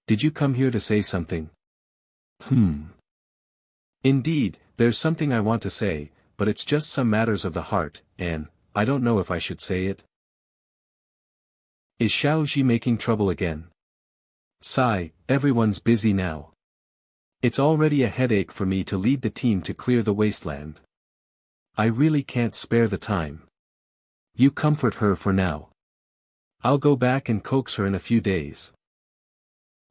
Did you come here to say something? Indeed, there's something I want to say, but it's just some matters of the heart, and I don't know if I should say it. Is Xiaoji making trouble again? Sigh, everyone's busy now. It's already a headache for me to lead the team to clear the wasteland. I really can't spare the time. You comfort her for now. I'll go back and coax her in a few days.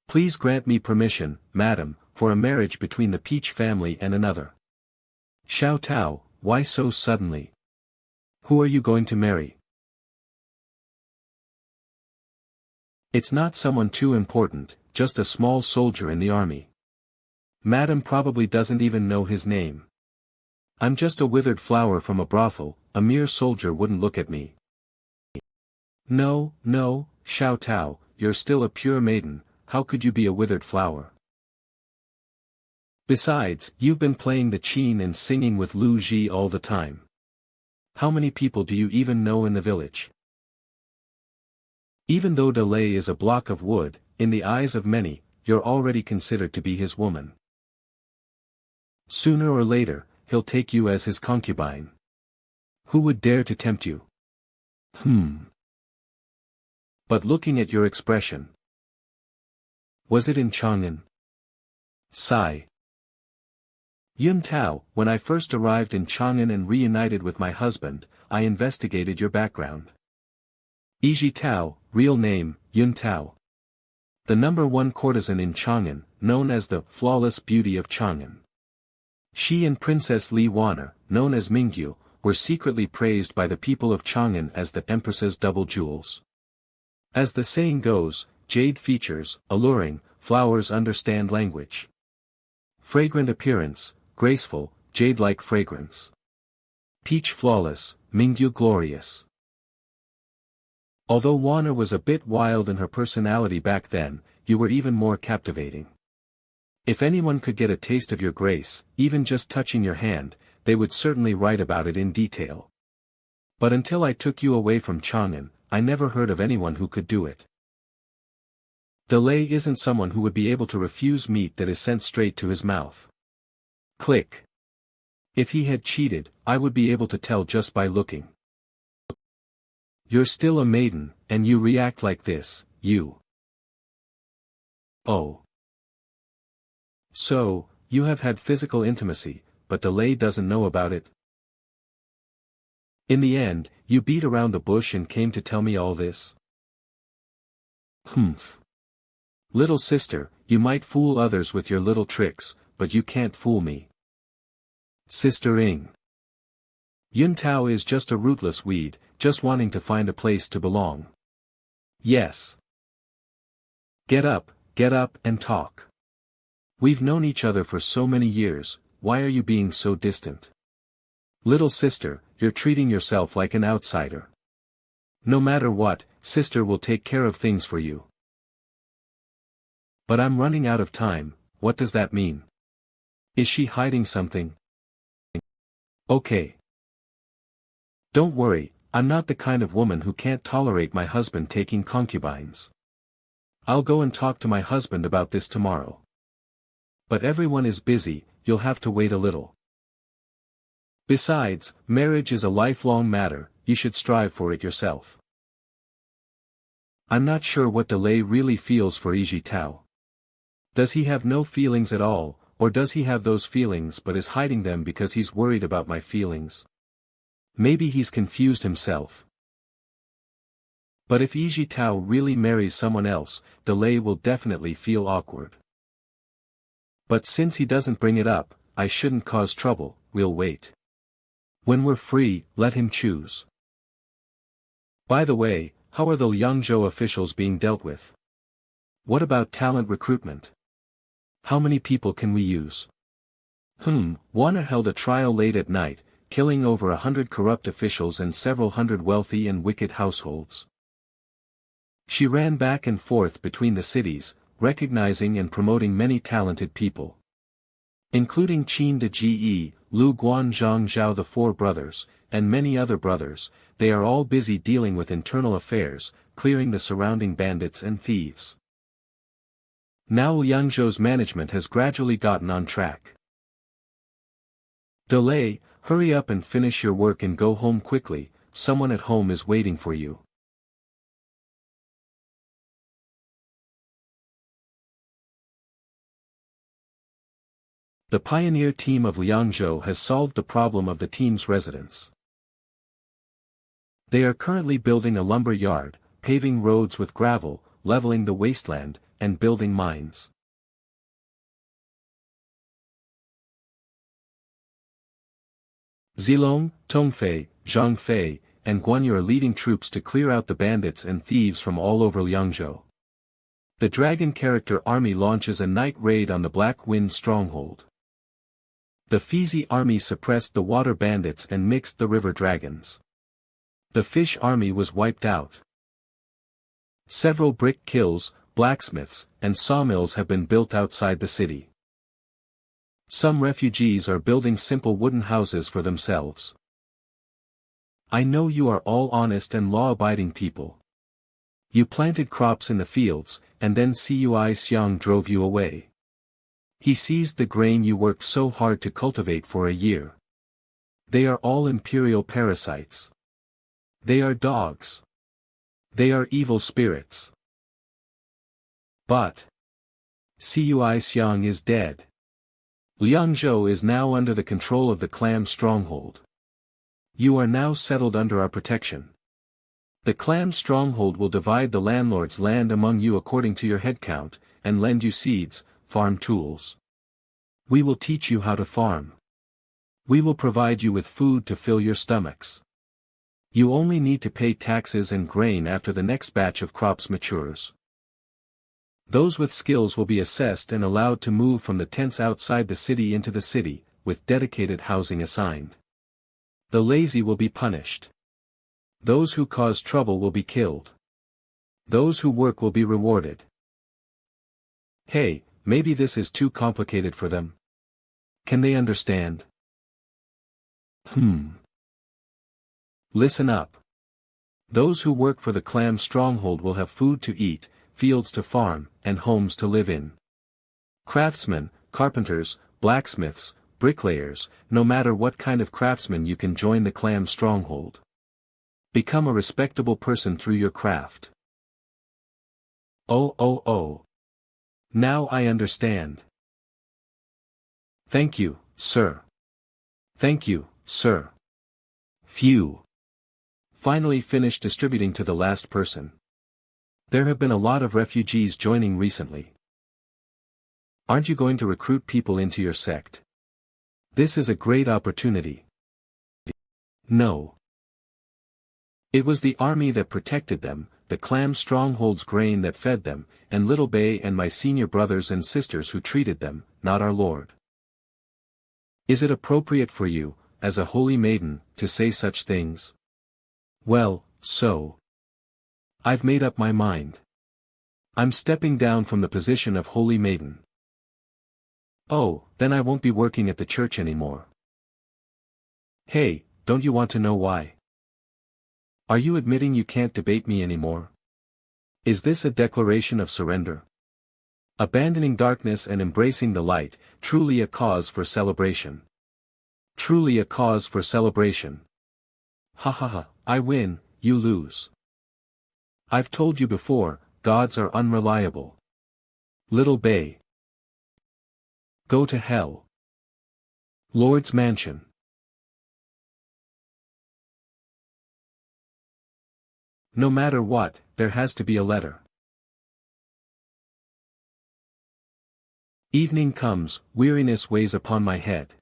Please grant me permission, madam, for a marriage between the Peach family and another. Xiao Tao, why so suddenly? Who are you going to marry? It's not someone too important, just a small soldier in the army. Madam probably doesn't even know his name. I'm just a withered flower from a brothel, a mere soldier wouldn't look at me. No, Xiao Tao, you're still a pure maiden, how could you be a withered flower? Besides, you've been playing the qin and singing with Lu Ji all the time. How many people do you even know in the village? Even though Delay is a block of wood, in the eyes of many, you're already considered to be his woman. Sooner or later, he'll take you as his concubine. Who would dare to tempt you? But looking at your expression. Was it in Chang'an? Sigh. Yun Tao, when I first arrived in Chang'an and reunited with my husband, I investigated your background. Iji Tao, real name, Yun Tao. The #1 courtesan in Chang'an, known as the flawless beauty of Chang'an. She and Princess Li Wana, known as Mingyu, were secretly praised by the people of Chang'an as the Empress's double jewels. As the saying goes, jade features, alluring, flowers understand language. Fragrant appearance, graceful, jade-like fragrance. Peach flawless, Mingyu glorious. Although Wana was a bit wild in her personality back then, you were even more captivating. If anyone could get a taste of your grace, even just touching your hand, they would certainly write about it in detail. But until I took you away from Chang'an, I never heard of anyone who could do it. Delay isn't someone who would be able to refuse meat that is sent straight to his mouth. Click. If he had cheated, I would be able to tell just by looking. You're still a maiden, and you react like this, you. Oh. So, you have had physical intimacy, but Delay doesn't know about it? In the end, you beat around the bush and came to tell me all this? Little sister, you might fool others with your little tricks, but you can't fool me. Sister Ing. Yun Tao is just a rootless weed, just wanting to find a place to belong. Yes. Get up and talk. We've known each other for so many years, why are you being so distant? Little sister, you're treating yourself like an outsider. No matter what, sister will take care of things for you. But I'm running out of time, what does that mean? Is she hiding something? Okay. Don't worry, I'm not the kind of woman who can't tolerate my husband taking concubines. I'll go and talk to my husband about this tomorrow. But everyone is busy, you'll have to wait a little. Besides, marriage is a lifelong matter, you should strive for it yourself. I'm not sure what Delay really feels for Iji Tao. Does he have no feelings at all, or does he have those feelings but is hiding them because he's worried about my feelings? Maybe he's confused himself. But if Iji Tao really marries someone else, Delay will definitely feel awkward. But since he doesn't bring it up, I shouldn't cause trouble, we'll wait. When we're free, let him choose. By the way, how are the Yangzhou officials being dealt with? What about talent recruitment? How many people can we use? Wana held a trial late at night, killing over 100 corrupt officials and several hundred wealthy and wicked households. She ran back and forth between the cities, recognizing and promoting many talented people. Including Qin de Ji, Lu Guan Zhang Zhao, the four brothers, and many other brothers, they are all busy dealing with internal affairs, clearing the surrounding bandits and thieves. Now Liangzhou's management has gradually gotten on track. Delay, hurry up and finish your work and go home quickly, someone at home is waiting for you. The pioneer team of Liangzhou has solved the problem of the team's residents. They are currently building a lumber yard, paving roads with gravel, leveling the wasteland, and building mines. Zilong, Tongfei, Zhangfei, and Guanyu are leading troops to clear out the bandits and thieves from all over Liangzhou. The dragon character army launches a night raid on the Black Wind stronghold. The Fizi army suppressed the water bandits and mixed the river dragons. The fish army was wiped out. Several brick kilns, blacksmiths, and sawmills have been built outside the city. Some refugees are building simple wooden houses for themselves. I know you are all honest and law-abiding people. You planted crops in the fields, and then Cui Xiang drove you away. He seized the grain you worked so hard to cultivate for a year. They are all imperial parasites. They are dogs. They are evil spirits. But Cui Xiang is dead. Liangzhou is now under the control of the clan stronghold. You are now settled under our protection. The clan stronghold will divide the landlord's land among you according to your head count, and lend you seeds, farm tools. We will teach you how to farm. We will provide you with food to fill your stomachs. You only need to pay taxes and grain after the next batch of crops matures. Those with skills will be assessed and allowed to move from the tents outside the city into the city, with dedicated housing assigned. The lazy will be punished. Those who cause trouble will be killed. Those who work will be rewarded. Hey, maybe this is too complicated for them. Can they understand? Listen up. Those who work for the clan stronghold will have food to eat, fields to farm, and homes to live in. Craftsmen, carpenters, blacksmiths, bricklayers, no matter what kind of craftsman you can join the clan stronghold. Become a respectable person through your craft. Oh. Now I understand. Thank you, sir. Thank you, sir. Phew. Finally finished distributing to the last person. There have been a lot of refugees joining recently. Aren't you going to recruit people into your sect? This is a great opportunity. No. It was the army that protected them, the clan stronghold's grain that fed them, and Little Bay and my senior brothers and sisters who treated them, not our Lord. Is it appropriate for you, as a holy maiden, to say such things? Well, so. I've made up my mind. I'm stepping down from the position of holy maiden. Oh, then I won't be working at the church anymore. Hey, don't you want to know why? Are you admitting you can't debate me anymore? Is this a declaration of surrender? Abandoning darkness and embracing the light, truly a cause for celebration. Truly a cause for celebration. Ha, I win, you lose. I've told you before, gods are unreliable. Little Bay. Go to hell. Lord's mansion. No matter what, there has to be a letter. Evening comes, weariness weighs upon my head.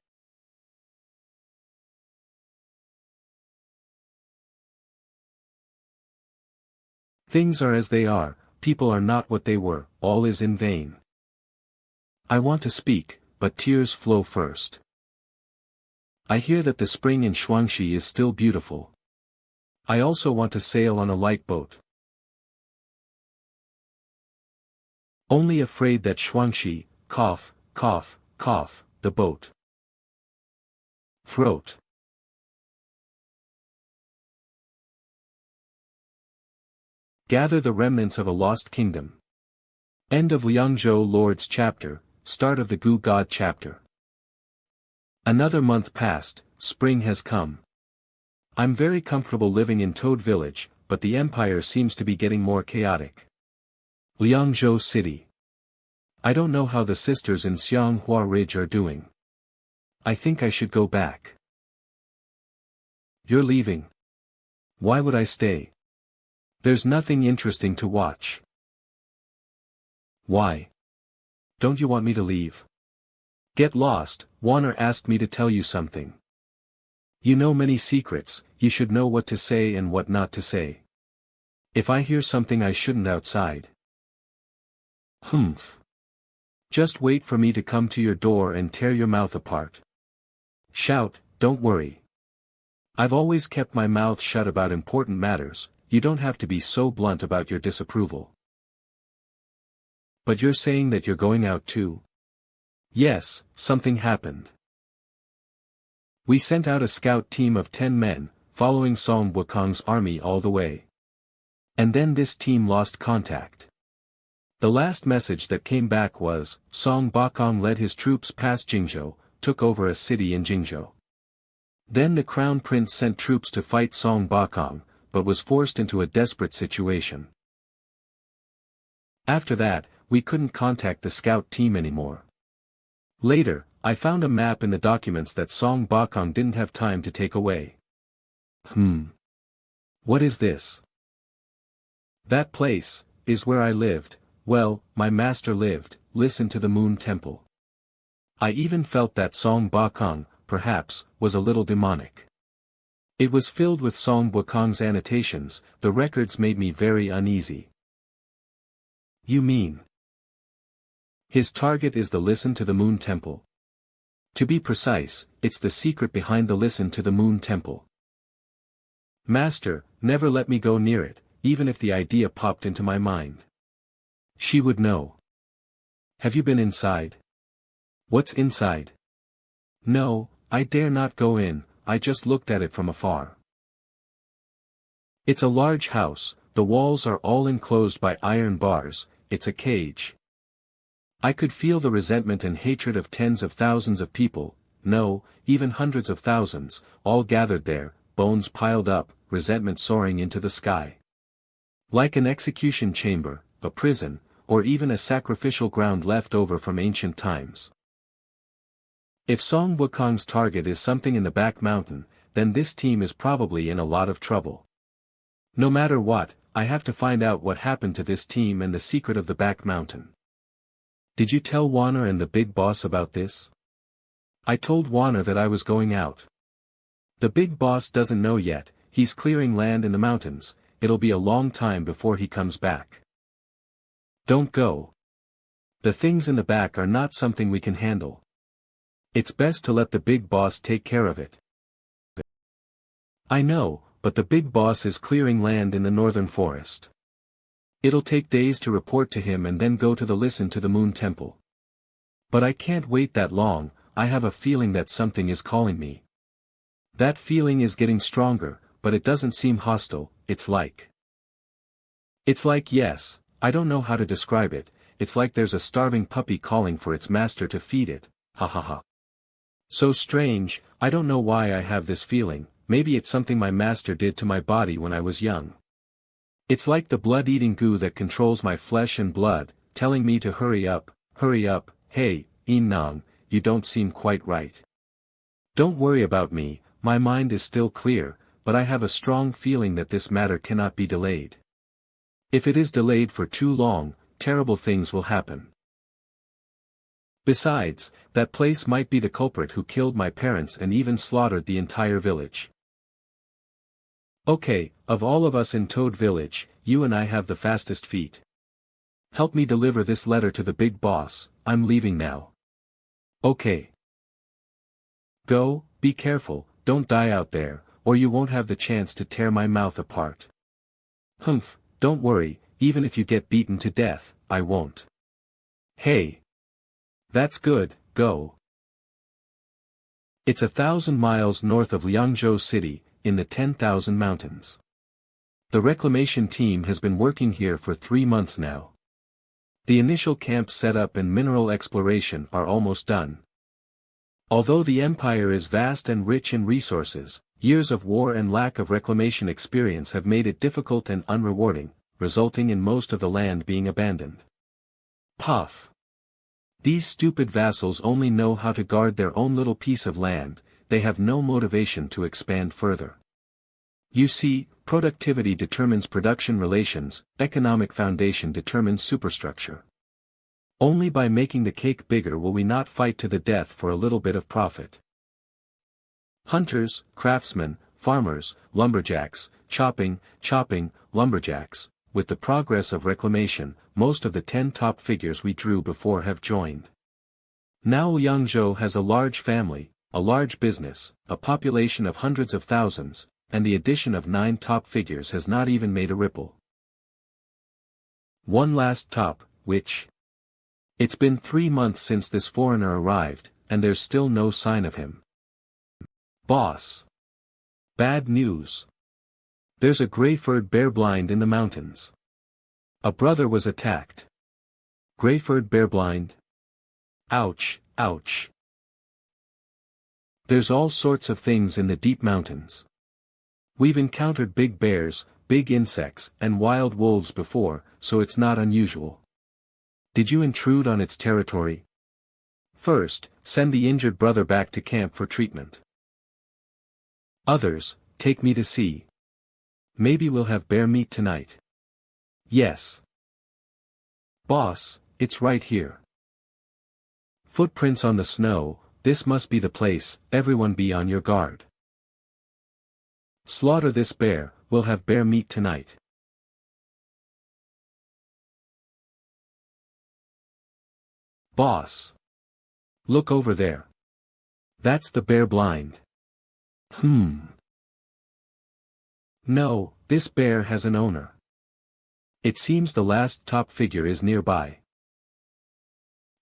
Things are as they are, people are not what they were, all is in vain. I want to speak, but tears flow first. I hear that the spring in Shuangxi is still beautiful. I also want to sail on a light boat. Only afraid that Shuangxi, cough, the boat. Throat. Gather the remnants of a lost kingdom. End of Liangzhou Lord's chapter, start of the Gu God chapter. Another month passed, spring has come. I'm very comfortable living in Toad Village, but the empire seems to be getting more chaotic. Liangzhou City. I don't know how the sisters in Xianghua Ridge are doing. I think I should go back. You're leaving. Why would I stay? There's nothing interesting to watch. Why? Don't you want me to leave? Get lost, Warner asked me to tell you something. You know many secrets, you should know what to say and what not to say. If I hear something I shouldn't outside. Humph. Just wait for me to come to your door and tear your mouth apart. Shout, don't worry. I've always kept my mouth shut about important matters, you don't have to be so blunt about your disapproval. But you're saying that you're going out too? Yes, something happened. We sent out a scout team of 10 men, following Song Wukong's army all the way. And then this team lost contact. The last message that came back was, Song Wukong led his troops past Jingzhou, took over a city in Jingzhou. Then the crown prince sent troops to fight Song Wukong, but was forced into a desperate situation. After that, we couldn't contact the scout team anymore. Later, I found a map in the documents that Song Wukong didn't have time to take away. What is this? That place, is where I lived, well, my master lived, listen to the Moon Temple. I even felt that Song Wukong, perhaps, was a little demonic. It was filled with Song Wukong's annotations, the records made me very uneasy. You mean? His target is the Listen to the Moon Temple. To be precise, it's the secret behind the Listen to the Moon Temple. Master, never let me go near it, even if the idea popped into my mind. She would know. Have you been inside? What's inside? No, I dare not go in, I just looked at it from afar. It's a large house, the walls are all enclosed by iron bars, it's a cage. I could feel the resentment and hatred of tens of thousands of people, no, even hundreds of thousands, all gathered there, bones piled up, resentment soaring into the sky. Like an execution chamber, a prison, or even a sacrificial ground left over from ancient times. If Song Wukong's target is something in the back mountain, then this team is probably in a lot of trouble. No matter what, I have to find out what happened to this team and the secret of the back mountain. Did you tell Warner and the big boss about this? I told Warner that I was going out. The big boss doesn't know yet, he's clearing land in the mountains, it'll be a long time before he comes back. Don't go. The things in the back are not something we can handle. It's best to let the big boss take care of it. I know, but the big boss is clearing land in the northern forest. It'll take days to report to him and then go to the Listen to the Moon Temple. But I can't wait that long, I have a feeling that something is calling me. That feeling is getting stronger, but it doesn't seem hostile, it's like, yes, I don't know how to describe it, it's like there's a starving puppy calling for its master to feed it, ha ha ha. So strange, I don't know why I have this feeling, maybe it's something my master did to my body when I was young. It's like the blood-eating goo that controls my flesh and blood, telling me to hurry up, hey, Nong, you don't seem quite right. Don't worry about me, my mind is still clear, but I have a strong feeling that this matter cannot be delayed. If it is delayed for too long, terrible things will happen. Besides, that place might be the culprit who killed my parents and even slaughtered the entire village. Okay, of all of us in Toad Village, you and I have the fastest feet. Help me deliver this letter to the big boss, I'm leaving now. Okay. Go, be careful, don't die out there, or you won't have the chance to tear my mouth apart. Humph, don't worry, even if you get beaten to death, I won't. Hey. That's good, go. It's 1,000 miles north of Liangzhou City, in the 10,000 mountains. The reclamation team has been working here for 3 months now. The initial camp setup and mineral exploration are almost done. Although the empire is vast and rich in resources, years of war and lack of reclamation experience have made it difficult and unrewarding, resulting in most of the land being abandoned. Puff. These stupid vassals only know how to guard their own little piece of land, they have no motivation to expand further. You see, productivity determines production relations, economic foundation determines superstructure. Only by making the cake bigger will we not fight to the death for a little bit of profit. Hunters, craftsmen, farmers, lumberjacks, chopping, lumberjacks. With the progress of reclamation, most of the 10 top figures we drew before have joined. Now Liangzhou has a large family, a large business, a population of hundreds of thousands, and the addition of 9 top figures has not even made a ripple. One last top, which? It's been 3 months since this foreigner arrived, and there's still no sign of him. Boss. Bad news. There's a gray-furred bear blind in the mountains. A brother was attacked. Gray-furred bear blind? Ouch, ouch. There's all sorts of things in the deep mountains. We've encountered big bears, big insects, and wild wolves before, so it's not unusual. Did you intrude on its territory? First, send the injured brother back to camp for treatment. Others, take me to see. Maybe we'll have bear meat tonight. Yes. Boss, it's right here. Footprints on the snow, this must be the place, everyone be on your guard. Slaughter this bear, we'll have bear meat tonight. Boss. Look over there. That's the bear blind. No, this bear has an owner. It seems the last top figure is nearby.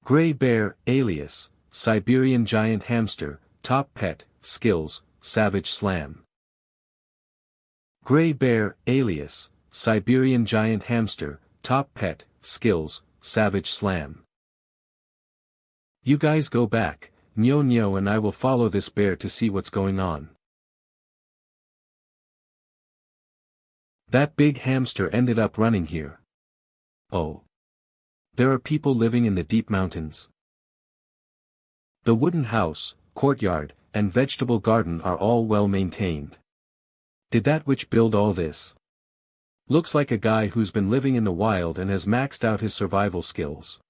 Gray bear, alias, Siberian giant hamster, top pet, skills, savage slam. Gray bear, alias, Siberian giant hamster, top pet, skills, savage slam. You guys go back, Nyo and I will follow this bear to see what's going on. That big hamster ended up running here. Oh. There are people living in the deep mountains. The wooden house, courtyard, and vegetable garden are all well maintained. Did that witch build all this? Looks like a guy who's been living in the wild and has maxed out his survival skills.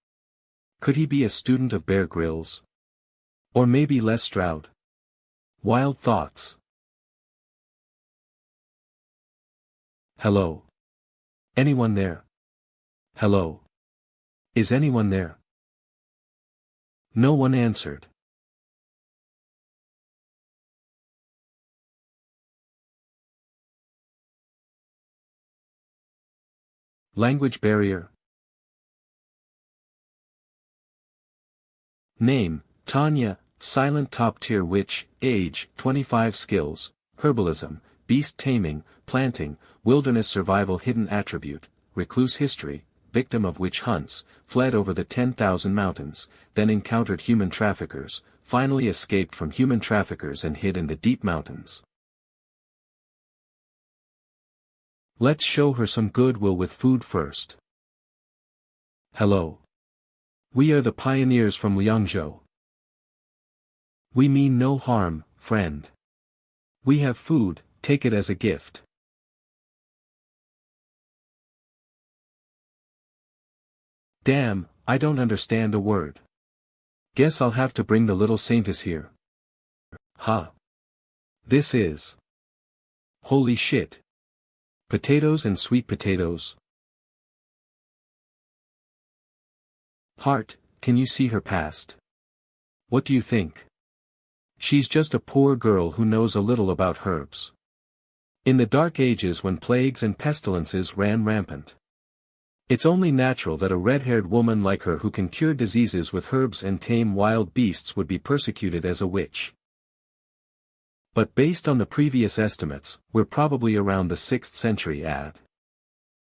Could he be a student of Bear Grylls? Or maybe Les Stroud? Wild thoughts. Hello. Anyone there? Hello. Is anyone there? No one answered. Language barrier. Name, Tanya, silent top-tier witch, age, 25 skills, herbalism, beast taming, planting, wilderness survival hidden attribute, recluse history, victim of witch hunts, fled over the 10,000 mountains, then encountered human traffickers, finally escaped from human traffickers and hid in the deep mountains. Let's show her some goodwill with food first. Hello. We are the pioneers from Liangzhou. We mean no harm, friend. We have food, take it as a gift. Damn, I don't understand a word. Guess I'll have to bring the little saintess here. Huh. This is. Holy shit. Potatoes and sweet potatoes. Heart, can you see her past? What do you think? She's just a poor girl who knows a little about herbs. In the dark ages when plagues and pestilences ran rampant. It's only natural that a red-haired woman like her who can cure diseases with herbs and tame wild beasts would be persecuted as a witch. But based on the previous estimates, we're probably around the 6th century AD.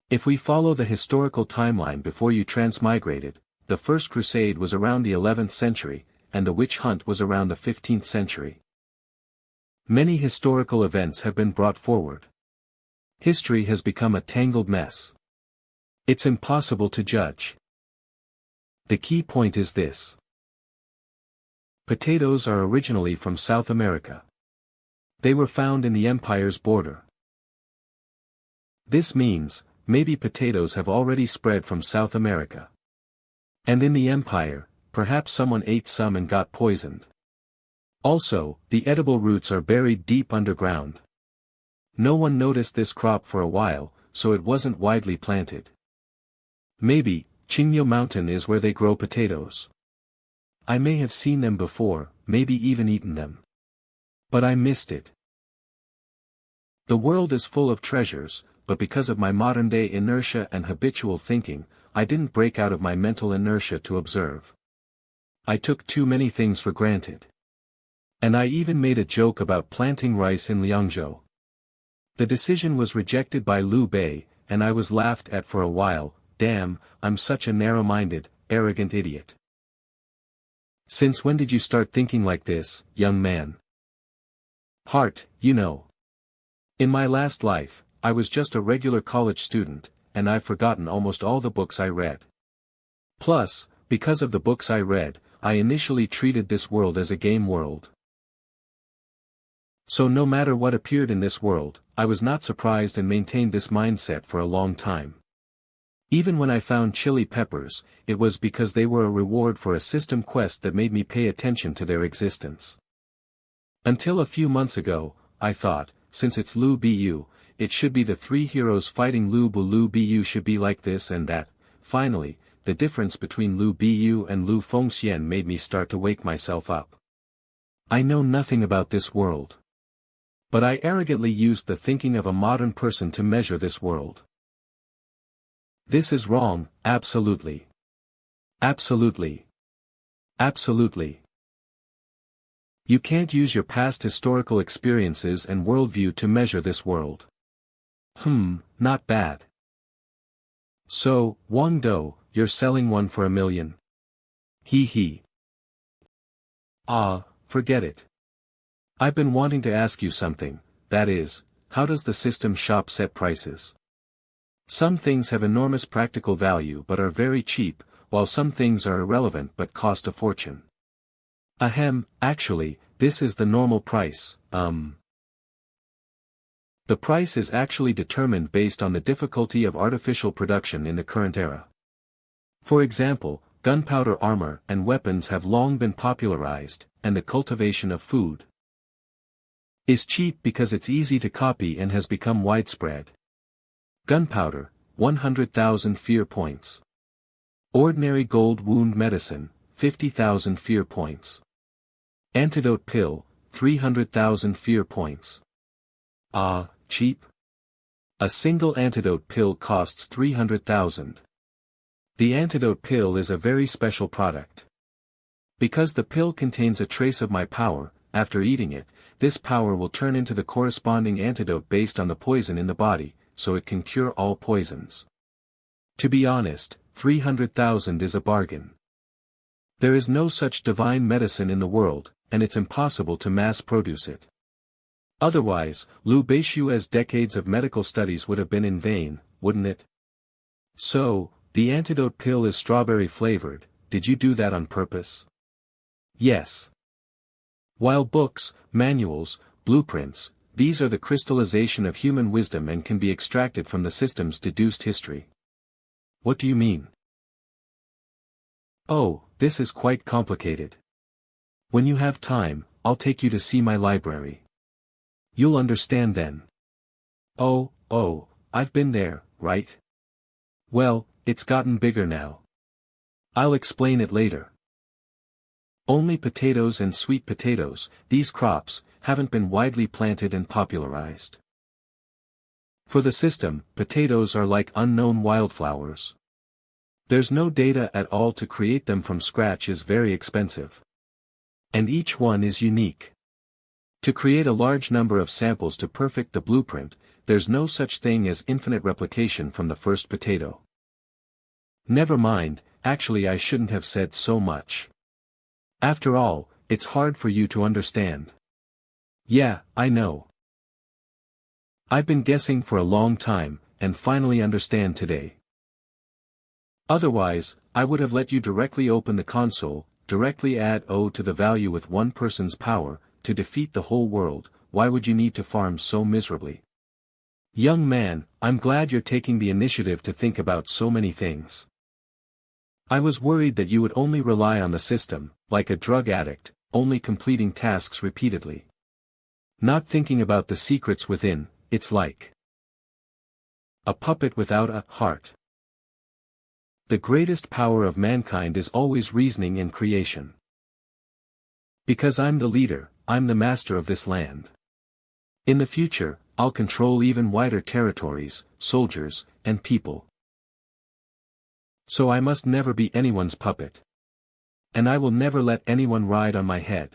If we follow the historical timeline before you transmigrated, the First Crusade was around the 11th century, and the witch hunt was around the 15th century. Many historical events have been brought forward. History has become a tangled mess. It's impossible to judge. The key point is this. Potatoes are originally from South America. They were found in the empire's border. This means, maybe potatoes have already spread from South America. And in the empire, perhaps someone ate some and got poisoned. Also, the edible roots are buried deep underground. No one noticed this crop for a while, so it wasn't widely planted. Maybe, Qingyo Mountain is where they grow potatoes. I may have seen them before, maybe even eaten them. But I missed it. The world is full of treasures, but because of my modern-day inertia and habitual thinking, I didn't break out of my mental inertia to observe. I took too many things for granted. And I even made a joke about planting rice in Liangzhou. The decision was rejected by Liu Bei, and I was laughed at for a while. Damn, I'm such a narrow-minded, arrogant idiot. Since when did you start thinking like this, young man? Heart, you know. In my last life, I was just a regular college student, and I've forgotten almost all the books I read. Plus, because of the books I read, I initially treated this world as a game world. So no matter what appeared in this world, I was not surprised and maintained this mindset for a long time. Even when I found chili peppers, it was because they were a reward for a system quest that made me pay attention to their existence. Until a few months ago, I thought, since it's Lu Bu, it should be the three heroes fighting Lu Bu should be like this and that. Finally, the difference between Lu Bu and Lu Fengxian made me start to wake myself up. I know nothing about this world. But I arrogantly used the thinking of a modern person to measure this world. This is wrong, absolutely. Absolutely. Absolutely. You can't use your past historical experiences and worldview to measure this world. Not bad. So, Wang Do, you're selling one for $1 million. He. Forget it. I've been wanting to ask you something, that is, how does the system shop set prices? Some things have enormous practical value but are very cheap, while some things are irrelevant but cost a fortune. Actually, this is the normal price, The price is actually determined based on the difficulty of artificial production in the current era. For example, gunpowder armor and weapons have long been popularized, and the cultivation of food is cheap because it's easy to copy and has become widespread. Gunpowder, 100,000 fear points. Ordinary gold wound medicine, 50,000 fear points. Antidote pill, 300,000 fear points. Cheap? A single antidote pill costs 300,000. The antidote pill is a very special product. Because the pill contains a trace of my power, after eating it, this power will turn into the corresponding antidote based on the poison in the body, so it can cure all poisons. To be honest, 300,000 is a bargain. There is no such divine medicine in the world, and it's impossible to mass produce it. Otherwise, Liu Beishua's decades of medical studies would have been in vain, wouldn't it? So, the antidote pill is strawberry flavored. Did you do that on purpose? Yes. While books, manuals, blueprints, these are the crystallization of human wisdom and can be extracted from the system's deduced history. What do you mean? Oh, this is quite complicated. When you have time, I'll take you to see my library. You'll understand then. Oh, I've been there, right? Well, it's gotten bigger now. I'll explain it later. Only potatoes and sweet potatoes, these crops, haven't been widely planted and popularized. For the system, potatoes are like unknown wildflowers. There's no data at all to create them from scratch is very expensive. And each one is unique. To create a large number of samples to perfect the blueprint, there's no such thing as infinite replication from the first potato. Never mind, actually I shouldn't have said so much. After all, it's hard for you to understand. Yeah, I know. I've been guessing for a long time, and finally understand today. Otherwise, I would have let you directly open the console, directly add O to the value with one person's power, to defeat the whole world. Why would you need to farm so miserably? Young man, I'm glad you're taking the initiative to think about so many things. I was worried that you would only rely on the system, like a drug addict, only completing tasks repeatedly. Not thinking about the secrets within. It's like a puppet without a heart. The greatest power of mankind is always reasoning and creation. Because I'm the leader, I'm the master of this land. In the future, I'll control even wider territories, soldiers, and people. So I must never be anyone's puppet. And I will never let anyone ride on my head.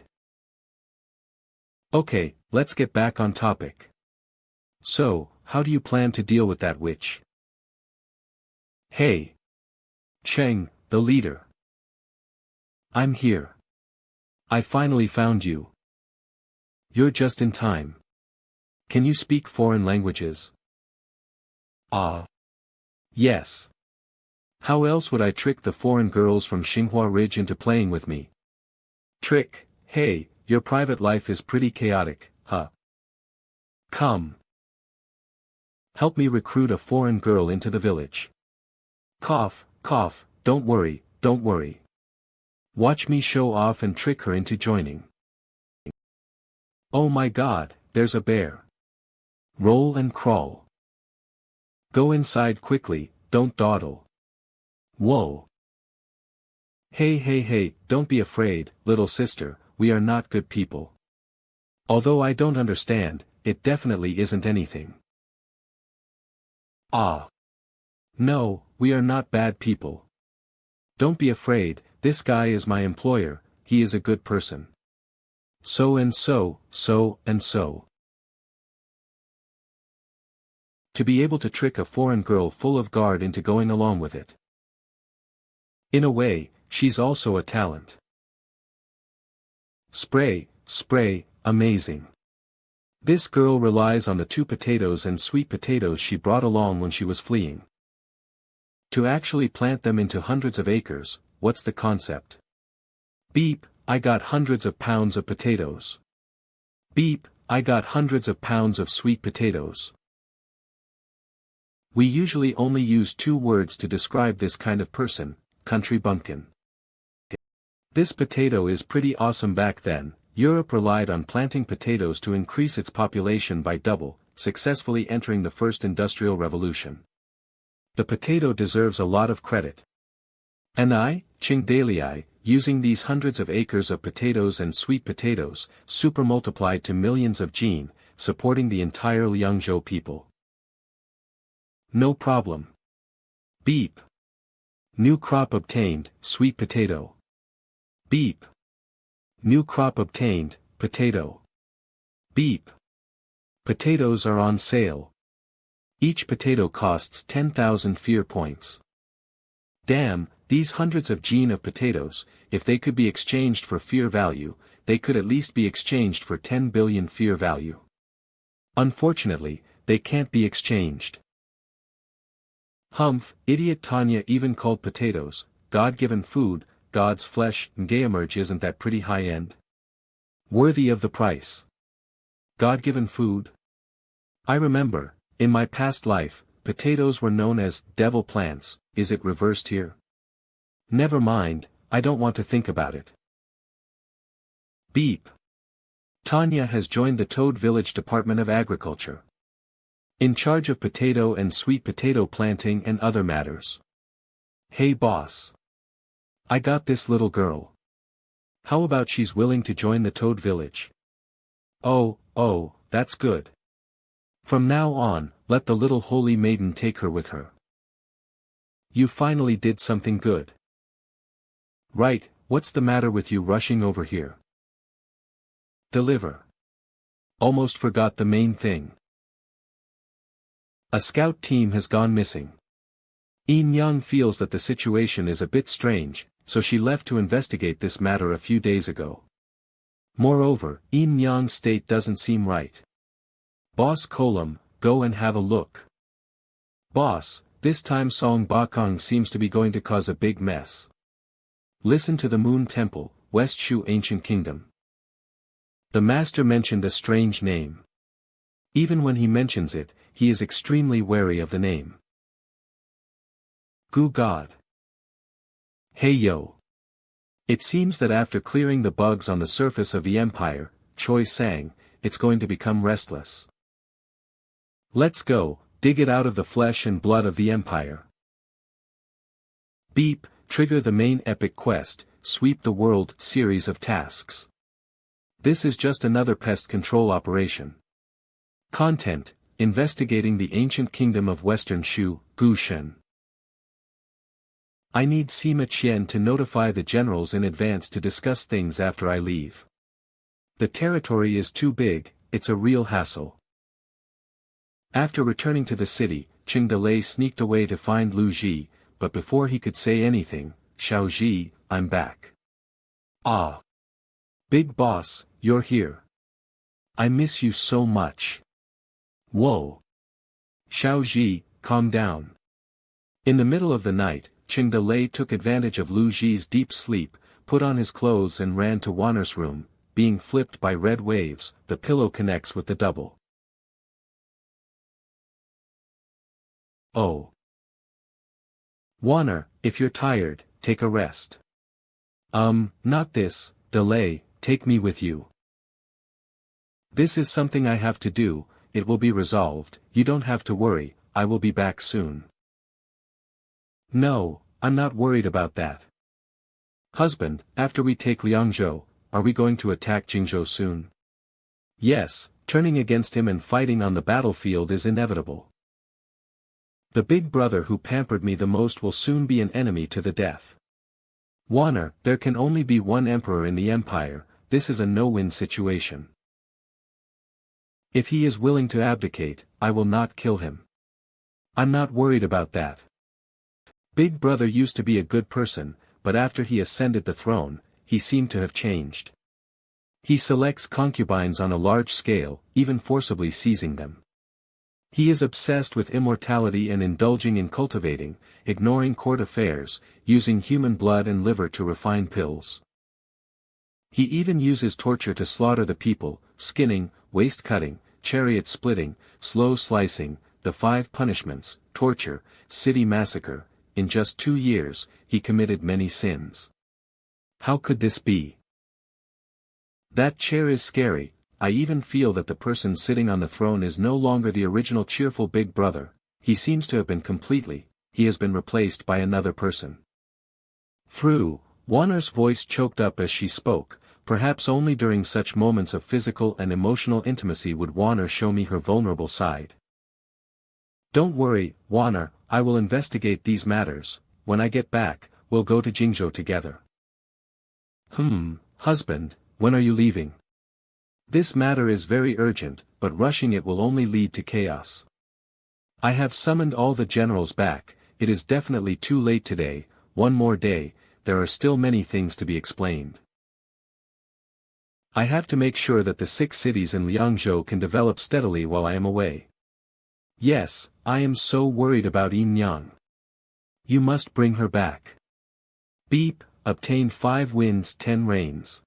Okay, let's get back on topic. So, how do you plan to deal with that witch? Hey! Cheng, the leader. I'm here. I finally found you. You're just in time. Can you speak foreign languages? Ah. Yes. How else would I trick the foreign girls from Xinhua Ridge into playing with me? Trick, hey, your private life is pretty chaotic, huh? Come. Help me recruit a foreign girl into the village. Cough, cough, don't worry, don't worry. Watch me show off and trick her into joining. Oh my god, there's a bear. Roll and crawl. Go inside quickly, don't dawdle. Whoa. Hey hey hey, don't be afraid, little sister, we are not good people. Although I don't understand, it definitely isn't anything. Ah. No, we are not bad people. Don't be afraid, this guy is my employer, he is a good person. So and so, so and so. To be able to trick a foreign girl full of guard into going along with it. In a way, she's also a talent. Spray, spray, amazing. This girl relies on the 2 potatoes and sweet potatoes she brought along when she was fleeing. To actually plant them into hundreds of acres, what's the concept? Beep, I got hundreds of pounds of potatoes. Beep, I got hundreds of pounds of sweet potatoes. We usually only use 2 words to describe this kind of person, country bumpkin. This potato is pretty awesome. Back then, Europe relied on planting potatoes to increase its population by double, successfully entering the first industrial revolution. The potato deserves a lot of credit. And I, Ching Dalei, using these hundreds of acres of potatoes and sweet potatoes, super multiplied to millions of gene, supporting the entire Liangzhou people. No problem. Beep. New crop obtained, sweet potato. Beep. New crop obtained, potato. Beep. Potatoes are on sale. Each potato costs 10,000 fear points. Damn, these hundreds of gene of potatoes, if they could be exchanged for fear value, they could at least be exchanged for 10 billion fear value. Unfortunately, they can't be exchanged. Humph, idiot. Tanya even called potatoes, God-given food, God's flesh. Ngaemerge, isn't that pretty high-end? Worthy of the price. God-given food? I remember, in my past life, potatoes were known as devil plants. Is it reversed here? Never mind, I don't want to think about it. Beep. Tanya has joined the Toad Village Department of Agriculture. In charge of potato and sweet potato planting and other matters. Hey boss. I got this little girl. How about she's willing to join the Toad Village? Oh, that's good. From now on, let the little holy maiden take her with her. You finally did something good. Right, what's the matter with you rushing over here? Deliver. Almost forgot the main thing. A scout team has gone missing. Yin Yang feels that the situation is a bit strange, so she left to investigate this matter a few days ago. Moreover, Yin Yang's state doesn't seem right. Boss Kolam, go and have a look. Boss, this time Song Bakong seems to be going to cause a big mess. Listen to the Moon Temple, West Shu Ancient Kingdom. The master mentioned a strange name. Even when he mentions it, he is extremely wary of the name. Goo God. Hey yo. It seems that after clearing the bugs on the surface of the empire, Choi sang, it's going to become restless. Let's go, dig it out of the flesh and blood of the empire. Beep, trigger the main epic quest, sweep the world series of tasks. This is just another pest control operation. Content, investigating the ancient kingdom of Western Shu, Gushen. I need Sima Qian to notify the generals in advance to discuss things after I leave. The territory is too big, it's a real hassle. After returning to the city, Qing Delay sneaked away to find Lu Ji, but before he could say anything, Xiao Ji, I'm back. Ah. Big boss, you're here. I miss you so much. Whoa. Xiao Ji, calm down. In the middle of the night, Qing Delay took advantage of Lu Ji's deep sleep, put on his clothes and ran to Wanner's room. Being flipped by red waves, the pillow connects with the double. Oh. Wanner, if you're tired, take a rest. Not this, Delay, take me with you. This is something I have to do, it will be resolved, you don't have to worry, I will be back soon. No, I'm not worried about that. Husband, after we take Liangzhou, are we going to attack Jingzhou soon? Yes, turning against him and fighting on the battlefield is inevitable. The big brother who pampered me the most will soon be an enemy to the death. Wanner, there can only be one emperor in the empire, this is a no-win situation. If he is willing to abdicate, I will not kill him. I'm not worried about that. Big brother used to be a good person, but after he ascended the throne, he seemed to have changed. He selects concubines on a large scale, even forcibly seizing them. He is obsessed with immortality and indulging in cultivating, ignoring court affairs, using human blood and liver to refine pills. He even uses torture to slaughter the people, skinning, waist cutting, chariot splitting, slow slicing, the 5 punishments, torture, city massacre. In just 2 years, he committed many sins. How could this be? That chair is scary. I even feel that the person sitting on the throne is no longer the original cheerful big brother, he seems to have been he has been replaced by another person. Fru, Wanner's voice choked up as she spoke, perhaps only during such moments of physical and emotional intimacy would Wanner show me her vulnerable side. Don't worry, Wanner, I will investigate these matters, when I get back, we'll go to Jingzhou together. Husband, when are you leaving? This matter is very urgent, but rushing it will only lead to chaos. I have summoned all the generals back, it is definitely too late today, one more day, there are still many things to be explained. I have to make sure that the 6 cities in Liangzhou can develop steadily while I am away. Yes, I am so worried about Yin Yang. You must bring her back. Beep, obtain 5 winds 10 rains.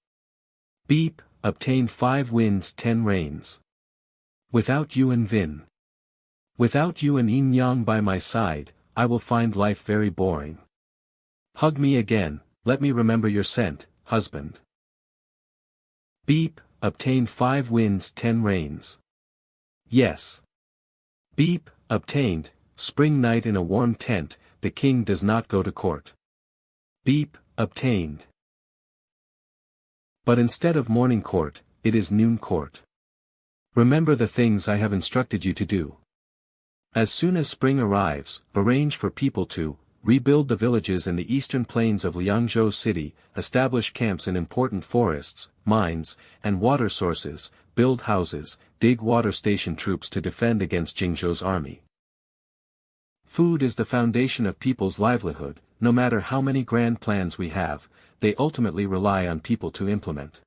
Beep, obtain 5 winds 10 rains. Without you and Vin. Without you and Yin Yang by my side, I will find life very boring. Hug me again, let me remember your scent, husband. Beep, obtain 5 winds 10 rains. Yes. Beep, obtained, spring night in a warm tent, the king does not go to court. Beep, obtained. But instead of morning court, it is noon court. Remember the things I have instructed you to do. As soon as spring arrives, arrange for people to rebuild the villages in the eastern plains of Liangzhou city, establish camps in important forests, mines, and water sources, build houses, dig water station troops to defend against Jingzhou's army. Food is the foundation of people's livelihood. No matter how many grand plans we have, they ultimately rely on people to implement.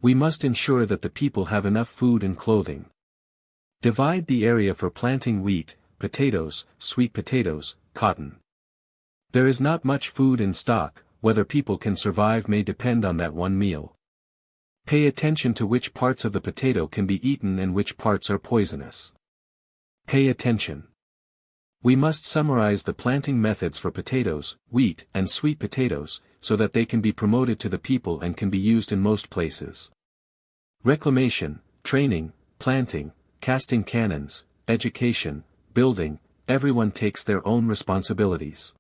We must ensure that the people have enough food and clothing. Divide the area for planting wheat, potatoes, sweet potatoes, cotton. There is not much food in stock, whether people can survive may depend on that one meal. Pay attention to which parts of the potato can be eaten and which parts are poisonous. Pay attention. We must summarize the planting methods for potatoes, wheat, and sweet potatoes, so that they can be promoted to the people and can be used in most places. Reclamation, training, planting, casting cannons, education, building, everyone takes their own responsibilities.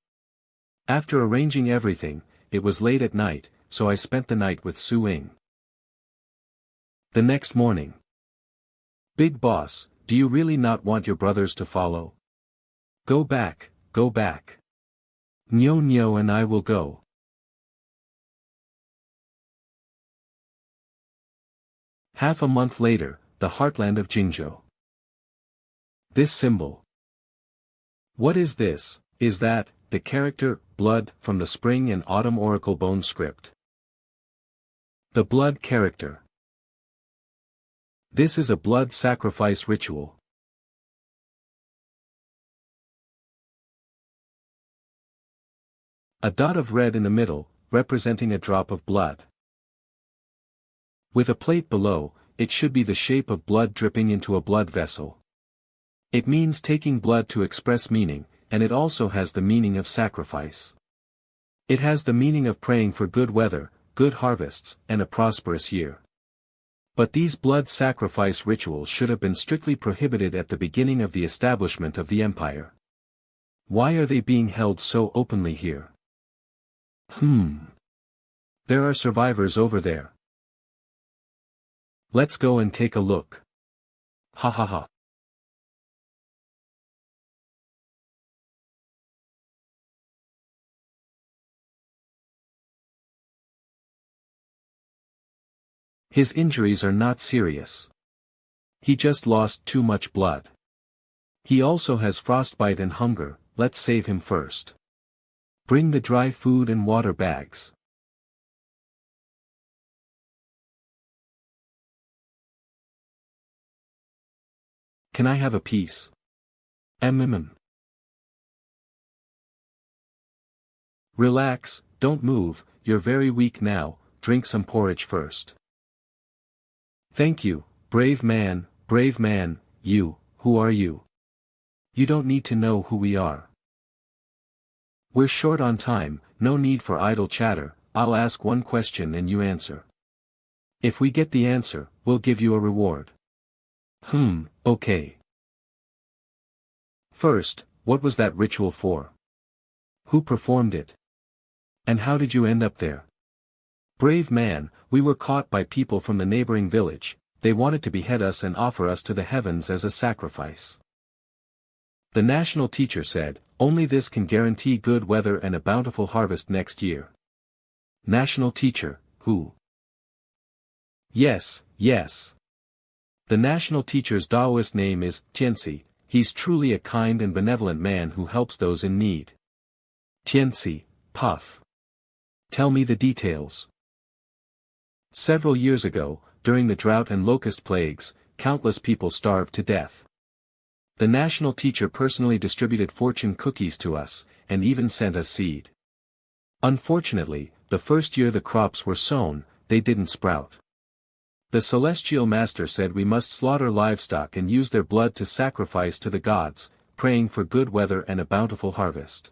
After arranging everything, it was late at night, so I spent the night with Su Ying. The next morning. Big boss, do you really not want your brothers to follow? Go back, go back. Nyo Nyo and I will go. Half a month later, the heartland of Jingzhou. This symbol. What is this? Is that the character, blood, from the Spring and Autumn Oracle Bone script? The blood character. This is a blood sacrifice ritual. A dot of red in the middle, representing a drop of blood. With a plate below, it should be the shape of blood dripping into a blood vessel. It means taking blood to express meaning, and it also has the meaning of sacrifice. It has the meaning of praying for good weather, good harvests, and a prosperous year. But these blood sacrifice rituals should have been strictly prohibited at the beginning of the establishment of the empire. Why are they being held so openly here? There are survivors over there. Let's go and take a look. Ha ha ha. His injuries are not serious. He just lost too much blood. He also has frostbite and hunger. Let's save him first. Bring the dry food and water bags. Can I have a piece? Relax, don't move, you're very weak now, drink some porridge first. Thank you, brave man, you, who are you? You don't need to know who we are. We're short on time, no need for idle chatter, I'll ask one question and you answer. If we get the answer, we'll give you a reward. Okay. First, what was that ritual for? Who performed it? And how did you end up there? Brave man, we were caught by people from the neighboring village, they wanted to behead us and offer us to the heavens as a sacrifice. The national teacher said, only this can guarantee good weather and a bountiful harvest next year. National teacher, who? Yes. The national teacher's Taoist name is Tianxi, he's truly a kind and benevolent man who helps those in need. Tianxi, puff. Tell me the details. Several years ago, during the drought and locust plagues, countless people starved to death. The national teacher personally distributed fortune cookies to us, and even sent us seed. Unfortunately, the first year the crops were sown, they didn't sprout. The celestial master said we must slaughter livestock and use their blood to sacrifice to the gods, praying for good weather and a bountiful harvest.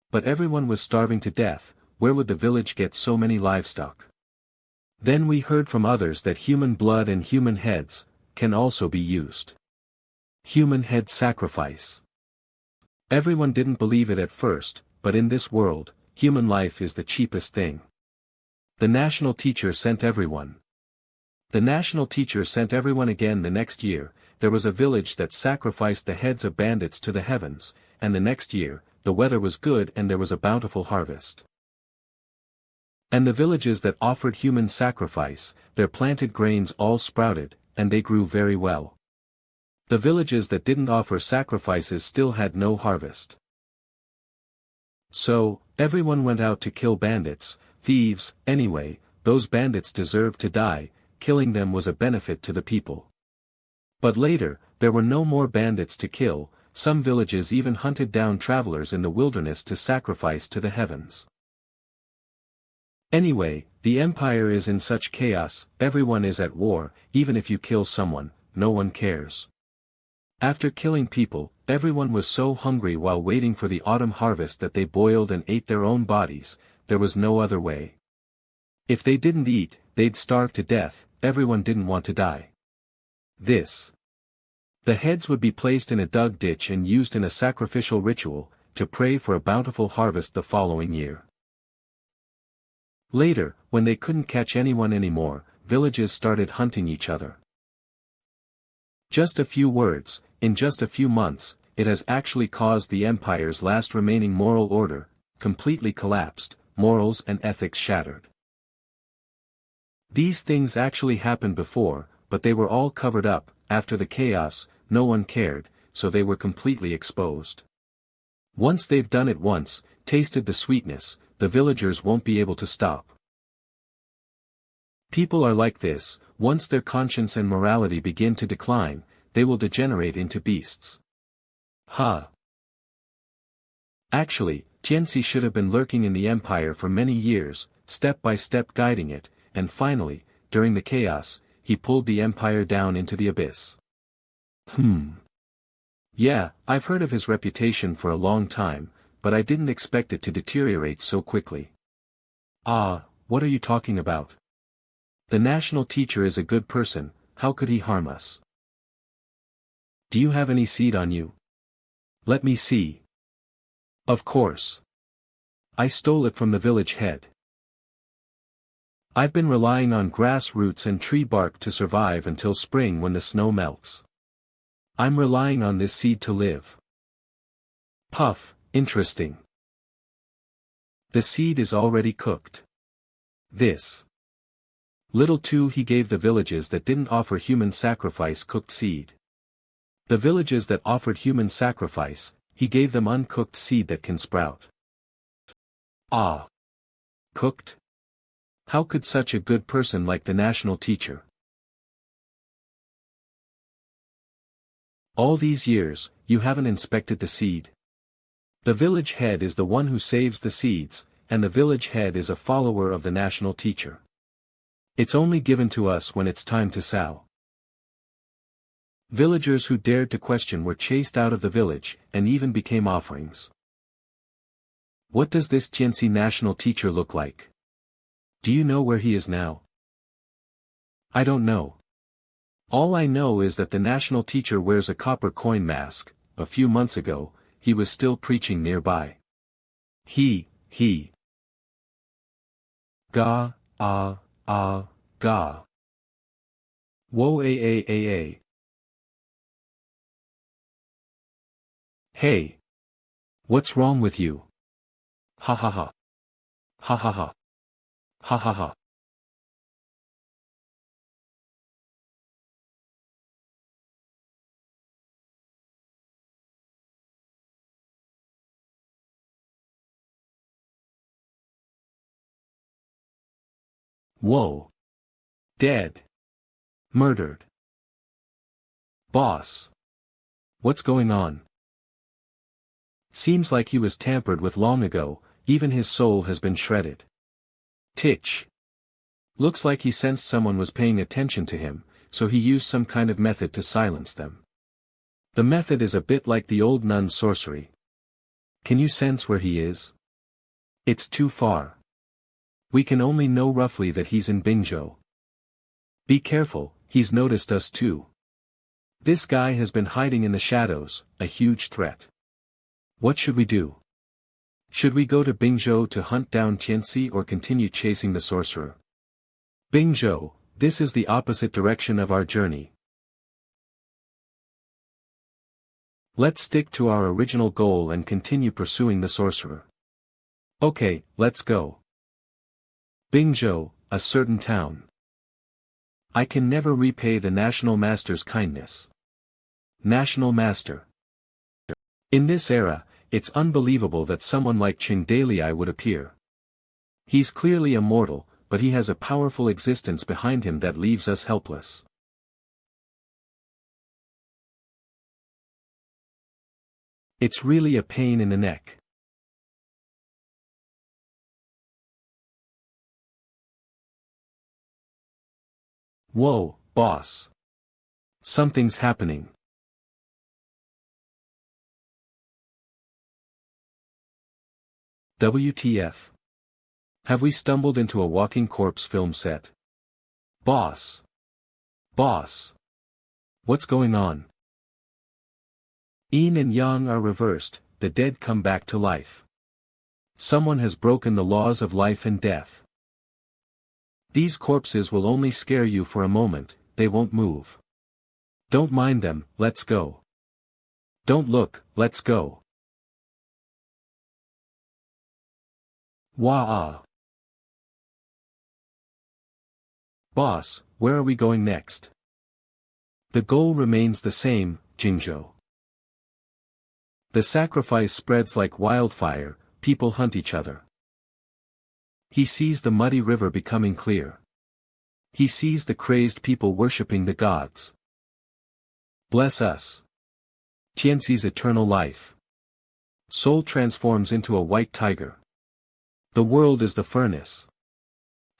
But everyone was starving to death, where would the village get so many livestock? Then we heard from others that human blood and human heads can also be used. Human head sacrifice. Everyone didn't believe it at first, but in this world, human life is the cheapest thing. The national teacher sent everyone. The national teacher sent everyone again the next year. There was a village that sacrificed the heads of bandits to the heavens, and the next year, the weather was good and there was a bountiful harvest. And the villages that offered human sacrifice, their planted grains all sprouted, and they grew very well. The villages that didn't offer sacrifices still had no harvest. So, everyone went out to kill bandits, thieves. Anyway, those bandits deserved to die, killing them was a benefit to the people. But later, there were no more bandits to kill, some villages even hunted down travelers in the wilderness to sacrifice to the heavens. Anyway, the empire is in such chaos, everyone is at war, even if you kill someone, no one cares. After killing people, everyone was so hungry while waiting for the autumn harvest that they boiled and ate their own bodies, there was no other way. If they didn't eat, they'd starve to death, everyone didn't want to die. The heads would be placed in a dug ditch and used in a sacrificial ritual, to pray for a bountiful harvest the following year. Later, when they couldn't catch anyone anymore, villages started hunting each other. Just a few words, in just a few months, it has actually caused the empire's last remaining moral order, completely collapsed, morals and ethics shattered. These things actually happened before, but they were all covered up, after the chaos, no one cared, so they were completely exposed. Once they've done it once, tasted the sweetness, the villagers won't be able to stop. People are like this, once their conscience and morality begin to decline, they will degenerate into beasts. Actually, Tianxi should have been lurking in the empire for many years, step by step guiding it, and finally, during the chaos, he pulled the empire down into the abyss. Yeah, I've heard of his reputation for a long time, but I didn't expect it to deteriorate so quickly. What are you talking about? The national teacher is a good person, how could he harm us? Do you have any seed on you? Let me see. Of course. I stole it from the village head. I've been relying on grass roots and tree bark to survive until spring when the snow melts. I'm relying on this seed to live. Puff, interesting. The seed is already cooked. Little too he gave the villages that didn't offer human sacrifice cooked seed. The villages that offered human sacrifice, he gave them uncooked seed that can sprout. Cooked? How could such a good person like the national teacher? All these years, you haven't inspected the seed. The village head is the one who saves the seeds, and the village head is a follower of the national teacher. It's only given to us when it's time to sow. Villagers who dared to question were chased out of the village, and even became offerings. What does this Tianxi national teacher look like? Do you know where he is now? I don't know. All I know is that the national teacher wears a copper coin mask. A few months ago, he was still preaching nearby. Ga. Whoa. Hey. What's wrong with you? Ha ha ha. Ha ha ha. Ha ha ha. Whoa. Dead. Murdered. Boss. What's going on? Seems like he was tampered with long ago, even his soul has been shredded. Titch. Looks like he sensed someone was paying attention to him, so he used some kind of method to silence them. The method is a bit like the old nun's sorcery. Can you sense where he is? It's too far. We can only know roughly that he's in Bingzhou. Be careful, he's noticed us too. This guy has been hiding in the shadows, a huge threat. What should we do? Should we go to Bingzhou to hunt down Tianxi or continue chasing the sorcerer? Bingzhou, this is the opposite direction of our journey. Let's stick to our original goal and continue pursuing the sorcerer. Okay, let's go. Bingzhou, a certain town. I can never repay the national master's kindness. national master. In this era, it's unbelievable that someone like Qingdalii would appear. He's clearly immortal, but he has a powerful existence behind him that leaves us helpless. It's really a pain in the neck. Whoa, boss. Something's happening. WTF. Have we stumbled into a walking corpse film set? Boss. Boss. What's going on? Yin and yang are reversed, the dead come back to life. Someone has broken the laws of life and death. These corpses will only scare you for a moment, they won't move. Don't mind them, let's go. Don't look, let's go. Wah-ah. Boss, where are we going next? The goal remains the same, Jingzhou. The sacrifice spreads like wildfire, people hunt each other. He sees the muddy river becoming clear. He sees the crazed people worshipping the gods. Bless us. Tianxi's eternal life. Soul transforms into a white tiger. The world is the furnace.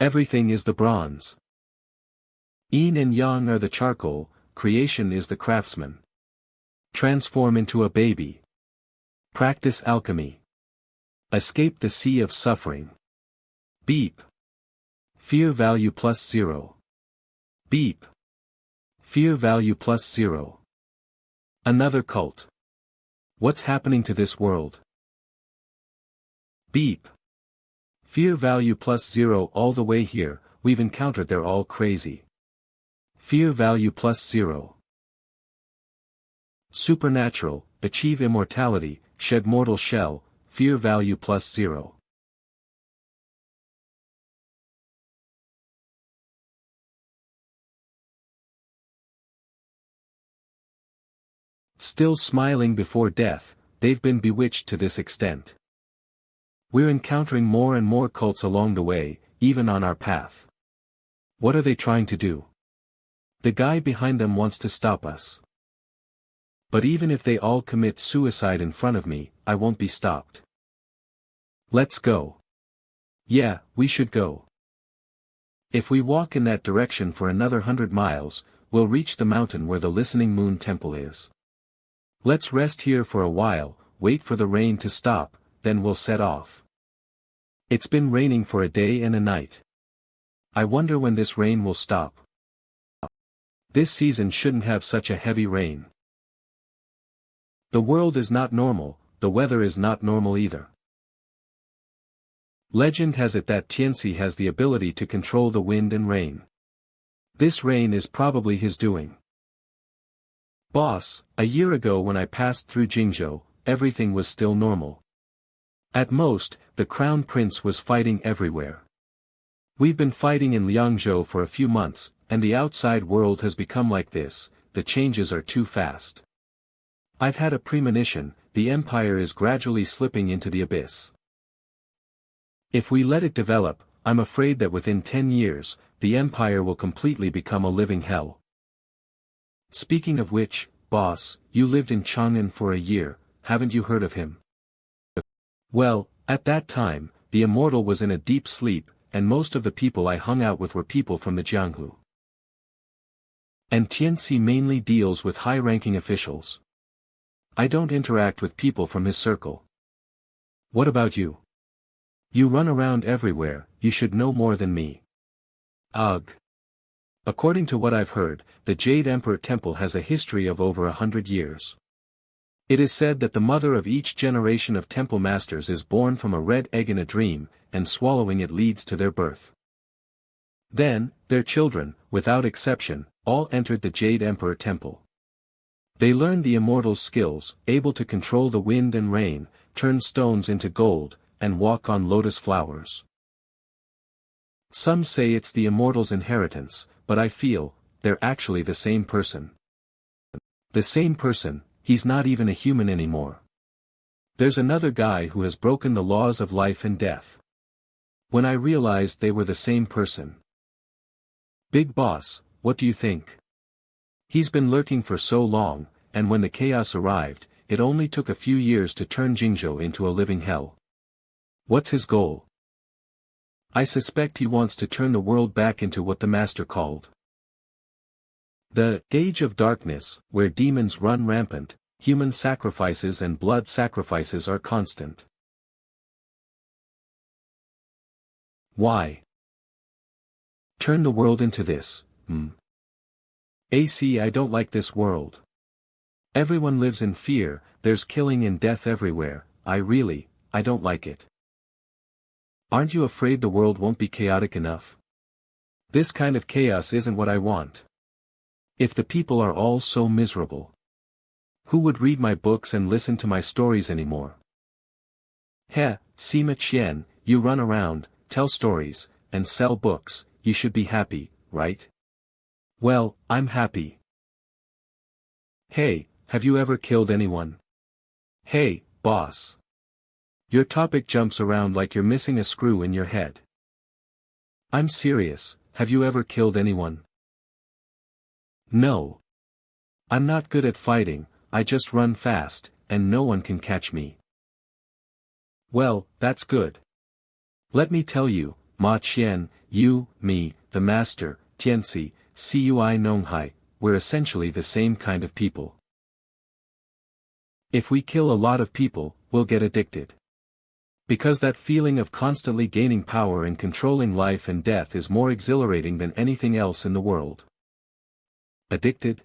Everything is the bronze. Yin and yang are the charcoal, creation is the craftsman. Transform into a baby. Practice alchemy. Escape the sea of suffering. Beep. Fear value plus 0. Beep. Fear value plus 0. Another cult. What's happening to this world? Beep. Fear value plus 0 all the way here, we've encountered they're all crazy. Fear value plus 0. Supernatural, achieve immortality, shed mortal shell, fear value plus 0. Still smiling before death, they've been bewitched to this extent. We're encountering more and more cults along the way, even on our path. What are they trying to do? The guy behind them wants to stop us. But even if they all commit suicide in front of me, I won't be stopped. Let's go. Yeah, we should go. If we walk in that direction for another 100 miles, we'll reach the mountain where the listening moon temple is. Let's rest here for a while, wait for the rain to stop, then we'll set off. It's been raining for a day and a night. I wonder when this rain will stop. This season shouldn't have such a heavy rain. The world is not normal, the weather is not normal either. Legend has it that Tianxi has the ability to control the wind and rain. This rain is probably his doing. Boss, a year ago when I passed through Jingzhou, everything was still normal. At most, the crown prince was fighting everywhere. We've been fighting in Liangzhou for a few months, and the outside world has become like this, the changes are too fast. I've had a premonition, the empire is gradually slipping into the abyss. If we let it develop, I'm afraid that within 10 years, the empire will completely become a living hell. Speaking of which, boss, you lived in Chang'an for a year, haven't you heard of him? Well, at that time, the immortal was in a deep sleep, and most of the people I hung out with were people from the Jianghu. And Tianxi mainly deals with high-ranking officials. I don't interact with people from his circle. What about you? You run around everywhere, you should know more than me. Ugh. According to what I've heard, the Jade Emperor Temple has a history of over 100 years. It is said that the mother of each generation of temple masters is born from a red egg in a dream, and swallowing it leads to their birth. Then, their children, without exception, all entered the Jade Emperor Temple. They learned the immortal's skills, able to control the wind and rain, turn stones into gold, and walk on lotus flowers. Some say it's the immortal's inheritance, but I feel, they're actually the same person. The same person, he's not even a human anymore. There's another guy who has broken the laws of life and death. When I realized they were the same person. Big boss, what do you think? He's been lurking for so long, and when the chaos arrived, it only took a few years to turn Jingzhou into a living hell. What's his goal? I suspect he wants to turn the world back into what the master called the Age of Darkness, where demons run rampant, human sacrifices and blood sacrifices are constant. Why? Turn the world into this, I don't like this world. Everyone lives in fear, there's killing and death everywhere, I don't like it. Aren't you afraid the world won't be chaotic enough? This kind of chaos isn't what I want. If the people are all so miserable, who would read my books and listen to my stories anymore? Sima Qian, you run around, tell stories, and sell books, you should be happy, right? Well, I'm happy. Hey, have you ever killed anyone? Hey, boss. Your topic jumps around like you're missing a screw in your head. I'm serious, have you ever killed anyone? No. I'm not good at fighting, I just run fast, and no one can catch me. Well, that's good. Let me tell you, Ma Qian, you, me, the master, Tianxi, Cui Nonghai, we're essentially the same kind of people. If we kill a lot of people, we'll get addicted. Because that feeling of constantly gaining power and controlling life and death is more exhilarating than anything else in the world. Addicted?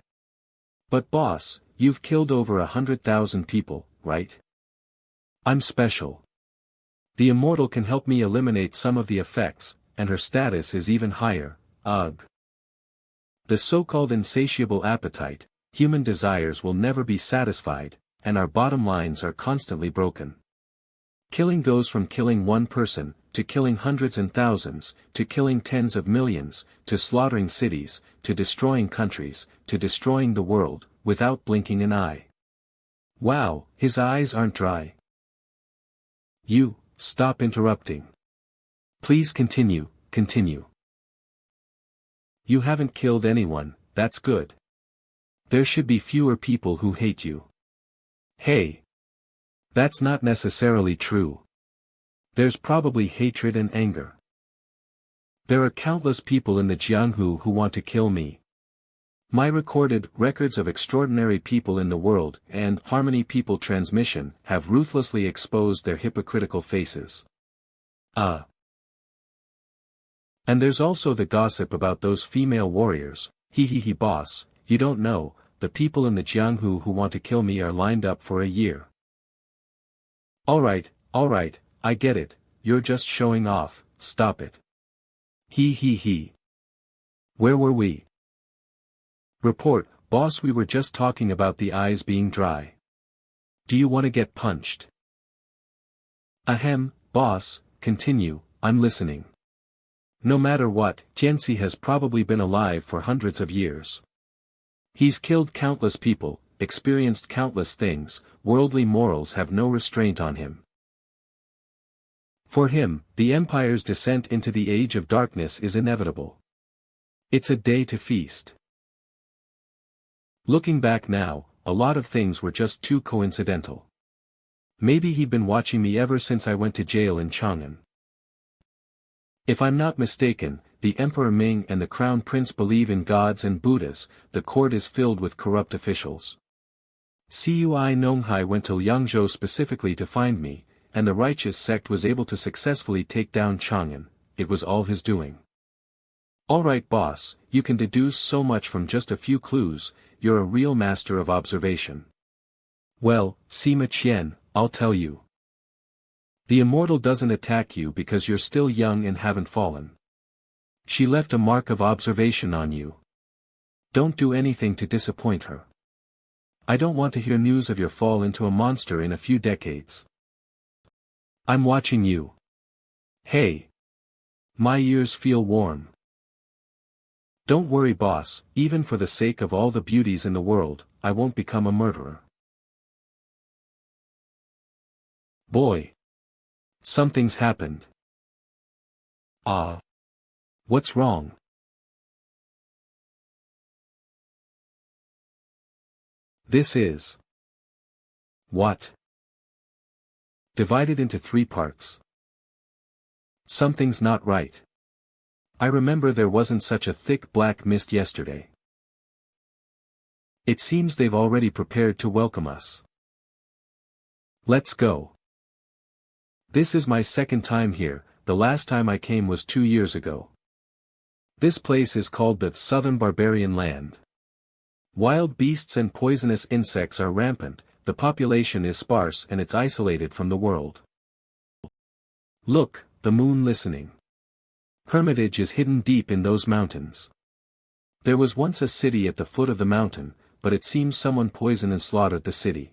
But boss, you've killed over 100,000 people, right? I'm special. The immortal can help me eliminate some of the effects, and her status is even higher, ugh. The so-called insatiable appetite, human desires will never be satisfied, and our bottom lines are constantly broken. Killing goes from killing one person, to killing hundreds and thousands, to killing tens of millions, to slaughtering cities, to destroying countries, to destroying the world, without blinking an eye. Wow, his eyes aren't dry. You, stop interrupting. Please continue, continue. You haven't killed anyone, that's good. There should be fewer people who hate you. Hey. That's not necessarily true. There's probably hatred and anger. There are countless people in the Jianghu who want to kill me. My recorded records of extraordinary people in the world and Harmony People Transmission have ruthlessly exposed their hypocritical faces. And there's also the gossip about those female warriors. Boss, you don't know, the people in the Jianghu who want to kill me are lined up for a year. Alright, I get it, you're just showing off, stop it. Where were we? Report, boss, we were just talking about the eyes being dry. Do you want to get punched? Ahem, boss, continue, I'm listening. No matter what, Jianxi has probably been alive for hundreds of years. He's killed countless people, experienced countless things, worldly morals have no restraint on him. For him, the Empire's descent into the Age of Darkness is inevitable. It's a day to feast. Looking back now, a lot of things were just too coincidental. Maybe he'd been watching me ever since I went to jail in Chang'an. If I'm not mistaken, the Emperor Ming and the Crown Prince believe in gods and Buddhas, the court is filled with corrupt officials. Cui Nonghai went to Liangzhou specifically to find me, and the righteous sect was able to successfully take down Chang'an, it was all his doing. Alright boss, you can deduce so much from just a few clues, you're a real master of observation. Well, Sima Qian, I'll tell you. The immortal doesn't attack you because you're still young and haven't fallen. She left a mark of observation on you. Don't do anything to disappoint her. I don't want to hear news of your fall into a monster in a few decades. I'm watching you. Hey. My ears feel warm. Don't worry boss, even for the sake of all the beauties in the world, I won't become a murderer. Boy. Something's happened. Ah. What's wrong? This is. What? Divided into 3 parts. Something's not right. I remember there wasn't such a thick black mist yesterday. It seems they've already prepared to welcome us. Let's go. This is my second time here, the last time I came was 2 years ago. This place is called the Southern Barbarian Land. Wild beasts and poisonous insects are rampant, the population is sparse and it's isolated from the world. Look, the moon listening. Hermitage is hidden deep in those mountains. There was once a city at the foot of the mountain, but it seems someone poisoned and slaughtered the city.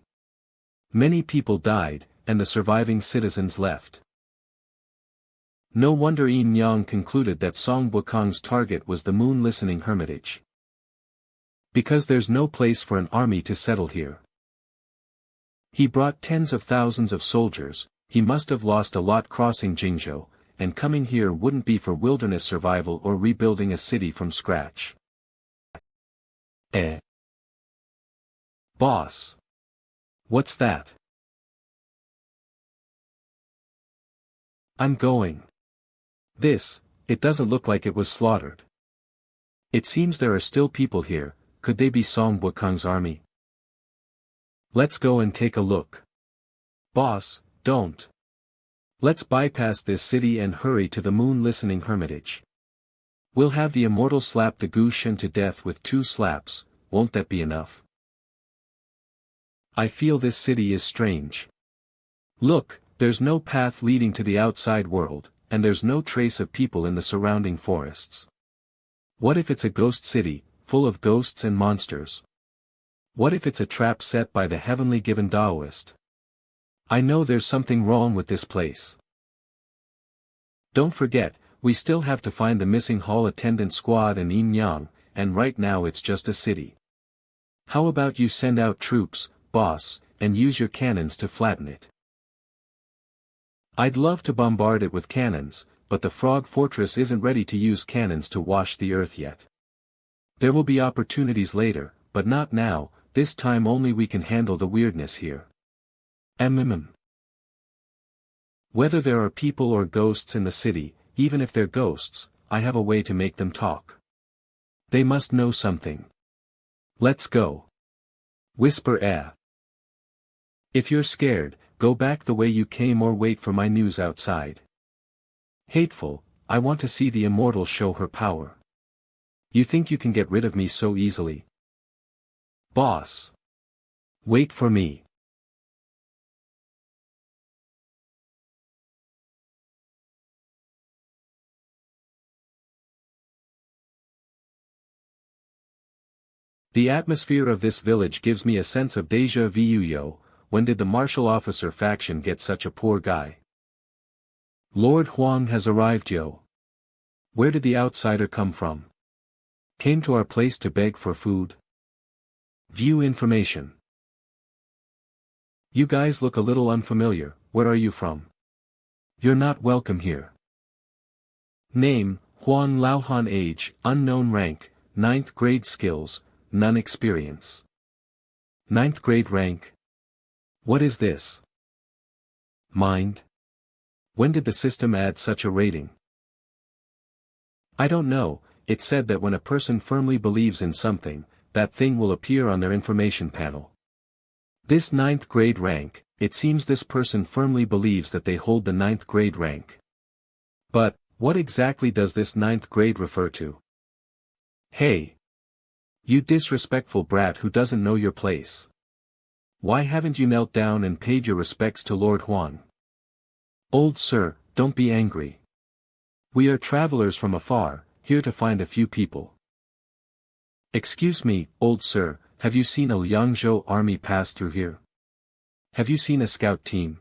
Many people died, and the surviving citizens left. No wonder Yin Yang concluded that Song Wukong's target was the moon listening hermitage. Because there's no place for an army to settle here. He brought tens of thousands of soldiers, he must have lost a lot crossing Jingzhou, and coming here wouldn't be for wilderness survival or rebuilding a city from scratch. Boss. What's that? I'm going. It doesn't look like it was slaughtered. It seems there are still people here, could they be Song Wukong's army? Let's go and take a look. Boss, don't. Let's bypass this city and hurry to the moon listening hermitage. We'll have the immortal slap the Gu Shen to death with 2 slaps, won't that be enough? I feel this city is strange. Look, there's no path leading to the outside world, and there's no trace of people in the surrounding forests. What if it's a ghost city, full of ghosts and monsters? What if it's a trap set by the heavenly given Taoist? I know there's something wrong with this place. Don't forget, we still have to find the missing hall attendant squad and Yin Yang, and right now it's just a city. How about you send out troops, boss, and use your cannons to flatten it? I'd love to bombard it with cannons, but the Frog Fortress isn't ready to use cannons to wash the earth yet. There will be opportunities later, but not now, this time only we can handle the weirdness here. Whether there are people or ghosts in the city, even if they're ghosts, I have a way to make them talk. They must know something. Let's go. Whisper. If you're scared, go back the way you came or wait for my news outside. Hateful, I want to see the immortal show her power. You think you can get rid of me so easily? Boss. Wait for me. The atmosphere of this village gives me a sense of déjà vu. When did the martial officer faction get such a poor guy? Lord Huang has arrived, yo. Where did the outsider come from? Came to our place to beg for food? View information. You guys look a little unfamiliar, where are you from? You're not welcome here. Name, Huan Laohan. Age, unknown. Rank, 9th grade. Skills, none. Experience. 9th grade rank. What is this? Mind? When did the system add such a rating? I don't know, it said that when a person firmly believes in something, that thing will appear on their information panel. This 9th grade rank, it seems this person firmly believes that they hold the 9th grade rank. But, what exactly does this 9th grade refer to? Hey! You disrespectful brat who doesn't know your place. Why haven't you knelt down and paid your respects to Lord Huang? Old sir, don't be angry. We are travelers from afar, here to find a few people. Excuse me, old sir, have you seen a Liangzhou army pass through here? Have you seen a scout team?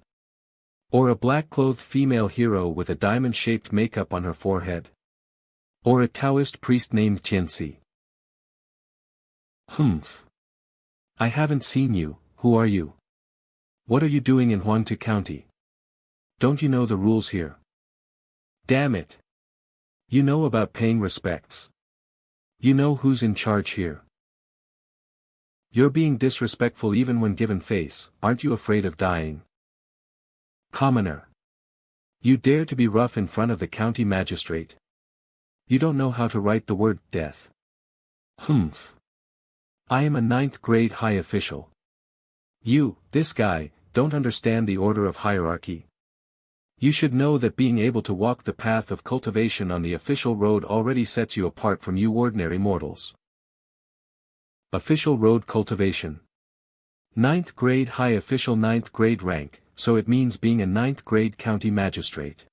Or a black-clothed female hero with a diamond-shaped makeup on her forehead? Or a Taoist priest named Tianxi. Humph. I haven't seen you. Who are you? What are you doing in Huangtu County? Don't you know the rules here? Damn it. You know about paying respects. You know who's in charge here. You're being disrespectful even when given face. Aren't you afraid of dying? Commoner. You dare to be rough in front of the county magistrate? You don't know how to write the word death. Humph. I am a 9th grade high official. You, this guy, don't understand the order of hierarchy. You should know that being able to walk the path of cultivation on the official road already sets you apart from you ordinary mortals. Official road cultivation. 9th grade high official, 9th grade rank, so it means being a 9th grade county magistrate.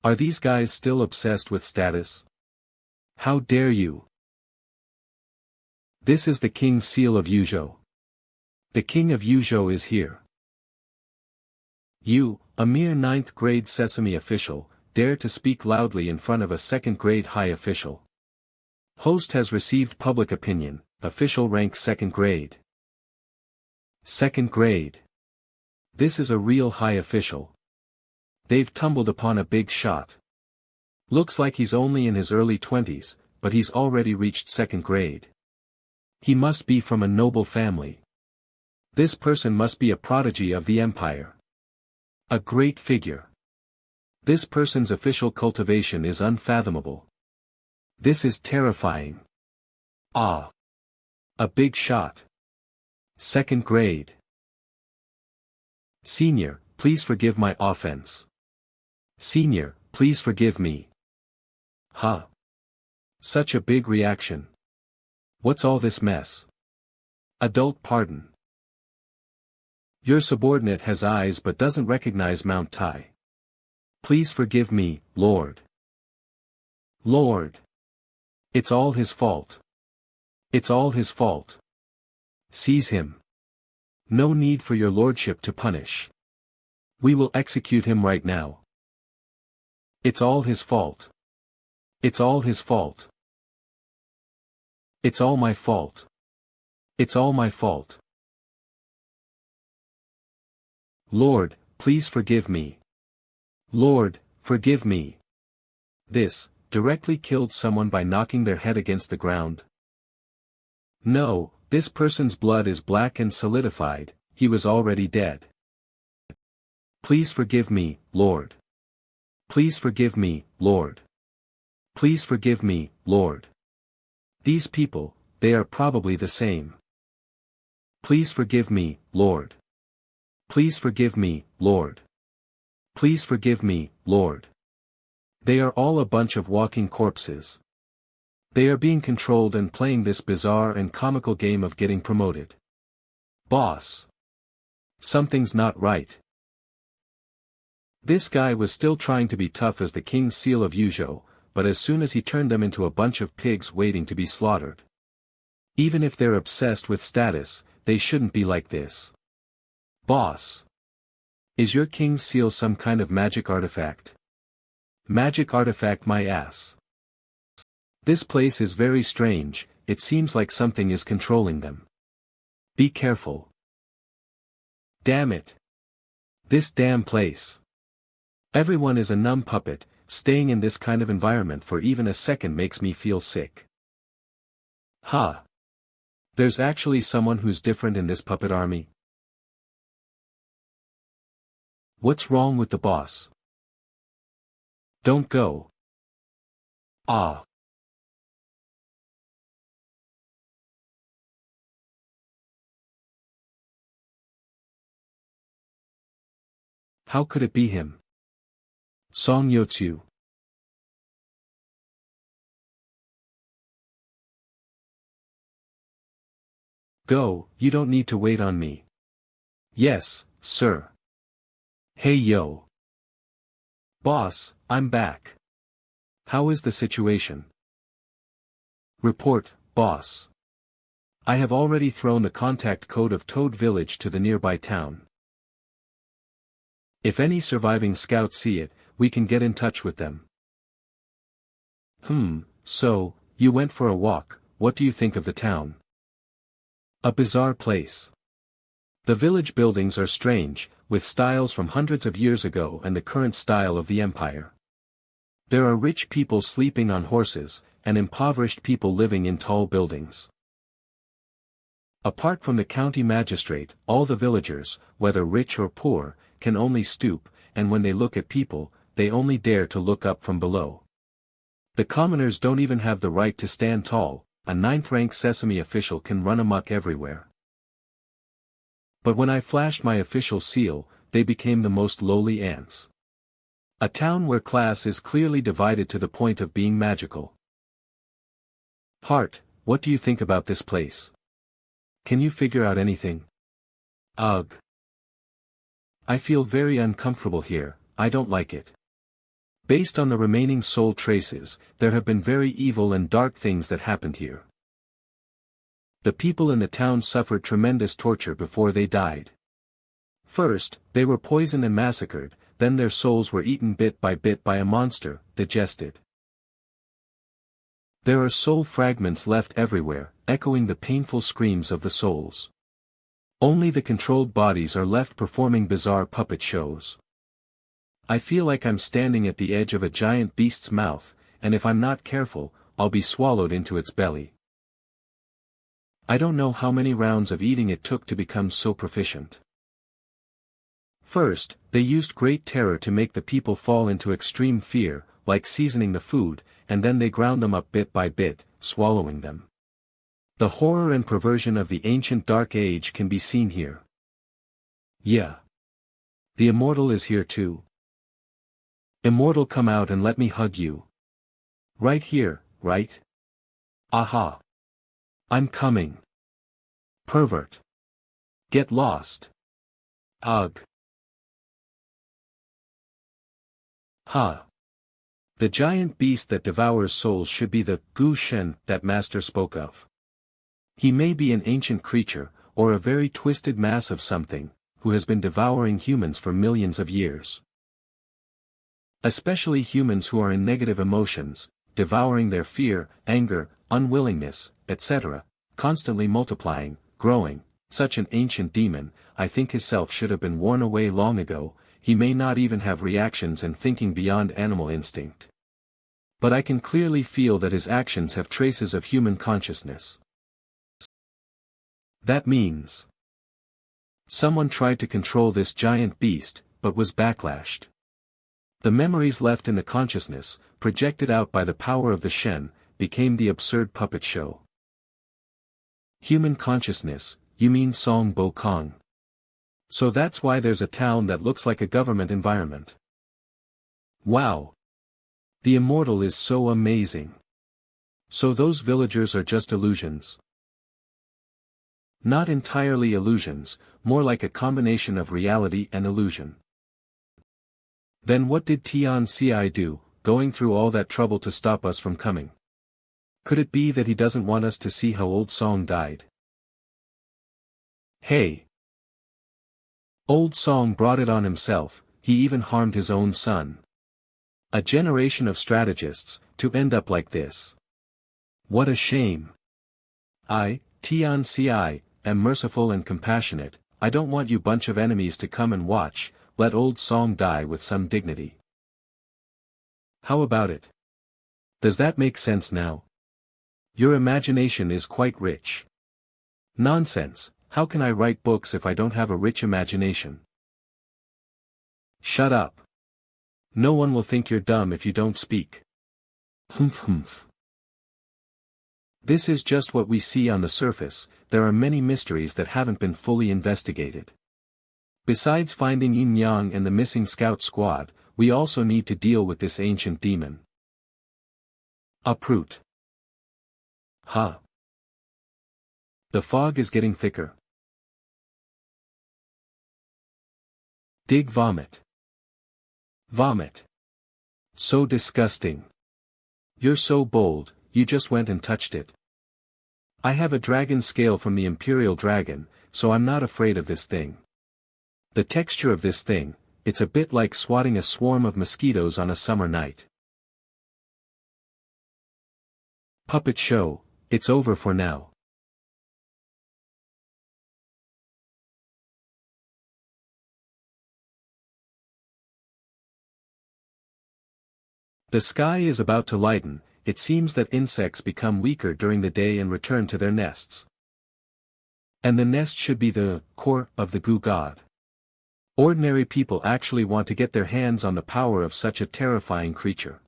Are these guys still obsessed with status? How dare you? This is the King's seal of Yuzhou. The King of Yuzhou is here. You, a mere 9th grade sesame official, dare to speak loudly in front of a 2nd grade high official. Host has received public opinion, official rank 2nd grade. 2nd grade. This is a real high official. They've tumbled upon a big shot. Looks like he's only in his early 20s, but he's already reached 2nd grade. He must be from a noble family. This person must be a prodigy of the empire. A great figure. This person's official cultivation is unfathomable. This is terrifying. Ah. A big shot. 2nd grade. Senior, please forgive my offense. Senior, please forgive me. Huh. Such a big reaction. What's all this mess? Adult pardon. Your subordinate has eyes but doesn't recognize Mount Tai. Please forgive me, Lord. Lord. It's all his fault. It's all his fault. Seize him. No need for your lordship to punish. We will execute him right now. It's all his fault. It's all his fault. It's all my fault. It's all my fault. Lord, please forgive me. Lord, forgive me. This, directly killed someone by knocking their head against the ground. No, this person's blood is black and solidified, he was already dead. Please forgive me, Lord. Please forgive me, Lord. Please forgive me, Lord. These people, they are probably the same. Please forgive me, Lord. Please forgive me, Lord. Please forgive me, Lord. They are all a bunch of walking corpses. They are being controlled and playing this bizarre and comical game of getting promoted. Boss. Something's not right. This guy was still trying to be tough as the King's seal of Yuzhou, but as soon as he turned them into a bunch of pigs waiting to be slaughtered. Even if they're obsessed with status, they shouldn't be like this. Boss. Is your King's seal some kind of magic artifact? Magic artifact my ass. This place is very strange, it seems like something is controlling them. Be careful. Damn it. This damn place. Everyone is a numb puppet, staying in this kind of environment for even a second makes me feel sick. Huh. There's actually someone who's different in this puppet army. What's wrong with the boss? Don't go. Ah. How could it be him? Song Yotsu. Go, you don't need to wait on me. Yes, sir. Hey yo. Boss, I'm back. How is the situation? Report, boss. I have already thrown the contact code of Toad Village to the nearby town. If any surviving scouts see it, we can get in touch with them. So, you went for a walk, what do you think of the town? A bizarre place. The village buildings are strange, with styles from hundreds of years ago and the current style of the empire. There are rich people sleeping on horses, and impoverished people living in tall buildings. Apart from the county magistrate, all the villagers, whether rich or poor, can only stoop, and when they look at people, they only dare to look up from below. The commoners don't even have the right to stand tall, a ninth-rank sesame official can run amok everywhere. But when I flashed my official seal, they became the most lowly ants. A town where class is clearly divided to the point of being magical. Heart, what do you think about this place? Can you figure out anything? Ugh. I feel very uncomfortable here, I don't like it. Based on the remaining soul traces, there have been very evil and dark things that happened here. The people in the town suffered tremendous torture before they died. First, they were poisoned and massacred, then their souls were eaten bit by a monster, digested. There are soul fragments left everywhere, echoing the painful screams of the souls. Only the controlled bodies are left performing bizarre puppet shows. I feel like I'm standing at the edge of a giant beast's mouth, and if I'm not careful, I'll be swallowed into its belly. I don't know how many rounds of eating it took to become so proficient. First, they used great terror to make the people fall into extreme fear, like seasoning the food, and then they ground them up bit by bit, swallowing them. The horror and perversion of the ancient Dark Age can be seen here. Yeah. The immortal is here too. Immortal, come out and let me hug you. Right here, right? Aha. I'm coming. Pervert. Get lost. Ugh. Ha. The giant beast that devours souls should be the Gu Shen that Master spoke of. He may be an ancient creature, or a very twisted mass of something, who has been devouring humans for millions of years. Especially humans who are in negative emotions, devouring their fear, anger, unwillingness, etc., constantly multiplying, growing. Such an ancient demon, I think his self should have been worn away long ago. He may not even have reactions and thinking beyond animal instinct. But I can clearly feel that his actions have traces of human consciousness. That means someone tried to control this giant beast, but was backlashed. The memories left in the consciousness, projected out by the power of the Shen, became the absurd puppet show. Human consciousness, you mean Song Bo Kong. So that's why there's a town that looks like a government environment. Wow! The immortal is so amazing. So those villagers are just illusions. Not entirely illusions, more like a combination of reality and illusion. Then what did Tian Ci do, going through all that trouble to stop us from coming? Could it be that he doesn't want us to see how old Song died? Hey! Old Song brought it on himself, he even harmed his own son. A generation of strategists, to end up like this. What a shame. I, Tian Ci, am merciful and compassionate, I don't want you bunch of enemies to come and watch, let old Song die with some dignity. How about it? Does that make sense now? Your imagination is quite rich. Nonsense, how can I write books if I don't have a rich imagination? Shut up. No one will think you're dumb if you don't speak. Humph. This is just what we see on the surface, there are many mysteries that haven't been fully investigated. Besides finding Yin Yang and the missing scout squad, we also need to deal with this ancient demon. Uproot. Huh. The fog is getting thicker. Dig vomit. Vomit. So disgusting. You're so bold, you just went and touched it. I have a dragon scale from the Imperial Dragon, so I'm not afraid of this thing. The texture of this thing, it's a bit like swatting a swarm of mosquitoes on a summer night. Puppet show, it's over for now. The sky is about to lighten. It seems that insects become weaker during the day and return to their nests. And the nest should be the core of the goo god. Ordinary people actually want to get their hands on the power of such a terrifying creature.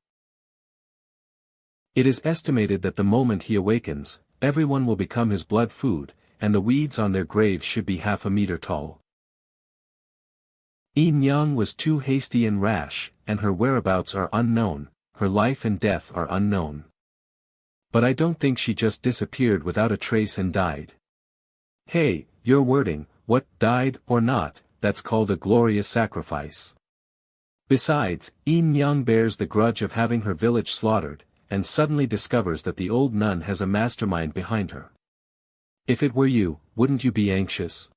It is estimated that the moment he awakens, everyone will become his blood food, and the weeds on their graves should be half a meter tall. Yin Yang was too hasty and rash, and her whereabouts are unknown, her life and death are unknown. But I don't think she just disappeared without a trace and died. Hey, your wording, what, died or not, that's called a glorious sacrifice. Besides, Yin Yang bears the grudge of having her village slaughtered, and suddenly discovers that the old nun has a mastermind behind her. If it were you, wouldn't you be anxious?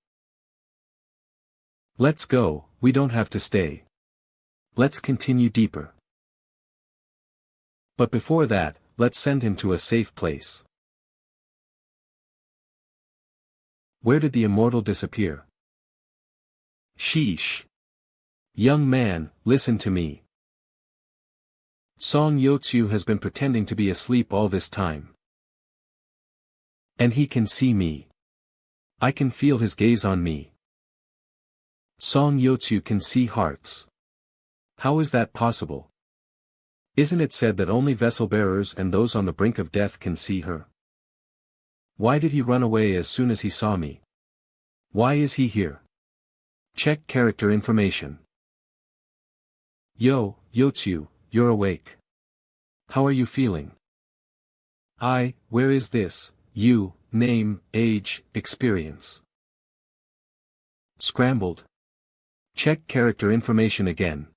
Let's go, we don't have to stay. Let's continue deeper. But before that, let's send him to a safe place. Where did the immortal disappear? Sheesh. Young man, listen to me. Song Yotsu has been pretending to be asleep all this time. And he can see me. I can feel his gaze on me. Song Yotsu can see hearts. How is that possible? Isn't it said that only vessel-bearers and those on the brink of death can see her? Why did he run away as soon as he saw me? Why is he here? Check character information. Yo, Yotsu, you're awake. How are you feeling? Where is this, you, name, age, experience? Scrambled. Check character information again.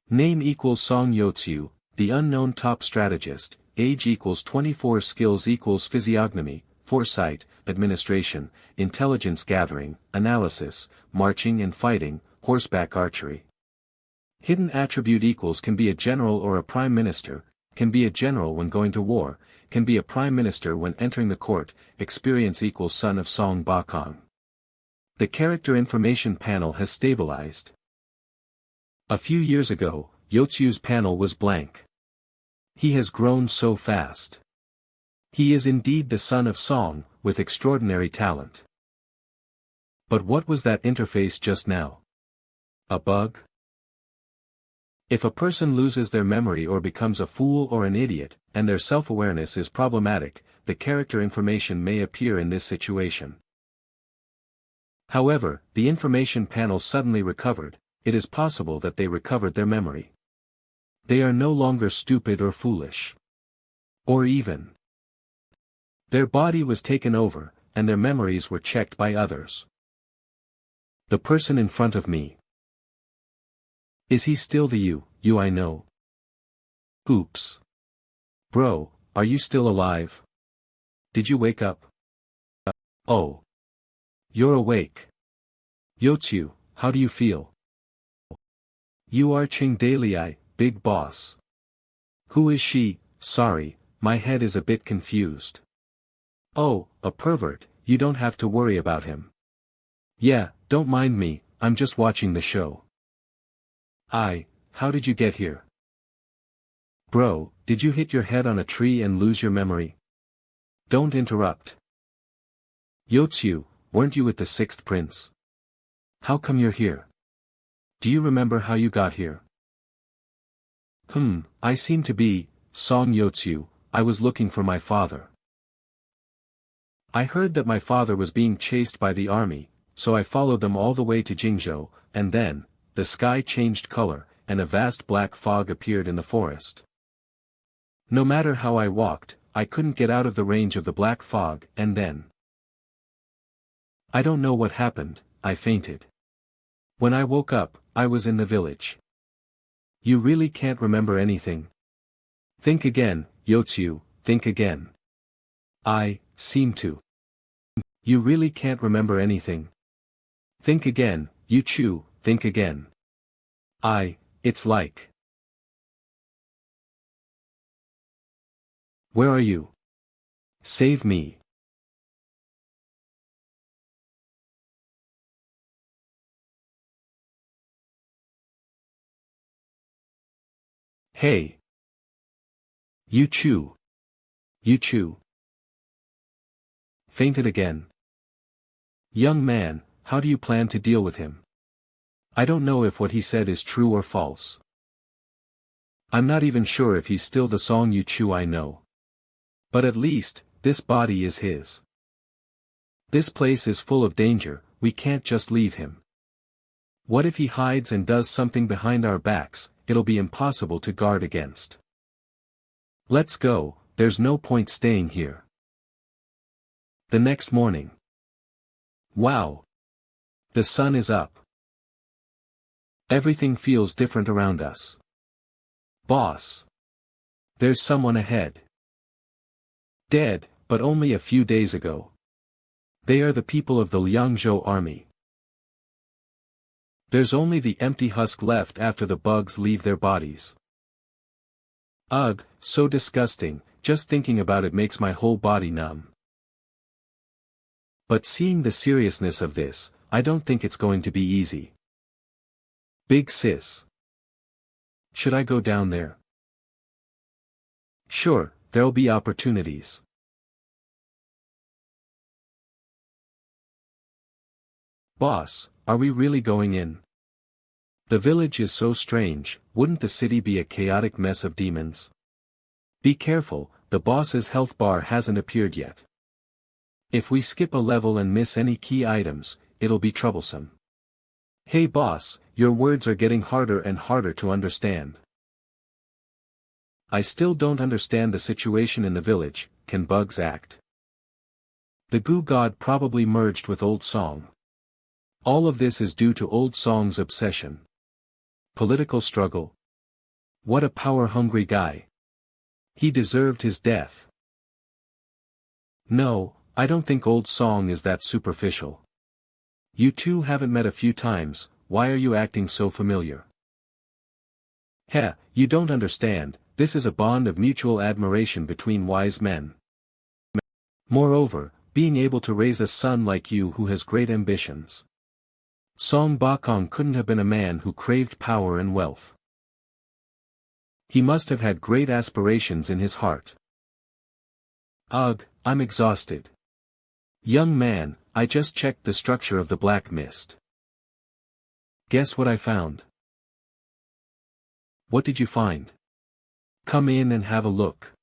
Name equals Song Yotsu, the unknown top strategist, age equals 24, skills equals physiognomy, foresight, administration, intelligence gathering, analysis, marching and fighting, horseback archery. Hidden attribute equals can be a general or a prime minister, can be a general when going to war, can be a prime minister when entering the court, experience equals son of Song Bakong. The character information panel has stabilized. A few years ago, Yotsu's panel was blank. He has grown so fast. He is indeed the son of Song, with extraordinary talent. But what was that interface just now? A bug? If a person loses their memory or becomes a fool or an idiot, and their self-awareness is problematic, the character information may appear in this situation. However, the information panel suddenly recovered. It is possible that they recovered their memory. They are no longer stupid or foolish. Or even. Their body was taken over, and their memories were checked by others. The person in front of me. Is he still the you I know? Oops. Bro, are you still alive? Did you wake up? Oh. You're awake. Yotsu, how do you feel? You are Chingdailai, big boss. Who is she? Sorry, my head is a bit confused. Oh, a pervert, you don't have to worry about him. Yeah, don't mind me, I'm just watching the show. How did you get here? Bro, did you hit your head on a tree and lose your memory? Don't interrupt. Yotsu, weren't you with the sixth prince? How come you're here? Do you remember how you got here? I seem to be, Song Yotsu, I was looking for my father. I heard that my father was being chased by the army, so I followed them all the way to Jingzhou, and then, the sky changed color, and a vast black fog appeared in the forest. No matter how I walked, I couldn't get out of the range of the black fog, and then. I don't know what happened, I fainted. When I woke up, I was in the village. You really can't remember anything? Think again, Yotsu, think again. I seem to. You really can't remember anything? Think again, Yuchu, think again. It's like. Where are you? Save me. Hey. You chew. You chew. Fainted again. Young man, how do you plan to deal with him? I don't know if what he said is true or false. I'm not even sure if he's still the Song You Chew I know. But at least, this body is his. This place is full of danger, we can't just leave him. What if he hides and does something behind our backs? It'll be impossible to guard against. Let's go, there's no point staying here. The next morning. Wow! The sun is up. Everything feels different around us. Boss! There's someone ahead. Dead, but only a few days ago. They are the people of the Liangzhou army. There's only the empty husk left after the bugs leave their bodies. Ugh, so disgusting, just thinking about it makes my whole body numb. But seeing the seriousness of this, I don't think it's going to be easy. Big sis. Should I go down there? Sure, there'll be opportunities. Boss, are we really going in? The village is so strange, wouldn't the city be a chaotic mess of demons? Be careful, the boss's health bar hasn't appeared yet. If we skip a level and miss any key items, it'll be troublesome. Hey boss, your words are getting harder and harder to understand. I still don't understand the situation in the village. Can bugs act? The goo god probably merged with Old Song. All of this is due to Old Song's obsession. Political struggle. What a power-hungry guy. He deserved his death. No, I don't think Old Song is that superficial. You two haven't met a few times, why are you acting so familiar? Heh, you don't understand, this is a bond of mutual admiration between wise men. Moreover, being able to raise a son like you who has great ambitions. Song Bakong couldn't have been a man who craved power and wealth. He must have had great aspirations in his heart. Ugh, I'm exhausted. Young man, I just checked the structure of the black mist. Guess what I found? What did you find? Come in and have a look.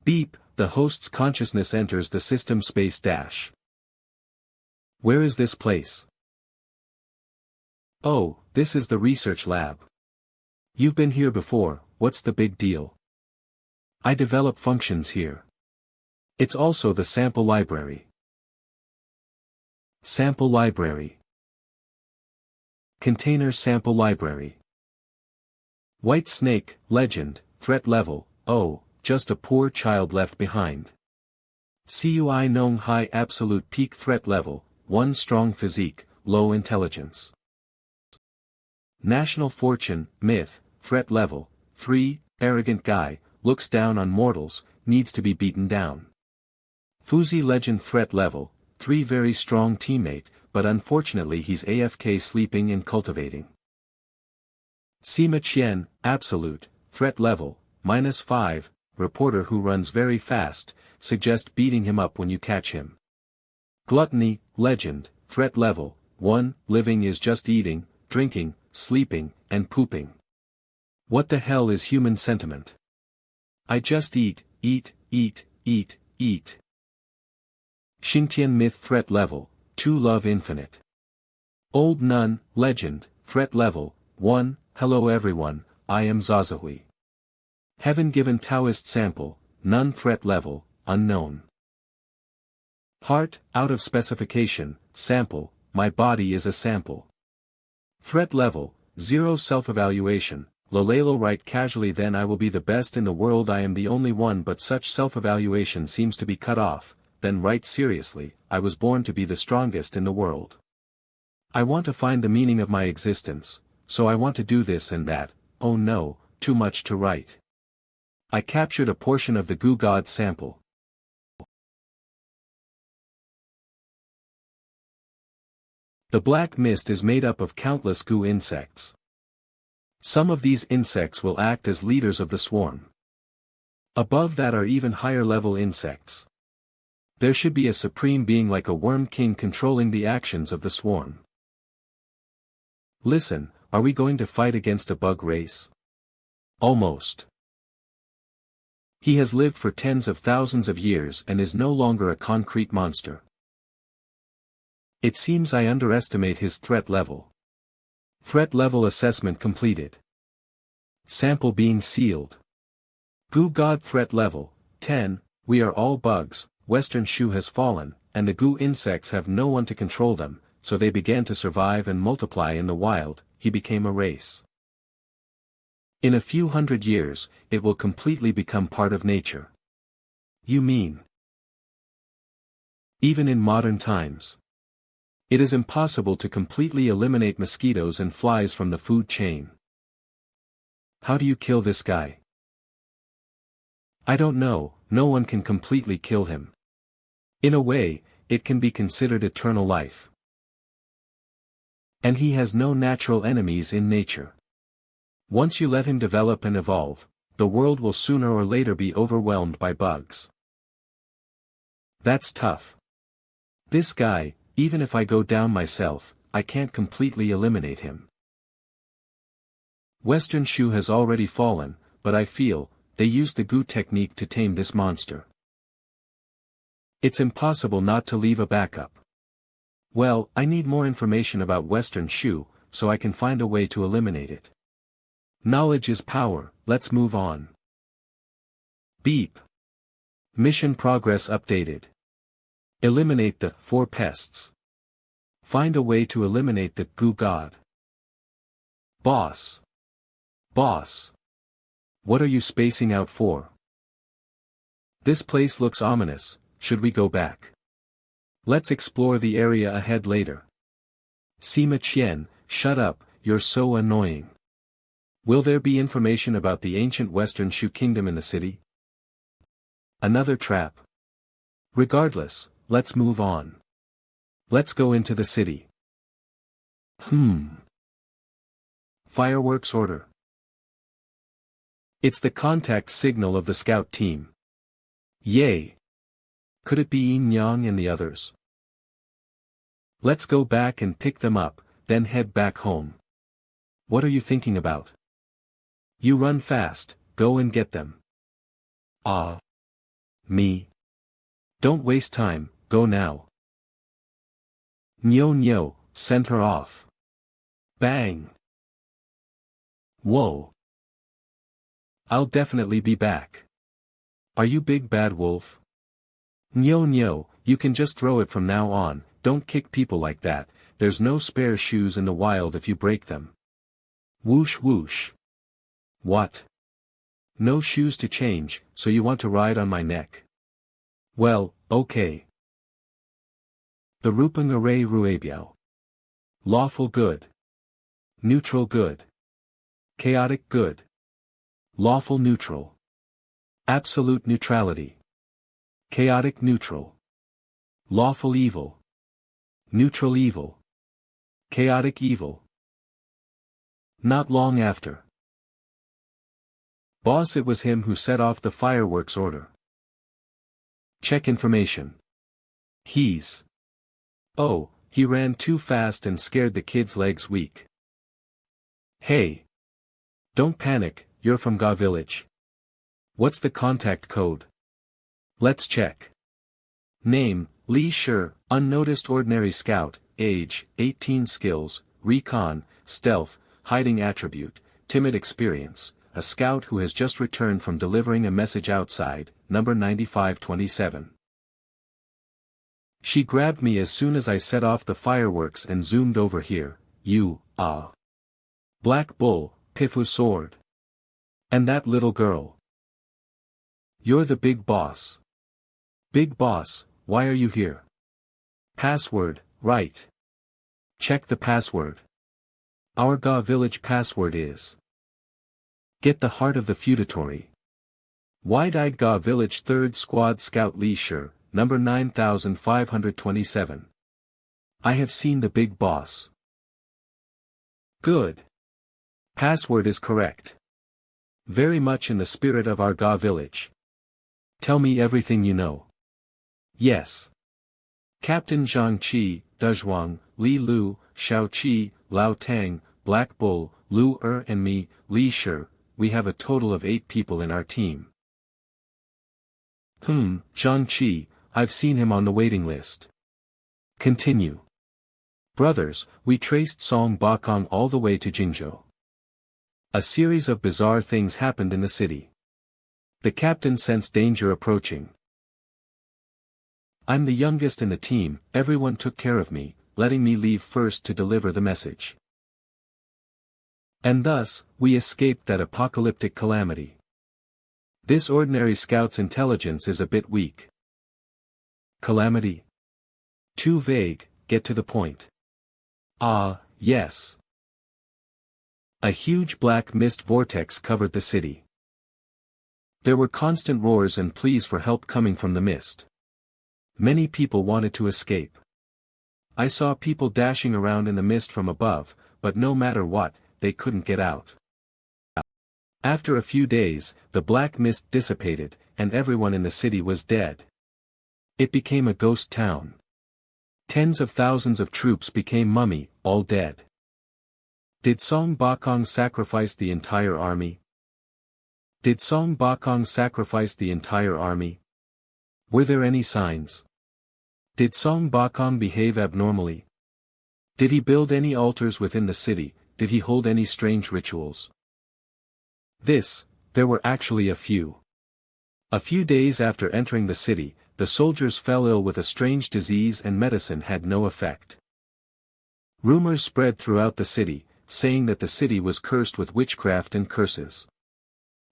Beep, the host's consciousness enters the system space dash. Where is this place? Oh, this is the research lab. You've been here before, what's the big deal? I develop functions here. It's also the sample library. Sample library. Container sample library. White snake, legend, threat level, oh, just a poor child left behind. CUI Nong high absolute peak threat level, 1 strong physique, low intelligence. National fortune, myth, threat level, 3, arrogant guy, looks down on mortals, needs to be beaten down. Fuzi legend threat level, 3 very strong teammate, but unfortunately he's AFK sleeping and cultivating. Sima Qian, absolute, threat level, -5, reporter who runs very fast, suggest beating him up when you catch him. Gluttony, legend, threat level, 1, living is just eating, drinking, sleeping, and pooping. What the hell is human sentiment? I just eat, eat, eat, eat, eat. Xingtian myth threat level, 2 love infinite. Old nun, legend, threat level, 1, hello everyone, I am Zazahui. Heaven given Taoist sample, nun threat level, unknown. Heart, out of specification, sample, my body is a sample. Threat level, 0 self-evaluation, Lolelo write casually then I will be the best in the world I am the only one but such self-evaluation seems to be cut off, then write seriously, I was born to be the strongest in the world. I want to find the meaning of my existence, so I want to do this and that, oh no, too much to write. I captured a portion of the goo god sample. The black mist is made up of countless goo insects. Some of these insects will act as leaders of the swarm. Above that are even higher level insects. There should be a supreme being like a worm king controlling the actions of the swarm. Listen, are we going to fight against a bug race? Almost. He has lived for tens of thousands of years and is no longer a concrete monster. It seems I underestimate his threat level. Threat level assessment completed. Sample being sealed. Goo god threat level, 10, we are all bugs, Western Shu has fallen, and the goo insects have no one to control them, so they began to survive and multiply in the wild, he became a race. In a few hundred years, it will completely become part of nature. You mean? Even in modern times. It is impossible to completely eliminate mosquitoes and flies from the food chain. How do you kill this guy? I don't know, no one can completely kill him. In a way, it can be considered eternal life. And he has no natural enemies in nature. Once you let him develop and evolve, the world will sooner or later be overwhelmed by bugs. That's tough. This guy, even if I go down myself, I can't completely eliminate him. Western Shu has already fallen, but I feel, they used the goo technique to tame this monster. It's impossible not to leave a backup. Well, I need more information about Western Shu, so I can find a way to eliminate it. Knowledge is power, let's move on. Beep. Mission progress updated. Eliminate the 4 pests. Find a way to eliminate the goo god. Boss. Boss. What are you spacing out for? This place looks ominous, should we go back? Let's explore the area ahead later. Sima Qian, shut up, you're so annoying. Will there be information about the ancient Western Shu kingdom in the city? Another trap. Regardless, let's move on. Let's go into the city. Fireworks order. It's the contact signal of the scout team. Yay! Could it be Yin Yang and the others? Let's go back and pick them up, then head back home. What are you thinking about? You run fast, go and get them. Ah. Me. Don't waste time, go now. Nyo Nyo, send her off. Bang. Whoa. I'll definitely be back. Are you big bad wolf? Nyo Nyo, you can just throw it from now on, don't kick people like that, there's no spare shoes in the wild if you break them. Whoosh whoosh. What? No shoes to change, so you want to ride on my neck? Well, okay. The Rupang Array Ruebiao. Lawful good. Neutral good. Chaotic good. Lawful neutral. Absolute neutrality. Chaotic neutral. Lawful evil. Neutral evil. Chaotic evil. Not long after. Boss, it was him who set off the fireworks order. Check information. Oh, he ran too fast and scared the kid's legs weak. Hey. Don't panic, you're from Ga village. What's the contact code? Let's check. Name, Li Shi, unnoticed ordinary scout, age, 18 skills, recon, stealth, hiding attribute, timid experience, a scout who has just returned from delivering a message outside, number 9527. She grabbed me as soon as I set off the fireworks and zoomed over here, Black Bull, Pifu sword. And that little girl. You're the big boss. Big boss, why are you here? Password, right. Check the password. Our Ga village password is. Get the heart of the feudatory. Wide-Eyed Ga Village 3rd Squad Scout Lee Shur, number 9527. I have seen the big boss. Good. Password is correct. Very much in the spirit of our Ga village. Tell me everything you know. Yes. Captain Zhang Qi, Dezhuang, Li Lu, Xiao Qi, Lao Tang, Black Bull, Lu and me, Li Shur, we have a total of 8 people in our team. Zhang Qi, I've seen him on the waiting list. Continue. Brothers, we traced Song Bakong all the way to Jingzhou. A series of bizarre things happened in the city. The captain sensed danger approaching. I'm the youngest in the team, everyone took care of me, letting me leave first to deliver the message. And thus, we escaped that apocalyptic calamity. This ordinary scout's intelligence is a bit weak. Calamity? Too vague, get to the point. Ah, yes. A huge black mist vortex covered the city. There were constant roars and pleas for help coming from the mist. Many people wanted to escape. I saw people dashing around in the mist from above, but no matter what, they couldn't get out. After a few days, the black mist dissipated, and everyone in the city was dead. It became a ghost town. Tens of thousands of troops became mummy, all dead. Did Song Bakong sacrifice the entire army? Did Song Bakong sacrifice the entire army? Were there any signs? Did Song Bakong behave abnormally? Did he build any altars within the city? Did he hold any strange rituals? There were actually a few. A few days after entering the city, the soldiers fell ill with a strange disease and medicine had no effect. Rumors spread throughout the city, saying that the city was cursed with witchcraft and curses.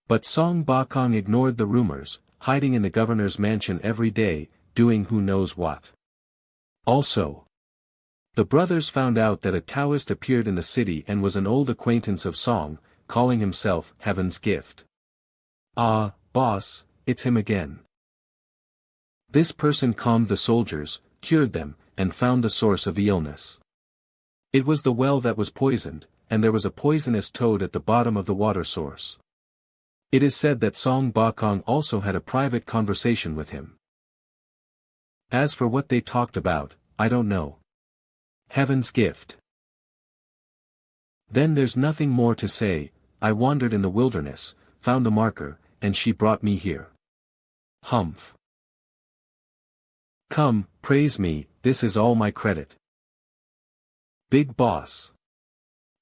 But Song Bakong ignored the rumors, hiding in the governor's mansion every day, doing who knows what. Also, the brothers found out that a Taoist appeared in the city and was an old acquaintance of Song, calling himself Heaven's Gift. Ah, boss, it's him again. This person calmed the soldiers, cured them, and found the source of the illness. It was the well that was poisoned, and there was a poisonous toad at the bottom of the water source. It is said that Song Bakong also had a private conversation with him. As for what they talked about, I don't know. Heaven's Gift. Then there's nothing more to say. I wandered in the wilderness, found the marker, and she brought me here. Humph. Come, praise me, this is all my credit. Big boss.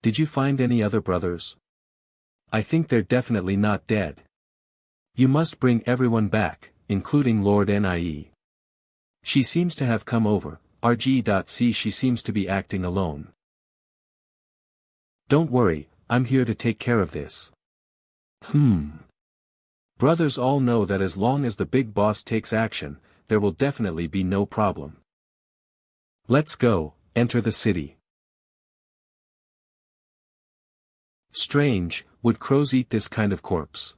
Did you find any other brothers? I think they're definitely not dead. You must bring everyone back, including Lord Nie. She seems to have come over, RG.C. She seems to be acting alone. Don't worry, I'm here to take care of this. Brothers all know that as long as the big boss takes action, there will definitely be no problem. Let's go, enter the city. Strange, would crows eat this kind of corpse?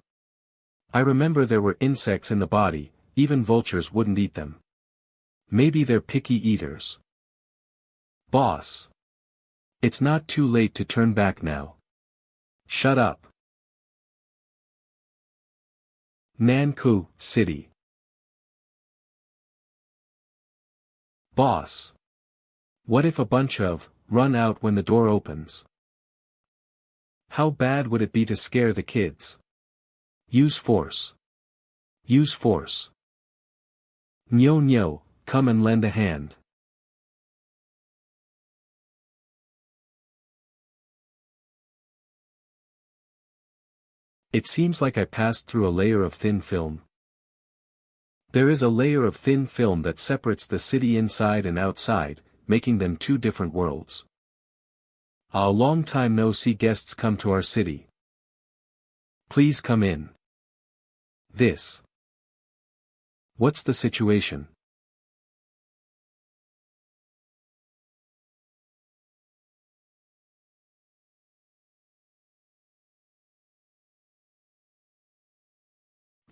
I remember there were insects in the body, even vultures wouldn't eat them. Maybe they're picky eaters. Boss. It's not too late to turn back now. Shut up. Nankou City. Boss. What if a bunch of run out when the door opens? How bad would it be to scare the kids? Use force. Use force. Nyo nyo, come and lend a hand. It seems like I passed through a layer of thin film. There is a layer of thin film that separates the city inside and outside, making them two different worlds. A long time no see guests come to our city. Please come in. This. What's the situation?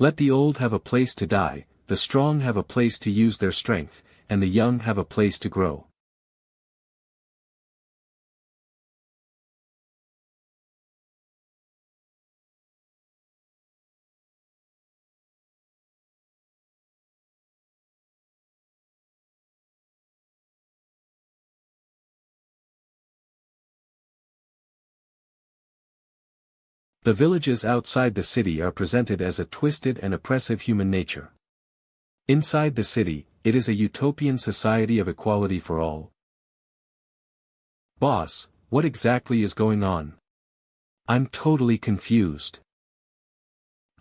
Let the old have a place to die, the strong have a place to use their strength, and the young have a place to grow. The villages outside the city are presented as a twisted and oppressive human nature. Inside the city, it is a utopian society of equality for all. Boss, what exactly is going on? I'm totally confused.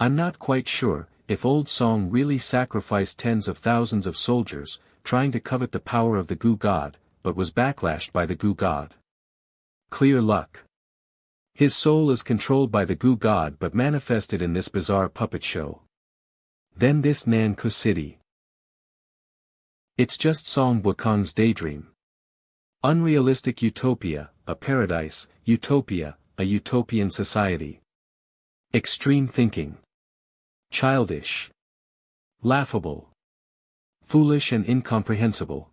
I'm not quite sure if Old Song really sacrificed tens of thousands of soldiers, trying to covet the power of the Goo God, but was backlashed by the Goo God. Clear luck. His soul is controlled by the Goo God but manifested in this bizarre puppet show. Then this Nanku city. It's just Song Wukong's daydream. Unrealistic utopia, a paradise, utopia, a utopian society. Extreme thinking. Childish. Laughable. Foolish and incomprehensible.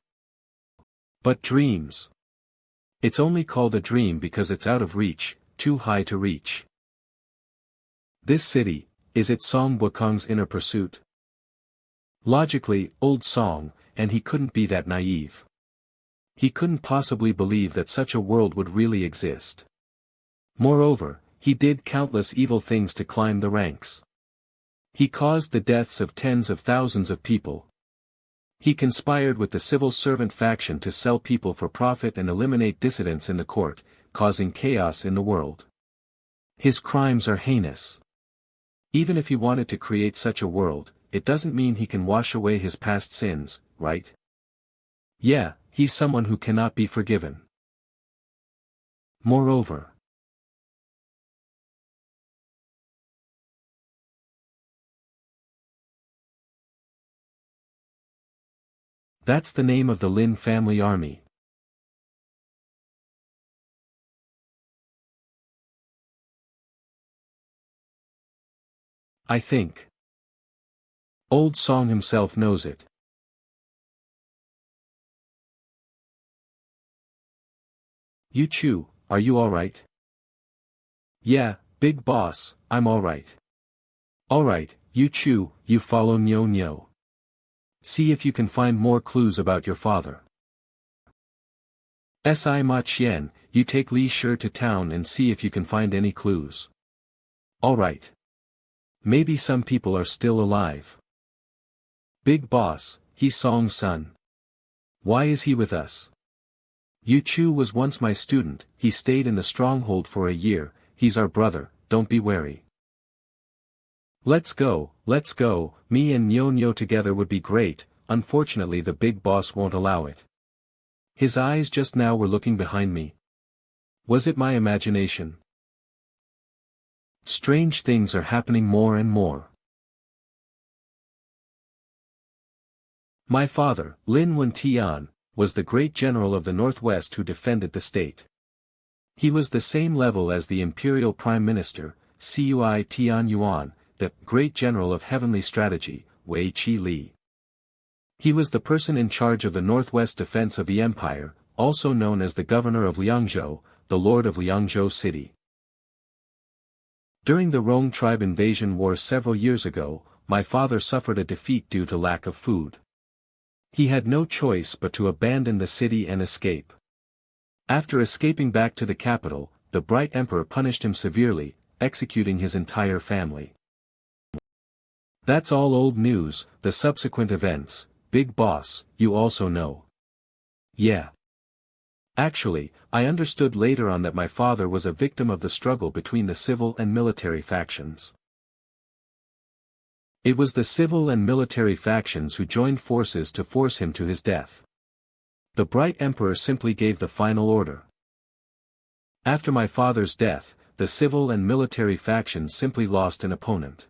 But dreams. It's only called a dream because it's out of reach, too high to reach. This city, is it Song Wukong's inner pursuit? Logically, Old Song, and he couldn't be that naive. He couldn't possibly believe that such a world would really exist. Moreover, he did countless evil things to climb the ranks. He caused the deaths of tens of thousands of people. He conspired with the civil servant faction to sell people for profit and eliminate dissidents in the court, causing chaos in the world. His crimes are heinous. Even if he wanted to create such a world, it doesn't mean he can wash away his past sins, right? Yeah, he's someone who cannot be forgiven. Moreover, that's the name of the Lin family army. I think. Old Song himself knows it. You Chu, are you alright? Yeah, big boss, I'm alright. Alright, you Chu, you follow Nyo Nyo. See if you can find more clues about your father. Si Ma Qian, you take Li Shi to town and see if you can find any clues. Alright. Maybe some people are still alive. Big boss, he's Song's son. Why is he with us? Yu Chu was once my student, he stayed in the stronghold for a year, he's our brother, don't be wary. Let's go, me and Nyo Nyo together would be great, unfortunately the big boss won't allow it. His eyes just now were looking behind me. Was it my imagination? Strange things are happening more and more. My father, Lin Wentian, was the great general of the Northwest who defended the state. He was the same level as the imperial prime minister, Cui Tian Yuan, the great general of heavenly strategy, Wei Qi Li. He was the person in charge of the northwest defense of the empire, also known as the governor of Liangzhou, the lord of Liangzhou city. During the Rong tribe invasion war several years ago, my father suffered a defeat due to lack of food. He had no choice but to abandon the city and escape. After escaping back to the capital, the bright emperor punished him severely, executing his entire family. That's all old news, the subsequent events, big boss, you also know. Yeah. Actually, I understood later on that my father was a victim of the struggle between the civil and military factions. It was the civil and military factions who joined forces to force him to his death. The bright emperor simply gave the final order. After my father's death, the civil and military factions simply lost an opponent.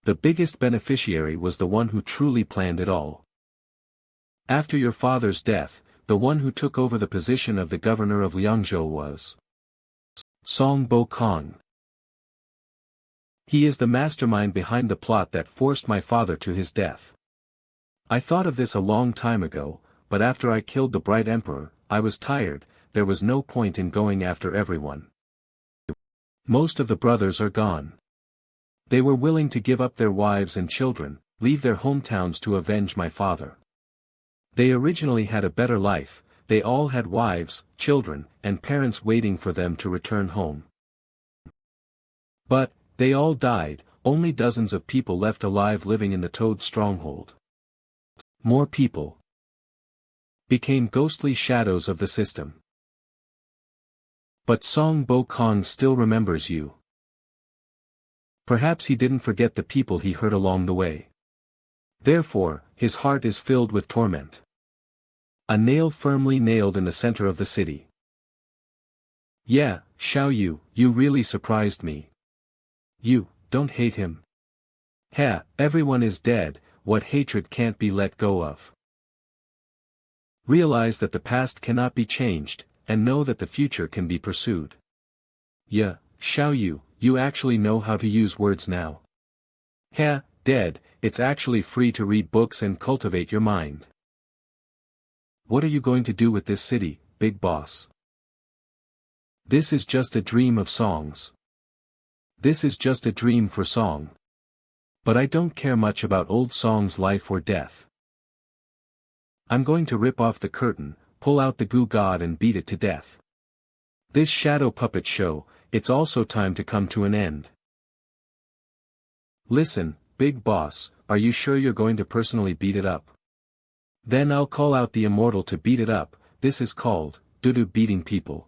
The biggest beneficiary was the one who truly planned it all. After your father's death, the one who took over the position of the governor of Liangzhou was Song Bo Kong. He is the mastermind behind the plot that forced my father to his death. I thought of this a long time ago, but after I killed the bright emperor, I was tired. There was no point in going after everyone. Most of the brothers are gone. They were willing to give up their wives and children, leave their hometowns to avenge my father. They originally had a better life, they all had wives, children, and parents waiting for them to return home. But, they all died, only dozens of people left alive living in the Toad stronghold. More people became ghostly shadows of the system. But Song Bo Kong still remembers you. Perhaps he didn't forget the people he hurt along the way. Therefore, his heart is filled with torment. A nail firmly nailed in the center of the city. Yeah, Xiao Yu, you really surprised me. You don't hate him. Ha, everyone is dead, what hatred can't be let go of. Realize that the past cannot be changed, and know that the future can be pursued. Yeah, Xiao Yu, you actually know how to use words now. Ha, dead, it's actually free to read books and cultivate your mind. What are you going to do with this city, big boss? This is just a dream of songs. This is just a dream for Song. But I don't care much about old Song's life or death. I'm going to rip off the curtain, pull out the goo god and beat it to death. This shadow puppet show, it's also time to come to an end. Listen, big boss, are you sure you're going to personally beat it up? Then I'll call out the immortal to beat it up. This is called, doo-doo beating people.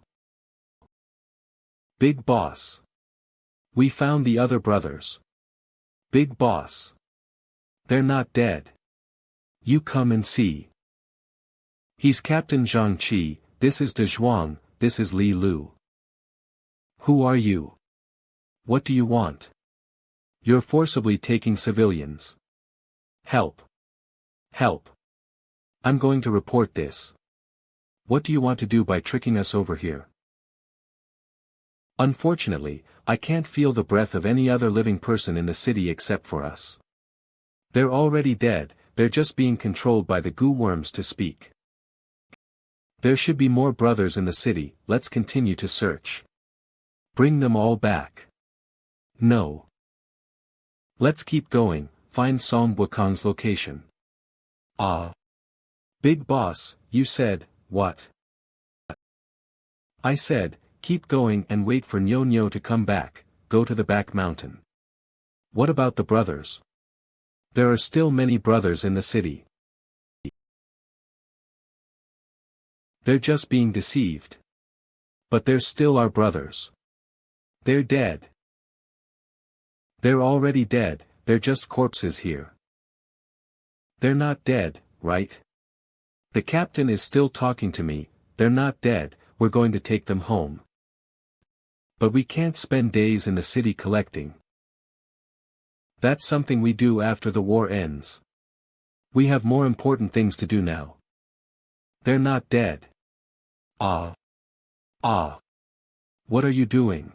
Big boss. We found the other brothers. Big boss. They're not dead. You come and see. He's Captain Zhang Qi, this is De Zhuang, this is Li Lu. Who are you? What do you want? You're forcibly taking civilians. Help. Help. I'm going to report this. What do you want to do by tricking us over here? Unfortunately, I can't feel the breath of any other living person in the city except for us. They're already dead, they're just being controlled by the goo worms to speak. There should be more brothers in the city, let's continue to search. Bring them all back. No. Let's keep going, find Song Wukong's location. Ah. Big boss, you said, what? I said, keep going and wait for Nyo Nyo to come back, go to the back mountain. What about the brothers? There are still many brothers in the city. They're just being deceived. But they're still our brothers. They're dead. They're already dead, they're just corpses here. They're not dead, right? The captain is still talking to me, they're not dead, we're going to take them home. But we can't spend days in the city collecting. That's something we do after the war ends. We have more important things to do now. They're not dead. Ah. Ah. What are you doing?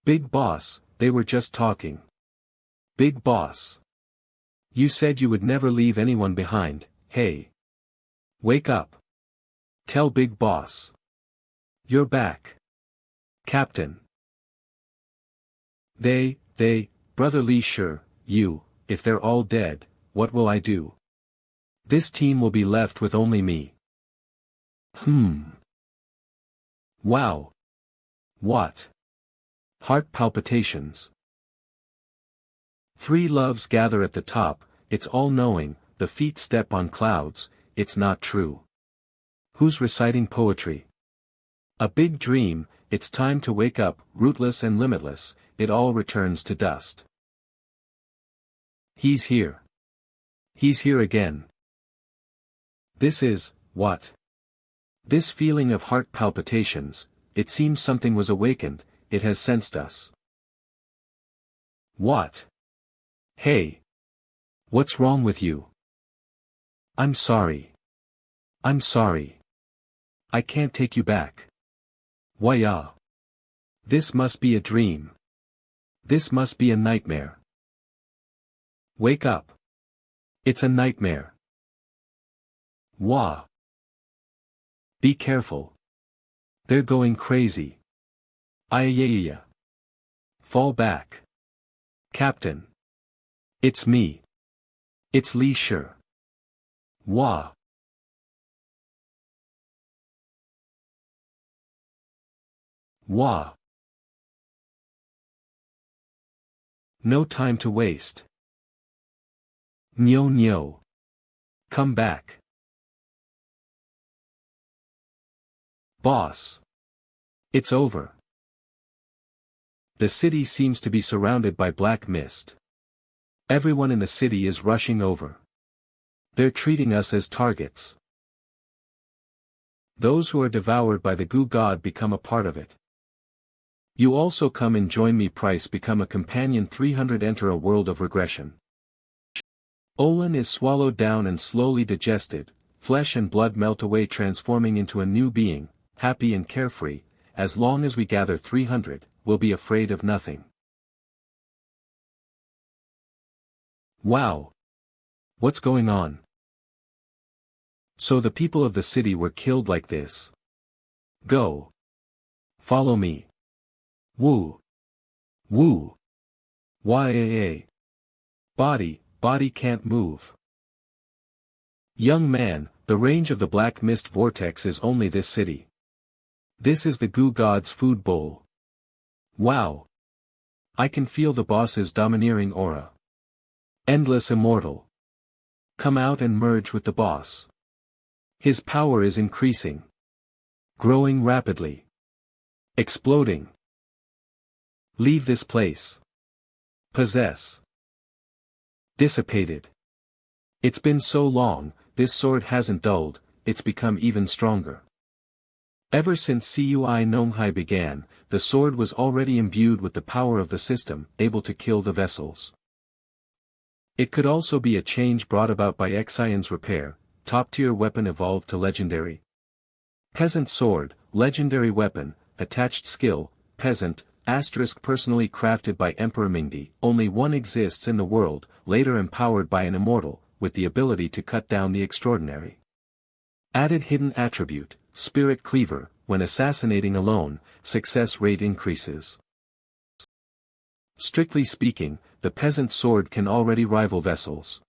Big boss, they were just talking. Big boss. You said you would never leave anyone behind, hey. Wake up. Tell big boss. You're back. Captain. Brother Li Shi, you, if they're all dead, what will I do? This team will be left with only me. Wow. What? Heart palpitations. Three loves gather at the top, it's all-knowing, the feet step on clouds, it's not true. Who's reciting poetry? A big dream, it's time to wake up, rootless and limitless, it all returns to dust. He's here. He's here again. This is, what? This feeling of heart palpitations, it seems something was awakened, it has sensed us. What? Hey. What's wrong with you? I'm sorry. I'm sorry. I can't take you back. Why? This must be a dream. This must be a nightmare. Wake up. It's a nightmare. Wah. Be careful. They're going crazy. Ayayaya. Fall back. Captain. It's me. It's Li Shi. Wah. Wah. No time to waste. Nyo nyo. Come back. Boss. It's over. The city seems to be surrounded by black mist. Everyone in the city is rushing over. They're treating us as targets. Those who are devoured by the goo god become a part of it. You also come and join me. Price become a companion. 300 enter a world of regression. Olin is swallowed down and slowly digested, flesh and blood melt away, transforming into a new being, happy and carefree. As long as we gather 300, we'll be afraid of nothing. Wow! What's going on? So the people of the city were killed like this. Go. Follow me. Woo. Woo. Yaa. Body can't move. Young man, the range of the black mist vortex is only this city. This is the goo god's food bowl. Wow. I can feel the boss's domineering aura. Endless immortal. Come out and merge with the boss. His power is increasing. Growing rapidly. Exploding. Leave this place. Possess. Dissipated. It's been so long, this sword hasn't dulled, it's become even stronger. Ever since Cui Nonghai began, the sword was already imbued with the power of the system, able to kill the vessels. It could also be a change brought about by Xian's repair. Top-tier weapon evolved to legendary. Peasant sword, legendary weapon, attached skill, peasant, asterisk personally crafted by Emperor Mingdi. Only one exists in the world, later empowered by an immortal, with the ability to cut down the extraordinary. Added hidden attribute, spirit cleaver, when assassinating alone, success rate increases. Strictly speaking, the peasant sword can already rival vessels.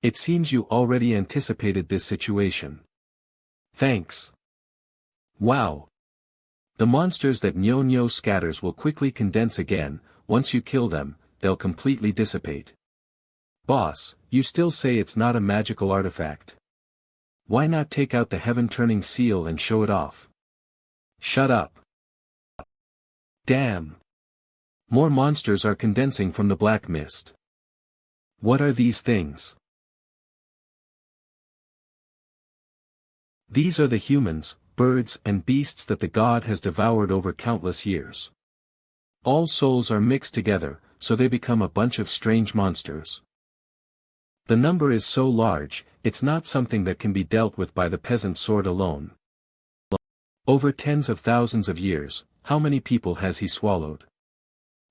It seems you already anticipated this situation. Thanks. Wow. The monsters that Nyo Nyo scatters will quickly condense again. Once you kill them, they'll completely dissipate. Boss, you still say it's not a magical artifact. Why not take out the heaven-turning seal and show it off? Shut up. Damn. More monsters are condensing from the black mist. What are these things? These are the humans, birds and beasts that the god has devoured over countless years. All souls are mixed together, so they become a bunch of strange monsters. The number is so large, it's not something that can be dealt with by the peasant sword alone. Over tens of thousands of years, how many people has he swallowed?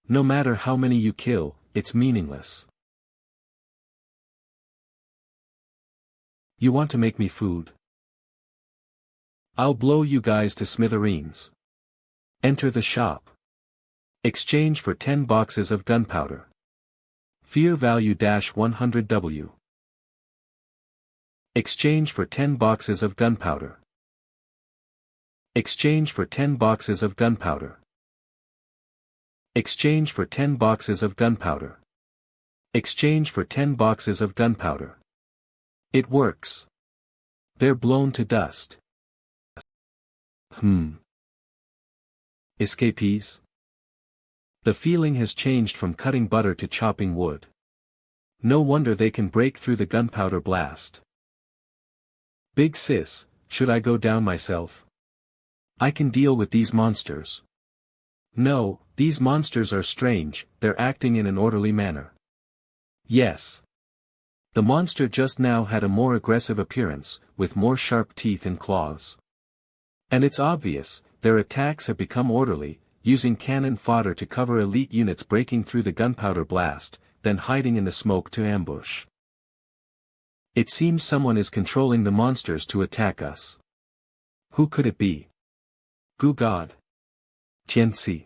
No matter how many you kill, it's meaningless. You want to make me food? I'll blow you guys to smithereens. Enter the shop. Exchange for 10 boxes of gunpowder. Fear value -100W. Exchange for 10 boxes of gunpowder. Exchange for 10 boxes of gunpowder. Exchange for 10 boxes of gunpowder. Exchange for 10 boxes of gunpowder. It works. They're blown to dust. Escapees? The feeling has changed from cutting butter to chopping wood. No wonder they can break through the gunpowder blast. Big sis, should I go down myself? I can deal with these monsters. No, these monsters are strange, they're acting in an orderly manner. Yes. The monster just now had a more aggressive appearance, with more sharp teeth and claws. And it's obvious, their attacks have become orderly, using cannon fodder to cover elite units breaking through the gunpowder blast, then hiding in the smoke to ambush. It seems someone is controlling the monsters to attack us. Who could it be? Gu God? Tianxi?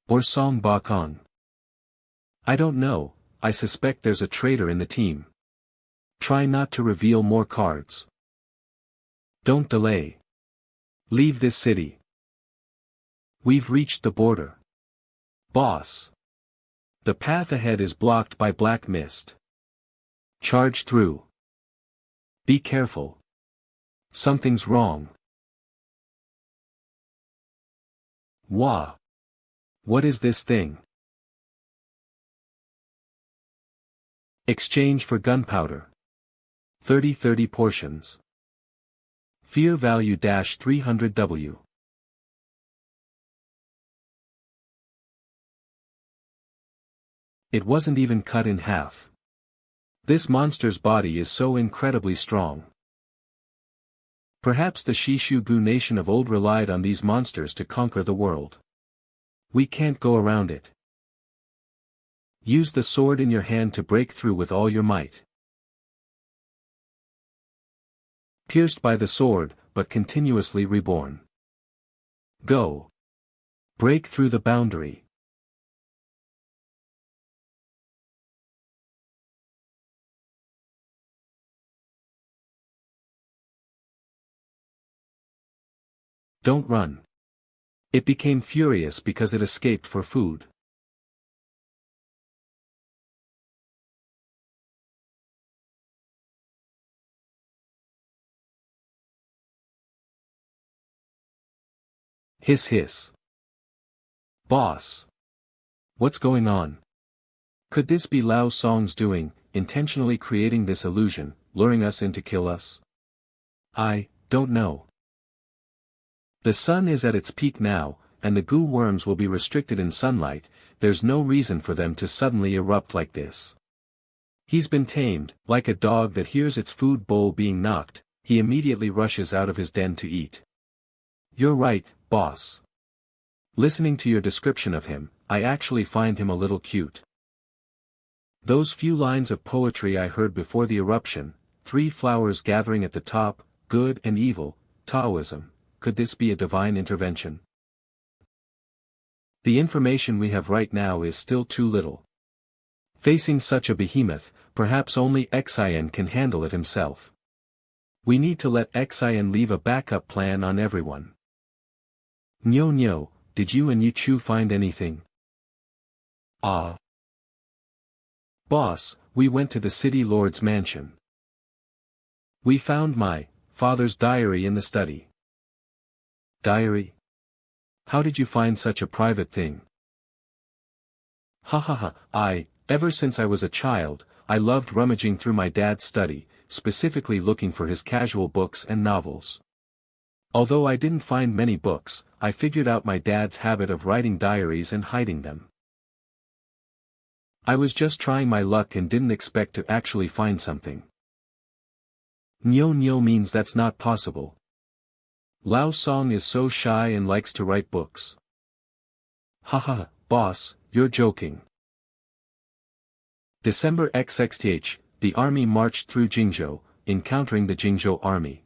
Or Song Bakong? I don't know, I suspect there's a traitor in the team. Try not to reveal more cards. Don't delay. Leave this city. We've reached the border. Boss. The path ahead is blocked by black mist. Charge through. Be careful. Something's wrong. Wah. What is this thing? Exchange for gunpowder. 30 portions. Fear value -300W. It wasn't even cut in half. This monster's body is so incredibly strong. Perhaps the Shishu-gu nation of old relied on these monsters to conquer the world. We can't go around it. Use the sword in your hand to break through with all your might. Pierced by the sword, but continuously reborn. Go. Break through the boundary. Don't run. It became furious because it escaped for food. Hiss hiss. Boss. What's going on? Could this be Lao Song's doing, intentionally creating this illusion, luring us in to kill us? I don't know. The sun is at its peak now, and the goo worms will be restricted in sunlight. There's no reason for them to suddenly erupt like this. He's been tamed, like a dog that hears its food bowl being knocked, he immediately rushes out of his den to eat. You're right, boss. Listening to your description of him, I actually find him a little cute. Those few lines of poetry I heard before the eruption, 3 flowers gathering at the top, good and evil, Taoism. Could this be a divine intervention? The information we have right now is still too little. Facing such a behemoth, perhaps only Xin can handle it himself. We need to let Xin leave a backup plan on everyone. Nyo, did you and Yichu find anything? Ah. Boss, we went to the city lord's mansion. We found my father's diary in the study. Diary? How did you find such a private thing? Ha ha ha, ever since I was a child, I loved rummaging through my dad's study, specifically looking for his casual books and novels. Although I didn't find many books, I figured out my dad's habit of writing diaries and hiding them. I was just trying my luck and didn't expect to actually find something. Nyo means that's not possible. Lao Song is so shy and likes to write books. Haha, boss, you're joking. December XXTH, the army marched through Jingzhou, encountering the Jingzhou army.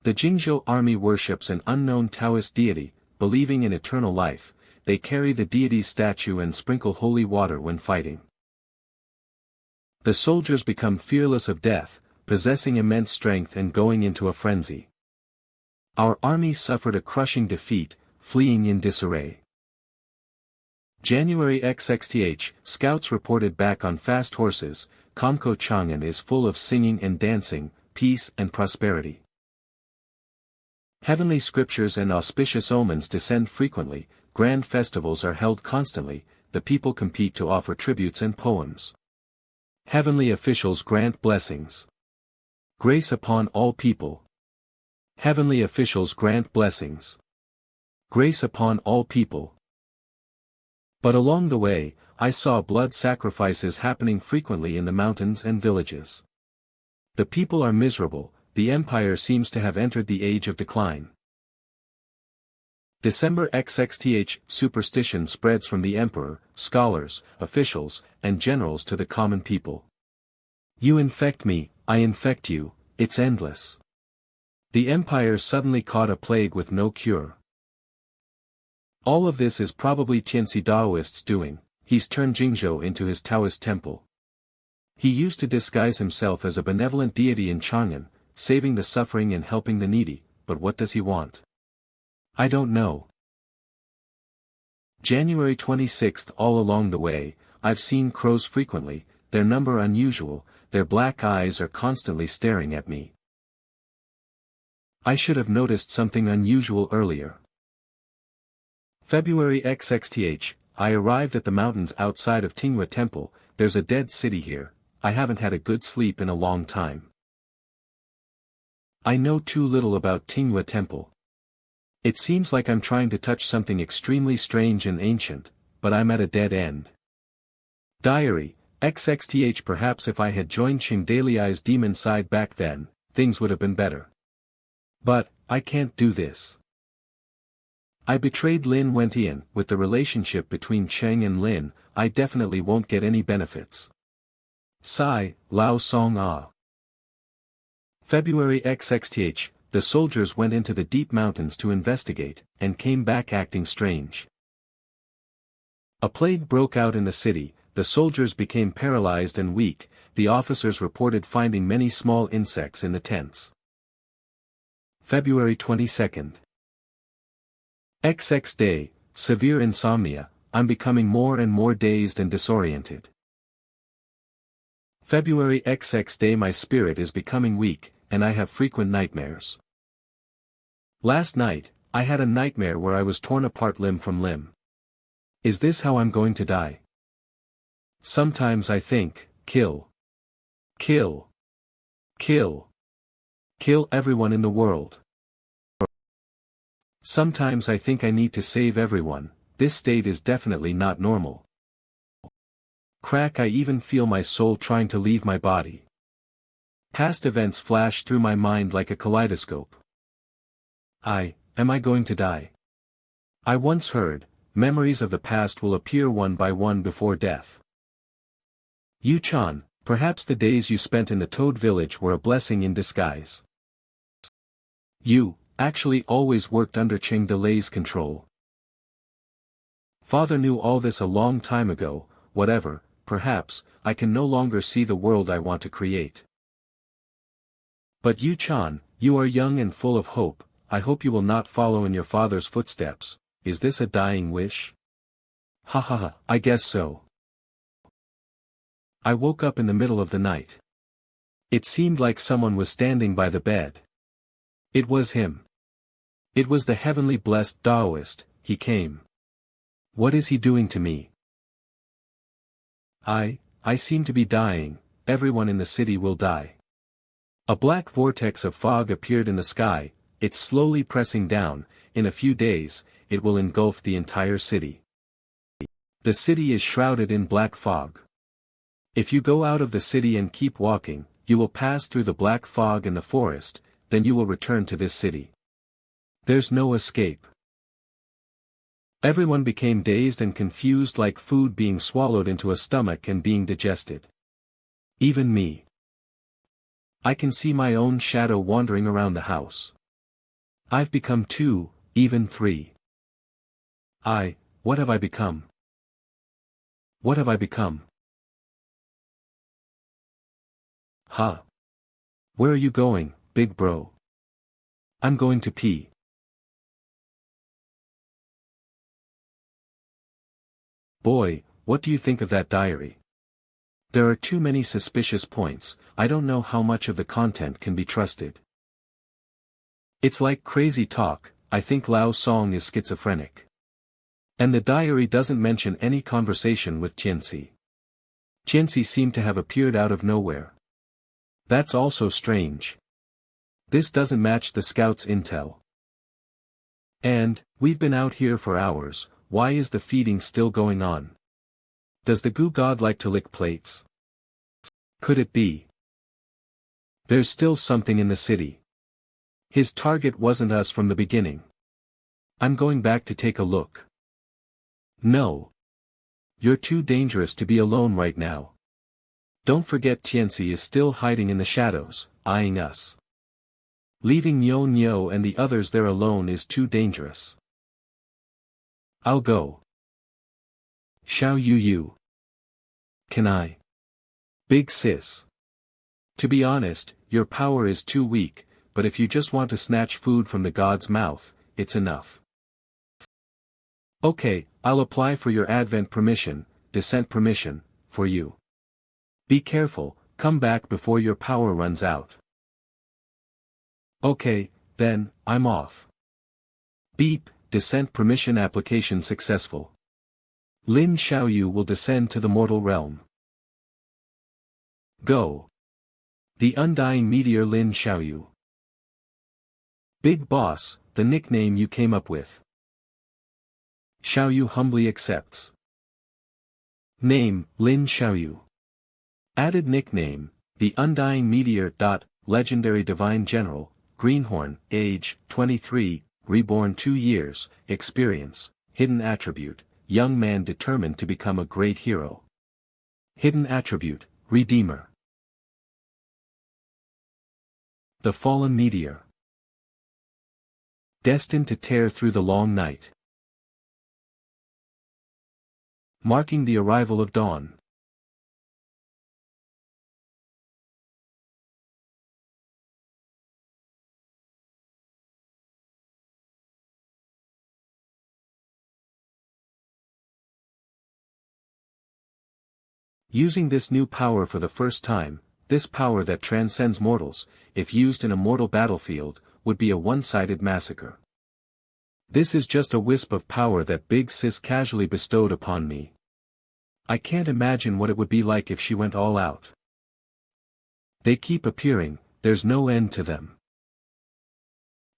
The Jingzhou army worships an unknown Taoist deity, believing in eternal life. They carry the deity's statue and sprinkle holy water when fighting. The soldiers become fearless of death, possessing immense strength and going into a frenzy. Our army suffered a crushing defeat, fleeing in disarray. January XXTH, scouts reported back on fast horses. Kamko Chang'an is full of singing and dancing, peace and prosperity. Heavenly scriptures and auspicious omens descend frequently, grand festivals are held constantly, the people compete to offer tributes and poems. Heavenly officials grant blessings. Grace upon all people. Heavenly officials grant blessings. Grace upon all people. But along the way, I saw blood sacrifices happening frequently in the mountains and villages. The people are miserable, the empire seems to have entered the age of decline. December XXTH superstition spreads from the emperor, scholars, officials, and generals to the common people. You infect me, I infect you, it's endless. The empire suddenly caught a plague with no cure. All of this is probably Tianxi Daoist's doing. He's turned Jingzhou into his Taoist temple. He used to disguise himself as a benevolent deity in Chang'an, saving the suffering and helping the needy, but what does he want? I don't know. January 26th. All along the way, I've seen crows frequently, their number unusual, their black eyes are constantly staring at me. I should have noticed something unusual earlier. February XXTH, I arrived at the mountains outside of Tinghua Temple. There's a dead city here. I haven't had a good sleep in a long time. I know too little about Tinghua Temple. It seems like I'm trying to touch something extremely strange and ancient, but I'm at a dead end. Diary, XXTH. Perhaps if I had joined Qingdaliai's demon side back then, things would have been better. But, I can't do this. I betrayed Lin Wentian. With the relationship between Cheng and Lin, I definitely won't get any benefits. Sigh, Lao Song Ah. February XXTH, the soldiers went into the deep mountains to investigate, and came back acting strange. A plague broke out in the city, the soldiers became paralyzed and weak, the officers reported finding many small insects in the tents. February 22nd. XX day, severe insomnia, I'm becoming more and more dazed and disoriented. February XX day, my spirit is becoming weak, and I have frequent nightmares. Last night, I had a nightmare where I was torn apart limb from limb. Is this how I'm going to die? Sometimes I think, kill. Kill. Kill. Kill everyone in the world. Sometimes I think I need to save everyone. This state is definitely not normal. Crack, I even feel my soul trying to leave my body. Past events flash through my mind like a kaleidoscope. Am I going to die? I once heard, memories of the past will appear one by one before death. Yu-chan, perhaps the days you spent in the Toad Village were a blessing in disguise. You, actually always worked under Cheng Delay's control. Father knew all this a long time ago. Whatever, perhaps, I can no longer see the world I want to create. But Yu-chan, you are young and full of hope, I hope you will not follow in your father's footsteps. Is this a dying wish? Ha ha ha, I guess so. I woke up in the middle of the night. It seemed like someone was standing by the bed. It was him. It was the heavenly blessed Taoist. He came. What is he doing to me? I seem to be dying. Everyone in the city will die. A black vortex of fog appeared in the sky, it's slowly pressing down. In a few days, it will engulf the entire city. The city is shrouded in black fog. If you go out of the city and keep walking, you will pass through the black fog and the forest, then you will return to this city. There's no escape. Everyone became dazed and confused, like food being swallowed into a stomach and being digested. Even me. I can see my own shadow wandering around the house. I've become 2, even 3. What have I become? What have I become? Huh? Where are you going, big bro? I'm going to pee. Boy, what do you think of that diary? There are too many suspicious points. I don't know how much of the content can be trusted. It's like crazy talk. I think Lao Song is schizophrenic. And the diary doesn't mention any conversation with Tianxi. Tianxi seemed to have appeared out of nowhere. That's also strange. This doesn't match the scouts' intel. And, we've been out here for hours, why is the feeding still going on? Does the goo god like to lick plates? Could it be? There's still something in the city. His target wasn't us from the beginning. I'm going back to take a look. No. You're too dangerous to be alone right now. Don't forget Tianxi is still hiding in the shadows, eyeing us. Leaving Nyo Nyo and the others there alone is too dangerous. I'll go. Xiao Yu. Can I? Big sis. To be honest, your power is too weak, but if you just want to snatch food from the god's mouth, it's enough. Okay, I'll apply for your advent permission, descent permission, for you. Be careful, come back before your power runs out. Okay, then, I'm off. Beep, descent permission application successful. Lin Xiaoyu will descend to the mortal realm. Go. The undying meteor Lin Xiaoyu. Big Boss, the nickname you came up with. Xiaoyu humbly accepts. Name, Lin Xiaoyu. Added nickname, the undying meteor. Legendary divine general, greenhorn, age, 23, reborn 2 years, experience, hidden attribute, young man determined to become a great hero. Hidden attribute, redeemer. The fallen meteor. Destined to tear through the long night. Marking the arrival of dawn. Using this new power for the first time, this power that transcends mortals, if used in a mortal battlefield, would be a one-sided massacre. This is just a wisp of power that Big Sis casually bestowed upon me. I can't imagine what it would be like if she went all out. They keep appearing, there's no end to them.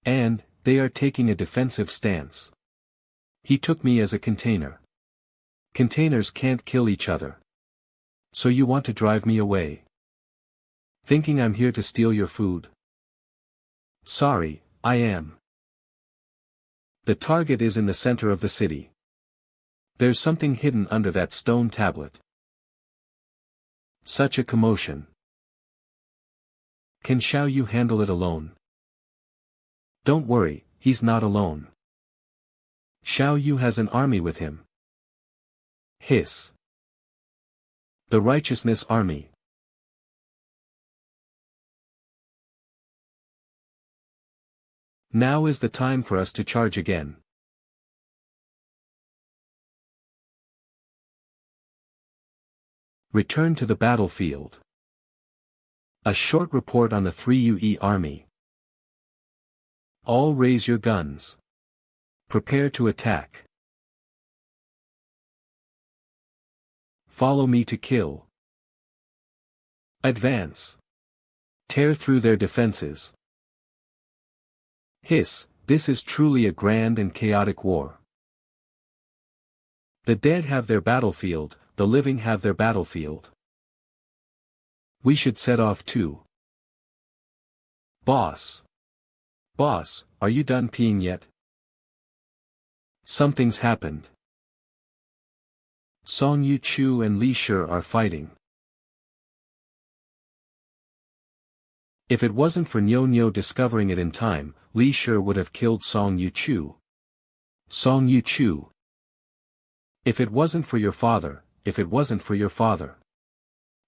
And, they are taking a defensive stance. He took me as a container. Containers can't kill each other. So you want to drive me away? Thinking I'm here to steal your food? Sorry, I am. The target is in the center of the city. There's something hidden under that stone tablet. Such a commotion. Can Xiao Yu handle it alone? Don't worry, he's not alone. Xiao Yu has an army with him. Hiss. The Righteousness Army. Now is the time for us to charge again. Return to the battlefield. A short report on the 3UE army. All raise your guns. Prepare to attack. Follow me to kill. Advance. Tear through their defenses. Hiss, this is truly a grand and chaotic war. The dead have their battlefield, the living have their battlefield. We should set off too. Boss. Boss, are you done peeing yet? Something's happened. Song Yu Chu and Li Shi are fighting. If it wasn't for Nyo Nyo discovering it in time, Li Shi would have killed Song Yu Chu. Song Yu Chu. If it wasn't for your father, if it wasn't for your father.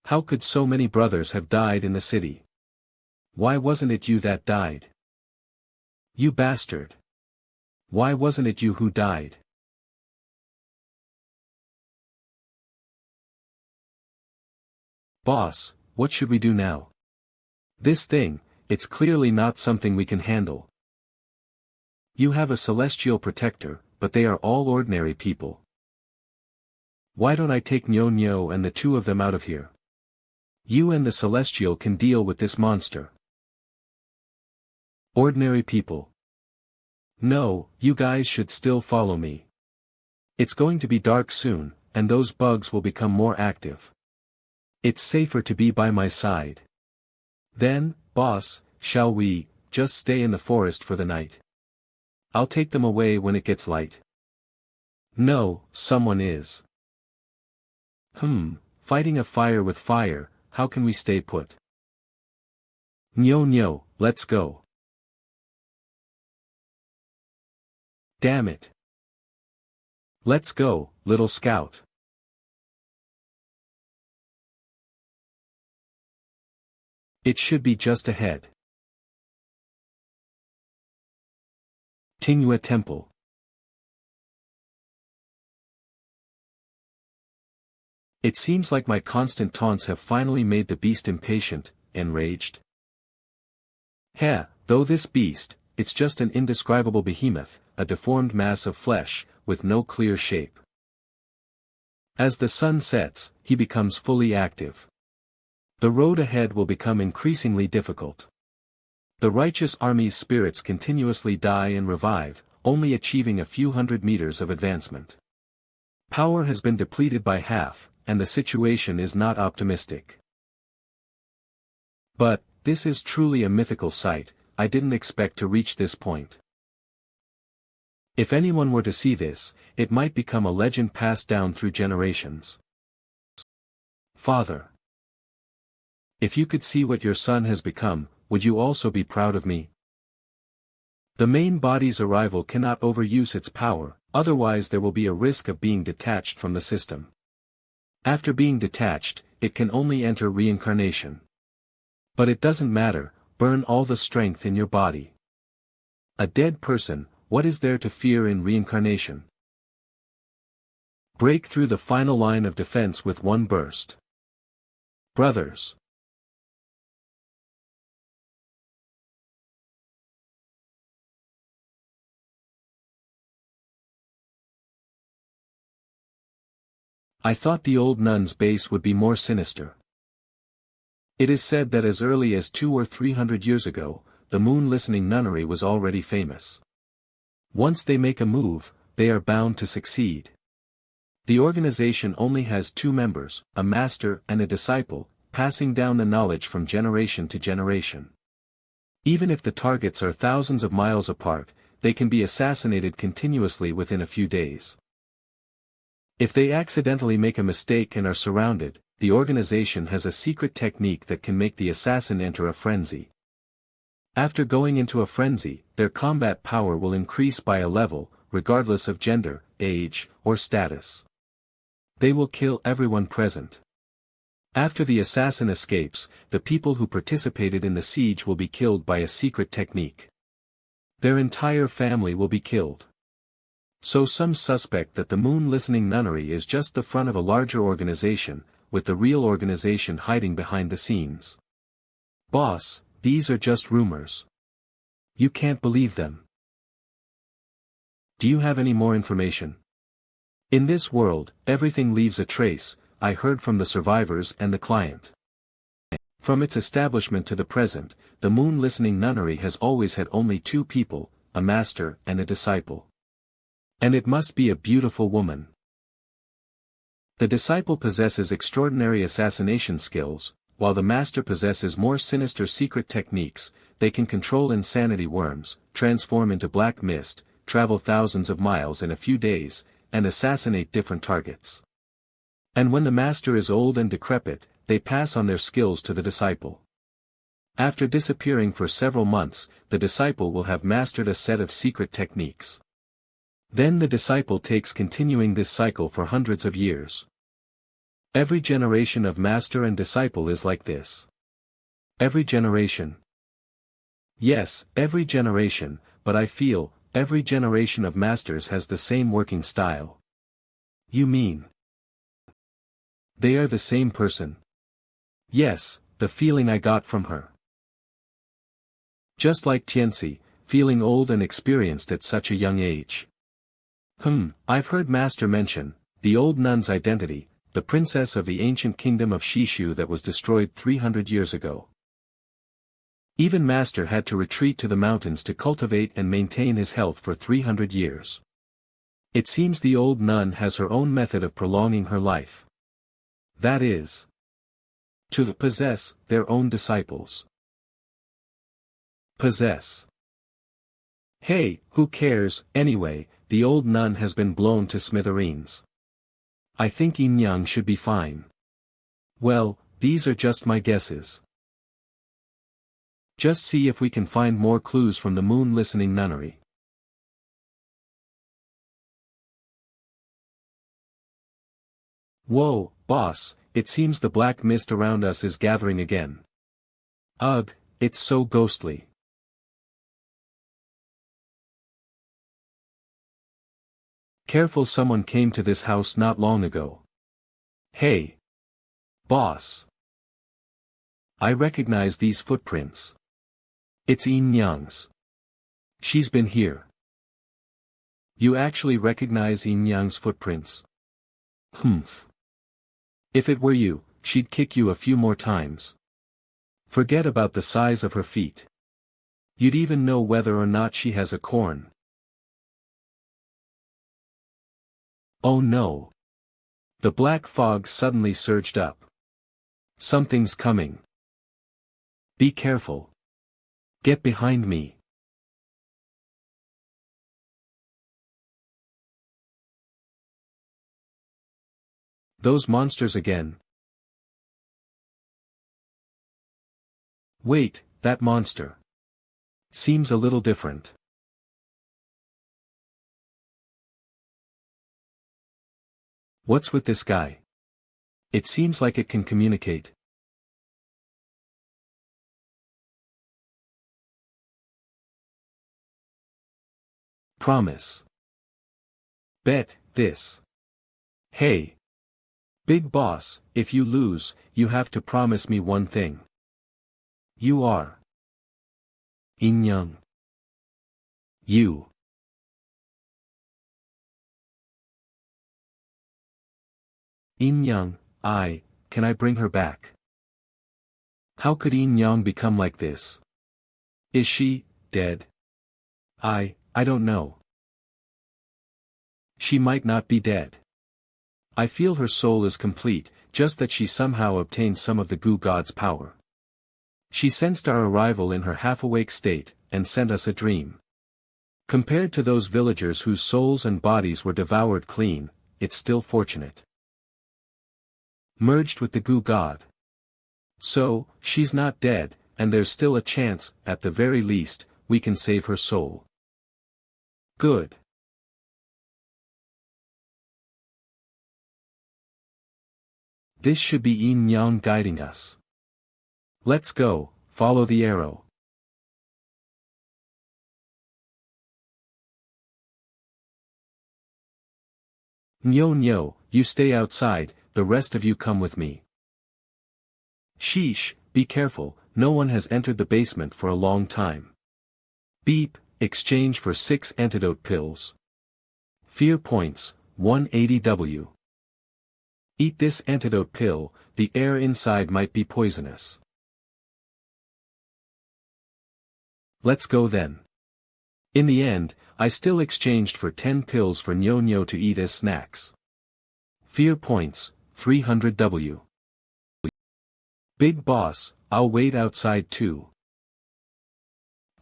How could so many brothers have died in the city? Why wasn't it you that died? You bastard. Why wasn't it you who died? Boss, what should we do now? This thing, it's clearly not something we can handle. You have a celestial protector, but they are all ordinary people. Why don't I take Nyo Nyo and the two of them out of here? You and the celestial can deal with this monster. Ordinary people. No, you guys should still follow me. It's going to be dark soon, and those bugs will become more active. It's safer to be by my side. Then, boss, shall we just stay in the forest for the night? I'll take them away when it gets light. No, someone is. Fighting a fire with fire, how can we stay put? No, let's go. Damn it. Let's go, little scout. It should be just ahead. Tinghua Temple. It seems like my constant taunts have finally made the beast impatient, enraged. Though this beast, it's just an indescribable behemoth, a deformed mass of flesh, with no clear shape. As the sun sets, he becomes fully active. The road ahead will become increasingly difficult. The righteous army's spirits continuously die and revive, only achieving a few hundred meters of advancement. Power has been depleted by half, and the situation is not optimistic. But, this is truly a mythical sight. I didn't expect to reach this point. If anyone were to see this, it might become a legend passed down through generations. Father. If you could see what your son has become, would you also be proud of me? The main body's arrival cannot overuse its power, otherwise there will be a risk of being detached from the system. After being detached, it can only enter reincarnation. But it doesn't matter, burn all the strength in your body. A dead person, what is there to fear in reincarnation? Break through the final line of defense with one burst. Brothers. I thought the old nun's base would be more sinister. It is said that as early as 200 or 300 years ago, the moon listening nunnery was already famous. Once they make a move, they are bound to succeed. The organization only has 2 members, a master and a disciple, passing down the knowledge from generation to generation. Even if the targets are thousands of miles apart, they can be assassinated continuously within a few days. If they accidentally make a mistake and are surrounded, the organization has a secret technique that can make the assassin enter a frenzy. After going into a frenzy, their combat power will increase by a level, regardless of gender, age, or status. They will kill everyone present. After the assassin escapes, the people who participated in the siege will be killed by a secret technique. Their entire family will be killed. So some suspect that the moon listening nunnery is just the front of a larger organization, with the real organization hiding behind the scenes. Boss, these are just rumors. You can't believe them. Do you have any more information? In this world, everything leaves a trace, I heard from the survivors and the client. From its establishment to the present, the moon listening nunnery has always had only 2 people, a master and a disciple. And it must be a beautiful woman. The disciple possesses extraordinary assassination skills, while the master possesses more sinister secret techniques. They can control insanity worms, transform into black mist, travel thousands of miles in a few days, and assassinate different targets. And when the master is old and decrepit, they pass on their skills to the disciple. After disappearing for several months, the disciple will have mastered a set of secret techniques. Then the disciple takes continuing this cycle for hundreds of years. Every generation of master and disciple is like this. Every generation. Yes, every generation, but I feel, every generation of masters has the same working style. You mean? They are the same person. Yes, the feeling I got from her. Just like Tianxi, feeling old and experienced at such a young age. I've heard Master mention, the old nun's identity, the princess of the ancient kingdom of Shishu that was destroyed 300 years ago. Even Master had to retreat to the mountains to cultivate and maintain his health for 300 years. It seems the old nun has her own method of prolonging her life. That is, to possess their own disciples. Possess. Hey, who cares, anyway, the old nun has been blown to smithereens. I think Yin Yang should be fine. Well, these are just my guesses. Just see if we can find more clues from the moon listening nunnery. Whoa, boss, it seems the black mist around us is gathering again. Ugh, it's so ghostly. Careful, someone came to this house not long ago. Hey. Boss. I recognize these footprints. It's Yin Yang's. She's been here. You actually recognize Yin Yang's footprints? Humph. If it were you, she'd kick you a few more times. Forget about the size of her feet. You'd even know whether or not she has a corn. Oh no. The black fog suddenly surged up. Something's coming. Be careful. Get behind me. Those monsters again. Wait, that monster. Seems a little different. What's with this guy? It seems like it can communicate. Promise. Bet this. Hey. Big boss, if you lose, you have to promise me one thing. You are Yin Yang. You. Yin Yang, can I bring her back? How could Yin Yang become like this? Is she dead? I don't know. She might not be dead. I feel her soul is complete, just that she somehow obtained some of the Goo God's power. She sensed our arrival in her half-awake state, and sent us a dream. Compared to those villagers whose souls and bodies were devoured clean, it's still fortunate. Merged with the Goo God. So, she's not dead, and there's still a chance, at the very least, we can save her soul. Good. This should be Yin Yang guiding us. Let's go, follow the arrow. Nyo, you stay outside, the rest of you come with me. Sheesh, be careful, no one has entered the basement for a long time. Beep, exchange for 6 antidote pills. Fear points, 180W. Eat this antidote pill, the air inside might be poisonous. Let's go then. In the end, I still exchanged for 10 pills for Nyo to eat as snacks. Fear points, 300W. Big boss, I'll wait outside too.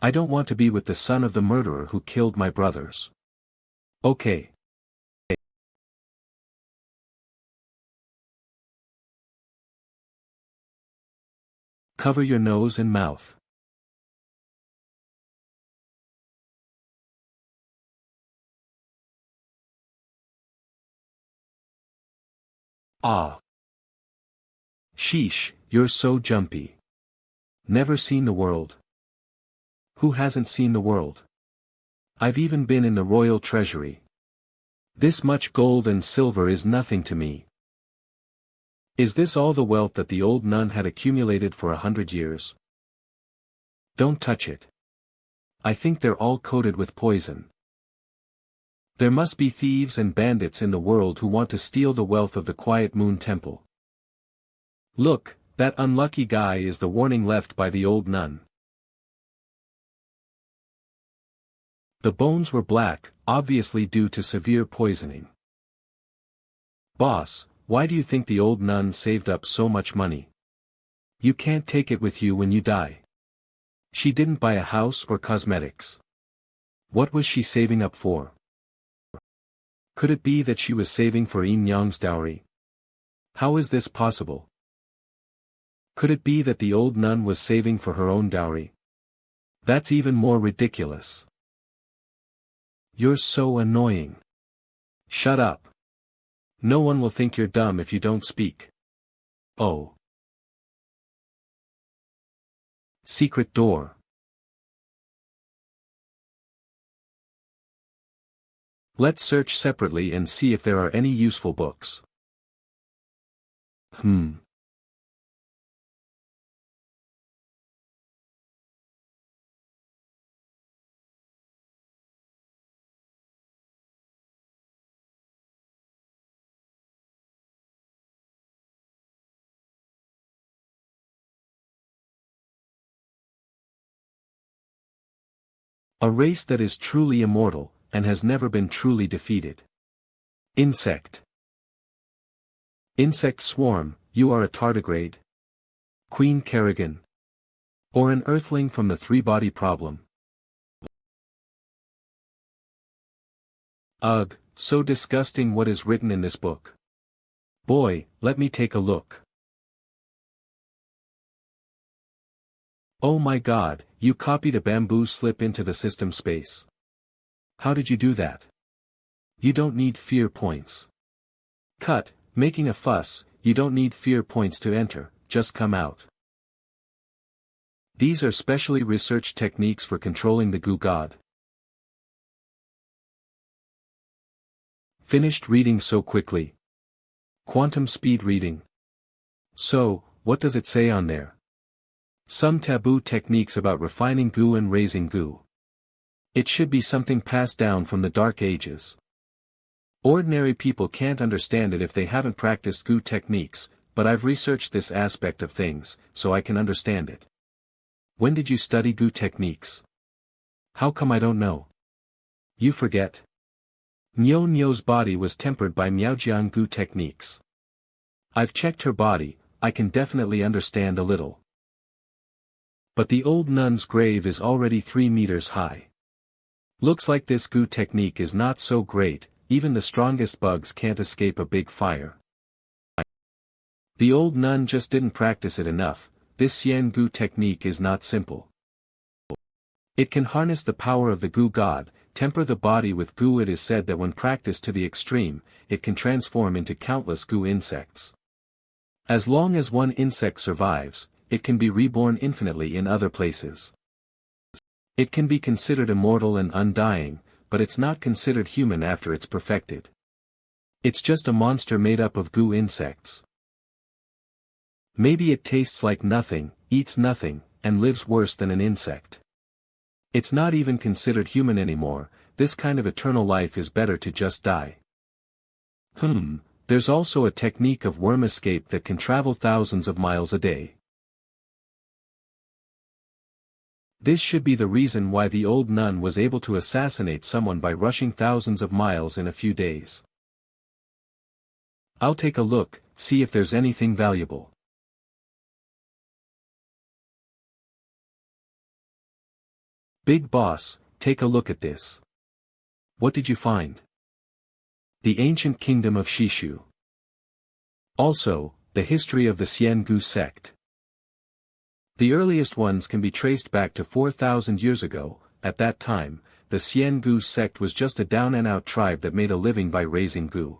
I don't want to be with the son of the murderer who killed my brothers. Okay. Cover your nose and mouth. Ah. Sheesh, you're so jumpy. Never seen the world. Who hasn't seen the world? I've even been in the royal treasury. This much gold and silver is nothing to me. Is this all the wealth that the old nun had accumulated for 100 years? Don't touch it. I think they're all coated with poison. There must be thieves and bandits in the world who want to steal the wealth of the Quiet Moon Temple. Look, that unlucky guy is the warning left by the old nun. The bones were black, obviously due to severe poisoning. Boss, why do you think the old nun saved up so much money? You can't take it with you when you die. She didn't buy a house or cosmetics. What was she saving up for? Could it be that she was saving for Yin Yang's dowry? How is this possible? Could it be that the old nun was saving for her own dowry? That's even more ridiculous. You're so annoying. Shut up. No one will think you're dumb if you don't speak. Oh. Secret door. Let's search separately and see if there are any useful books. A race that is truly immortal, and has never been truly defeated. Insect. Insect swarm, you are a tardigrade? Queen Kerrigan. Or an earthling from the three-body problem? Ugh, so disgusting what is written in this book. Boy, let me take a look. Oh my god, you copied a bamboo slip into the system space. How did you do that? You don't need fear points. Cut, making a fuss, you don't need fear points to enter, just come out. These are specially researched techniques for controlling the goo god. Finished reading so quickly. Quantum speed reading. So, what does it say on there? Some taboo techniques about refining goo and raising goo. It should be something passed down from the Dark Ages. Ordinary people can't understand it if they haven't practiced goo techniques, but I've researched this aspect of things, so I can understand it. When did you study goo techniques? How come I don't know? You forget. Nyo Nyo's body was tempered by Miaojiang goo techniques. I've checked her body, I can definitely understand a little. But the old nun's grave is already 3 meters high. Looks like this goo technique is not so great, even the strongest bugs can't escape a big fire. The old nun just didn't practice it enough. This Xian goo technique is not simple. It can harness the power of the goo god, temper the body with goo. It is said that when practiced to the extreme, it can transform into countless goo insects. As long as one insect survives, it can be reborn infinitely in other places. It can be considered immortal and undying, but it's not considered human after it's perfected. It's just a monster made up of goo insects. Maybe it tastes like nothing, eats nothing, and lives worse than an insect. It's not even considered human anymore. This kind of eternal life is better to just die. There's also a technique of worm escape that can travel thousands of miles a day. This should be the reason why the old nun was able to assassinate someone by rushing thousands of miles in a few days. I'll take a look, see if there's anything valuable. Big boss, take a look at this. What did you find? The ancient kingdom of Shishu. Also, the history of the Xiangu sect. The earliest ones can be traced back to 4,000 years ago. At that time, the Xiangu sect was just a down-and-out tribe that made a living by raising goo.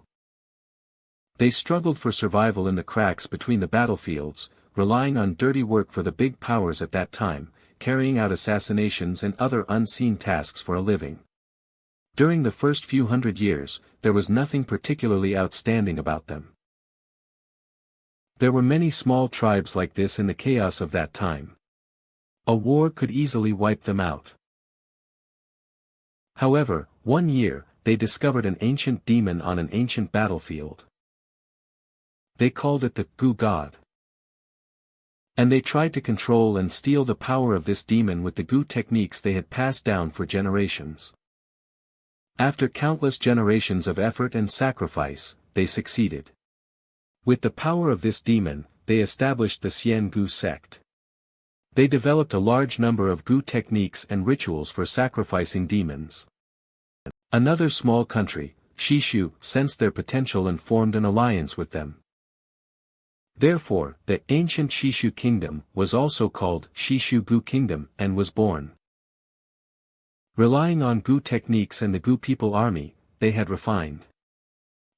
They struggled for survival in the cracks between the battlefields, relying on dirty work for the big powers at that time, carrying out assassinations and other unseen tasks for a living. During the first few hundred years, there was nothing particularly outstanding about them. There were many small tribes like this in the chaos of that time. A war could easily wipe them out. However, one year, they discovered an ancient demon on an ancient battlefield. They called it the Goo God. And they tried to control and steal the power of this demon with the Goo techniques they had passed down for generations. After countless generations of effort and sacrifice, they succeeded. With the power of this demon, they established the Xiangu sect. They developed a large number of Gu techniques and rituals for sacrificing demons. Another small country, Shishu, sensed their potential and formed an alliance with them. Therefore, the ancient Shishu kingdom was also called Shishu Gu Kingdom and was born. Relying on Gu techniques and the Gu people army, they had refined.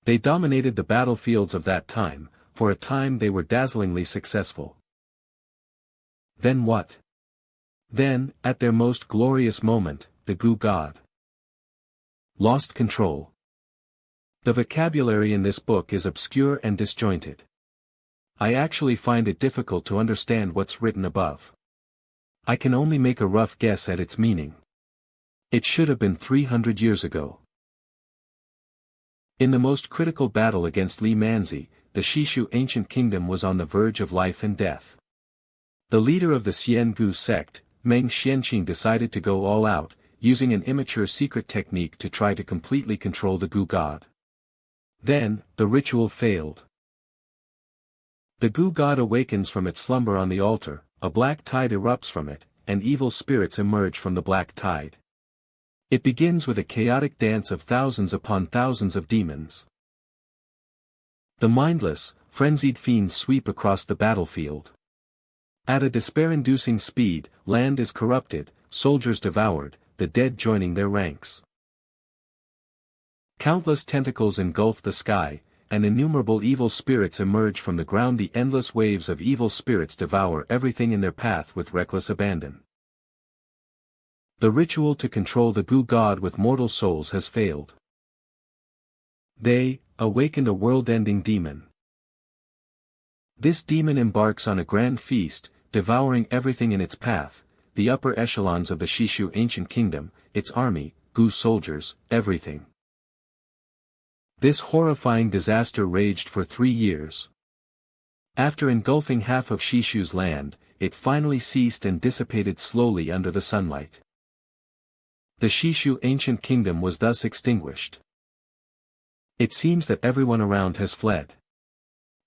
They dominated the battlefields of that time. For a time they were dazzlingly successful. Then what? Then, at their most glorious moment, the Gu god lost control. The vocabulary in this book is obscure and disjointed. I actually find it difficult to understand what's written above. I can only make a rough guess at its meaning. It should have been 300 years ago. In the most critical battle against Li Manzi, the Shishu ancient kingdom was on the verge of life and death. The leader of the Xian Gu sect, Meng Xianqing, decided to go all out, using an immature secret technique to try to completely control the Gu god. Then, the ritual failed. The Gu god awakens from its slumber on the altar, a black tide erupts from it, and evil spirits emerge from the black tide. It begins with a chaotic dance of thousands upon thousands of demons. The mindless, frenzied fiends sweep across the battlefield. At a despair-inducing speed, land is corrupted, soldiers devoured, the dead joining their ranks. Countless tentacles engulf the sky, and innumerable evil spirits emerge from the ground. The endless waves of evil spirits devour everything in their path with reckless abandon. The ritual to control the Gu god with mortal souls has failed. They awakened a world-ending demon. This demon embarks on a grand feast, devouring everything in its path, the upper echelons of the Shishu ancient kingdom, its army, Gu soldiers, everything. This horrifying disaster raged for 3 years. After engulfing half of Shishu's land, it finally ceased and dissipated slowly under the sunlight. The Shishu ancient kingdom was thus extinguished. It seems that everyone around has fled.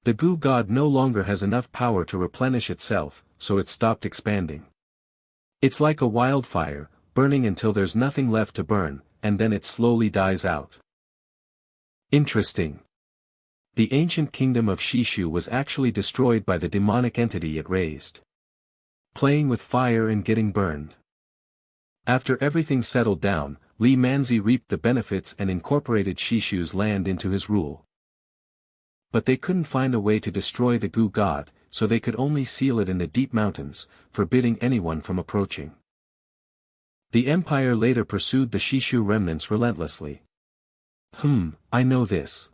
The Gu god no longer has enough power to replenish itself, so it stopped expanding. It's like a wildfire, burning until there's nothing left to burn, and then it slowly dies out. Interesting. The ancient kingdom of Shishu was actually destroyed by the demonic entity it raised. Playing with fire and getting burned. After everything settled down, Li Manzi reaped the benefits and incorporated Shishu's land into his rule. But they couldn't find a way to destroy the Gu god, so they could only seal it in the deep mountains, forbidding anyone from approaching. The empire later pursued the Shishu remnants relentlessly. I know this.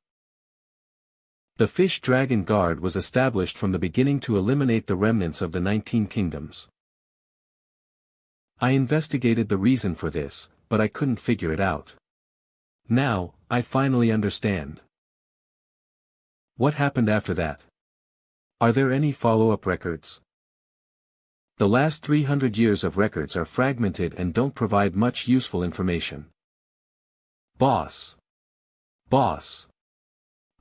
The Fish Dragon Guard was established from the beginning to eliminate the remnants of the 19 kingdoms. I investigated the reason for this, but I couldn't figure it out. Now, I finally understand. What happened after that? Are there any follow-up records? The last 300 years of records are fragmented and don't provide much useful information. Boss.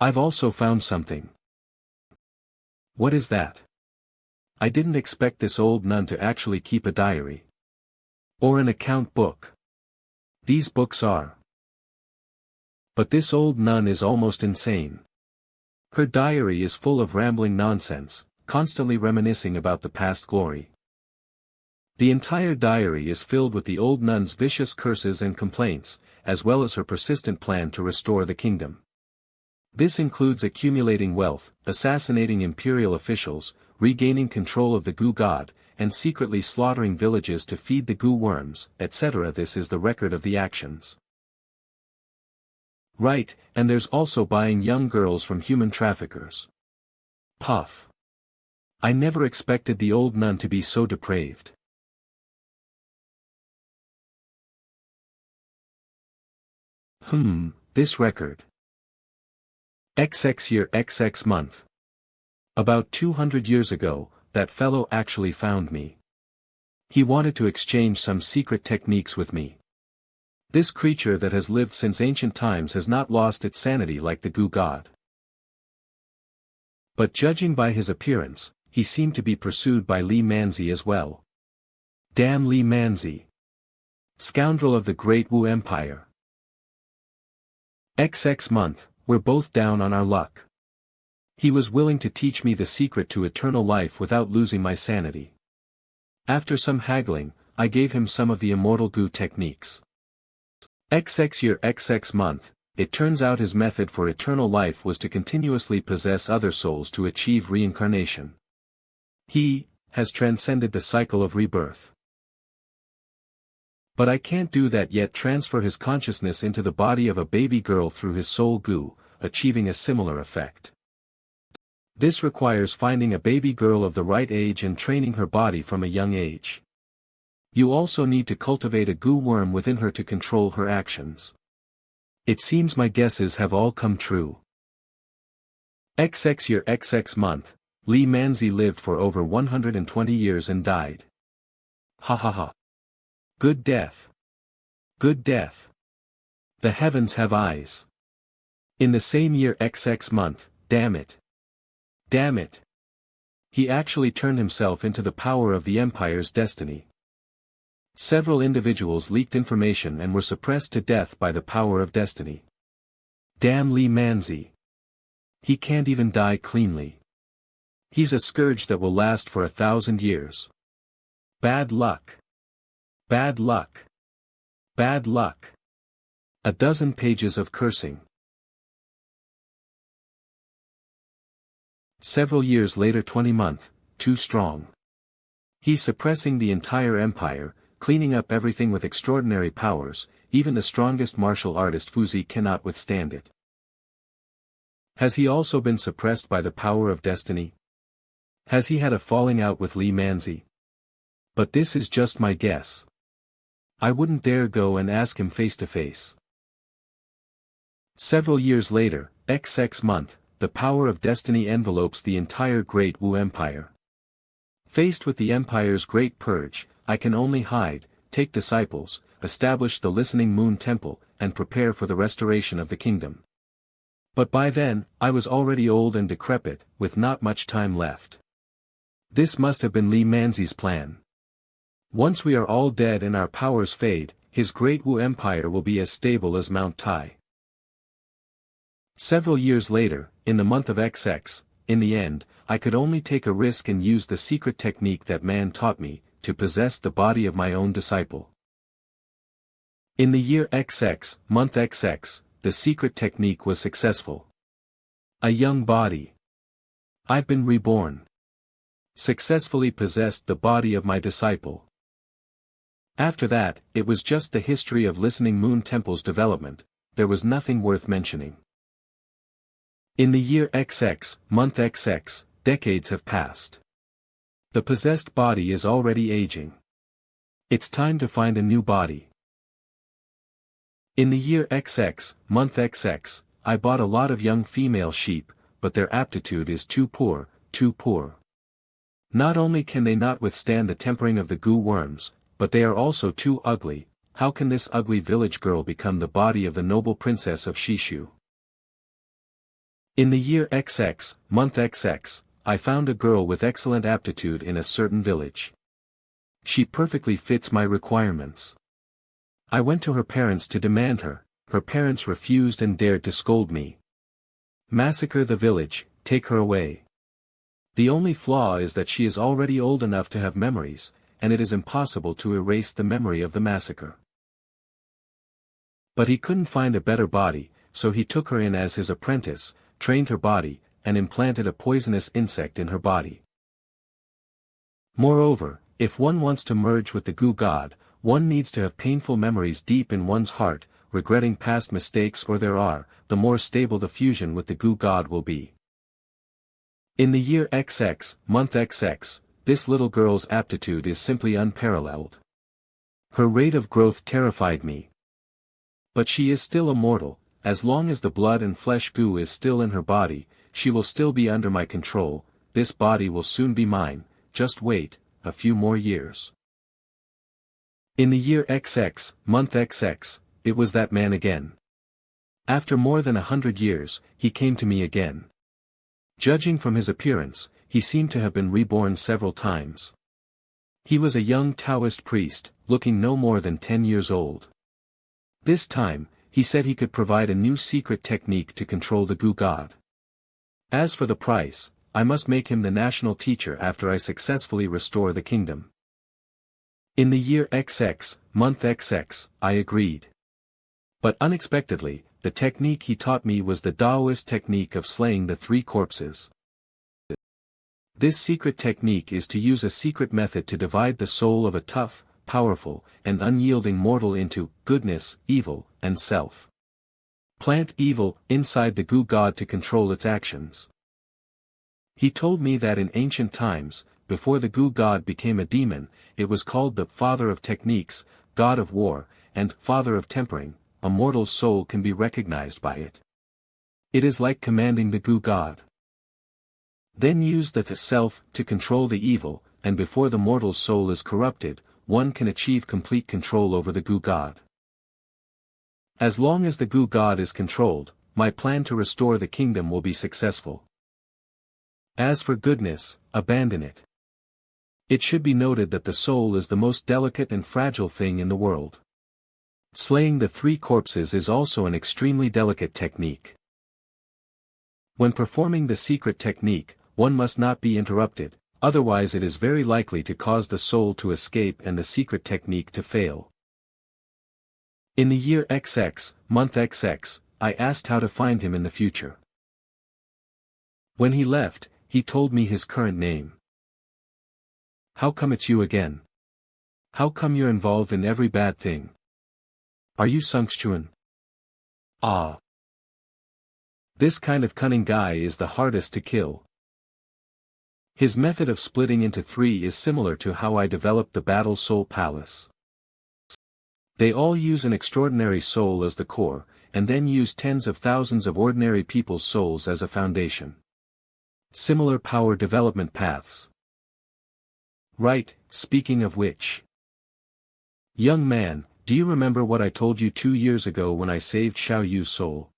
I've also found something. What is that? I didn't expect this old nun to actually keep a diary. Or an account book. These books are. But this old nun is almost insane. Her diary is full of rambling nonsense, constantly reminiscing about the past glory. The entire diary is filled with the old nun's vicious curses and complaints, as well as her persistent plan to restore the kingdom. This includes accumulating wealth, assassinating imperial officials, regaining control of the Gu god, and secretly slaughtering villages to feed the Gu worms, etc. This is the record of the actions. Right, and there's also buying young girls from human traffickers. Puff. I never expected the old nun to be so depraved. This record. XX year XX month. About 200 years ago, that fellow actually found me. He wanted to exchange some secret techniques with me. This creature that has lived since ancient times has not lost its sanity like the Gu god. But judging by his appearance, he seemed to be pursued by Li Manzi as well. Damn Li Manzi. Scoundrel of the Great Wu Empire. XX month, we're both down on our luck. He was willing to teach me the secret to eternal life without losing my sanity. After some haggling, I gave him some of the immortal Gu techniques. XX year XX month, it turns out his method for eternal life was to continuously possess other souls to achieve reincarnation. He has transcended the cycle of rebirth. But I can't do that yet. Transfer his consciousness into the body of a baby girl through his soul Gu, achieving a similar effect. This requires finding a baby girl of the right age and training her body from a young age. You also need to cultivate a Gu worm within her to control her actions. It seems my guesses have all come true. XX year XX month, Li Manzi lived for over 120 years and died. Ha ha ha. Good death. Good death. The heavens have eyes. In the same year XX month, damn it. Damn it. He actually turned himself into the power of the Empire's destiny. Several individuals leaked information and were suppressed to death by the power of destiny. Damn Li Manzi. He can't even die cleanly. He's a scourge that will last for 1,000 years. Bad luck. Bad luck. Bad luck. A dozen pages of cursing. Several years later 20 month, too strong. He's suppressing the entire empire, cleaning up everything with extraordinary powers, even the strongest martial artist Fuzi cannot withstand it. Has he also been suppressed by the power of destiny? Has he had a falling out with Li Manzi? But this is just my guess. I wouldn't dare go and ask him face to face. Several years later, XX month, the power of destiny envelopes the entire Great Wu Empire. Faced with the Empire's great purge, I can only hide, take disciples, establish the Listening Moon Temple, and prepare for the restoration of the kingdom. But by then, I was already old and decrepit, with not much time left. This must have been Li Manzi's plan. Once we are all dead and our powers fade, his Great Wu Empire will be as stable as Mount Tai. Several years later, in the month of XX, in the end, I could only take a risk and use the secret technique that man taught me, to possess the body of my own disciple. In the year XX, month XX, the secret technique was successful. A young body. I've been reborn. Successfully possessed the body of my disciple. After that, it was just the history of Listening Moon Temple's development, there was nothing worth mentioning. In the year XX, month XX, decades have passed. The possessed body is already aging. It's time to find a new body. In the year XX, month XX, I bought a lot of young female sheep, but their aptitude is too poor, too poor. Not only can they not withstand the tempering of the Gu worms, but they are also too ugly. How can this ugly village girl become the body of the noble princess of Shishu? In the year XX, month XX, I found a girl with excellent aptitude in a certain village. She perfectly fits my requirements. I went to her parents to demand her parents refused and dared to scold me. Massacre the village, take her away. The only flaw is that she is already old enough to have memories, and it is impossible to erase the memory of the massacre. But he couldn't find a better body, so he took her in as his apprentice, trained her body, and implanted a poisonous insect in her body. Moreover, if one wants to merge with the Gu god, one needs to have painful memories deep in one's heart, regretting past mistakes, or the more stable the fusion with the Gu god will be. In the year XX, month XX, this little girl's aptitude is simply unparalleled. Her rate of growth terrified me. But she is still immortal. As long as the blood and flesh Gu is still in her body, she will still be under my control. This body will soon be mine, just wait, a few more years. In the year XX, month XX, it was that man again. After more than 100 years, he came to me again. Judging from his appearance, he seemed to have been reborn several times. He was a young Taoist priest, looking no more than 10 years old. This time, he said he could provide a new secret technique to control the Gu god. As for the price, I must make him the national teacher after I successfully restore the kingdom. In the year XX, month XX, I agreed. But unexpectedly, the technique he taught me was the Taoist technique of slaying the 3 corpses. This secret technique is to use a secret method to divide the soul of a tough, powerful, and unyielding mortal into goodness, evil, and self. Plant evil inside the Gu god to control its actions. He told me that in ancient times, before the Gu god became a demon, it was called the Father of Techniques, God of War, and Father of Tempering. A mortal's soul can be recognized by it. It is like commanding the Gu god. Then use the self to control the evil, and before the mortal's soul is corrupted, one can achieve complete control over the Gu god. As long as the Gu god is controlled, my plan to restore the kingdom will be successful. As for goodness, abandon it. It should be noted that the soul is the most delicate and fragile thing in the world. Slaying the 3 corpses is also an extremely delicate technique. When performing the secret technique, one must not be interrupted, otherwise it is very likely to cause the soul to escape and the secret technique to fail. In the year XX, month XX, I asked how to find him in the future. When he left, he told me his current name. How come it's you again? How come you're involved in every bad thing? Are you Sungchuan? Ah. This kind of cunning guy is the hardest to kill. His method of splitting into 3 is similar to how I developed the Battle Soul Palace. They all use an extraordinary soul as the core, and then use tens of thousands of ordinary people's souls as a foundation. Similar power development paths. Right, speaking of which. Young man, do you remember what I told you 2 years ago when I saved Xiao Yu's soul?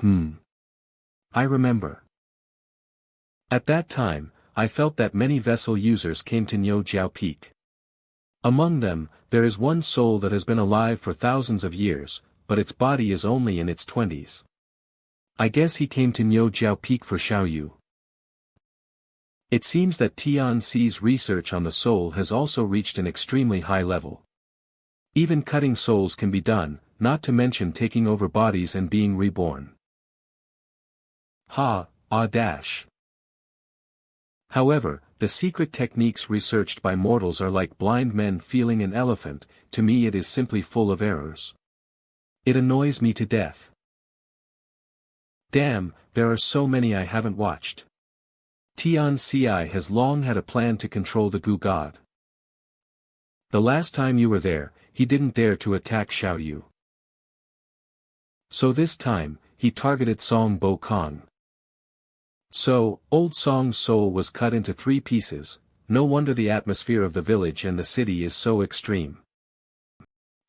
I remember. At that time, I felt that many vessel users came to Niu Jiao Peak. Among them, there is one soul that has been alive for thousands of years, but its body is only in its 20s. I guess he came to Niu Jiao Peak for Xiao Yu. It seems that Tianxi's research on the soul has also reached an extremely high level. Even cutting souls can be done, not to mention taking over bodies and being reborn. Dash. However, the secret techniques researched by mortals are like blind men feeling an elephant. To me it is simply full of errors. It annoys me to death. Damn, there are so many I haven't watched. Tianci has long had a plan to control the Gu god. The last time you were there, he didn't dare to attack Xiao Yu. So this time, he targeted Song Bo Kong. So, old Song's soul was cut into 3 pieces. No wonder the atmosphere of the village and the city is so extreme.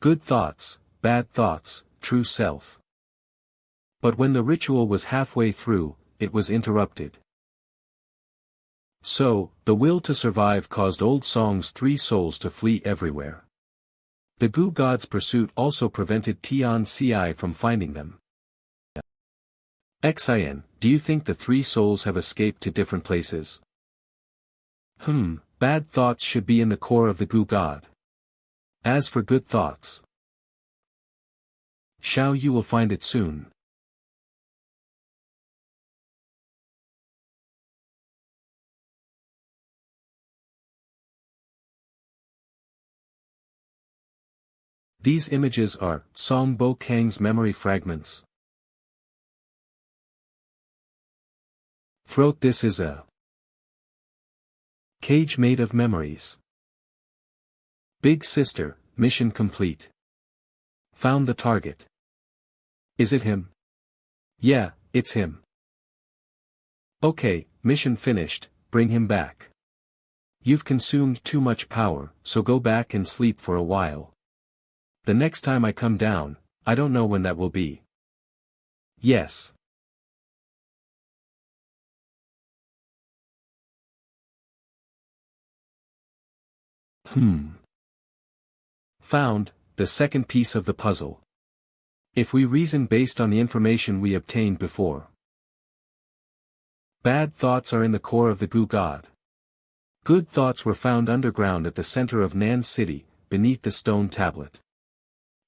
Good thoughts, bad thoughts, true self. But when the ritual was halfway through, it was interrupted. So, the will to survive caused old Song's 3 souls to flee everywhere. The Gu god's pursuit also prevented Tianci from finding them. Xin, do you think the 3 souls have escaped to different places? Bad thoughts should be in the core of the Gu god. As for good thoughts, Xiao Yu will find it soon. These images are Song Bo Kang's memory fragments. Throat. This is a cage made of memories. Big sister, mission complete. Found the target. Is it him? Yeah, it's him. Okay, mission finished, bring him back. You've consumed too much power, so go back and sleep for a while. The next time I come down, I don't know when that will be. Yes. Found, the second piece of the puzzle. If we reason based on the information we obtained before. Bad thoughts are in the core of the goo god. Good thoughts were found underground at the center of Nan's city, beneath the stone tablet.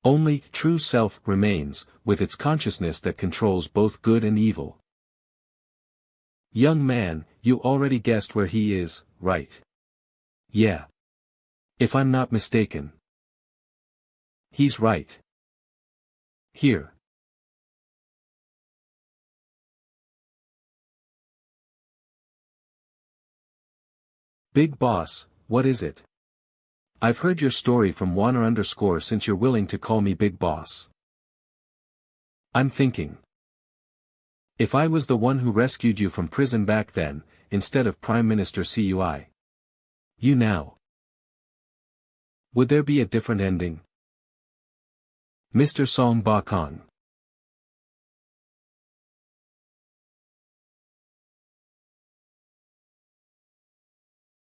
Only true self remains, with its consciousness that controls both good and evil. Young man, you already guessed where he is, right? Yeah. If I'm not mistaken. He's right. Here. Big boss, what is it? I've heard your story from Warner_ since you're willing to call me big boss. I'm thinking. If I was the one who rescued you from prison back then, instead of Prime Minister Cui. You now. Would there be a different ending? Mr. Song Bakong.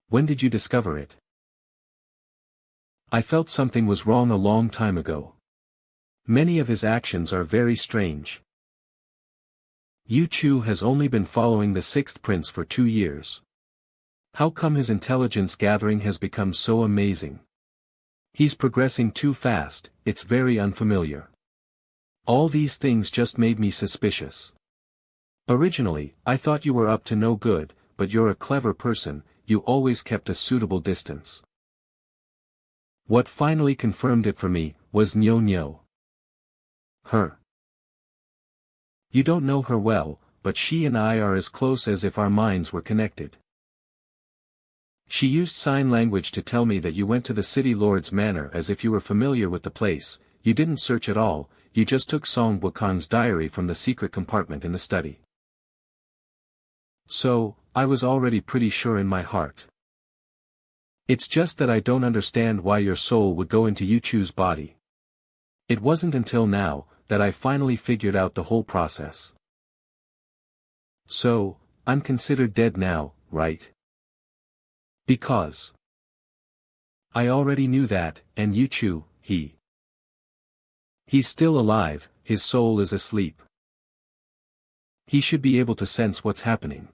When did you discover it? I felt something was wrong a long time ago. Many of his actions are very strange. Yu Chu has only been following the sixth prince for 2 years. How come his intelligence gathering has become so amazing? He's progressing too fast, it's very unfamiliar. All these things just made me suspicious. Originally, I thought you were up to no good, but you're a clever person, you always kept a suitable distance. What finally confirmed it for me, was Nyo Nyo. Her. You don't know her well, but she and I are as close as if our minds were connected. She used sign language to tell me that you went to the city lord's manor as if you were familiar with the place. You didn't search at all, you just took Song Bakong's diary from the secret compartment in the study. So, I was already pretty sure in my heart. It's just that I don't understand why your soul would go into Yu Chu's body. It wasn't until now, that I finally figured out the whole process. So, I'm considered dead now, right? Because I already knew that, and Yu Chu, he's still alive, his soul is asleep. He should be able to sense what's happening.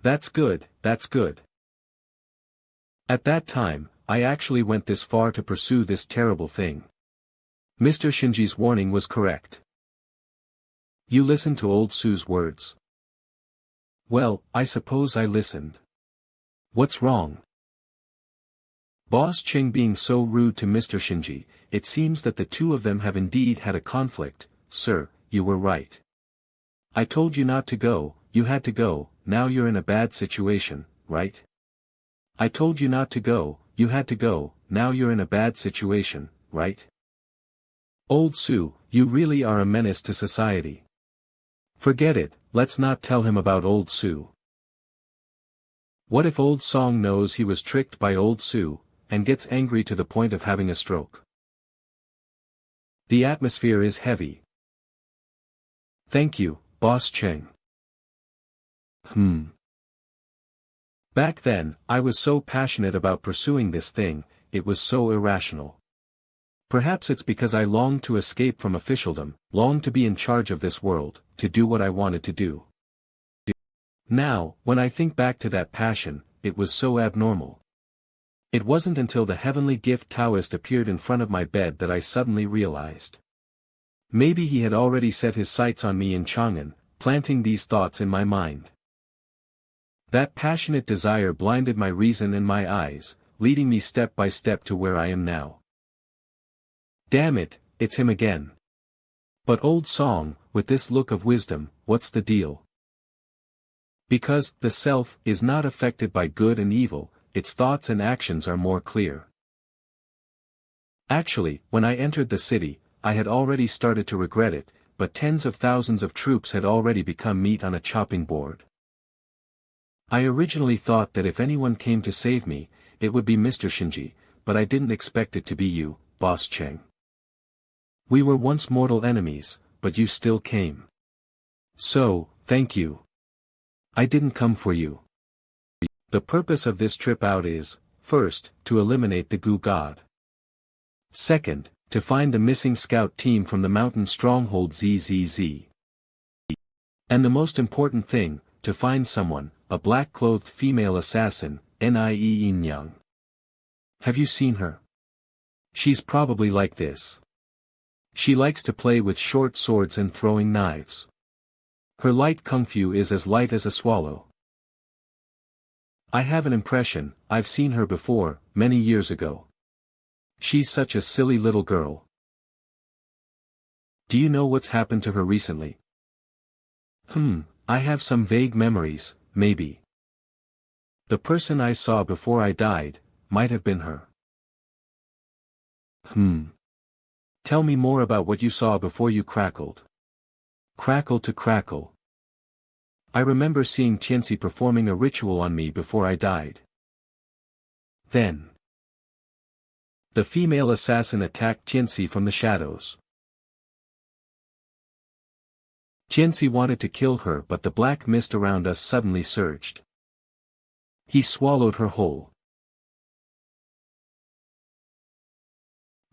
That's good, that's good. At that time, I actually went this far to pursue this terrible thing. Mr. Shinji's warning was correct. You listened to old Su's words. Well, I suppose I listened. What's wrong? Boss Ching being so rude to Mr. Shinji, it seems that the two of them have indeed had a conflict. Sir, you were right. I told you not to go, you had to go, now you're in a bad situation, right? I told you not to go, you had to go, now you're in a bad situation, right? Old Su, you really are a menace to society. Forget it, let's not tell him about Old Su. What if Old Song knows he was tricked by Old Su, and gets angry to the point of having a stroke? The atmosphere is heavy. Thank you, Boss Cheng. Back then, I was so passionate about pursuing this thing, it was so irrational. Perhaps it's because I longed to escape from officialdom, longed to be in charge of this world, to do what I wanted to do. Now, when I think back to that passion, it was so abnormal. It wasn't until the heavenly gift Taoist appeared in front of my bed that I suddenly realized. Maybe he had already set his sights on me in Chang'an, planting these thoughts in my mind. That passionate desire blinded my reason and my eyes, leading me step by step to where I am now. Damn it, it's him again. But Old Song, with this look of wisdom, what's the deal? Because the self is not affected by good and evil, its thoughts and actions are more clear. Actually, when I entered the city, I had already started to regret it, but tens of thousands of troops had already become meat on a chopping board. I originally thought that if anyone came to save me, it would be Mr. Shinji, but I didn't expect it to be you, Boss Cheng. We were once mortal enemies, but you still came. So, thank you. I didn't come for you. The purpose of this trip out is, First, to eliminate the goo god. Second, to find the missing scout team from the mountain stronghold ZZZ. And the most important thing, to find someone, a black-clothed female assassin, Nie Young. Have you seen her? She's probably like this. She likes to play with short swords and throwing knives. Her light kung fu is as light as a swallow. I have an impression, I've seen her before, many years ago. She's such a silly little girl. Do you know what's happened to her recently? I have some vague memories, maybe. The person I saw before I died, might have been her. Tell me more about what you saw before you crackled. Crackle to crackle. I remember seeing Tianxi performing a ritual on me before I died. Then, the female assassin attacked Tianxi from the shadows. Tianxi wanted to kill her, but the black mist around us suddenly surged. He swallowed her whole.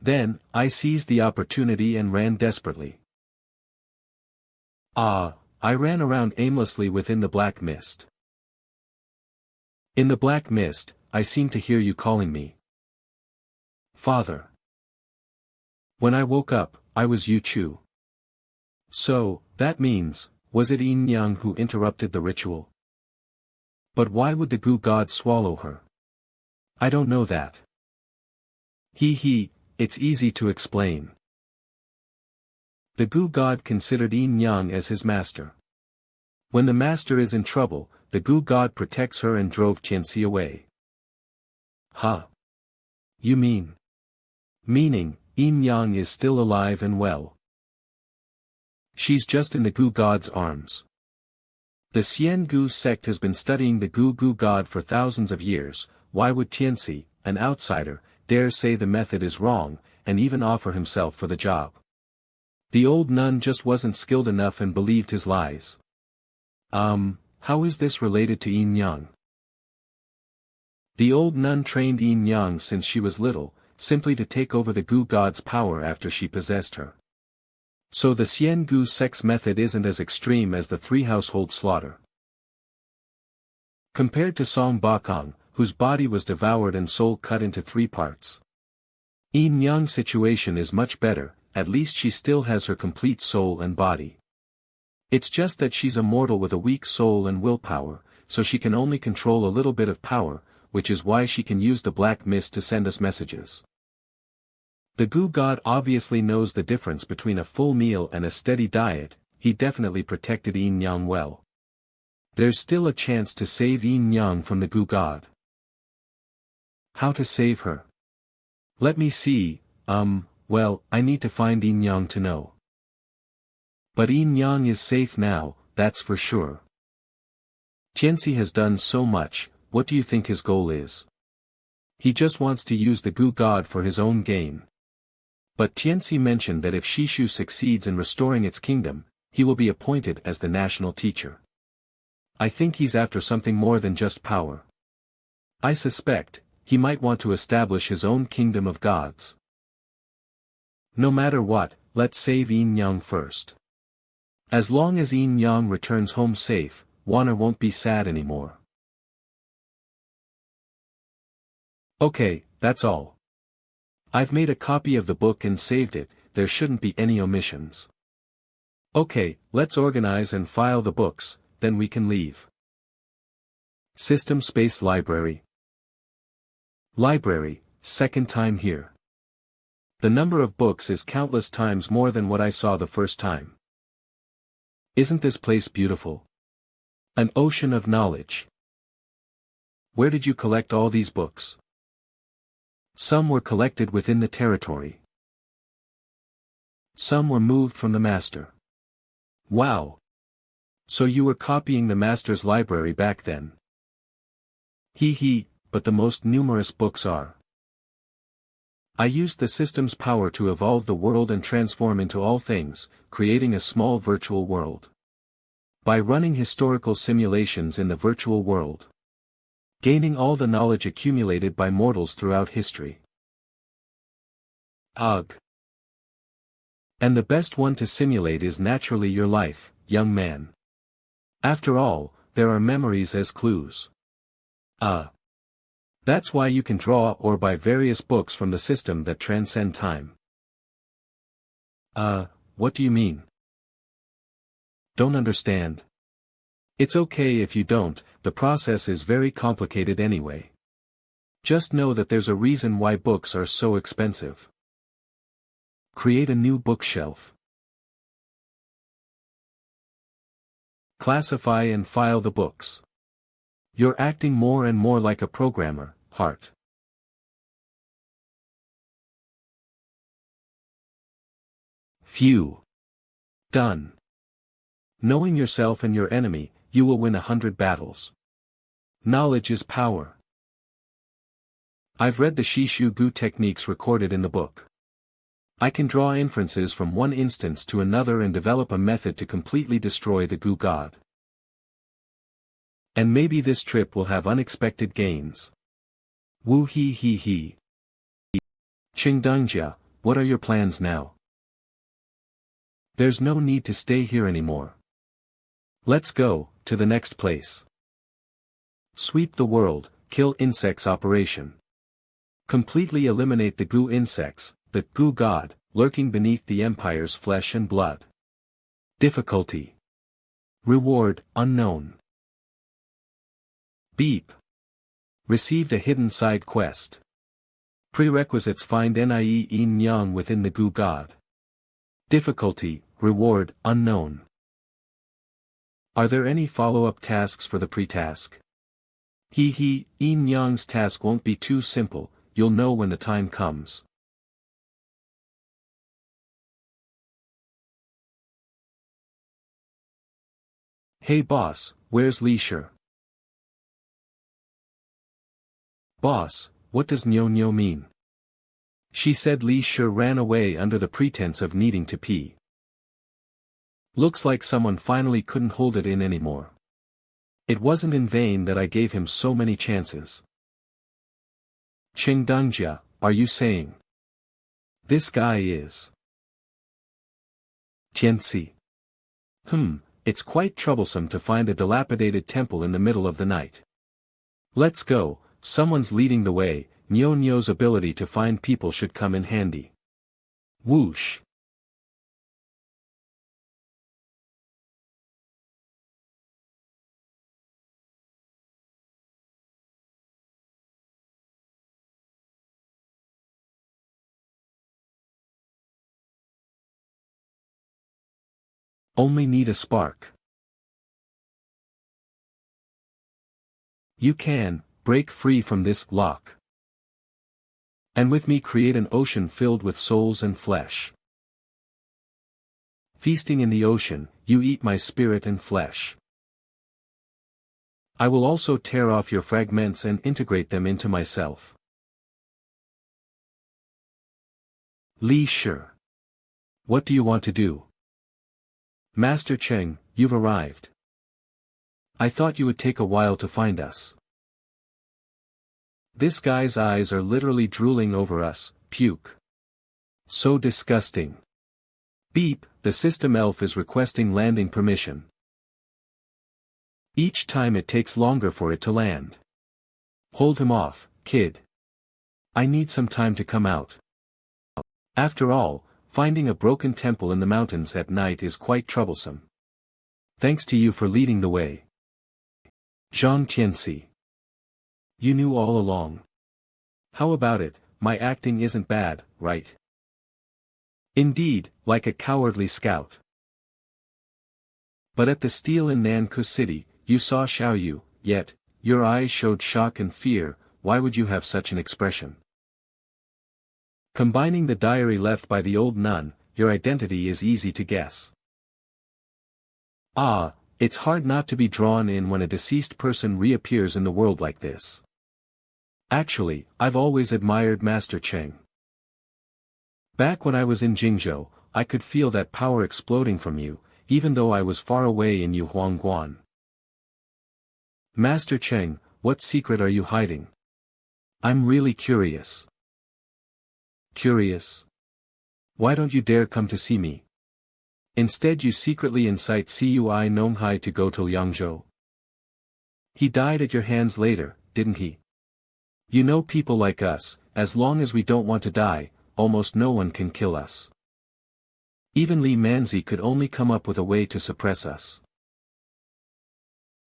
Then, I seized the opportunity and ran desperately. I ran around aimlessly within the black mist. In the black mist, I seemed to hear you calling me. Father. When I woke up, I was Yu Chu. So, that means, was it Yin Yang who interrupted the ritual? But why would the goo god swallow her? I don't know that. It's easy to explain. The goo god considered Yin Yang as his master. When the master is in trouble, the goo god protects her and drove Tianxi away. You mean? Meaning, Yin Yang is still alive and well. She's just in the goo god's arms. The Xian Gu sect has been studying the goo god for thousands of years. Why would Tianxi, an outsider, dare say the method is wrong, and even offer himself for the job? The old nun just wasn't skilled enough and believed his lies. How is this related to Yin Yang? The old nun trained Yin Yang since she was little, simply to take over the goo god's power after she possessed her. So the Xian Gu sect's method isn't as extreme as the three household slaughter. Compared to Song Bakong, whose body was devoured and soul cut into 3 parts. Yin Yang's situation is much better, at least she still has her complete soul and body. It's just that she's a mortal with a weak soul and willpower, so she can only control a little bit of power, which is why she can use the black mist to send us messages. The goo god obviously knows the difference between a full meal and a steady diet. He definitely protected Yin Yang well. There's still a chance to save Yin Yang from the goo god. How to save her? Let me see, well, I need to find Yin Yang to know. But Yin Yang is safe now, that's for sure. Tianxi has done so much. What do you think his goal is? He just wants to use the goo god for his own gain. But Tianxi mentioned that if Shishu succeeds in restoring its kingdom, he will be appointed as the national teacher. I think he's after something more than just power. I suspect, he might want to establish his own kingdom of gods. No matter what, let's save Yin Yang first. As long as Yin Yang returns home safe, Warner won't be sad anymore. Okay, that's all. I've made a copy of the book and saved it, there shouldn't be any omissions. Okay, let's organize and file the books, then we can leave. System Space Library. Library, second time here. The number of books is countless times more than what I saw the first time. Isn't this place beautiful? An ocean of knowledge. Where did you collect all these books? Some were collected within the territory. Some were moved from the master. Wow! So you were copying the master's library back then? But the most numerous books are. I used the system's power to evolve the world and transform into all things, creating a small virtual world. By running historical simulations in the virtual world. Gaining all the knowledge accumulated by mortals throughout history. Ugh. And the best one to simulate is naturally your life, young man. After all, there are memories as clues. That's why you can draw or buy various books from the system that transcend time. What do you mean? Don't understand. It's okay if you don't, the process is very complicated anyway. Just know that there's a reason why books are so expensive. Create a new bookshelf. Classify and file the books. You're acting more and more like a programmer, Heart. Phew. Done. Knowing yourself and your enemy, you will win 100 battles. Knowledge is power. I've read the Shishu-gu techniques recorded in the book. I can draw inferences from one instance to another and develop a method to completely destroy the Gu god. And maybe this trip will have unexpected gains. Woo hee hee hee. Qingdungjia, what are your plans now? There's no need to stay here anymore. Let's go, to the next place. Sweep the world, kill insects operation. Completely eliminate the Gu insects, the Gu god, lurking beneath the empire's flesh and blood. Difficulty. Reward, unknown. Beep. Received a hidden side quest. Prerequisites: find Nie Yin Yang within the Gu god. Difficulty, reward, unknown. Are there any follow-up tasks for the pre-task? Yin Yang's task won't be too simple, you'll know when the time comes. Hey boss, where's Li Shi? Boss, what does Nyo mean? She said Li Shi ran away under the pretense of needing to pee. Looks like someone finally couldn't hold it in anymore. It wasn't in vain that I gave him so many chances. Qingdungjia, are you saying this guy is Tianxi? It's quite troublesome to find a dilapidated temple in the middle of the night. Let's go, someone's leading the way. Nyo's ability to find people should come in handy. Whoosh. Only need a spark. You can break free from this lock. And with me create an ocean filled with souls and flesh. Feasting in the ocean, you eat my spirit and flesh. I will also tear off your fragments and integrate them into myself. Li Shi. What do you want to do? Master Cheng, you've arrived. I thought you would take a while to find us. This guy's eyes are literally drooling over us, puke. So disgusting. Beep, the system elf is requesting landing permission. Each time it takes longer for it to land. Hold him off, kid. I need some time to come out. After all, finding a broken temple in the mountains at night is quite troublesome. Thanks to you for leading the way. Zhang Tianxi. You knew all along. How about it, my acting isn't bad, right? Indeed, like a cowardly scout. But at the steal in Nanku City, you saw Xiaoyu, yet, your eyes showed shock and fear. Why would you have such an expression? Combining the diary left by the old nun, your identity is easy to guess. It's hard not to be drawn in when a deceased person reappears in the world like this. Actually, I've always admired Master Cheng. Back when I was in Jingzhou, I could feel that power exploding from you, even though I was far away in Yuhuangguan. Master Cheng, what secret are you hiding? I'm really curious. Curious? Why don't you dare come to see me? Instead you secretly incite Cui Nonghai to go to Liangzhou. He died at your hands later, didn't he? You know, people like us, as long as we don't want to die, almost no one can kill us. Even Li Manzi could only come up with a way to suppress us.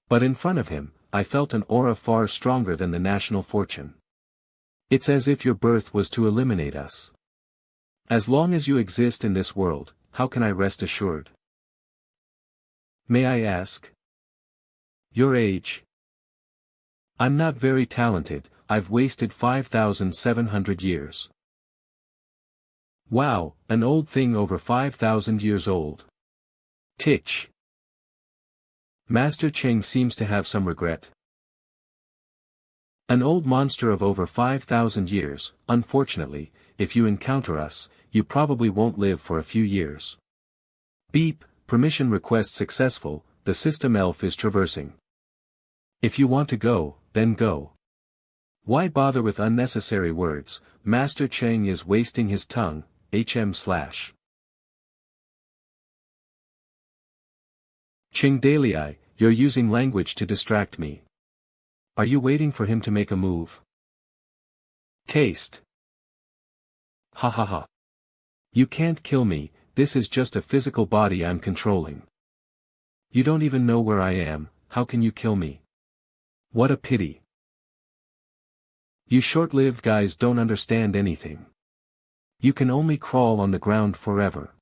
But in front of him, I felt an aura far stronger than the national fortune. It's as if your birth was to eliminate us. As long as you exist in this world, how can I rest assured? May I ask? Your age? I'm not very talented, I've wasted 5,700 years. Wow, an old thing over 5,000 years old. Titch. Master Cheng seems to have some regret. An old monster of over 5,000 years, unfortunately, if you encounter us, you probably won't live for a few years. Beep, permission request successful, the system elf is traversing. If you want to go, then go. Why bother with unnecessary words? Master Cheng is wasting his tongue, hm/. Ching Dalai, you're using language to distract me. Are you waiting for him to make a move? Taste. Ha ha ha. You can't kill me, this is just a physical body I'm controlling. You don't even know where I am, how can you kill me? What a pity. You short-lived guys don't understand anything. You can only crawl on the ground forever.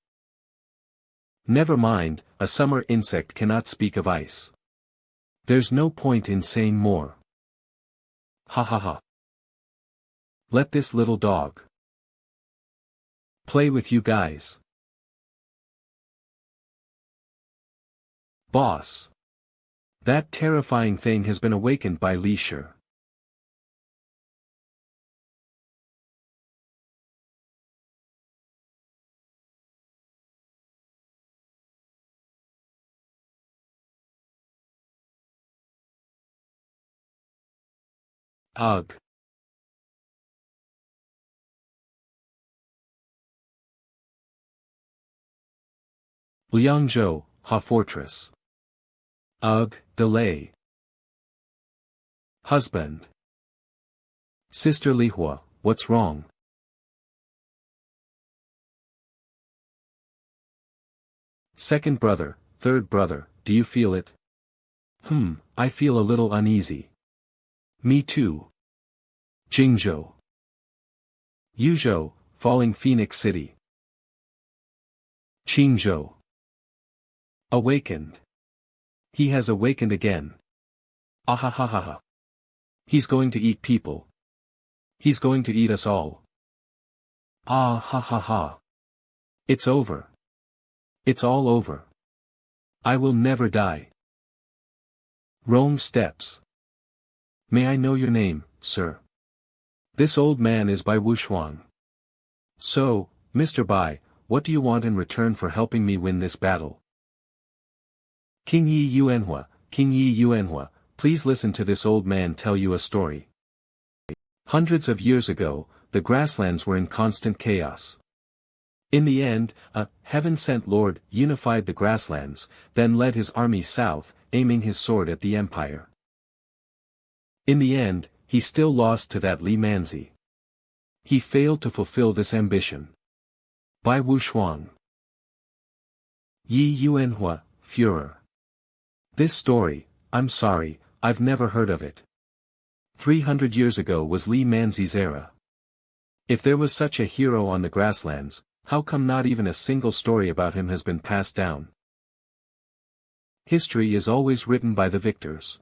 Never mind, a summer insect cannot speak of ice. There's no point in saying more. Ha ha ha. Let this little dog play with you guys. Boss. That terrifying thing has been awakened by Li Shi. Ugh. Liangzhou, Ha Fortress. Ugh, delay. Husband. Sister Lihua, what's wrong? Second brother, third brother, do you feel it? I feel a little uneasy. Me too. Jingzhou. Yuzhou, Falling Phoenix City. Qingzhou. Awakened. He has awakened again. Ahahaha. He's going to eat people. He's going to eat us all. Ah ha ha ha. It's over. It's all over. I will never die. Rome steps. May I know your name, sir? This old man is Bai Wushuang. So, Mr. Bai, what do you want in return for helping me win this battle? King Yi Yuanhua, please listen to this old man tell you a story. Hundreds of years ago, the grasslands were in constant chaos. In the end, a heaven-sent lord unified the grasslands, then led his army south, aiming his sword at the empire. In the end, he still lost to that Li Manzi. He failed to fulfill this ambition. Bai Wushuang. Yi Yuanhua, Führer. This story, I'm sorry, I've never heard of it. 300 years ago was Li Manzi's era. If there was such a hero on the grasslands, how come not even a single story about him has been passed down? History is always written by the victors.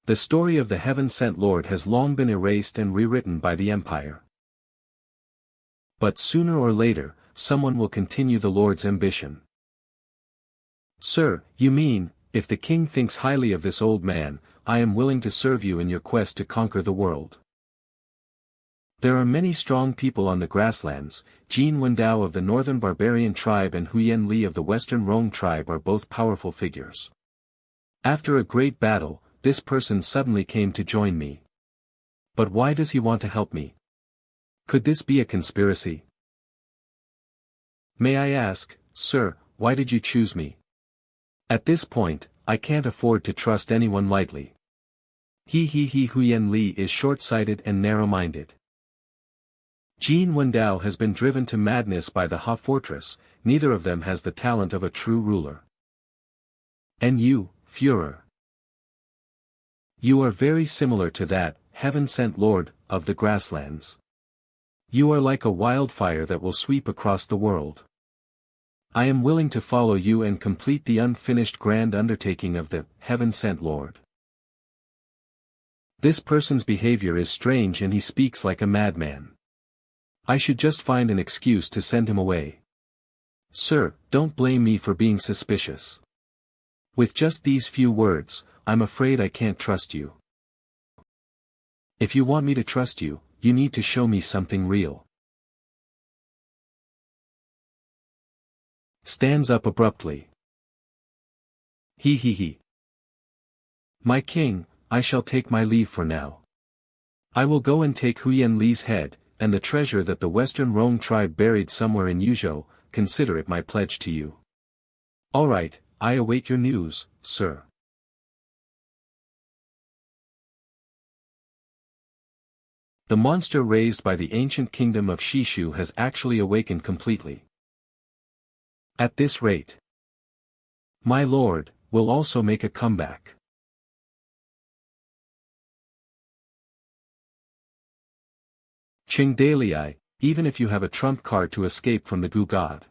The story of the heaven-sent Lord has long been erased and rewritten by the empire. But sooner or later, someone will continue the Lord's ambition. Sir, you mean, if the king thinks highly of this old man, I am willing to serve you in your quest to conquer the world. There are many strong people on the grasslands. Jin Wendao of the northern barbarian tribe and Huyen Li of the western Rong tribe are both powerful figures. After a great battle, this person suddenly came to join me. But why does he want to help me? Could this be a conspiracy? May I ask, sir, why did you choose me? At this point, I can't afford to trust anyone lightly. Huyen Li is short-sighted and narrow-minded. Jin Wendao has been driven to madness by the Ha Fortress, neither of them has the talent of a true ruler. And you, Führer. You are very similar to that, heaven-sent lord, of the grasslands. You are like a wildfire that will sweep across the world. I am willing to follow you and complete the unfinished grand undertaking of the heaven-sent lord. This person's behavior is strange and he speaks like a madman. I should just find an excuse to send him away. Sir, don't blame me for being suspicious. With just these few words, I'm afraid I can't trust you. If you want me to trust you, you need to show me something real. Stands up abruptly. He. My king, I shall take my leave for now. I will go and take Huyen Li's head, and the treasure that the Western Rong tribe buried somewhere in Yuzhou, consider it my pledge to you. All right, I await your news, sir. The monster raised by the ancient kingdom of Shishu has actually awakened completely. At this rate, my lord, will also make a comeback. Qingdalii, even if you have a trump card to escape from the Gu god.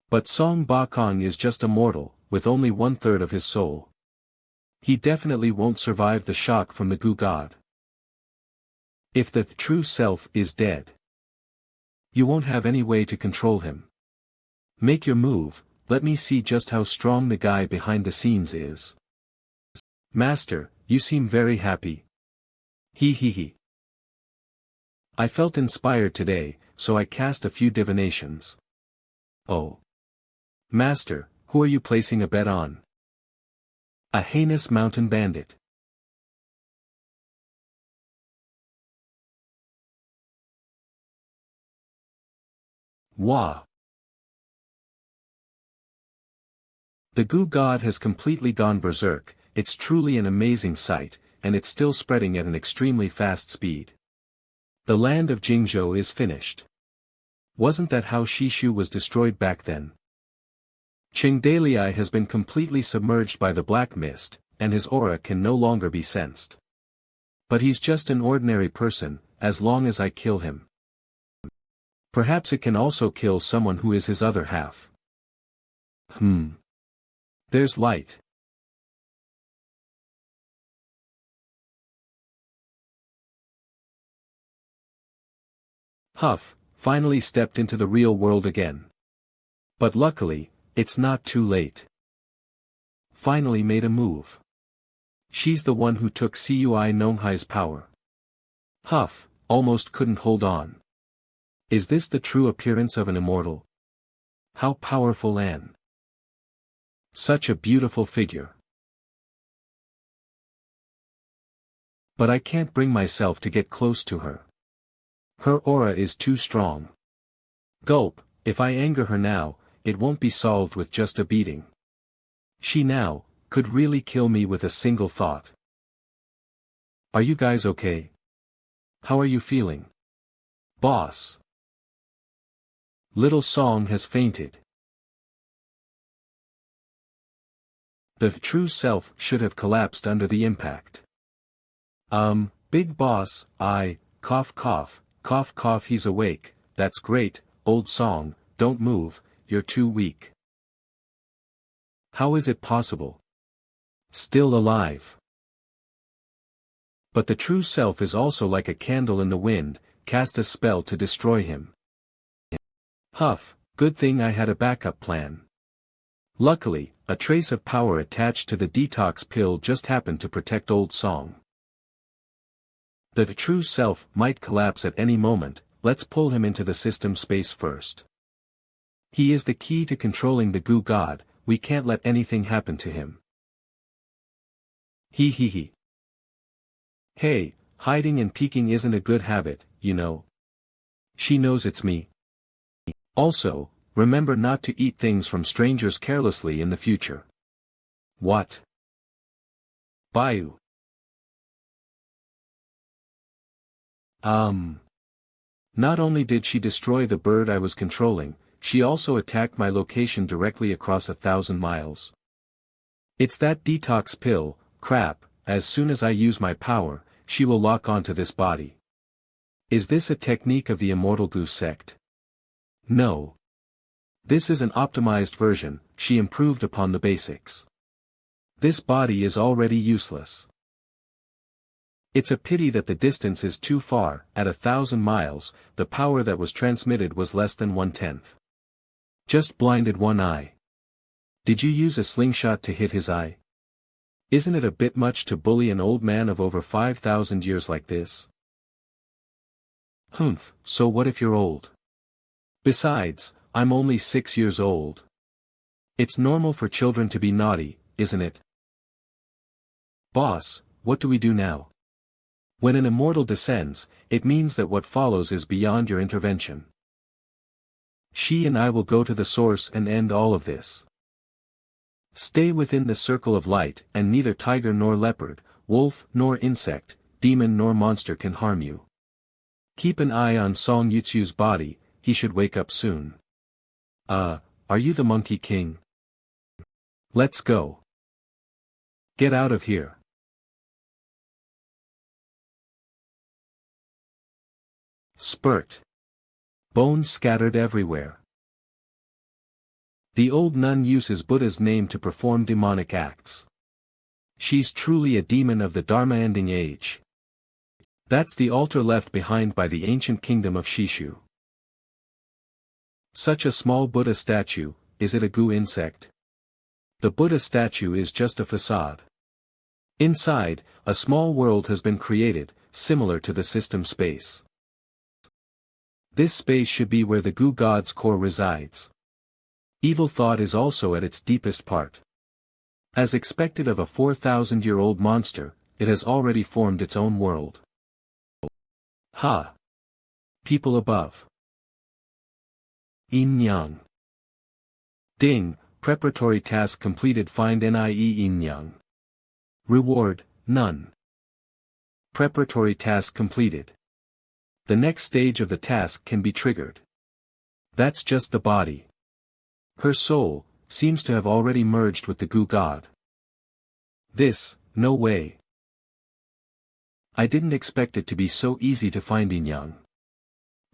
But Song Bakong is just a mortal, with only 1/3 of his soul. He definitely won't survive the shock from the Gu god. If the true self is dead, you won't have any way to control him. Make your move, let me see just how strong the guy behind the scenes is. Master, you seem very happy. He. I felt inspired today, so I cast a few divinations. Oh. Master, who are you placing a bet on? A heinous mountain bandit. Wah. The Gu god has completely gone berserk, it's truly an amazing sight, and it's still spreading at an extremely fast speed. The land of Jingzhou is finished. Wasn't that how Shishu was destroyed back then? Qingdalii has been completely submerged by the black mist, and his aura can no longer be sensed. But he's just an ordinary person, as long as I kill him. Perhaps it can also kill someone who is his other half. There's light. Huff, finally stepped into the real world again. But luckily, it's not too late. Finally made a move. She's the one who took Cui Nonghai's power. Huff, almost couldn't hold on. Is this the true appearance of an immortal? How powerful and such a beautiful figure. But I can't bring myself to get close to her. Her aura is too strong. Gulp, if I anger her now, it won't be solved with just a beating. She now, could really kill me with a single thought. Are you guys okay? How are you feeling? Boss. Little Song has fainted. The true self should have collapsed under the impact. Big boss, cough, he's awake, that's great, old Song, don't move, you're too weak. How is it possible? Still alive. But the true self is also like a candle in the wind, cast a spell to destroy him. Huff, good thing I had a backup plan. Luckily, a trace of power attached to the detox pill just happened to protect old Song. The true self might collapse at any moment, let's pull him into the system space first. He is the key to controlling the Gu god, we can't let anything happen to him. He he he. Hey, hiding and peeking isn't a good habit, you know. She knows it's me. Also, remember not to eat things from strangers carelessly in the future. What? Bayou. Not only did she destroy the bird I was controlling, she also attacked my location directly across 1,000 miles. It's that detox pill, crap. As soon as I use my power, she will lock onto this body. Is this a technique of the Immortal Goose sect? No. This is an optimized version, she improved upon the basics. This body is already useless. It's a pity that the distance is too far. At 1,000 miles, the power that was transmitted was less than 1/10. Just blinded one eye. Did you use a slingshot to hit his eye? Isn't it a bit much to bully an old man of over 5,000 years like this? Humph, so what if you're old? Besides, I'm only 6 years old. It's normal for children to be naughty, isn't it? Boss, what do we do now? When an immortal descends, it means that what follows is beyond your intervention. She and I will go to the source and end all of this. Stay within the circle of light, and neither tiger nor leopard, wolf nor insect, demon nor monster can harm you. Keep an eye on Song Yutsu's body, he should wake up soon. Are you the Monkey King? Let's go. Get out of here. Spurt. Bones scattered everywhere. The old nun uses Buddha's name to perform demonic acts. She's truly a demon of the Dharma-ending age. That's the altar left behind by the ancient kingdom of Shishu. Such a small Buddha statue, is it a goo insect? The Buddha statue is just a facade. Inside, a small world has been created, similar to the system space. This space should be where the goo god's core resides. Evil thought is also at its deepest part. As expected of a 4,000-year-old monster, it has already formed its own world. Ha! People above. Yin Yang. Ding, preparatory task completed. Find Nie Yin Yang. Reward, none. Preparatory task completed. The next stage of the task can be triggered. That's just the body. Her soul seems to have already merged with the goo god. This, no way. I didn't expect it to be so easy to find Yin Yang.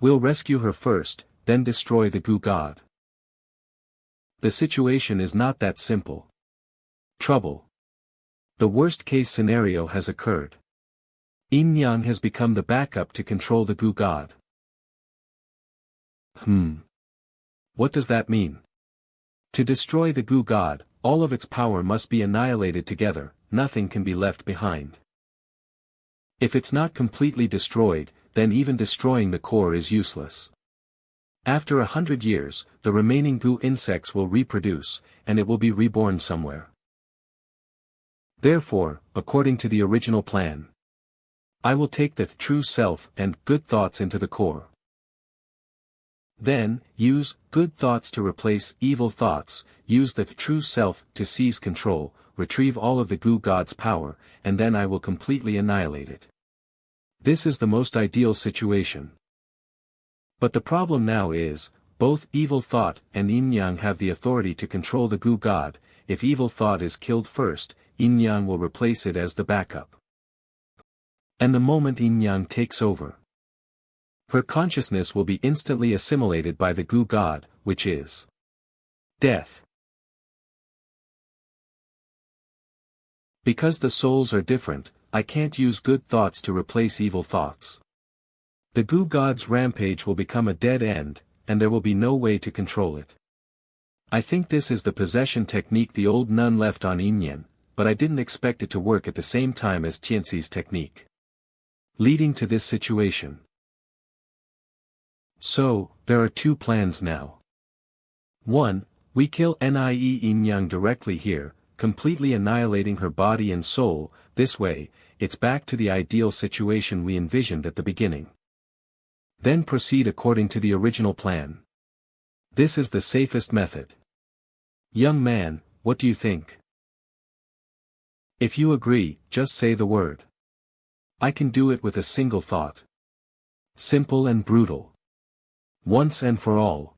We'll rescue her first, then destroy the goo god. The situation is not that simple. Trouble. The worst-case scenario has occurred. Yin Yang has become the backup to control the goo god. What does that mean? To destroy the goo god, all of its power must be annihilated together, nothing can be left behind. If it's not completely destroyed, then even destroying the core is useless. After 100 years, the remaining goo insects will reproduce, and it will be reborn somewhere. Therefore, according to the original plan, I will take the true self and good thoughts into the core. Then, use good thoughts to replace evil thoughts, use the true self to seize control, retrieve all of the goo god's power, and then I will completely annihilate it. This is the most ideal situation. But the problem now is, both evil thought and Yin Yang have the authority to control the goo god. If evil thought is killed first, Yin Yang will replace it as the backup. And the moment Yin Yang takes over, her consciousness will be instantly assimilated by the goo god, which is death. Because the souls are different, I can't use good thoughts to replace evil thoughts. The goo god's rampage will become a dead end, and there will be no way to control it. I think this is the possession technique the old nun left on Yin Yang, but I didn't expect it to work at the same time as Tianxi's technique, leading to this situation. So, there are two plans now. 1. We kill Nie Yin Yang directly here, completely annihilating her body and soul, this way, it's back to the ideal situation we envisioned at the beginning. Then proceed according to the original plan. This is the safest method. Young man, what do you think? If you agree, just say the word. I can do it with a single thought. Simple and brutal. Once and for all.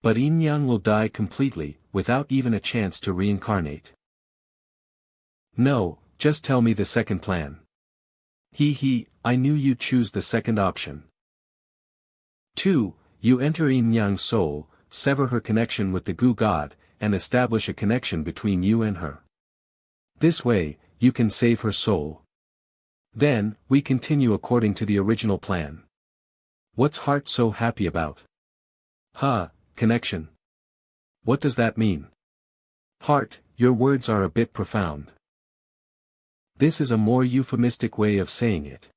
But Yin-yang will die completely, without even a chance to reincarnate. No, just tell me the second plan. I knew you'd choose the second option. 2. You enter Yin-yang's soul, sever her connection with the Gu God, and establish a connection between you and her. This way, you can save her soul. Then, we continue according to the original plan. What's Heart so happy about? Connection. What does that mean? Heart, your words are a bit profound. This is a more euphemistic way of saying it.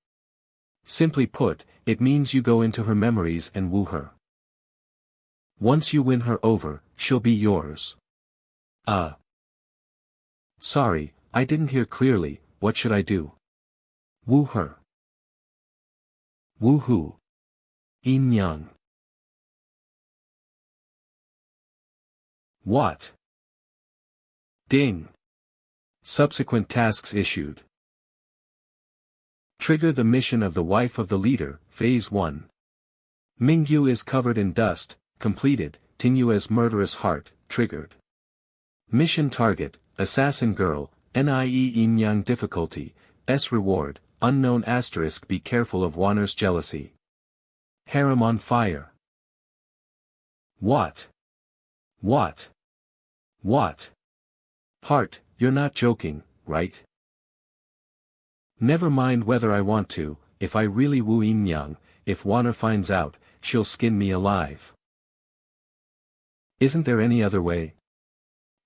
Simply put, it means you go into her memories and woo her. Once you win her over, she'll be yours. Sorry, I didn't hear clearly, what should I do? Woo her. Woo who? Yin-yang. What? Ding. Subsequent tasks issued. Trigger the mission of the wife of the leader, Phase 1. Mingyu is covered in dust, completed, Tinyua's murderous heart, triggered. Mission target, Assassin Girl, NIE Yin-yang difficulty, S reward, unknown asterisk be careful of Wanner's jealousy. Harem on fire. What? What? What? Heart, you're not joking, right? Never mind whether I want to, if I really woo Yin-yang, if Wanner finds out, she'll skin me alive. Isn't there any other way?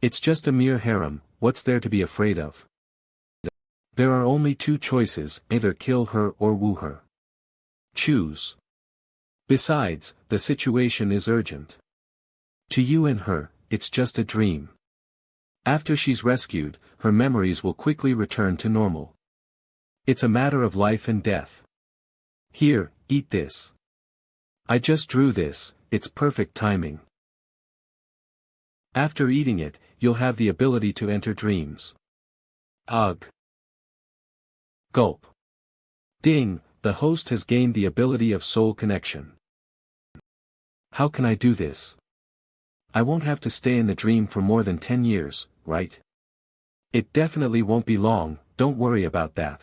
It's just a mere harem, what's there to be afraid of? There are only two choices, either kill her or woo her. Choose. Besides, the situation is urgent. To you and her, it's just a dream. After she's rescued, her memories will quickly return to normal. It's a matter of life and death. Here, eat this. I just drew this, it's perfect timing. After eating it, you'll have the ability to enter dreams. Ugh. Gulp. Ding, the host has gained the ability of soul connection. How can I do this? I won't have to stay in the dream for more than 10 years, right? It definitely won't be long, don't worry about that.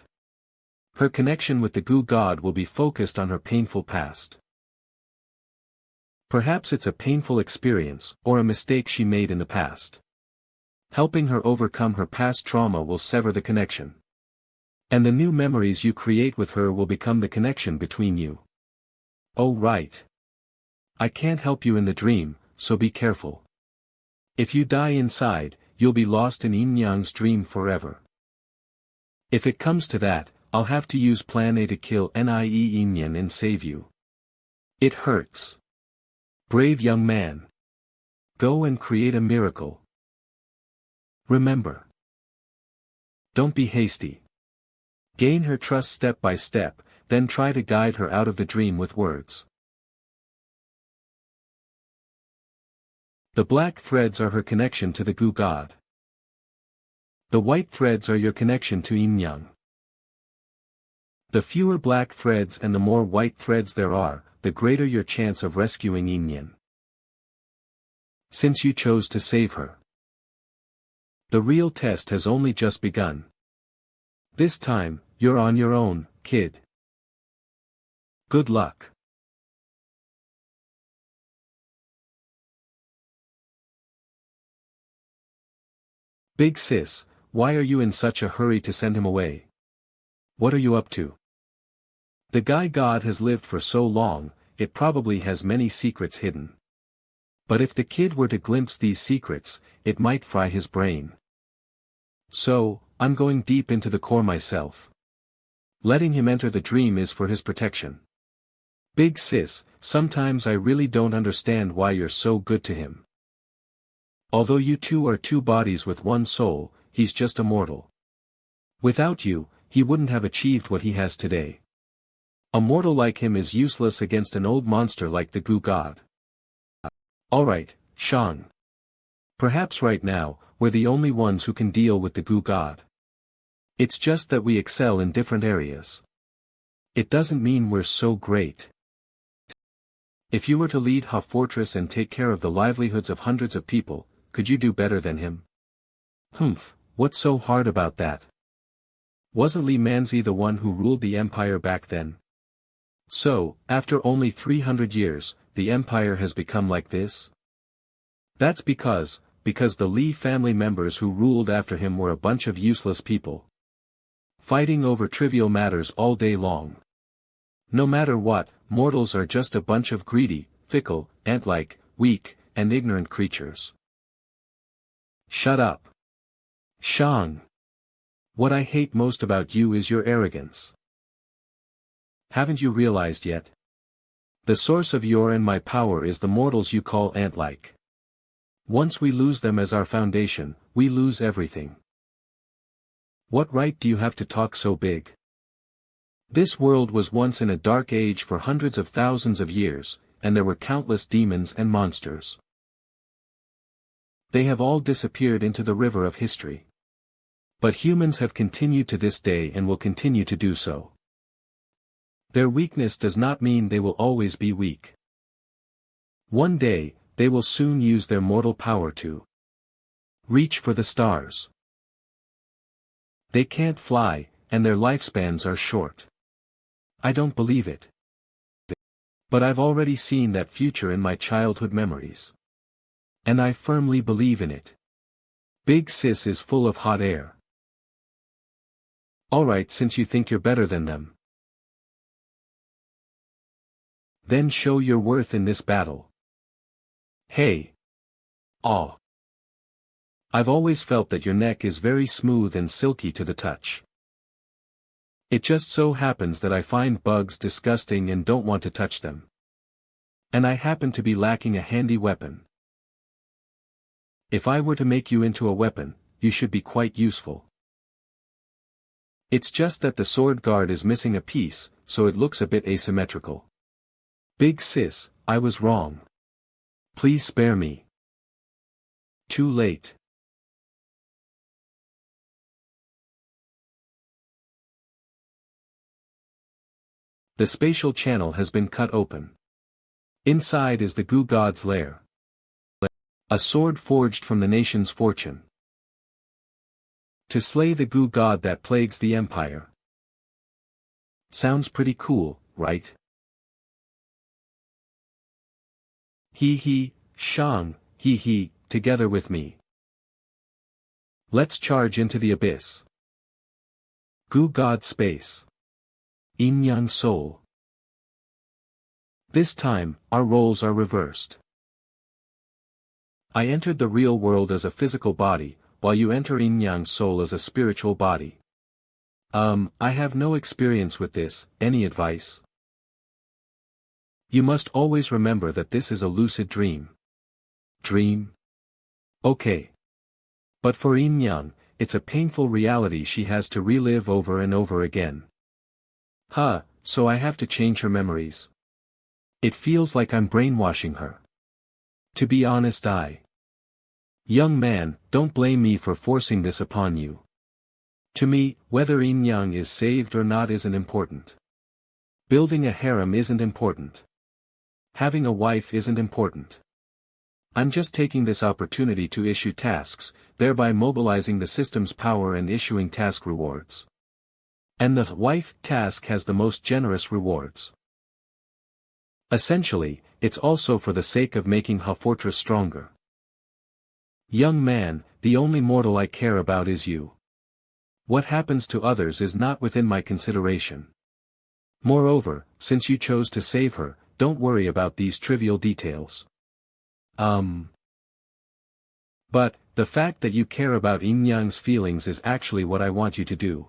Her connection with the Gu God will be focused on her painful past. Perhaps it's a painful experience, or a mistake she made in the past. Helping her overcome her past trauma will sever the connection. And the new memories you create with her will become the connection between you. Oh right. I can't help you in the dream, so be careful. If you die inside, you'll be lost in Yin-yang's dream forever. If it comes to that, I'll have to use Plan A to kill Nie Yin-yang and save you. It hurts. Brave young man. Go and create a miracle. Remember. Don't be hasty. Gain her trust step by step, then try to guide her out of the dream with words. The black threads are her connection to the Gu God. The white threads are your connection to Yin-yang. The fewer black threads and the more white threads there are, the greater your chance of rescuing Yin-yang. Since you chose to save her. The real test has only just begun. This time, you're on your own, kid. Good luck. Big sis, why are you in such a hurry to send him away? What are you up to? The guy God has lived for so long, it probably has many secrets hidden. But if the kid were to glimpse these secrets, it might fry his brain. So, I'm going deep into the core myself. Letting him enter the dream is for his protection. Big sis, sometimes I really don't understand why you're so good to him. Although you two are two bodies with one soul, he's just a mortal. Without you, he wouldn't have achieved what he has today. A mortal like him is useless against an old monster like the Goo God. Alright, Shang. Perhaps right now, we're the only ones who can deal with the Goo God. It's just that we excel in different areas. It doesn't mean we're so great. If you were to lead Ha Fortress and take care of the livelihoods of hundreds of people, could you do better than him? Humph, what's so hard about that? Wasn't Li Manzi the one who ruled the empire back then? So, after only 300 years, the empire has become like this? That's because the Li family members who ruled after him were a bunch of useless people. Fighting over trivial matters all day long. No matter what, mortals are just a bunch of greedy, fickle, ant-like, weak, and ignorant creatures. Shut up. Shang. What I hate most about you is your arrogance. Haven't you realized yet? The source of your and my power is the mortals you call ant-like. Once we lose them as our foundation, we lose everything. What right do you have to talk so big? This world was once in a dark age for hundreds of thousands of years, and there were countless demons and monsters. They have all disappeared into the river of history. But humans have continued to this day and will continue to do so. Their weakness does not mean they will always be weak. One day, they will soon use their mortal power to reach for the stars. They can't fly, and their lifespans are short. I don't believe it. But I've already seen that future in my childhood memories. And I firmly believe in it. Big Sis is full of hot air. Alright, since you think you're better than them, then show your worth in this battle. Hey. Aw. I've always felt that your neck is very smooth and silky to the touch. It just so happens that I find bugs disgusting and don't want to touch them. And I happen to be lacking a handy weapon. If I were to make you into a weapon, you should be quite useful. It's just that the sword guard is missing a piece, so it looks a bit asymmetrical. Big Sis, I was wrong. Please spare me. Too late. The spatial channel has been cut open. Inside is the Goo God's lair. A sword forged from the nation's fortune. To slay the Goo God that plagues the empire. Sounds pretty cool, right? Hee, Shang, hee, together with me. Let's charge into the abyss. Goo God space. Yin Yang soul. This time, our roles are reversed. I entered the real world as a physical body, while you enter Yin Yang soul as a spiritual body. I have no experience with this, any advice? You must always remember that this is a lucid dream. Dream? Okay. But for Yin Yang, it's a painful reality she has to relive over and over again. So I have to change her memories. It feels like I'm brainwashing her. To be honest, Young man, don't blame me for forcing this upon you. To me, whether Yin Yang is saved or not isn't important. Building a harem isn't important. Having a wife isn't important. I'm just taking this opportunity to issue tasks, thereby mobilizing the system's power and issuing task rewards. And the wife task has the most generous rewards. Essentially, it's also for the sake of making Ha Fortress stronger. Young man, the only mortal I care about is you. What happens to others is not within my consideration. Moreover, since you chose to save her, don't worry about these trivial details. But, the fact that you care about Yin Yang's feelings is actually what I want you to do.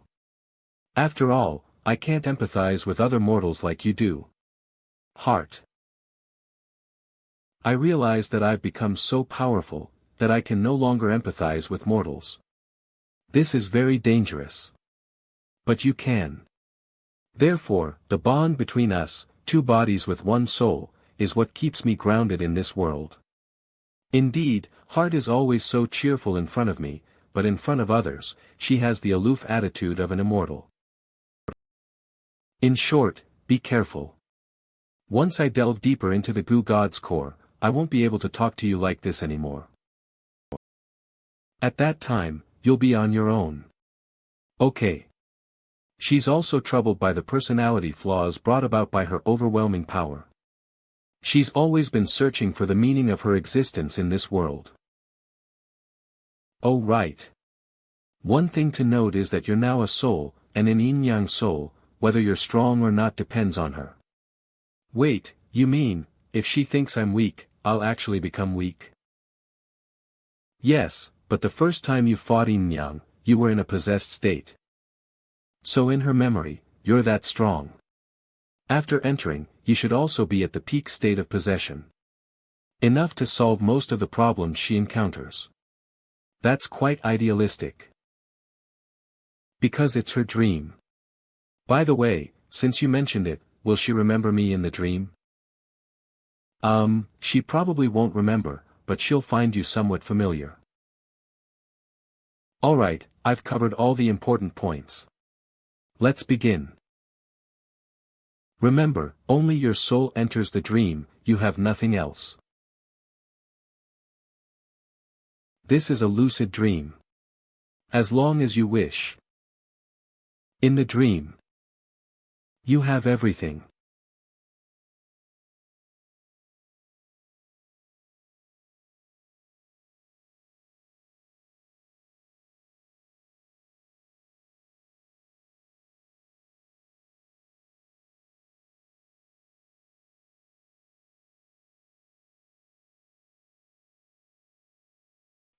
After all, I can't empathize with other mortals like you do. Heart. I realize that I've become so powerful, that I can no longer empathize with mortals. This is very dangerous. But you can. Therefore, the bond between us, two bodies with one soul, is what keeps me grounded in this world. Indeed, Heart is always so cheerful in front of me, but in front of others, she has the aloof attitude of an immortal. In short, be careful. Once I delve deeper into the goo god's core, I won't be able to talk to you like this anymore. At that time, you'll be on your own. Okay. She's also troubled by the personality flaws brought about by her overwhelming power. She's always been searching for the meaning of her existence in this world. Oh right. One thing to note is that you're now a soul, and an yin-yang soul, whether you're strong or not depends on her. Wait, you mean, if she thinks I'm weak, I'll actually become weak? Yes, but the first time you fought yin-yang, you were in a possessed state. So in her memory, you're that strong. After entering, you should also be at the peak state of possession. Enough to solve most of the problems she encounters. That's quite idealistic. Because it's her dream. By the way, since you mentioned it, will she remember me in the dream? She probably won't remember, but she'll find you somewhat familiar. Alright, I've covered all the important points. Let's begin. Remember, only your soul enters the dream, you have nothing else. This is a lucid dream. As long as you wish. In the dream, you have everything.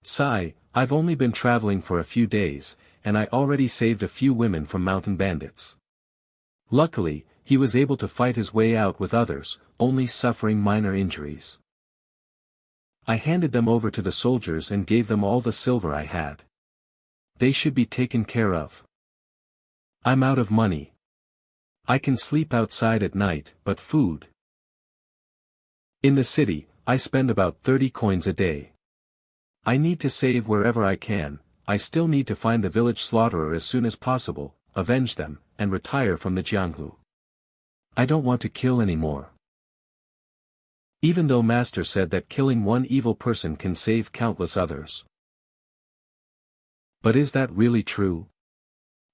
Sigh, I've only been traveling for a few days, and I already saved a few women from mountain bandits. Luckily, he was able to fight his way out with others, only suffering minor injuries. I handed them over to the soldiers and gave them all the silver I had. They should be taken care of. I'm out of money. I can sleep outside at night, but food. In the city, I spend about 30 coins a day. I need to save wherever I can. I still need to find the village slaughterer as soon as possible, avenge them, and retire from the Jianghu. I don't want to kill anymore. Even though Master said that killing one evil person can save countless others. But is that really true?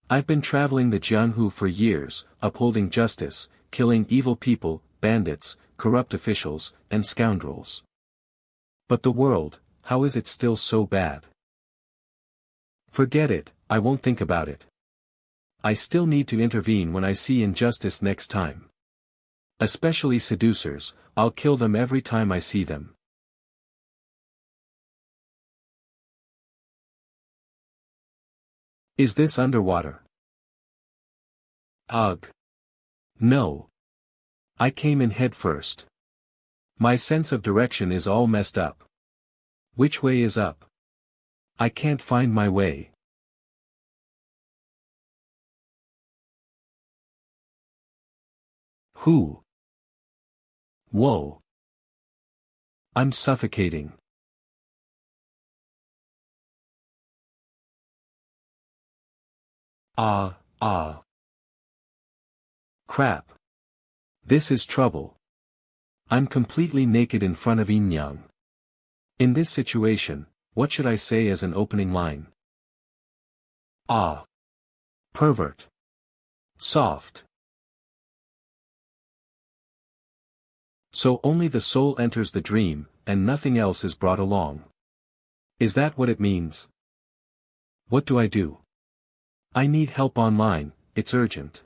I've been traveling the Jianghu for years, upholding justice, killing evil people, bandits, corrupt officials, and scoundrels. But the world, how is it still so bad? Forget it, I won't think about it. I still need to intervene when I see injustice next time. Especially seducers, I'll kill them every time I see them. Is this underwater? Ugh. No. I came in head first. My sense of direction is all messed up. Which way is up? I can't find my way. Who? Whoa. I'm suffocating. Ah. Crap. This is trouble. I'm completely naked in front of Yin-yang. In this situation, what should I say as an opening line? Ah. Pervert. Soft. So only the soul enters the dream, and nothing else is brought along. Is that what it means? What do I do? I need help online, it's urgent.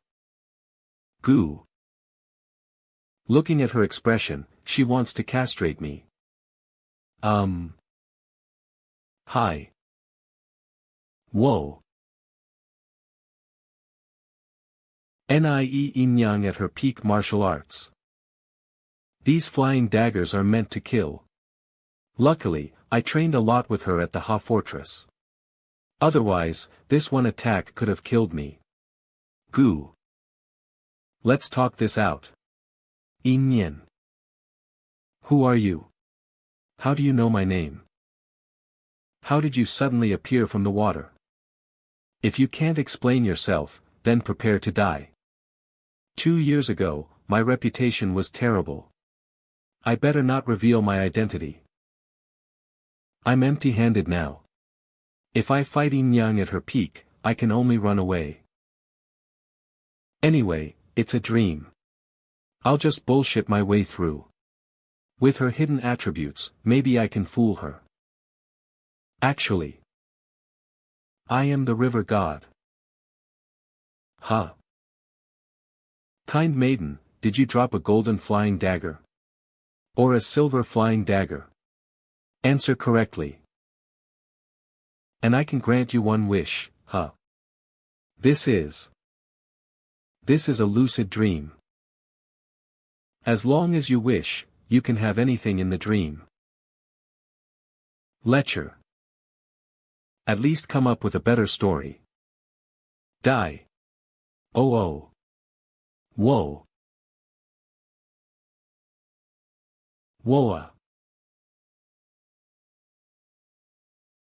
Goo. Looking at her expression, she wants to castrate me. Hi. Whoa. Nie Yin-yang at her peak martial arts. These flying daggers are meant to kill. Luckily, I trained a lot with her at the Ha Fortress. Otherwise, this one attack could have killed me. Goo. Let's talk this out. Inyen. Who are you? How do you know my name? How did you suddenly appear from the water? If you can't explain yourself, then prepare to die. 2 years ago, my reputation was terrible. I better not reveal my identity. I'm empty-handed now. If I fight Yin Yang at her peak, I can only run away. Anyway, it's a dream. I'll just bullshit my way through. With her hidden attributes, maybe I can fool her. Actually, I am the river god. Huh? Kind maiden, did you drop a golden flying dagger? Or a silver flying dagger? Answer correctly. And I can grant you one wish, huh? This is a lucid dream. As long as you wish, you can have anything in the dream. Lecture. At least come up with a better story. Die. Oh oh. Whoa. Whoa.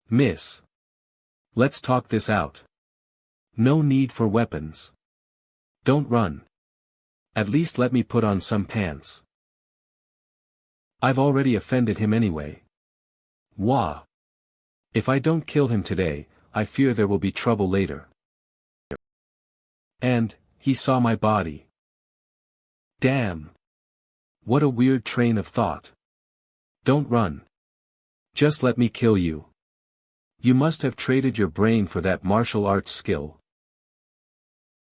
Miss. Let's talk this out. No need for weapons. Don't run. At least let me put on some pants. I've already offended him anyway. Wah. If I don't kill him today, I fear there will be trouble later. And, he saw my body. Damn. What a weird train of thought. Don't run. Just let me kill you. You must have traded your brain for that martial arts skill.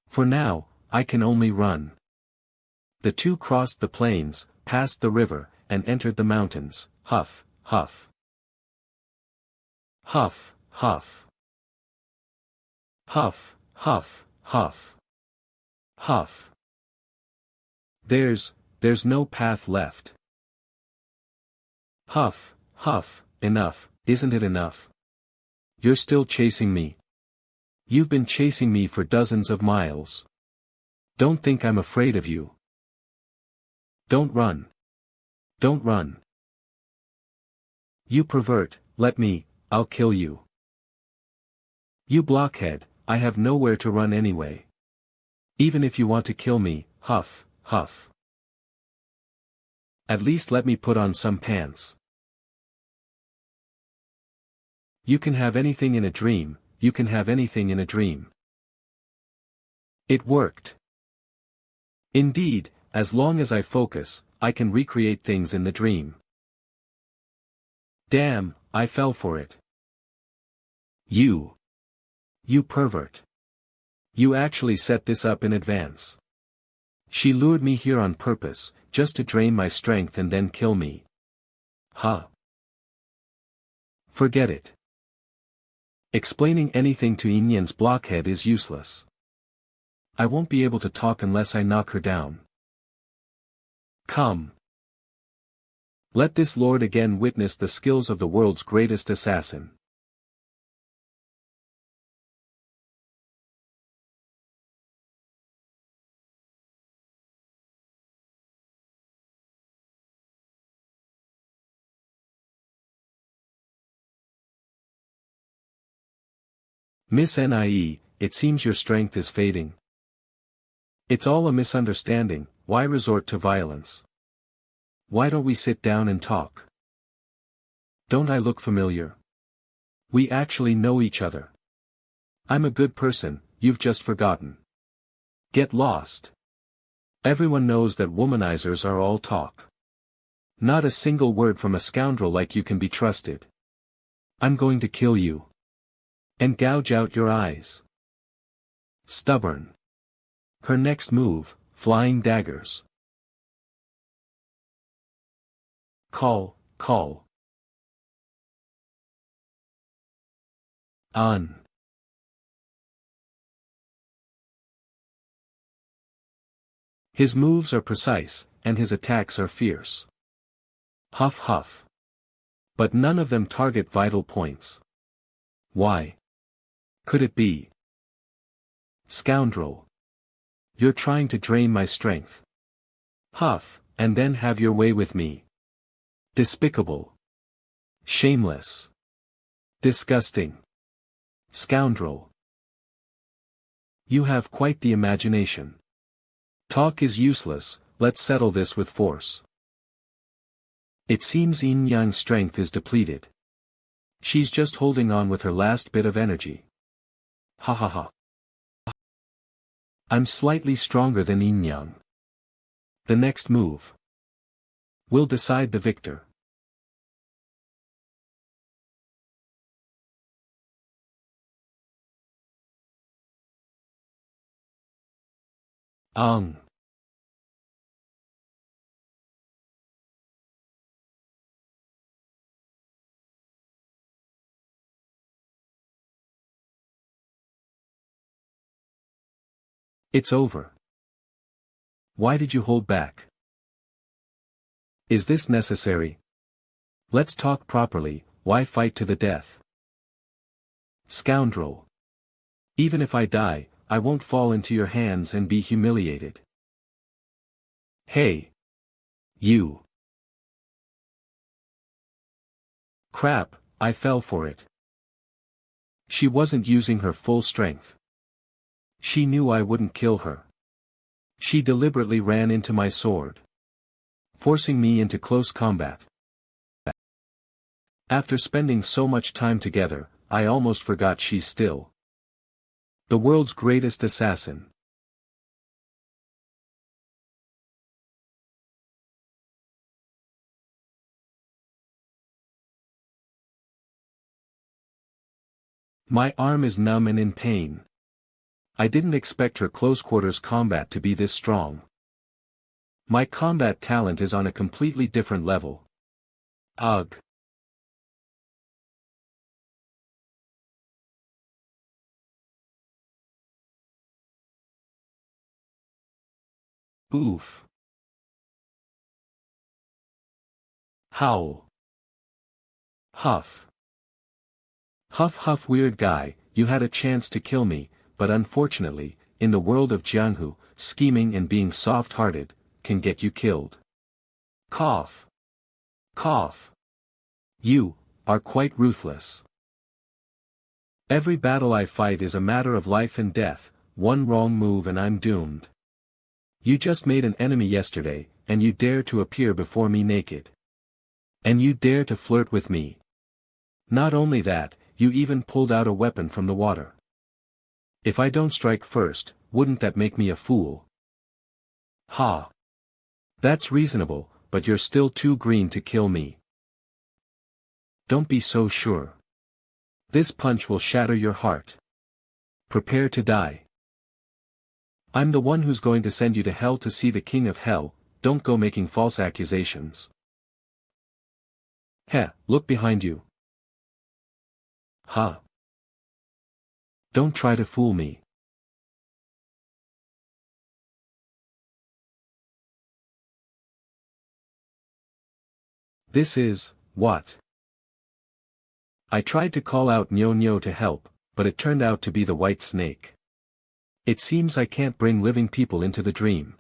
For now, I can only run. The two crossed the plains, passed the river, and entered the mountains. Huff, huff. Huff, huff. Huff, huff, huff. Huff. There's no path left. Huff, huff, enough, isn't it enough? You're still chasing me. You've been chasing me for dozens of miles. Don't think I'm afraid of you. Don't run. Don't run. You pervert, let me, I'll kill you. You blockhead, I have nowhere to run anyway. Even if you want to kill me, huff, huff. At least let me put on some pants. You can have anything in a dream, you can have anything in a dream. It worked. Indeed, as long as I focus, I can recreate things in the dream. Damn, I fell for it. You pervert. You actually set this up in advance. She lured me here on purpose, just to drain my strength and then kill me. Huh? Forget it. Explaining anything to Inyen's blockhead is useless. I won't be able to talk unless I knock her down. Come. Let this lord again witness the skills of the world's greatest assassin. Miss Nie, it seems your strength is fading. It's all a misunderstanding, why resort to violence? Why don't we sit down and talk? Don't I look familiar? We actually know each other. I'm a good person, you've just forgotten. Get lost. Everyone knows that womanizers are all talk. Not a single word from a scoundrel like you can be trusted. I'm going to kill you. And gouge out your eyes. Stubborn. Her next move, flying daggers. Call. On. His moves are precise, and his attacks are fierce. Huff huff. But none of them target vital points. Why? Could it be? Scoundrel. You're trying to drain my strength. Huff, and then have your way with me. Despicable. Shameless. Disgusting. Scoundrel. You have quite the imagination. Talk is useless, let's settle this with force. It seems Yin Yang's strength is depleted. She's just holding on with her last bit of energy. Ha ha ha. I'm slightly stronger than Yin Yang. The next move will decide the victor. It's over. Why did you hold back? Is this necessary? Let's talk properly, why fight to the death? Scoundrel. Even if I die, I won't fall into your hands and be humiliated. Hey. You. Crap, I fell for it. She wasn't using her full strength. She knew I wouldn't kill her. She deliberately ran into my sword, forcing me into close combat. After spending so much time together, I almost forgot she's still the world's greatest assassin. My arm is numb and in pain. I didn't expect her close-quarters combat to be this strong. My combat talent is on a completely different level. Ugh. Oof. Howl. Huff. Huff huff weird guy, you had a chance to kill me, but unfortunately, in the world of Jianghu, scheming and being soft-hearted, can get you killed. Cough. Cough. You are quite ruthless. Every battle I fight is a matter of life and death, one wrong move and I'm doomed. You just made an enemy yesterday, and you dare to appear before me naked. And you dare to flirt with me. Not only that, you even pulled out a weapon from the water. If I don't strike first, wouldn't that make me a fool? Ha! That's reasonable, but you're still too green to kill me. Don't be so sure. This punch will shatter your heart. Prepare to die. I'm the one who's going to send you to hell to see the king of hell, don't go making false accusations. Heh, look behind you. Ha! Don't try to fool me. This is, what? I tried to call out Nyo Nyo to help, but it turned out to be the white snake. It seems I can't bring living people into the dream.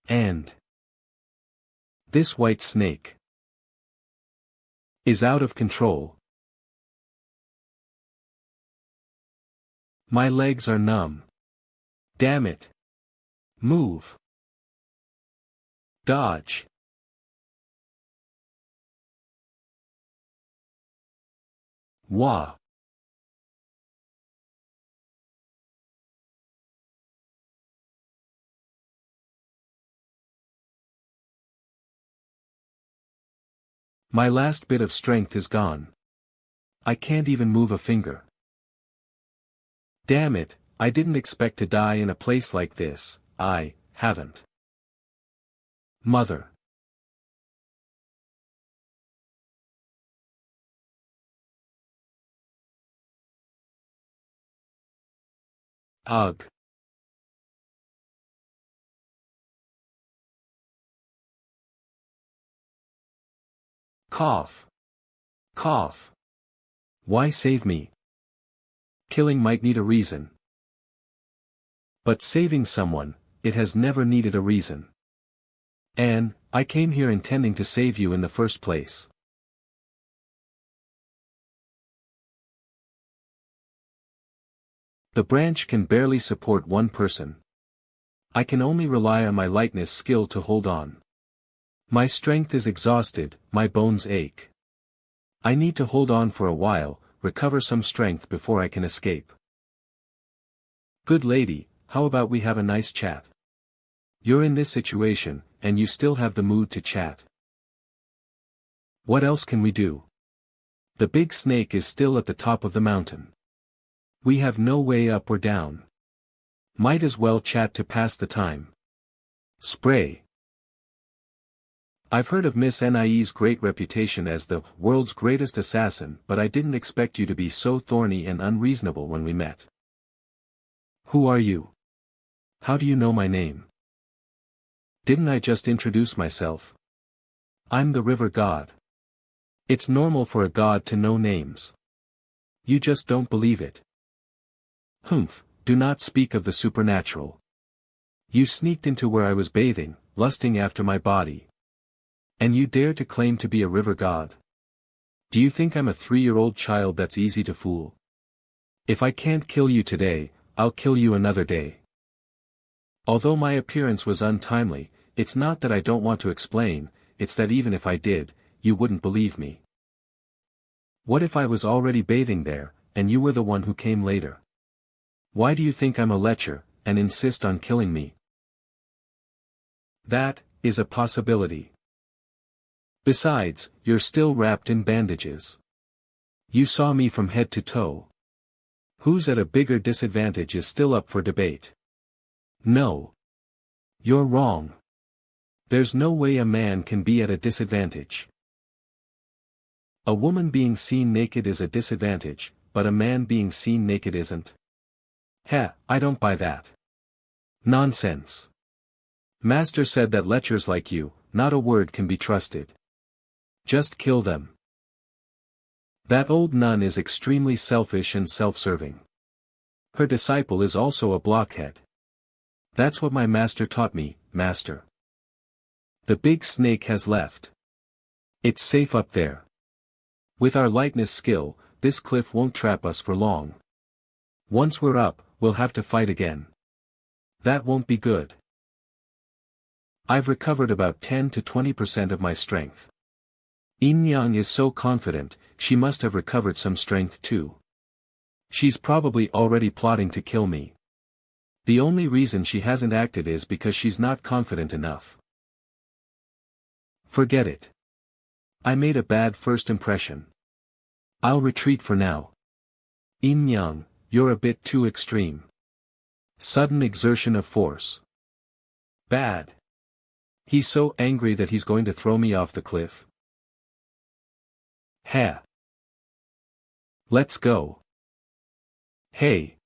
And this white snake is out of control. My legs are numb. Damn it. Move. Dodge. Wah. My last bit of strength is gone. I can't even move a finger. Damn it, I didn't expect to die in a place like this, I haven't. Mother. Ugh. Cough. Cough. Why save me? Killing might need a reason. But saving someone, it has never needed a reason. Anne, I came here intending to save you in the first place. The branch can barely support one person. I can only rely on my lightness skill to hold on. My strength is exhausted, my bones ache. I need to hold on for a while, recover some strength before I can escape. Good lady, how about we have a nice chat? You're in this situation, and you still have the mood to chat. What else can we do? The big snake is still at the top of the mountain. We have no way up or down. Might as well chat to pass the time. Spray. I've heard of Miss Nie's great reputation as the world's greatest assassin, but I didn't expect you to be so thorny and unreasonable when we met. Who are you? How do you know my name? Didn't I just introduce myself? I'm the river god. It's normal for a god to know names. You just don't believe it. Humph, do not speak of the supernatural. You sneaked into where I was bathing, lusting after my body. And you dare to claim to be a river god? Do you think I'm a 3-year-old child that's easy to fool? If I can't kill you today, I'll kill you another day. Although my appearance was untimely, it's not that I don't want to explain, it's that even if I did, you wouldn't believe me. What if I was already bathing there, and you were the one who came later? Why do you think I'm a lecher, and insist on killing me? That is a possibility. Besides, you're still wrapped in bandages. You saw me from head to toe. Who's at a bigger disadvantage is still up for debate. No. You're wrong. There's no way a man can be at a disadvantage. A woman being seen naked is a disadvantage, but a man being seen naked isn't. Heh, I don't buy that. Nonsense. Master said that lechers like you, not a word can be trusted. Just kill them. That old nun is extremely selfish and self-serving. Her disciple is also a blockhead. That's what my master taught me, master. The big snake has left. It's safe up there. With our lightness skill, this cliff won't trap us for long. Once we're up, we'll have to fight again. That won't be good. I've recovered about 10 to 20% of my strength. Yin Yang is so confident, she must have recovered some strength too. She's probably already plotting to kill me. The only reason she hasn't acted is because she's not confident enough. Forget it. I made a bad first impression. I'll retreat for now. Yin Yang, you're a bit too extreme. Sudden exertion of force. Bad. He's so angry that he's going to throw me off the cliff. Heh. Let's go. Hey.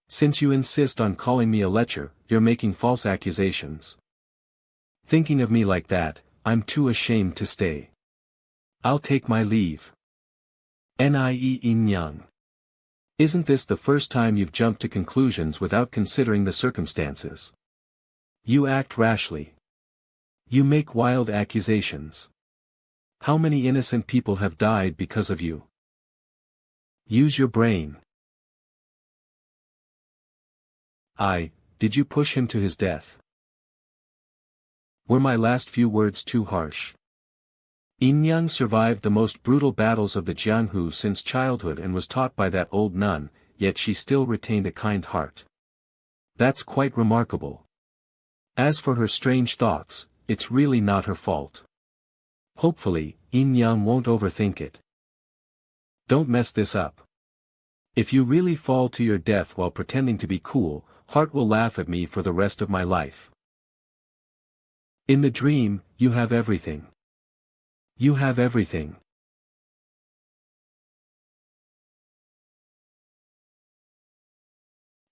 Since you insist on calling me a lecher, you're making false accusations. Thinking of me like that, I'm too ashamed to stay. I'll take my leave. Nie Yin Yang. Isn't this the first time you've jumped to conclusions without considering the circumstances? You act rashly. You make wild accusations. How many innocent people have died because of you? Use your brain. Did you push him to his death? Were my last few words too harsh? Yin Yang survived the most brutal battles of the Jianghu since childhood and was taught by that old nun, yet she still retained a kind heart. That's quite remarkable. As for her strange thoughts, it's really not her fault. Hopefully, Yin Yang won't overthink it. Don't mess this up. If you really fall to your death while pretending to be cool, Heart will laugh at me for the rest of my life. In the dream, you have everything. You have everything.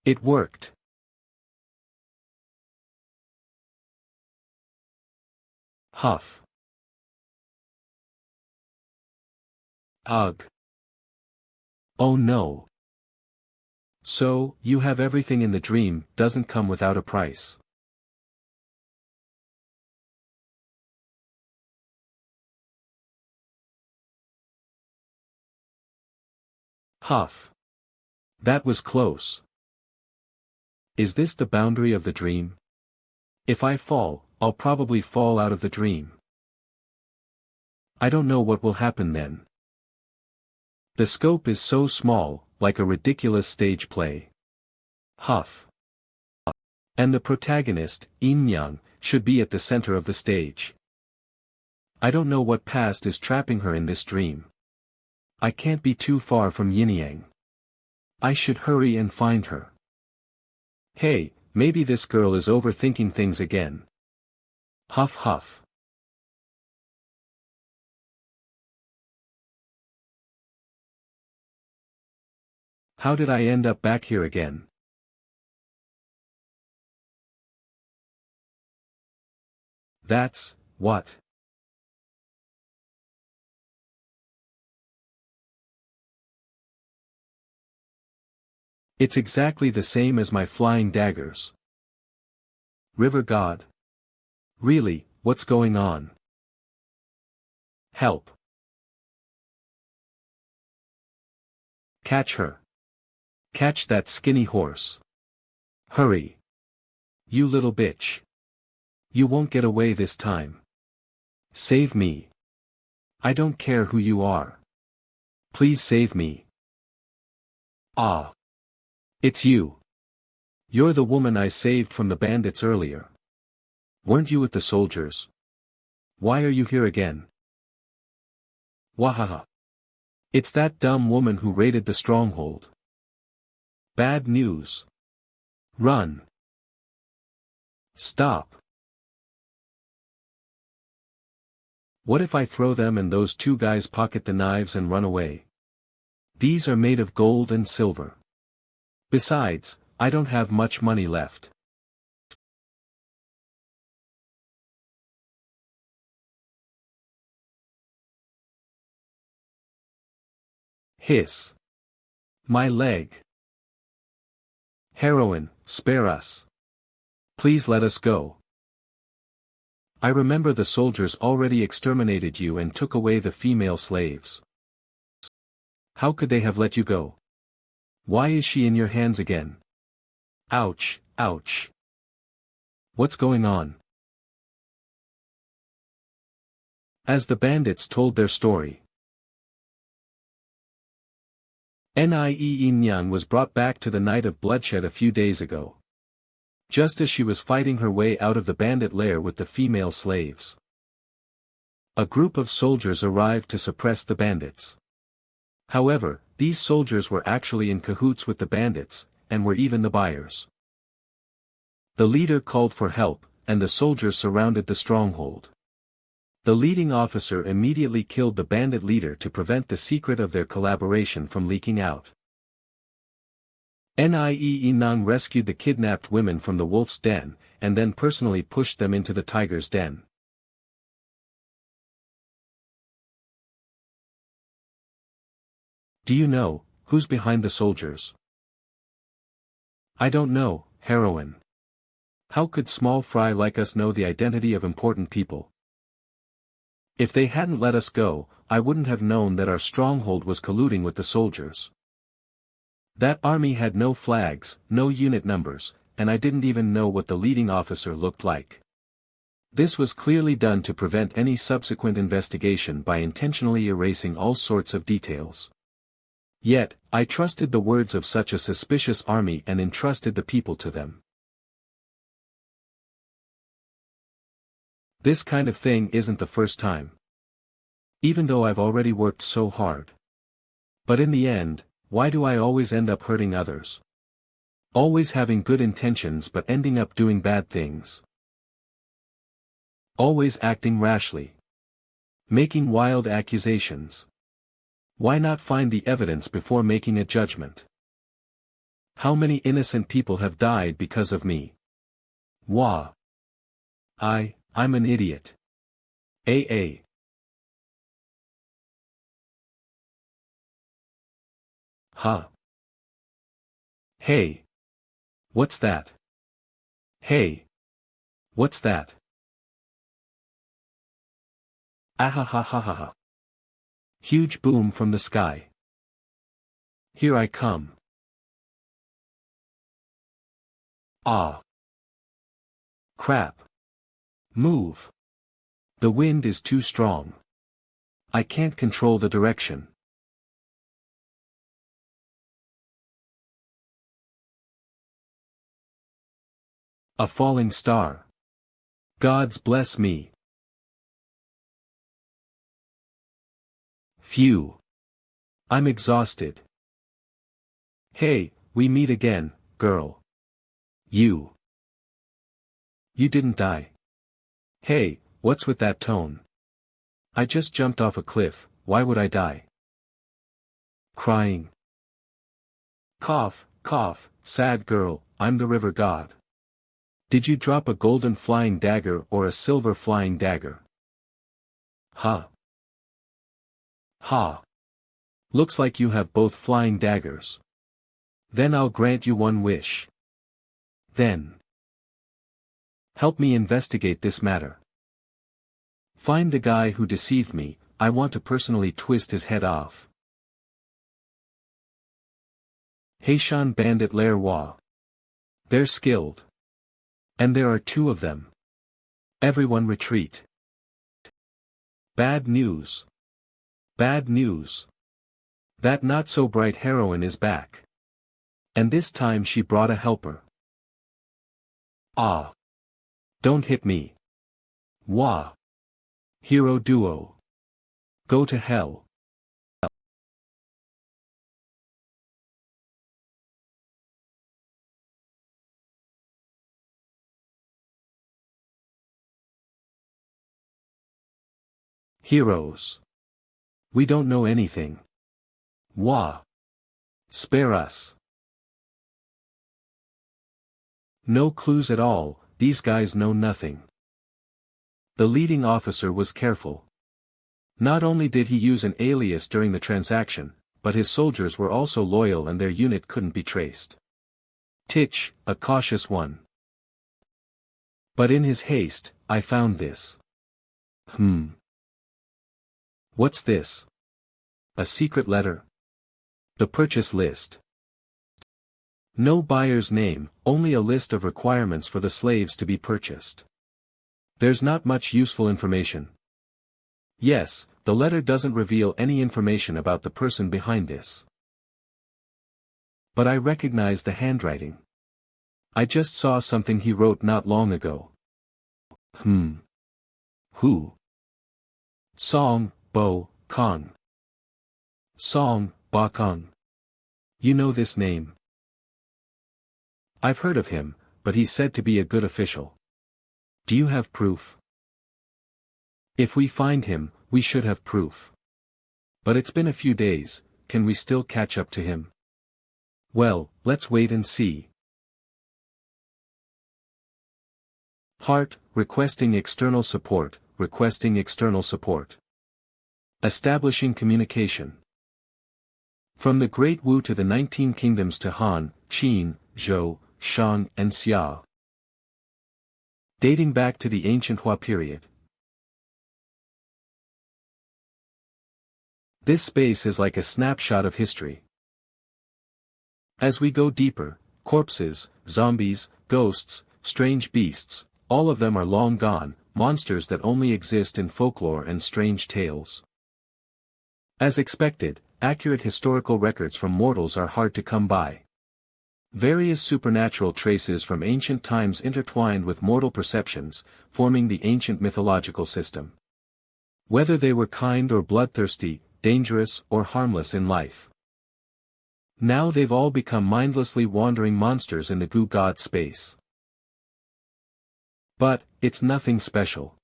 It worked. Huff. Ugh. Oh no. So, you have everything in the dream, doesn't come without a price. Huff. That was close. Is this the boundary of the dream? If I fall, I'll probably fall out of the dream. I don't know what will happen then. The scope is so small, like a ridiculous stage play. Huff. And the protagonist, Yin-yang, should be at the center of the stage. I don't know what past is trapping her in this dream. I can't be too far from Yin-yang. I should hurry and find her. Hey, maybe this girl is overthinking things again. Huff huff. How did I end up back here again? That's what. It's exactly the same as my flying daggers. River God. Really, what's going on? Help. Catch her. Catch that skinny horse. Hurry. You little bitch. You won't get away this time. Save me. I don't care who you are. Please save me. Ah. It's you. You're the woman I saved from the bandits earlier. Weren't you with the soldiers? Why are you here again? Wahaha. It's that dumb woman who raided the stronghold. Bad news. Run. Stop. What if I throw them and those two guys pocket the knives and run away? These are made of gold and silver. Besides, I don't have much money left. Hiss. My leg. Heroine, spare us. Please let us go. I remember the soldiers already exterminated you and took away the female slaves. How could they have let you go? Why is she in your hands again? Ouch, ouch. What's going on? As the bandits told their story, Nie Yin-yang was brought back to the night of bloodshed a few days ago. Just as she was fighting her way out of the bandit lair with the female slaves. A group of soldiers arrived to suppress the bandits. However, these soldiers were actually in cahoots with the bandits, and were even the buyers. The leader called for help, and the soldiers surrounded the stronghold. The leading officer immediately killed the bandit leader to prevent the secret of their collaboration from leaking out. Nie Yin-yang rescued the kidnapped women from the wolf's den, and then personally pushed them into the tiger's den. Do you know who's behind the soldiers? I don't know, heroine. How could small fry like us know the identity of important people? If they hadn't let us go, I wouldn't have known that our stronghold was colluding with the soldiers. That army had no flags, no unit numbers, and I didn't even know what the leading officer looked like. This was clearly done to prevent any subsequent investigation by intentionally erasing all sorts of details. Yet, I trusted the words of such a suspicious army and entrusted the people to them. This kind of thing isn't the first time. Even though I've already worked so hard. But in the end, why do I always end up hurting others? Always having good intentions but ending up doing bad things. Always acting rashly. Making wild accusations. Why not find the evidence before making a judgment? How many innocent people have died because of me? Wah. I'm an idiot. AA. Huh? Hey. What's that? Hey. What's that? Ahahahaha. Huge boom from the sky. Here I come. Ah. Crap. Move. The wind is too strong. I can't control the direction. A falling star. Gods bless me. Phew. I'm exhausted. Hey, we meet again, girl. You didn't die. Hey, what's with that tone? I just jumped off a cliff, why would I die? Crying. Cough, cough, sad girl, I'm the river god. Did you drop a golden flying dagger or a silver flying dagger? Ha. Ha. Looks like you have both flying daggers. Then I'll grant you one wish. Then. Help me investigate this matter. Find the guy who deceived me, I want to personally twist his head off. Haitian bandit Leroy. They're skilled. And there are 2 of them. Everyone retreat. Bad news. Bad news. That not-so-bright heroine is back. And this time she brought a helper. Ah. Don't hit me. Wah. Hero duo. Go to hell. Heroes. We don't know anything. Wah. Spare us. No clues at all, these guys know nothing. The leading officer was careful. Not only did he use an alias during the transaction, but his soldiers were also loyal and their unit couldn't be traced. Titch, a cautious one. But in his haste, I found this. What's this? A secret letter? The purchase list. No buyer's name, only a list of requirements for the slaves to be purchased. There's not much useful information. Yes, the letter doesn't reveal any information about the person behind this. But I recognize the handwriting. I just saw something he wrote not long ago. Who? Song, Bo, Kong. Song, Ba Kong. You know this name. I've heard of him, but he's said to be a good official. Do you have proof? If we find him, we should have proof. But it's been a few days, can we still catch up to him? Well, let's wait and see. Heart, requesting external support, requesting external support. Establishing communication. From the Great Wu to the 19 kingdoms to Han, Qin, Zhou, Shang and Xia. Dating back to the ancient Hua period. This space is like a snapshot of history. As we go deeper, corpses, zombies, ghosts, strange beasts, all of them are long gone, monsters that only exist in folklore and strange tales. As expected, accurate historical records from mortals are hard to come by. Various supernatural traces from ancient times intertwined with mortal perceptions, forming the ancient mythological system. Whether they were kind or bloodthirsty, dangerous or harmless in life. Now they've all become mindlessly wandering monsters in the goo god space. But, it's nothing special.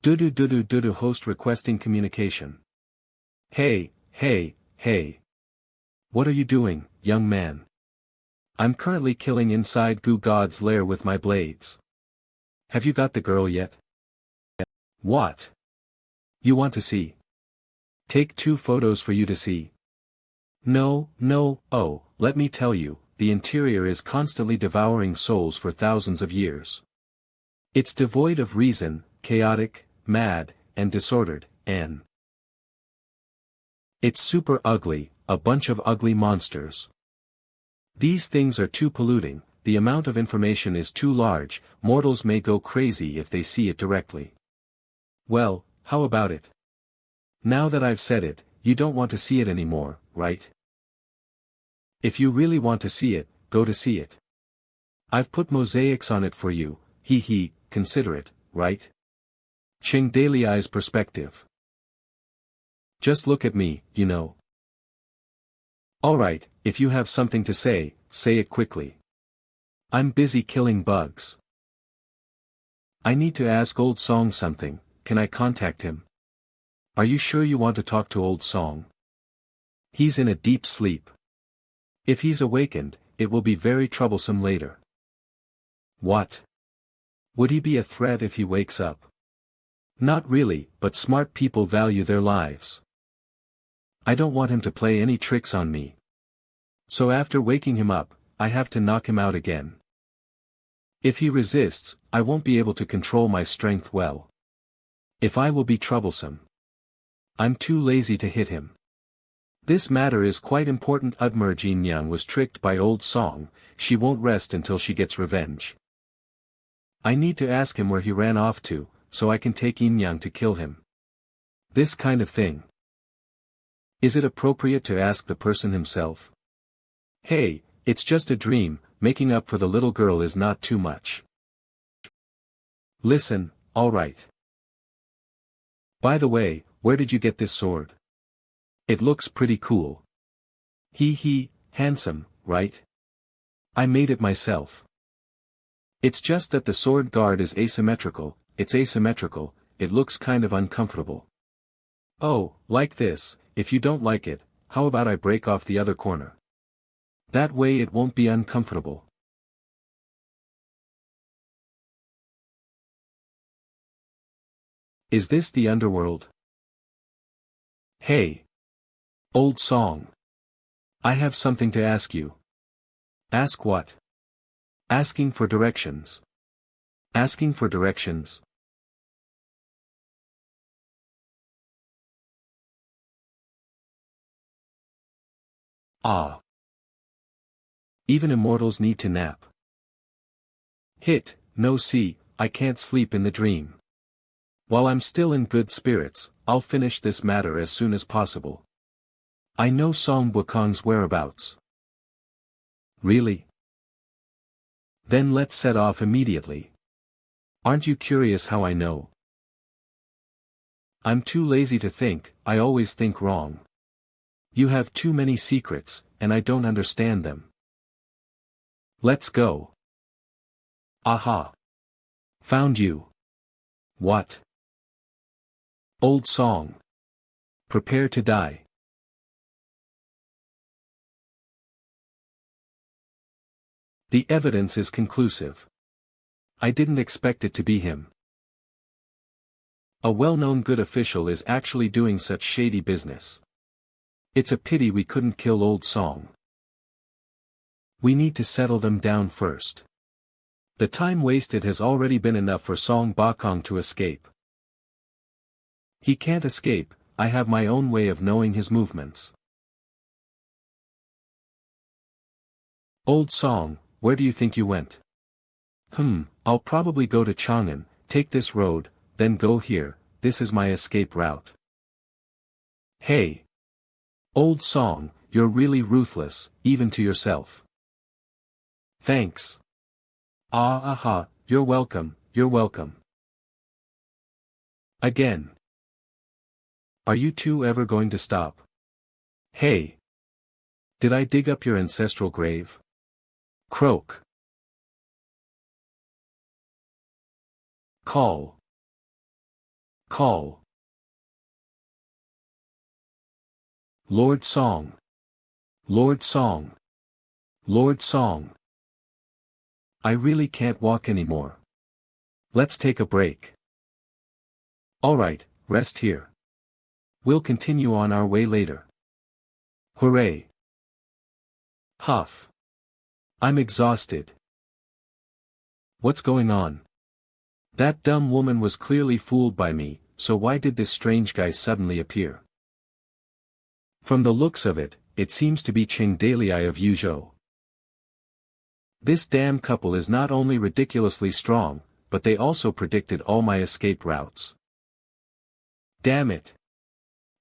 Dudu host requesting communication. Hey, hey, hey. What are you doing, young man? I'm currently killing inside Goo God's lair with my blades. Have you got the girl yet? What? You want to see? Take 2 photos for you to see. No, no, oh, let me tell you, the interior is constantly devouring souls for thousands of years. It's devoid of reason, chaotic, mad, and disordered, and it's super ugly, a bunch of ugly monsters. These things are too polluting, the amount of information is too large, mortals may go crazy if they see it directly. Well, how about it? Now that I've said it, you don't want to see it anymore, right? If you really want to see it, go to see it. I've put mosaics on it for you, consider it, right? Ching Daily's perspective. Just look at me, you know. Alright, if you have something to say it quickly. I'm busy killing bugs. I need to ask Old Song something, can I contact him? Are you sure you want to talk to Old Song? He's in a deep sleep. If he's awakened, it will be very troublesome later. What? Would he be a threat if he wakes up? Not really, but smart people value their lives. I don't want him to play any tricks on me. So after waking him up, I have to knock him out again. If he resists, I won't be able to control my strength well. If I will be troublesome. I'm too lazy to hit him. This matter is quite important. Udmer Jinyang was tricked by Old Song, she won't rest until she gets revenge. I need to ask him where he ran off to, so I can take Yinyang to kill him. This kind of thing. Is it appropriate to ask the person himself? Hey, it's just a dream, making up for the little girl is not too much. Listen, alright. By the way, where did you get this sword? It looks pretty cool. Handsome, right? I made it myself. It's just that the sword guard is asymmetrical, it looks kind of uncomfortable. Oh, like this, if you don't like it, how about I break off the other corner? That way it won't be uncomfortable. Is this the underworld? Hey! Old Song. I have something to ask you. Ask what? Asking for directions. Asking for directions. Ah. Even immortals need to nap. See, I can't sleep in the dream. While I'm still in good spirits, I'll finish this matter as soon as possible. I know Song Wukong's whereabouts. Really? Then let's set off immediately. Aren't you curious how I know? I'm too lazy to think, I always think wrong. You have too many secrets, and I don't understand them. Let's go. Aha. Found you. What? Old Song. Prepare to die. The evidence is conclusive. I didn't expect it to be him. A well-known good official is actually doing such shady business. It's a pity we couldn't kill Old Song. We need to settle them down first. The time wasted has already been enough for Song Bakong to escape. He can't escape, I have my own way of knowing his movements. Old Song, where do you think you went? I'll probably go to Chang'an, take this road, then go here, this is my escape route. Hey! Old Song, you're really ruthless, even to yourself. Thanks. Aha, you're welcome, you're welcome. Again. Are you two ever going to stop? Hey! Did I dig up your ancestral grave? Croak. Call. Call. Lord Song. Lord Song. Lord Song. I really can't walk anymore. Let's take a break. Alright, rest here. We'll continue on our way later. Hooray! Huff. I'm exhausted. What's going on? That dumb woman was clearly fooled by me, so why did this strange guy suddenly appear? From the looks of it, it seems to be Chengdalii of Yuzhou. This damn couple is not only ridiculously strong, but they also predicted all my escape routes. Damn it!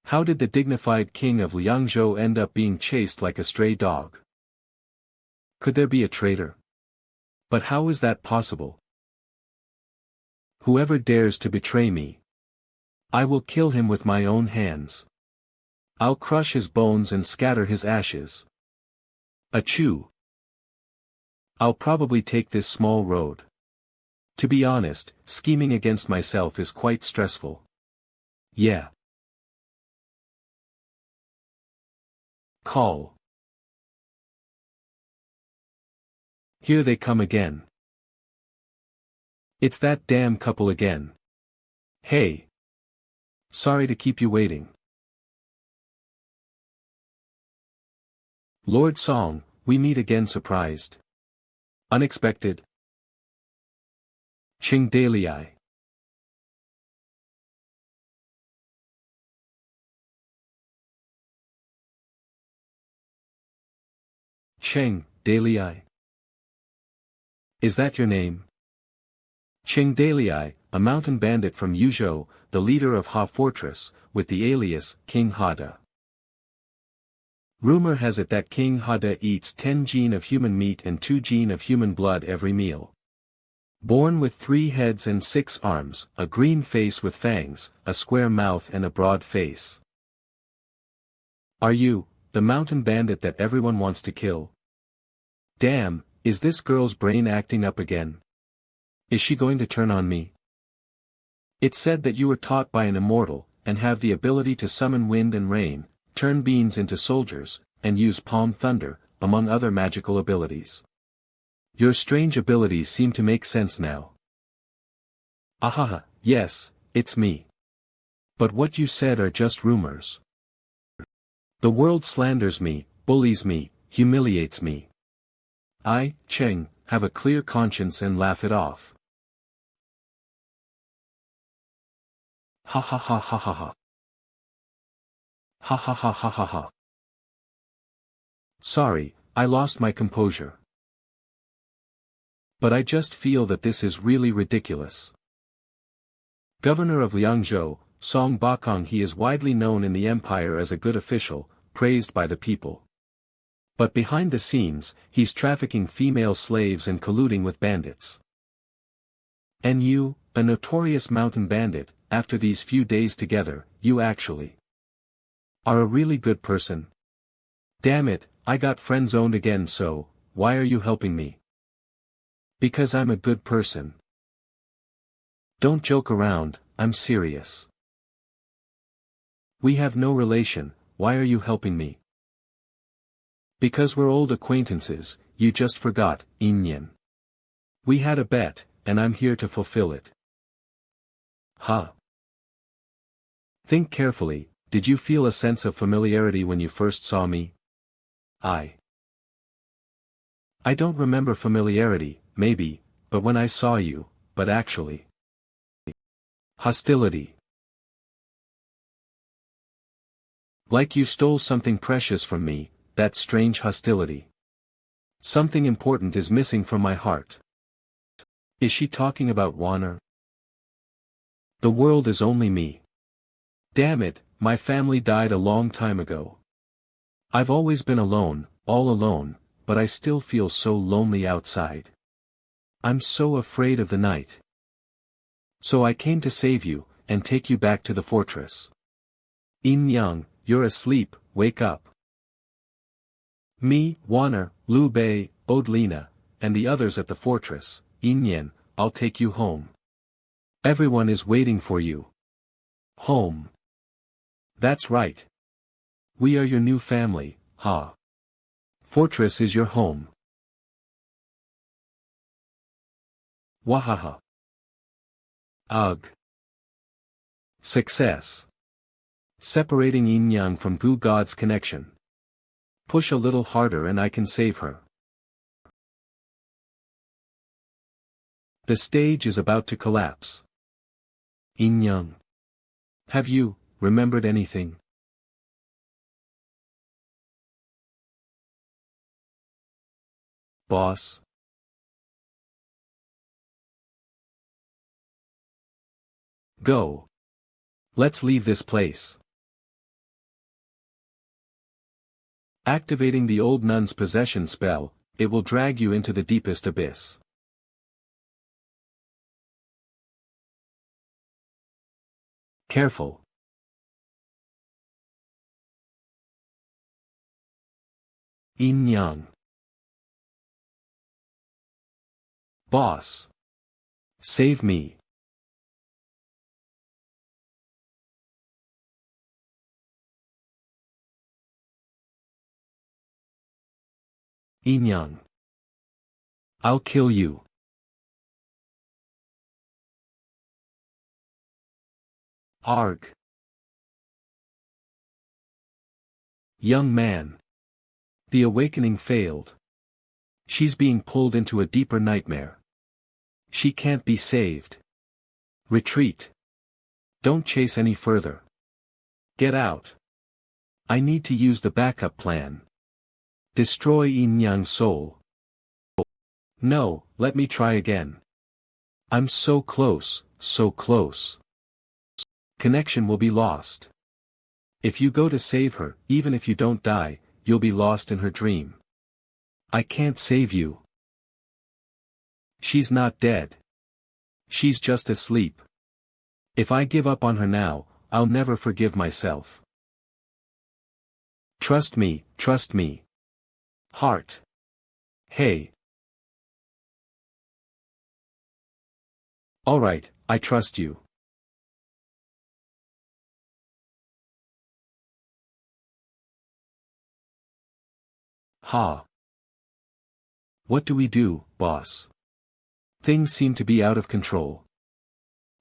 How did the dignified king of Liangzhou end up being chased like a stray dog? Could there be a traitor? But how is that possible? Whoever dares to betray me, I will kill him with my own hands. I'll crush his bones and scatter his ashes. Achoo! I'll probably take this small road. To be honest, scheming against myself is quite stressful. Yeah. Call. Here they come again. It's that damn couple again. Hey. Sorry to keep you waiting. Lord Song, we meet again surprised. Unexpected. Chengdalii. Chengdalii. Is that your name? Chengdalii, a mountain bandit from Yuzhou, the leader of Ha Fortress, with the alias King Hada. Rumor has it that King Hada eats 10 gene of human meat and 2 gene of human blood every meal. Born with 3 heads and 6 arms, a green face with fangs, a square mouth and a broad face. Are you, the mountain bandit that everyone wants to kill? Damn, is this girl's brain acting up again? Is she going to turn on me? It's said that you were taught by an immortal, and have the ability to summon wind and rain, turn beings into soldiers, and use palm thunder, among other magical abilities. Your strange abilities seem to make sense now. Ahaha, yes, it's me. But what you said are just rumors. The world slanders me, bullies me, humiliates me. I, Cheng, have a clear conscience and laugh it off. Ha ha ha ha ha ha. Ha ha ha ha ha ha. Sorry, I lost my composure. But I just feel that this is really ridiculous. Governor of Liangzhou, Song Bakong, he is widely known in the empire as a good official, praised by the people. But behind the scenes, he's trafficking female slaves and colluding with bandits. And you, a notorious mountain bandit, after these few days together, you actually are a really good person. Damn it, I got friend-zoned again, so, why are you helping me? Because I'm a good person. Don't joke around, I'm serious. We have no relation, why are you helping me? Because we're old acquaintances, you just forgot, Inyan. We had a bet, and I'm here to fulfill it. Huh. Think carefully, did you feel a sense of familiarity when you first saw me? I don't remember familiarity, maybe, but when I saw you, but actually. Hostility. Like you stole something precious from me, that strange hostility. Something important is missing from my heart. Is she talking about Warner? The world is only me. Damn it, my family died a long time ago. I've always been alone, all alone, but I still feel so lonely outside. I'm so afraid of the night. So I came to save you, and take you back to the fortress. Yin Yang, you're asleep, wake up. Me, Warner, Liu Bei, Odlina, and the others at the fortress, Yin Yan, I'll take you home. Everyone is waiting for you. Home. That's right. We are your new family, ha. Fortress is your home. Wahaha. Ugh. Success. Separating Yin Yang from Gu God's connection. Push a little harder and I can save her. The stage is about to collapse. In-young. Have you remembered anything? Boss. Go. Let's leave this place. Activating the old nun's possession spell, it will drag you into the deepest abyss. Careful. In-young. Boss. Save me. In-young. I'll kill you. Arg. Young man. The awakening failed. She's being pulled into a deeper nightmare. She can't be saved. Retreat. Don't chase any further. Get out. I need to use the backup plan. Destroy In-young's soul. No, let me try again. I'm so close, so close. Connection will be lost. If you go to save her, even if you don't die, you'll be lost in her dream. I can't save you. She's not dead. She's just asleep. If I give up on her now, I'll never forgive myself. Trust me, trust me. Heart. Hey. Alright, I trust you. Ha. What do we do, boss? Things seem to be out of control.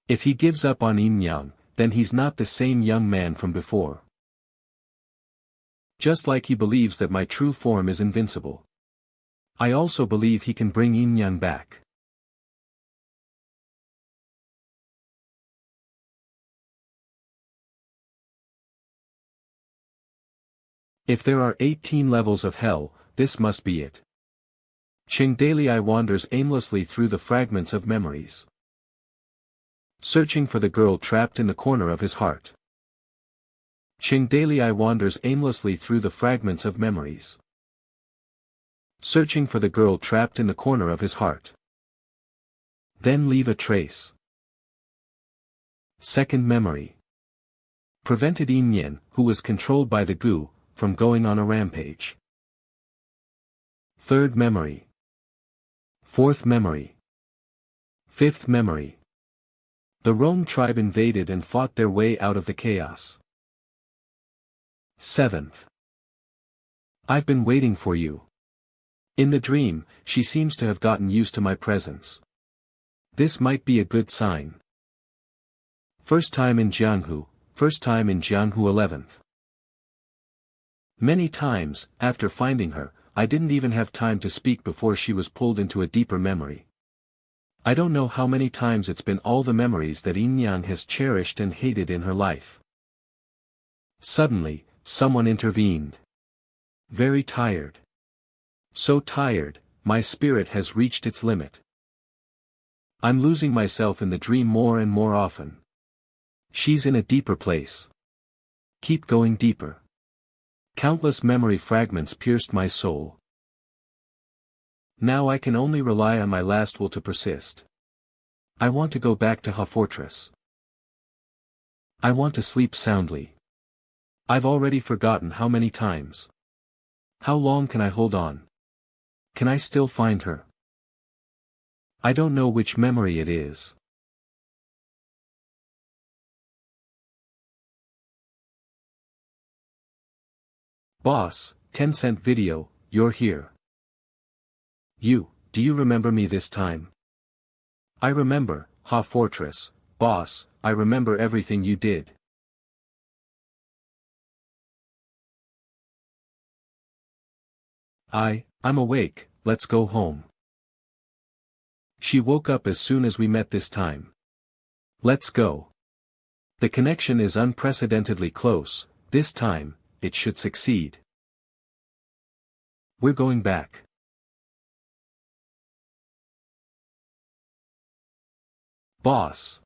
If he gives up on In-young, then he's not the same young man from before. Just like he believes that my true form is invincible. I also believe he can bring In-young back. If there are 18 levels of hell, this must be it. Chingdalii wanders aimlessly through the fragments of memories, searching for the girl trapped in the corner of his heart. Chingdalii wanders aimlessly through the fragments of memories, searching for the girl trapped in the corner of his heart. Then leave a trace. Second memory. Prevented In-young, who was controlled by the goo, from going on a rampage. Third memory. Fourth memory. Fifth memory. The Rome tribe invaded and fought their way out of the chaos. Seventh. I've been waiting for you. In the dream, she seems to have gotten used to my presence. This might be a good sign. First time in Jianghu 11th. Many times, after finding her, I didn't even have time to speak before she was pulled into a deeper memory. I don't know how many times it's been all the memories that In-young has cherished and hated in her life. Suddenly, someone intervened. Very tired. So tired, my spirit has reached its limit. I'm losing myself in the dream more and more often. She's in a deeper place. Keep going deeper. Countless memory fragments pierced my soul. Now I can only rely on my last will to persist. I want to go back to Ha Fortress. I want to sleep soundly. I've already forgotten how many times. How long can I hold on? Can I still find her? I don't know which memory it is. Boss, 10-cent video, you're here. Do you remember me this time? I remember, Ha Fortress, boss, I remember everything you did. I'm awake, let's go home. She woke up as soon as we met this time. Let's go. The connection is unprecedentedly close, this time, it should succeed. We're going back. Boss.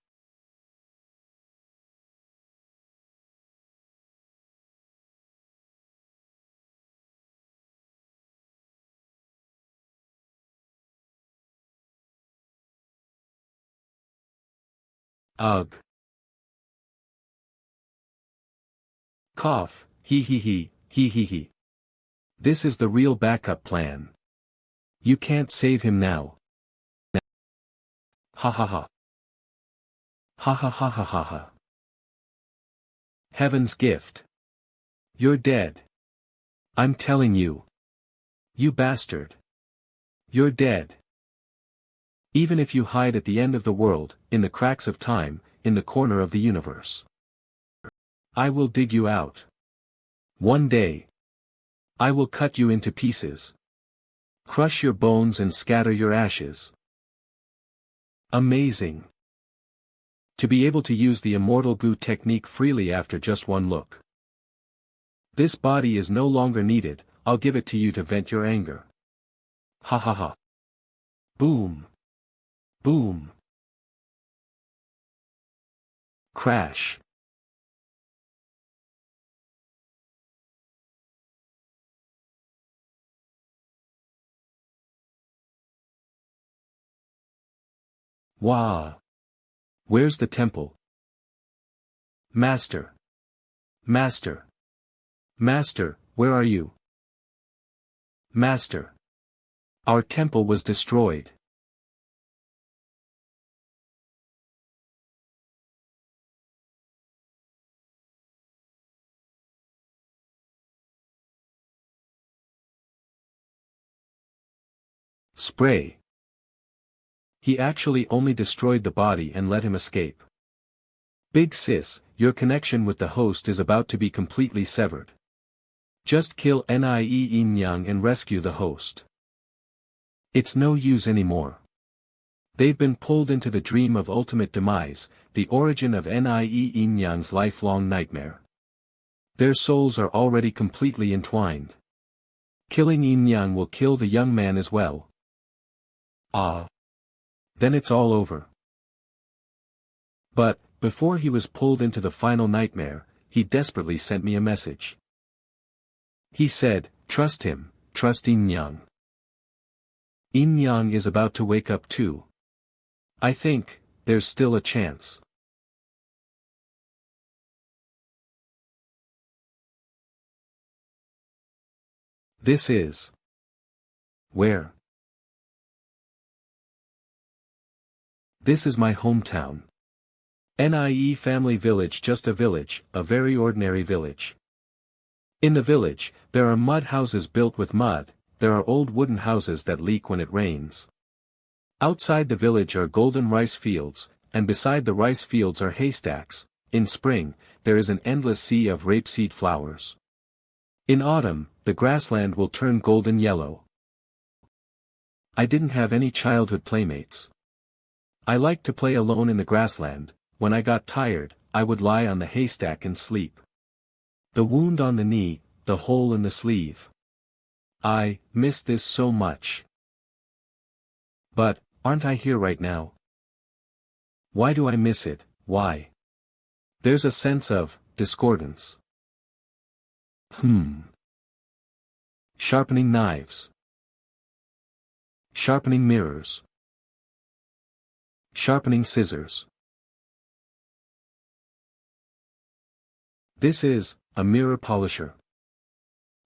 Ugh. Cough, hee hee hee, hee hee hee. This is the real backup plan. You can't save him now. Ha ha ha. Ha ha ha ha ha ha. Heaven's gift. You're dead. I'm telling you. You bastard. You're dead. Even if you hide at the end of the world, in the cracks of time, in the corner of the universe, I will dig you out. One day. I will cut you into pieces. Crush your bones and scatter your ashes. Amazing. To be able to use the immortal goo technique freely after just one look. This body is no longer needed, I'll give it to you to vent your anger. Ha ha ha. Boom. Boom. Crash. Wah. Where's the temple? Master. Master. Master, where are you? Master. Our temple was destroyed. Spray. He actually only destroyed the body and let him escape. Big sis, your connection with the host is about to be completely severed. Just kill Nie Yin Yang and rescue the host. It's no use anymore. They've been pulled into the dream of ultimate demise, the origin of Nie Yin Yang's lifelong nightmare. Their souls are already completely entwined. Killing Yin Yang will kill the young man as well. Ah. Then it's all over. But, before he was pulled into the final nightmare, he desperately sent me a message. He said, trust him, trust Yin Yang. Yin Yang is about to wake up too. I think, there's still a chance. This is... Where? This is my hometown. Nie family village, just a village, a very ordinary village. In the village, there are mud houses built with mud, there are old wooden houses that leak when it rains. Outside the village are golden rice fields, and beside the rice fields are haystacks. In spring, there is an endless sea of rapeseed flowers. In autumn, the grassland will turn golden yellow. I didn't have any childhood playmates. I liked to play alone in the grassland. When I got tired, I would lie on the haystack and sleep. The wound on the knee, the hole in the sleeve. I miss this so much. But, aren't I here right now? Why do I miss it, why? There's a sense of discordance. Sharpening knives. Sharpening mirrors. Sharpening scissors. This is a mirror polisher.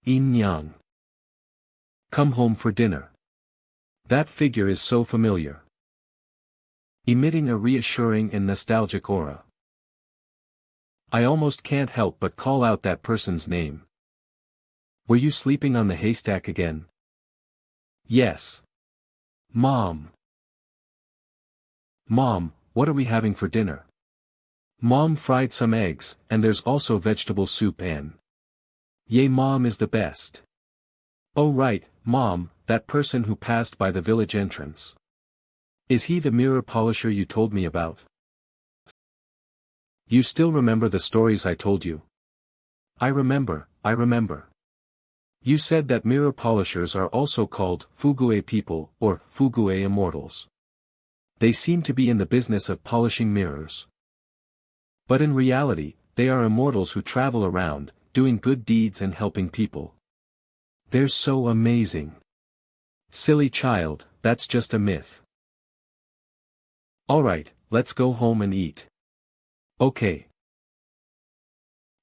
Yin Yang. Come home for dinner. That figure is so familiar. Emitting a reassuring and nostalgic aura. I almost can't help but call out that person's name. Were you sleeping on the haystack again? Yes. Mom. Mom, what are we having for dinner? Mom fried some eggs, and there's also vegetable soup and... Yay, Mom is the best. Oh right, Mom, that person who passed by the village entrance. Is he the mirror polisher you told me about? You still remember the stories I told you? I remember. You said that mirror polishers are also called Fugue people or Fugue immortals. They seem to be in the business of polishing mirrors. But in reality, they are immortals who travel around, doing good deeds and helping people. They're so amazing. Silly child, that's just a myth. Alright, let's go home and eat. Okay.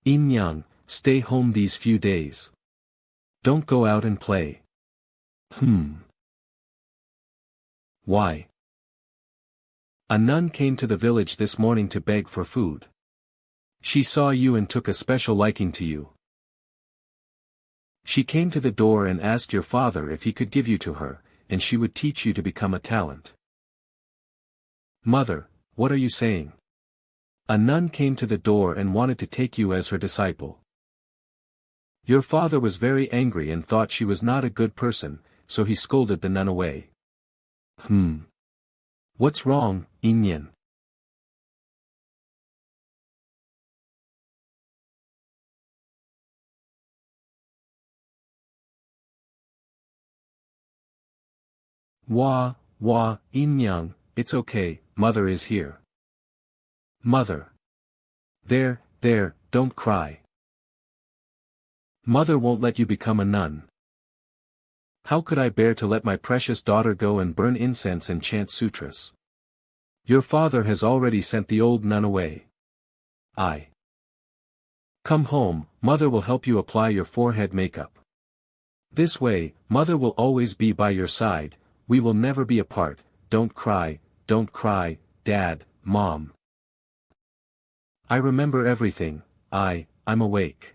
In-yang, stay home these few days. Don't go out and play. Why? A nun came to the village this morning to beg for food. She saw you and took a special liking to you. She came to the door and asked your father if he could give you to her, and she would teach you to become a talent. Mother, what are you saying? A nun came to the door and wanted to take you as her disciple. Your father was very angry and thought she was not a good person, so he scolded the nun away. What's wrong, In-yan? In-yang, it's okay, mother is here. Mother. There, don't cry. Mother won't let you become a nun. How could I bear to let my precious daughter go and burn incense and chant sutras? Your father has already sent the old nun away. Come home, mother will help you apply your forehead makeup. This way, mother will always be by your side, we will never be apart, don't cry, Dad, Mom. I remember everything, I'm awake.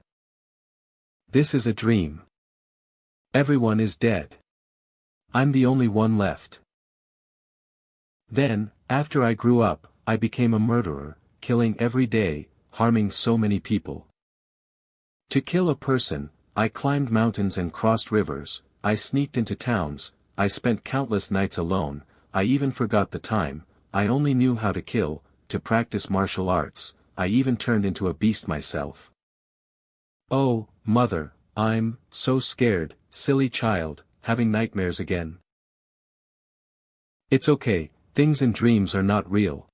This is a dream. Everyone is dead. I'm the only one left. Then, after I grew up, I became a murderer, killing every day, harming so many people. To kill a person, I climbed mountains and crossed rivers, I sneaked into towns, I spent countless nights alone, I even forgot the time, I only knew how to kill, to practice martial arts, I even turned into a beast myself. Oh, mother, I'm so scared, silly child, having nightmares again. It's okay, things in dreams are not real.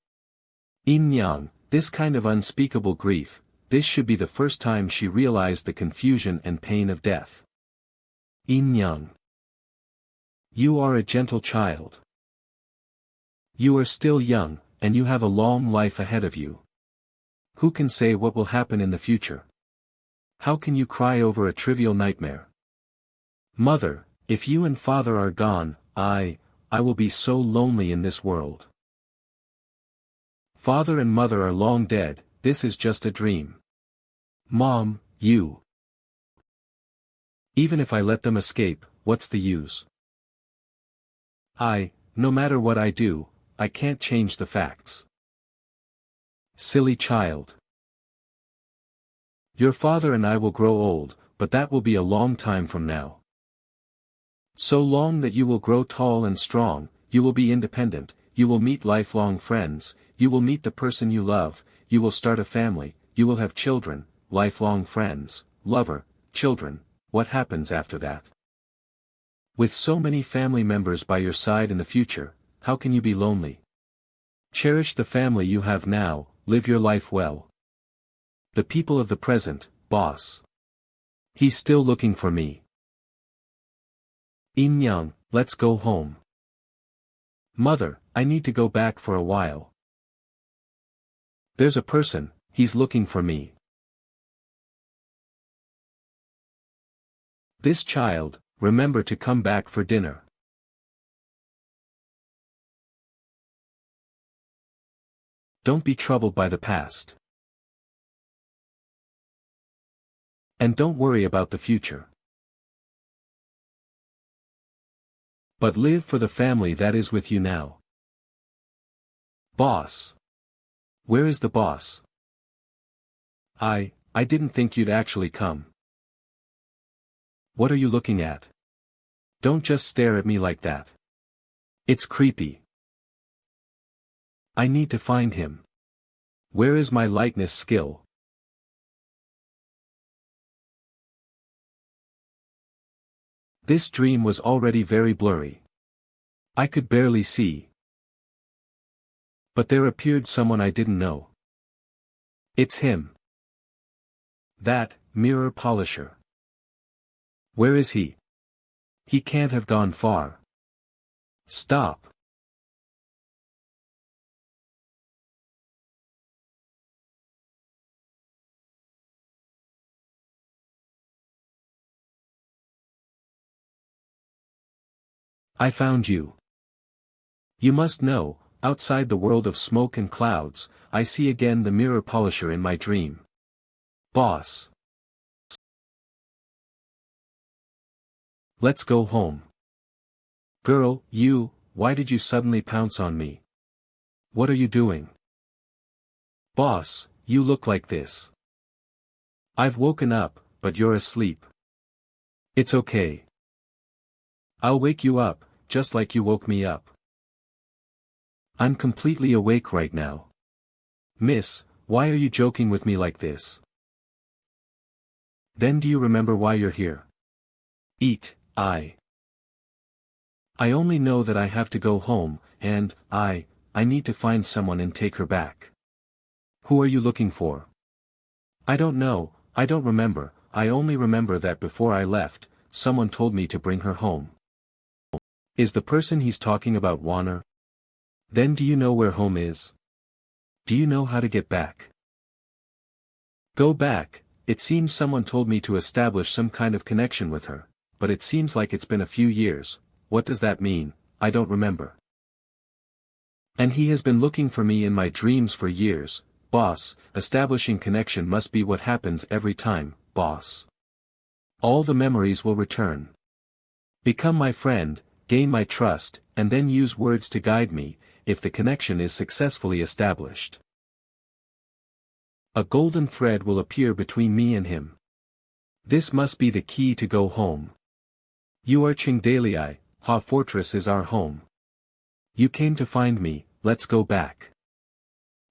In-yang, this kind of unspeakable grief, this should be the first time she realized the confusion and pain of death. In-yang. You are a gentle child. You are still young, and you have a long life ahead of you. Who can say what will happen in the future? How can you cry over a trivial nightmare? Mother, if you and father are gone, I will be so lonely in this world. Father and mother are long dead, this is just a dream. Mom, you. Even if I let them escape, what's the use? No matter what I do, I can't change the facts. Silly child. Your father and I will grow old, but that will be a long time from now. So long that you will grow tall and strong, you will be independent, you will meet lifelong friends, you will meet the person you love, you will start a family, you will have children, lifelong friends, lover, children, what happens after that? With so many family members by your side in the future, how can you be lonely? Cherish the family you have now, live your life well. The people of the present, boss. He's still looking for me. In-yang, let's go home. Mother, I need to go back for a while. There's a person, he's looking for me. This child, remember to come back for dinner. Don't be troubled by the past. And don't worry about the future. But live for the family that is with you now. Boss. Where is the boss? I didn't think you'd actually come. What are you looking at? Don't just stare at me like that. It's creepy. I need to find him. Where is my lightness skill? This dream was already very blurry. I could barely see. But there appeared someone I didn't know. It's him. That mirror polisher. Where is he? He can't have gone far. Stop. I found you. You must know, outside the world of smoke and clouds, I see again the mirror polisher in my dream. Boss. Let's go home. Girl, why did you suddenly pounce on me? What are you doing? Boss, you look like this. I've woken up, but you're asleep. It's okay. I'll wake you up, just like you woke me up. I'm completely awake right now. Miss, why are you joking with me like this? Then do you remember why you're here? I only know that I have to go home, and, I need to find someone and take her back. Who are you looking for? I don't know, I don't remember, I only remember that before I left, someone told me to bring her home. Is the person he's talking about Warner? Then do you know where home is? Do you know how to get back? Go back, it seems someone told me to establish some kind of connection with her, but it seems like it's been a few years. What does that mean? I don't remember. And he has been looking for me in my dreams for years. Boss, establishing connection must be what happens every time, boss. All the memories will return. Become my friend, gain my trust, and then use words to guide me, if the connection is successfully established. A golden thread will appear between me and him. This must be the key to go home. You are Qingdalii, Ha Fortress is our home. You came to find me, let's go back.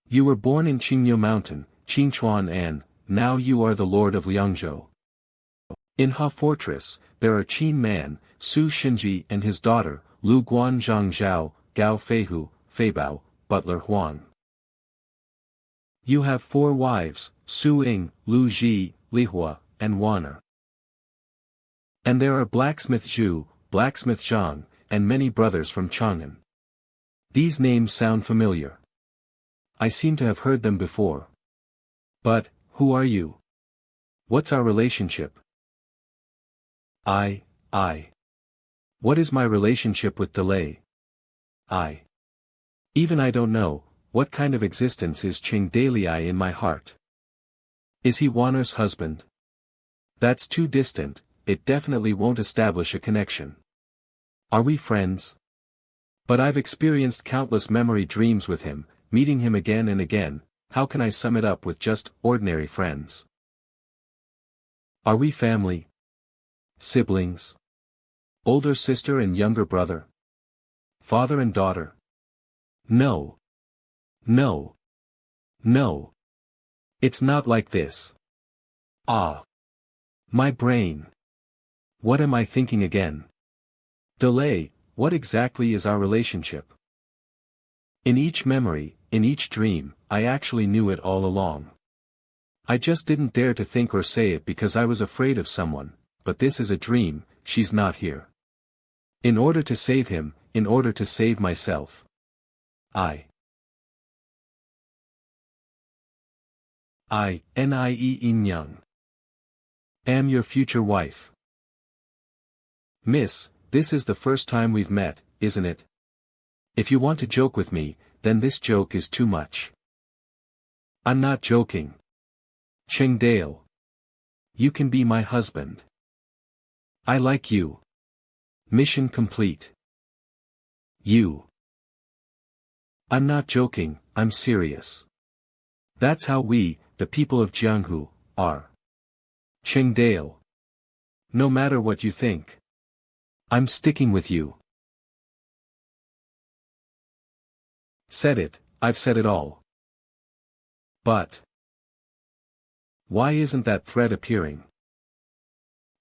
You were born in Qingyo Mountain, Qingchuan, and now you are the Lord of Liangzhou. In Ha Fortress, there are Qin Man, Su Shinji and his daughter, Lu Guan Zhang Zhao, Gao Feihu, Feibao, Butler Huang. You have 4 wives, Su Ying, Lu Ji, Lihua, and Wana. And there are Blacksmith Zhu, Blacksmith Zhang, and many brothers from Chang'an. These names sound familiar. I seem to have heard them before. But, who are you? What's our relationship? What is my relationship with delay? Even I don't know, what kind of existence is Qingdalii in my heart? Is he Wanner's husband? That's too distant, it definitely won't establish a connection. Are we friends? But I've experienced countless memory dreams with him, meeting him again and again, how can I sum it up with just ordinary friends? Are we family? Siblings? Older sister and younger brother? Father and daughter? No. No. No. It's not like this. My brain. What am I thinking again? Delay, what exactly is our relationship? In each memory, in each dream, I actually knew it all along. I just didn't dare to think or say it because I was afraid of someone, but this is a dream, she's not here. In order to save him, in order to save myself. Young. Am your future wife. Miss, this is the first time we've met, isn't it? If you want to joke with me, then this joke is too much. I'm not joking. Qingdale. You can be my husband. I like you. Mission complete. You. I'm not joking, I'm serious. That's how we, the people of Jianghu, are. Qingdale. No matter what you think. I'm sticking with you. Said it, I've said it all. But why isn't that thread appearing?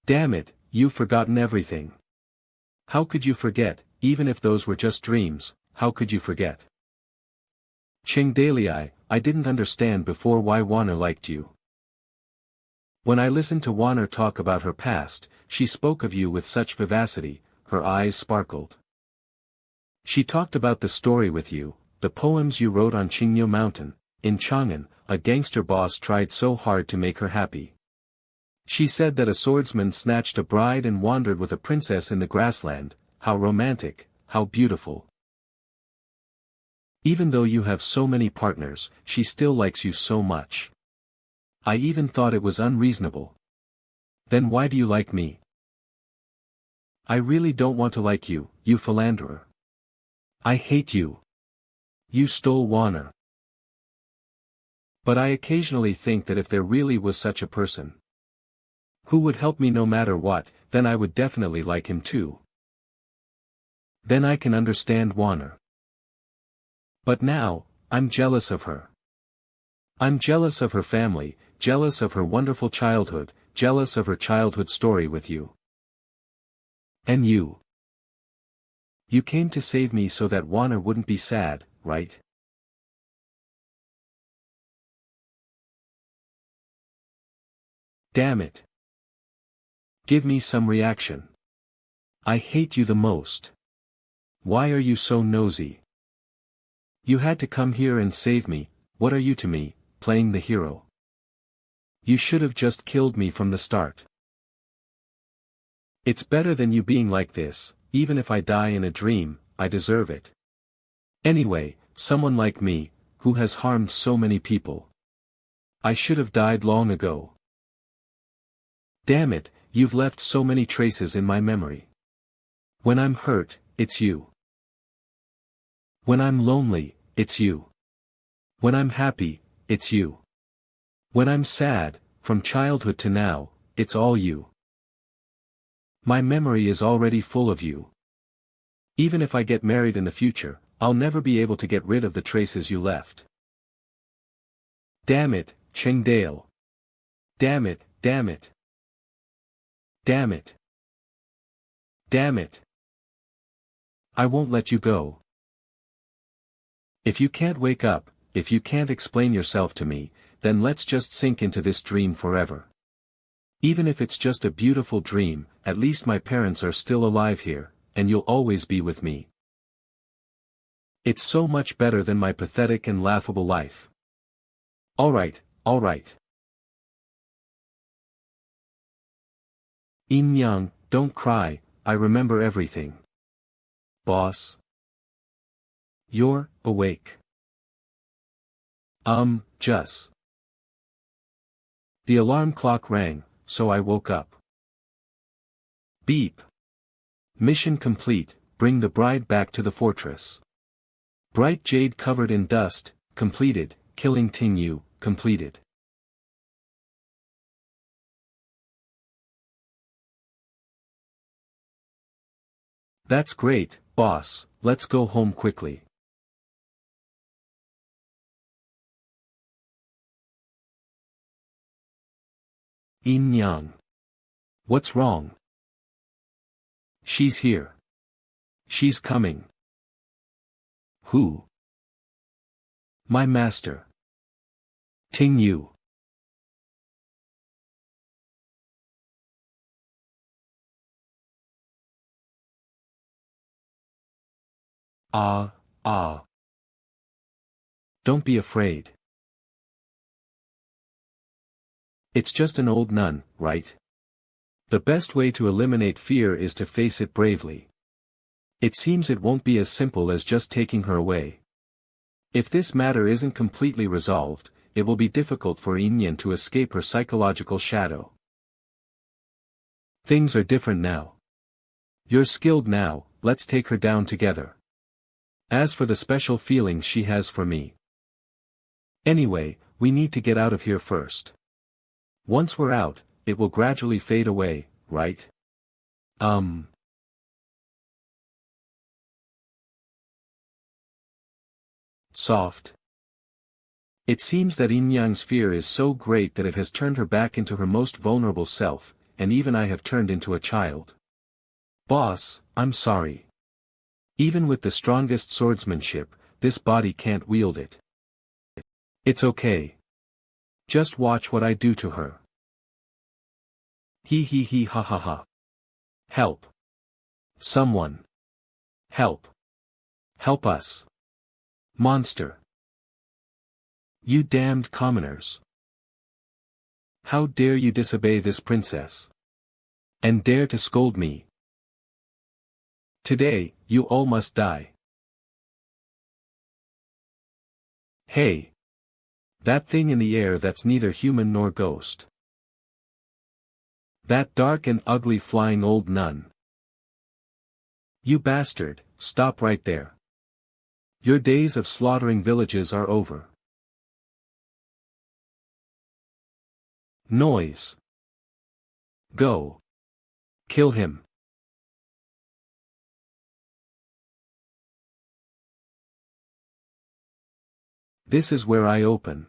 Damn it, you've forgotten everything. How could you forget, even if those were just dreams, how could you forget? Chingdalii, I didn't understand before why Warner liked you. When I listened to Warner talk about her past, she spoke of you with such vivacity, her eyes sparkled. She talked about the story with you, the poems you wrote on Qingyo Mountain. In Chang'an, a gangster boss tried so hard to make her happy. She said that a swordsman snatched a bride and wandered with a princess in the grassland. How romantic, how beautiful. Even though you have so many partners, she still likes you so much. I even thought it was unreasonable. Then why do you like me? I really don't want to like you, you philanderer. I hate you. You stole Warner. But I occasionally think that if there really was such a person who would help me no matter what, then I would definitely like him too. Then I can understand Warner. But now, I'm jealous of her. I'm jealous of her family, jealous of her wonderful childhood, jealous of her childhood story with you. And you. You came to save me so that Warner wouldn't be sad, right? Damn it. Give me some reaction. I hate you the most. Why are you so nosy? You had to come here and save me. What are you to me, playing the hero? You should have just killed me from the start. It's better than you being like this. Even if I die in a dream, I deserve it. Anyway, someone like me, who has harmed so many people. I should have died long ago. Damn it, you've left so many traces in my memory. When I'm hurt, it's you. When I'm lonely, it's you. When I'm happy, it's you. When I'm sad, from childhood to now, it's all you. My memory is already full of you. Even if I get married in the future, I'll never be able to get rid of the traces you left. Damn it, Chengdale. Damn it, damn it. Damn it. Damn it. I won't let you go. If you can't wake up, if you can't explain yourself to me, then let's just sink into this dream forever. Even if it's just a beautiful dream, at least my parents are still alive here, and you'll always be with me. It's so much better than my pathetic and laughable life. Alright, alright. Yin-yang, don't cry, I remember everything. Boss. You're awake. Just. The alarm clock rang, so I woke up. Beep. Mission complete, bring the bride back to the fortress. Bright jade covered in dust, completed, killing Ting Yu, completed. That's great, boss, let's go home quickly. Yin-yang. What's wrong? She's here. She's coming. Who? My master. Ting Yu. Ah. Don't be afraid. It's just an old nun, right? The best way to eliminate fear is to face it bravely. It seems it won't be as simple as just taking her away. If this matter isn't completely resolved, it will be difficult for Yin to escape her psychological shadow. Things are different now. You're skilled now, let's take her down together. As for the special feelings she has for me. Anyway, we need to get out of here first. Once we're out, it will gradually fade away, right? soft. It seems that Yin Yang's fear is so great that it has turned her back into her most vulnerable self, and even I have turned into a child. Boss, I'm sorry. Even with the strongest swordsmanship, this body can't wield it. It's okay. Just watch what I do to her. He ha ha ha. Help. Someone. Help. Help us. Monster. You damned commoners. How dare you disobey this princess? And dare to scold me? Today, you all must die. Hey! That thing in the air that's neither human nor ghost. That dark and ugly flying old nun. You bastard, stop right there. Your days of slaughtering villages are over. Noise. Go. Kill him. This is where I open.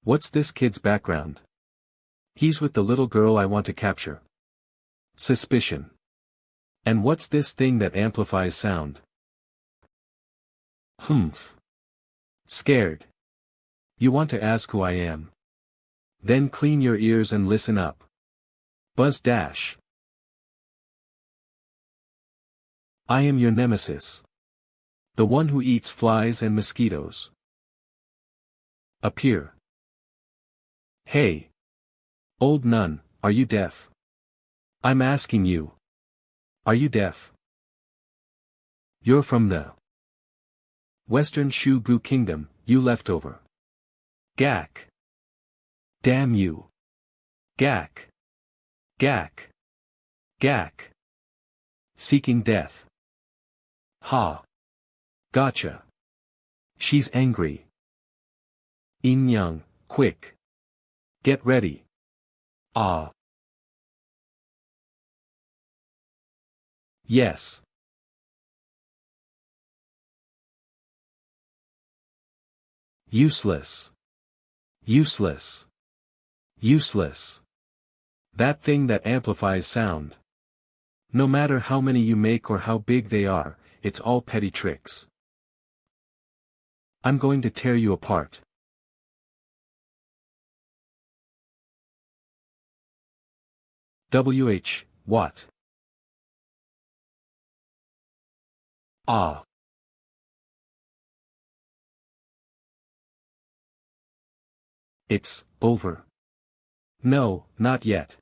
What's this kid's background? He's with the little girl I want to capture. Suspicion. And what's this thing that amplifies sound? Humph. Scared. You want to ask who I am? Then clean your ears and listen up. Buzz dash. I am your nemesis. The one who eats flies and mosquitoes. Appear. Hey. Old nun, are you deaf? I'm asking you. Are you deaf? You're from the Western Shu-gu Kingdom, you leftover. Gak. Damn you. Gak. Gak. Gak. Seeking death. Ha. Gotcha. She's angry. Yin Yang, quick. Get ready. Ah. Yes. Useless. Useless. Useless. That thing that amplifies sound. No matter how many you make or how big they are, it's all petty tricks. I'm going to tear you apart. What? Ah. It's over. No, not yet.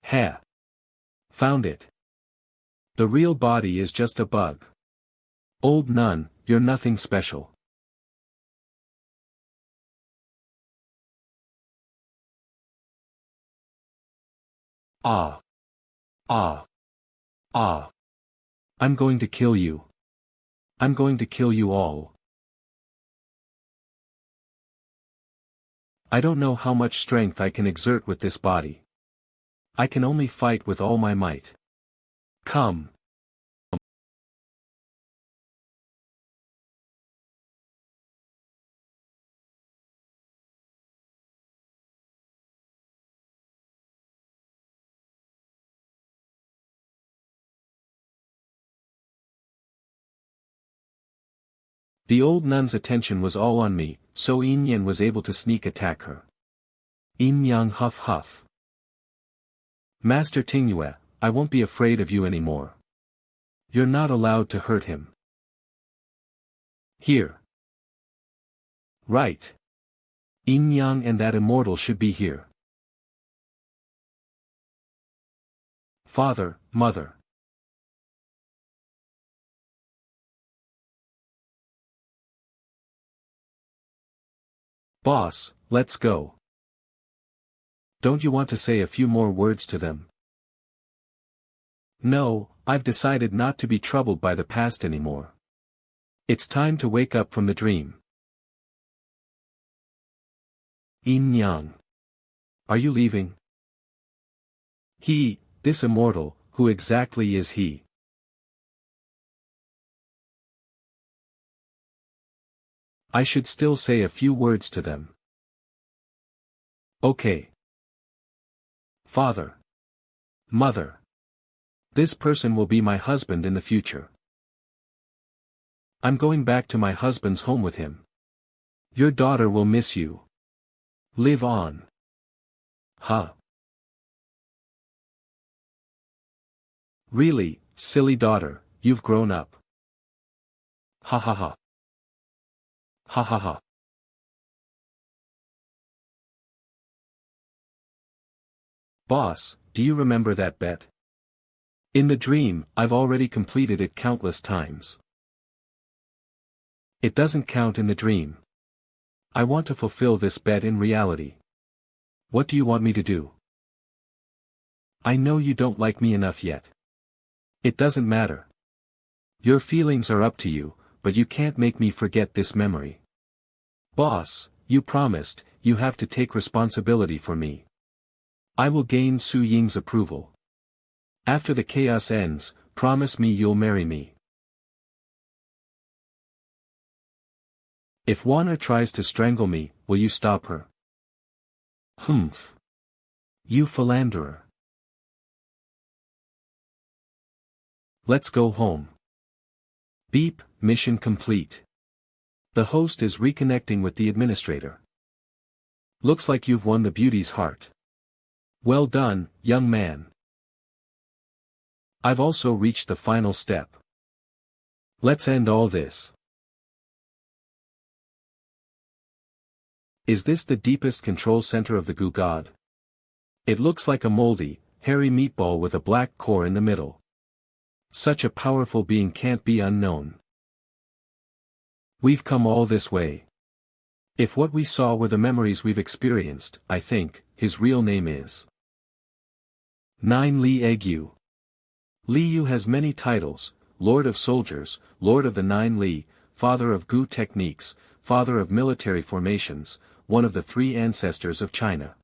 Ha. Found it. The real body is just a bug. Old nun, you're nothing special. Ah. Ah. Ah. I'm going to kill you. I'm going to kill you all. I don't know how much strength I can exert with this body. I can only fight with all my might. Come. The old nun's attention was all on me, so Yin Yang was able to sneak attack her. Yin Yang huff huff. Master Tingyue, I won't be afraid of you anymore. You're not allowed to hurt him. Here. Right. Yin Yang and that immortal should be here. Father, mother. Boss, let's go. Don't you want to say a few more words to them? No, I've decided not to be troubled by the past anymore. It's time to wake up from the dream. Yin Yang. Are you leaving? This immortal, who exactly is he? I should still say a few words to them. Okay. Father. Mother. This person will be my husband in the future. I'm going back to my husband's home with him. Your daughter will miss you. Live on. Huh. Really, silly daughter, you've grown up. Ha ha ha. Ha ha ha. Boss, do you remember that bet? In the dream, I've already completed it countless times. It doesn't count in the dream. I want to fulfill this bet in reality. What do you want me to do? I know you don't like me enough yet. It doesn't matter. Your feelings are up to you, but you can't make me forget this memory. Boss, you promised, you have to take responsibility for me. I will gain Su Ying's approval. After the chaos ends, promise me you'll marry me. If Wanna tries to strangle me, will you stop her? Humph. You philanderer. Let's go home. Beep, mission complete. The host is reconnecting with the administrator. Looks like you've won the beauty's heart. Well done, young man. I've also reached the final step. Let's end all this. Is this the deepest control center of the goo god? It looks like a moldy, hairy meatball with a black core in the middle. Such a powerful being can't be unknown. We've come all this way. If what we saw were the memories we've experienced, I think, his real name is 9 Li Egyu. Li Yu has many titles: Lord of Soldiers, Lord of the 9 Li, Father of Gu Techniques, Father of Military Formations, one of the 3 ancestors of China.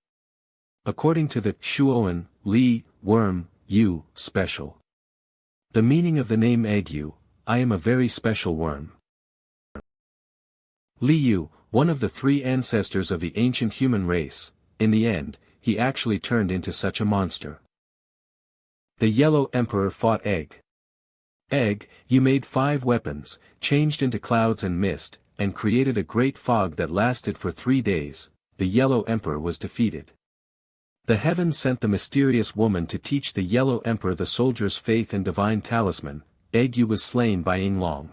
According to the Shuoan, Li, worm, Yu, special. The meaning of the name Egyu, I am a very special worm. Li Yu, one of the 3 ancestors of the ancient human race, in the end, he actually turned into such a monster. The Yellow Emperor fought Egg. Egg, you made 5 weapons, changed into clouds and mist, and created a great fog that lasted for 3 days. The Yellow Emperor was defeated. The heavens sent the mysterious woman to teach the Yellow Emperor the soldier's faith and divine talisman. Egg Yu was slain by Yinglong.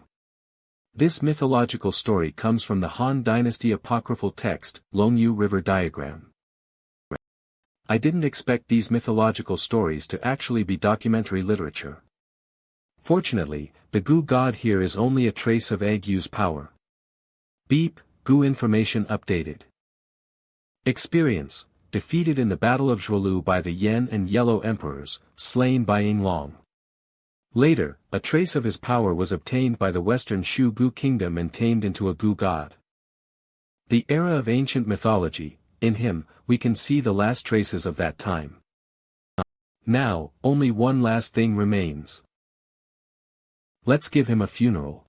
This mythological story comes from the Han Dynasty apocryphal text, Longyu River Diagram. I didn't expect these mythological stories to actually be documentary literature. Fortunately, the Gu god here is only a trace of Egg Yu's power. Beep, Gu information updated. Experience, defeated in the Battle of Zhuolu by the Yen and Yellow Emperors, slain by Yinglong. Later, a trace of his power was obtained by the western Shu Gu kingdom and tamed into a Gu god. The era of ancient mythology, in him, we can see the last traces of that time. Now, only one last thing remains. Let's give him a funeral.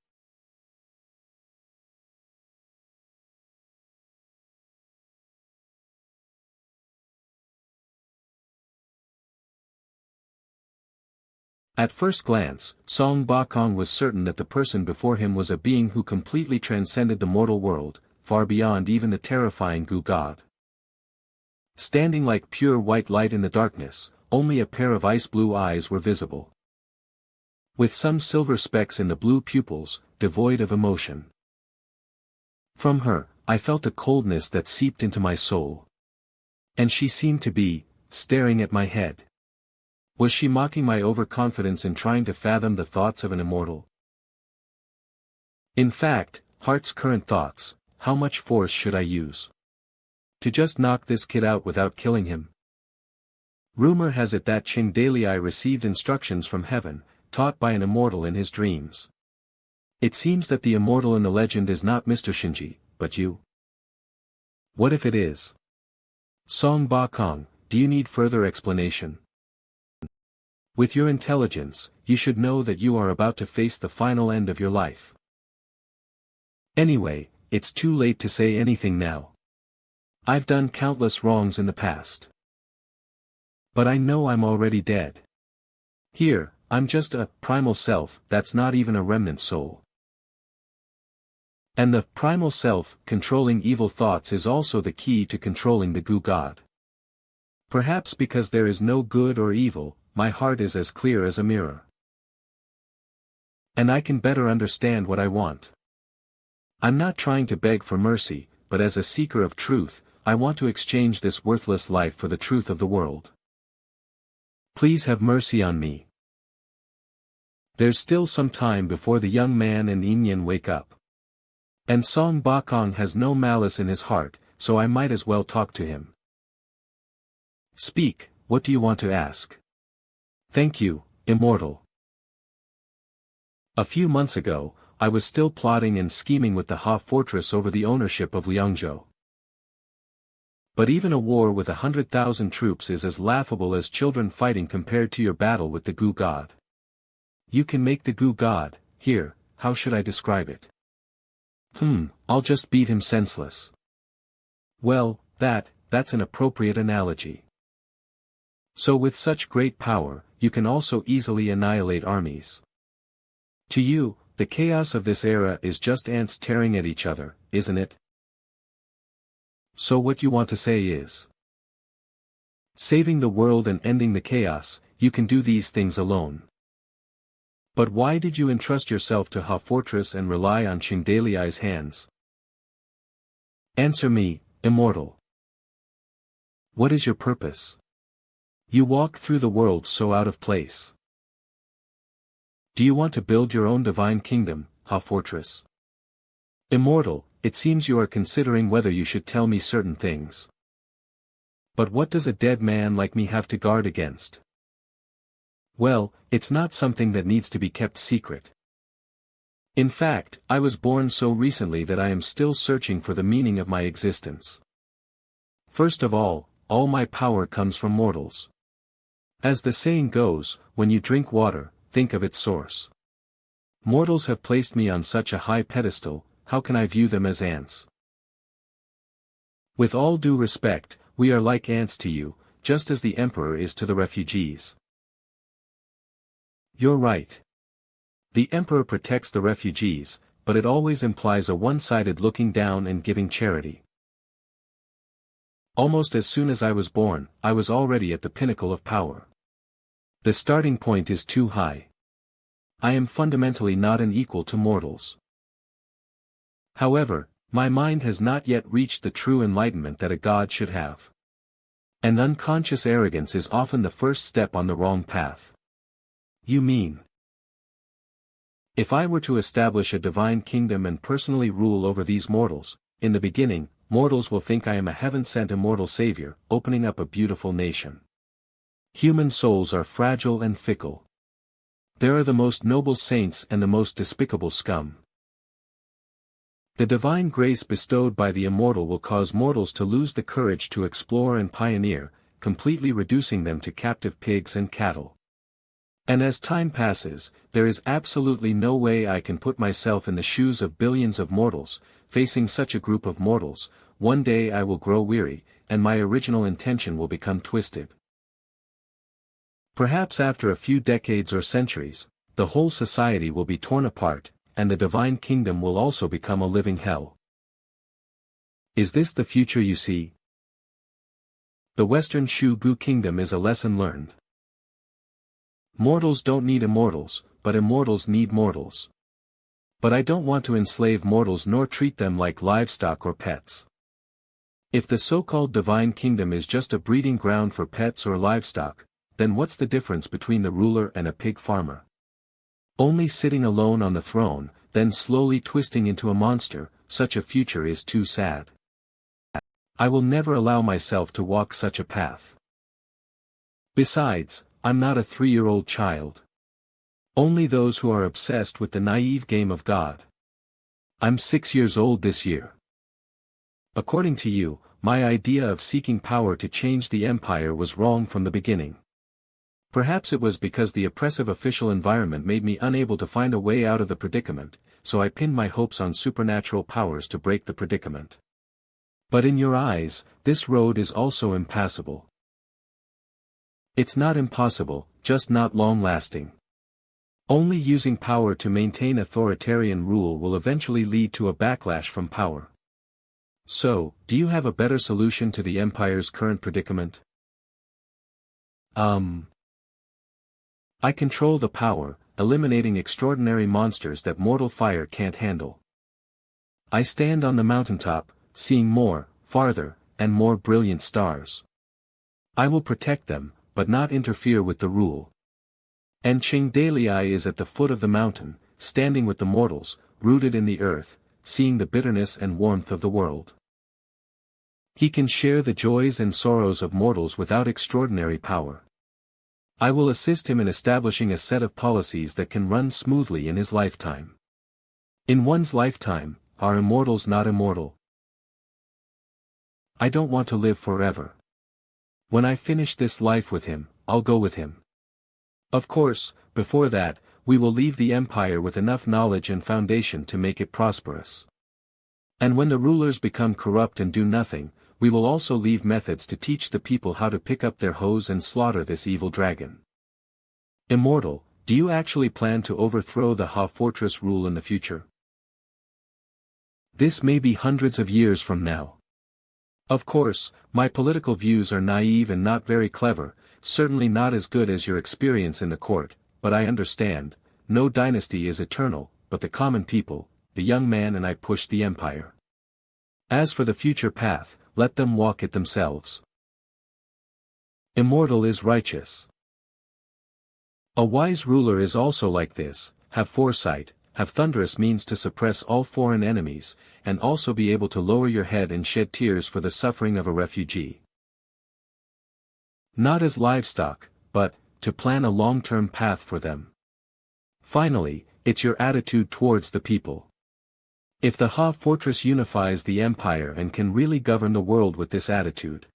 At first glance, Song Bakong was certain that the person before him was a being who completely transcended the mortal world, far beyond even the terrifying Gu god. Standing like pure white light in the darkness, only a pair of ice-blue eyes were visible. With some silver specks in the blue pupils, devoid of emotion. From her, I felt a coldness that seeped into my soul. And she seemed to be, staring at my head. Was she mocking my overconfidence in trying to fathom the thoughts of an immortal? In fact, heart's current thoughts: how much force should I use? To just knock this kid out without killing him? Rumor has it that Qing Dalai received instructions from heaven, taught by an immortal in his dreams. It seems that the immortal in the legend is not Mr. Shinji, but you. What if it is? Song Bakong, do you need further explanation? With your intelligence, you should know that you are about to face the final end of your life. Anyway, it's too late to say anything now. I've done countless wrongs in the past. But I know I'm already dead. Here, I'm just a primal self that's not even a remnant soul. And the primal self controlling evil thoughts is also the key to controlling the Gu God. Perhaps because there is no good or evil, my heart is as clear as a mirror. And I can better understand what I want. I'm not trying to beg for mercy, but as a seeker of truth, I want to exchange this worthless life for the truth of the world. Please have mercy on me. There's still some time before the young man and Yin wake up. And Song Bakong has no malice in his heart, so I might as well talk to him. Speak, what do you want to ask? Thank you, Immortal. A few months ago, I was still plotting and scheming with the Ha fortress over the ownership of Liangzhou. But even a war with 100,000 troops is as laughable as children fighting compared to your battle with the Gu God. You can make the Gu God, here, how should I describe it? I'll just beat him senseless. Well, that's an appropriate analogy. So with such great power, you can also easily annihilate armies. To you, the chaos of this era is just ants tearing at each other, isn't it? So what you want to say is, saving the world and ending the chaos, you can do these things alone. But why did you entrust yourself to Ha Fortress and rely on Qingdaliai's hands? Answer me, Immortal. What is your purpose? You walk through the world so out of place. Do you want to build your own divine kingdom, Ha Fortress? Immortal, it seems you are considering whether you should tell me certain things. But what does a dead man like me have to guard against? Well, it's not something that needs to be kept secret. In fact, I was born so recently that I am still searching for the meaning of my existence. First of all my power comes from mortals. As the saying goes, when you drink water, think of its source. Mortals have placed me on such a high pedestal, how can I view them as ants? With all due respect, we are like ants to you, just as the emperor is to the refugees. You're right. The emperor protects the refugees, but it always implies a one-sided looking down and giving charity. Almost as soon as I was born, I was already at the pinnacle of power. The starting point is too high. I am fundamentally not an equal to mortals. However, my mind has not yet reached the true enlightenment that a god should have. And unconscious arrogance is often the first step on the wrong path. You mean? If I were to establish a divine kingdom and personally rule over these mortals, in the beginning, mortals will think I am a heaven-sent immortal savior, opening up a beautiful nation. Human souls are fragile and fickle. There are the most noble saints and the most despicable scum. The divine grace bestowed by the immortal will cause mortals to lose the courage to explore and pioneer, completely reducing them to captive pigs and cattle. And as time passes, there is absolutely no way I can put myself in the shoes of billions of mortals. Facing such a group of mortals, one day I will grow weary, and my original intention will become twisted. Perhaps after a few decades or centuries, the whole society will be torn apart, and the divine kingdom will also become a living hell. Is this the future you see? The Western Shu Gu kingdom is a lesson learned. Mortals don't need immortals, but immortals need mortals. But I don't want to enslave mortals nor treat them like livestock or pets. If the so-called divine kingdom is just a breeding ground for pets or livestock, then what's the difference between a ruler and a pig farmer? Only sitting alone on the throne, then slowly twisting into a monster. Such a future is too sad. I will never allow myself to walk such a path. Besides, I'm not a 3-year-old child. Only those who are obsessed with the naive game of God. I'm 6 years old this year. According to you, my idea of seeking power to change the empire was wrong from the beginning. Perhaps it was because the oppressive official environment made me unable to find a way out of the predicament, so I pinned my hopes on supernatural powers to break the predicament. But in your eyes, this road is also impassable. It's not impossible, just not long-lasting. Only using power to maintain authoritarian rule will eventually lead to a backlash from power. So, do you have a better solution to the empire's current predicament? I control the power, eliminating extraordinary monsters that mortal fire can't handle. I stand on the mountaintop, seeing more, farther, and more brilliant stars. I will protect them, but not interfere with the rule. And Chingdalii is at the foot of the mountain, standing with the mortals, rooted in the earth, seeing the bitterness and warmth of the world. He can share the joys and sorrows of mortals without extraordinary power. I will assist him in establishing a set of policies that can run smoothly in his lifetime. In one's lifetime, are immortals not immortal? I don't want to live forever. When I finish this life with him, I'll go with him. Of course, before that, we will leave the empire with enough knowledge and foundation to make it prosperous. And when the rulers become corrupt and do nothing, we will also leave methods to teach the people how to pick up their hoes and slaughter this evil dragon. Immortal, do you actually plan to overthrow the Ha Fortress rule in the future? This may be hundreds of years from now. Of course, my political views are naive and not very clever, certainly not as good as your experience in the court, but I understand, no dynasty is eternal, but the common people, the young man and I push the empire. As for the future path, let them walk it themselves. Immortal is righteous. A wise ruler is also like this, have foresight, have thunderous means to suppress all foreign enemies, and also be able to lower your head and shed tears for the suffering of a refugee. Not as livestock, but, to plan a long-term path for them. Finally, it's your attitude towards the people. If the Ha Fortress unifies the empire and can really govern the world with this attitude,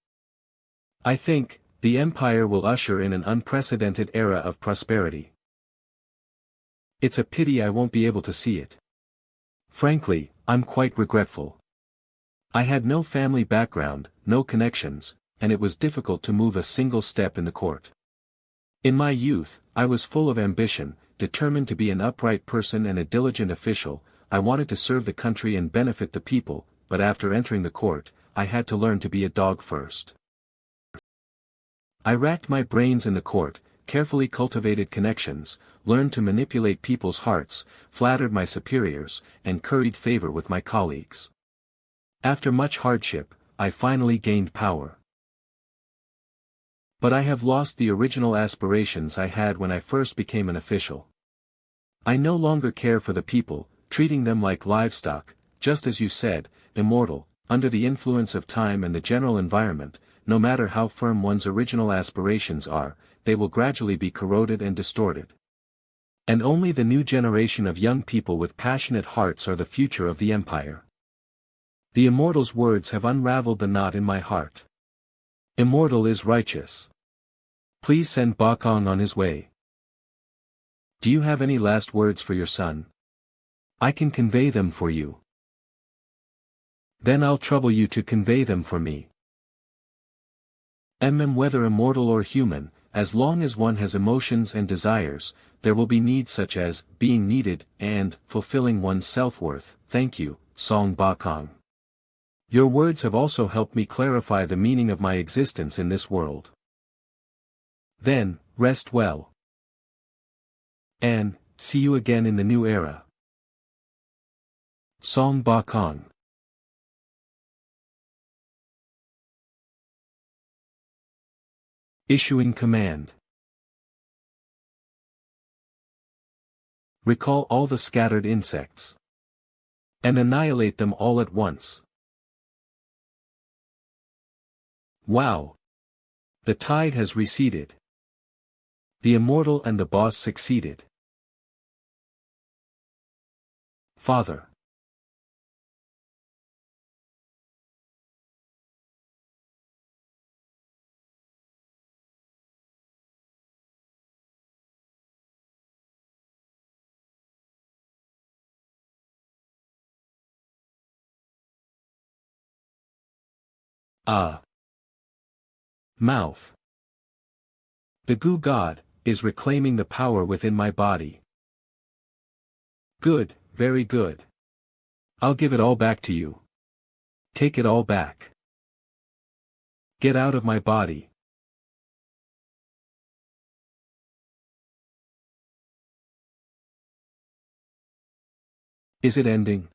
I think, the empire will usher in an unprecedented era of prosperity. It's a pity I won't be able to see it. Frankly, I'm quite regretful. I had no family background, no connections, and it was difficult to move a single step in the court. In my youth, I was full of ambition, determined to be an upright person and a diligent official. I wanted to serve the country and benefit the people, but after entering the court, I had to learn to be a dog first. I racked my brains in the court, carefully cultivated connections, learned to manipulate people's hearts, flattered my superiors, and curried favor with my colleagues. After much hardship, I finally gained power. But I have lost the original aspirations I had when I first became an official. I no longer care for the people, treating them like livestock, just as you said, immortal, under the influence of time and the general environment, no matter how firm one's original aspirations are, they will gradually be corroded and distorted. And only the new generation of young people with passionate hearts are the future of the empire. The immortal's words have unraveled the knot in my heart. Immortal is righteous. Please send Bakong on his way. Do you have any last words for your son? I can convey them for you. Then I'll trouble you to convey them for me. Whether immortal or human, as long as one has emotions and desires, there will be needs such as, being needed, and, fulfilling one's self-worth. Thank you, Song Bakong. Your words have also helped me clarify the meaning of my existence in this world. Then, rest well. And, see you again in the new era. Song Bakong. Issuing command. Recall all the scattered insects. And annihilate them all at once. Wow! The tide has receded. The immortal and the boss succeeded. Father. Ah. Mouth. The goo god is reclaiming the power within my body. Good, very good. I'll give it all back to you. Take it all back. Get out of my body. Is it ending?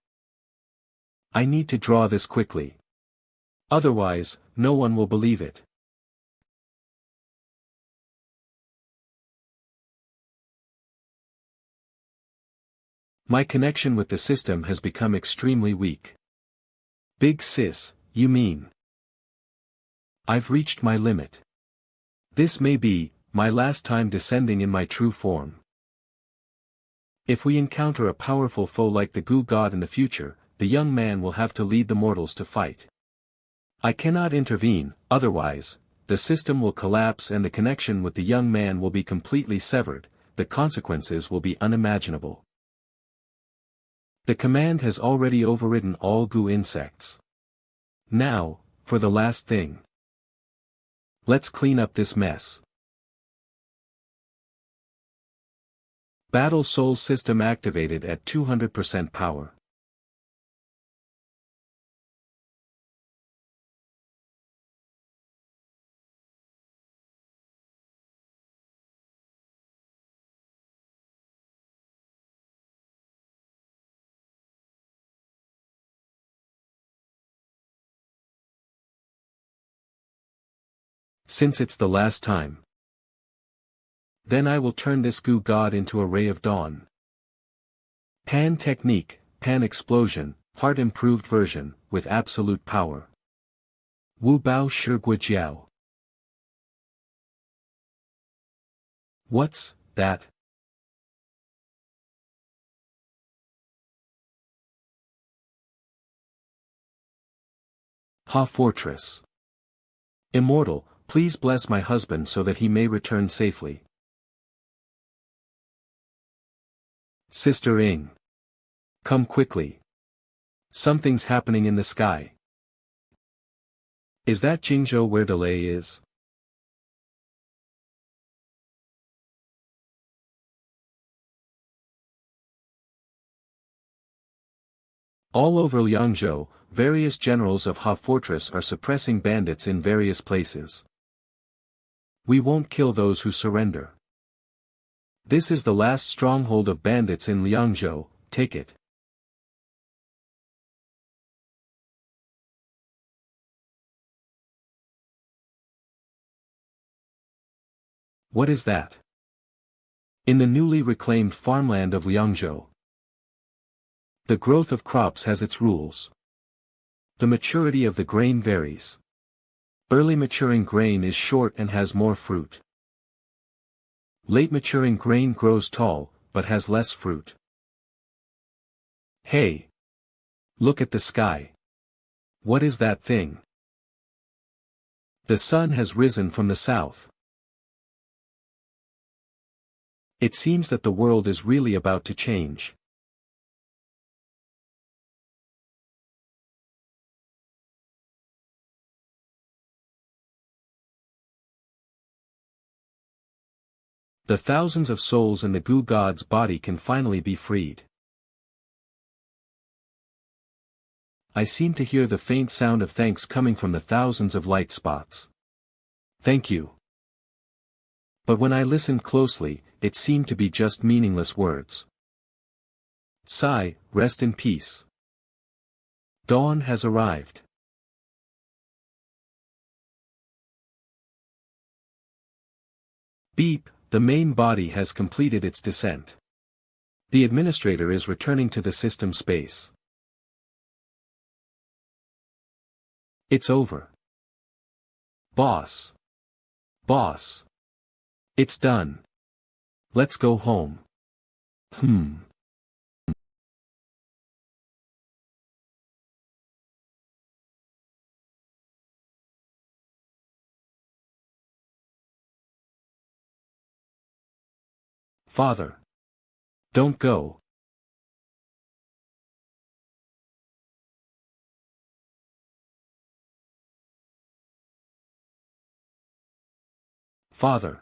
I need to draw this quickly. Otherwise, no one will believe it. My connection with the system has become extremely weak. Big sis, you mean? I've reached my limit. This may be my last time descending in my true form. If we encounter a powerful foe like the goo god in the future, the young man will have to lead the mortals to fight. I cannot intervene, otherwise, the system will collapse and the connection with the young man will be completely severed. The consequences will be unimaginable. The command has already overridden all goo insects. Now, for the last thing. Let's clean up this mess. Battle Soul System activated at 200% power. Since it's the last time. Then I will turn this goo god into a ray of dawn. Pan technique, pan explosion, heart improved version, with absolute power. Wu Bao Shi Gui Jiao. What's that? Ha Fortress. Immortal, please bless my husband so that he may return safely. Sister Ing. Come quickly. Something's happening in the sky. Is that Jingzhou where delay is? All over Liangzhou, various generals of Ha Fortress are suppressing bandits in various places. We won't kill those who surrender. This is the last stronghold of bandits in Liangzhou, take it. What is that? In the newly reclaimed farmland of Liangzhou. The growth of crops has its rules. The maturity of the grain varies. Early maturing grain is short and has more fruit. Late maturing grain grows tall, but has less fruit. Hey! Look at the sky. What is that thing? The sun has risen from the south. It seems that the world is really about to change. The thousands of souls in the goo god's body can finally be freed. I seem to hear the faint sound of thanks coming from the thousands of light spots. Thank you. But when I listened closely, it seemed to be just meaningless words. Sigh, rest in peace. Dawn has arrived. Beep. The main body has completed its descent. The administrator is returning to the system space. It's over. Boss. Boss. It's done. Let's go home. Father. Don't go. Father.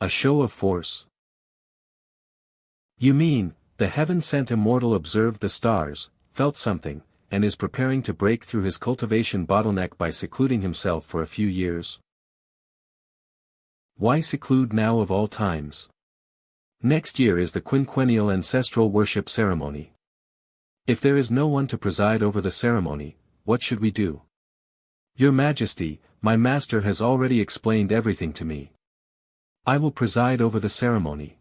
A show of force. You mean, the heaven-sent immortal observed the stars, felt something, and is preparing to break through his cultivation bottleneck by secluding himself for a few years? Why seclude now of all times? Next year is the quinquennial ancestral worship ceremony. If there is no one to preside over the ceremony, what should we do? Your Majesty, my master has already explained everything to me. I will preside over the ceremony.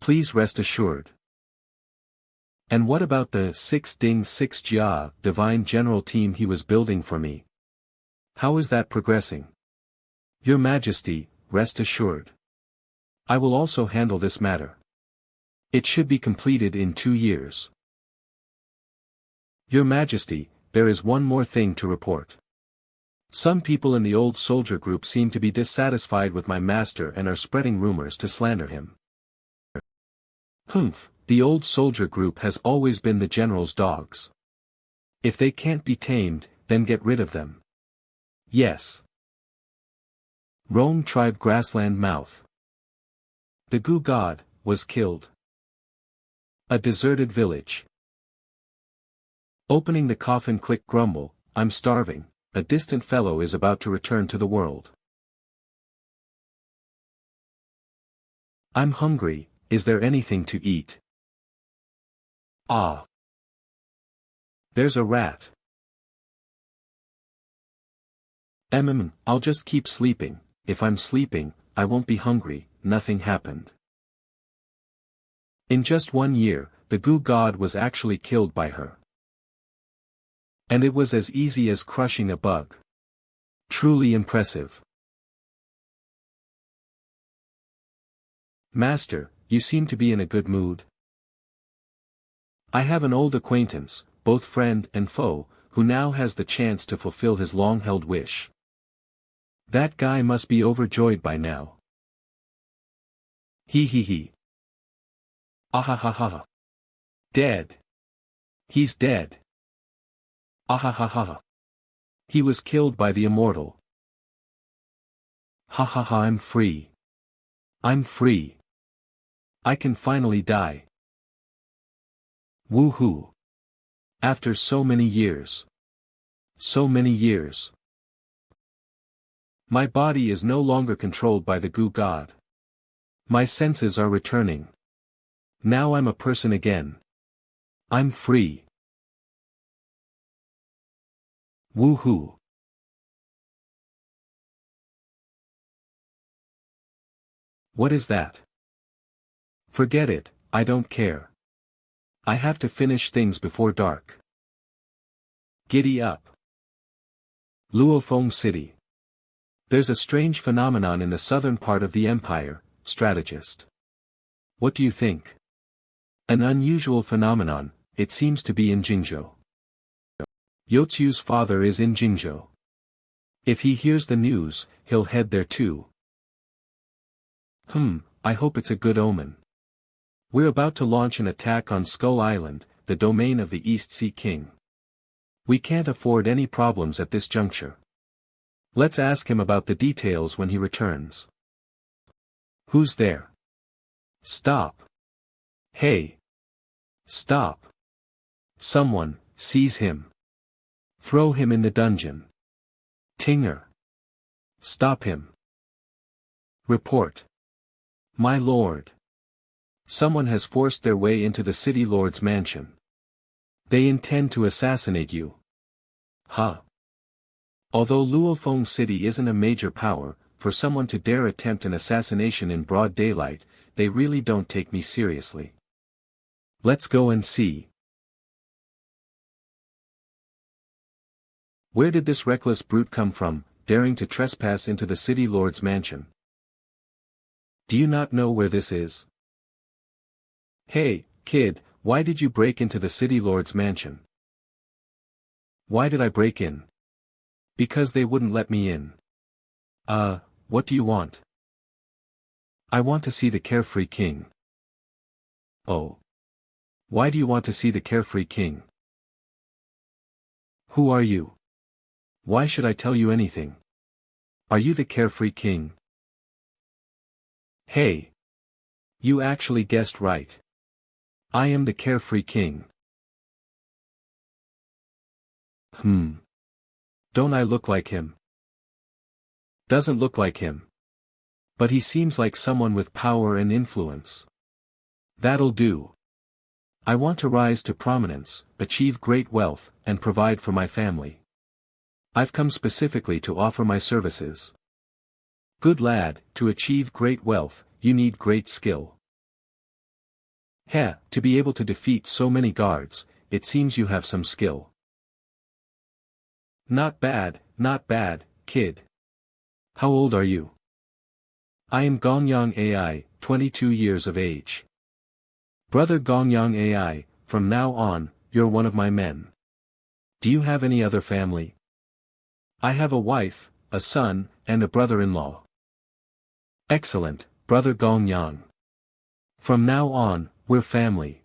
Please rest assured. And what about the 6-ding-6-jia divine general team he was building for me? How is that progressing? Your Majesty, rest assured. I will also handle this matter. It should be completed in 2 years. Your Majesty, there is one more thing to report. Some people in the old soldier group seem to be dissatisfied with my master and are spreading rumors to slander him. Humph, the old soldier group has always been the general's dogs. If they can't be tamed, then get rid of them. Yes. Rome tribe grassland mouth. The Gu god was killed. A deserted village. Opening the coffin, click, grumble, I'm starving. A distant fellow is about to return to the world. I'm hungry, is there anything to eat? Ah. There's a rat. I'll just keep sleeping. If I'm sleeping, I won't be hungry. Nothing happened. In just 1 year, the Gu god was actually killed by her. And it was as easy as crushing a bug. Truly impressive. Master, you seem to be in a good mood. I have an old acquaintance, both friend and foe, who now has the chance to fulfill his long-held wish. That guy must be overjoyed by now. He. Ahahaha. Dead. He's dead. Ahahaha. He was killed by the immortal. Ha ha ha, I'm free. I'm free. I can finally die. Woohoo. After so many years. So many years. My body is no longer controlled by the Gu god. My senses are returning. Now I'm a person again. I'm free. Woohoo. What is that? Forget it, I don't care. I have to finish things before dark. Giddy up. Luofeng City. There's a strange phenomenon in the southern part of the empire, strategist. What do you think? An unusual phenomenon, it seems to be in Jingzhou. Yotsu's father is in Jingzhou. If he hears the news, he'll head there too. I hope it's a good omen. We're about to launch an attack on Skull Island, the domain of the East Sea King. We can't afford any problems at this juncture. Let's ask him about the details when he returns. Who's there? Stop. Hey. Stop. Someone, seize him. Throw him in the dungeon. Tinger. Stop him. Report. My lord. Someone has forced their way into the city lord's mansion. They intend to assassinate you. Huh. Although Luofeng City isn't a major power, for someone to dare attempt an assassination in broad daylight, they really don't take me seriously. Let's go and see. Where did this reckless brute come from, daring to trespass into the city lord's mansion? Do you not know where this is? Hey, kid, why did you break into the city lord's mansion? Why did I break in? Because they wouldn't let me in. What do you want? I want to see the carefree king. Oh. Why do you want to see the carefree king? Who are you? Why should I tell you anything? Are you the carefree king? Hey. You actually guessed right. I am the carefree king. Don't I look like him? Doesn't look like him. But he seems like someone with power and influence. That'll do. I want to rise to prominence, achieve great wealth, and provide for my family. I've come specifically to offer my services. Good lad, to achieve great wealth, you need great skill. To be able to defeat so many guards, it seems you have some skill. Not bad, kid. How old are you? I am Gongyang AI, 22 years of age. Brother Gongyang AI, from now on, you're one of my men. Do you have any other family? I have a wife, a son, and a brother-in-law. Excellent, Brother Gongyang. From now on, we're family.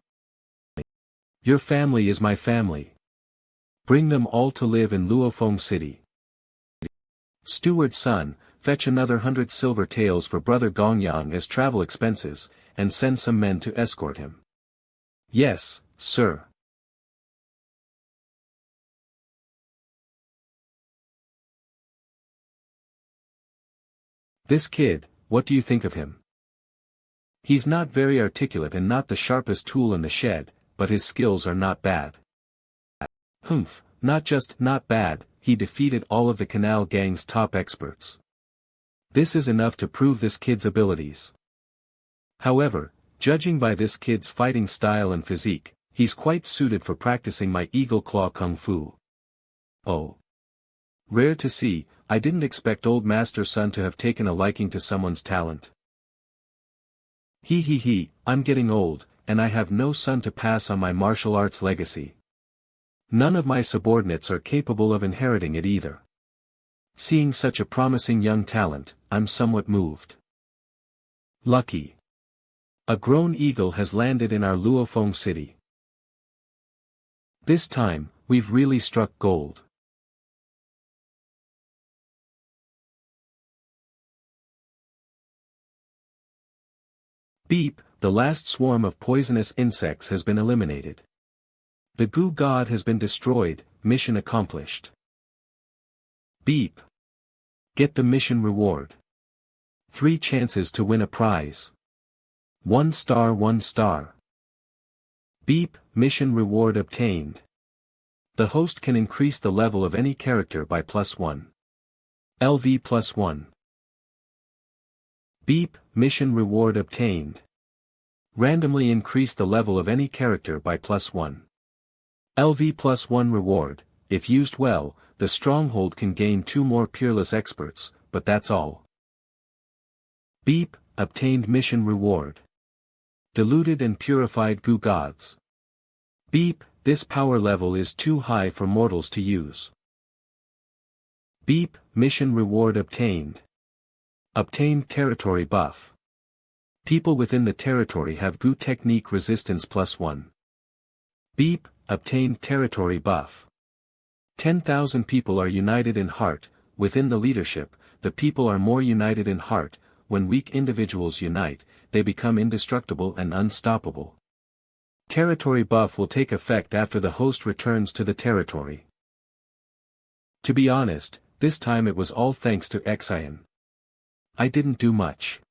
Your family is my family. Bring them all to live in Luofeng City. Steward's son, fetch another 100 silver taels for Brother Gongyang as travel expenses, and send some men to escort him. Yes, sir. This kid, what do you think of him? He's not very articulate and not the sharpest tool in the shed, but his skills are not bad. Not just not bad, he defeated all of the Canal Gang's top experts. This is enough to prove this kid's abilities. However, judging by this kid's fighting style and physique, he's quite suited for practicing my Eagle Claw Kung Fu. Oh. Rare to see, I didn't expect old master's son to have taken a liking to someone's talent. I'm getting old, and I have no son to pass on my martial arts legacy. None of my subordinates are capable of inheriting it either. Seeing such a promising young talent, I'm somewhat moved. Lucky. A grown eagle has landed in our Luofeng city. This time, we've really struck gold. Beep, the last swarm of poisonous insects has been eliminated. The goo god has been destroyed, mission accomplished. Beep. Get the mission reward. 3 chances to win a prize. 1 star 1 star. Beep, mission reward obtained. The host can increase the level of any character by +1. LV +1. Beep, mission reward obtained. Randomly increase the level of any character by +1. LV +1 reward. If used well, the stronghold can gain 2 more peerless experts, but that's all. Beep, obtained mission reward. Diluted and purified goo gods. Beep, this power level is too high for mortals to use. Beep, mission reward obtained. Obtained territory buff. People within the territory have goo technique resistance +1. Beep, obtained territory buff. 10,000 people are united in heart. Within the leadership, the people are more united in heart. When weak individuals unite, they become indestructible and unstoppable. Territory buff will take effect after the host returns to the territory. To be honest, this time it was all thanks to Xian. I didn't do much.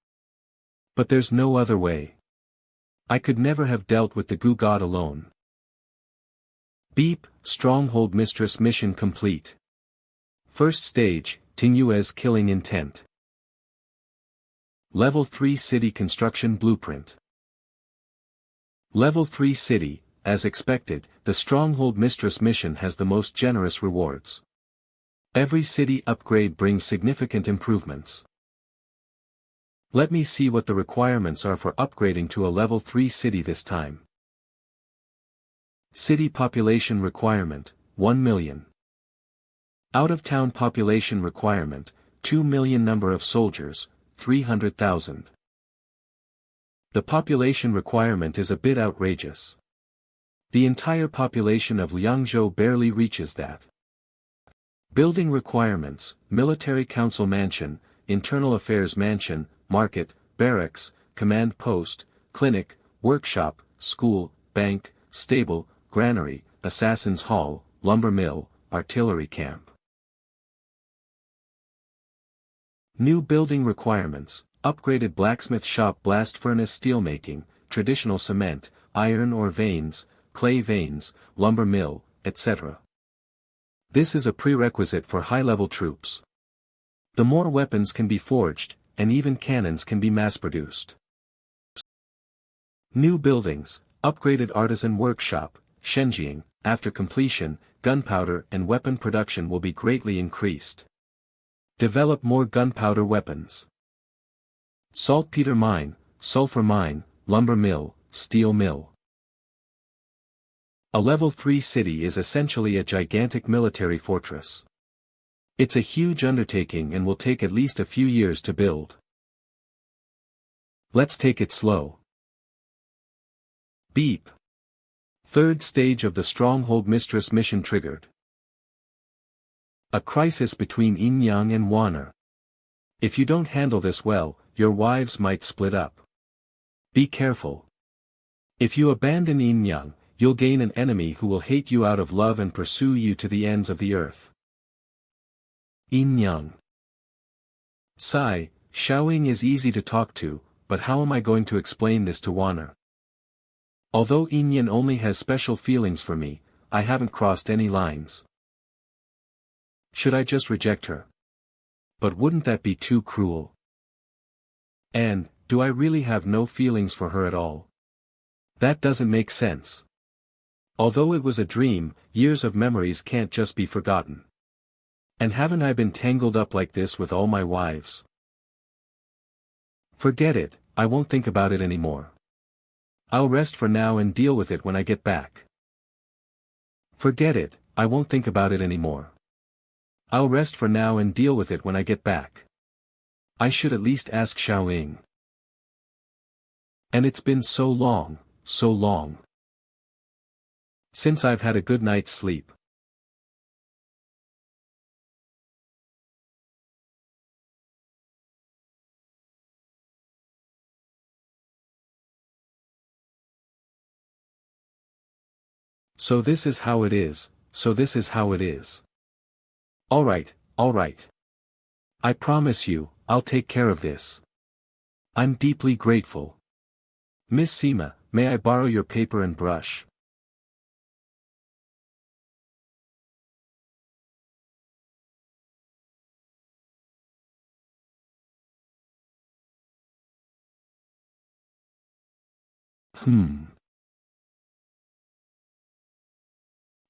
But there's no other way. I could never have dealt with the goo god alone. Beep, Stronghold Mistress mission complete. First stage, Tingyue's killing intent. Level 3 City Construction Blueprint. Level 3 City, as expected, the Stronghold Mistress mission has the most generous rewards. Every city upgrade brings significant improvements. Let me see what the requirements are for upgrading to a level 3 city this time. City population requirement, 1 million. Out-of-town population requirement, 2 million number of soldiers, 300,000. The population requirement is a bit outrageous. The entire population of Liangzhou barely reaches that. Building requirements: military council mansion, internal affairs mansion, market, barracks, command post, clinic, workshop, school, bank, stable, granary, assassin's hall, lumber mill, artillery camp. New building requirements: upgraded blacksmith shop, blast furnace, steelmaking, traditional cement, iron ore veins, clay veins, lumber mill, etc. This is a prerequisite for high-level troops. The more weapons can be forged, and even cannons can be mass-produced. New buildings: upgraded artisan workshop, Shenjiang. After completion, gunpowder and weapon production will be greatly increased. Develop more gunpowder weapons. Saltpeter mine, sulfur mine, lumber mill, steel mill. A level 3 city is essentially a gigantic military fortress. It's a huge undertaking and will take at least a few years to build. Let's take it slow. Beep. Third stage of the Stronghold Mistress mission triggered. A crisis between Yin Yang and Wanner. If you don't handle this well, your wives might split up. Be careful. If you abandon Yin Yang, you'll gain an enemy who will hate you out of love and pursue you to the ends of the earth. Yin Yang. Sigh, Xiaoying is easy to talk to, but how am I going to explain this to Wanner? Although Yin Yang only has special feelings for me, I haven't crossed any lines. Should I just reject her? But wouldn't that be too cruel? And, do I really have no feelings for her at all? That doesn't make sense. Although it was a dream, years of memories can't just be forgotten. And haven't I been tangled up like this with all my wives? Forget it, I won't think about it anymore. I'll rest for now and deal with it when I get back. Forget it, I won't think about it anymore. I'll rest for now and deal with it when I get back. I should at least ask Xiaoying. And it's been so long, so long. Since I've had a good night's sleep. So this is how it is, so this is how it is. Alright, alright. I promise you, I'll take care of this. I'm deeply grateful. Miss Sima, may I borrow your paper and brush?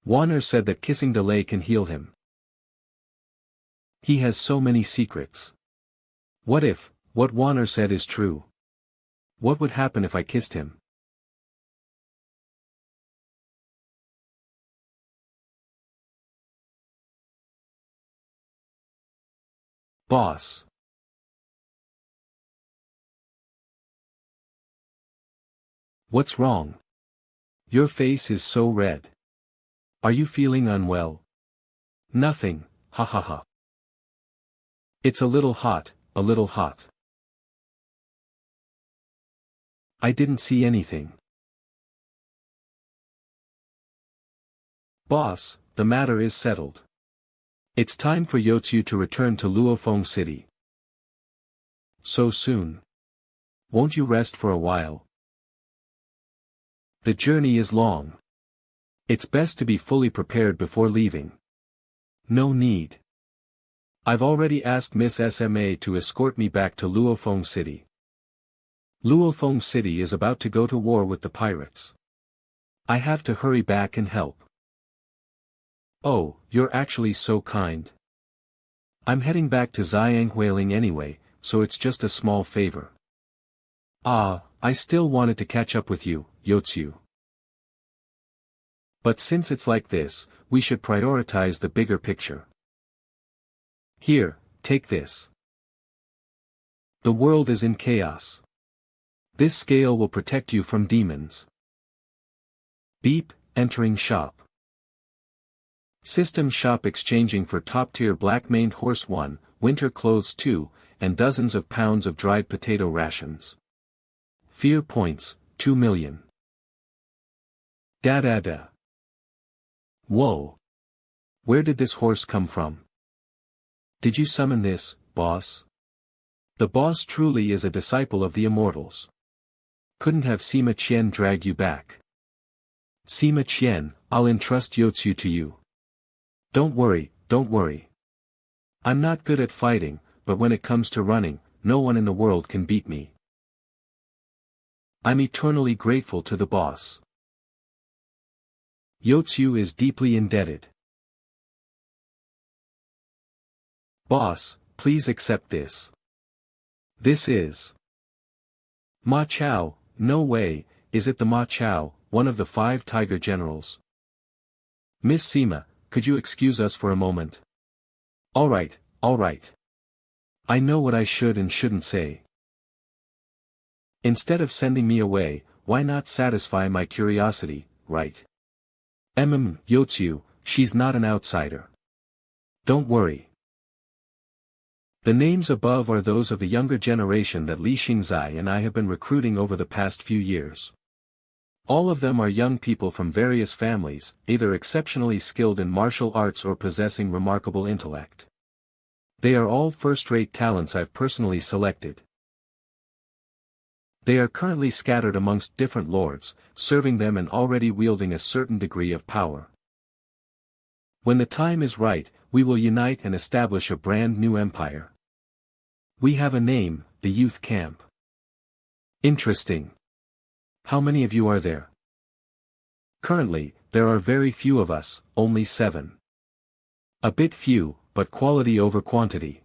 Wanner said that kissing delay can heal him. He has so many secrets. What if, what Wanner said is true? What would happen if I kissed him? Boss. What's wrong? Your face is so red. Are you feeling unwell? Nothing, ha ha ha. It's a little hot, a little hot. I didn't see anything. Boss, the matter is settled. It's time for Yotsu to return to Luofeng City. So soon. Won't you rest for a while? The journey is long. It's best to be fully prepared before leaving. No need. I've already asked Miss SMA to escort me back to Luofeng City. Luofeng City is about to go to war with the pirates. I have to hurry back and help. Oh, you're actually so kind. I'm heading back to Xianghuiling anyway, so it's just a small favor. Ah, I still wanted to catch up with you, Yotsu. But since it's like this, we should prioritize the bigger picture. Here, take this. The world is in chaos. This scale will protect you from demons. Beep, entering shop. System shop exchanging for top-tier black-maned horse 1, winter clothes 2, and dozens of pounds of dried potato rations. Fear points, 2 million. Da. Whoa. Where did this horse come from? Did you summon this, boss? The boss truly is a disciple of the immortals. Couldn't have Sima Qian drag you back. Sima Qian, I'll entrust Yotsu to you. Don't worry, don't worry. I'm not good at fighting, but when it comes to running, no one in the world can beat me. I'm eternally grateful to the boss. Yotsu is deeply indebted. Boss, please accept this. This is Ma Chao. No way, is it the Ma Chao, one of the 5 tiger generals? Miss Sima, could you excuse us for a moment? Alright. I know what I should and shouldn't say. Instead of sending me away, why not satisfy my curiosity, right? Yotsu, she's not an outsider. Don't worry. The names above are those of the younger generation that Li Xingzai and I have been recruiting over the past few years. All of them are young people from various families, either exceptionally skilled in martial arts or possessing remarkable intellect. They are all first-rate talents I've personally selected. They are currently scattered amongst different lords, serving them and already wielding a certain degree of power. When the time is right, we will unite and establish a brand new empire. We have a name, the Youth Camp. Interesting. How many of you are there? Currently, there are very few of us, only 7. A bit few, but quality over quantity.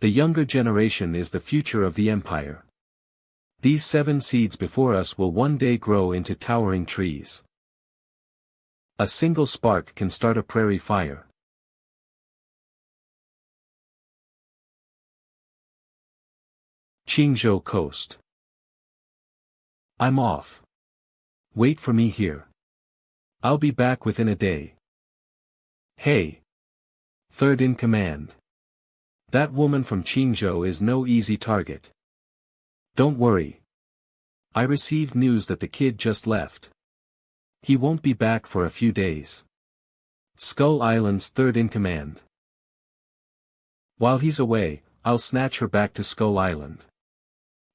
The younger generation is the future of the empire. These 7 seeds before us will one day grow into towering trees. A single spark can start a prairie fire. Qingzhou Coast. I'm off. Wait for me here. I'll be back within a day. Hey. Third in command. That woman from Qingzhou is no easy target. Don't worry. I received news that the kid just left. He won't be back for a few days. Skull Island's third in command. While he's away, I'll snatch her back to Skull Island.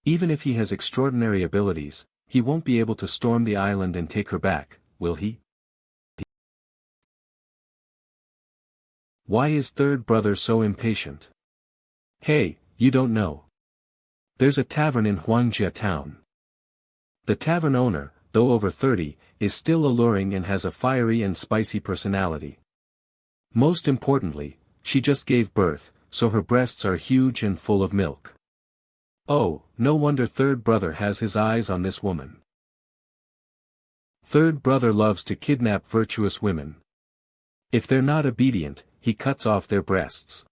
Even if he has extraordinary abilities, he won't be able to storm the island and take her back, will he? Why is third brother so impatient? Hey, you don't know. There's a tavern in Huangjia town. The tavern owner, though over 30, is still alluring and has a fiery and spicy personality. Most importantly, she just gave birth, so her breasts are huge and full of milk. Oh, no wonder third brother has his eyes on this woman. Third brother loves to kidnap virtuous women. If they're not obedient, he cuts off their breasts.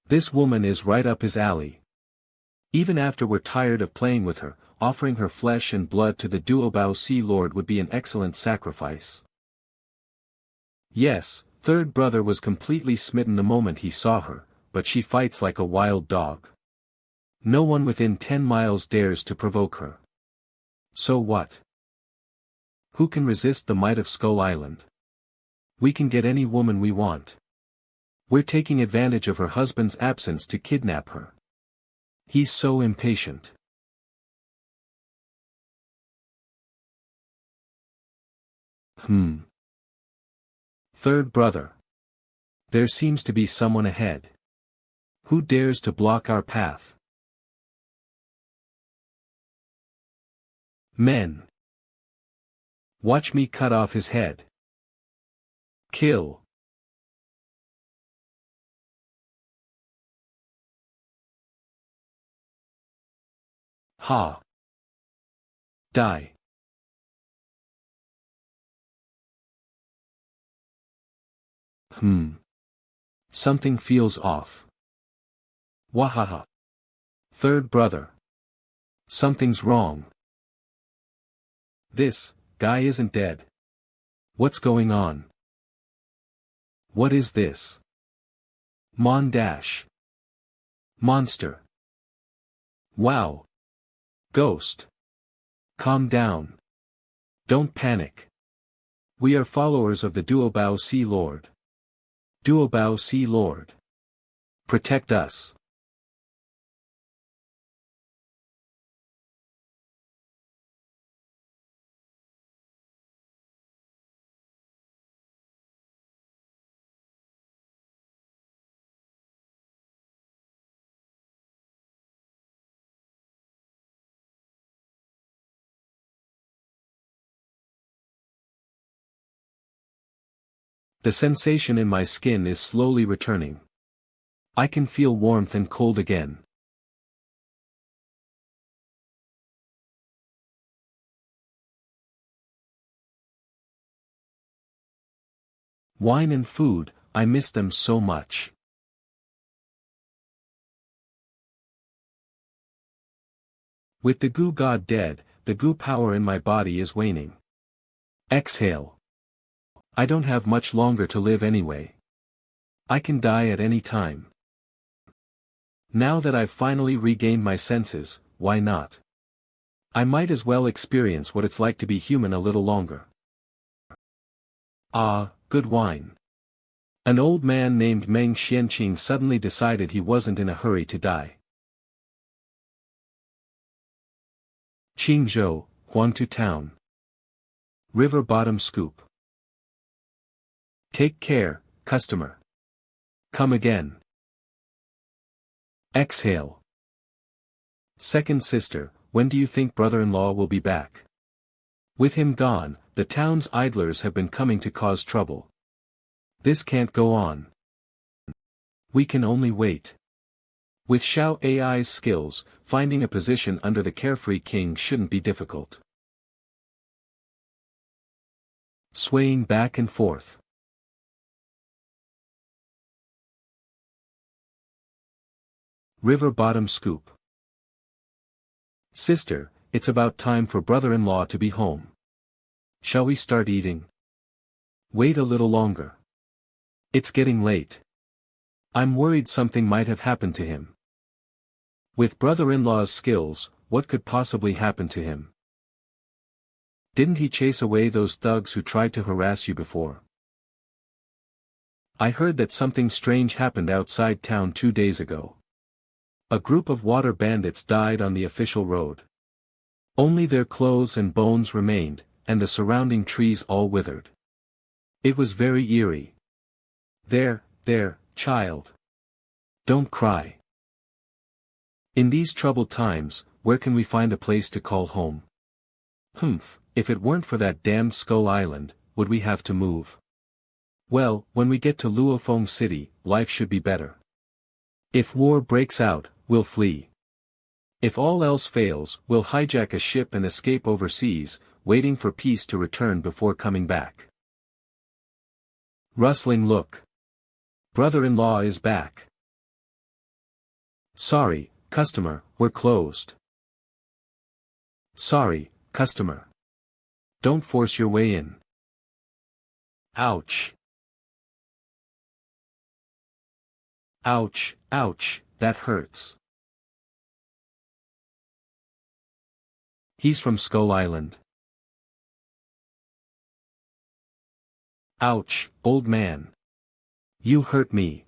This woman is right up his alley. Even after we're tired of playing with her, offering her flesh and blood to the Duobao Sea Lord would be an excellent sacrifice. Yes, third brother was completely smitten the moment he saw her, but she fights like a wild dog. No one within 10 miles dares to provoke her. So what? Who can resist the might of Skull Island? We can get any woman we want. We're taking advantage of her husband's absence to kidnap her. He's so impatient. Third brother. There seems to be someone ahead. Who dares to block our path? Men. Watch me cut off his head. Kill. Ha. Die. Something feels off. Wahaha. Third brother. Something's wrong. This guy isn't dead. What's going on? What is this? Monster. Wow. Ghost. Calm down. Don't panic. We are followers of the Duobao Sea Lord. Duobao Sea Lord. Protect us. The sensation in my skin is slowly returning. I can feel warmth and cold again. Wine and food, I miss them so much. With the goo god dead, the goo power in my body is waning. Exhale. I don't have much longer to live anyway. I can die at any time. Now that I've finally regained my senses, why not? I might as well experience what it's like to be human a little longer. Ah, good wine. An old man named Meng Xianqing suddenly decided he wasn't in a hurry to die. Qingzhou, Huangtu Town. River Bottom Scoop. Take care, customer. Come again. Exhale. Second sister, when do you think brother-in-law will be back? With him gone, the town's idlers have been coming to cause trouble. This can't go on. We can only wait. With Xiao AI's skills, finding a position under the carefree king shouldn't be difficult. Swaying back and forth. River Bottom Scoop. Sister, it's about time for brother-in-law to be home. Shall we start eating? Wait a little longer. It's getting late. I'm worried something might have happened to him. With brother-in-law's skills, what could possibly happen to him? Didn't he chase away those thugs who tried to harass you before? I heard that something strange happened outside town 2 days ago. A group of water bandits died on the official road. Only their clothes and bones remained, and the surrounding trees all withered. It was very eerie. There, child. Don't cry. In these troubled times, where can we find a place to call home? If it weren't for that damned Skull Island, would we have to move? Well, when we get to Luofeng City, life should be better. If war breaks out, we'll flee. If all else fails, we'll hijack a ship and escape overseas, waiting for peace to return before coming back. Rustling look. Brother-in-law is back. Sorry, customer, we're closed. Sorry, customer. Don't force your way in. Ouch. Ouch, that hurts. He's from Skull Island. Ouch, old man. You hurt me.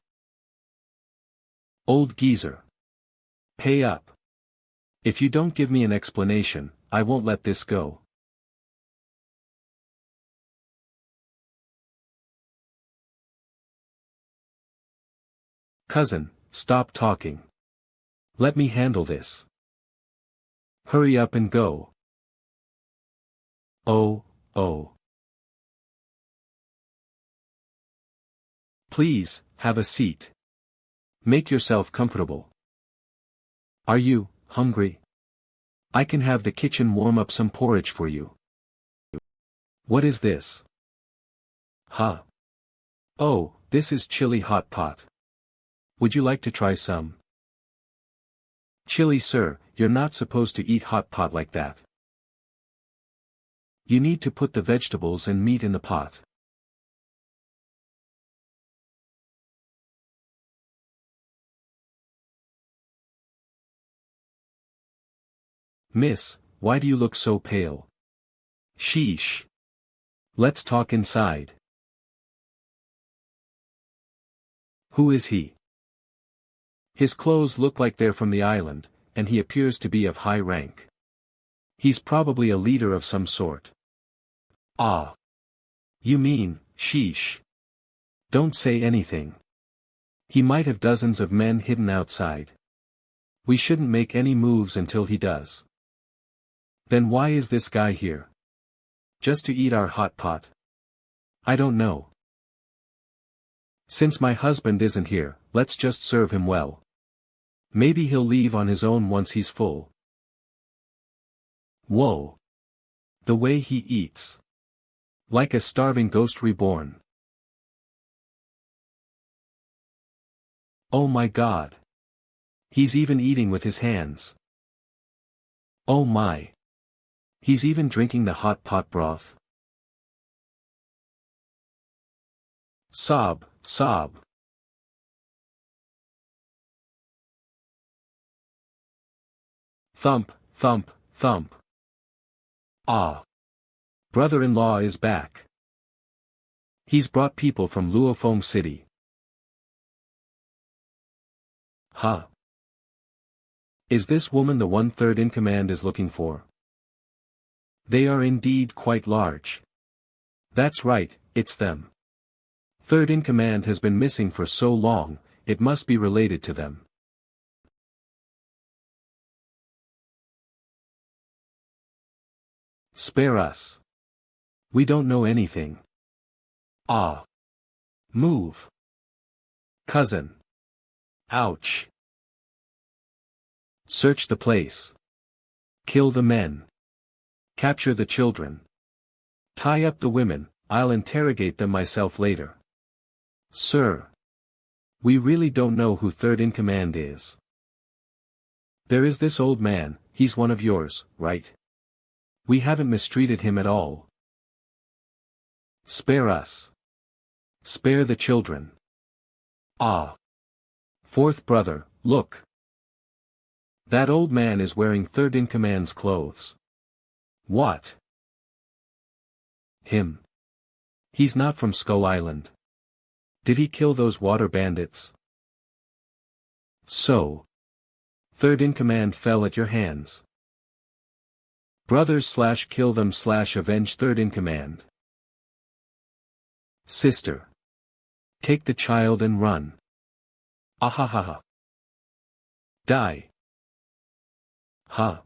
Old geezer. Pay up. If you don't give me an explanation, I won't let this go. Cousin, stop talking. Let me handle this. Hurry up and go. Oh. Please, have a seat. Make yourself comfortable. Are you hungry? I can have the kitchen warm up some porridge for you. What is this? Huh? Oh, this is chili hot pot. Would you like to try some? Chili, sir, you're not supposed to eat hot pot like that. You need to put the vegetables and meat in the pot. Miss, why do you look so pale? Sheesh. Let's talk inside. Who is he? His clothes look like they're from the island, and he appears to be of high rank. He's probably a leader of some sort. Ah. You mean, sheesh. Don't say anything. He might have dozens of men hidden outside. We shouldn't make any moves until he does. Then why is this guy here? Just to eat our hot pot? I don't know. Since my husband isn't here, let's just serve him well. Maybe he'll leave on his own once he's full. Whoa. The way he eats. Like a starving ghost reborn. Oh my God. He's even eating with his hands. Oh my. He's even drinking the hot pot broth. Sob, sob. Thump, thump, thump. Ah. Brother-in-law is back. He's brought people from Luofeng City. Huh. Is this woman the one third in command is looking for? They are indeed quite large. That's right, it's them. Third in command has been missing for so long, it must be related to them. Spare us. We don't know anything. Ah. Move. Cousin. Ouch. Search the place. Kill the men. Capture the children. Tie up the women, I'll interrogate them myself later. Sir. We really don't know who third in command is. There is this old man, he's one of yours, right? We haven't mistreated him at all. Spare us. Spare the children. Ah. Fourth brother, look. That old man is wearing third in command's clothes. What? Him. He's not from Skull Island. Did he kill those water bandits? So. Third in command fell at your hands. Brothers / kill them / avenge third in command. Sister. Take the child and run. Ahahaha. Die. Ha.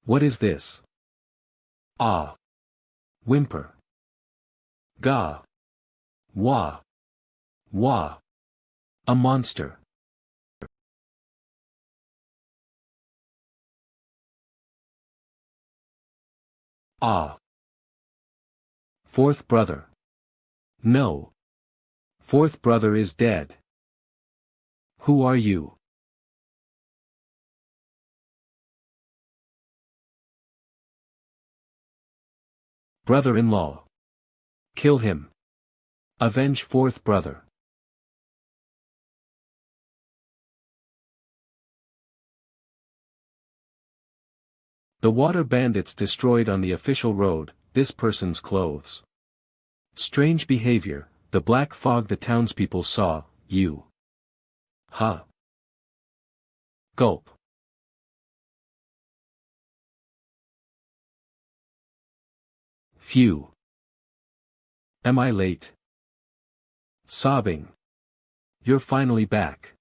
What is this? Ah. Whimper. Ga. Wah. Wah. A monster. Ah. Fourth brother. No. Fourth brother is dead. Who are you? Brother-in-law. Kill him. Avenge fourth brother. The water bandits destroyed on the official road, this person's clothes. Strange behavior, the black fog the townspeople saw, you. Ha. Gulp. Phew. Am I late? Sobbing. You're finally back.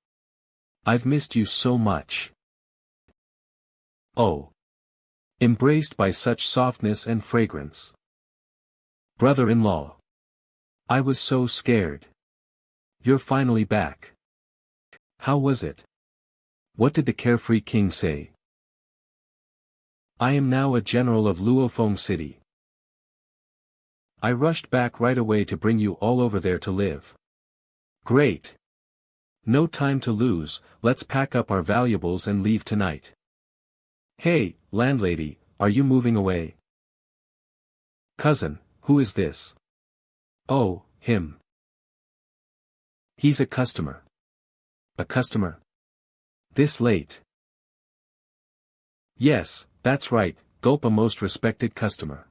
I've missed you so much. Oh. Embraced by such softness and fragrance. Brother-in-law. I was so scared. You're finally back. How was it? What did the carefree king say? I am now a general of Luofeng City. I rushed back right away to bring you all over there to live. Great! No time to lose, let's pack up our valuables and leave tonight. Hey, landlady, are you moving away? Cousin, who is this? Oh, him. He's a customer. A customer? This late? Yes, that's right, gulp, a most respected customer.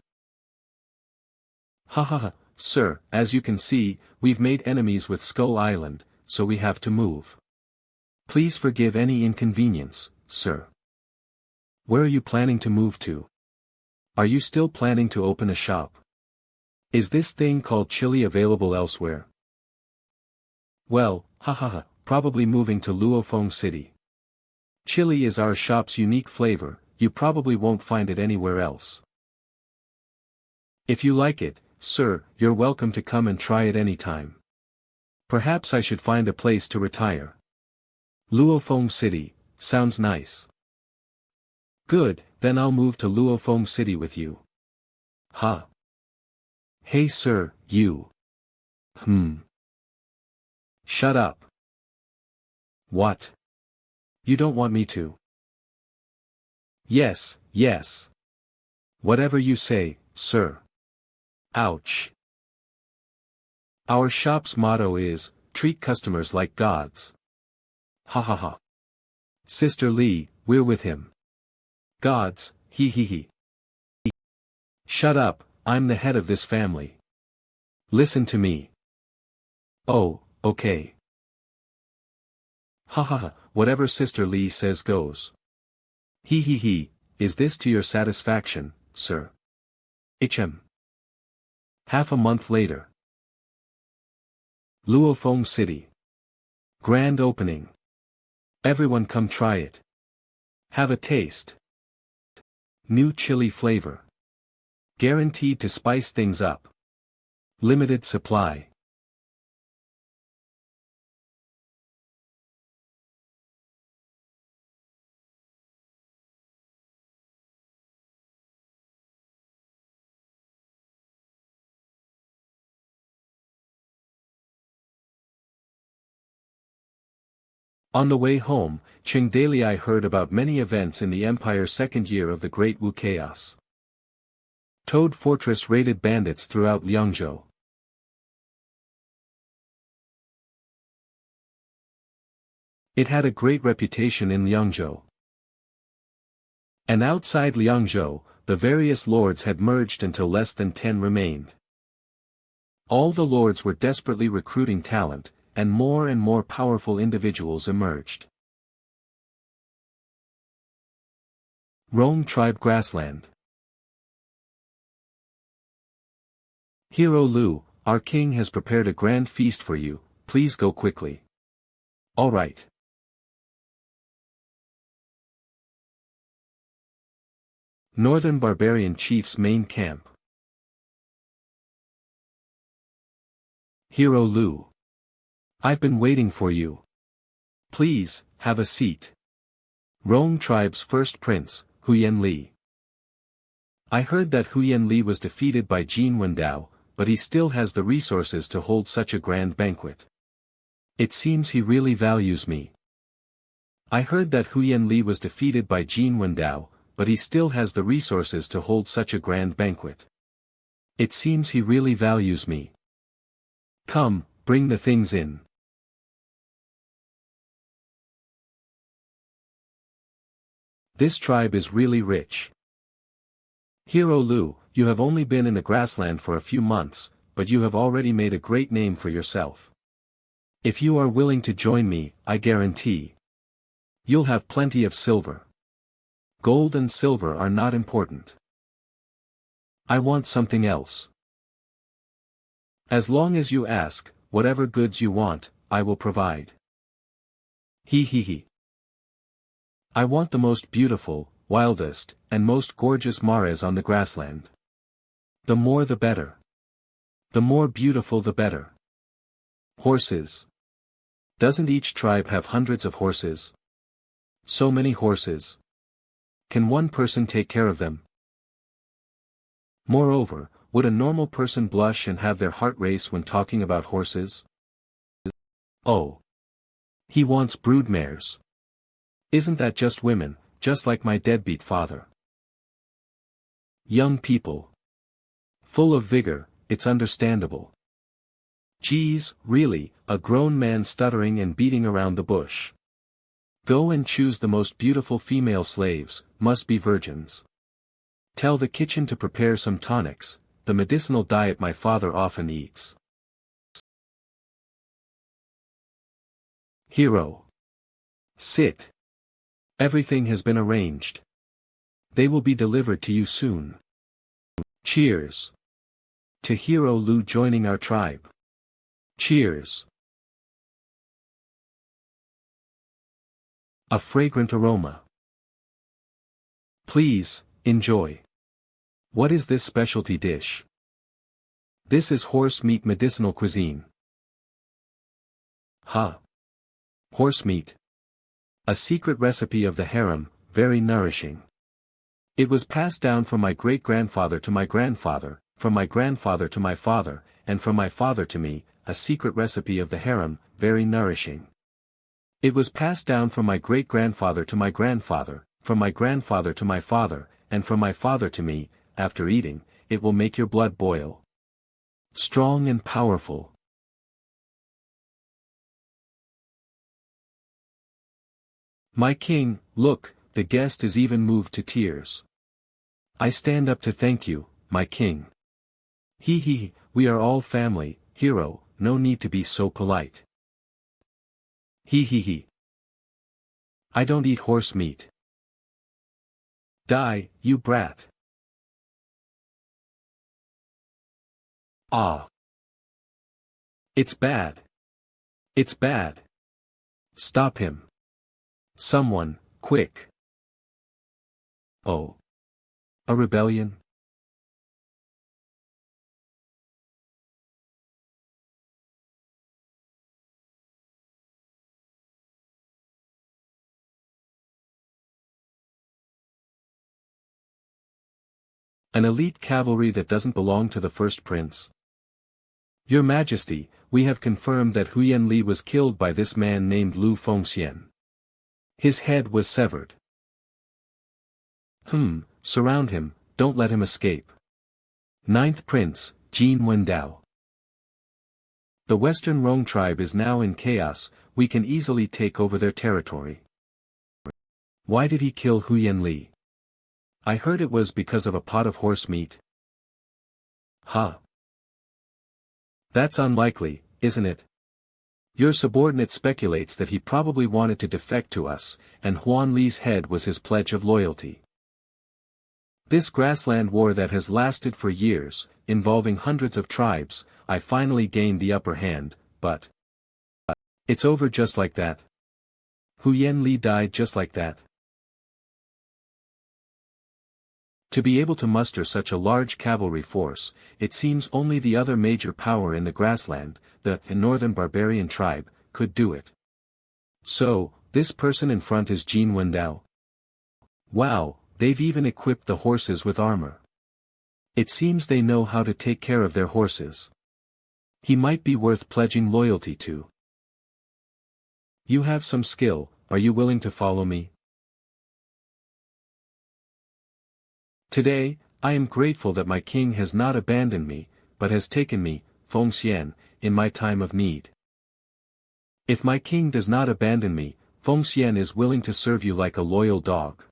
Ha ha ha, sir, as you can see, we've made enemies with Skull Island, so we have to move. Please forgive any inconvenience, sir. Where are you planning to move to? Are you still planning to open a shop? Is this thing called chili available elsewhere? Well, ha ha ha, probably moving to Luofeng City. Chili is our shop's unique flavor, you probably won't find it anywhere else. If you like it, sir, you're welcome to come and try it anytime. Perhaps I should find a place to retire. Luofeng City, sounds nice. Good, then I'll move to Luofeng City with you. Ha. Hey sir, you. Shut up. What? You don't want me to? Yes, yes. Whatever you say, sir. Ouch. Our shop's motto is, treat customers like gods. Ha ha ha. Sister Lee, we're with him. Gods, he he he. Shut up, I'm the head of this family. Listen to me. Oh, okay. Ha ha ha, whatever Sister Lee says goes. He he he, is this to your satisfaction, sir? HM. Half a month later. Luofeng City. Grand opening. Everyone come try it. Have a taste. New chili flavor. Guaranteed to spice things up. Limited supply. On the way home, Chengdalii heard about many events in the Empire's second year of the Great Wu Chaos. Toad Fortress raided bandits throughout Liangzhou. It had a great reputation in Liangzhou. And outside Liangzhou, the various lords had merged until less than 10 remained. All the lords were desperately recruiting talent, and more powerful individuals emerged. Rome Tribe Grassland. Hero Lu, our king has prepared a grand feast for you, please go quickly. All right. Northern Barbarian Chief's main camp. Hero Lu. I've been waiting for you. Please, have a seat. Rome Tribe's first prince, Huyen Li. I heard that Huyen Li was defeated by Jin Wendao, but he still has the resources to hold such a grand banquet. It seems he really values me. I heard that Huyen Li was defeated by Jin Wendao, but he still has the resources to hold such a grand banquet. It seems he really values me. Come, bring the things in. This tribe is really rich. Hero Lu, you have only been in the grassland for a few months, but you have already made a great name for yourself. If you are willing to join me, I guarantee. You'll have plenty of silver. Gold and silver are not important. I want something else. As long as you ask, whatever goods you want, I will provide. He he he. I want the most beautiful, wildest, and most gorgeous mares on the grassland. The more the better. The more beautiful the better. Horses. Doesn't each tribe have hundreds of horses? So many horses. Can one person take care of them? Moreover, would a normal person blush and have their heart race when talking about horses? Oh. He wants broodmares. Isn't that just women, just like my deadbeat father? Young people. Full of vigor, it's understandable. Geez, really, a grown man stuttering and beating around the bush. Go and choose the most beautiful female slaves, must be virgins. Tell the kitchen to prepare some tonics, the medicinal diet my father often eats. Hero. Sit. Everything has been arranged. They will be delivered to you soon. Cheers. To Hero Lu joining our tribe. Cheers. A fragrant aroma. Please, enjoy. What is this specialty dish? This is horse meat medicinal cuisine. Huh. Horse meat. A secret recipe of the harem, very nourishing. It was passed down from my great-grandfather to my grandfather, from my grandfather to my father, and from my father to me, a secret recipe of the harem, very nourishing. It was passed down from my great-grandfather to my grandfather, from my grandfather to my father, and from my father to me. After eating, it will make your blood boil. Strong and powerful. My king, look, the guest is even moved to tears. I stand up to thank you, my king. He, we are all family, Hero, no need to be so polite. He. I don't eat horse meat. Die, you brat. Ah. It's bad. It's bad. Stop him. Someone, quick. Oh. A rebellion? An elite cavalry that doesn't belong to the first prince? Your Majesty, we have confirmed that Huyen Li was killed by this man named Lu Fengxian. His head was severed. Surround him, don't let him escape. Ninth Prince, Jin Wendao. The Western Rong tribe is now in chaos, we can easily take over their territory. Why did he kill Huyen Li? I heard it was because of a pot of horse meat. Huh. That's unlikely, isn't it? Your subordinate speculates that he probably wanted to defect to us, and Huan Li's head was his pledge of loyalty. This grassland war that has lasted for years, involving hundreds of tribes, I finally gained the upper hand, but it's over just like that. Huyen Li died just like that. To be able to muster such a large cavalry force, it seems only the other major power in the grassland, the northern barbarian tribe, could do it. So, this person in front is Jin Wendao. Wow, they've even equipped the horses with armor. It seems they know how to take care of their horses. He might be worth pledging loyalty to. You have some skill, are you willing to follow me? Today, I am grateful that my king has not abandoned me, but has taken me, Fengxian, in my time of need. If my king does not abandon me, Fengxian is willing to serve you like a loyal dog.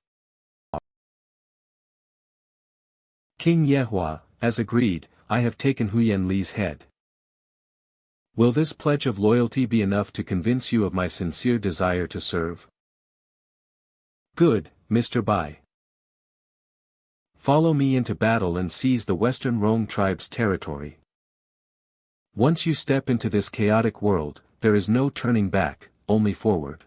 King Yehua, as agreed, I have taken Huyen Li's head. Will this pledge of loyalty be enough to convince you of my sincere desire to serve? Good, Mr. Bai. Follow me into battle and seize the Western Rong tribe's territory. Once you step into this chaotic world, there is no turning back, only forward.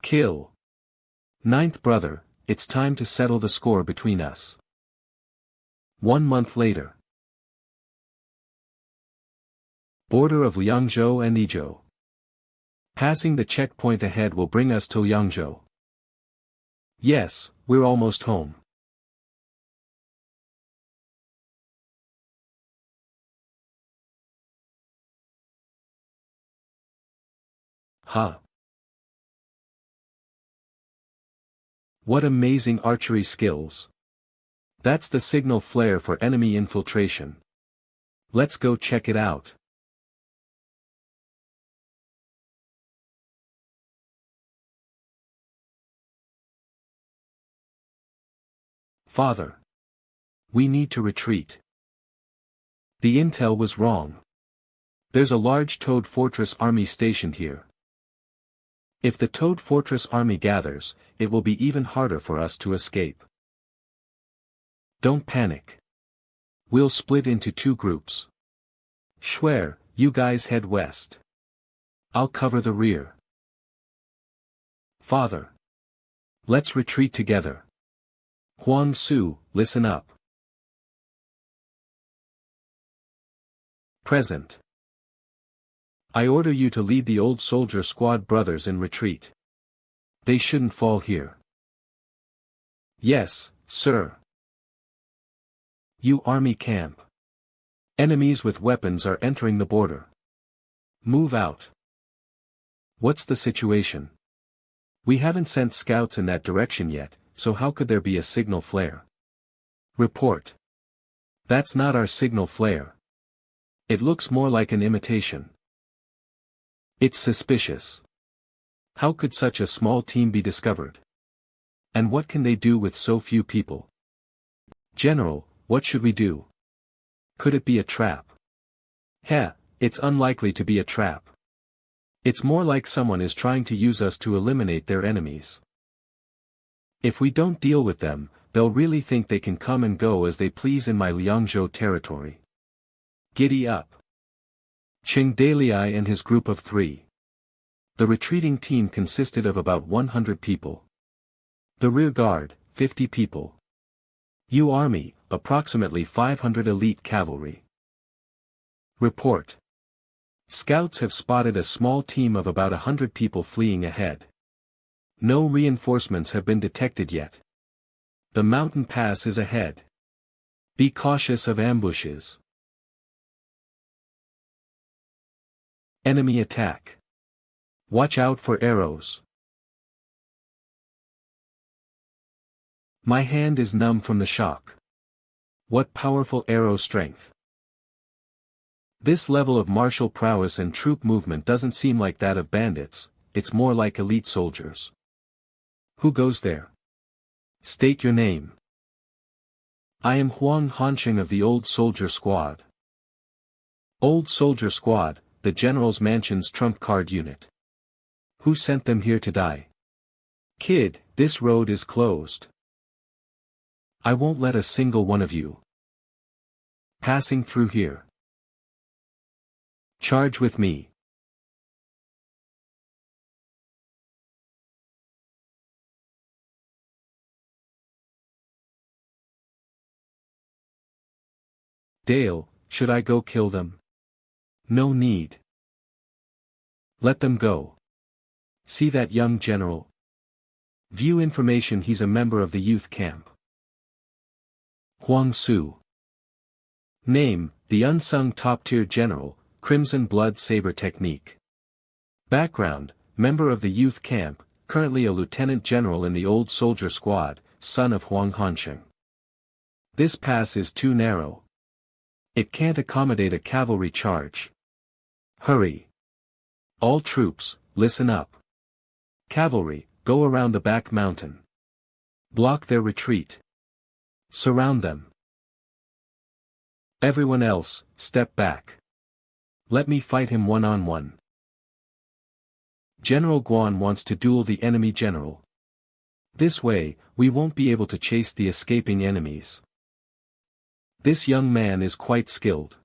Kill. Ninth brother, it's time to settle the score between us. 1 month later. Border of Liangzhou and Yizhou. Passing the checkpoint ahead will bring us to Liangzhou. Yes, we're almost home. Huh. What amazing archery skills. That's the signal flare for enemy infiltration. Let's go check it out. Father. We need to retreat. The intel was wrong. There's a large Toad Fortress army stationed here. If the Toad Fortress army gathers, it will be even harder for us to escape. Don't panic. We'll split into 2 groups. Schwer, you guys head west. I'll cover the rear. Father. Let's retreat together. Huang Su, listen up. Present. I order you to lead the old soldier squad brothers in retreat. They shouldn't fall here. Yes, sir. You army camp. Enemies with weapons are entering the border. Move out. What's the situation? We haven't sent scouts in that direction yet, so how could there be a signal flare? Report. That's not our signal flare. It looks more like an imitation. It's suspicious. How could such a small team be discovered? And what can they do with so few people? General, what should we do? Could it be a trap? Heh, it's unlikely to be a trap. It's more like someone is trying to use us to eliminate their enemies. If we don't deal with them, they'll really think they can come and go as they please in my Liangzhou territory. Giddy up. Qing Dalai and his group of 3. The retreating team consisted of about 100 people. The rear guard, 50 people. U Army, approximately 500 elite cavalry. Report. Scouts have spotted a small team of about 100 people fleeing ahead. No reinforcements have been detected yet. The mountain pass is ahead. Be cautious of ambushes. Enemy attack. Watch out for arrows. My hand is numb from the shock. What powerful arrow strength. This level of martial prowess and troop movement doesn't seem like that of bandits, it's more like elite soldiers. Who goes there? State your name. I am Huang Hanqing of the Old Soldier Squad. Old Soldier Squad, the General's Mansion's trump card unit. Who sent them here to die? Kid, this road is closed. I won't let a single one of you passing through here. Charge with me. Dale, should I go kill them? No need. Let them go. See that young general? View information, he's a member of the youth camp. Huang Su. Name, the unsung top-tier general, Crimson Blood Saber Technique. Background, member of the youth camp, currently a lieutenant general in the Old Soldier Squad, son of Huang Hanqing. This pass is too narrow. It can't accommodate a cavalry charge. Hurry. All troops, listen up. Cavalry, go around the back mountain. Block their retreat. Surround them. Everyone else, step back. Let me fight him one-on-one. General Guan wants to duel the enemy general. This way, we won't be able to chase the escaping enemies. This young man is quite skilled.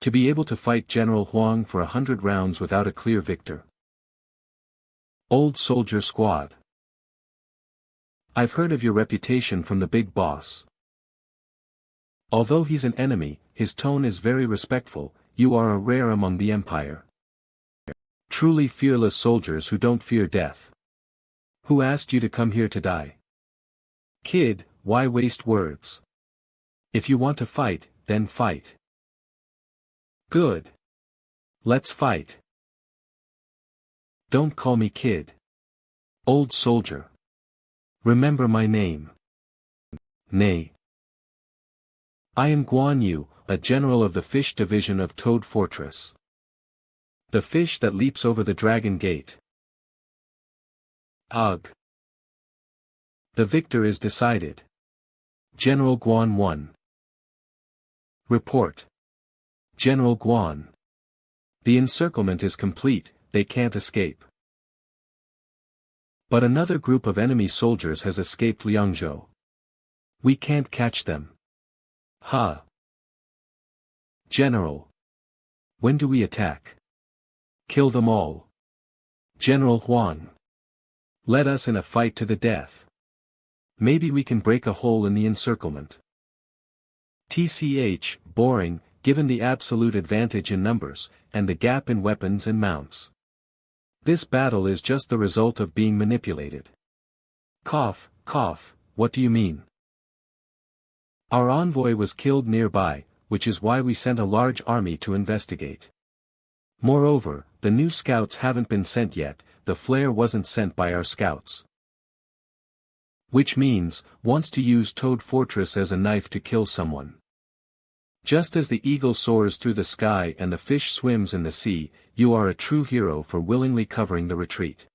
To be able to fight General Huang for 100 rounds without a clear victor. Old Soldier Squad. I've heard of your reputation from the big boss. Although he's an enemy, his tone is very respectful, you are a rare among the Empire. Truly fearless soldiers who don't fear death. Who asked you to come here to die? Kid, why waste words? If you want to fight, then fight. Good. Let's fight. Don't call me kid. Old soldier. Remember my name. Nay. I am Guan Yu, a general of the fish division of Toad Fortress. The fish that leaps over the dragon gate. Ugh. The victor is decided. General Guan won. Report. General Guan. The encirclement is complete, they can't escape. But another group of enemy soldiers has escaped Liangzhou. We can't catch them. Ha! General. When do we attack? Kill them all. General Huang. Let us in a fight to the death. Maybe we can break a hole in the encirclement. TCH, boring, given the absolute advantage in numbers, and the gap in weapons and mounts. This battle is just the result of being manipulated. Cough, cough, what do you mean? Our envoy was killed nearby, which is why we sent a large army to investigate. Moreover, the new scouts haven't been sent yet, the flare wasn't sent by our scouts. Which means, wants to use Toad Fortress as a knife to kill someone. Just as the eagle soars through the sky and the fish swims in the sea, you are a true hero for willingly covering the retreat.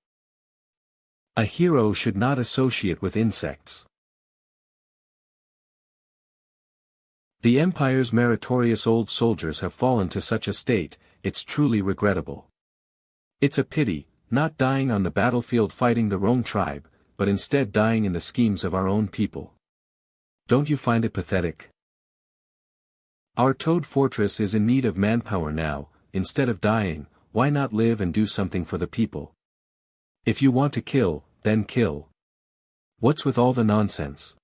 A hero should not associate with insects. The Empire's meritorious old soldiers have fallen to such a state, it's truly regrettable. It's a pity, not dying on the battlefield fighting the wrong tribe, but instead dying in the schemes of our own people. Don't you find it pathetic? Our Toad Fortress is in need of manpower now, instead of dying, why not live and do something for the people? If you want to kill, then kill. What's with all the nonsense?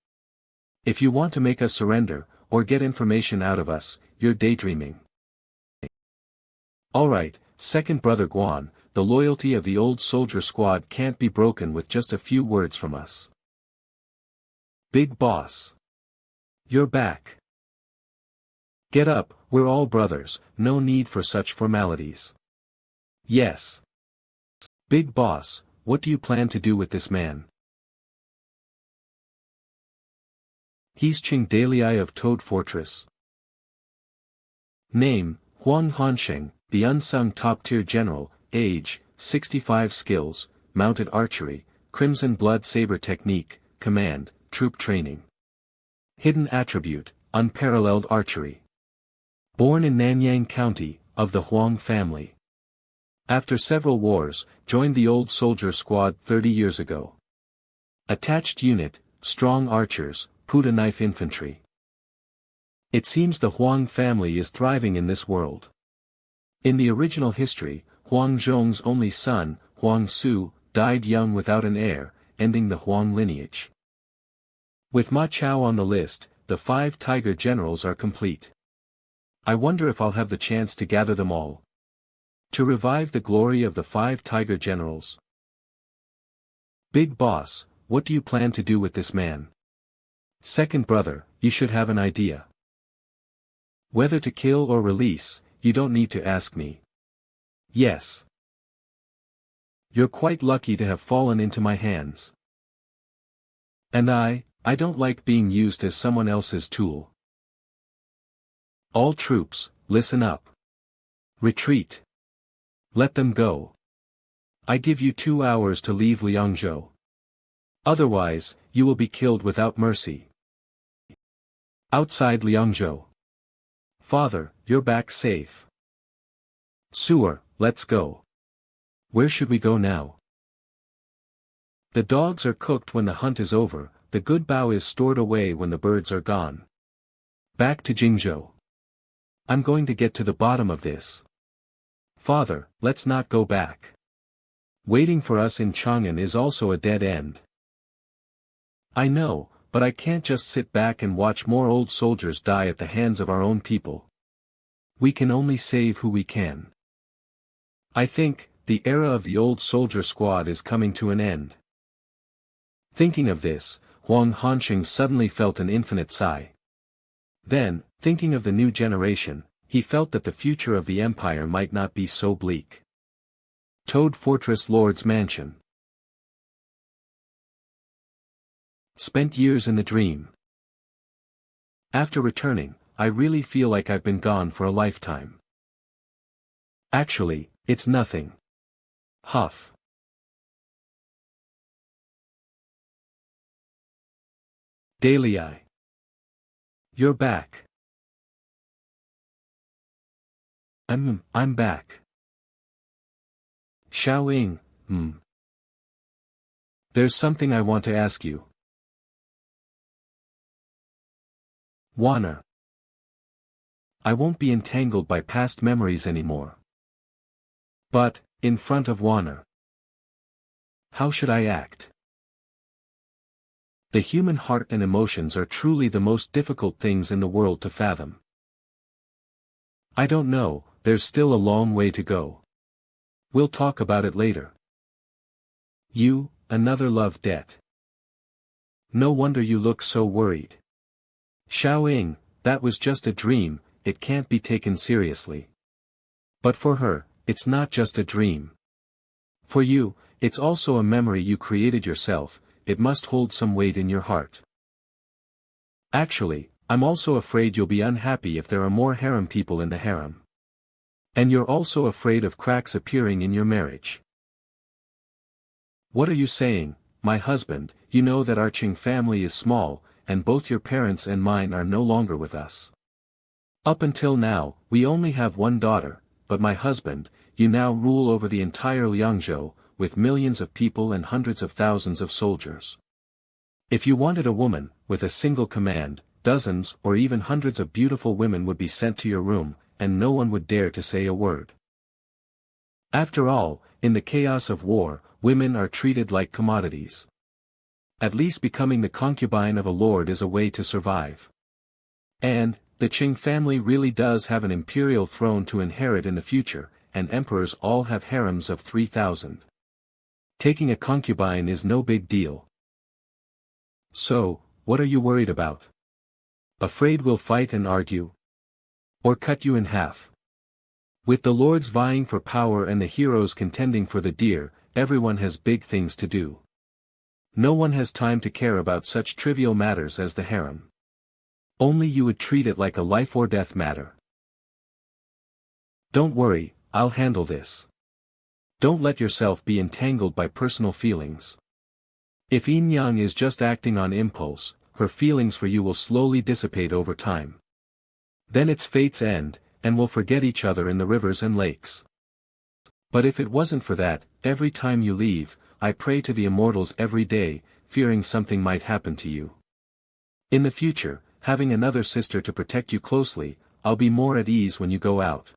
If you want to make us surrender, or get information out of us, you're daydreaming. Alright, second brother Guan, the loyalty of the old soldier squad can't be broken with just a few words from us. Big boss. You're back. Get up, we're all brothers, no need for such formalities. Yes. Big boss, what do you plan to do with this man? He's Qing Dalai of Toad Fortress. Name, Huang Hansheng, the unsung top-tier general, age, 65 skills, mounted archery, crimson blood saber technique, command, troop training. Hidden attribute, unparalleled archery. Born in Nanyang County, of the Huang family. After several wars, joined the old soldier squad 30 years ago. Attached unit, strong archers, Puta knife infantry. It seems the Huang family is thriving in this world. In the original history, Huang Zhong's only son, Huang Su, died young without an heir, ending the Huang lineage. With Ma Chao on the list, the 5 tiger generals are complete. I wonder if I'll have the chance to gather them all. To revive the glory of the 5 tiger generals. Big boss, what do you plan to do with this man? Second brother, you should have an idea. Whether to kill or release, you don't need to ask me. Yes. You're quite lucky to have fallen into my hands. And I don't like being used as someone else's tool. All troops, listen up. Retreat. Let them go. I give you 2 hours to leave Liangzhou. Otherwise, you will be killed without mercy. Outside Liangzhou. Father, you're back safe. Sewer, let's go. Where should we go now? The dogs are cooked when the hunt is over, the good bough is stored away when the birds are gone. Back to Jingzhou. I'm going to get to the bottom of this. Father, let's not go back. Waiting for us in Chang'an is also a dead end. I know, but I can't just sit back and watch more old soldiers die at the hands of our own people. We can only save who we can. I think, the era of the old soldier squad is coming to an end. Thinking of this, Huang Hanqing suddenly felt an infinite sigh. Then, thinking of the new generation, he felt that the future of the empire might not be so bleak. Toad Fortress Lord's Mansion. Spent years in the dream. After returning, I really feel like I've been gone for a lifetime. Actually, it's nothing. Huff. Daily Eye. You're back. I'm back. Xiao Ying, There's something I want to ask you. Warner. I won't be entangled by past memories anymore. But, in front of Warner, how should I act? The human heart and emotions are truly the most difficult things in the world to fathom. I don't know, there's still a long way to go. We'll talk about it later. You, another love debt. No wonder you look so worried. Xiao Ying, that was just a dream, it can't be taken seriously. But for her, it's not just a dream. For you, it's also a memory you created yourself, it must hold some weight in your heart. Actually, I'm also afraid you'll be unhappy if there are more harem people in the harem. And you're also afraid of cracks appearing in your marriage. What are you saying, my husband? You know that our Qing family is small, and both your parents and mine are no longer with us. Up until now, we only have one daughter, but my husband, you now rule over the entire Liangzhou, with millions of people and hundreds of thousands of soldiers. If you wanted a woman, with a single command, dozens or even hundreds of beautiful women would be sent to your room, and no one would dare to say a word. After all, in the chaos of war, women are treated like commodities. At least becoming the concubine of a lord is a way to survive. And, the Qing family really does have an imperial throne to inherit in the future, and emperors all have harems of 3,000. Taking a concubine is no big deal. So, what are you worried about? Afraid we'll fight and argue? Or cut you in half? With the lords vying for power and the heroes contending for the deer, everyone has big things to do. No one has time to care about such trivial matters as the harem. Only you would treat it like a life-or-death matter. Don't worry, I'll handle this. Don't let yourself be entangled by personal feelings. If Yin Yang is just acting on impulse, her feelings for you will slowly dissipate over time. Then it's fate's end, and we'll forget each other in the rivers and lakes. But if it wasn't for that, every time you leave, I pray to the immortals every day, fearing something might happen to you. In the future, having another sister to protect you closely, I'll be more at ease when you go out.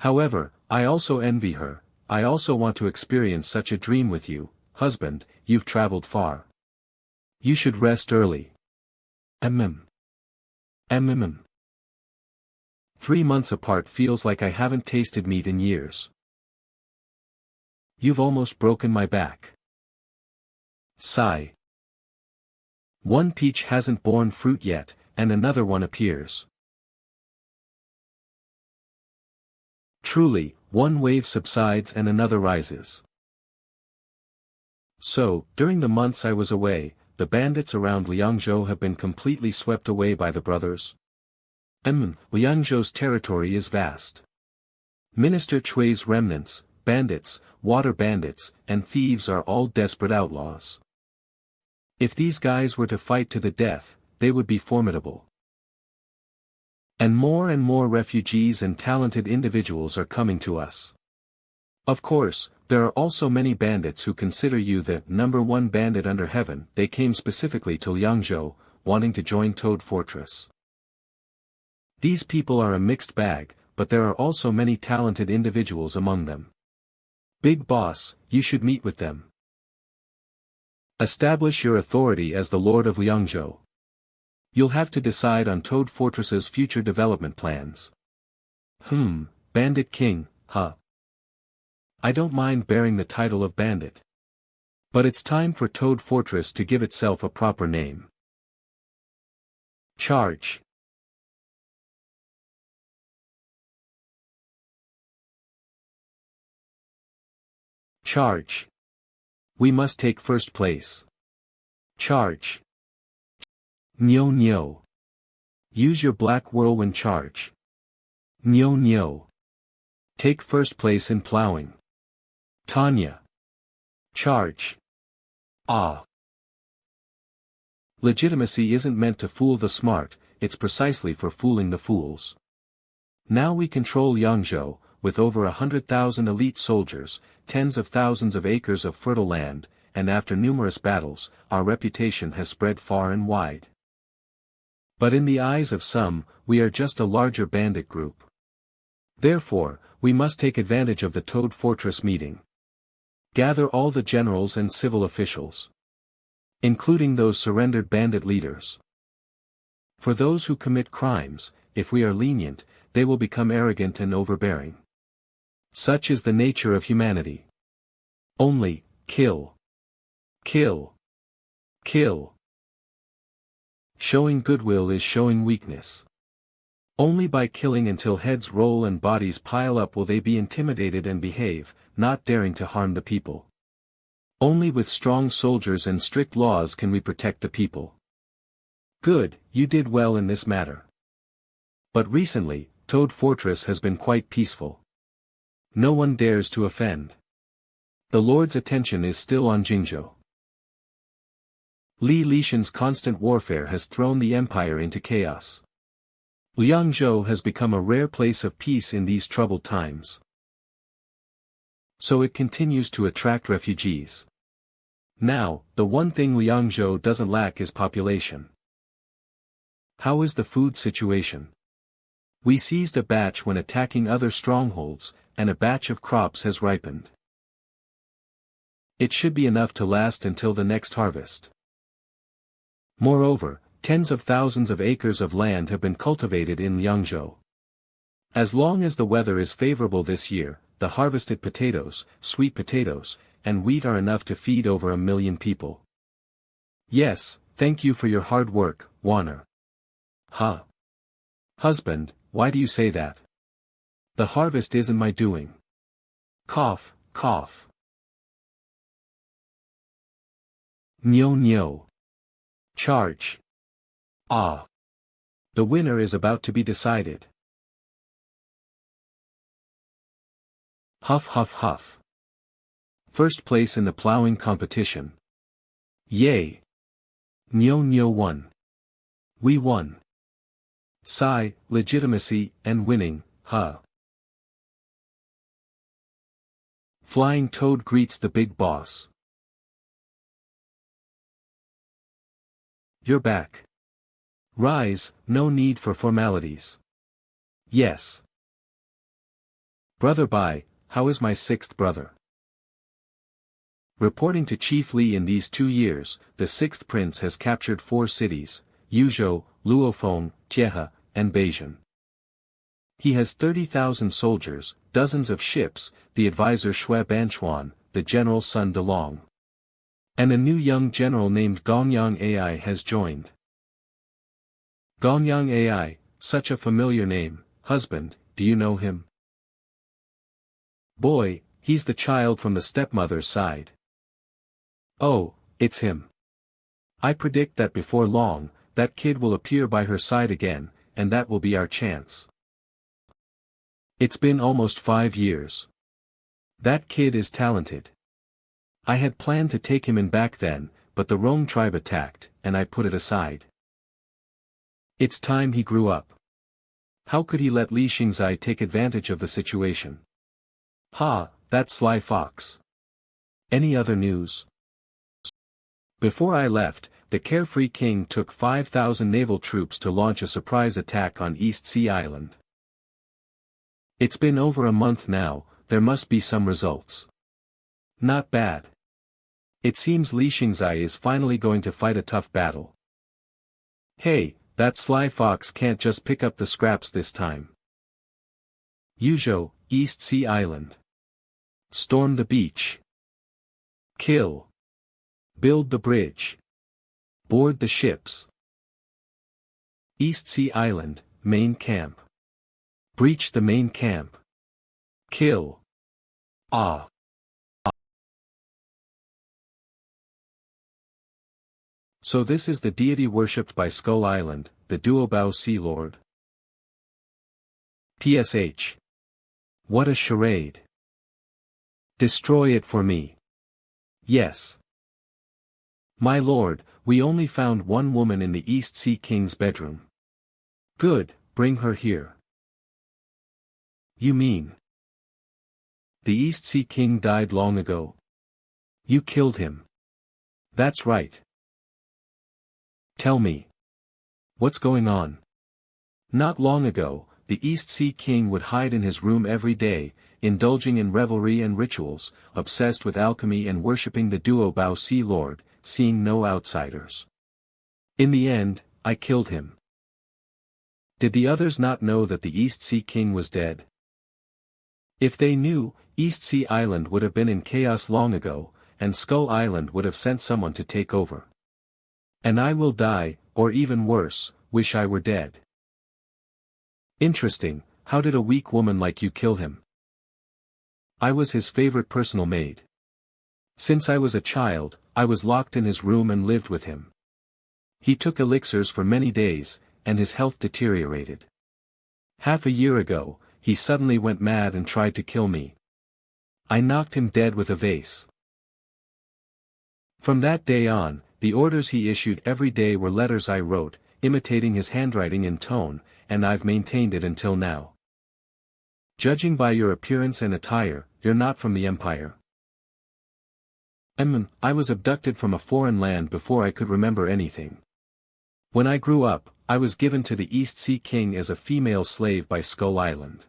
However, I also envy her, I also want to experience such a dream with you, husband, you've traveled far. You should rest early. 3 months apart feels like I haven't tasted meat in years. You've almost broken my back. Sigh. One peach hasn't borne fruit yet, and another one appears. Truly, one wave subsides and another rises. So, during the months I was away, the bandits around Liangzhou have been completely swept away by the brothers. Liangzhou's territory is vast. Minister Chui's remnants, bandits, water bandits, and thieves are all desperate outlaws. If these guys were to fight to the death, they would be formidable. And more refugees and talented individuals are coming to us. Of course, there are also many bandits who consider you the number one bandit under heaven. They came specifically to Liangzhou, wanting to join Toad Fortress. These people are a mixed bag, but there are also many talented individuals among them. Big boss, you should meet with them. Establish your authority as the Lord of Liangzhou. You'll have to decide on Toad Fortress's future development plans. Bandit King, huh? I don't mind bearing the title of bandit. But it's time for Toad Fortress to give itself a proper name. Charge. Charge. We must take first place. Charge. Nyo Nyo. Use your black whirlwind charge. Nyo Nyo. Take first place in plowing. Tanya. Charge. Ah. Legitimacy isn't meant to fool the smart, it's precisely for fooling the fools. Now we control Yangzhou, with over 100,000 elite soldiers, tens of thousands of acres of fertile land, and after numerous battles, our reputation has spread far and wide. But in the eyes of some, we are just a larger bandit group. Therefore, we must take advantage of the Toad Fortress meeting. Gather all the generals and civil officials, including those surrendered bandit leaders. For those who commit crimes, if we are lenient, they will become arrogant and overbearing. Such is the nature of humanity. Only, kill. Kill. Kill. Showing goodwill is showing weakness. Only by killing until heads roll and bodies pile up will they be intimidated and behave, not daring to harm the people. Only with strong soldiers and strict laws can we protect the people. Good, you did well in this matter. But recently, Toad Fortress has been quite peaceful. No one dares to offend. The Lord's attention is still on Jingzhou. Li Lishan's constant warfare has thrown the empire into chaos. Liangzhou has become a rare place of peace in these troubled times. So it continues to attract refugees. Now, the one thing Liangzhou doesn't lack is population. How is the food situation? We seized a batch when attacking other strongholds, and a batch of crops has ripened. It should be enough to last until the next harvest. Moreover, tens of thousands of acres of land have been cultivated in Liangzhou. As long as the weather is favorable this year, the harvested potatoes, sweet potatoes, and wheat are enough to feed over 1 million people. Yes, thank you for your hard work, Warner. Huh. Husband, why do you say that? The harvest isn't my doing. Cough, cough. Nyo Nyo. Charge. Ah. The winner is about to be decided. Huff huff huff. First place in the plowing competition. Yay. Nyo Nyo won. We won. Sigh, legitimacy, and winning, huh. Flying Toad greets the big boss. You're back. Rise, no need for formalities. Yes. Brother Bai, how is my sixth brother? Reporting to Chief Li in these 2 years, the sixth prince has captured 4 cities, Yuzhou, Luofeng, Tiehe, and Beijing. He has 30,000 soldiers, dozens of ships, the advisor Shui Banchuan, the general Sun Delong. And a new young general named Gongyang Ai has joined. Gongyang Ai, such a familiar name, husband, do you know him? Boy, he's the child from the stepmother's side. Oh, it's him. I predict that before long, that kid will appear by her side again, and that will be our chance. It's been almost 5 years. That kid is talented. I had planned to take him in back then, but the Rome tribe attacked, and I put it aside. It's time he grew up. How could he let Li Xingzai take advantage of the situation? Ha, that sly fox. Any other news? Before I left, the carefree king took 5,000 naval troops to launch a surprise attack on East Sea Island. It's been over a month now, there must be some results. Not bad. It seems Li Xingzai is finally going to fight a tough battle. Hey, that sly fox can't just pick up the scraps this time. Yuzhou, East Sea Island. Storm the beach. Kill. Build the bridge. Board the ships. East Sea Island, main camp. Breach the main camp. Kill. Ah. So this is the deity worshipped by Skull Island, the Duobao Sea Lord. PSH. What a charade. Destroy it for me. Yes. My lord, we only found one woman in the East Sea King's bedroom. Good, bring her here. You mean? The East Sea King died long ago. You killed him. That's right. Tell me. What's going on? Not long ago, the East Sea King would hide in his room every day, indulging in revelry and rituals, obsessed with alchemy and worshipping the Duobao Sea Lord, seeing no outsiders. In the end, I killed him. Did the others not know that the East Sea King was dead? If they knew, East Sea Island would have been in chaos long ago, and Skull Island would have sent someone to take over. And I will die, or even worse, wish I were dead. Interesting, how did a weak woman like you kill him? I was his favorite personal maid. Since I was a child, I was locked in his room and lived with him. He took elixirs for many days, and his health deteriorated. Half a year ago, he suddenly went mad and tried to kill me. I knocked him dead with a vase. From that day on, the orders he issued every day were letters I wrote, imitating his handwriting and tone, and I've maintained it until now. Judging by your appearance and attire, you're not from the Empire. I was abducted from a foreign land before I could remember anything. When I grew up, I was given to the East Sea King as a female slave by Skull Island.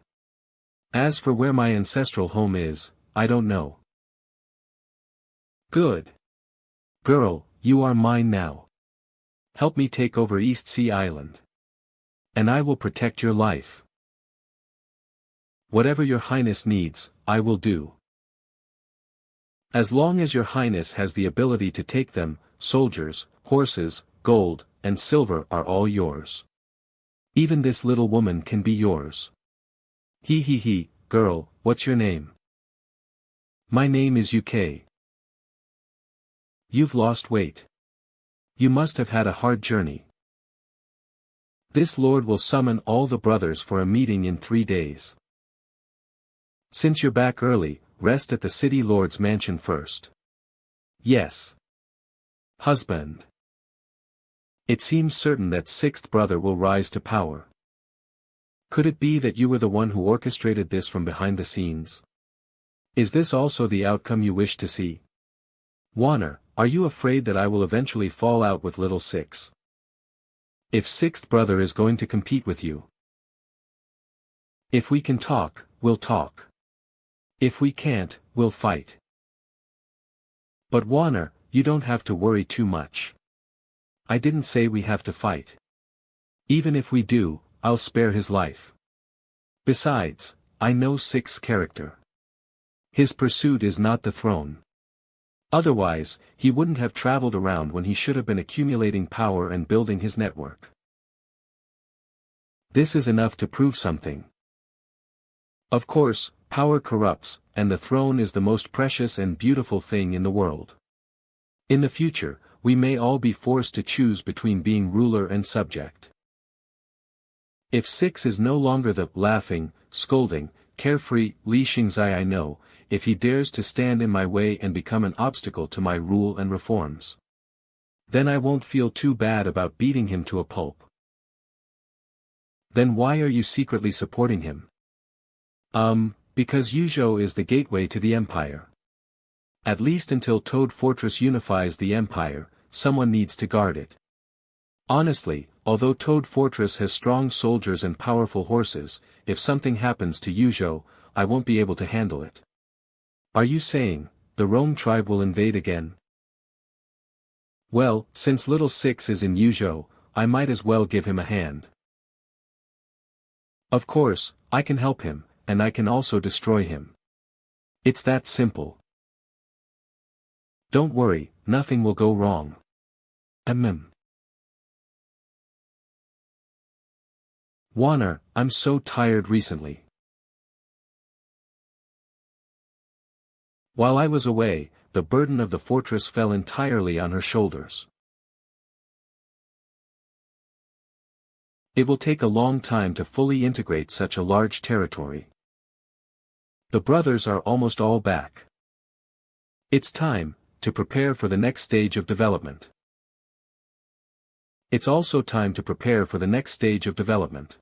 As for where my ancestral home is, I don't know. Good. Girl, you are mine now. Help me take over East Sea Island. And I will protect your life. Whatever your highness needs, I will do. As long as your highness has the ability to take them, soldiers, horses, gold, and silver are all yours. Even this little woman can be yours. He, girl, what's your name? My name is UK. You've lost weight. You must have had a hard journey. This lord will summon all the brothers for a meeting in 3 days. Since you're back early, rest at the city lord's mansion first. Yes. Husband. It seems certain that sixth brother will rise to power. Could it be that you were the one who orchestrated this from behind the scenes? Is this also the outcome you wish to see? Warner, are you afraid that I will eventually fall out with little six? If sixth brother is going to compete with you. If we can talk, we'll talk. If we can't, we'll fight. But Warner, you don't have to worry too much. I didn't say we have to fight. Even if we do, I'll spare his life. Besides, I know Six's character. His pursuit is not the throne. Otherwise, he wouldn't have traveled around when he should have been accumulating power and building his network. This is enough to prove something. Of course, power corrupts, and the throne is the most precious and beautiful thing in the world. In the future, we may all be forced to choose between being ruler and subject. If Six is no longer the laughing, scolding, carefree Li Xingzai I know, if he dares to stand in my way and become an obstacle to my rule and reforms, then I won't feel too bad about beating him to a pulp. Then why are you secretly supporting him? Because Yuzhou is the gateway to the Empire. At least until Toad Fortress unifies the Empire, someone needs to guard it. Honestly, although Toad Fortress has strong soldiers and powerful horses, if something happens to Yuzhou, I won't be able to handle it. Are you saying, the Rome tribe will invade again? Well, since little Six is in Yuzhou, I might as well give him a hand. Of course, I can help him, and I can also destroy him. It's that simple. Don't worry, nothing will go wrong. Warner, I'm so tired recently. While I was away, the burden of the fortress fell entirely on her shoulders. It will take a long time to fully integrate such a large territory. The brothers are almost all back. It's time to prepare for the next stage of development. It's also time to prepare for the next stage of development.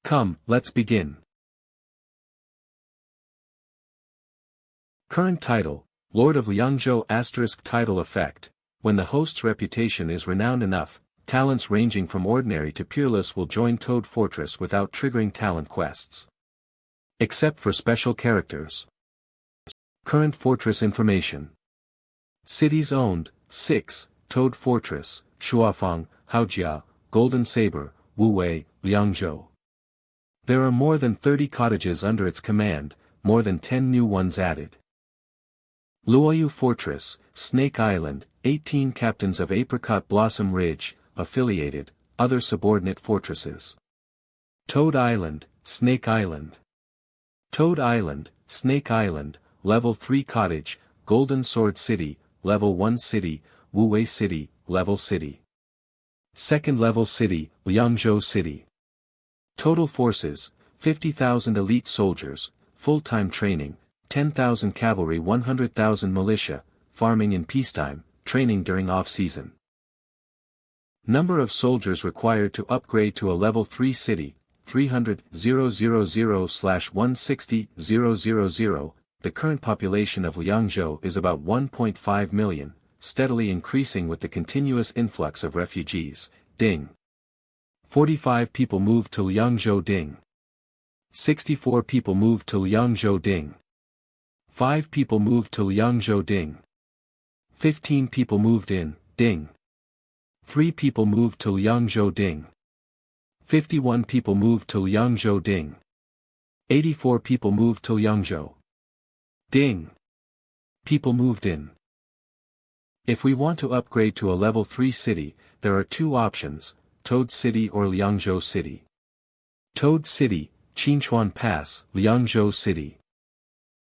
Come, let's begin. Current title, Lord of Liangzhou * title effect. When the host's reputation is renowned enough, talents ranging from ordinary to peerless will join Toad Fortress without triggering talent quests. Except for special characters. Current fortress information. Cities owned, 6, Toad Fortress, Shuafang, Haojia, Golden Saber, Wuwei, Liangzhou. There are more than 30 cottages under its command, more than 10 new ones added. Luoyu Fortress, Snake Island, 18 captains of Apricot Blossom Ridge, affiliated, other subordinate fortresses. Toad Island, Snake Island. Toad Island, Snake Island, Level 3 Cottage, Golden Sword City, Level 1 City, Wuwei City, Level City. Second Level City, Liangzhou City. Total forces, 50,000 elite soldiers, full-time training, 10,000 cavalry 100,000 militia, farming in peacetime, training during off-season. Number of soldiers required to upgrade to a Level 3 city, 300,000/160,000. The current population of Liangzhou is about 1.5 million, steadily increasing with the continuous influx of refugees. Ding. 45 people moved to Liangzhou. Ding. 64 people moved to Liangzhou. Ding. 5 people moved to Liangzhou. Ding. 15 people moved in. Ding. 3 people moved to Liangzhou. Ding. 51 people moved to Liangzhou. Ding. 84 people moved to Liangzhou. Ding. People moved in. If we want to upgrade to a Level 3 city, there are two options, Toad City or Liangzhou City. Toad City, Qinchuan Pass, Liangzhou City.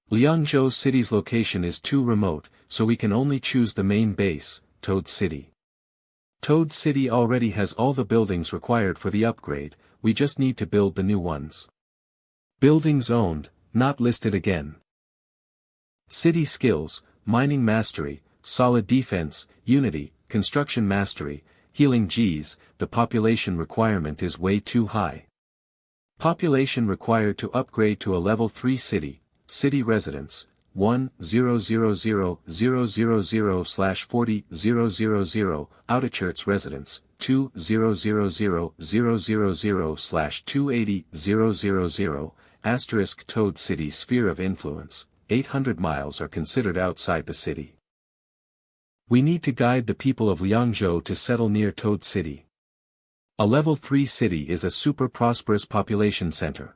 Liangzhou City's location is too remote, so we can only choose the main base, Toad City. Toad City already has all the buildings required for the upgrade, we just need to build the new ones. Buildings owned, not listed again. City skills, mining mastery, solid defense, unity, construction mastery, healing Gs. The population requirement is way too high. Population required to upgrade to a Level 3 city, city residents, 1,000,000/40,000, Outskirts residents, 2,000,000/280,000, * Toad City sphere of influence, 800 miles are considered outside the city. We need to guide the people of Liangzhou to settle near Toad City. A Level 3 city is a super prosperous population center.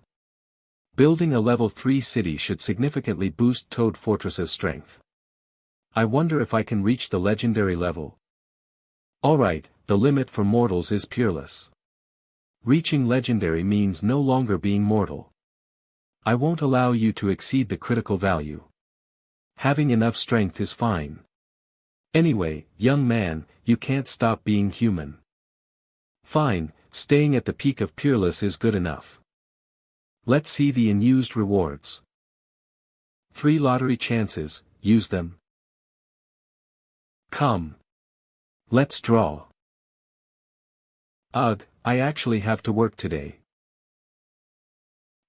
Building a Level 3 city should significantly boost Toad Fortress's strength. I wonder if I can reach the legendary level. Alright, the limit for mortals is peerless. Reaching legendary means no longer being mortal. I won't allow you to exceed the critical value. Having enough strength is fine. Anyway, young man, you can't stop being human. Fine, staying at the peak of peerless is good enough. Let's see the unused rewards. 3 lottery chances, use them. Come. Let's draw. Ugh, I actually have to work today.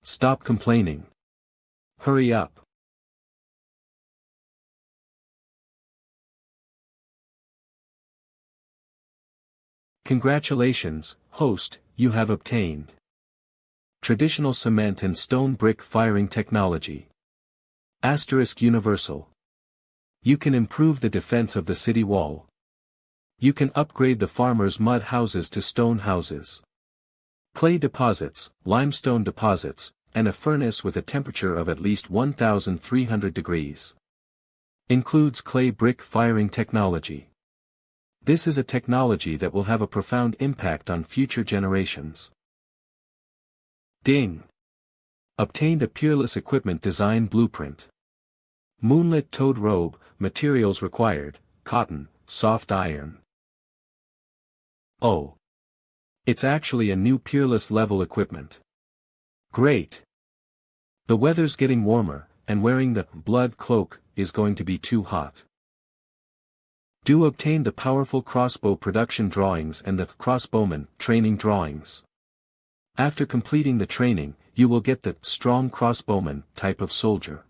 Stop complaining. Hurry up. Congratulations, host, you have obtained traditional cement and stone brick firing technology. * Universal. You can improve the defense of the city wall. You can upgrade the farmers' mud houses to stone houses. Clay deposits, limestone deposits, and a furnace with a temperature of at least 1,300 degrees. Includes clay brick firing technology. This is a technology that will have a profound impact on future generations. Ding! Obtained a peerless equipment design blueprint. Moonlit toad robe, materials required, cotton, soft iron. Oh! It's actually a new peerless level equipment. Great! The weather's getting warmer, and wearing the blood cloak is going to be too hot. Do obtain the powerful crossbow production drawings and the crossbowman training drawings. After completing the training, you will get the strong crossbowman type of soldier.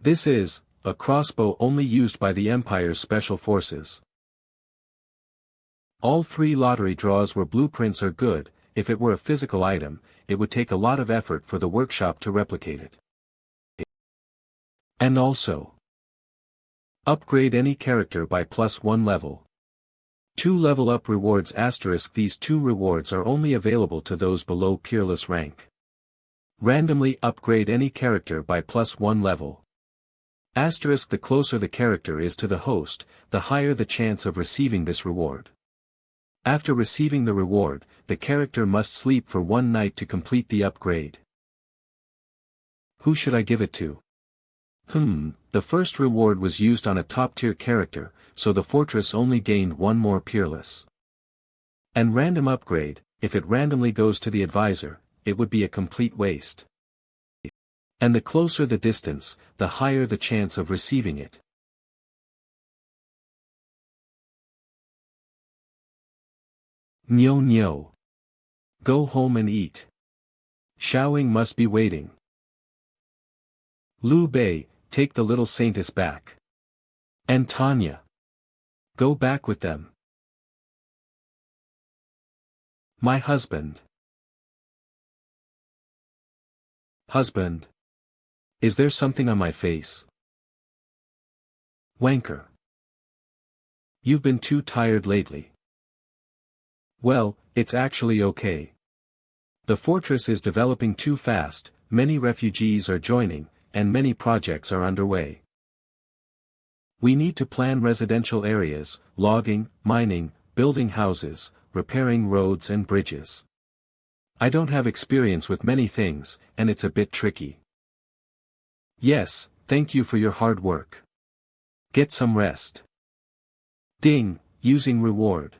This is a crossbow only used by the Empire's special forces. All 3 lottery draws were blueprints are good. If it were a physical item, it would take a lot of effort for the workshop to replicate it. And also, upgrade any character by +1 level. 2 level up rewards *. These 2 rewards are only available to those below peerless rank. Randomly upgrade any character by +1 level. *. The closer the character is to the host, the higher the chance of receiving this reward. After receiving the reward, the character must sleep for 1 night to complete the upgrade. Who should I give it to? The first reward was used on a top-tier character, so the fortress only gained 1 more peerless. And random upgrade, if it randomly goes to the advisor, it would be a complete waste. And the closer the distance, the higher the chance of receiving it. Nyo. Go home and eat. Xiaoying must be waiting. Liu Bei, take the little saintess back. And Tanya. Go back with them. My husband. Husband. Is there something on my face? Wanker. You've been too tired lately. Well, it's actually okay. The fortress is developing too fast, many refugees are joining, and many projects are underway. We need to plan residential areas, logging, mining, building houses, repairing roads and bridges. I don't have experience with many things, and it's a bit tricky. Yes, thank you for your hard work. Get some rest. Ding, using reward.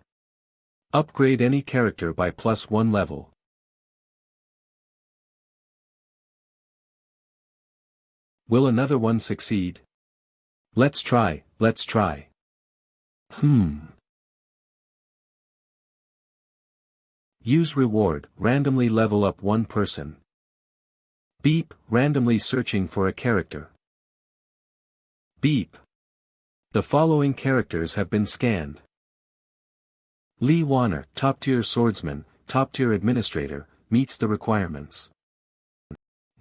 Upgrade any character by +1 level. Will another one succeed? Let's try. Use reward, randomly level up 1 person. Beep, randomly searching for a character. Beep. The following characters have been scanned. Li Wanner, top-tier swordsman, top-tier administrator, meets the requirements.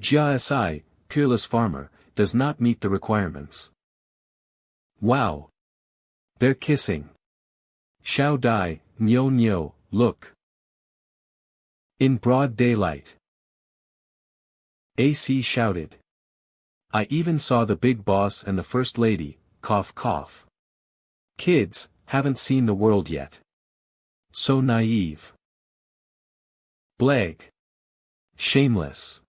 Jia Si, peerless farmer, does not meet the requirements. Wow! They're kissing. Xiao Dai, Nyo, look. In broad daylight. AC shouted. I even saw the big boss and the first lady, cough. Kids, haven't seen the world yet. So naive. Bleg. Shameless.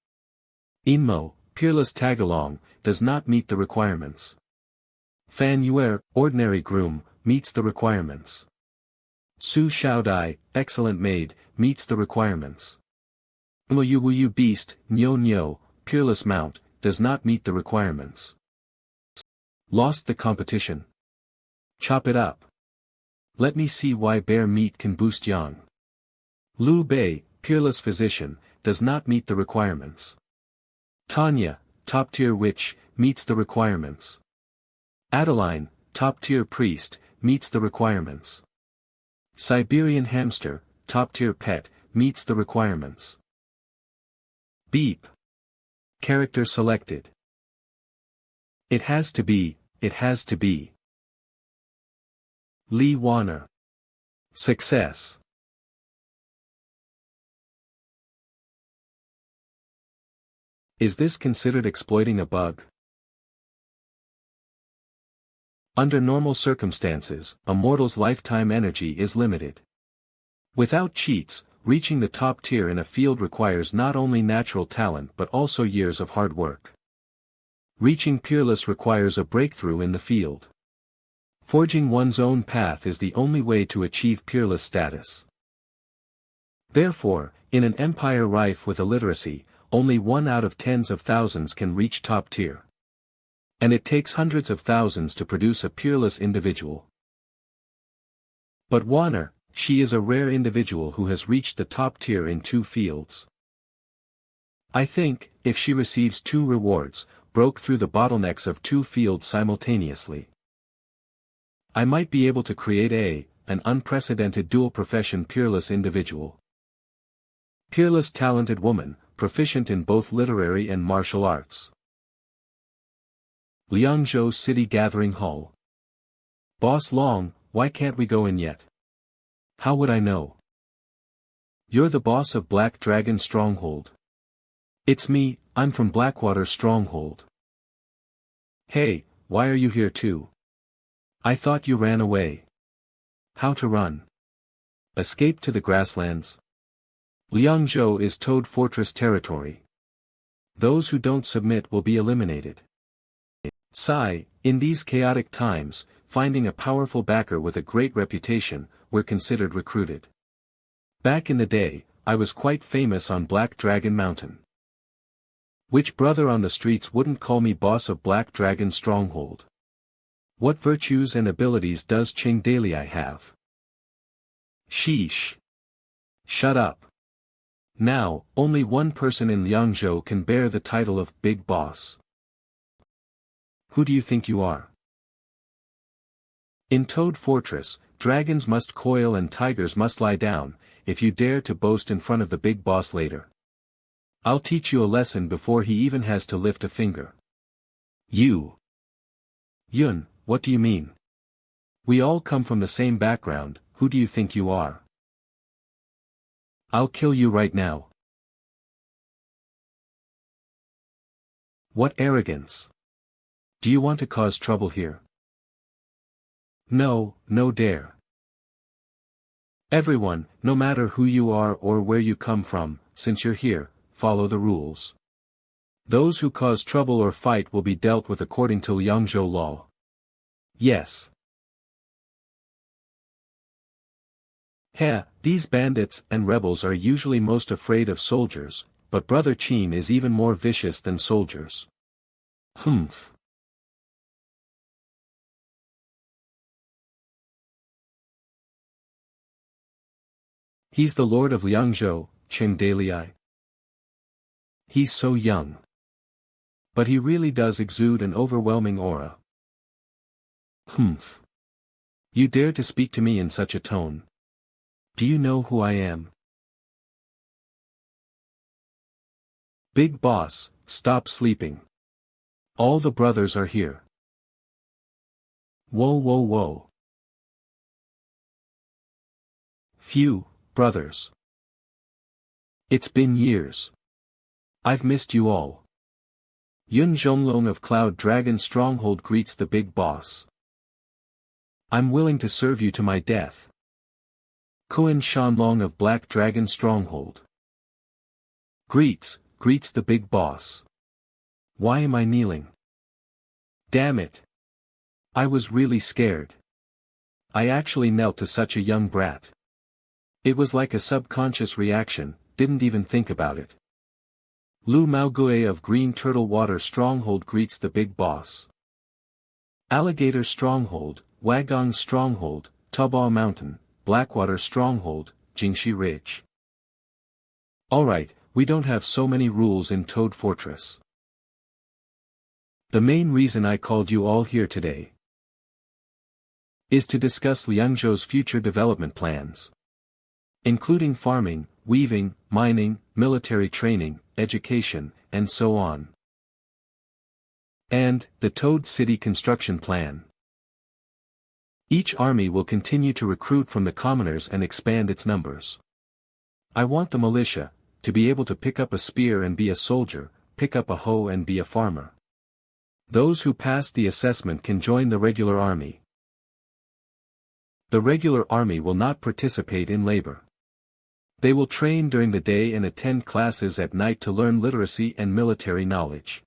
Inmo, peerless tagalong, does not meet the requirements. Fan Yuer, ordinary groom, meets the requirements. Su Xiaodai, excellent maid, meets the requirements. Wuyu beast, Nyo, peerless mount, does not meet the requirements. Lost the competition. Chop it up. Let me see why bear meat can boost yang. Liu Bei, peerless physician, does not meet the requirements. Tanya, top-tier witch, meets the requirements. Adeline, top-tier priest, meets the requirements. Siberian hamster, top-tier pet, meets the requirements. Beep. Character selected. It has to be. Li Wanner. Success. Is this considered exploiting a bug? Under normal circumstances, a mortal's lifetime energy is limited. Without cheats, reaching the top tier in a field requires not only natural talent but also years of hard work. Reaching peerless requires a breakthrough in the field. Forging one's own path is the only way to achieve peerless status. Therefore, in an empire rife with illiteracy, only 1 out of tens of thousands can reach top tier. And it takes hundreds of thousands to produce a peerless individual. But Warner, she is a rare individual who has reached the top tier in 2 fields. I think, if she receives 2 rewards, broke through the bottlenecks of 2 fields simultaneously, I might be able to create an unprecedented dual-profession peerless individual. Peerless talented woman, proficient in both literary and martial arts. Liangzhou City Gathering Hall. Boss Long, why can't we go in yet? How would I know? You're the boss of Black Dragon Stronghold. It's me, I'm from Blackwater Stronghold. Hey, why are you here too? I thought you ran away. How to run? Escape to the grasslands? Liangzhou is Toad Fortress territory. Those who don't submit will be eliminated. Sigh, in these chaotic times, finding a powerful backer with a great reputation, were considered recruited. Back in the day, I was quite famous on Black Dragon Mountain. Which brother on the streets wouldn't call me boss of Black Dragon Stronghold? What virtues and abilities does Ching Dalei have? Sheesh. Shut up. Now, only one person in Liangzhou can bear the title of Big Boss. Who do you think you are? In Toad Fortress, dragons must coil and tigers must lie down, if you dare to boast in front of the big boss later. I'll teach you a lesson before he even has to lift a finger. You. Yun, what do you mean? We all come from the same background, who do you think you are? I'll kill you right now. What arrogance! Do you want to cause trouble here? No, no dare. Everyone, no matter who you are or where you come from, since you're here, follow the rules. Those who cause trouble or fight will be dealt with according to Liangzhou law. Yes. Heh, these bandits and rebels are usually most afraid of soldiers, but Brother Qin is even more vicious than soldiers. Humph. He's the Lord of Liangzhou, Ching Dalei. He's so young. But he really does exude an overwhelming aura. Humph. You dare to speak to me in such a tone? Do you know who I am? Big boss, stop sleeping. All the brothers are here. Whoa whoa whoa. Phew, brothers. It's been years. I've missed you all. Yun Zhonglong of Cloud Dragon Stronghold greets the big boss. I'm willing to serve you to my death. Kuan Shanlong of Black Dragon Stronghold. Greets the big boss. Why am I kneeling? Damn it. I was really scared. I actually knelt to such a young brat. It was like a subconscious reaction, didn't even think about it. Lu Maogue of Green Turtle Water Stronghold greets the big boss. Alligator Stronghold, Wagong Stronghold, Tubao Mountain, Blackwater Stronghold, Jingxi Ridge. Alright, we don't have so many rules in Toad Fortress. The main reason I called you all here today is to discuss Liangzhou's future development plans, including farming, weaving, mining, military training, education, and so on. And, the Toad City construction plan. Each army will continue to recruit from the commoners and expand its numbers. I want the militia, to be able to pick up a spear and be a soldier, pick up a hoe and be a farmer. Those who pass the assessment can join the regular army. The regular army will not participate in labor. They will train during the day and attend classes at night to learn literacy and military knowledge.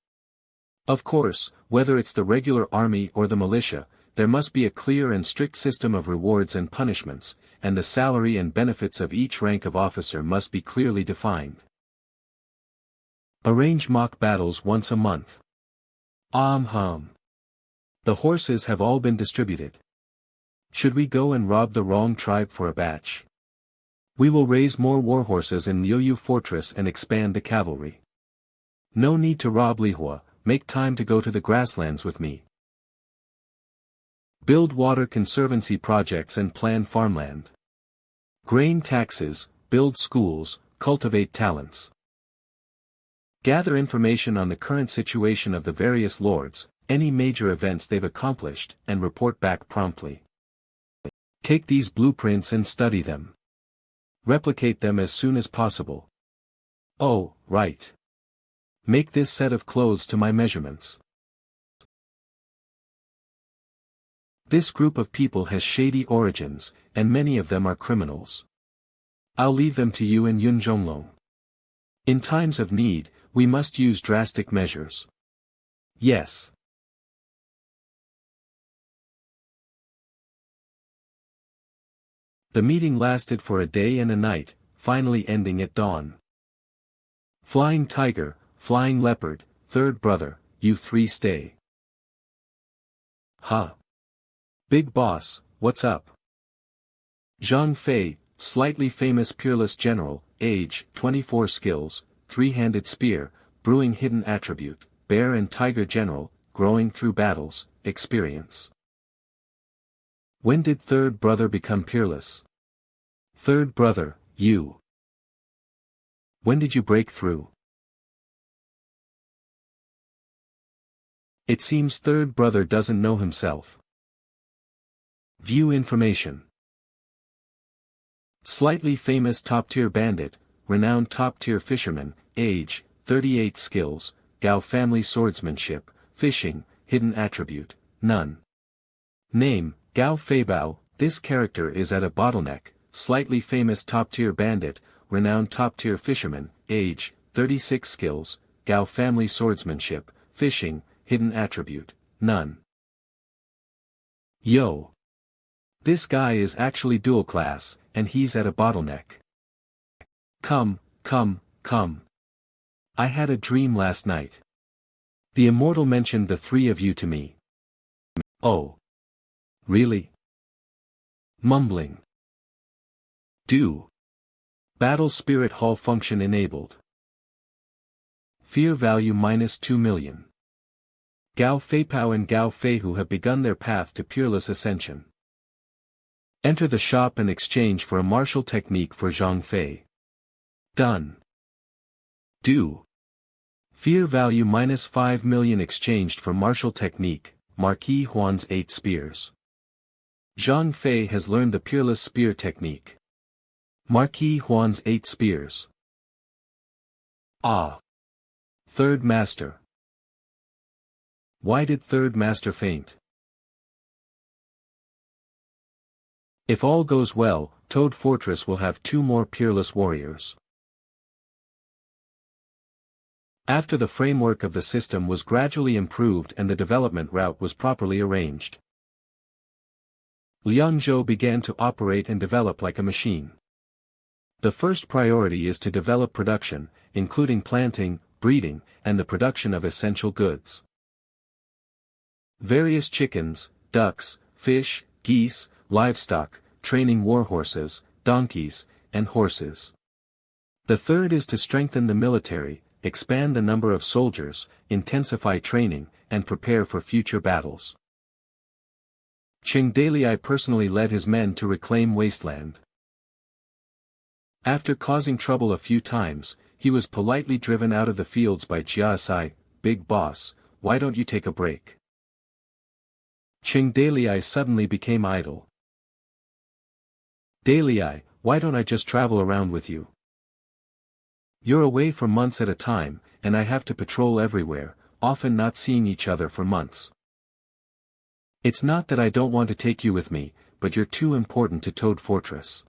Of course, whether it's the regular army or the militia, there must be a clear and strict system of rewards and punishments, and the salary and benefits of each rank of officer must be clearly defined. Arrange mock battles once a month. The horses have all been distributed. Should we go and rob the wrong tribe for a batch? We will raise more warhorses in Liuyu fortress and expand the cavalry. No need to rob Lihua, make time to go to the grasslands with me. Build water conservancy projects and plan farmland. Grain taxes, build schools, cultivate talents. Gather information on the current situation of the various lords, any major events they've accomplished, and report back promptly. Take these blueprints and study them. Replicate them as soon as possible. Oh, right. Make this set of clothes to my measurements. This group of people has shady origins, and many of them are criminals. I'll leave them to you and Yun Zhonglong. In times of need, we must use drastic measures. Yes. The meeting lasted for a day and a night, finally ending at dawn. Flying Tiger, Flying Leopard, third brother, you three stay. Huh. Big boss, what's up? Zhang Fei, slightly famous peerless general, age, 24 skills, three-handed spear, brewing hidden attribute, bear and tiger general, growing through battles, experience. When did third brother become peerless? Third brother, you. When did you break through? It seems third brother doesn't know himself. View information. Slightly famous top-tier bandit, renowned top-tier fisherman, age, 38 skills, Gao family swordsmanship, fishing, hidden attribute, none. Name, Gao Feibao, this character is at a bottleneck, slightly famous top-tier bandit, renowned top-tier fisherman, age, 36 skills, Gao family swordsmanship, fishing, hidden attribute, none. Yo. This guy is actually dual class, and he's at a bottleneck. Come. I had a dream last night. The immortal mentioned the three of you to me. Oh. Really? Mumbling. Do. Battle Spirit Hall function enabled. Fear value -2 million. Gao Feipao and Gao Feihu have begun their path to peerless ascension. Enter the shop and exchange for a martial technique for Zhang Fei. Done. Do. Fear value -5 million exchanged for martial technique, Marquis Huan's 8 spears. Zhang Fei has learned the peerless spear technique. Marquis Huan's 8 spears. Ah. Third master. Why did third master faint? If all goes well, Toad Fortress will have 2 more peerless warriors. After the framework of the system was gradually improved and the development route was properly arranged, Liangzhou began to operate and develop like a machine. The first priority is to develop production, including planting, breeding, and the production of essential goods. Various chickens, ducks, fish, geese, livestock, training warhorses, donkeys, and horses. The third is to strengthen the military, expand the number of soldiers, intensify training, and prepare for future battles. Qing Dalai personally led his men to reclaim wasteland. After causing trouble a few times, he was politely driven out of the fields by Jiasai, big boss, why don't you take a break? Qing Dalai suddenly became idle. Dalai, why don't I just travel around with you? You're away for months at a time, and I have to patrol everywhere, often not seeing each other for months. It's not that I don't want to take you with me, but you're too important to Toad Fortress.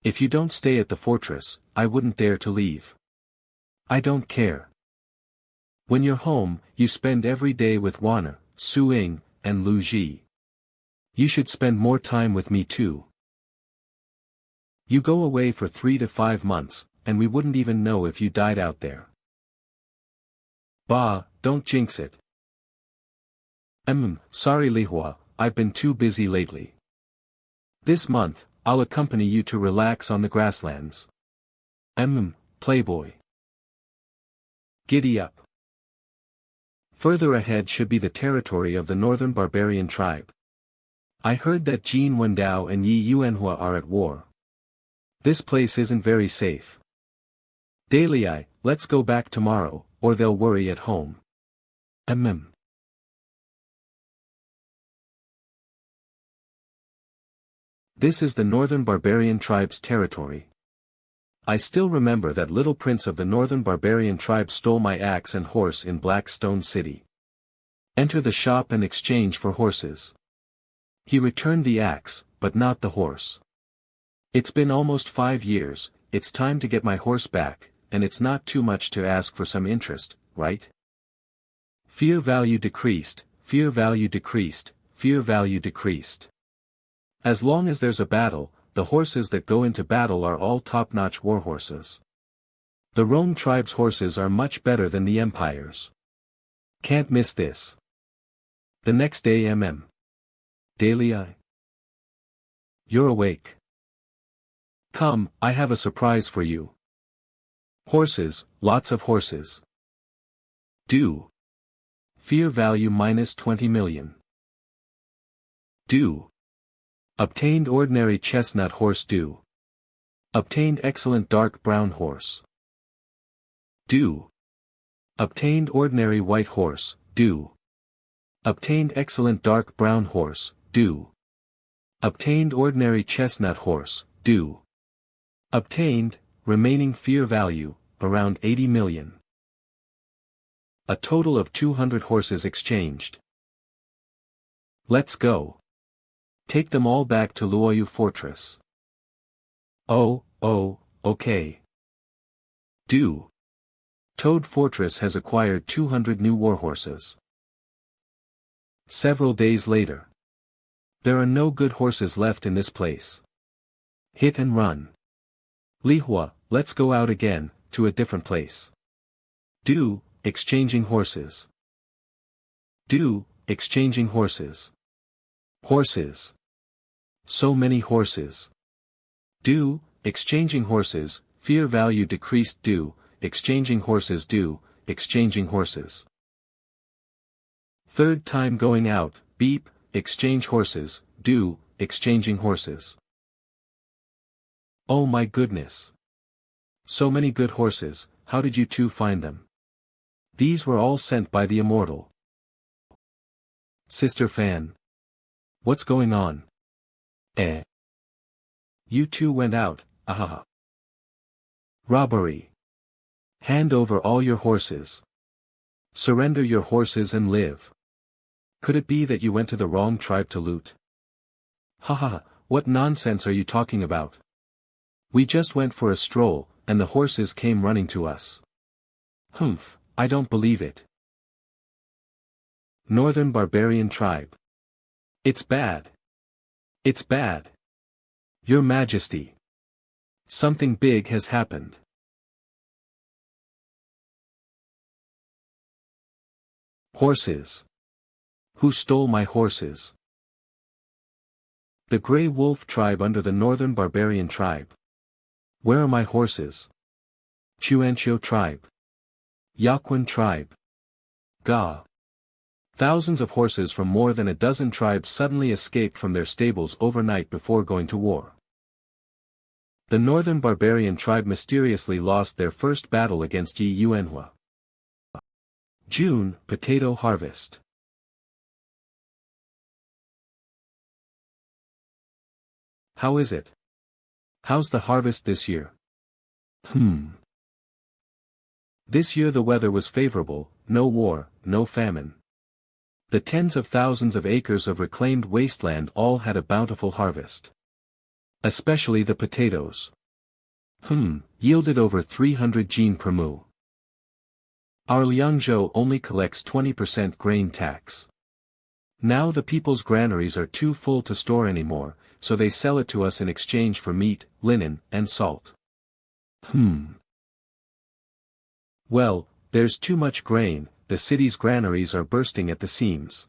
If you don't stay at the fortress, I wouldn't dare to leave. I don't care. When you're home, you spend every day with Wana, Su Ying, and Lu Ji. You should spend more time with me too. You go away for 3 to 5 months, and we wouldn't even know if you died out there. Bah, don't jinx it. Sorry Lihua, I've been too busy lately. This month, I'll accompany you to relax on the grasslands. Playboy. Giddy up. Further ahead should be the territory of the northern barbarian tribe. I heard that Jin Wendao and Yi Yuanhua are at war. This place isn't very safe. Dalei, let's go back tomorrow, or they'll worry at home. This is the northern barbarian tribe's territory. I still remember that little prince of the northern barbarian tribe stole my axe and horse in Blackstone City. Enter the shop and exchange for horses. He returned the axe, but not the horse. It's been almost 5 years, it's time to get my horse back, and it's not too much to ask for some interest, right? Fear value decreased, fear value decreased, fear value decreased. As long as there's a battle, the horses that go into battle are all top-notch warhorses. The Rome tribe's horses are much better than the Empire's. Can't miss this. The next day Dalei. You're awake. Come, I have a surprise for you. Horses, lots of horses. Do. Fear value minus 20 million. Do. Obtained ordinary chestnut horse do. Obtained excellent dark brown horse. Do. Obtained ordinary white horse, do. Obtained excellent dark brown horse, do. Obtained ordinary chestnut horse, do. Obtained, remaining fear value, around 80 million. A total of 200 horses exchanged. Let's go. Take them all back to Luoyu Fortress. Oh, okay. Do. Toad Fortress has acquired 200 new warhorses. Several days later. There are no good horses left in this place. Hit and run. Lihua, let's go out again, to a different place. Do, exchanging horses. Do, exchanging horses. Horses. So many horses. Do, exchanging horses, fear value decreased do, exchanging horses do, exchanging horses. Third time going out, beep, exchange horses, do, exchanging horses. Oh my goodness. So many good horses, how did you two find them? These were all sent by the immortal. Sister Fan. What's going on? You two went out, ahaha. Robbery. Hand over all your horses. Surrender your horses and live. Could it be that you went to the wrong tribe to loot? Haha, what nonsense are you talking about? We just went for a stroll, and the horses came running to us. Humph, I don't believe it. Northern Barbarian Tribe. It's bad. It's bad. Your Majesty. Something big has happened. Horses. Who stole my horses? The Grey Wolf Tribe under the Northern Barbarian Tribe. Where are my horses? Chuanqiu Tribe. Yaquan Tribe. Ga. Thousands of horses from more than a dozen tribes suddenly escaped from their stables overnight before going to war. The Northern Barbarian Tribe mysteriously lost their first battle against Yi Yuanhua. June, potato harvest. How is it? How's the harvest this year? This year the weather was favorable, no war, no famine. The tens of thousands of acres of reclaimed wasteland all had a bountiful harvest. Especially the potatoes. Yielded over 300 jin per mu. Our Liangzhou only collects 20% grain tax. Now the people's granaries are too full to store anymore, so they sell it to us in exchange for meat, linen, and salt. Well, there's too much grain, the city's granaries are bursting at the seams.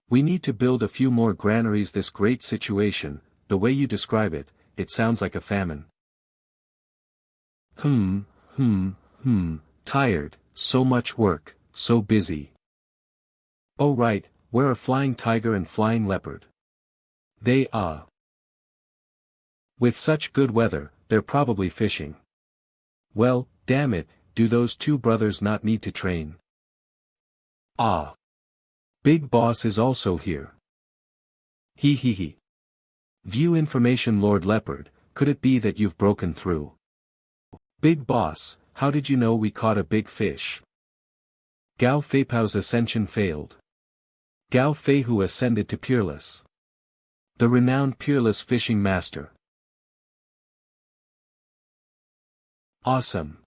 We need to build a few more granaries. This great situation, the way you describe it, it sounds like a famine. Tired, so much work, so busy. Oh right, where are flying tiger and flying leopard? They are. With such good weather, they're probably fishing. Well, damn it, do those two brothers not need to train? Ah. Big Boss is also here. He. View information Lord Leopard, could it be that you've broken through? Big Boss, how did you know we caught a big fish? Gao Feipao's ascension failed. Gao Fei who ascended to Peerless. The renowned Peerless fishing master. Awesome.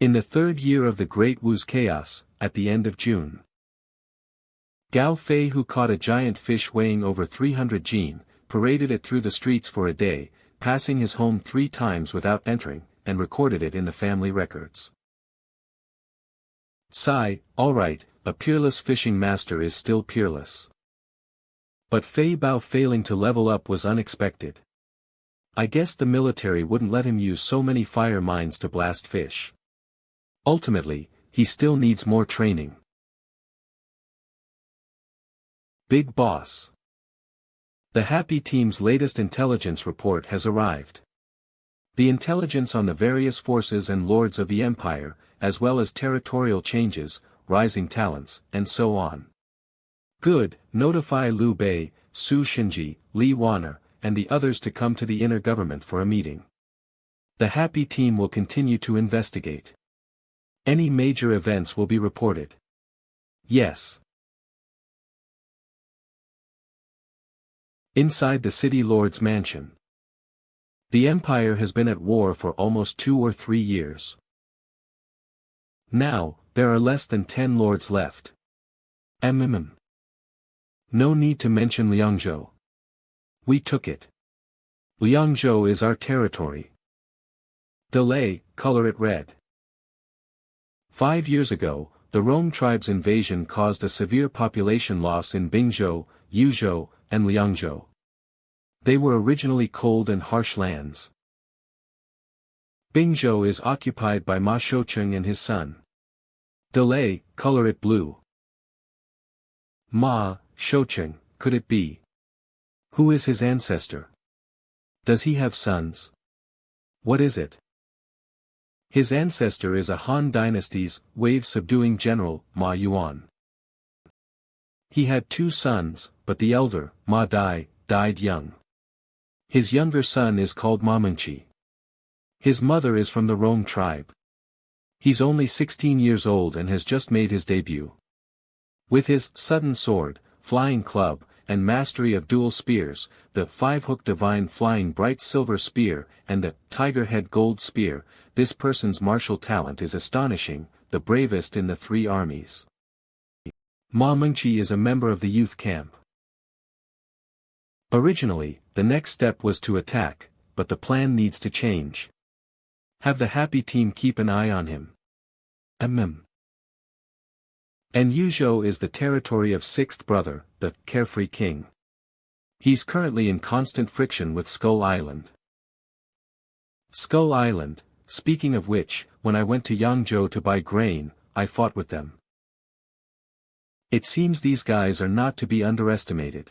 In the third year of the Great Wu's chaos, at the end of June. Gao Fei who caught a giant fish weighing over 300 jin, paraded it through the streets for a day, passing his home 3 times without entering, and recorded it in the family records. Sigh, alright, a peerless fishing master is still peerless. But Fei Bao failing to level up was unexpected. I guess the military wouldn't let him use so many fire mines to blast fish. Ultimately, he still needs more training. Big Boss. The Happy Team's latest intelligence report has arrived. The intelligence on the various forces and lords of the empire, as well as territorial changes, rising talents, and so on. Good, notify Liu Bei, Su Shinji, Li Waner, and the others to come to the inner government for a meeting. The Happy Team will continue to investigate. Any major events will be reported. Yes. Inside the city lord's mansion. The empire has been at war for almost 2 or 3 years. Now, there are less than 10 lords left. No need to mention Liangzhou. We took it. Liangzhou is our territory. Delay, color it red. 5 years ago, the Rome tribe's invasion caused a severe population loss in Bingzhou, Yuzhou, and Liangzhou. They were originally cold and harsh lands. Bingzhou is occupied by Ma Shoucheng and his son. Delay, color it blue. Ma Shoucheng, could it be? Who is his ancestor? Does he have sons? What is it? His ancestor is a Han dynasty's wave-subduing general, Ma Yuan. He had 2 sons, but the elder, Ma Dai, died young. His younger son is called Ma Mengqi. His mother is from the Rome tribe. He's only 16 years old and has just made his debut. With his sudden sword, flying club, and mastery of dual spears, the 5-hook divine flying bright silver spear, and the tiger head gold spear, this person's martial talent is astonishing, the bravest in the 3 armies. Ma Mengqi is a member of the youth camp. Originally, the next step was to attack, but the plan needs to change. Have the Happy Team keep an eye on him. And Yuzhou is the territory of 6th brother, the carefree king. He's currently in constant friction with Skull Island. Skull Island, speaking of which, when I went to Yangzhou to buy grain, I fought with them. It seems these guys are not to be underestimated.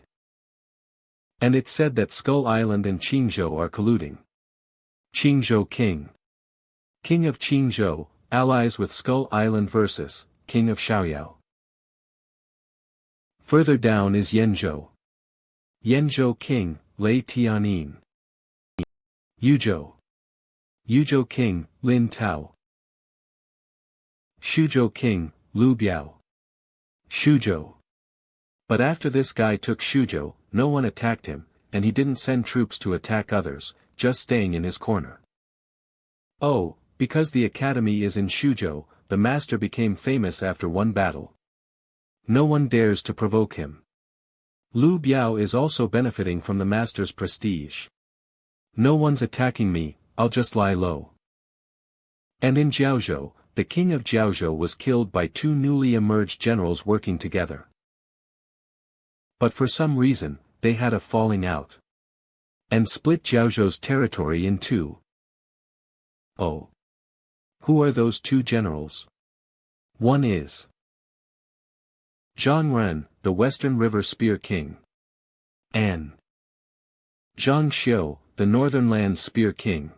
And it's said that Skull Island and Qingzhou are colluding. Qingzhou King. King of Qingzhou, allies with Skull Island versus King of Shaoyao. Further down is Yenzhou. Yenzhou King, Lei Tianin. Yuzhou. Yuzhou King, Lin Tao. Shuzhou King, Liu Biao. Shuzhou. But after this guy took Shuzhou, no one attacked him, and he didn't send troops to attack others, just staying in his corner. Oh, because the academy is in Shuzhou, the master became famous after one battle. No one dares to provoke him. Liu Biao is also benefiting from the master's prestige. No one's attacking me, I'll just lie low. And in Jiaozhou, the king of Jiaozhou was killed by two newly emerged generals working together. But for some reason, they had a falling out. And split Jiaozhou's territory in two. Oh. Who are those two generals? One is Zhang Ren, the Western River Spear King. And Zhang Xiu, the Northern Land Spear King.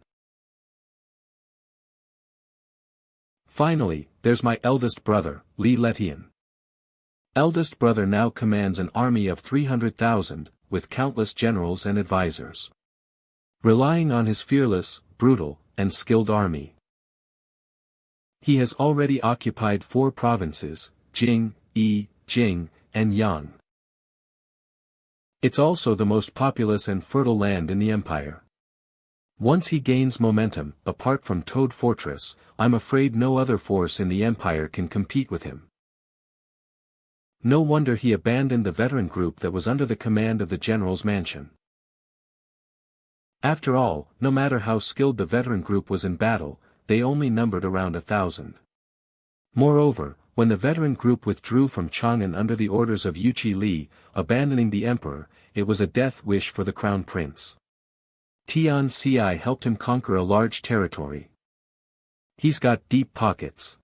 Finally, there's my eldest brother, Li Letian. Eldest brother now commands an army of 300,000, with countless generals and advisors. Relying on his fearless, brutal, and skilled army. He has already occupied 4 provinces, Jing, Yi, Jing, and Yang. It's also the most populous and fertile land in the empire. Once he gains momentum, apart from Toad Fortress, I'm afraid no other force in the empire can compete with him. No wonder he abandoned the veteran group that was under the command of the general's mansion. After all, no matter how skilled the veteran group was in battle, they only numbered around 1,000. Moreover, when the veteran group withdrew from Chang'an under the orders of Yuqi Li, abandoning the emperor, it was a death wish for the crown prince. Tian Ci helped him conquer a large territory. He's got deep pockets.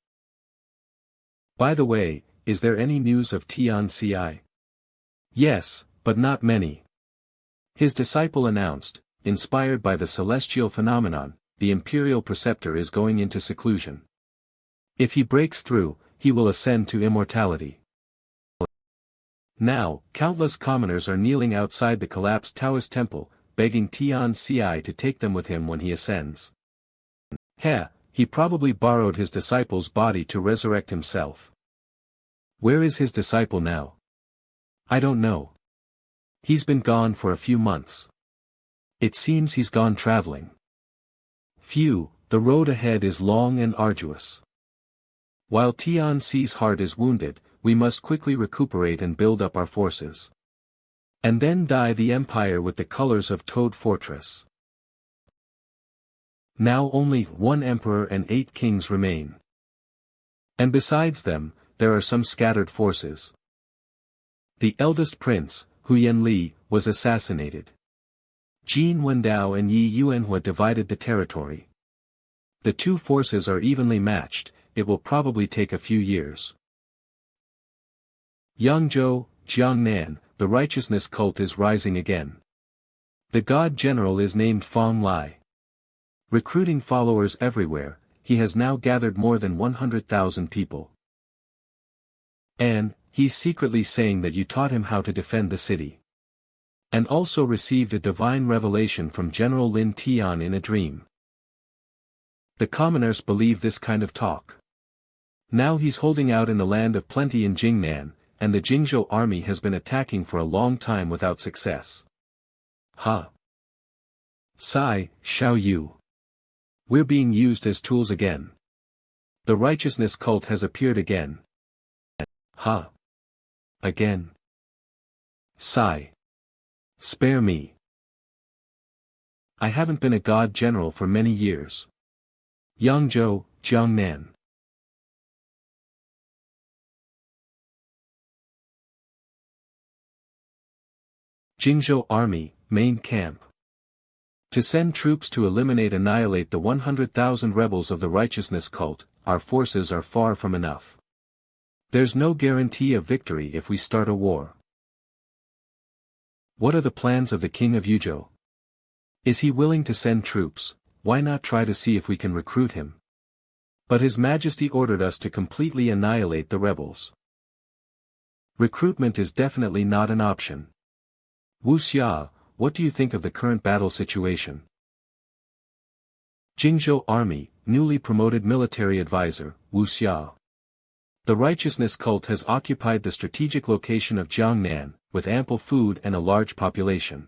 By the way, is there any news of Tian Ci? Yes, but not many. His disciple announced, inspired by the celestial phenomenon, the imperial preceptor is going into seclusion. If he breaks through, he will ascend to immortality. Now, countless commoners are kneeling outside the collapsed Taoist temple, begging Tian Ci to take them with him when he ascends. He probably borrowed his disciple's body to resurrect himself. Where is his disciple now? I don't know. He's been gone for a few months. It seems he's gone traveling. Phew, the road ahead is long and arduous. While Tian Ci's heart is wounded, we must quickly recuperate and build up our forces. And then dye the empire with the colors of Toad Fortress. Now only 1 emperor and 8 kings remain. And besides them, there are some scattered forces. The eldest prince, Huyan Li, was assassinated. Jin Wendao and Yi Yuanhua divided the territory. The two forces are evenly matched, it will probably take a few years. Yangzhou, Jiangnan, the righteousness cult is rising again. The god general is named Fang Lai. Recruiting followers everywhere, he has now gathered more than 100,000 people. And, he's secretly saying that you taught him how to defend the city. And also received a divine revelation from General Lin Tian in a dream. The commoners believe this kind of talk. Now he's holding out in the land of plenty in Jingnan, and the Jingzhou army has been attacking for a long time without success. Sai, Xiao Yu. We're being used as tools again. The righteousness cult has appeared again. Again. Sai. Spare me. I haven't been a god general for many years. Yangzhou, Jiangnan. Jingzhou Army, main camp. To send troops to annihilate the 100,000 rebels of the righteousness cult, our forces are far from enough. There's no guarantee of victory if we start a war. What are the plans of the king of Yuzhou? Is he willing to send troops? Why not try to see if we can recruit him? But His Majesty ordered us to completely annihilate the rebels. Recruitment is definitely not an option. Wu Xia, what do you think of the current battle situation? Jingzhou Army, newly promoted military advisor, Wu Xia. The righteousness cult has occupied the strategic location of Jiangnan, with ample food and a large population.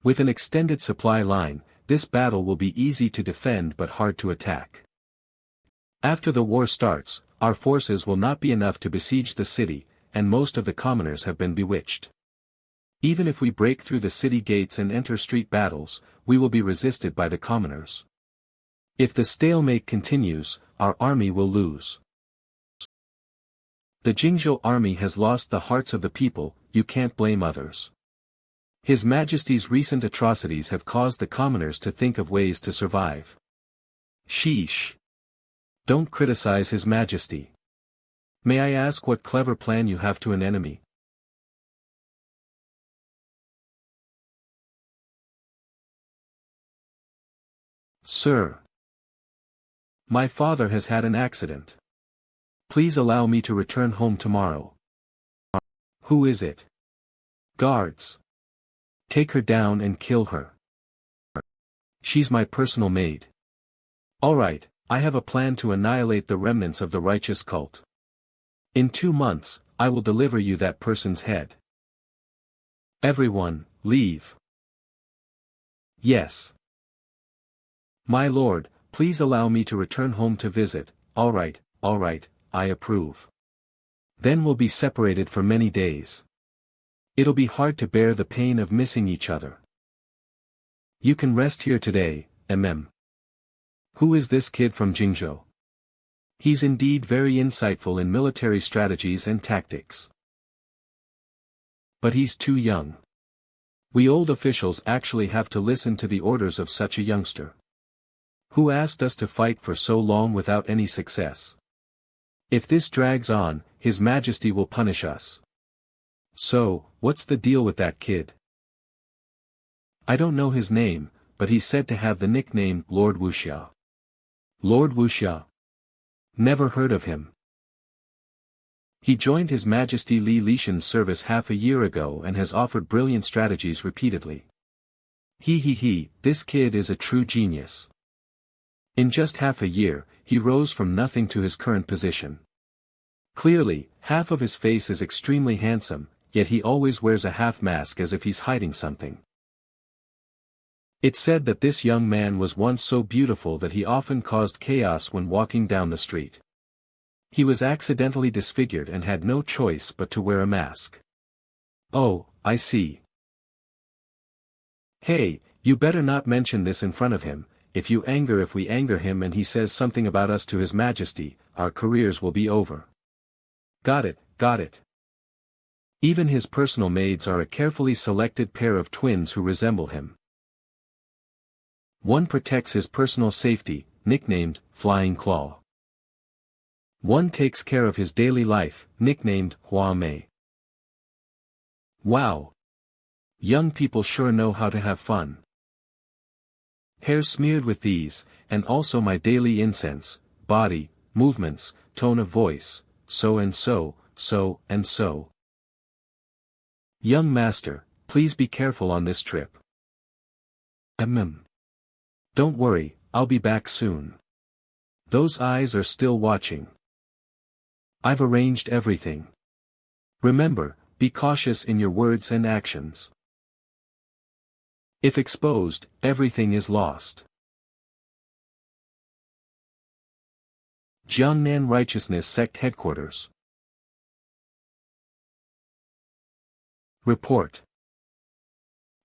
With an extended supply line, this battle will be easy to defend but hard to attack. After the war starts, our forces will not be enough to besiege the city, and most of the commoners have been bewitched. Even if we break through the city gates and enter street battles, we will be resisted by the commoners. If the stalemate continues, our army will lose. The Jingzhou army has lost the hearts of the people, you can't blame others. His Majesty's recent atrocities have caused the commoners to think of ways to survive. Sheesh. Don't criticize His Majesty. May I ask what clever plan you have to an enemy? Sir. My father has had an accident. Please allow me to return home tomorrow. Who is it? Guards. Take her down and kill her. She's my personal maid. Alright, I have a plan to annihilate the remnants of the righteous cult. In 2 months, I will deliver you that person's head. Everyone, leave. Yes. My lord, please allow me to return home to visit. Alright, I approve. Then we'll be separated for many days. It'll be hard to bear the pain of missing each other. You can rest here today, Who is this kid from Jingzhou? He's indeed very insightful in military strategies and tactics. But he's too young. We old officials actually have to listen to the orders of such a youngster. Who asked us to fight for so long without any success? If this drags on, His Majesty will punish us. So, what's the deal with that kid? I don't know his name, but he's said to have the nickname Lord Wuxia. Lord Wuxia? Never heard of him. He joined His Majesty Li Lishan's service half a year ago and has offered brilliant strategies repeatedly. This kid is a true genius. In just half a year, he rose from nothing to his current position. Clearly, half of his face is extremely handsome, yet he always wears a half mask as if he's hiding something. It's said that this young man was once so beautiful that he often caused chaos when walking down the street. He was accidentally disfigured and had no choice but to wear a mask. Oh, I see. Hey, you better not mention this in front of him. If we anger him and he says something about us to His Majesty, our careers will be over. Got it. Even his personal maids are a carefully selected pair of twins who resemble him. One protects his personal safety, nicknamed Flying Claw. One takes care of his daily life, nicknamed Hua Mei. Wow. Young people sure know how to have fun. Hair smeared with these, and also my daily incense, body, movements, tone of voice, so and so. Young master, please be careful on this trip. Don't worry, I'll be back soon. Those eyes are still watching. I've arranged everything. Remember, be cautious in your words and actions. If exposed, everything is lost. Jiangnan Righteousness Sect Headquarters. Report.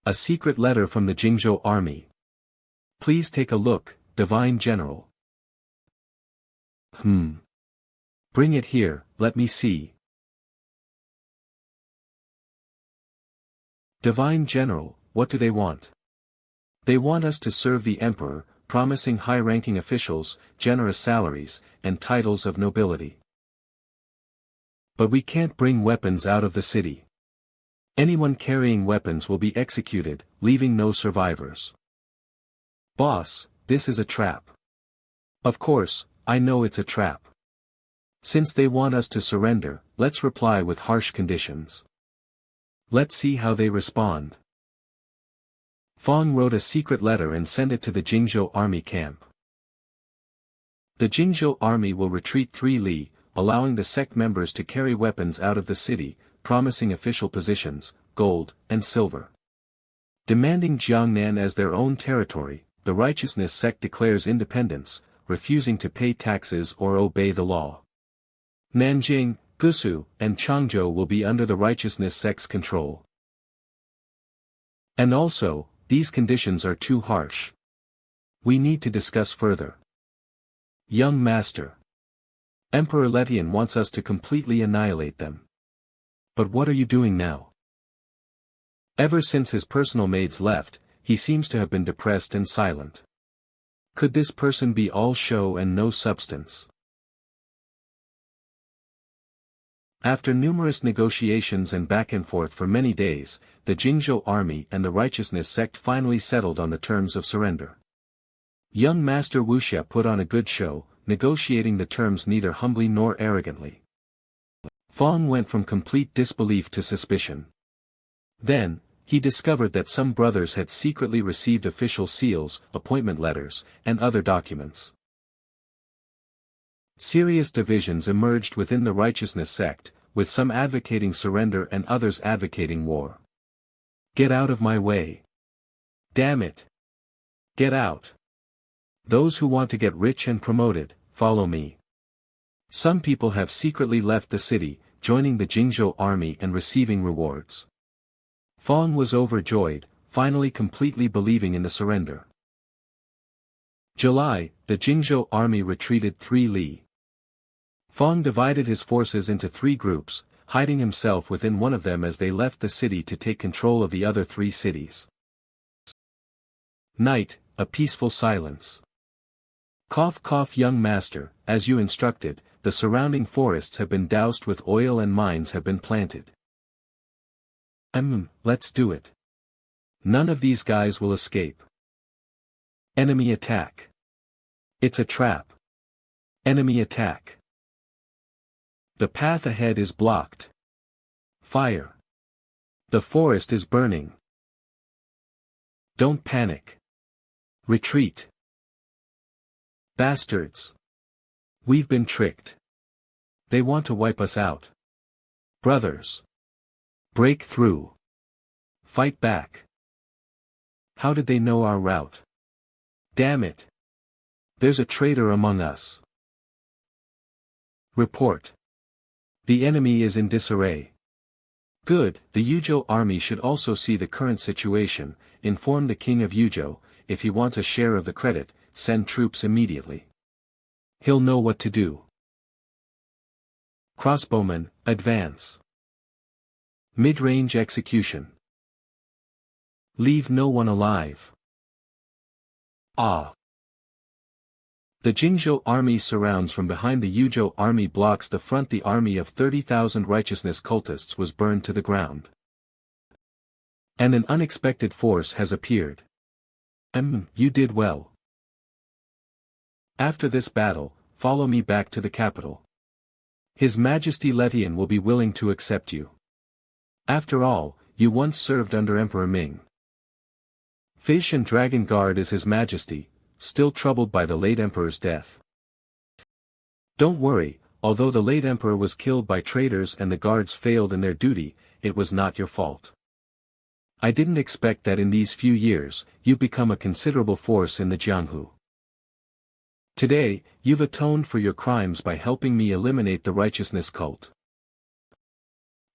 A secret letter from the Jingzhou army. Please take a look, Divine General. Bring it here, let me see. Divine General, what do they want? They want us to serve the Emperor, promising high-ranking officials, generous salaries, and titles of nobility. But we can't bring weapons out of the city. Anyone carrying weapons will be executed, leaving no survivors. Boss, this is a trap. Of course, I know it's a trap. Since they want us to surrender, let's reply with harsh conditions. Let's see how they respond. Fong wrote a secret letter and sent it to the Jingzhou army camp. The Jingzhou army will retreat 3 li, allowing the sect members to carry weapons out of the city, promising official positions, gold, and silver. Demanding Jiangnan as their own territory, the righteousness sect declares independence, refusing to pay taxes or obey the law. Nanjing, Gusu, and Changzhou will be under the righteousness sect's control. And also, these conditions are too harsh. We need to discuss further. Young Master. Emperor Letian wants us to completely annihilate them. But what are you doing now? Ever since his personal maids left, he seems to have been depressed and silent. Could this person be all show and no substance? After numerous negotiations and back and forth for many days, the Jingzhou army and the righteousness sect finally settled on the terms of surrender. Young Master Wuxia put on a good show, negotiating the terms neither humbly nor arrogantly. Fong went from complete disbelief to suspicion. Then, he discovered that some brothers had secretly received official seals, appointment letters, and other documents. Serious divisions emerged within the righteousness sect, with some advocating surrender and others advocating war. Get out of my way. Damn it. Get out. Those who want to get rich and promoted, follow me. Some people have secretly left the city, joining the Jingzhou army and receiving rewards. Fong was overjoyed, finally completely believing in the surrender. July, the Jingzhou army retreated 3 li. Fong divided his forces into 3 groups, hiding himself within one of them as they left the city to take control of the other 3 cities. Night, a peaceful silence. Cough cough young master, as you instructed, the surrounding forests have been doused with oil and mines have been planted. Let's do it. None of these guys will escape. Enemy attack. It's a trap. Enemy attack. The path ahead is blocked. Fire. The forest is burning. Don't panic. Retreat. Bastards. We've been tricked. They want to wipe us out. Brothers. Break through. Fight back. How did they know our route? Damn it. There's a traitor among us. Report. The enemy is in disarray. Good, the Yuzhou army should also see the current situation, inform the king of Yuzhou, if he wants a share of the credit, send troops immediately. He'll know what to do. Crossbowmen, advance. Mid-range execution. Leave no one alive. Ah. The Jingzhou army surrounds from behind the Yuzhou army blocks the front. The army of 30,000 righteousness cultists was burned to the ground. And an unexpected force has appeared. You did well. After this battle, follow me back to the capital. His Majesty Letian will be willing to accept you. After all, you once served under Emperor Ming. Fish and Dragon Guard is His Majesty, still troubled by the late Emperor's death. Don't worry, although the late Emperor was killed by traitors and the guards failed in their duty, it was not your fault. I didn't expect that in these few years, you've become a considerable force in the Jianghu. Today, you've atoned for your crimes by helping me eliminate the righteousness cult.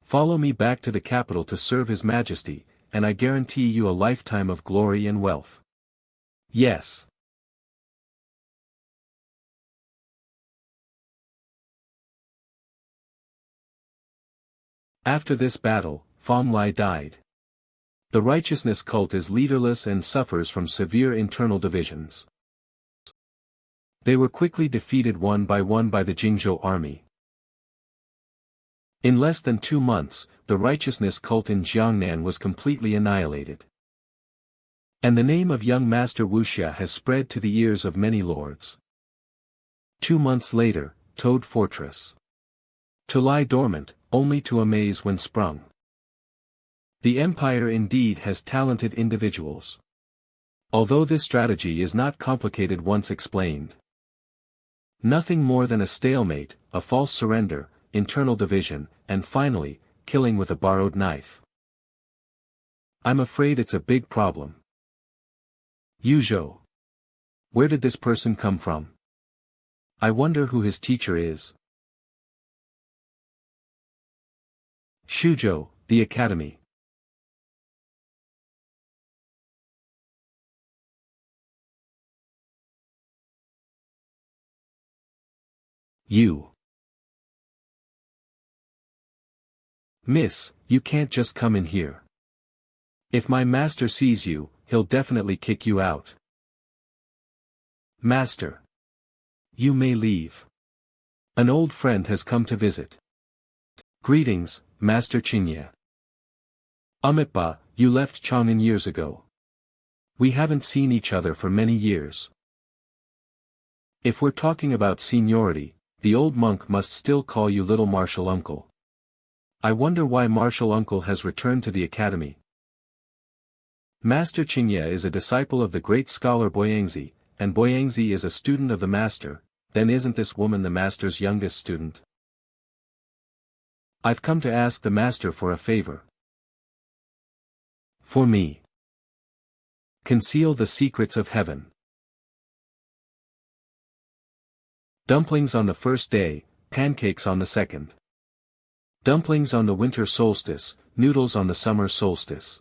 Follow me back to the capital to serve His Majesty, and I guarantee you a lifetime of glory and wealth. Yes. After this battle, Fong Lai died. The righteousness cult is leaderless and suffers from severe internal divisions. They were quickly defeated one by the Jingzhou army. In less than 2 months, the righteousness cult in Jiangnan was completely annihilated. And the name of young Master Wuxia has spread to the ears of many lords. 2 months later, Toad Fortress. To lie dormant, only to amaze when sprung. The empire indeed has talented individuals. Although this strategy is not complicated once explained. Nothing more than a stalemate, a false surrender, internal division, and finally, killing with a borrowed knife. I'm afraid it's a big problem. Yujo. Where did this person come from? I wonder who his teacher is. Shujo, the academy. You. Miss, you can't just come in here. If my master sees you, he'll definitely kick you out. Master. You may leave. An old friend has come to visit. Greetings, Master Chinya. Amitba, you left Chang'an years ago. We haven't seen each other for many years. If we're talking about seniority, the old monk must still call you little martial uncle. I wonder why martial uncle has returned to the academy. Master Chinya is a disciple of the great scholar Boyangzi, and Boyangzi is a student of the master. Then isn't this woman the master's youngest student? I've come to ask the master for a favor. For me. Conceal the secrets of heaven. Dumplings on the first day, pancakes on the second. Dumplings on the winter solstice, noodles on the summer solstice.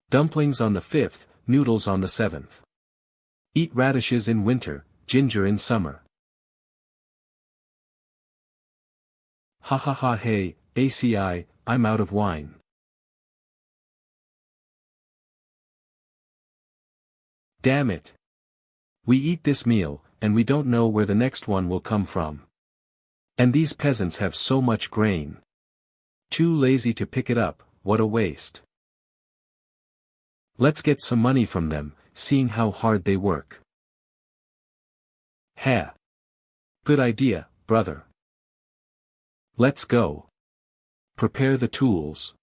Dumplings on the 5th, noodles on the 7th. Eat radishes in winter, ginger in summer. Ha ha ha hey, ACI, I'm out of wine. Damn it. We eat this meal, and we don't know where the next one will come from. And these peasants have so much grain. Too lazy to pick it up, what a waste. Let's get some money from them, seeing how hard they work. Ha. Good idea, brother. Let's go. Prepare the tools.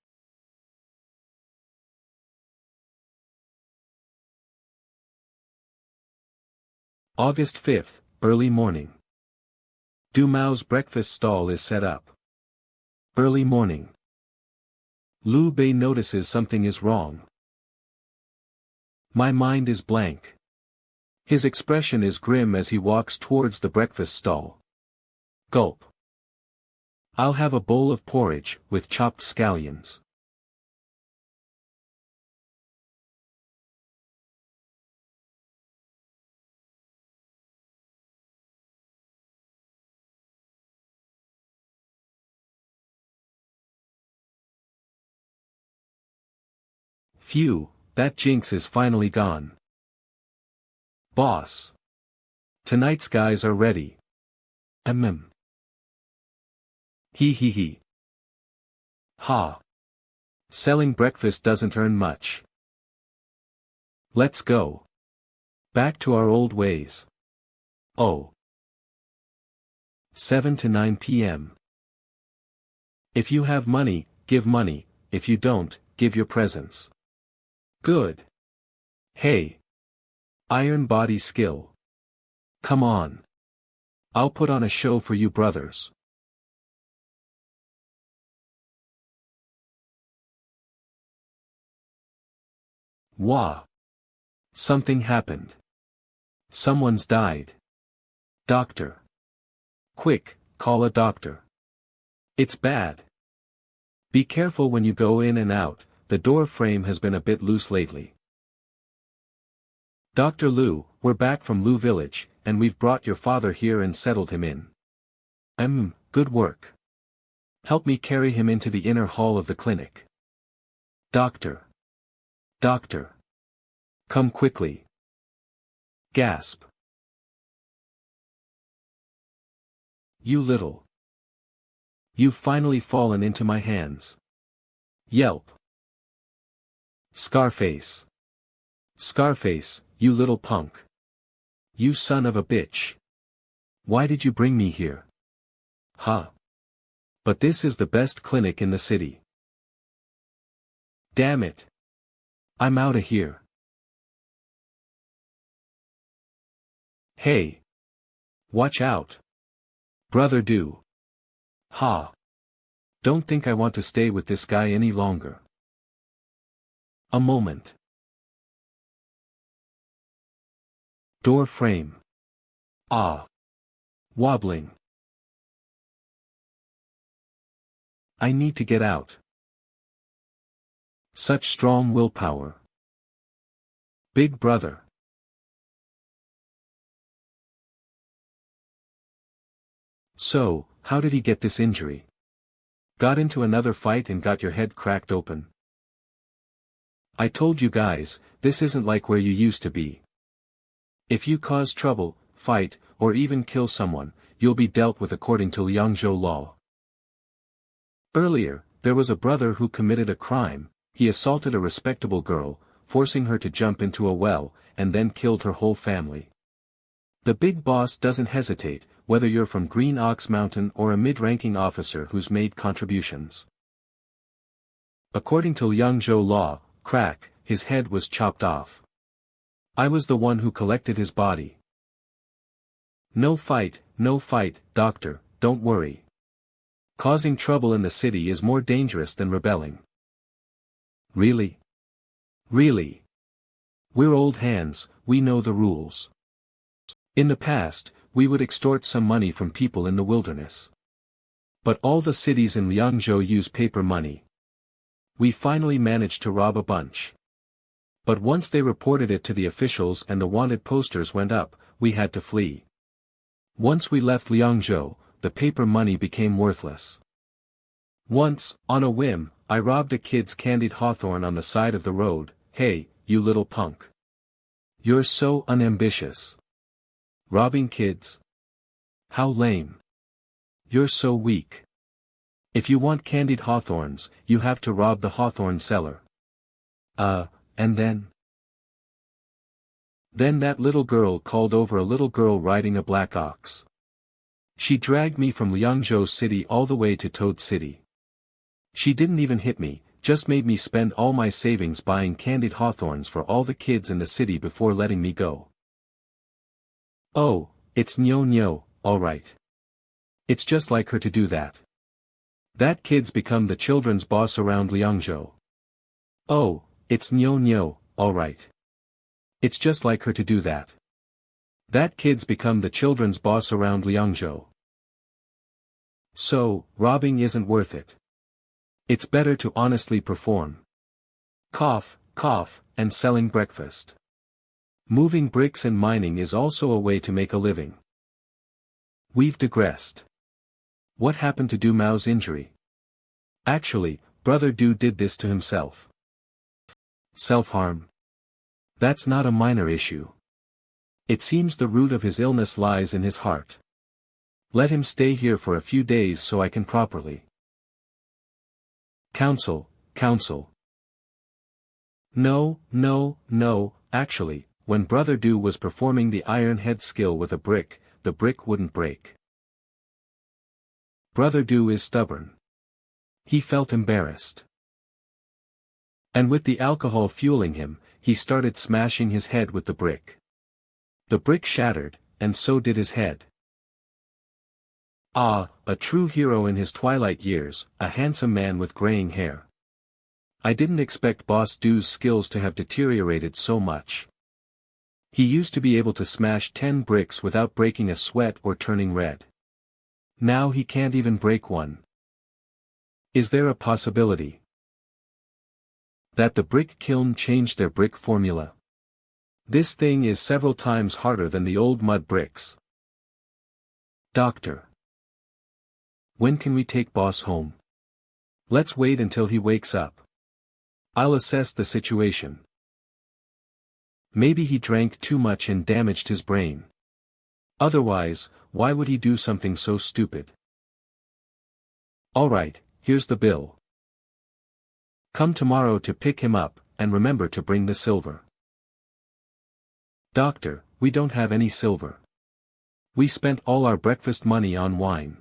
August 5th, early morning. Du Mao's breakfast stall is set up. Early morning. Liu Bei notices something is wrong. My mind is blank. His expression is grim as he walks towards the breakfast stall. Gulp. I'll have a bowl of porridge, with chopped scallions. Phew, that jinx is finally gone. Boss. Tonight's guys are ready. Hee hee hee. Ha. Selling breakfast doesn't earn much. Let's go. Back to our old ways. Oh. 7 to 9 p.m. If you have money, give money, if you don't, give your presents. Good. Hey. Iron body skill. Come on. I'll put on a show for you brothers. Wah. Something happened. Someone's died. Doctor. Quick, call a doctor. It's bad. Be careful when you go in and out, the door frame has been a bit loose lately. Dr. Liu, we're back from Liu village, and we've brought your father here and settled him in. Good work. Help me carry him into the inner hall of the clinic. Doctor. Doctor. Come quickly. Gasp. You little. You've finally fallen into my hands. Yelp. Scarface. Scarface, you little punk. You son of a bitch. Why did you bring me here? Huh. But this is the best clinic in the city. Damn it. I'm outta here. Watch out. Brother Do. Ha. Don't think I want to stay with this guy any longer. A moment. Door frame. Ah. Wobbling. I need to get out. Such strong willpower. Big brother. So, how did he get this injury? Got into another fight and got your head cracked open? I told you guys, this isn't like where you used to be. If you cause trouble, fight, or even kill someone, you'll be dealt with according to Liangzhou law. Earlier, there was a brother who committed a crime. He assaulted a respectable girl, forcing her to jump into a well, and then killed her whole family. The big boss doesn't hesitate, whether you're from Green Ox Mountain or a mid-ranking officer who's made contributions. According to Liangzhou law, crack, his head was chopped off. I was the one who collected his body. No fight, doctor, don't worry. Causing trouble in the city is more dangerous than rebelling. Really? Really? We're old hands, we know the rules. In the past, we would extort some money from people in the wilderness. But all the cities in Liangzhou use paper money. We finally managed to rob a bunch. But once they reported it to the officials and the wanted posters went up, we had to flee. Once we left Liangzhou, the paper money became worthless. Once, on a whim, I robbed a kid's candied hawthorn on the side of the road. Hey, you little punk. You're so unambitious. Robbing kids? How lame. You're so weak. If you want candied hawthorns, you have to rob the hawthorn seller. And then? Then that little girl called over a little girl riding a black ox. She dragged me from Liangzhou City all the way to Toad City. She didn't even hit me, just made me spend all my savings buying candied hawthorns for all the kids in the city before letting me go. Oh, it's Nyo, alright. It's just like her to do that. That kid's become the children's boss around Liangzhou. Oh, it's Nyo, alright. It's just like her to do that. That kid's become the children's boss around Liangzhou. So, robbing isn't worth it. It's better to honestly perform. Cough, and selling breakfast. Moving bricks and mining is also a way to make a living. We've digressed. What happened to Du Mao's injury? Actually, Brother Du did this to himself. Self-harm. That's not a minor issue. It seems the root of his illness lies in his heart. Let him stay here for a few days so I can properly. Counsel. No, actually, when Brother Du was performing the iron head skill with a brick, the brick wouldn't break. Brother Du is stubborn. He felt embarrassed. And with the alcohol fueling him, he started smashing his head with the brick. The brick shattered, and so did his head. Ah, a true hero in his twilight years, a handsome man with graying hair. I didn't expect Boss Du's skills to have deteriorated so much. He used to be able to smash 10 bricks without breaking a sweat or turning red. Now he can't even break one. Is there a possibility that the brick kiln changed their brick formula? This thing is several times harder than the old mud bricks. Doctor. When can we take Boss home? Let's wait until he wakes up. I'll assess the situation. Maybe he drank too much and damaged his brain. Otherwise, why would he do something so stupid? Alright, here's the bill. Come tomorrow to pick him up, and remember to bring the silver. Doctor, we don't have any silver. We spent all our breakfast money on wine.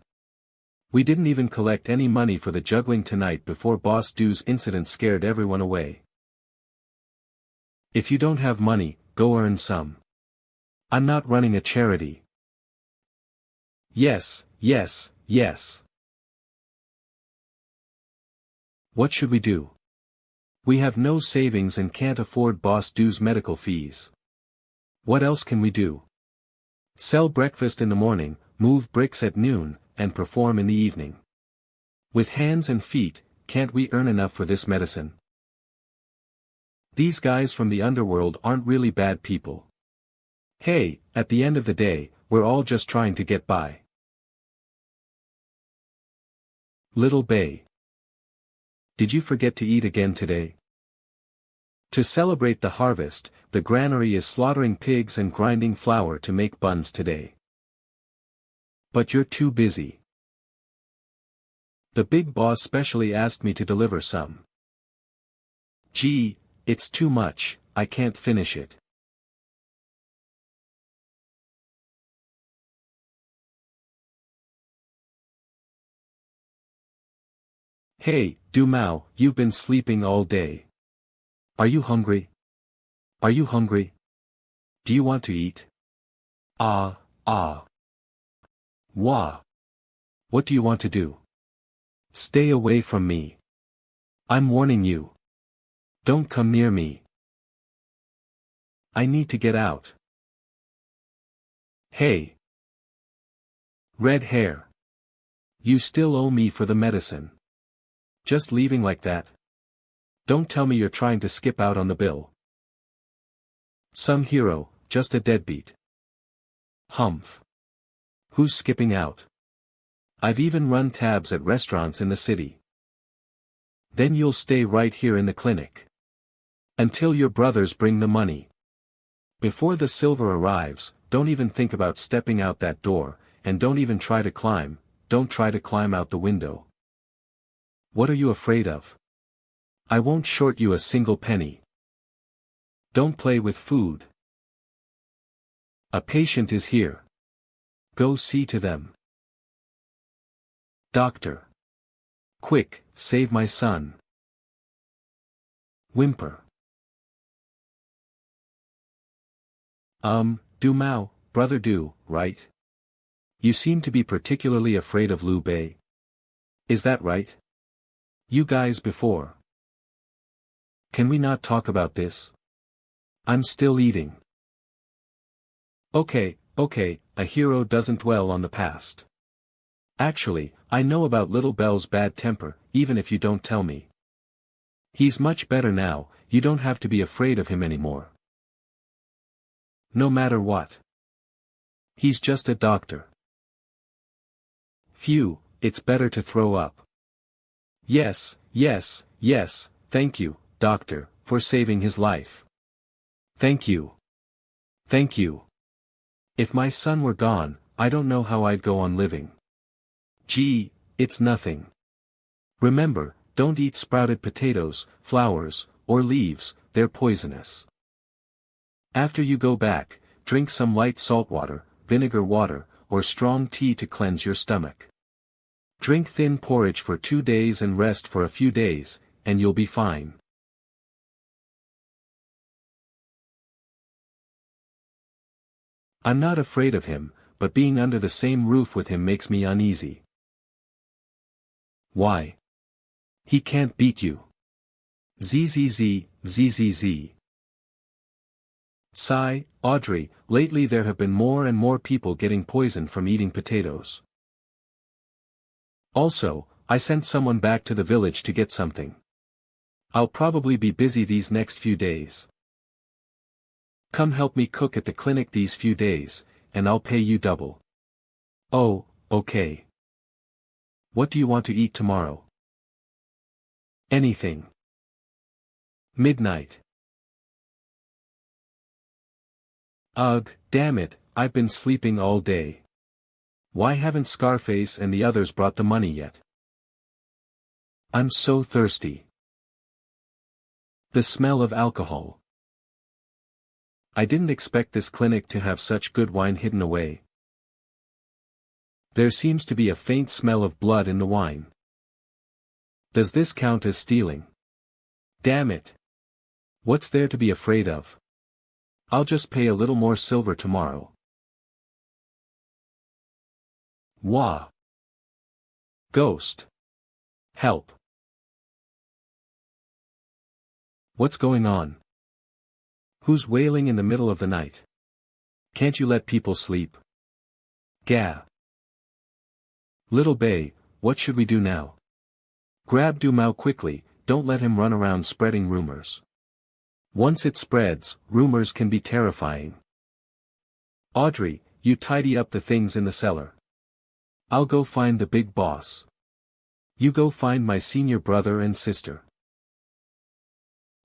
We didn't even collect any money for the juggling tonight before Boss Du's incident scared everyone away. If you don't have money, go earn some. I'm not running a charity. Yes, yes, yes. What should we do? We have no savings and can't afford Boss Do's medical fees. What else can we do? Sell breakfast in the morning, move bricks at noon, and perform in the evening. With hands and feet, can't we earn enough for this medicine? These guys from the underworld aren't really bad people. Hey, at the end of the day, we're all just trying to get by. Little Bay. Did you forget to eat again today? To celebrate the harvest, the granary is slaughtering pigs and grinding flour to make buns today. But you're too busy. The big boss specially asked me to deliver some. Gee, it's too much, I can't finish it. Hey, Dumao, you've been sleeping all day. Are you hungry? Are you hungry? Do you want to eat? Ah. Wah. What do you want to do? Stay away from me. I'm warning you. Don't come near me. I need to get out. Hey. Red hair. You still owe me for the medicine. Just leaving like that? Don't tell me you're trying to skip out on the bill. Some hero, just a deadbeat. Humph. Who's skipping out? I've even run tabs at restaurants in the city. Then you'll stay right here in the clinic. Until your brothers bring the money. Before the silver arrives, don't even think about stepping out that door, and don't even try to climb, don't try to climb out the window. What are you afraid of? I won't short you a single penny. Don't play with food. A patient is here. Go see to them. Doctor. Quick, save my son. Whimper. Dumao, brother Du, right? You seem to be particularly afraid of Liu Bei. Is that right? You guys before. Can we not talk about this? I'm still eating. Okay, a hero doesn't dwell on the past. Actually, I know about Little Belle's bad temper, even if you don't tell me. He's much better now, you don't have to be afraid of him anymore. No matter what. He's just a doctor. Phew, it's better to throw up. Yes, thank you, doctor, for saving his life. Thank you. Thank you. If my son were gone, I don't know how I'd go on living. Gee, it's nothing. Remember, don't eat sprouted potatoes, flowers, or leaves, they're poisonous. After you go back, drink some light salt water, vinegar water, or strong tea to cleanse your stomach. Drink thin porridge for 2 days and rest for a few days, and you'll be fine. I'm not afraid of him, but being under the same roof with him makes me uneasy. Why? He can't beat you. Zzz. Sigh, Audrey, lately there have been more and more people getting poisoned from eating potatoes. Also, I sent someone back to the village to get something. I'll probably be busy these next few days. Come help me cook at the clinic these few days, and I'll pay you double. Oh, okay. What do you want to eat tomorrow? Anything. Midnight. Ugh, damn it, I've been sleeping all day. Why haven't Scarface and the others brought the money yet? I'm so thirsty. The smell of alcohol. I didn't expect this clinic to have such good wine hidden away. There seems to be a faint smell of blood in the wine. Does this count as stealing? Damn it. What's there to be afraid of? I'll just pay a little more silver tomorrow. Wah. Ghost. Help. What's going on? Who's wailing in the middle of the night? Can't you let people sleep? Gah. Little Bay, what should we do now? Grab Du Mao quickly, don't let him run around spreading rumors. Once it spreads, rumors can be terrifying. Audrey, you tidy up the things in the cellar. I'll go find the big boss. You go find my senior brother and sister.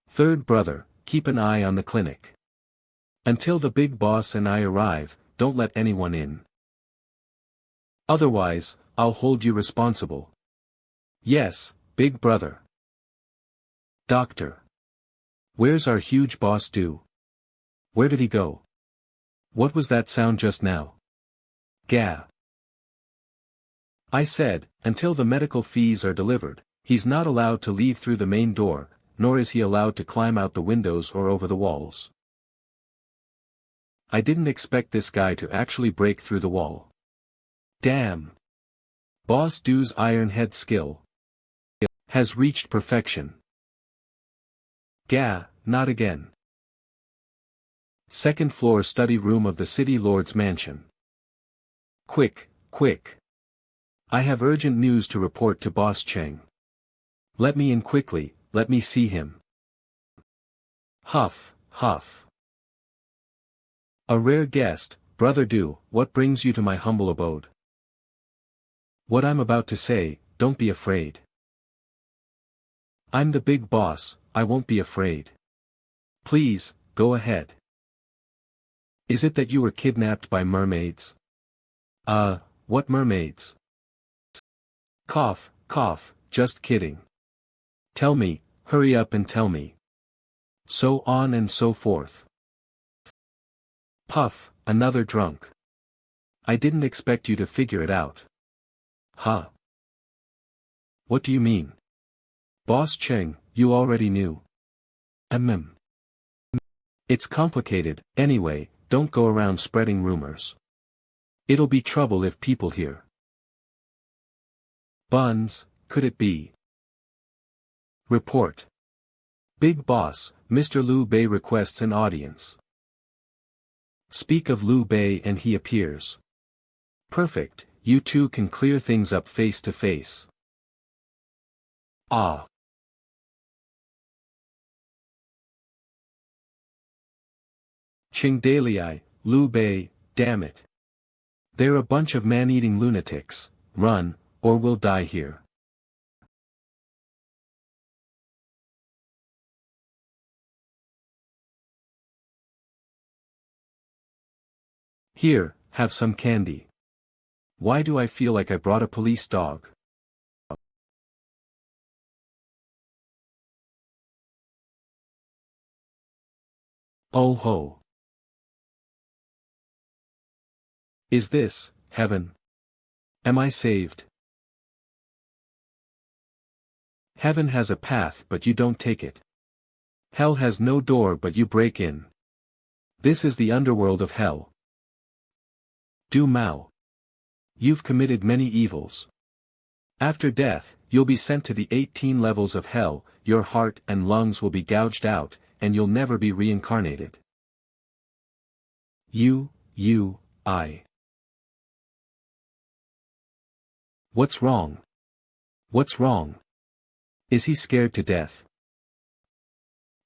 Third brother, keep an eye on the clinic. Until the big boss and I arrive, don't let anyone in. Otherwise, I'll hold you responsible. Yes, big brother. Doctor. Where's our huge boss Du? Where did he go? What was that sound just now? Gah. I said, until the medical fees are delivered, he's not allowed to leave through the main door, nor is he allowed to climb out the windows or over the walls. I didn't expect this guy to actually break through the wall. Damn. Boss Du's iron head skill has reached perfection. Gah, not again. Second floor study room of the city lord's mansion. Quick, quick. I have urgent news to report to Boss Cheng. Let me in quickly, let me see him. Huff, huff. A rare guest, Brother Du, what brings you to my humble abode? What I'm about to say, don't be afraid. I'm the big boss, I won't be afraid. Please, go ahead. Is it that you were kidnapped by mermaids? What mermaids? Cough, cough, just kidding. Tell me, hurry up and tell me. So on and so forth. Puff, another drunk. I didn't expect you to figure it out. Huh? What do you mean? Boss Cheng, you already knew. It's complicated, anyway, don't go around spreading rumors. It'll be trouble if people hear. Buns, could it be? Report. Big boss, Mr. Liu Bei requests an audience. Speak of Liu Bei and he appears. Perfect, you two can clear things up face to face. Ah. Qingdalii, Liu Bei, damn it. They're a bunch of man-eating lunatics, run, or we'll die here. Here, have some candy. Why do I feel like I brought a police dog? Oh ho. Is this, heaven? Am I saved? Heaven has a path but you don't take it. Hell has no door but you break in. This is the underworld of hell. Du Mao. You've committed many evils. After death, you'll be sent to the 18 levels of hell, your heart and lungs will be gouged out, and you'll never be reincarnated. I. What's wrong? What's wrong? Is he scared to death?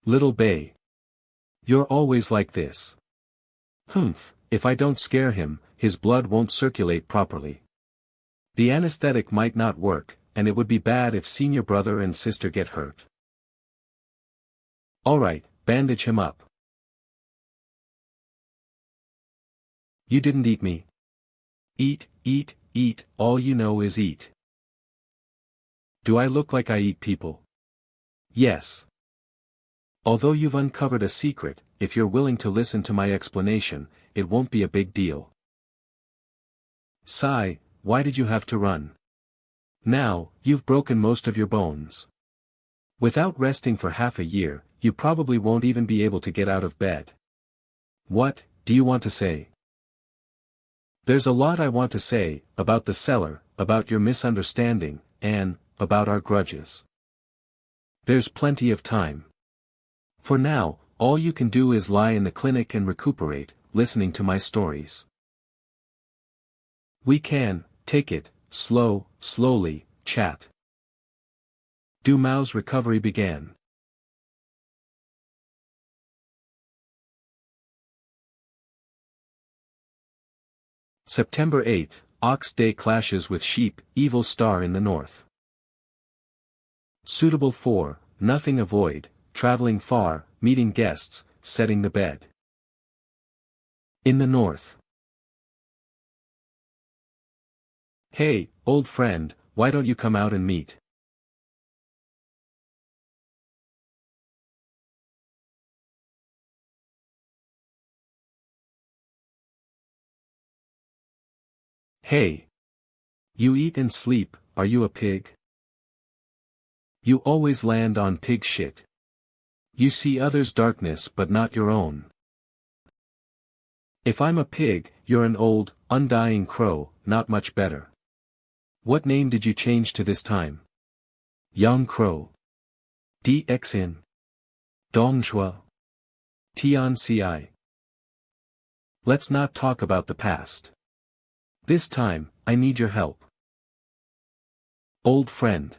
Little Bei. You're always like this. Humph, if I don't scare him, his blood won't circulate properly. The anesthetic might not work, and it would be bad if senior brother and sister get hurt. Alright, bandage him up. You didn't eat me. Eat, eat, eat, all you know is eat. Do I look like I eat people? Yes. Although you've uncovered a secret, if you're willing to listen to my explanation, it won't be a big deal. Sigh, why did you have to run? Now, you've broken most of your bones. Without resting for half a year, you probably won't even be able to get out of bed. What, do you want to say? There's a lot I want to say, about the cellar, about your misunderstanding, and about our grudges. There's plenty of time. For now, all you can do is lie in the clinic and recuperate, listening to my stories. We can, take it, slowly, chat. Du Mao's recovery began. September 8, Ox Day clashes with Sheep, Evil Star in the North. Suitable for, nothing avoid, traveling far, meeting guests, setting the bed. In the North. Hey, old friend, why don't you come out and meet? Hey. You eat and sleep, are you a pig? You always land on pig shit. You see others' darkness but not your own. If I'm a pig, you're an old, undying crow, not much better. What name did you change to this time? Young Crow. DXin. Dongshua. Tianci. Let's not talk about the past. This time, I need your help. Old friend.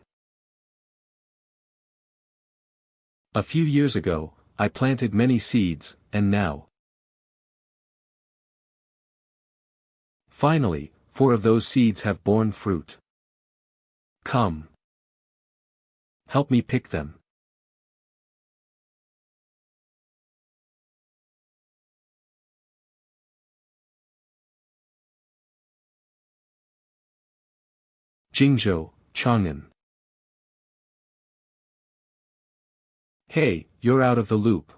A few years ago, I planted many seeds, and now. Finally, 4 of those seeds have borne fruit. Come. Help me pick them. Jingzhou, Chang'an. Hey, you're out of the loop.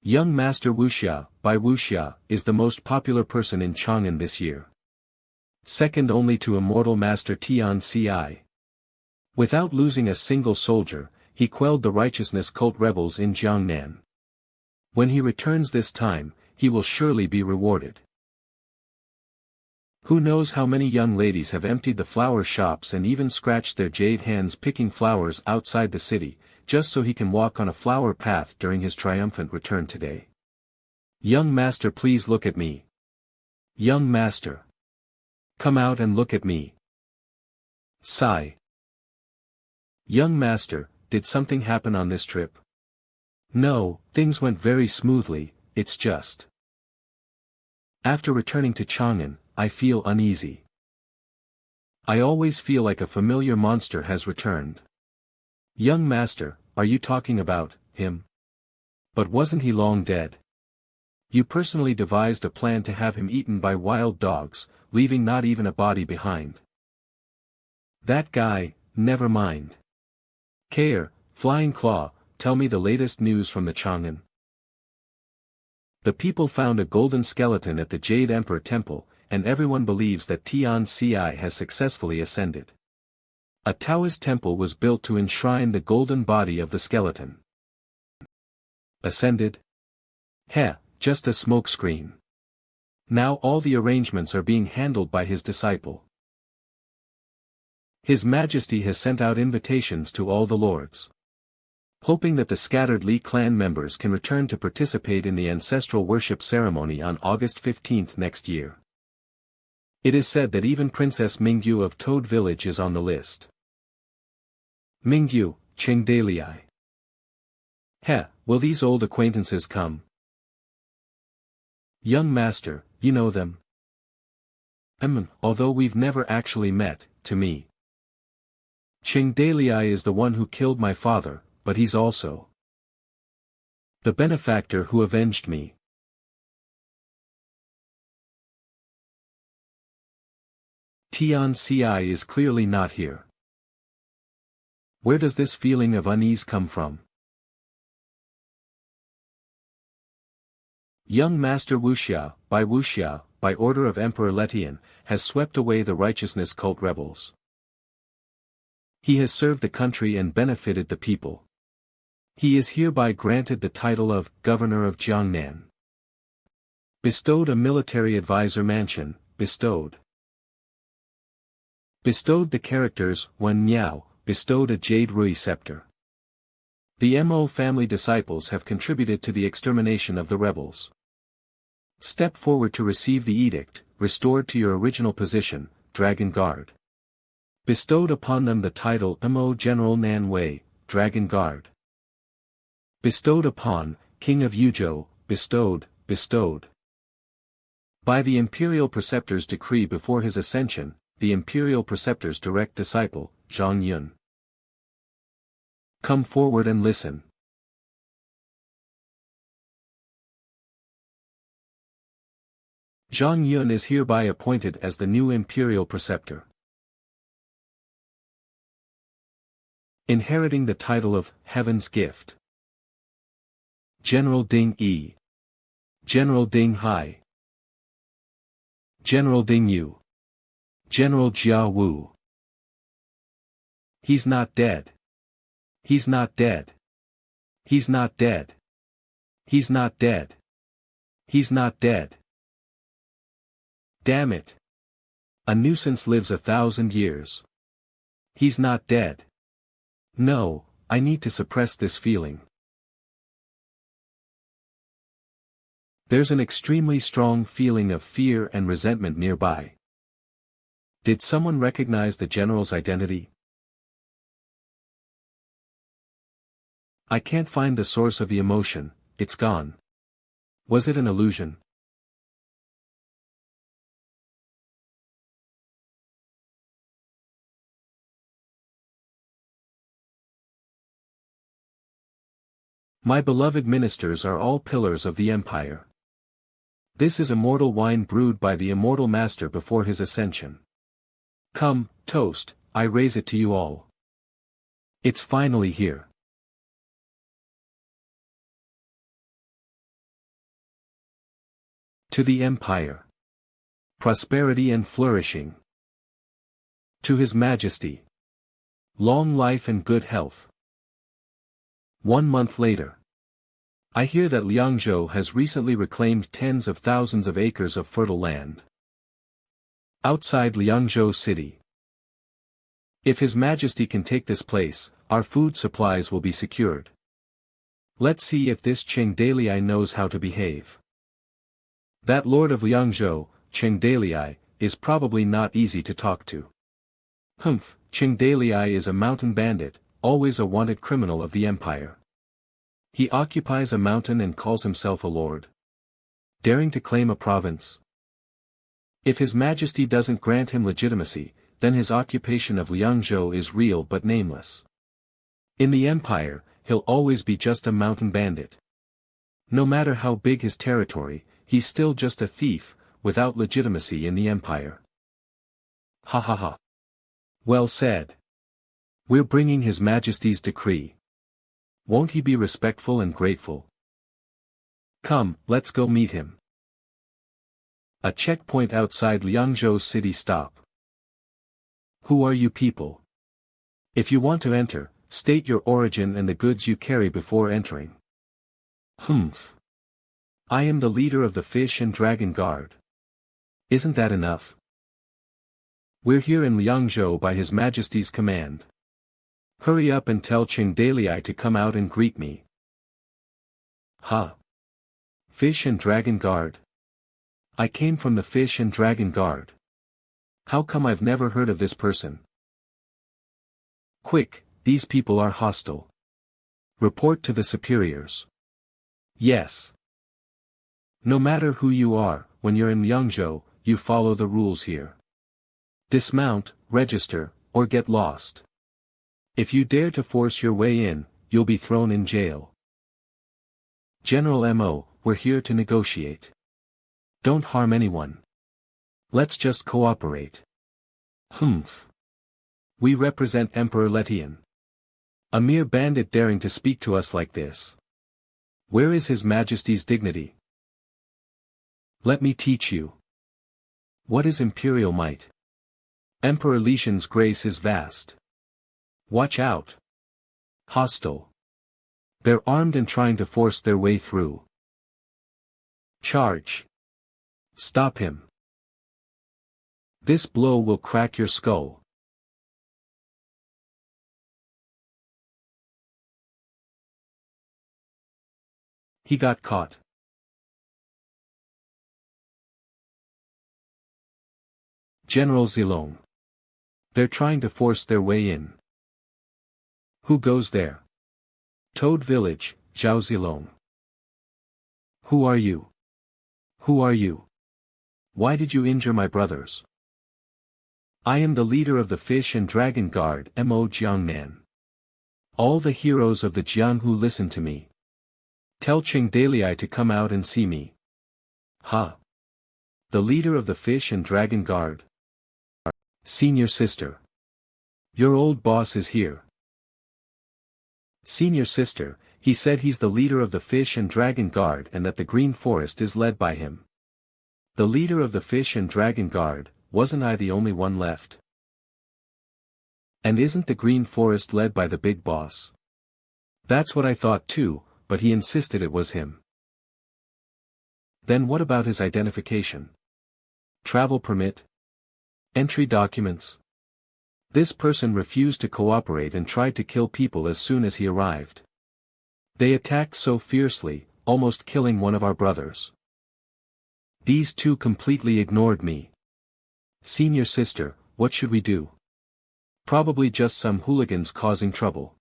Young Master Wuxia, by Wuxia, is the most popular person in Chang'an this year. Second only to immortal Master Tianci. Without losing a single soldier, he quelled the righteousness cult rebels in Jiangnan. When he returns this time, he will surely be rewarded. Who knows how many young ladies have emptied the flower shops and even scratched their jade hands picking flowers outside the city, just so he can walk on a flower path during his triumphant return today. Young Master, please look at me. Young Master. Come out and look at me. Sigh. Young Master, did something happen on this trip? No, things went very smoothly, it's just. After returning to Chang'an, I feel uneasy. I always feel like a familiar monster has returned. Young Master, are you talking about him? But wasn't he long dead? You personally devised a plan to have him eaten by wild dogs, leaving not even a body behind. That guy, never mind. Kair, Flying Claw, tell me the latest news from the Chang'an. The people found a golden skeleton at the Jade Emperor Temple, and everyone believes that Tianci has successfully ascended. A Taoist temple was built to enshrine the golden body of the skeleton. Ascended? Heh, just a smokescreen. Now all the arrangements are being handled by his disciple. His Majesty has sent out invitations to all the lords. Hoping that the scattered Li clan members can return to participate in the ancestral worship ceremony on August 15 next year. It is said that even Princess Mingyu of Toad Village is on the list. Mingyu, Qingdalii. Heh, will these old acquaintances come? Young Master, you know them. Although we've never actually met, to me. Qingdalii is the one who killed my father, but he's also the benefactor who avenged me. Tianci is clearly not here. Where does this feeling of unease come from? Young Master Wuxia, by order of Emperor Letian, has swept away the righteousness cult rebels. He has served the country and benefited the people. He is hereby granted the title of Governor of Jiangnan. Bestowed a military advisor mansion, bestowed. Bestowed the characters, Wen Miao, bestowed a jade rui scepter. The Mo family disciples have contributed to the extermination of the rebels. Step forward to receive the edict, restored to your original position, Dragon Guard. Bestowed upon them the title Mo General Nan Wei, Dragon Guard. Bestowed upon, King of Yuzhou, bestowed. By the imperial preceptor's decree before his ascension, the imperial preceptor's direct disciple, Zhang Yun. Come forward and listen. Zhang Yun is hereby appointed as the new imperial preceptor. Inheriting the title of Heaven's Gift. General Ding Yi. General Ding Hai. General Ding Yu. General Jia Wu. He's not dead. He's not dead. He's not dead. He's not dead. He's not dead. Damn it. A nuisance lives 1,000 years. He's not dead. No, I need to suppress this feeling. There's an extremely strong feeling of fear and resentment nearby. Did someone recognize the general's identity? I can't find the source of the emotion, it's gone. Was it an illusion? My beloved ministers are all pillars of the empire. This is immortal wine brewed by the immortal master before his ascension. Come, toast, I raise it to you all. It's finally here. To the empire. Prosperity and flourishing. To His Majesty. Long life and good health. 1 month later. I hear that Liangzhou has recently reclaimed tens of thousands of acres of fertile land. Outside Liangzhou city. If His Majesty can take this place, our food supplies will be secured. Let's see if this Cheng Dalai knows how to behave. That lord of Liangzhou, Cheng Dalai, is probably not easy to talk to. Humph, Cheng Dalai is a mountain bandit, always a wanted criminal of the empire. He occupies a mountain and calls himself a lord. Daring to claim a province. If His Majesty doesn't grant him legitimacy, then his occupation of Liangzhou is real but nameless. In the empire, he'll always be just a mountain bandit. No matter how big his territory, he's still just a thief, without legitimacy in the empire. Ha ha ha. Well said. We're bringing His Majesty's decree. Won't he be respectful and grateful? Come, let's go meet him. A checkpoint outside Liangzhou city stop. Who are you people? If you want to enter, state your origin and the goods you carry before entering. Humph. I am the leader of the Fish and Dragon Guard. Isn't that enough? We're here in Liangzhou by His Majesty's command. Hurry up and tell Cheng Dalai to come out and greet me. Ha! Fish and Dragon Guard. I came from the Fish and Dragon Guard. How come I've never heard of this person? Quick, these people are hostile. Report to the superiors. Yes. No matter who you are, when you're in Liangzhou, you follow the rules here. Dismount, register, or get lost. If you dare to force your way in, you'll be thrown in jail. General Mo, we're here to negotiate. Don't harm anyone. Let's just cooperate. Humph. We represent Emperor Letian. A mere bandit daring to speak to us like this. Where is His Majesty's dignity? Let me teach you. What is imperial might? Emperor Lishan's grace is vast. Watch out. Hostile. They're armed and trying to force their way through. Charge. Stop him. This blow will crack your skull. He got caught. General Zilong. They're trying to force their way in. Who goes there? Toad Village, Zhao Zilong. Who are you? Who are you? Why did you injure my brothers? I am the leader of the Fish and Dragon Guard, Mo Jiangnan. All the heroes of the Jianghu listen to me. Tell Cheng Dalai to come out and see me. Ha! The leader of the Fish and Dragon Guard. Senior sister. Your old boss is here. Senior sister, he said he's the leader of the Fish and Dragon Guard and that the Green Forest is led by him. The leader of the Fish and Dragon Guard, wasn't I the only one left? And isn't the Green Forest led by the big boss? That's what I thought too, but he insisted it was him. Then what about his identification? Travel permit? Entry documents? This person refused to cooperate and tried to kill people as soon as he arrived. They attacked so fiercely, almost killing one of our brothers. These two completely ignored me. Senior sister, what should we do? Probably just some hooligans causing trouble.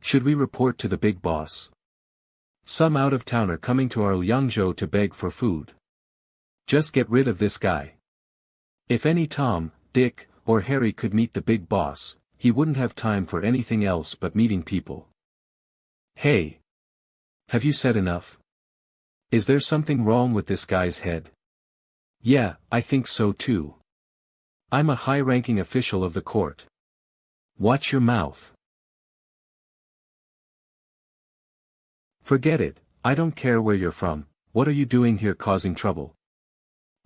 Should we report to the big boss? Some out-of-towner coming to our Liangzhou to beg for food. Just get rid of this guy. If any Tom, Dick, or Harry could meet the big boss, he wouldn't have time for anything else but meeting people. Hey! Have you said enough? Is there something wrong with this guy's head? Yeah, I think so too. I'm a high-ranking official of the court. Watch your mouth. Forget it, I don't care where you're from, what are you doing here causing trouble?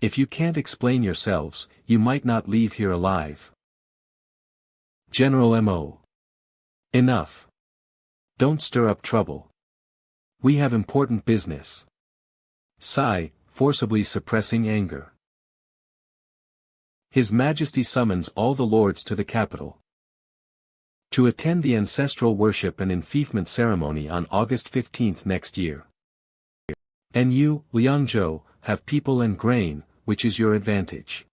If you can't explain yourselves, you might not leave here alive. General M.O. Enough. Don't stir up trouble. We have important business. Sigh, forcibly suppressing anger. His Majesty summons all the lords to the capital. To attend the ancestral worship and enfeoffment ceremony on August 15th next year. And you, Liangzhou, have people and grain, which is your advantage.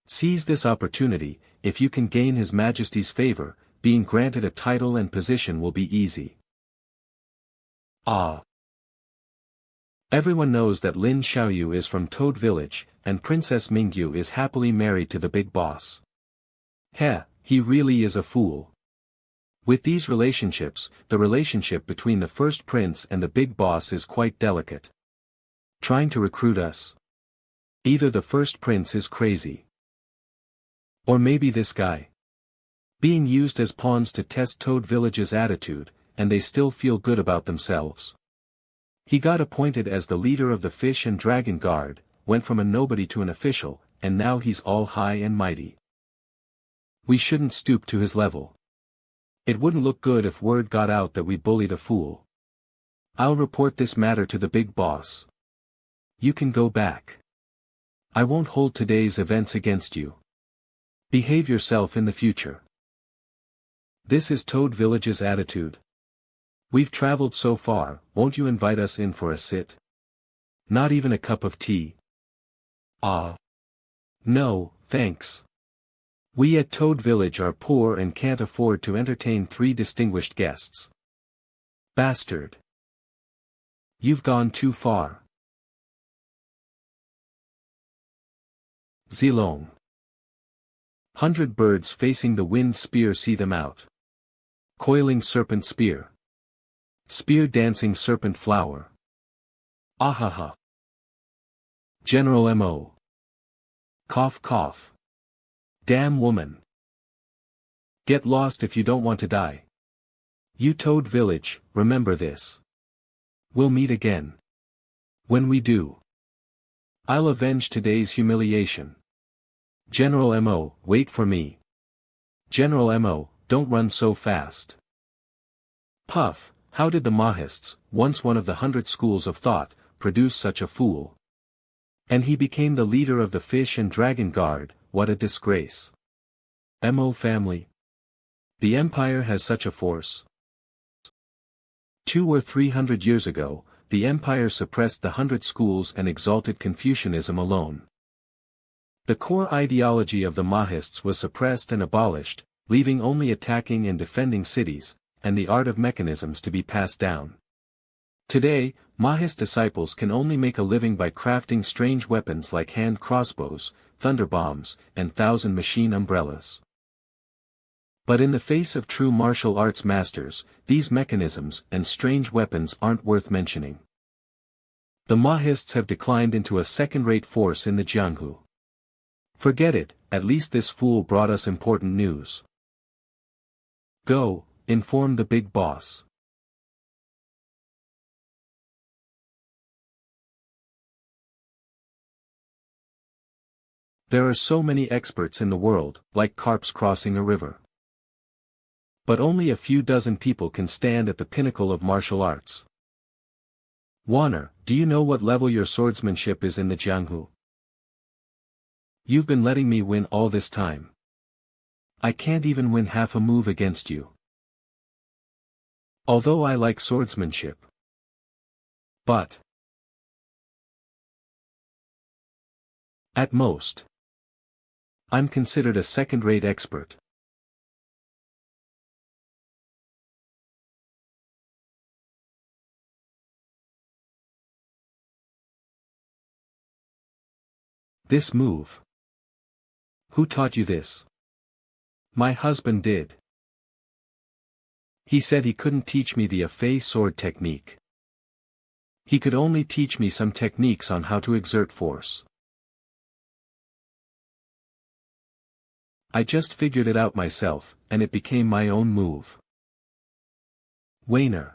Seize this opportunity, if you can gain His Majesty's favor, being granted a title and position will be easy. Ah! Everyone knows that Lin Xiaoyu is from Toad Village, and Princess Mingyu is happily married to the big boss. Heh, he really is a fool. With these relationships, the relationship between the first prince and the big boss is quite delicate. Trying to recruit us. Either the first prince is crazy. Or maybe this guy. Being used as pawns to test Toad Village's attitude, and they still feel good about themselves. He got appointed as the leader of the Fish and Dragon Guard, went from a nobody to an official, and now he's all high and mighty. We shouldn't stoop to his level. It wouldn't look good if word got out that we bullied a fool. I'll report this matter to the big boss. You can go back. I won't hold today's events against you. Behave yourself in the future. This is Toad Village's attitude. We've traveled so far, won't you invite us in for a sit? Not even a cup of tea. Ah. No, thanks. We at Toad Village are poor and can't afford to entertain 3 distinguished guests. Bastard. You've gone too far. Zilong. 100 birds facing the wind spear see them out. Coiling serpent spear. Spear dancing serpent flower. Ahaha. General M.O. Cough cough. Damn woman. Get lost if you don't want to die. You Toad Village, remember this. We'll meet again. When we do, I'll avenge today's humiliation. General M.O., wait for me. General M.O., don't run so fast. Puff, how did the Mahists, once one of the 100 schools of thought, produce such a fool? And he became the leader of the Fish and Dragon Guard. What a disgrace. Mo family. The empire has such a force. 200 or 300 years ago, the empire suppressed the 100 schools and exalted Confucianism alone. The core ideology of the Mahists was suppressed and abolished, leaving only attacking and defending cities, and the art of mechanisms to be passed down. Today, Mahist disciples can only make a living by crafting strange weapons like hand crossbows, thunder bombs, and thousand machine umbrellas. But in the face of true martial arts masters, these mechanisms and strange weapons aren't worth mentioning. The Mahists have declined into a second-rate force in the Jianghu. Forget it, at least this fool brought us important news. Go, inform the big boss. There are so many experts in the world, like carps crossing a river. But only a few dozen people can stand at the pinnacle of martial arts. Warner, do you know what level your swordsmanship is in the Jianghu? You've been letting me win all this time. I can't even win half a move against you. Although I like swordsmanship. But at most, I'm considered a second-rate expert. This move. Who taught you this? My husband did. He said he couldn't teach me the Afei sword technique. He could only teach me some techniques on how to exert force. I just figured it out myself, and it became my own move. Wainer.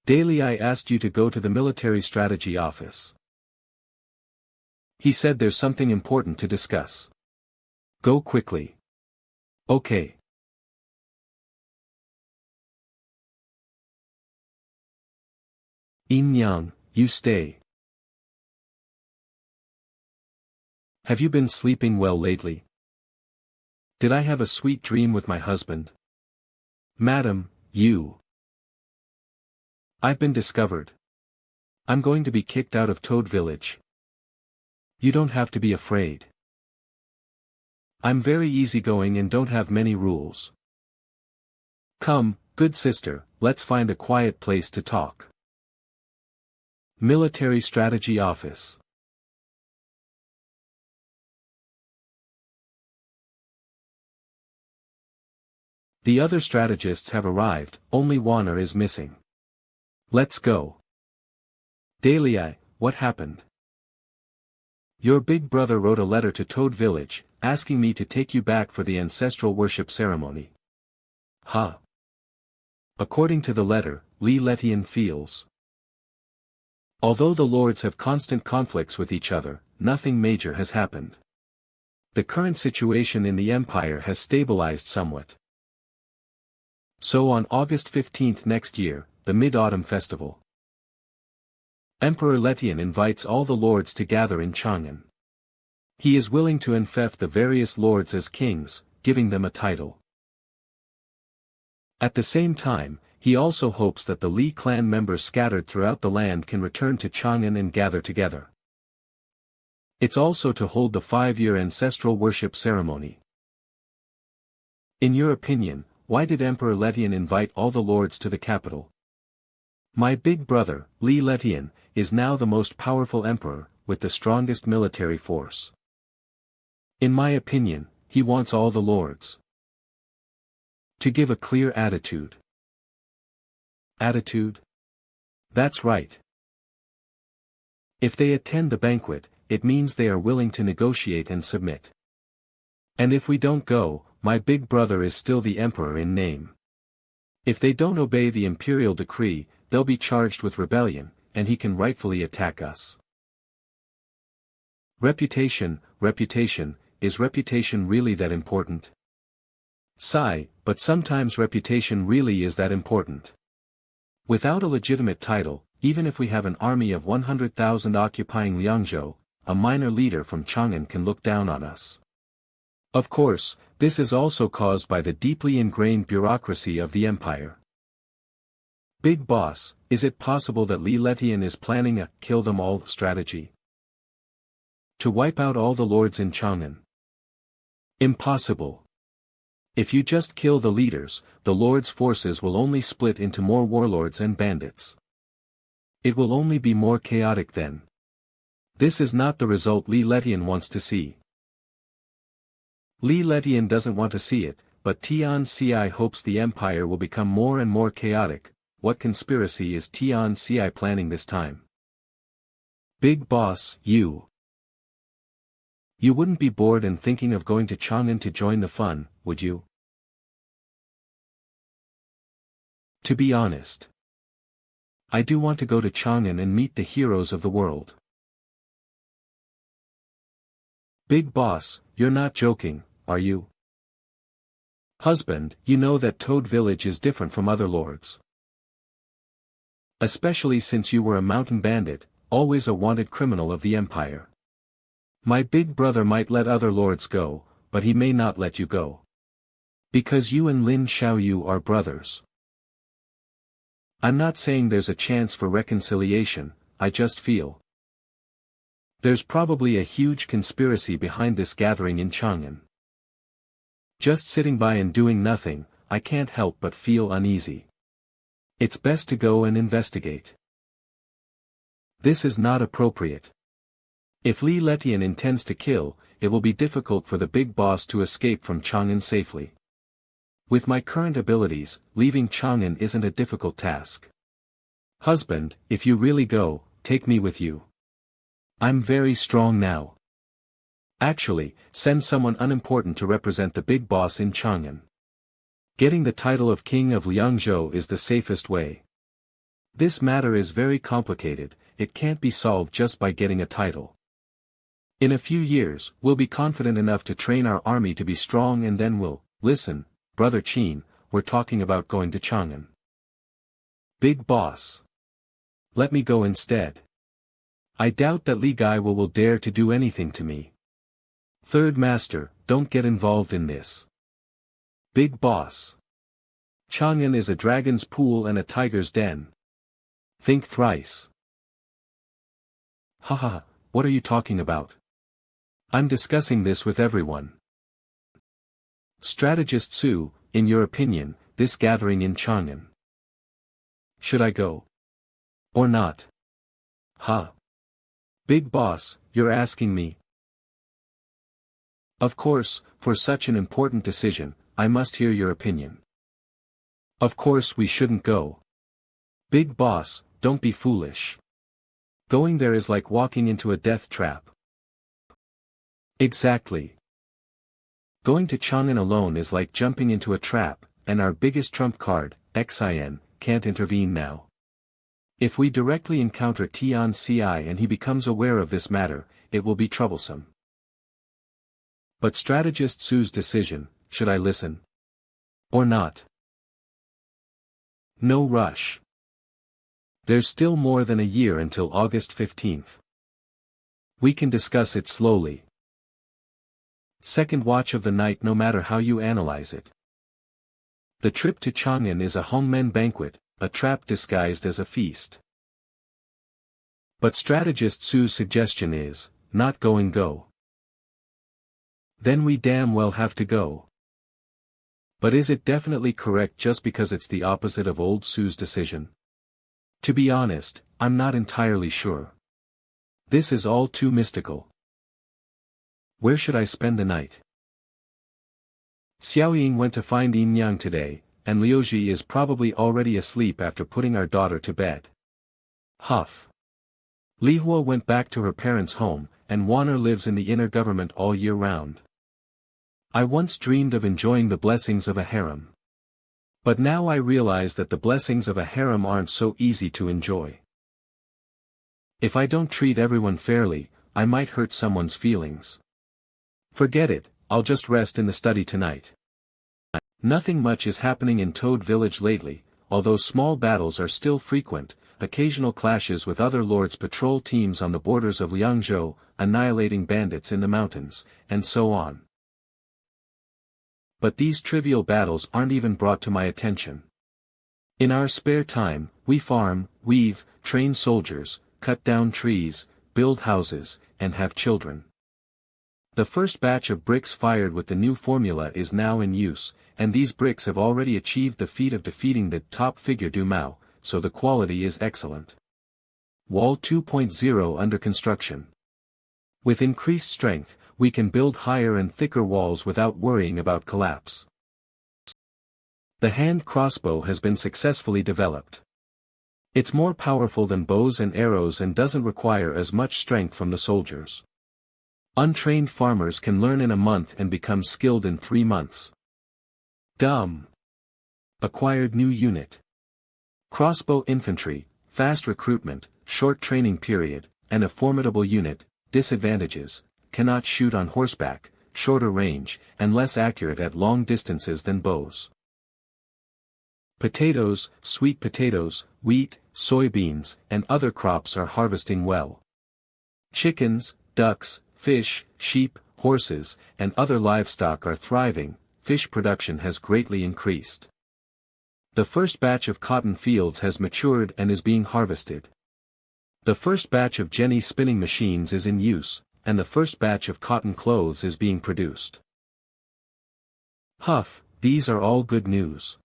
Daily I asked you to go to the military strategy office. He said there's something important to discuss. Go quickly. Okay. Yin Yang, you stay. Have you been sleeping well lately? Did I have a sweet dream with my husband? Madam, you. I've been discovered. I'm going to be kicked out of Toad Village. You don't have to be afraid. I'm very easygoing and don't have many rules. Come, good sister, let's find a quiet place to talk. Military Strategy Office. The other strategists have arrived, only Warner is missing. Let's go. Dahlia, what happened? Your big brother wrote a letter to Toad Village, asking me to take you back for the ancestral worship ceremony. Huh. According to the letter, Li Letian feels. Although the lords have constant conflicts with each other, nothing major has happened. The current situation in the empire has stabilized somewhat. So on August 15th next year, the Mid-Autumn Festival. Emperor Letian invites all the lords to gather in Chang'an. He is willing to enfeoff the various lords as kings, giving them a title. At the same time, he also hopes that the Li clan members scattered throughout the land can return to Chang'an and gather together. It's also to hold the 5-year ancestral worship ceremony. In your opinion, why did Emperor Letian invite all the lords to the capital? My big brother, Li Letian, is now the most powerful emperor, with the strongest military force. In my opinion, he wants all the lords to give a clear attitude. Attitude? That's right. If they attend the banquet, it means they are willing to negotiate and submit. And if we don't go, my big brother is still the emperor in name. If they don't obey the imperial decree, they'll be charged with rebellion, and he can rightfully attack us. Reputation, is reputation really that important? Sigh, but sometimes reputation really is that important. Without a legitimate title, even if we have an army of 100,000 occupying Liangzhou, a minor leader from Chang'an can look down on us. Of course, this is also caused by the deeply ingrained bureaucracy of the empire. Big boss, is it possible that Li Letian is planning a kill them all strategy? To wipe out all the lords in Chang'an? Impossible. If you just kill the leaders, the lords' forces will only split into more warlords and bandits. It will only be more chaotic then. This is not the result Li Letian wants to see. Li Letian doesn't want to see it, but Tian Ci hopes the empire will become more and more chaotic. What conspiracy is Tian Ci planning this time? Big boss, you wouldn't be bored and thinking of going to Chang'an to join the fun, would you? To be honest, I do want to go to Chang'an and meet the heroes of the world. Big boss, you're not joking, are you? Husband, you know that Toad Village is different from other lords. Especially since you were a mountain bandit, always a wanted criminal of the empire. My big brother might let other lords go, but he may not let you go. Because you and Lin Xiaoyu are brothers. I'm not saying there's a chance for reconciliation, I just feel there's probably a huge conspiracy behind this gathering in Chang'an. Just sitting by and doing nothing, I can't help but feel uneasy. It's best to go and investigate. This is not appropriate. If Li Letian intends to kill, it will be difficult for the big boss to escape from Chang'an safely. With my current abilities, leaving Chang'an isn't a difficult task. Husband, if you really go, take me with you. I'm very strong now. Actually, send someone unimportant to represent the big boss in Chang'an. Getting the title of King of Liangzhou is the safest way. This matter is very complicated, it can't be solved just by getting a title. In a few years, we'll be confident enough to train our army to be strong and then we'll, listen, Brother Qin, we're talking about going to Chang'an. Big boss. Let me go instead. I doubt that Li Gai will dare to do anything to me. Third Master, don't get involved in this. Big boss. Chang'an is a dragon's pool and a tiger's den. Think thrice. Haha, what are you talking about? I'm discussing this with everyone. Strategist Su, in your opinion, this gathering in Chang'an. Should I go? Or not? Huh? Big boss, you're asking me? Of course, for such an important decision, I must hear your opinion. Of course we shouldn't go. Big boss, don't be foolish. Going there is like walking into a death trap. Exactly. Going to Chang'an alone is like jumping into a trap, and our biggest trump card, Xin, can't intervene now. If we directly encounter Tian Ci and he becomes aware of this matter, it will be troublesome. But strategist Su's decision, should I listen? Or not? No rush. There's still more than a year until August 15th. We can discuss it slowly. Second watch of the night no matter how you analyze it. The trip to Chang'an is a hongmen banquet, a trap disguised as a feast. But strategist Su's suggestion is, not go. Then we damn well have to go. But is it definitely correct just because it's the opposite of old Su's decision? To be honest, I'm not entirely sure. This is all too mystical. Where should I spend the night? Xiaoying went to find Yin Yang today, and Liuji is probably already asleep after putting our daughter to bed. Huff. Li Hua went back to her parents' home, and Wanner lives in the inner government all year round. I once dreamed of enjoying the blessings of a harem. But now I realize that the blessings of a harem aren't so easy to enjoy. If I don't treat everyone fairly, I might hurt someone's feelings. Forget it, I'll just rest in the study tonight. Nothing much is happening in Toad Village lately, although small battles are still frequent. occasional clashes with other lords' patrol teams on the borders of Liangzhou, annihilating bandits in the mountains, and so on. But these trivial battles aren't even brought to my attention. In our spare time, we farm, weave, train soldiers, cut down trees, build houses, and have children. The first batch of bricks fired with the new formula is now in use, and these bricks have already achieved the feat of defeating the top figure Du Mao, so the quality is excellent. Wall 2.0 under construction. With increased strength, we can build higher and thicker walls without worrying about collapse. The hand crossbow has been successfully developed. It's more powerful than bows and arrows and doesn't require as much strength from the soldiers. Untrained farmers can learn in a month and become skilled in 3 months. Dumb. Acquired new unit. Crossbow infantry, fast recruitment, short training period, and a formidable unit. Disadvantages: cannot shoot on horseback, shorter range, and less accurate at long distances than bows. Potatoes, sweet potatoes, wheat, soybeans, and other crops are harvesting well. Chickens, ducks, fish, sheep, horses, and other livestock are thriving. Fish production has greatly increased. The first batch of cotton fields has matured and is being harvested. The first batch of jenny spinning machines is in use, and the first batch of cotton clothes is being produced. Huff, these are all good news.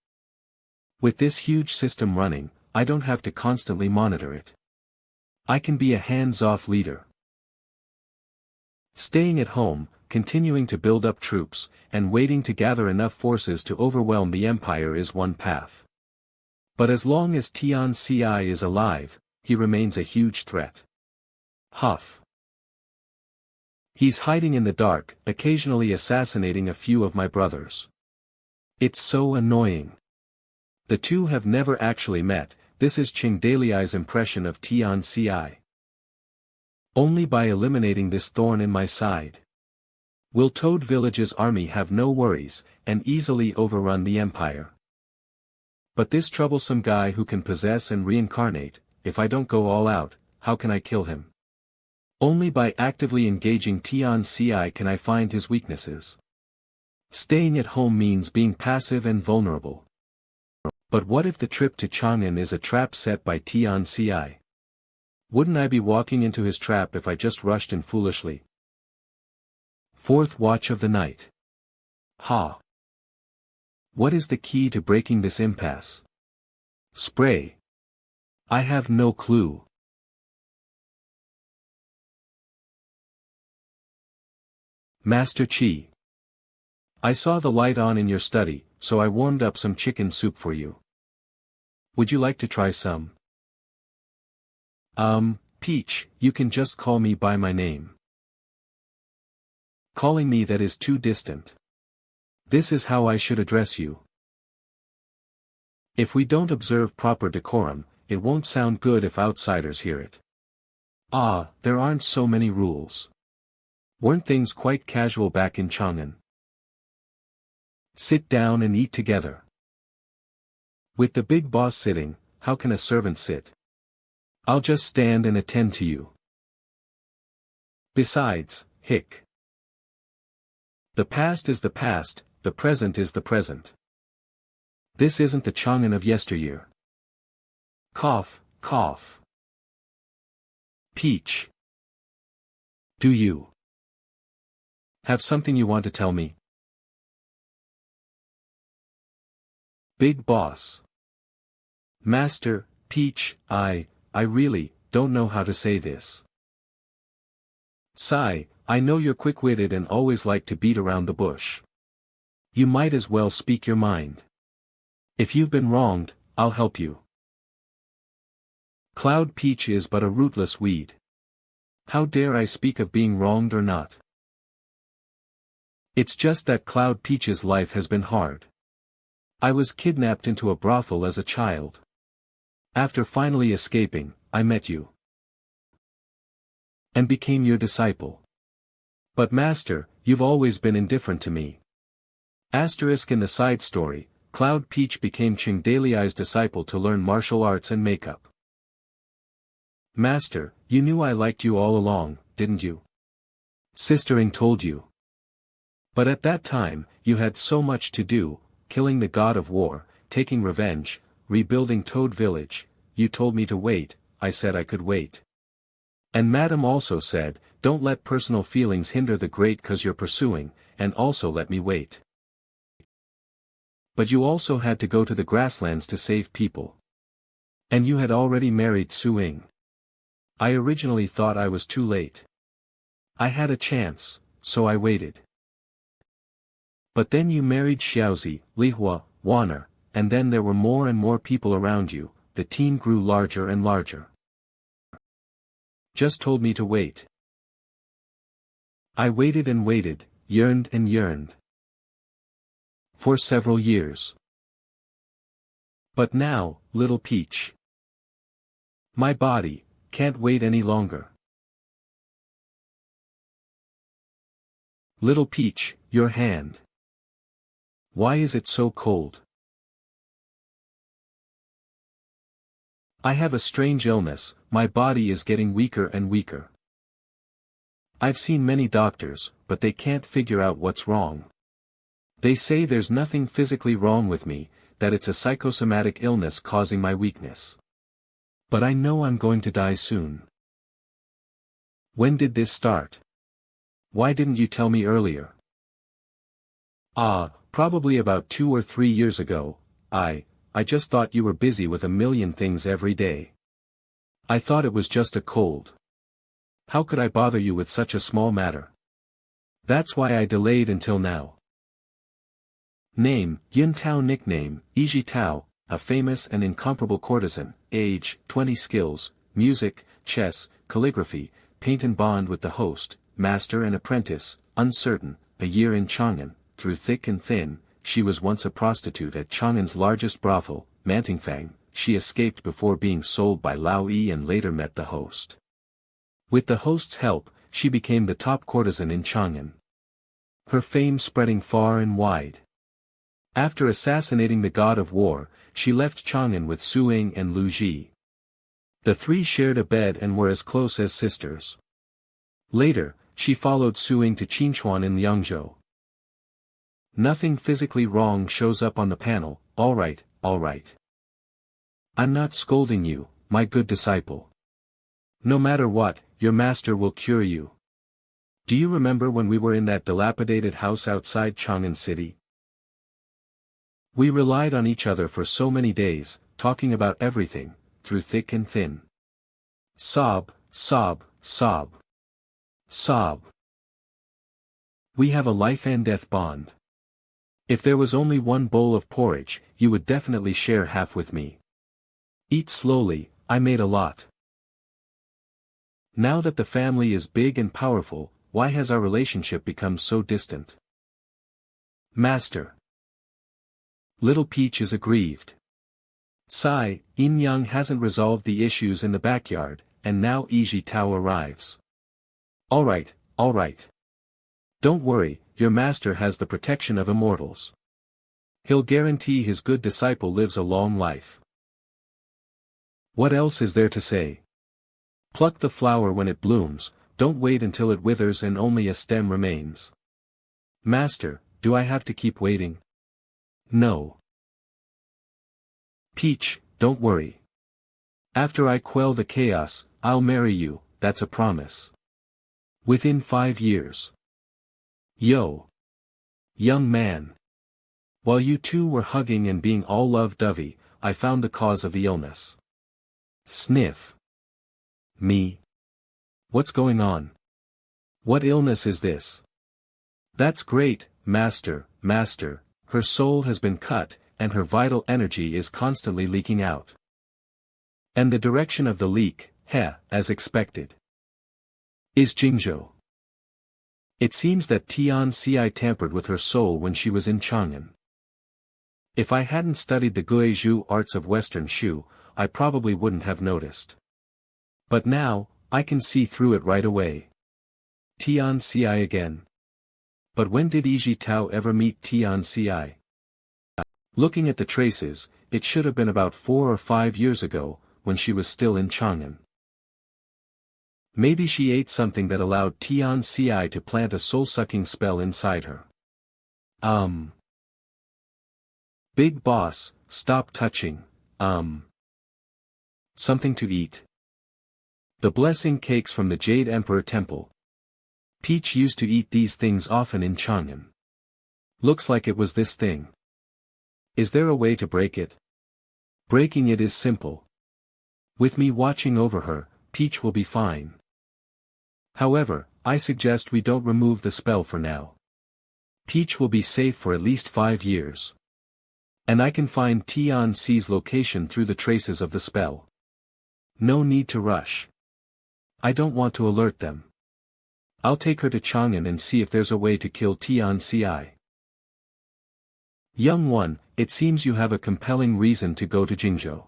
With this huge system running, I don't have to constantly monitor it. I can be a hands-off leader. Staying at home, continuing to build up troops, and waiting to gather enough forces to overwhelm the empire is one path. But as long as Tian Ci is alive, he remains a huge threat. Huff. He's hiding in the dark, occasionally assassinating a few of my brothers. It's so annoying. The two have never actually met. This is Qing Daliai's impression of Tian Ci. Only by eliminating this thorn in my side will Toad Village's army have no worries, and easily overrun the empire. But this troublesome guy who can possess and reincarnate, if I don't go all out, how can I kill him? Only by actively engaging Tian Ci can I find his weaknesses. Staying at home means being passive and vulnerable. But what if the trip to Chang'an is a trap set by Tian Ci? Wouldn't I be walking into his trap if I just rushed in foolishly? Fourth watch of the night. Ha! What is the key to breaking this impasse? Spray. I have no clue. Master Qi. I saw the light on in your study, so I warmed up some chicken soup for you. Would you like to try some? Peach, you can just call me by my name. Calling me that is too distant. This is how I should address you. If we don't observe proper decorum, it won't sound good if outsiders hear it. Ah, there aren't so many rules. Weren't things quite casual back in Chang'an? Sit down and eat together. With the big boss sitting, how can a servant sit? I'll just stand and attend to you. Besides, hic. The past is the past, the present is the present. This isn't the Chang'an of yesteryear. Cough, cough. Peach. Do you have something you want to tell me? Big boss. Master, Peach, I really don't know how to say this. Sigh, I know you're quick-witted and always like to beat around the bush. You might as well speak your mind. If you've been wronged, I'll help you. Cloud Peach is but a rootless weed. How dare I speak of being wronged or not? It's just that Cloud Peach's life has been hard. I was kidnapped into a brothel as a child. After finally escaping, I met you. And became your disciple. But master, you've always been indifferent to me. Asterisk in the side story, Cloud Peach became Qing Daliai's disciple to learn martial arts and makeup. Master, you knew I liked you all along, didn't you? Sistering told you. But at that time, you had so much to do, killing the god of war, taking revenge, rebuilding Toad Village. You told me to wait, I said I could wait. And Madam also said, don't let personal feelings hinder the great cause you're pursuing, and also let me wait. But you also had to go to the grasslands to save people. And you had already married Su-ing. I originally thought I was too late. I had a chance, so I waited. But then you married Xiaozi, Lihua, Wanner, and then there were more and more people around you, the team grew larger and larger. Just told me to wait. I waited and waited, yearned and yearned. For several years. But now, little Peach. My body, can't wait any longer. Little Peach, your hand. Why is it so cold? I have a strange illness, my body is getting weaker and weaker. I've seen many doctors, but they can't figure out what's wrong. They say there's nothing physically wrong with me, that it's a psychosomatic illness causing my weakness. But I know I'm going to die soon. When did this start? Why didn't you tell me earlier? Probably about 2 or 3 years ago. I just thought you were busy with a million things every day. I thought it was just a cold. How could I bother you with such a small matter? That's why I delayed until now. Name, Yin Tao. Nickname, Iji Tao, a famous and incomparable courtesan. Age, 20. Skills, music, chess, calligraphy, paint and bond with the host, master and apprentice, uncertain, a year in Chang'an, through thick and thin. She was once a prostitute at Chang'an's largest brothel, Mantingfang. She escaped before being sold by Lao Yi and later met the host. With the host's help, she became the top courtesan in Chang'an. Her fame spreading far and wide. After assassinating the god of war, she left Chang'an with Su-ing and Lu Ji. The three shared a bed and were as close as sisters. Later, she followed Su-ing to Qinchuan in Liangzhou. Nothing physically wrong shows up on the panel. Alright, alright. I'm not scolding you, my good disciple. No matter what, your master will cure you. Do you remember when we were in that dilapidated house outside Chang'an City? We relied on each other for so many days, talking about everything, through thick and thin. Sob, sob, sob. Sob. We have a life and death bond. If there was only one bowl of porridge, you would definitely share half with me. Eat slowly, I made a lot. Now that the family is big and powerful, why has our relationship become so distant? Master. Little Peach is aggrieved. Sigh, Yin Yang hasn't resolved the issues in the backyard, and now Iji Tao arrives. Alright, alright. Don't worry, your master has the protection of immortals. He'll guarantee his good disciple lives a long life. What else is there to say? Pluck the flower when it blooms, don't wait until it withers and only a stem remains. Master, do I have to keep waiting? No. Peach, don't worry. After I quell the chaos, I'll marry you, that's a promise. Within 5 years. Yo. Young man. While you two were hugging and being all love-dovey, I found the cause of the illness. Sniff. Me. What's going on? What illness is this? That's great, master, master, her soul has been cut, and her vital energy is constantly leaking out. And the direction of the leak, as expected. Is Jingzhou. It seems that Tian Ci tampered with her soul when she was in Chang'an. If I hadn't studied the Guizhou arts of Western Shu, I probably wouldn't have noticed. But now, I can see through it right away. Tian Ci again. But when did Iji Tao ever meet Tian Ci? Looking at the traces, it should have been about 4 or 5 years ago, when she was still in Chang'an. Maybe she ate something that allowed Tian Ci to plant a soul-sucking spell inside her. Big boss, stop touching, something to eat. The blessing cakes from the Jade Emperor Temple. Peach used to eat these things often in Chang'an. Looks like it was this thing. Is there a way to break it? Breaking it is simple. With me watching over her, Peach will be fine. However, I suggest we don't remove the spell for now. Peach will be safe for at least 5 years. And I can find Tian Ci's location through the traces of the spell. No need to rush. I don't want to alert them. I'll take her to Chang'an and see if there's a way to kill Tian Ci. Young one, it seems you have a compelling reason to go to Jingzhou.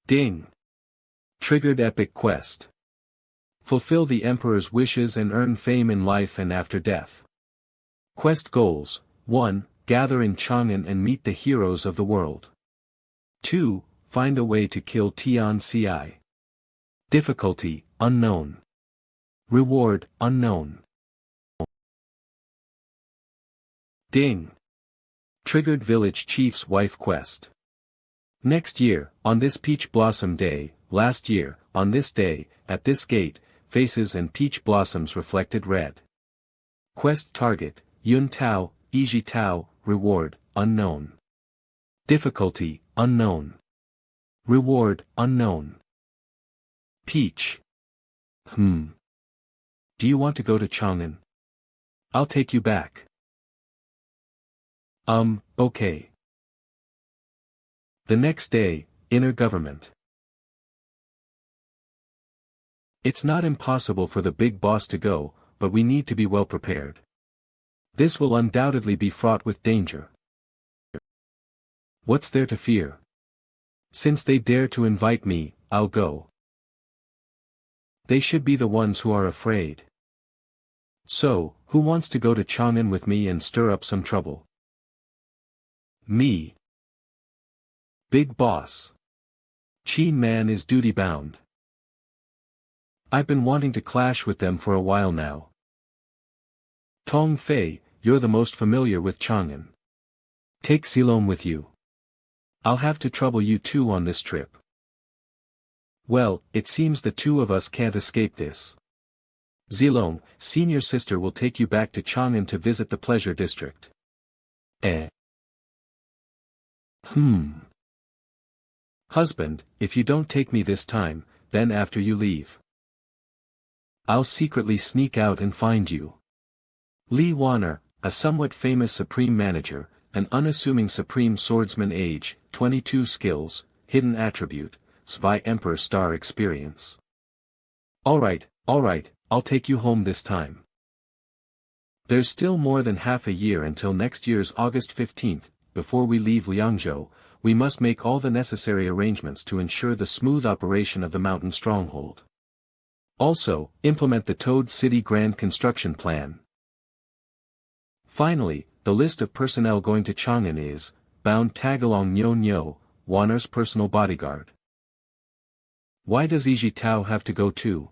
Ding. Triggered epic quest. Fulfill the Emperor's wishes and earn fame in life and after death. Quest goals: 1. Gather in Chang'an and meet the heroes of the world. 2. Find a way to kill Tian Ci. Difficulty: unknown. Reward: unknown. Ding. Triggered village chief's wife quest. Next year, on this peach blossom day, last year, on this day, at this gate, faces and peach blossoms reflected red. Quest target: Yun Tao, Iji Tao, reward: unknown. Difficulty: unknown. Reward: unknown. Peach. Do you want to go to Chang'an? I'll take you back. Okay. The next day, inner government. It's not impossible for the big boss to go, but we need to be well prepared. This will undoubtedly be fraught with danger. What's there to fear? Since they dare to invite me, I'll go. They should be the ones who are afraid. So, who wants to go to Chang'an with me and stir up some trouble? Me. Big boss. Qin Man is duty-bound. I've been wanting to clash with them for a while now. Tong Fei, you're the most familiar with Chang'an. Take Zilong with you. I'll have to trouble you too on this trip. Well, it seems the two of us can't escape this. Zilong, senior sister will take you back to Chang'an to visit the pleasure district. Husband, if you don't take me this time, then after you leave, I'll secretly sneak out and find you. Li Wan'er, a somewhat famous supreme manager, an unassuming supreme swordsman, age, 22, skills, hidden attribute, Spy Emperor star experience. Alright, I'll take you home this time. There's still more than half a year until next year's August 15th, before we leave Liangzhou. We must make all the necessary arrangements to ensure the smooth operation of the mountain stronghold. Also, implement the Toad City Grand Construction Plan. Finally, the list of personnel going to Chang'an is, bound Tagalong Nyo Nyo, Wan'er's personal bodyguard. Why does Iji Tao have to go too?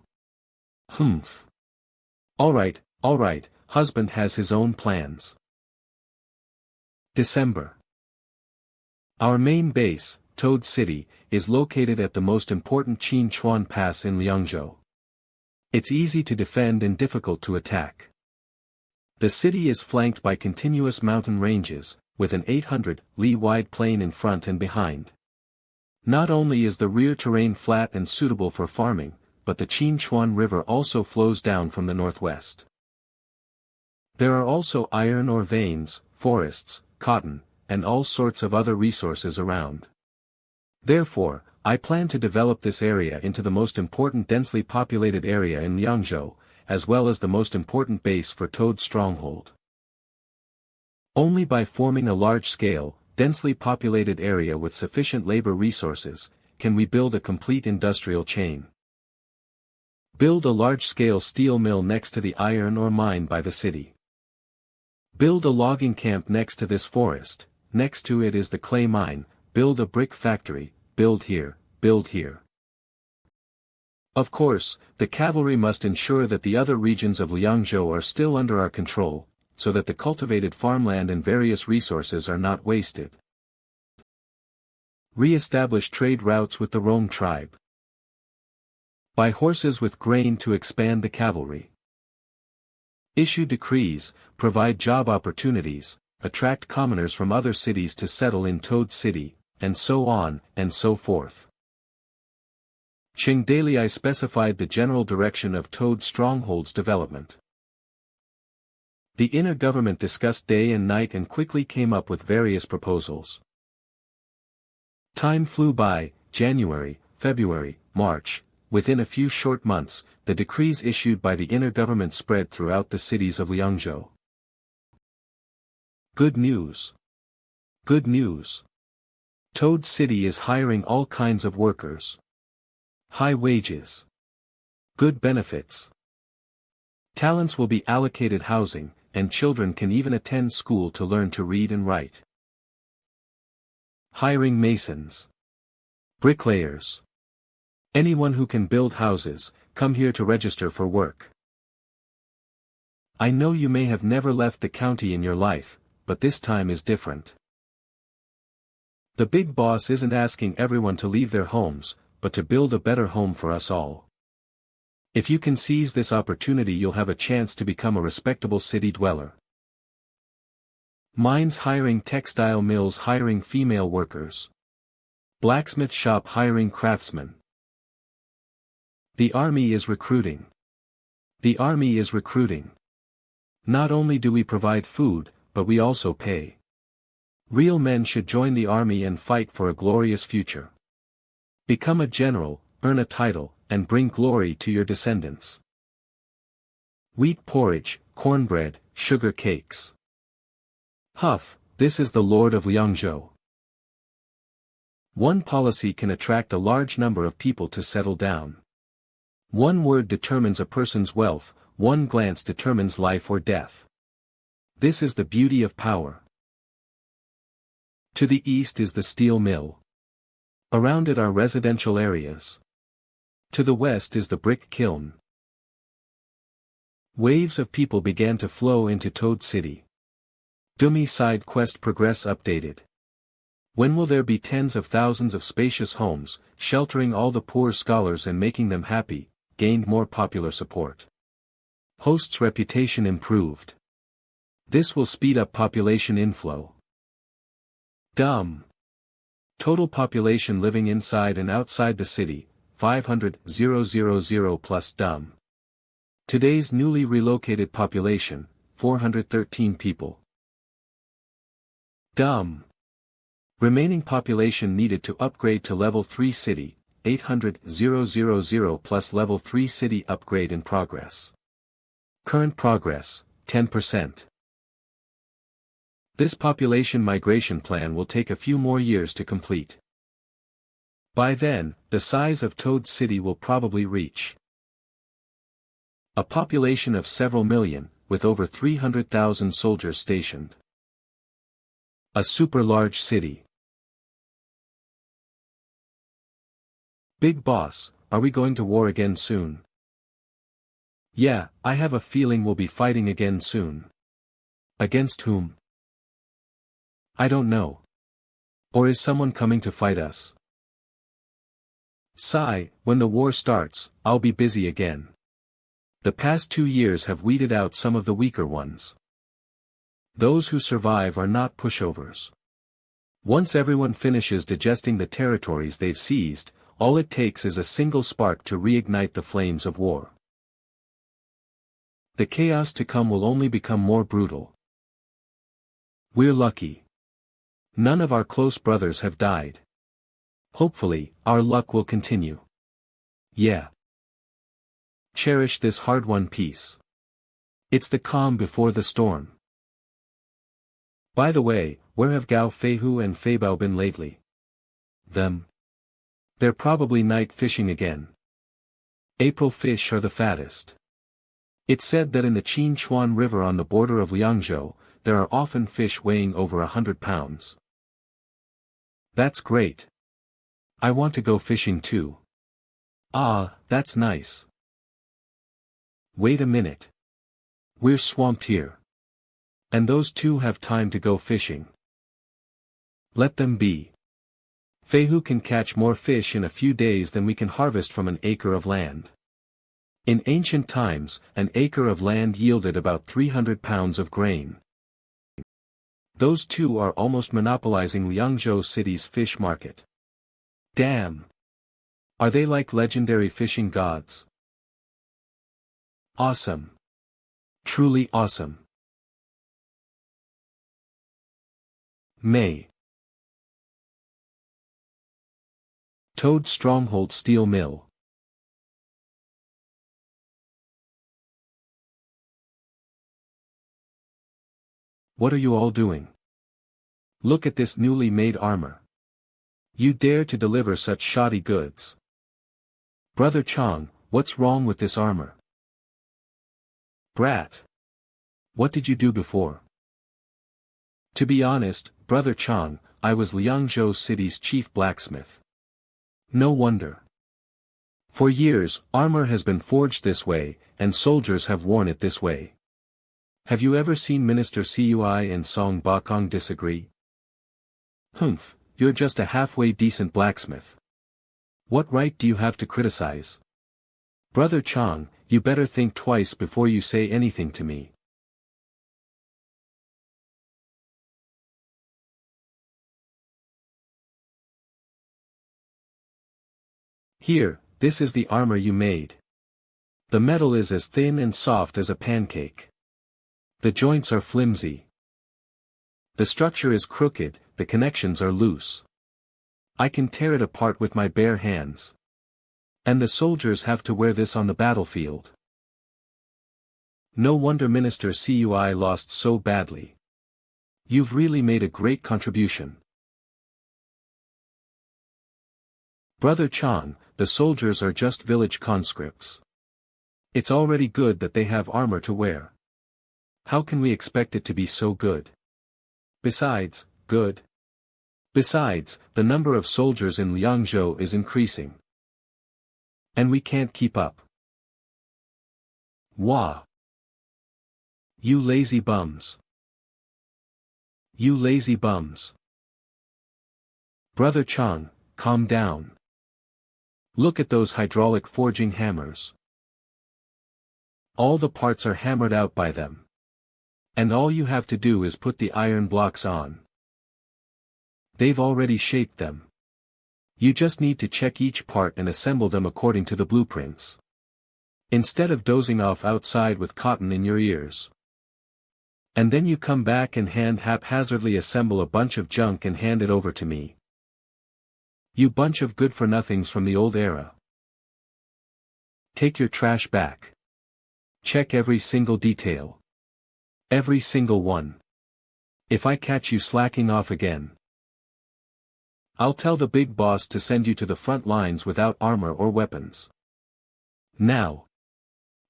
Alright, husband has his own plans. December. Our main base, Toad City, is located at the most important Qin Chuan Pass in Liangzhou. It's easy to defend and difficult to attack. The city is flanked by continuous mountain ranges, with an 800-li wide plain in front and behind. Not only is the rear terrain flat and suitable for farming, but the Qin Chuan River also flows down from the northwest. There are also iron ore veins, forests, cotton, and all sorts of other resources around. Therefore, I plan to develop this area into the most important densely populated area in Liangzhou, as well as the most important base for Toad's stronghold. Only by forming a large-scale, densely populated area with sufficient labor resources, can we build a complete industrial chain. Build a large-scale steel mill next to the iron ore mine by the city. Build a logging camp next to this forest, next to it is the clay mine, build a brick factory, build here, build here. Of course, the cavalry must ensure that the other regions of Liangzhou are still under our control, so that the cultivated farmland and various resources are not wasted. Re-establish trade routes with the Rome tribe. Buy horses with grain to expand the cavalry. Issue decrees, provide job opportunities, attract commoners from other cities to settle in Toad City, and so on, and so forth. Qing Dailyi specified the general direction of Toad Stronghold's development. The inner government discussed day and night and quickly came up with various proposals. Time flew by, January, February, March. Within a few short months, the decrees issued by the inner government spread throughout the cities of Liangzhou. Good news. Good news. Toad City is hiring all kinds of workers. High wages. Good benefits. Talents will be allocated housing, and children can even attend school to learn to read and write. Hiring masons. Bricklayers. Anyone who can build houses, come here to register for work. I know you may have never left the county in your life, but this time is different. The big boss isn't asking everyone to leave their homes, but to build a better home for us all. If you can seize this opportunity, you'll have a chance to become a respectable city dweller. Mines hiring, textile mills hiring female workers. Blacksmith shop hiring craftsmen. The army is recruiting. The army is recruiting. Not only do we provide food, but we also pay. Real men should join the army and fight for a glorious future. Become a general, earn a title, and bring glory to your descendants. Wheat porridge, cornbread, sugar cakes. Huff, this is the Lord of Liangzhou. One policy can attract a large number of people to settle down. One word determines a person's wealth, one glance determines life or death. This is the beauty of power. To the east is the steel mill. Around it are residential areas. To the west is the brick kiln. Waves of people began to flow into Toad City. Dummy side quest progress updated. When will there be tens of thousands of spacious homes, sheltering all the poor scholars and making them happy, gained more popular support. Host's reputation improved. This will speed up population inflow. Dumb. Total population living inside and outside the city, 500,000 plus dumb. Today's newly relocated population, 413 people. Dumb. Remaining population needed to upgrade to level 3 city, 800,000 plus level 3 city upgrade in progress. Current progress, 10%. This population migration plan will take a few more years to complete. By then, the size of Toad City will probably reach a population of several million, with over 300,000 soldiers stationed. A super large city. Big boss, are we going to war again soon? Yeah, I have a feeling we'll be fighting again soon. Against whom? I don't know. Or is someone coming to fight us? Sigh, when the war starts, I'll be busy again. The past 2 years have weeded out some of the weaker ones. Those who survive are not pushovers. Once everyone finishes digesting the territories they've seized, all it takes is a single spark to reignite the flames of war. The chaos to come will only become more brutal. We're lucky. None of our close brothers have died. Hopefully, our luck will continue. Yeah. Cherish this hard-won peace. It's the calm before the storm. By the way, where have Gao Feihu and Feibao been lately? Them. They're probably night fishing again. April fish are the fattest. It's said that in the Qinchuan River on the border of Liangzhou, there are often fish weighing over 100 pounds. That's great. I want to go fishing too. Ah, that's nice. Wait a minute. We're swamped here. And those two have time to go fishing. Let them be. Fehu can catch more fish in a few days than we can harvest from an acre of land. In ancient times, an acre of land yielded about 300 pounds of grain. Those two are almost monopolizing Liangzhou City's fish market. Damn! Are they like legendary fishing gods? Awesome. Truly awesome. May. Toad Stronghold Steel Mill. What are you all doing? Look at this newly made armor. You dare to deliver such shoddy goods. Brother Chang, what's wrong with this armor? Brat. What did you do before? To be honest, Brother Chang, I was Liangzhou City's chief blacksmith. No wonder. For years, armor has been forged this way, and soldiers have worn it this way. Have you ever seen Minister Cui and Song Bakong disagree? Humph, you're just a halfway decent blacksmith. What right do you have to criticize? Brother Chang, you better think twice before you say anything to me. Here, this is the armor you made. The metal is as thin and soft as a pancake. The joints are flimsy. The structure is crooked, the connections are loose. I can tear it apart with my bare hands. And the soldiers have to wear this on the battlefield. No wonder Minister Cui lost so badly. You've really made a great contribution. Brother Chang, the soldiers are just village conscripts. It's already good that they have armor to wear. How can we expect it to be so good? Besides, good. Besides, the number of soldiers in Liangzhou is increasing. And we can't keep up. Wah! You lazy bums. You lazy bums. Brother Chang, calm down. Look at those hydraulic forging hammers. All the parts are hammered out by them. And all you have to do is put the iron blocks on. They've already shaped them. You just need to check each part and assemble them according to the blueprints. Instead of dozing off outside with cotton in your ears. And then you come back and haphazardly assemble a bunch of junk and hand it over to me. You bunch of good-for-nothings from the old era. Take your trash back. Check every single detail. Every single one. If I catch you slacking off again, I'll tell the big boss to send you to the front lines without armor or weapons. Now.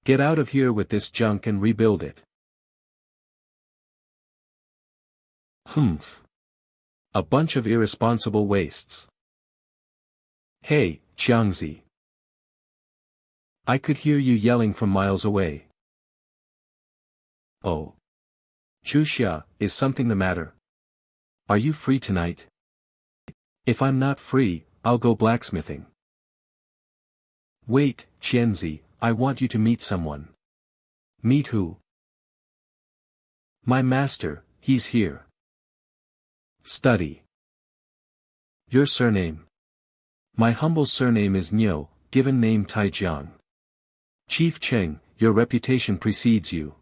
Get out of here with this junk and rebuild it. Humph. A bunch of irresponsible wastes. Hey, Jiangzi. I could hear you yelling from miles away. Oh. Chuxia, is something the matter? Are you free tonight? If I'm not free, I'll go blacksmithing. Wait, Qianzi, I want you to meet someone. Meet who? My master, he's here. Study. Your surname? My humble surname is Niu, given name Taijiang. Chief Cheng, your reputation precedes you.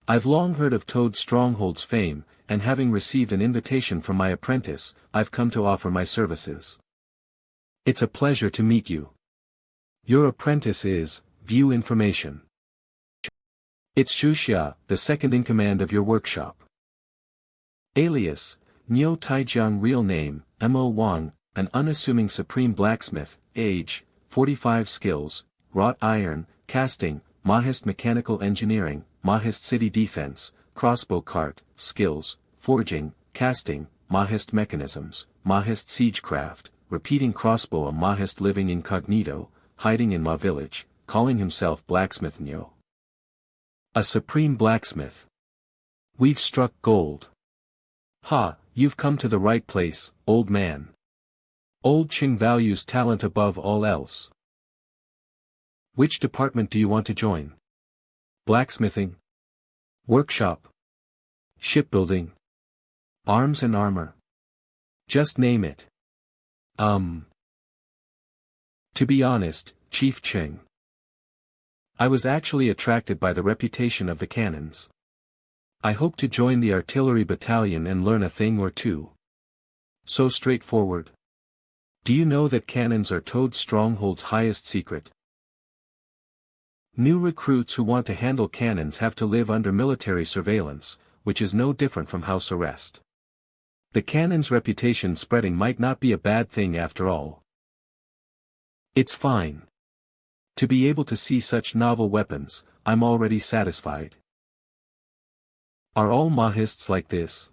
I've long heard of Toad Stronghold's fame, and having received an invitation from my apprentice, I've come to offer my services. It's a pleasure to meet you. Your apprentice is, View Information. It's Xuxia, the second in command of your workshop. Alias, Niu Taijiang. Real name, Mo Wang, an unassuming supreme blacksmith. Age, 45. Skills, wrought iron, casting, Mahist mechanical engineering, Mahist city defense, crossbow cart. Skills, forging, casting, Mahist mechanisms, Mahist siegecraft, repeating crossbow. A Mahist living incognito, hiding in my village, calling himself Blacksmith Nyo. A supreme blacksmith. We've struck gold. Ha, you've come to the right place, old man. Old Ching values talent above all else. Which department do you want to join? Blacksmithing? Workshop? Shipbuilding? Arms and armor? Just name it. To be honest, Chief Ching. I was actually attracted by the reputation of the cannons. I hope to join the artillery battalion and learn a thing or two. So straightforward. Do you know that cannons are Toad Stronghold's highest secret? New recruits who want to handle cannons have to live under military surveillance, which is no different from house arrest. The cannon's reputation spreading might not be a bad thing after all. It's fine. To be able to see such novel weapons, I'm already satisfied. Are all Mahists like this?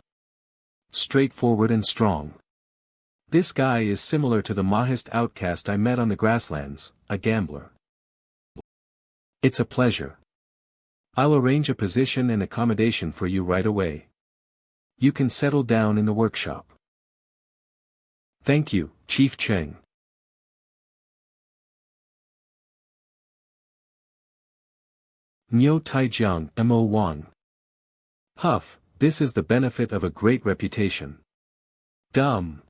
Straightforward and strong. This guy is similar to the Mahist outcast I met on the grasslands, a gambler. It's a pleasure. I'll arrange a position and accommodation for you right away. You can settle down in the workshop. Thank you, Chief Cheng. Niu Taijiang Mo Wang. Huff, this is the benefit of a great reputation. Dumb.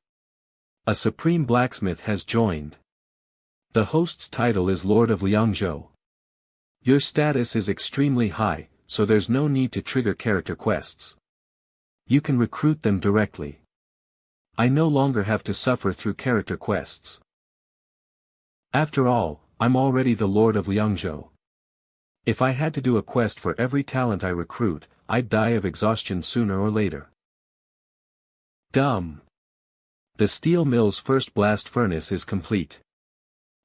A supreme blacksmith has joined. The host's title is Lord of Liangzhou. Your status is extremely high, so there's no need to trigger character quests. You can recruit them directly. I no longer have to suffer through character quests. After all, I'm already the Lord of Liangzhou. If I had to do a quest for every talent I recruit, I'd die of exhaustion sooner or later. Dumb. The steel mill's first blast furnace is complete.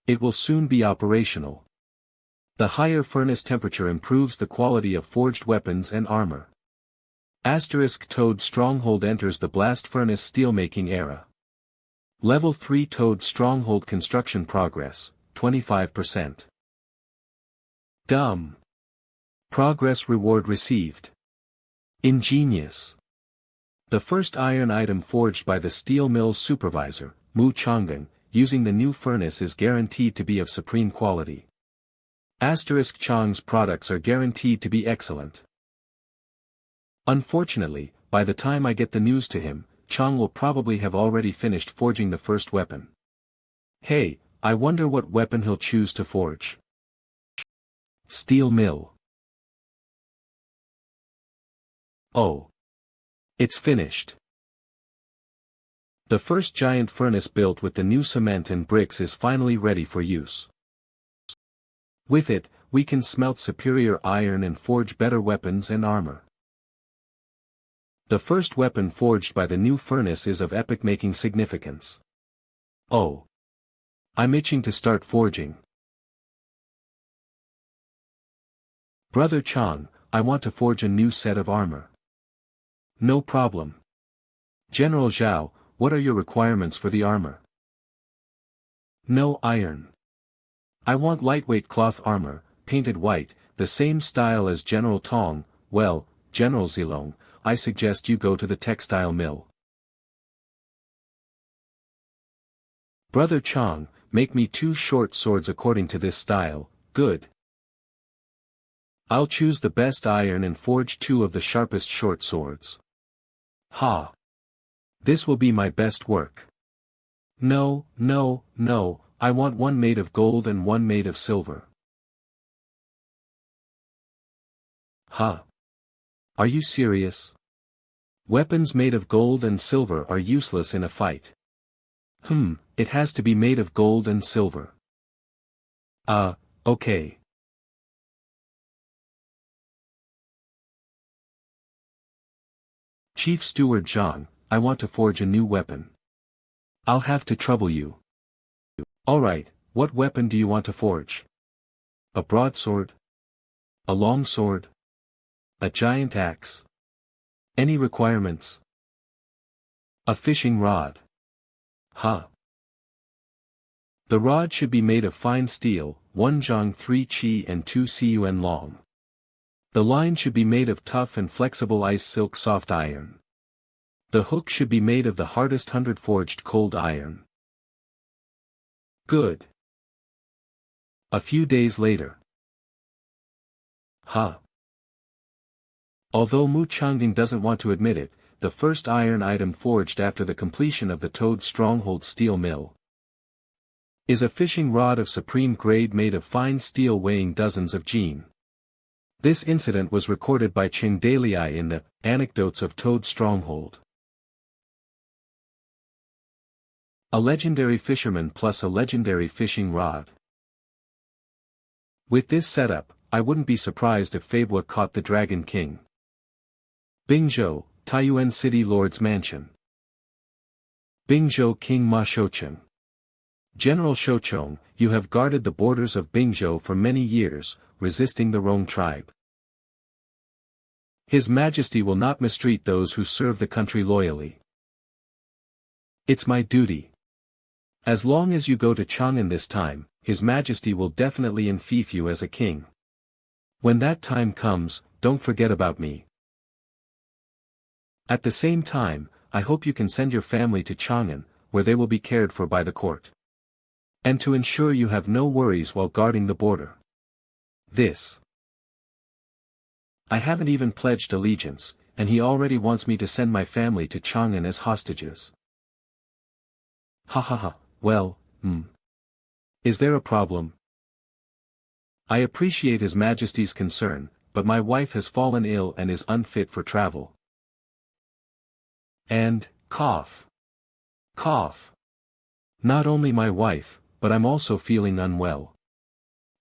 It will soon be operational. The higher furnace temperature improves the quality of forged weapons and armor. Toad Stronghold enters the blast furnace steelmaking era. Level 3 Toad Stronghold construction progress, 25%. Dumb. Progress reward received. Ingenious. The first iron item forged by the steel mill's supervisor, Mu Chang'an, using the new furnace is guaranteed to be of supreme quality. Chang's products are guaranteed to be excellent. Unfortunately, by the time I get the news to him, Chang will probably have already finished forging the first weapon. Hey, I wonder what weapon he'll choose to forge. Steel mill. Oh. It's finished. The first giant furnace built with the new cement and bricks is finally ready for use. With it, we can smelt superior iron and forge better weapons and armor. The first weapon forged by the new furnace is of epoch-making significance. Oh. I'm itching to start forging. Brother Chang, I want to forge a new set of armor. No problem. General Zhao, what are your requirements for the armor? No iron. I want lightweight cloth armor, painted white, the same style as General Tong. Well, General Zilong, I suggest you go to the textile mill. Brother Chang, make me 2 short swords according to this style. Good. I'll choose the best iron and forge 2 of the sharpest short swords. Ha! This will be my best work. No, no, no, I want one made of gold and one made of silver. Ha! Are you serious? Weapons made of gold and silver are useless in a fight. It has to be made of gold and silver. Okay. Chief Steward Zhang, I want to forge a new weapon. I'll have to trouble you. Alright, what weapon do you want to forge? A broadsword? A long sword? A giant axe? Any requirements? A fishing rod? Huh. The rod should be made of fine steel, 1 zhang 3 qi and 2 cun long. The line should be made of tough and flexible ice silk soft iron. The hook should be made of the hardest 100 forged cold iron. Good. A few days later. Although Mu Changding doesn't want to admit it, the first iron item forged after the completion of the Toad Stronghold steel mill is a fishing rod of supreme grade made of fine steel weighing dozens of jin. This incident was recorded by Qing Dalai in the Anecdotes of Toad Stronghold. A legendary fisherman plus a legendary fishing rod. With this setup, I wouldn't be surprised if Fabua caught the Dragon King. Bingzhou, Taiyuan City Lord's Mansion. Bingzhou King Ma Shoucheng. General Shoucheng, you have guarded the borders of Bingzhou for many years, resisting the Rong tribe. His Majesty will not mistreat those who serve the country loyally. It's my duty. As long as you go to Chang'an this time, His Majesty will definitely enfeoff you as a king. When that time comes, don't forget about me. At the same time, I hope you can send your family to Chang'an, where they will be cared for by the court. And to ensure you have no worries while guarding the border. I haven't even pledged allegiance, and he already wants me to send my family to Chang'an as hostages. Well, Is there a problem? I appreciate His Majesty's concern, but my wife has fallen ill and is unfit for travel. And, cough. Not only my wife, but I'm also feeling unwell.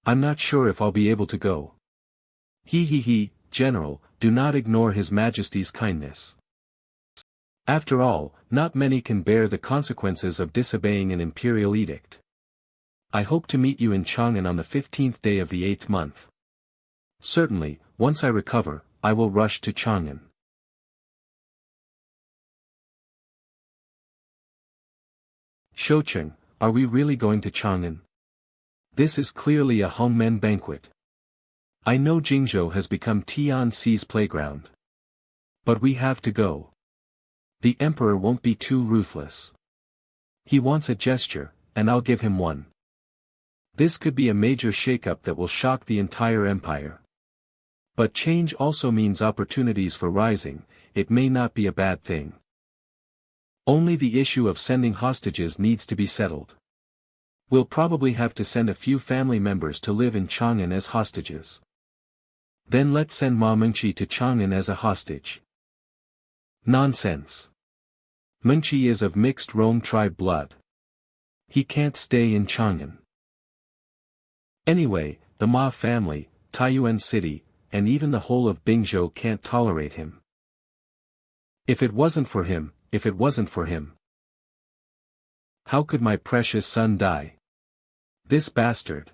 I'm not sure if I'll be able to go. General, do not ignore His Majesty's kindness. After all, not many can bear the consequences of disobeying an imperial edict. I hope to meet you in Chang'an on the 15th day of the 8th month. Certainly, once I recover, I will rush to Chang'an. Shoucheng, are we really going to Chang'an? This is clearly a Hongmen banquet. I know Jingzhou has become Tianxi's playground. But we have to go. The emperor won't be too ruthless. He wants a gesture, and I'll give him one. This could be a major shakeup that will shock the entire empire. But change also means opportunities for rising, it may not be a bad thing. Only the issue of sending hostages needs to be settled. We'll probably have to send a few family members to live in Chang'an as hostages. Then let's send Ma Mengqi to Chang'an as a hostage. Nonsense. Mengqi is of mixed Rong tribe blood. He can't stay in Chang'an. Anyway, the Ma family, Taiyuan City, and even the whole of Bingzhou can't tolerate him. If it wasn't for him. How could my precious son die? This bastard.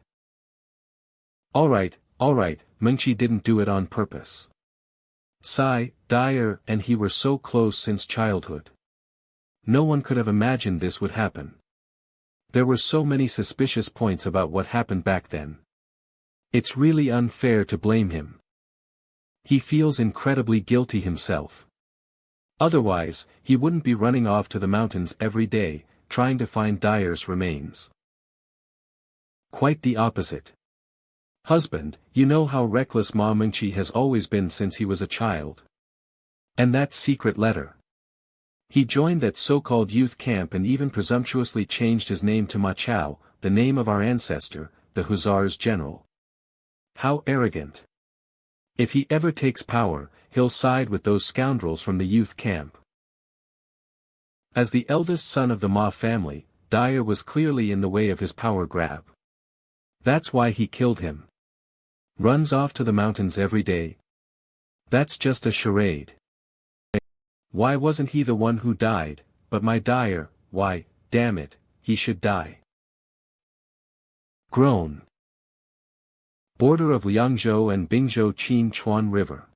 Alright, Mengqi didn't do it on purpose. Dyer and he were so close since childhood. No one could have imagined this would happen. There were so many suspicious points about what happened back then. It's really unfair to blame him. He feels incredibly guilty himself. Otherwise, he wouldn't be running off to the mountains every day, trying to find Dyer's remains. Quite the opposite. Husband, you know how reckless Ma Mengqi has always been since he was a child. And that secret letter. He joined that so-called youth camp and even presumptuously changed his name to Ma Chao, the name of our ancestor, the Hussars general. How arrogant. If he ever takes power, he'll side with those scoundrels from the youth camp. As the eldest son of the Ma family, Dyer was clearly in the way of his power grab. That's why he killed him. Runs off to the mountains every day. That's just a charade. Why wasn't he the one who died, but my Dyer? Why, damn it, he should die. Groan. Border of Liangzhou and Bingzhou Qin Chuan River.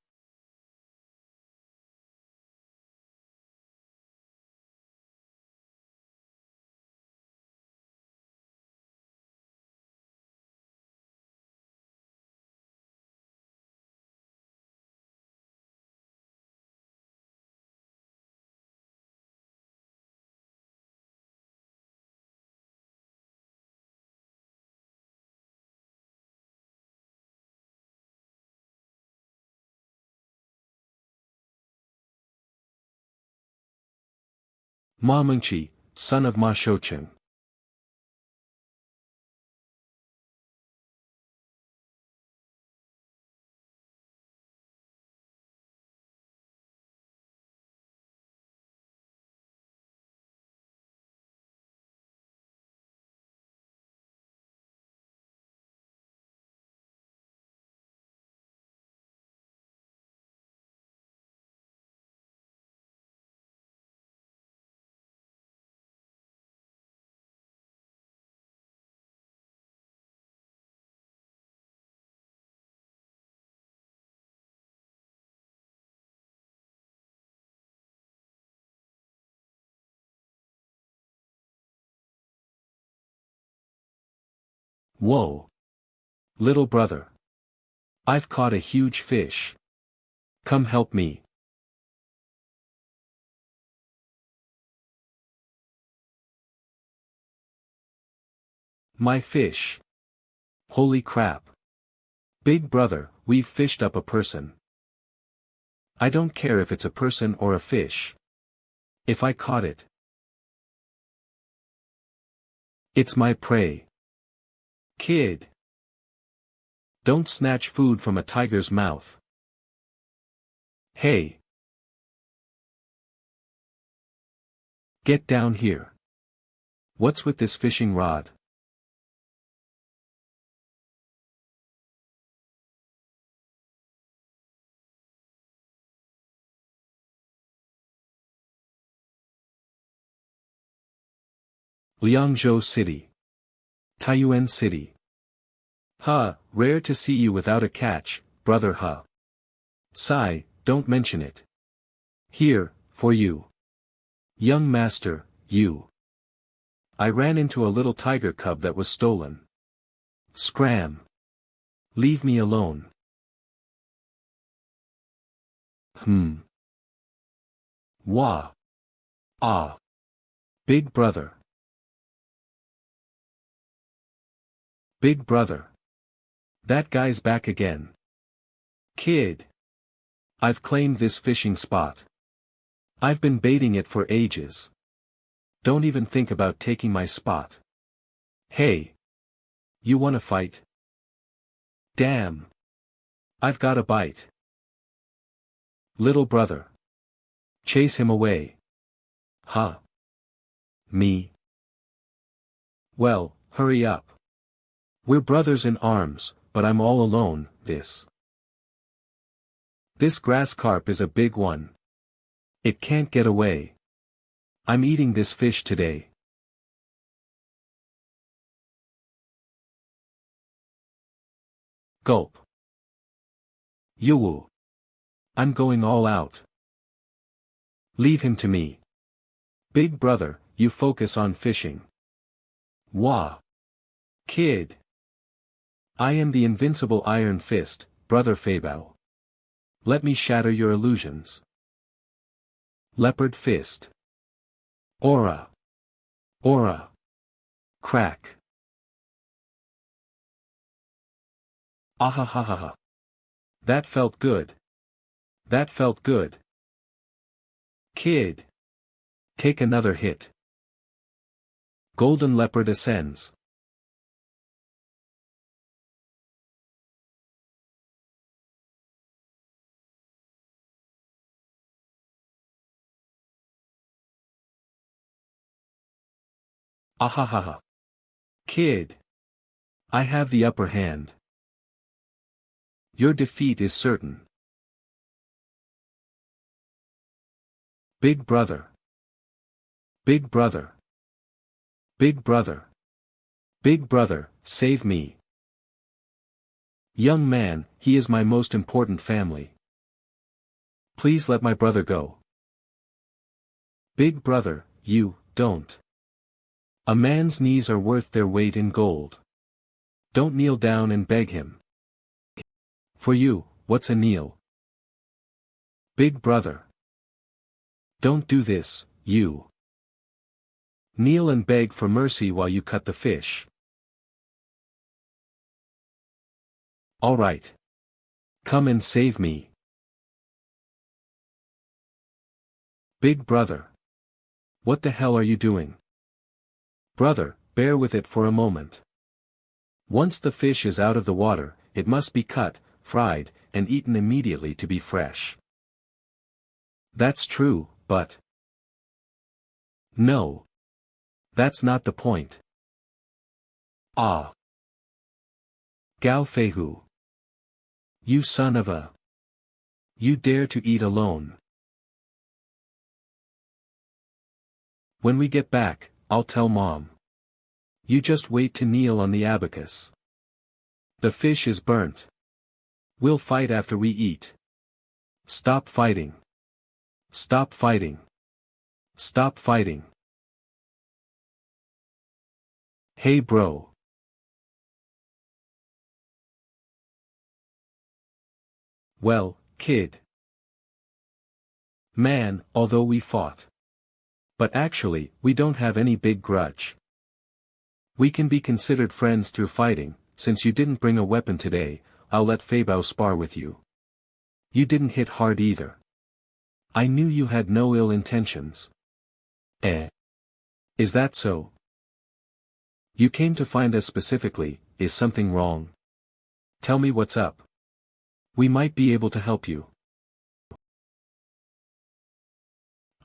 Ma Mengqi, son of Ma Shoucheng. Whoa! Little brother. I've caught a huge fish. Come help me. My fish. Holy crap. Big brother, we've fished up a person. I don't care if it's a person or a fish. If I caught it, it's my prey. Kid. Don't snatch food from a tiger's mouth. Hey. Get down here. What's with this fishing rod? Liangzhou City. Taiyuan City. Huh, rare to see you without a catch, brother huh. Sigh, don't mention it. Here, for you. Young master, you. I ran into a little tiger cub that was stolen. Scram. Leave me alone. Wah. Ah. Big brother. Big brother. That guy's back again. Kid. I've claimed this fishing spot. I've been baiting it for ages. Don't even think about taking my spot. Hey. You wanna fight? Damn. I've got a bite. Little brother. Chase him away. Huh. Me. Well, hurry up. We're brothers in arms, but I'm all alone. This grass carp is a big one. It can't get away. I'm eating this fish today. Gulp. Yuwu. I'm going all out. Leave him to me. Big brother, you focus on fishing. Wah. Kid. I am the invincible Iron Fist, brother Feibao. Let me shatter your illusions. Leopard Fist. Aura. Aura. Crack. Ahahaha. That felt good. That felt good. Kid. Take another hit. Golden Leopard ascends. Ahahaha. Kid. I have the upper hand. Your defeat is certain. Big brother. Big brother. Big brother. Big brother, save me. Young man, he is my most important family. Please let my brother go. Big brother, you, don't. A man's knees are worth their weight in gold. Don't kneel down and beg him. For you, what's a kneel? Big brother. Don't do this, you. Kneel and beg for mercy while you cut the fish. All right. Come and save me. Big brother. What the hell are you doing? Brother, bear with it for a moment. Once the fish is out of the water, it must be cut, fried, and eaten immediately to be fresh. That's true, but... No. That's not the point. Ah. Gao Feihu. You son of a... You dare to eat alone. When we get back, I'll tell Mom. You just wait to kneel on the abacus. The fish is burnt. We'll fight after we eat. Stop fighting. Stop fighting. Stop fighting. Hey bro. Well, kid. Man, although we fought. But actually, we don't have any big grudge. We can be considered friends through fighting. Since you didn't bring a weapon today, I'll let Feibao spar with you. You didn't hit hard either. I knew you had no ill intentions. Is that so? You came to find us specifically, is something wrong? Tell me what's up. We might be able to help you.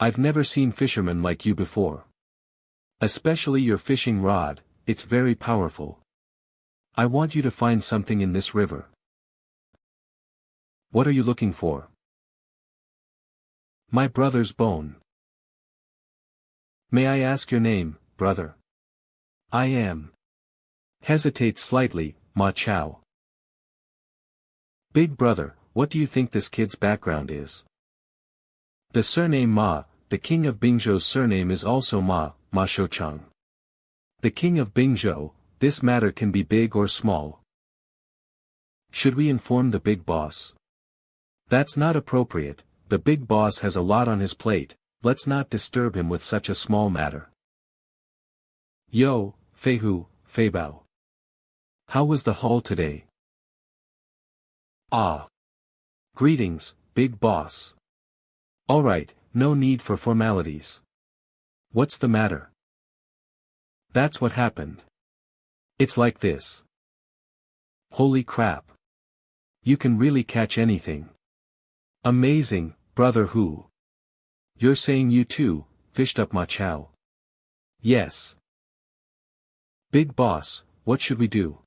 I've never seen fishermen like you before. Especially your fishing rod, it's very powerful. I want you to find something in this river. What are you looking for? My brother's bone. May I ask your name, brother? I am. Hesitates slightly, Ma Chao. Big brother, what do you think this kid's background is? The surname Ma, the king of Bingzhou's surname is also Ma Shoucheng. The king of Bingzhou, this matter can be big or small. Should we inform the big boss? That's not appropriate, the big boss has a lot on his plate, let's not disturb him with such a small matter. Yo, Feibao. How was the haul today? Ah. Greetings, big boss. Alright, no need for formalities. What's the matter? That's what happened. It's like this. Holy crap. You can really catch anything. Amazing, brother who? You're saying you too, fished up Ma Chao? Yes. Big boss, what should we do?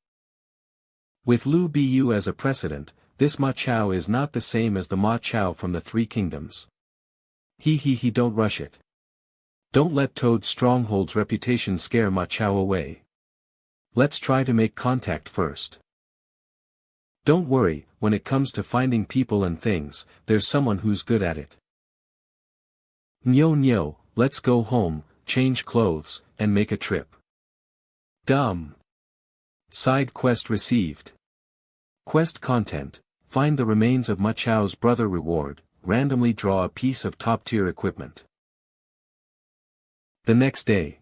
With Lu Bu as a precedent, this Ma Chao is not the same as the Ma Chao from the Three Kingdoms. Don't rush it. Don't let Toad's stronghold's reputation scare Ma Chao away. Let's try to make contact first. Don't worry, when it comes to finding people and things, there's someone who's good at it. Nyo, let's go home, change clothes, and make a trip. Dumb. Side quest received. Quest content, find the remains of Ma Chao's brother. Reward, randomly draw a piece of top-tier equipment. The next day.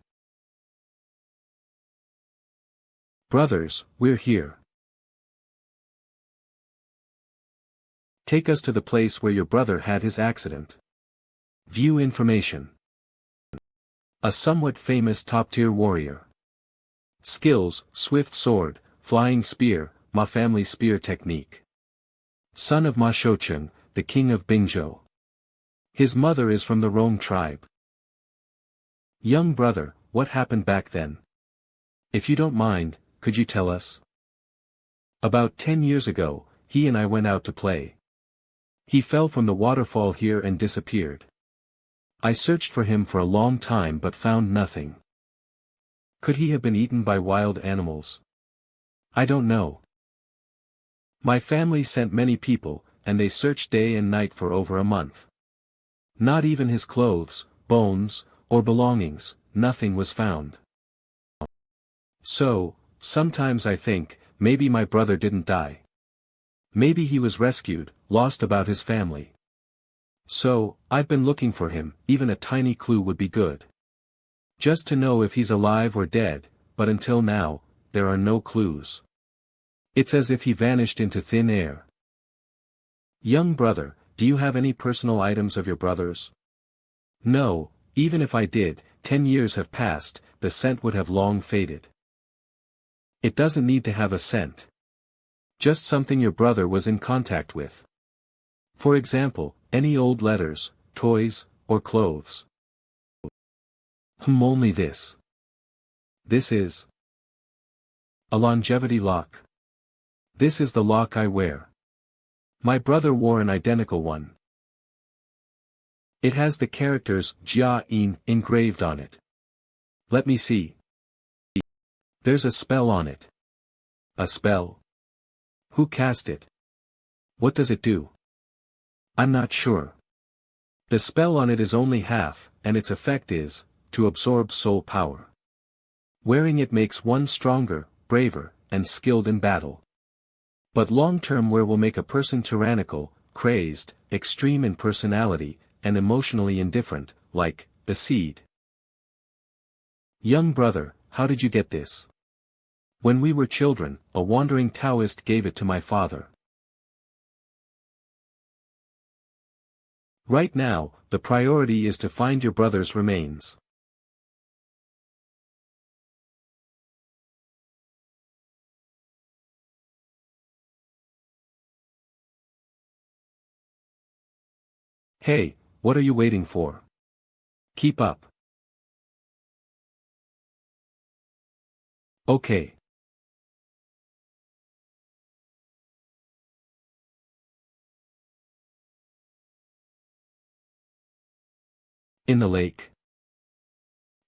Brothers, we're here. Take us to the place where your brother had his accident. View information. A somewhat famous top-tier warrior. Skills, swift sword, flying spear, Ma family spear technique. Son of Ma Shoucheng, the king of Bingzhou. His mother is from the Rome tribe. Young brother, what happened back then? If you don't mind, could you tell us? About 10 years ago, he and I went out to play. He fell from the waterfall here and disappeared. I searched for him for a long time but found nothing. Could he have been eaten by wild animals? I don't know. My family sent many people, and they searched day and night for over a month. Not even his clothes, bones, or belongings, nothing was found. So, sometimes I think, maybe my brother didn't die. Maybe he was rescued, lost about his family. So, I've been looking for him, even a tiny clue would be good. Just to know if he's alive or dead, but until now, there are no clues. It's as if he vanished into thin air. Young brother, do you have any personal items of your brother's? No, even if I did, 10 years have passed, the scent would have long faded. It doesn't need to have a scent. Just something your brother was in contact with. For example, any old letters, toys, or clothes. Only this. This is a longevity lock. This is the lock I wear. My brother wore an identical one. It has the characters Jia-in engraved on it. Let me see. There's a spell on it. A spell? Who cast it? What does it do? I'm not sure. The spell on it is only half, and its effect is to absorb soul power. Wearing it makes one stronger, braver, and skilled in battle. But long-term wear will make a person tyrannical, crazed, extreme in personality, and emotionally indifferent, like a seed. Young brother, how did you get this? When we were children, a wandering Taoist gave it to my father. Right now, the priority is to find your brother's remains. Hey, what are you waiting for? Keep up. Okay. In the lake.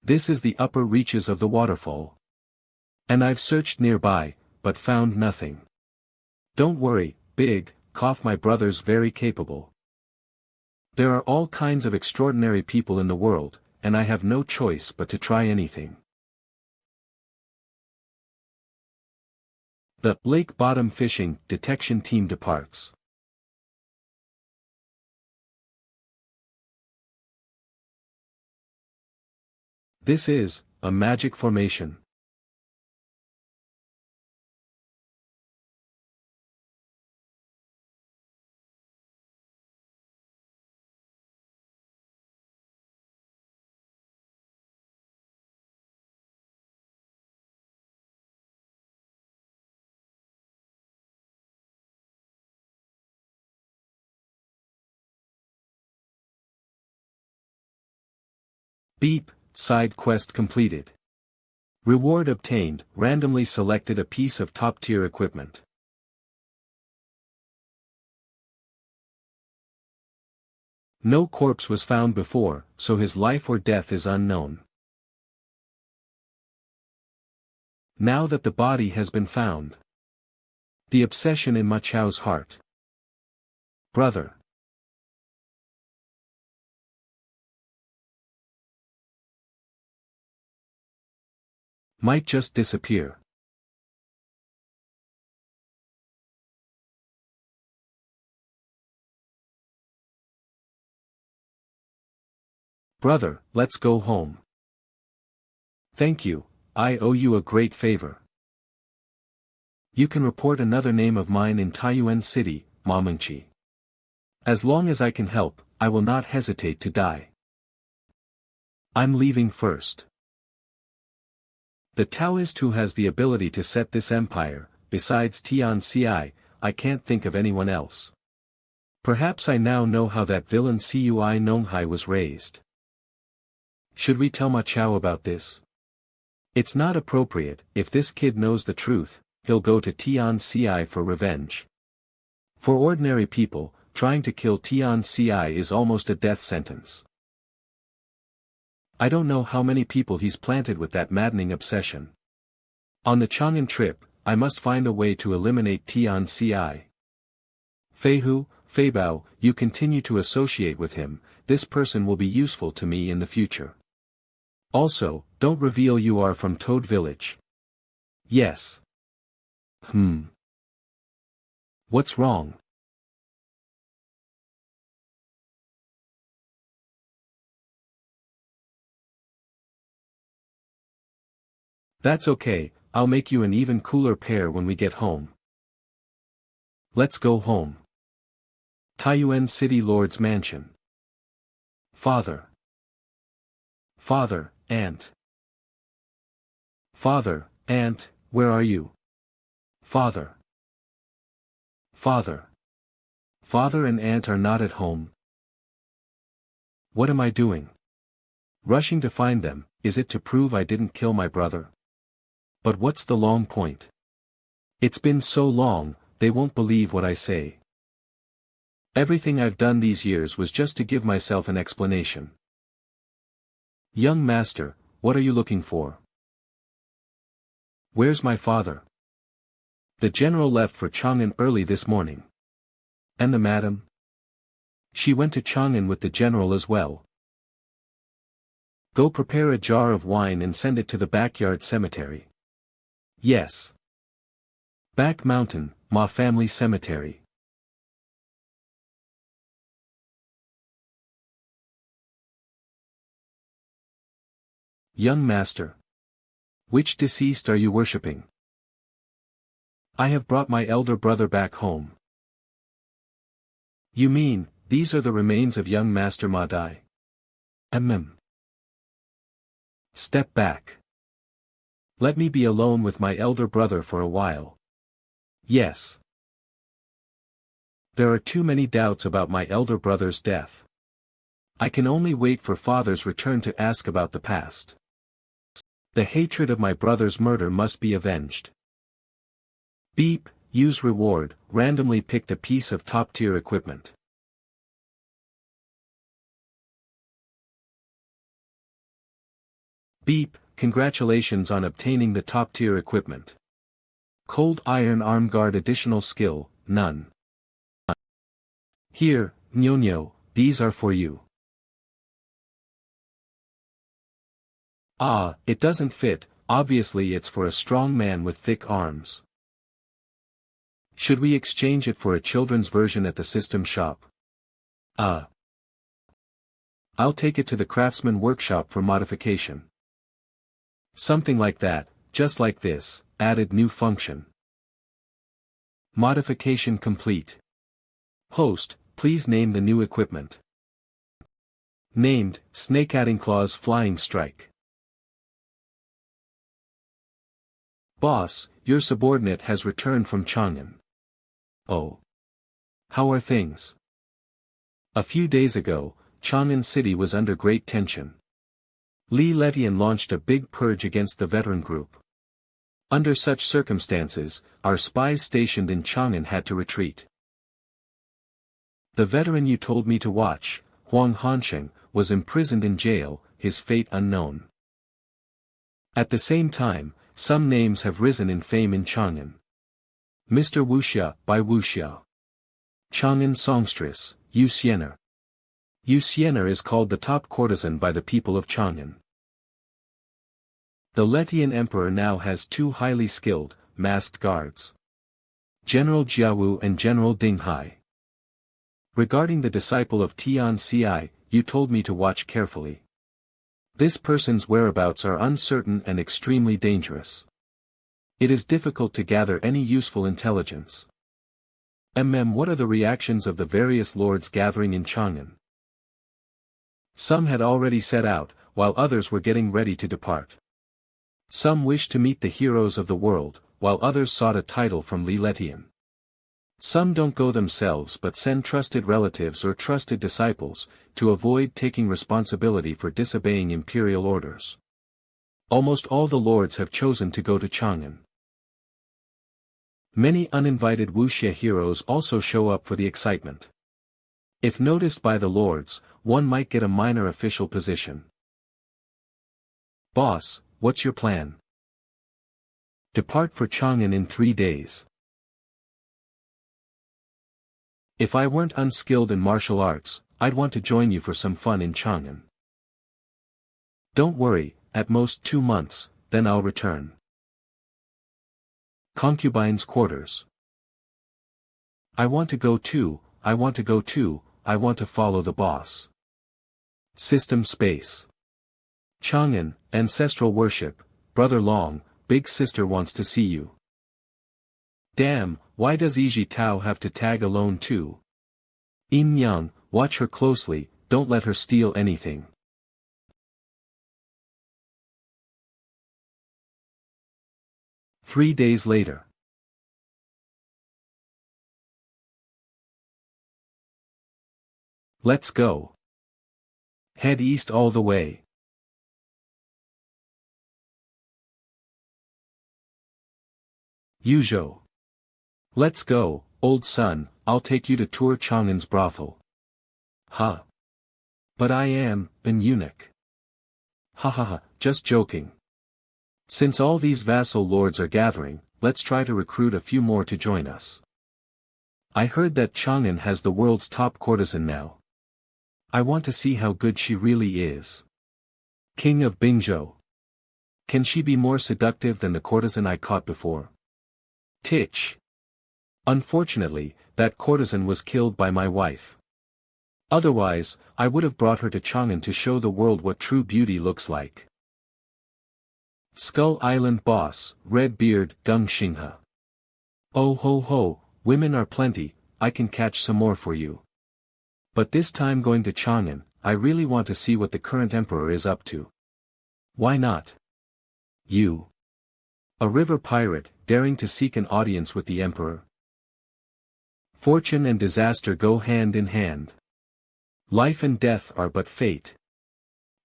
This is the upper reaches of the waterfall. And I've searched nearby, but found nothing. Don't worry, Big, my brother's very capable. There are all kinds of extraordinary people in the world, and I have no choice but to try anything. The lake bottom fishing detection team departs. This is a magic formation. Beep, side quest completed. Reward obtained, randomly selected a piece of top-tier equipment. No corpse was found before, so his life or death is unknown. Now that the body has been found. The obsession in Ma Chao's heart. Brother. Might just disappear. Brother, let's go home. Thank you, I owe you a great favor. You can report another name of mine in Taiyuan City, Mamengchi. As long as I can help, I will not hesitate to die. I'm leaving first. The Taoist who has the ability to set this empire, besides Tian Ci, I can't think of anyone else. Perhaps I now know how that villain Cui Nonghai was raised. Should we tell Ma Chao about this? It's not appropriate. If this kid knows the truth, he'll go to Tian Ci for revenge. For ordinary people, trying to kill Tian Ci is almost a death sentence. I don't know how many people he's planted with that maddening obsession. On the Chang'an trip, I must find a way to eliminate Tian Ci. Feihu, Feibao, you continue to associate with him, this person will be useful to me in the future. Also, don't reveal you are from Toad Village. Yes. What's wrong? That's okay, I'll make you an even cooler pair when we get home. Let's go home. Taiyuan City Lord's Mansion. Father. Father, aunt. Father, aunt, where are you? Father. Father. Father and aunt are not at home. What am I doing? Rushing to find them, is it to prove I didn't kill my brother? But what's the long point? It's been so long, they won't believe what I say. Everything I've done these years was just to give myself an explanation. Young master, what are you looking for? Where's my father? The general left for Chang'an early this morning. And the madam? She went to Chang'an with the general as well. Go prepare a jar of wine and send it to the backyard cemetery. Yes. Back mountain, Ma family cemetery. Young master. Which deceased are you worshipping? I have brought my elder brother back home. You mean, these are the remains of young master Ma Dai? Step back. Let me be alone with my elder brother for a while. Yes. There are too many doubts about my elder brother's death. I can only wait for father's return to ask about the past. The hatred of my brother's murder must be avenged. Beep, use reward, randomly picked a piece of top-tier equipment. Beep, congratulations on obtaining the top-tier equipment. Cold Iron Arm Guard additional skill, none. Here, Nyonyo, these are for you. Ah, it doesn't fit, obviously it's for a strong man with thick arms. Should we exchange it for a children's version at the system shop? I'll take it to the craftsman workshop for modification. Something like that, just like this, added new function. Modification complete. Host, please name the new equipment. Named, Snake Adding Claws Flying Strike. Boss, your subordinate has returned from Chang'an. Oh. How are things? A few days ago, Chang'an City was under great tension. Li Letian launched a big purge against the veteran group. Under such circumstances, our spies stationed in Chang'an had to retreat. The veteran you told me to watch, Huang Hansheng, was imprisoned in jail, his fate unknown. At the same time, some names have risen in fame in Chang'an. Mr. Wuxia, by Wuxia. Chang'an songstress, Yu Xiener. Yu Xiener is called the top courtesan by the people of Chang'an. The Letian emperor now has two highly skilled, masked guards. General Jiawu and General Ding Hai. Regarding the disciple of Tian Ci, you told me to watch carefully. This person's whereabouts are uncertain and extremely dangerous. It is difficult to gather any useful intelligence. What are the reactions of the various lords gathering in Chang'an? Some had already set out, while others were getting ready to depart. Some wished to meet the heroes of the world, while others sought a title from Li Letian. Some don't go themselves but send trusted relatives or trusted disciples, to avoid taking responsibility for disobeying imperial orders. Almost all the lords have chosen to go to Chang'an. Many uninvited wuxia heroes also show up for the excitement. If noticed by the lords, one might get a minor official position. Boss, what's your plan? Depart for Chang'an in 3 days. If I weren't unskilled in martial arts, I'd want to join you for some fun in Chang'an. Don't worry, at most 2 months, then I'll return. Concubine's quarters. I want to go too, I want to follow the boss. System space. Chang'an, ancestral worship, Brother Long, big sister wants to see you. Damn, why does Iji Tao have to tag alone too? Yin Yang, watch her closely, don't let her steal anything. 3 days later. Let's go. Head east all the way. Yuzhou. Let's go, old son, I'll take you to tour Chang'an's brothel. Huh. But I am an eunuch. Ha ha ha, just joking. Since all these vassal lords are gathering, let's try to recruit a few more to join us. I heard that Chang'an has the world's top courtesan now. I want to see how good she really is. King of Bingzhou. Can she be more seductive than the courtesan I caught before? Titch. Unfortunately, that courtesan was killed by my wife. Otherwise, I would have brought her to Chang'an to show the world what true beauty looks like. Skull Island boss, Red Beard, Gung Xinghe. Oh ho ho, women are plenty, I can catch some more for you. But this time going to Chang'an, I really want to see what the current emperor is up to. Why not? You. A river pirate, daring to seek an audience with the emperor. Fortune and disaster go hand in hand. Life and death are but fate.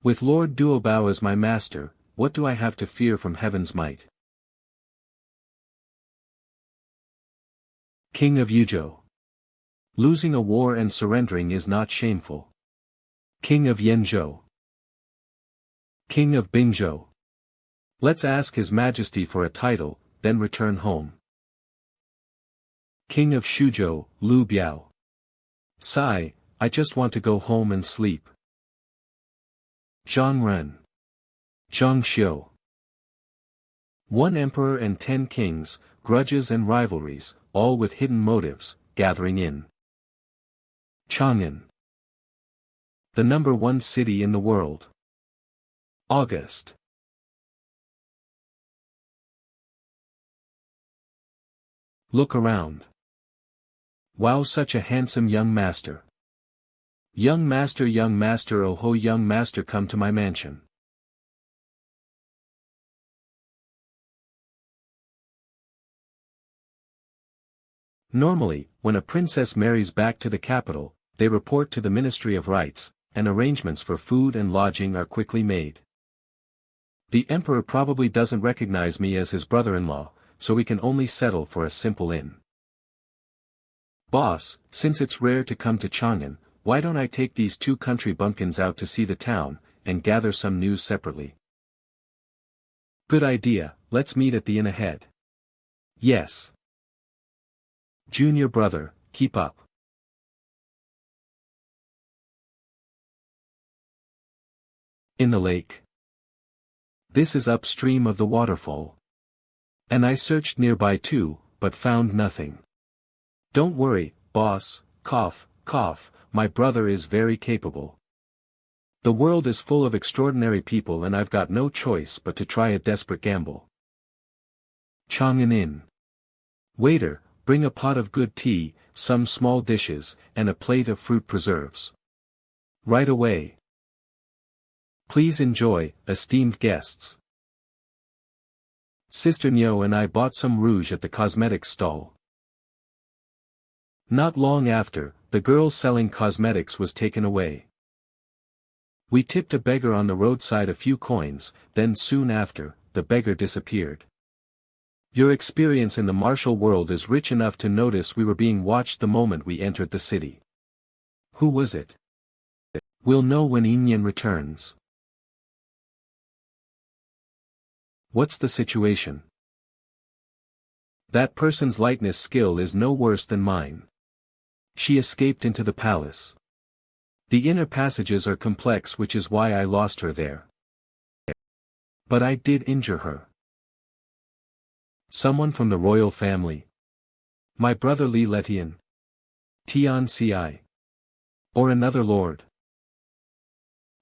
With Lord Duobao as my master, what do I have to fear from heaven's might? King of Yuzhou. Losing a war and surrendering is not shameful. King of Yenzhou. King of Bingzhou. Let's ask His Majesty for a title, then return home. King of Shuzhou, Lu Biao. Sigh, I just want to go home and sleep. Zhongren. Zhongxiu. One emperor and 10 kings, grudges and rivalries, all with hidden motives, gathering in Chang'an. The #1 city in the world. August. Look around. Wow, such a handsome young master. Young master, oh ho, young master, come to my mansion. Normally, when a princess marries back to the capital, they report to the Ministry of Rights, and arrangements for food and lodging are quickly made. The emperor probably doesn't recognize me as his brother-in-law, so we can only settle for a simple inn. Boss, since it's rare to come to Chang'an, why don't I take these 2 country bumpkins out to see the town, and gather some news separately? Good idea, let's meet at the inn ahead. Yes. Junior brother, keep up. In the lake. This is upstream of the waterfall. And I searched nearby too, but found nothing. Don't worry, boss, cough, cough, my brother is very capable. The world is full of extraordinary people and I've got no choice but to try a desperate gamble. Chang'an Inn. Waiter, bring a pot of good tea, some small dishes, and a plate of fruit preserves. Right away. Please enjoy, esteemed guests. Sister Nyo and I bought some rouge at the cosmetics stall. Not long after, the girl selling cosmetics was taken away. We tipped a beggar on the roadside a few coins, then soon after, the beggar disappeared. Your experience in the martial world is rich enough to notice we were being watched the moment we entered the city. Who was it? We'll know when Inyan returns. What's the situation? That person's lightness skill is no worse than mine. She escaped into the palace. The inner passages are complex, which is why I lost her there. But I did injure her. Someone from the royal family? My brother Li Letian? Tian Ci? Or another lord?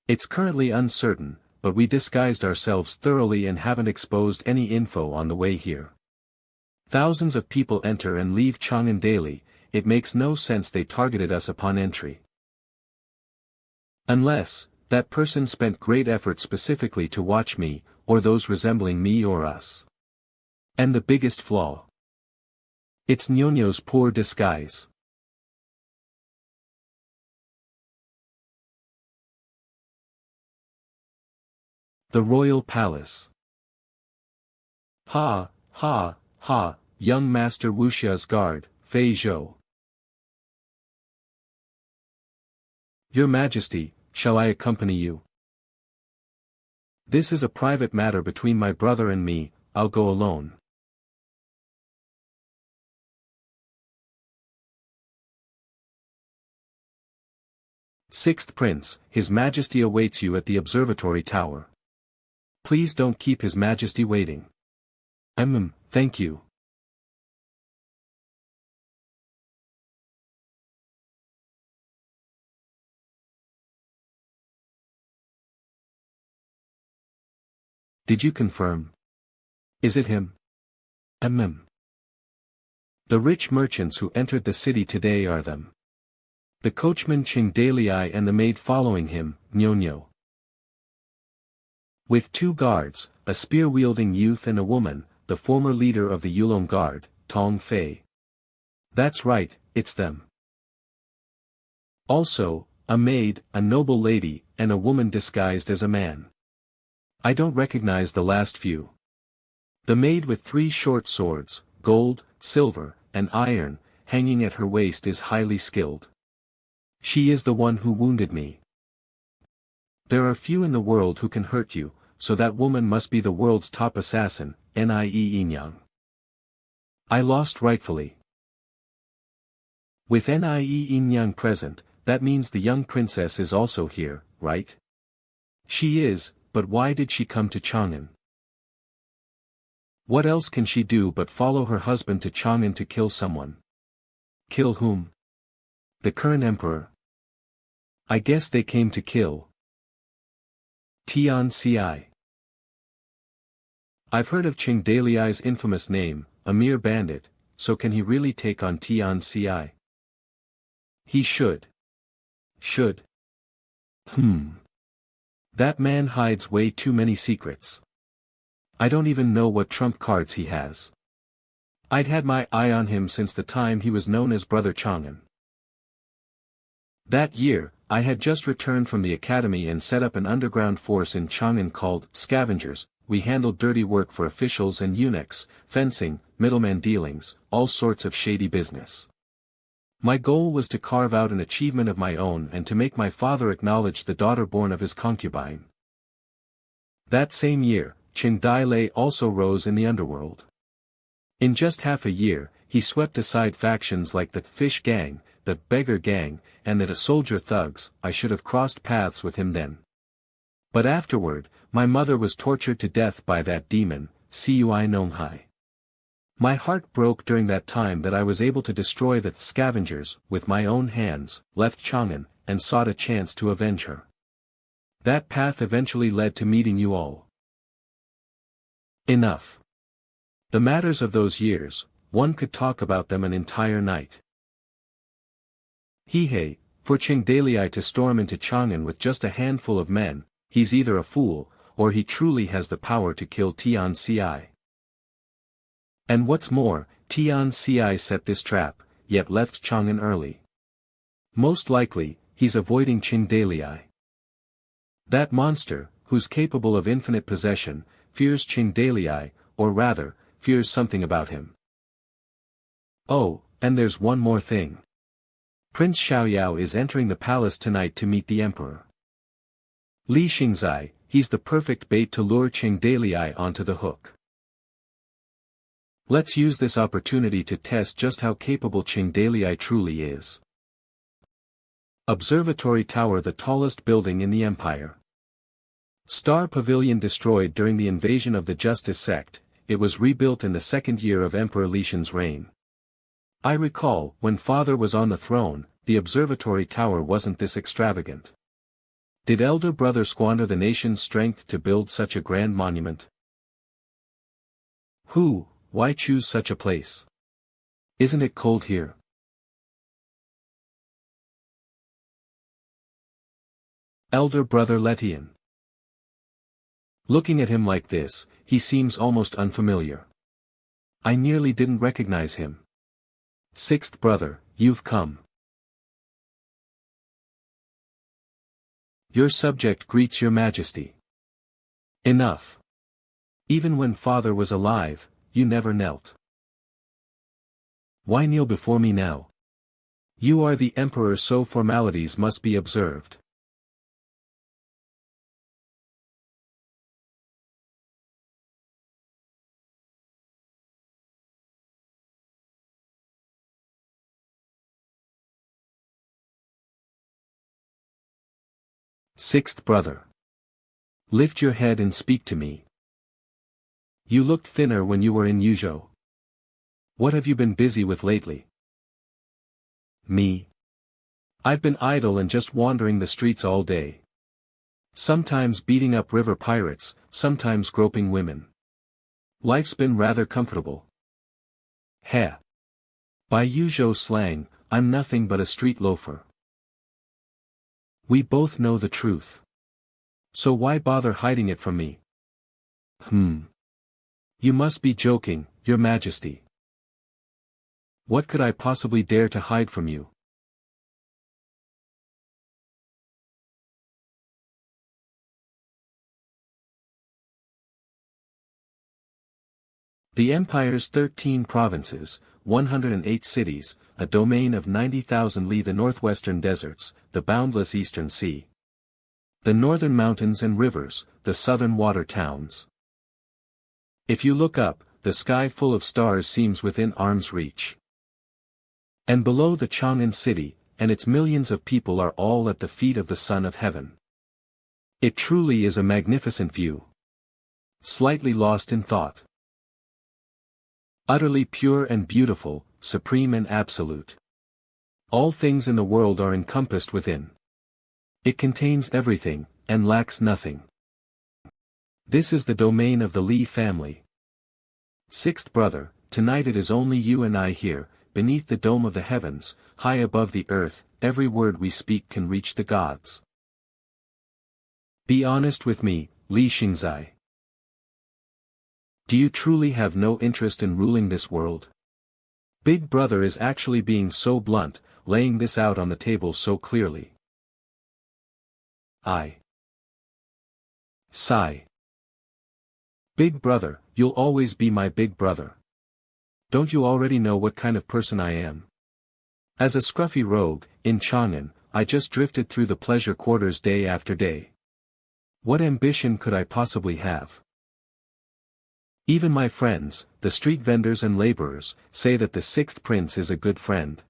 It's currently uncertain, but we disguised ourselves thoroughly and haven't exposed any info on the way here. Thousands of people enter and leave Chang'an daily, it makes no sense they targeted us upon entry. Unless, that person spent great effort specifically to watch me, or those resembling me or us. And the biggest flaw. It's Nyonyo's poor disguise. The Royal Palace. Ha, ha, ha, young Master Wuxia's guard, Fei Zhou. Your Majesty, shall I accompany you? This is a private matter between my brother and me, I'll go alone. Sixth Prince, His Majesty awaits you at the observatory tower. Please don't keep His Majesty waiting. Thank you. Did you confirm? Is it him? The rich merchants who entered the city today are them. The coachman Qingdalii and the maid following him, Nyonyo. With 2 guards, a spear-wielding youth and a woman, the former leader of the Yulong Guard, Tong Fei. That's right, it's them. Also, a maid, a noble lady, and a woman disguised as a man. I don't recognize the last few. The maid with 3 short swords, gold, silver, and iron, hanging at her waist is highly skilled. She is the one who wounded me. There are few in the world who can hurt you, so that woman must be the world's top assassin, Nie Inyang. I lost rightfully. With Nie Inyang present, that means the young princess is also here, right? She is, but why did she come to Chang'an? What else can she do but follow her husband to Chang'an to kill someone? Kill whom? The current emperor. I guess they came to kill Tian Ci. I've heard of Qingdalii's infamous name, a mere bandit, so can he really take on Tian Ci? He should. Should. That man hides way too many secrets. I don't even know what trump cards he has. I'd had my eye on him since the time he was known as Brother Chang'an. That year, I had just returned from the academy and set up an underground force in Chang'an called Scavengers. We handled dirty work for officials and eunuchs, fencing, middleman dealings, all sorts of shady business. My goal was to carve out an achievement of my own and to make my father acknowledge the daughter born of his concubine. That same year, Qingdalii also rose in the underworld. In just half a year, he swept aside factions like the Fish Gang, the Beggar Gang, and the Soldier Thugs. I should have crossed paths with him then. But afterward, my mother was tortured to death by that demon, Cui Nonghai. My heart broke during that time that I was able to destroy the Scavengers, with my own hands, left Chang'an, and sought a chance to avenge her. That path eventually led to meeting you all. Enough. The matters of those years, one could talk about them an entire night. Hey, for Qingdalii to storm into Chang'an with just a handful of men, he's either a fool, or he truly has the power to kill Tian Ci. And what's more, Tian Ci set this trap, yet left Chang'an early. Most likely, he's avoiding Qingdalii. That monster, who's capable of infinite possession, fears Qingdalii, or rather, fears something about him. Oh, and there's one more thing. Prince Xiaoyao is entering the palace tonight to meet the emperor. Li Xingzai, he's the perfect bait to lure Qingdalii onto the hook. Let's use this opportunity to test just how capable Qingdalii truly is. Observatory Tower, the tallest building in the empire. Star Pavilion destroyed during the invasion of the Justice Sect, it was rebuilt in the second year of Emperor Li Shen's reign. I recall, when father was on the throne, the observatory tower wasn't this extravagant. Did elder brother squander the nation's strength to build such a grand monument? Why choose such a place? Isn't it cold here? Elder brother Letian. Looking at him like this, he seems almost unfamiliar. I nearly didn't recognize him. Sixth brother, you've come. Your subject greets your majesty. Enough. Even when father was alive, you never knelt. Why kneel before me now? You are the emperor, so formalities must be observed. Sixth brother. Lift your head and speak to me. You looked thinner when you were in Yuzhou. What have you been busy with lately? Me. I've been idle and just wandering the streets all day. Sometimes beating up river pirates, sometimes groping women. Life's been rather comfortable. Heh. By Yuzhou slang, I'm nothing but a street loafer. We both know the truth. So why bother hiding it from me? You must be joking, Your Majesty. What could I possibly dare to hide from you? The empire's 13 provinces, 108 cities, a domain of 90,000 li, the northwestern deserts, the boundless eastern sea. The northern mountains and rivers, the southern water towns. If you look up, the sky full of stars seems within arm's reach. And below, the Chang'an city, and its millions of people are all at the feet of the Son of Heaven. It truly is a magnificent view. Slightly lost in thought. Utterly pure and beautiful, supreme and absolute. All things in the world are encompassed within. It contains everything, and lacks nothing. This is the domain of the Li family. Sixth brother, tonight it is only you and I here, beneath the dome of the heavens, high above the earth. Every word we speak can reach the gods. Be honest with me, Li Xingzai. Do you truly have no interest in ruling this world? Big brother is actually being so blunt, laying this out on the table so clearly. I sigh. Big brother, you'll always be my big brother. Don't you already know what kind of person I am? As a scruffy rogue, in Chang'an, I just drifted through the pleasure quarters day after day. What ambition could I possibly have? Even my friends, the street vendors and laborers, say that the sixth prince is a good friend.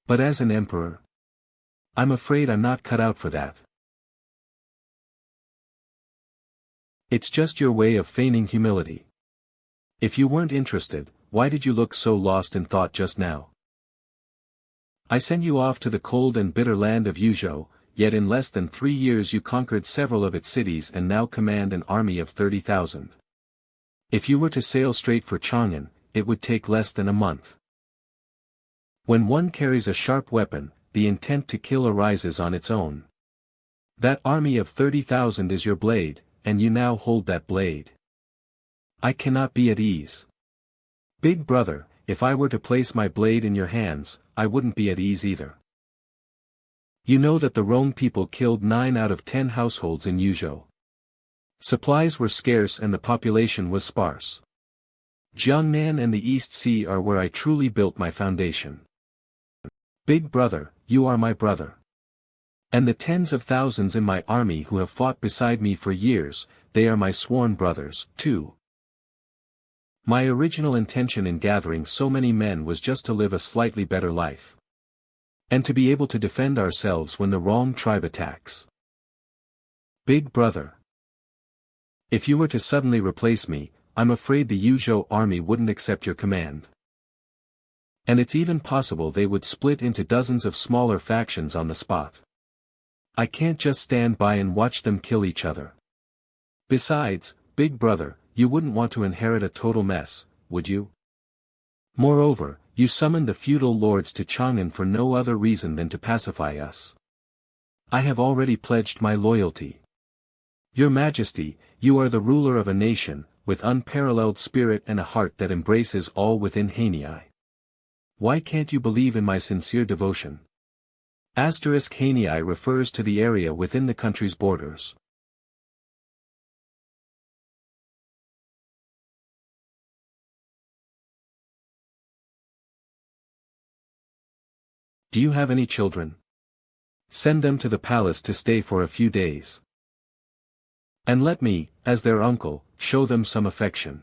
But as an emperor, I'm afraid I'm not cut out for that. It's just your way of feigning humility. If you weren't interested, why did you look so lost in thought just now? I sent you off to the cold and bitter land of Yuzhou, yet in less than 3 years you conquered several of its cities and now command an army of 30,000. If you were to sail straight for Chang'an, it would take less than a month. When one carries a sharp weapon, the intent to kill arises on its own. That army of 30,000 is your blade, and you now hold that blade. I cannot be at ease. Big brother, if I were to place my blade in your hands, I wouldn't be at ease either. You know that the Rome people killed 9 out of 10 households in Yuzhou. Supplies were scarce and the population was sparse. Jiangnan and the East Sea are where I truly built my foundation. Big brother, you are my brother. And the tens of thousands in my army who have fought beside me for years, they are my sworn brothers, too. My original intention in gathering so many men was just to live a slightly better life. And to be able to defend ourselves when the wrong tribe attacks. Big brother. If you were to suddenly replace me, I'm afraid the Yuzhou army wouldn't accept your command. And it's even possible they would split into dozens of smaller factions on the spot. I can't just stand by and watch them kill each other. Besides, big brother, you wouldn't want to inherit a total mess, would you? Moreover, you summoned the feudal lords to Chang'an for no other reason than to pacify us. I have already pledged my loyalty. Your Majesty, you are the ruler of a nation, with unparalleled spirit and a heart that embraces all within Hanei. Why can't you believe in my sincere devotion? Hanei refers to the area within the country's borders. Do you have any children? Send them to the palace to stay for a few days. And let me, as their uncle, show them some affection.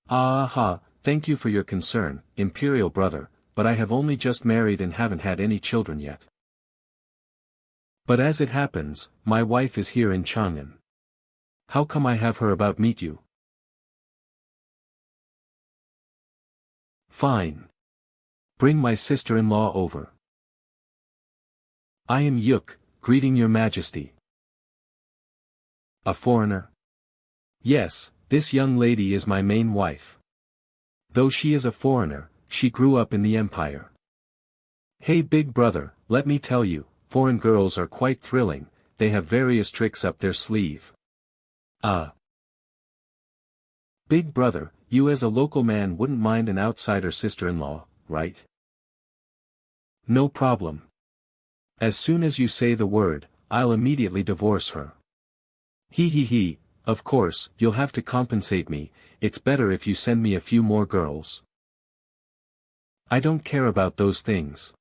Aha, thank you for your concern, imperial brother, but I have only just married and haven't had any children yet. But as it happens, my wife is here in Chang'an. How come I have her about meet you? Fine. Bring my sister-in-law over. I am Yuk, greeting your majesty. A foreigner? Yes, this young lady is my main wife. Though she is a foreigner, she grew up in the empire. Hey big brother, let me tell you, foreign girls are quite thrilling, they have various tricks up their sleeve. Big brother, you as a local man wouldn't mind an outsider sister-in-law, right? No problem. As soon as you say the word, I'll immediately divorce her. He, of course, you'll have to compensate me, it's better if you send me a few more girls. I don't care about those things.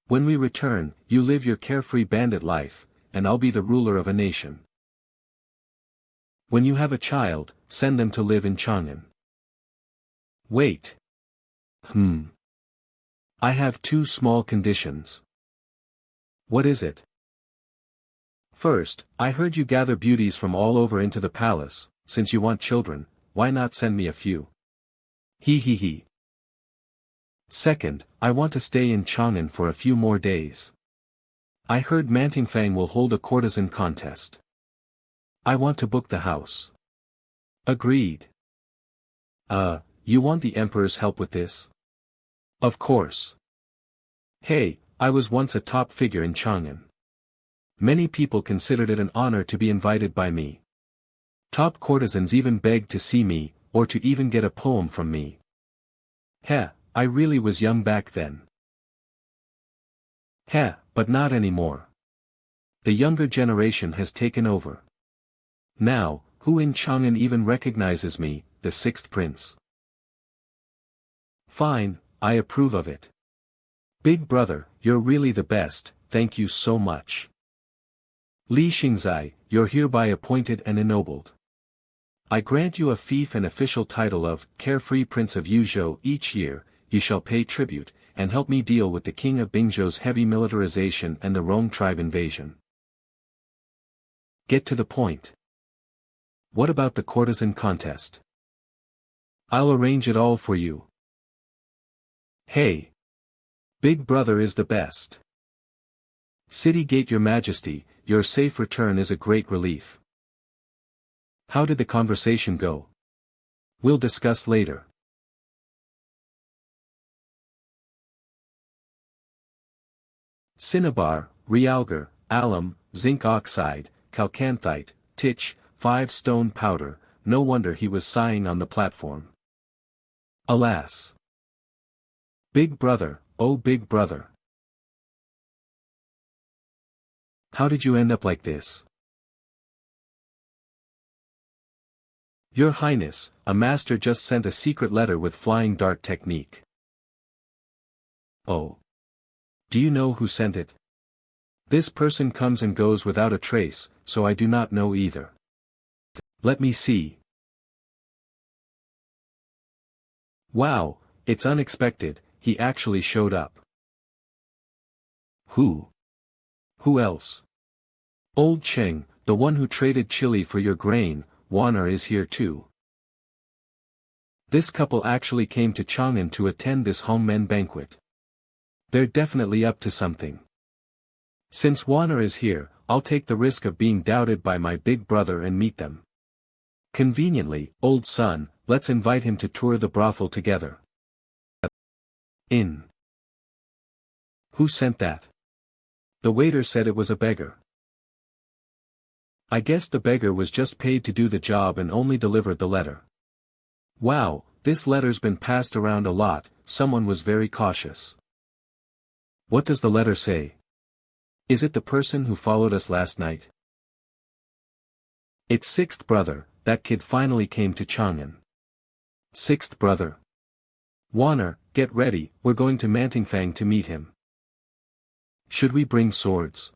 When we return, you live your carefree bandit life, and I'll be the ruler of a nation. When you have a child, send them to live in Chang'an. Wait. I have two small conditions. What is it? First, I heard you gather beauties from all over into the palace, since you want children, why not send me a few? He. Second, I want to stay in Chang'an for a few more days. I heard Mantingfang will hold a courtesan contest. I want to book the house. Agreed. You want the emperor's help with this? Of course. Hey, I was once a top figure in Chang'an. Many people considered it an honor to be invited by me. Top courtesans even begged to see me, or to even get a poem from me. I really was young back then. But not anymore. The younger generation has taken over. Now, who in Chang'an even recognizes me, the sixth prince? Fine, I approve of it. Big brother, you're really the best, thank you so much. Li Xingzai, you're hereby appointed and ennobled. I grant you a fief and official title of Carefree Prince of Yuzhou. Each year, you shall pay tribute, and help me deal with the king of Bingzhou's heavy militarization and the Rong tribe invasion. Get to the point. What about the courtesan contest? I'll arrange it all for you. Hey! Big brother is the best. City Gate Your Majesty, your safe return is a great relief. How did the conversation go? We'll discuss later. Cinnabar, realgar, alum, zinc oxide, chalcanthite, titch, 5-stone powder, no wonder he was sighing on the platform. Alas! Big brother, oh big brother. How did you end up like this? Your Highness, a master just sent a secret letter with flying dart technique. Oh. Do you know who sent it? This person comes and goes without a trace, so I do not know either. Let me see. Wow, it's unexpected, he actually showed up. Who? Who else? Old Cheng, the one who traded chili for your grain, Wanner is here too. This couple actually came to Chang'an to attend this Hongmen banquet. They're definitely up to something. Since Wanner is here, I'll take the risk of being doubted by my big brother and meet them. Conveniently, old son, let's invite him to tour the brothel together. In. Who sent that? The waiter said it was a beggar. I guess the beggar was just paid to do the job and only delivered the letter. Wow, this letter's been passed around a lot, someone was very cautious. What does the letter say? Is it the person who followed us last night? It's sixth brother, that kid finally came to Chang'an. Sixth brother. Warner, get ready, we're going to Mantingfang to meet him. Should we bring swords?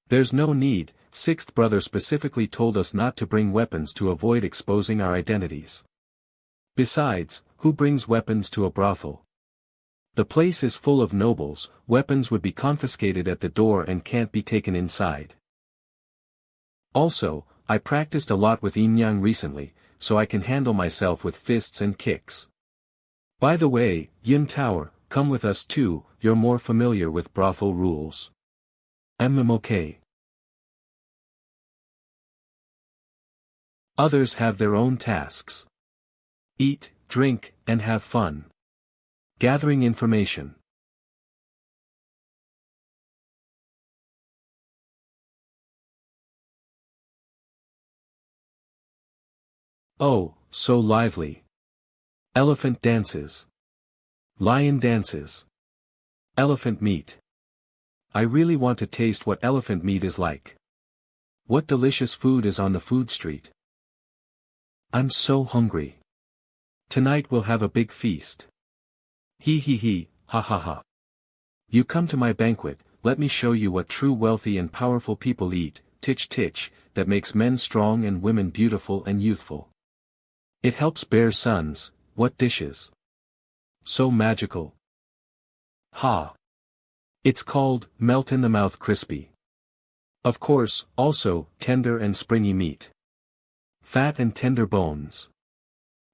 There's no need, sixth brother specifically told us not to bring weapons to avoid exposing our identities. Besides, who brings weapons to a brothel? The place is full of nobles, weapons would be confiscated at the door and can't be taken inside. Also, I practiced a lot with Yin Yang recently, so I can handle myself with fists and kicks. By the way, Yin Tower, come with us too, you're more familiar with brothel rules. Okay. Others have their own tasks. Eat, drink, and have fun. Gathering information. Oh, so lively. Elephant dances. Lion dances. Elephant meat. I really want to taste what elephant meat is like. What delicious food is on the food street. I'm so hungry. Tonight we'll have a big feast. He, ha ha ha. You come to my banquet, let me show you what true wealthy and powerful people eat, tich, that makes men strong and women beautiful and youthful. It helps bear sons, what dishes? So magical. Ha. It's called, melt-in-the-mouth crispy. Of course, also, tender and springy meat. Fat and tender bones.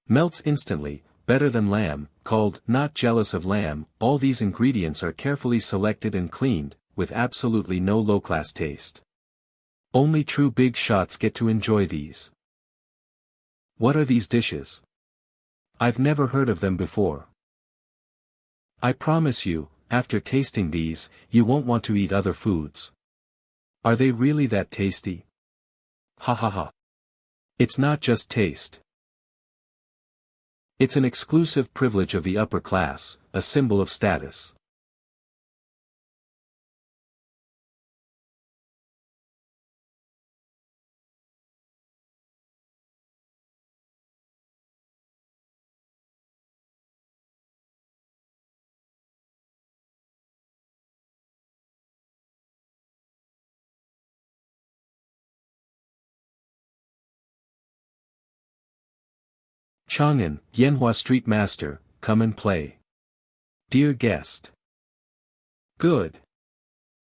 Melts instantly, better than lamb, called, not jealous of lamb, all these ingredients are carefully selected and cleaned, with absolutely no low-class taste. Only true big shots get to enjoy these. What are these dishes? I've never heard of them before. I promise you, after tasting these, you won't want to eat other foods. Are they really that tasty? Ha ha ha. It's not just taste. It's an exclusive privilege of the upper class, a symbol of status. Chang'an, Yanhua Street Master, come and play. Dear guest. Good.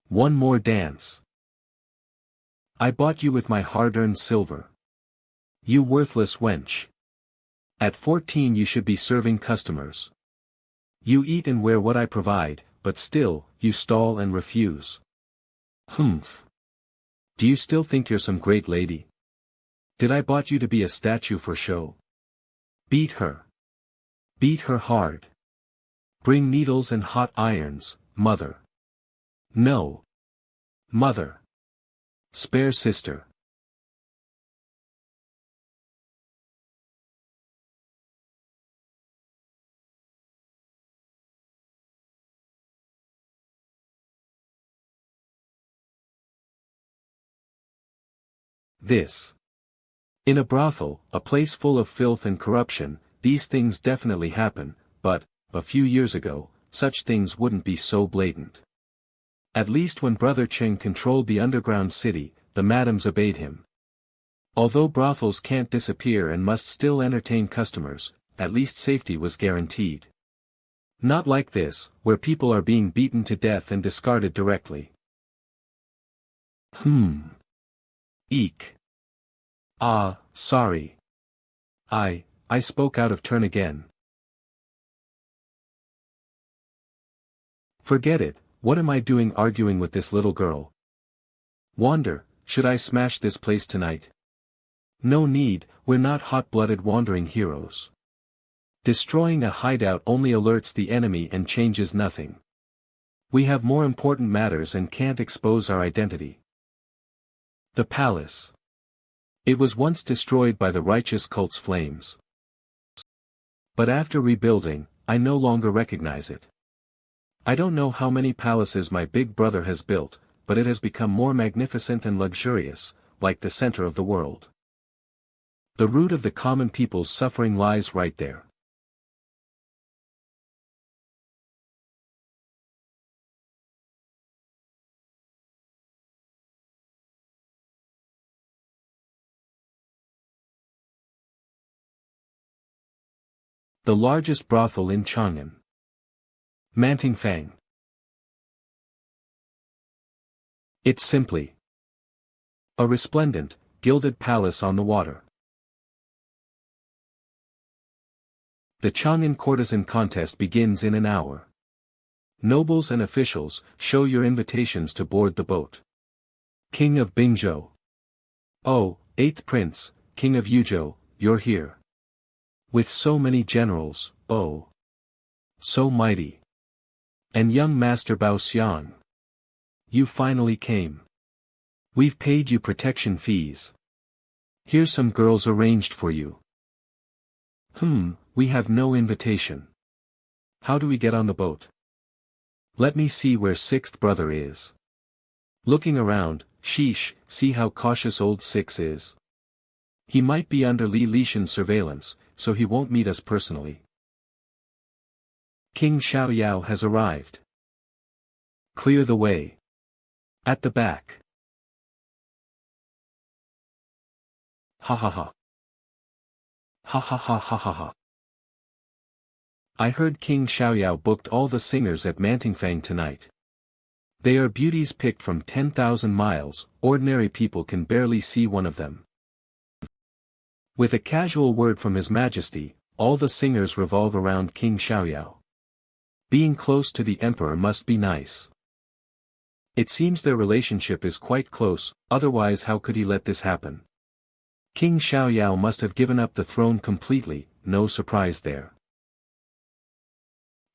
One more dance. I bought you with my hard-earned silver. You worthless wench. At 14 you should be serving customers. You eat and wear what I provide, but still, you stall and refuse. Humph. Do you still think you're some great lady? Did I bought you to be a statue for show? Beat her. Beat her hard. Bring needles and hot irons, mother. No. Mother. Spare sister. This. In a brothel, a place full of filth and corruption, these things definitely happen, but, a few years ago, such things wouldn't be so blatant. At least when Brother Cheng controlled the underground city, the madams obeyed him. Although brothels can't disappear and must still entertain customers, at least safety was guaranteed. Not like this, where people are being beaten to death and discarded directly. Eek. Ah, sorry. I spoke out of turn again. Forget it, what am I doing arguing with this little girl? Wander, should I smash this place tonight? No need, we're not hot-blooded wandering heroes. Destroying a hideout only alerts the enemy and changes nothing. We have more important matters and can't expose our identity. The palace. It was once destroyed by the righteous cult's flames. But after rebuilding, I no longer recognize it. I don't know how many palaces my big brother has built, but it has become more magnificent and luxurious, like the center of the world. The root of the common people's suffering lies right there. The largest brothel in Chang'an. Mantingfang. It's simply a resplendent, gilded palace on the water. The Chang'an courtesan contest begins in an hour. Nobles and officials, show your invitations to board the boat. King of Bingzhou. Oh, 8th Prince, King of Yuzhou, you're here. With so many generals, oh. So mighty. And young Master Bao Xian. You finally came. We've paid you protection fees. Here's some girls arranged for you. We have no invitation. How do we get on the boat? Let me see where 6th brother is. Looking around, sheesh, see how cautious old 6 is. He might be under Li Lishan's surveillance, so he won't meet us personally. King Xiaoyao has arrived. Clear the way. At the back. Ha ha ha. Ha ha ha ha ha ha. I heard King Xiaoyao booked all the singers at Mantingfang tonight. They are beauties picked from 10,000 miles, ordinary people can barely see one of them. With a casual word from His Majesty, all the singers revolve around King Xiaoyao. Being close to the emperor must be nice. It seems their relationship is quite close, otherwise how could he let this happen? King Xiaoyao must have given up the throne completely, no surprise there.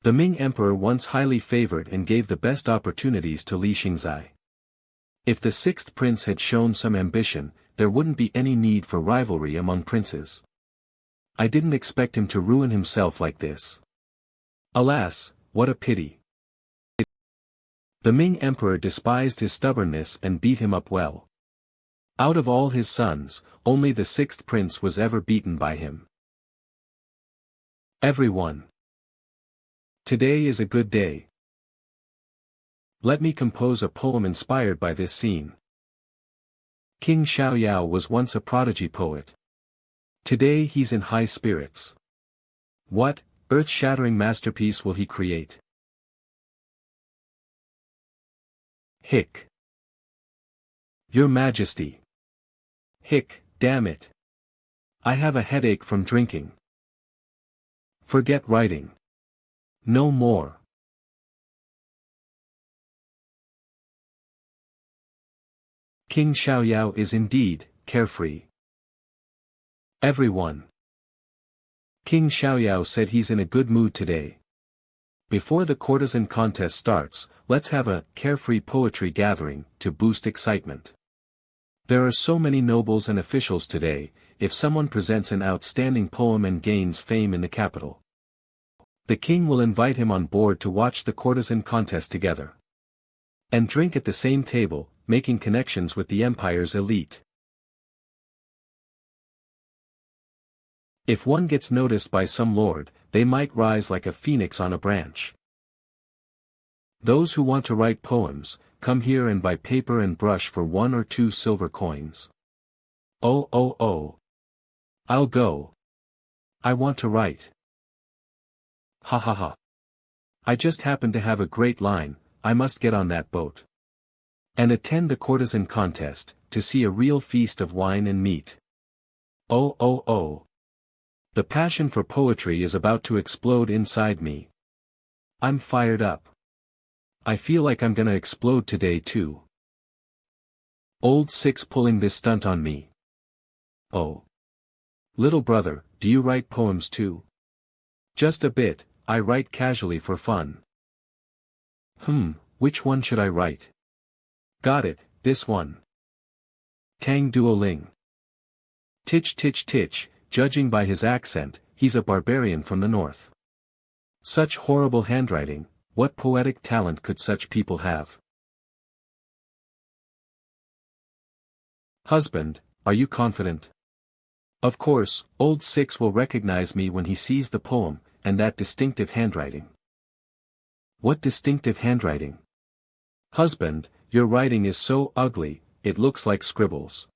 The Ming Emperor once highly favored and gave the best opportunities to Li Xingzai. If the 6th prince had shown some ambition, there wouldn't be any need for rivalry among princes. I didn't expect him to ruin himself like this. Alas, what a pity. The Ming Emperor despised his stubbornness and beat him up well. Out of all his sons, only the 6th prince was ever beaten by him. Everyone. Today is a good day. Let me compose a poem inspired by this scene. King Xiaoyao was once a prodigy poet. Today he's in high spirits. What earth-shattering masterpiece will he create? Hic. Your Majesty. Hic, damn it. I have a headache from drinking. Forget writing. No more. King Xiaoyao is indeed carefree. Everyone. King Xiaoyao said he's in a good mood today. Before the courtesan contest starts, let's have a carefree poetry gathering to boost excitement. There are so many nobles and officials today, if someone presents an outstanding poem and gains fame in the capital, the king will invite him on board to watch the courtesan contest together. And drink at the same table, making connections with the empire's elite. If one gets noticed by some lord, they might rise like a phoenix on a branch. Those who want to write poems, come here and buy paper and brush for 1 or 2 silver coins. Oh. I'll go. I want to write. Ha ha ha. I just happen to have a great line, I must get on that boat. And attend the courtesan contest, to see a real feast of wine and meat. Oh. The passion for poetry is about to explode inside me. I'm fired up. I feel like I'm gonna explode today too. Old 6 pulling this stunt on me. Oh. Little brother, do you write poems too? Just a bit, I write casually for fun. Which one should I write? Got it, this one. Tang Duoling. Tich tich tich, judging by his accent, he's a barbarian from the north. Such horrible handwriting, what poetic talent could such people have? Husband, are you confident? Of course, old Six will recognize me when he sees the poem, and that distinctive handwriting. What distinctive handwriting? Husband, your writing is so ugly, it looks like scribbles.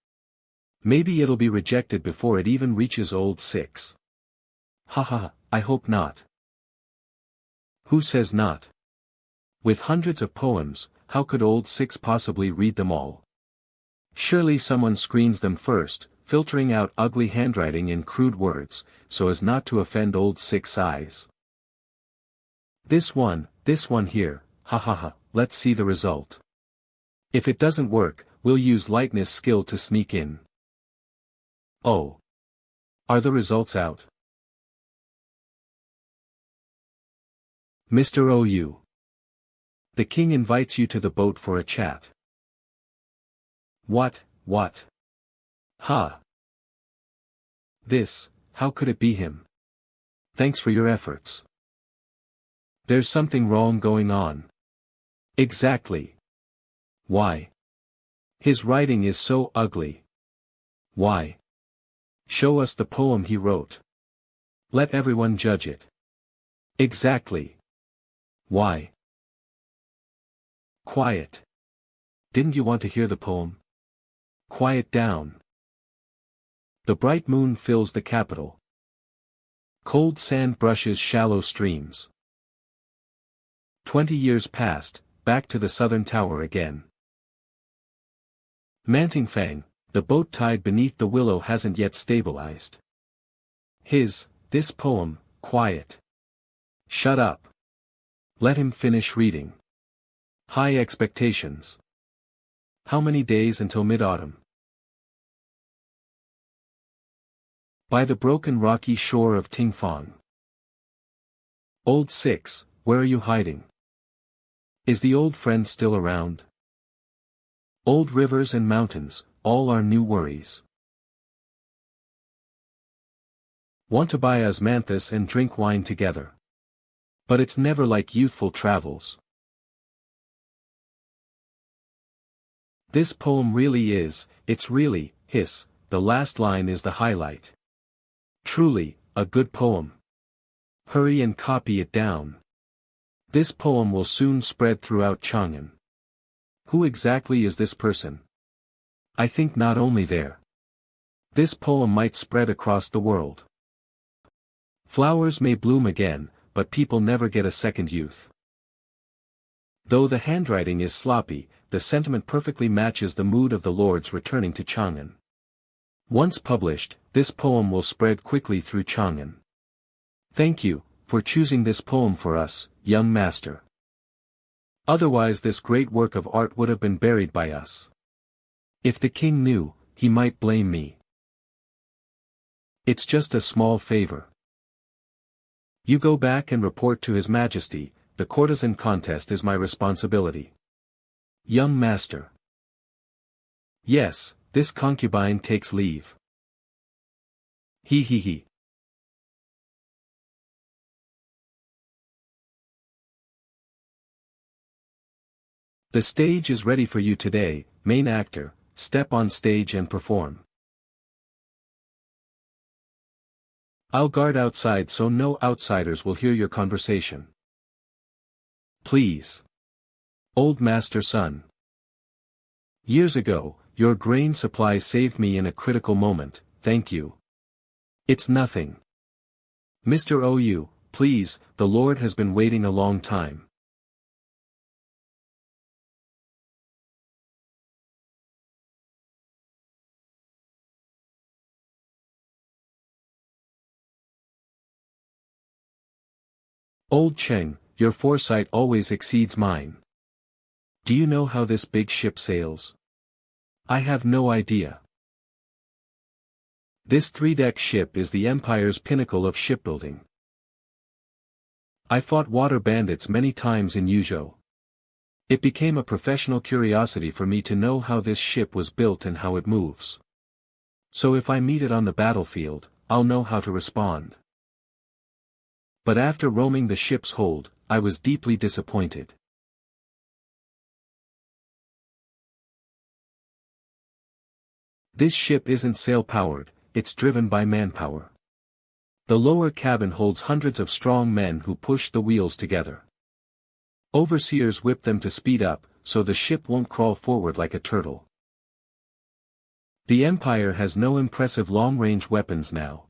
Maybe it'll be rejected before it even reaches old Six. Haha, I hope not. Who says not? With hundreds of poems, how could old Six possibly read them all? Surely someone screens them first, filtering out ugly handwriting in crude words, so as not to offend old Six's eyes. This one here, ha ha ha, let's see the result. If it doesn't work, we'll use lightness skill to sneak in. Oh. Are the results out? Mr. OU. The king invites you to the boat for a chat. What? Ha. This, how could it be him? Thanks for your efforts. There's something wrong going on. Exactly. Why? His writing is so ugly. Why? Show us the poem he wrote. Let everyone judge it. Exactly. Why? Quiet. Didn't you want to hear the poem? Quiet down. The bright moon fills the capital. Cold sand brushes shallow streams. 20 years passed, back to the southern tower again. Mantingfang, the boat tied beneath the willow hasn't yet stabilized. This poem, quiet. Shut up. Let him finish reading. High expectations. How many days until mid-autumn? By the broken rocky shore of Tingfang. Old Six, where are you hiding? Is the old friend still around? Old rivers and mountains, all our new worries. Want to buy osmanthus and drink wine together. But it's never like youthful travels. This poem really is, it's really, the last line is the highlight. Truly, a good poem. Hurry and copy it down. This poem will soon spread throughout Chang'an. Who exactly is this person? I think not only there. This poem might spread across the world. Flowers may bloom again, but people never get a second youth. Though the handwriting is sloppy, the sentiment perfectly matches the mood of the lords returning to Chang'an. Once published, this poem will spread quickly through Chang'an. Thank you, for choosing this poem for us, young master. Otherwise this great work of art would have been buried by us. If the king knew, he might blame me. It's just a small favor. You go back and report to His Majesty, the courtesan contest is my responsibility. Young master. Yes, this concubine takes leave. He. The stage is ready for you today, main actor, step on stage and perform. I'll guard outside so no outsiders will hear your conversation. Please. Old master son. Years ago, your grain supply saved me in a critical moment, thank you. It's nothing. Mr. OU, please, the Lord has been waiting a long time. Old Cheng, your foresight always exceeds mine. Do you know how this big ship sails? I have no idea. This 3-deck ship is the empire's pinnacle of shipbuilding. I fought water bandits many times in Yuzhou. It became a professional curiosity for me to know how this ship was built and how it moves. So if I meet it on the battlefield, I'll know how to respond. But after roaming the ship's hold, I was deeply disappointed. This ship isn't sail-powered, it's driven by manpower. The lower cabin holds hundreds of strong men who push the wheels together. Overseers whip them to speed up, so the ship won't crawl forward like a turtle. The Empire has no impressive long-range weapons now.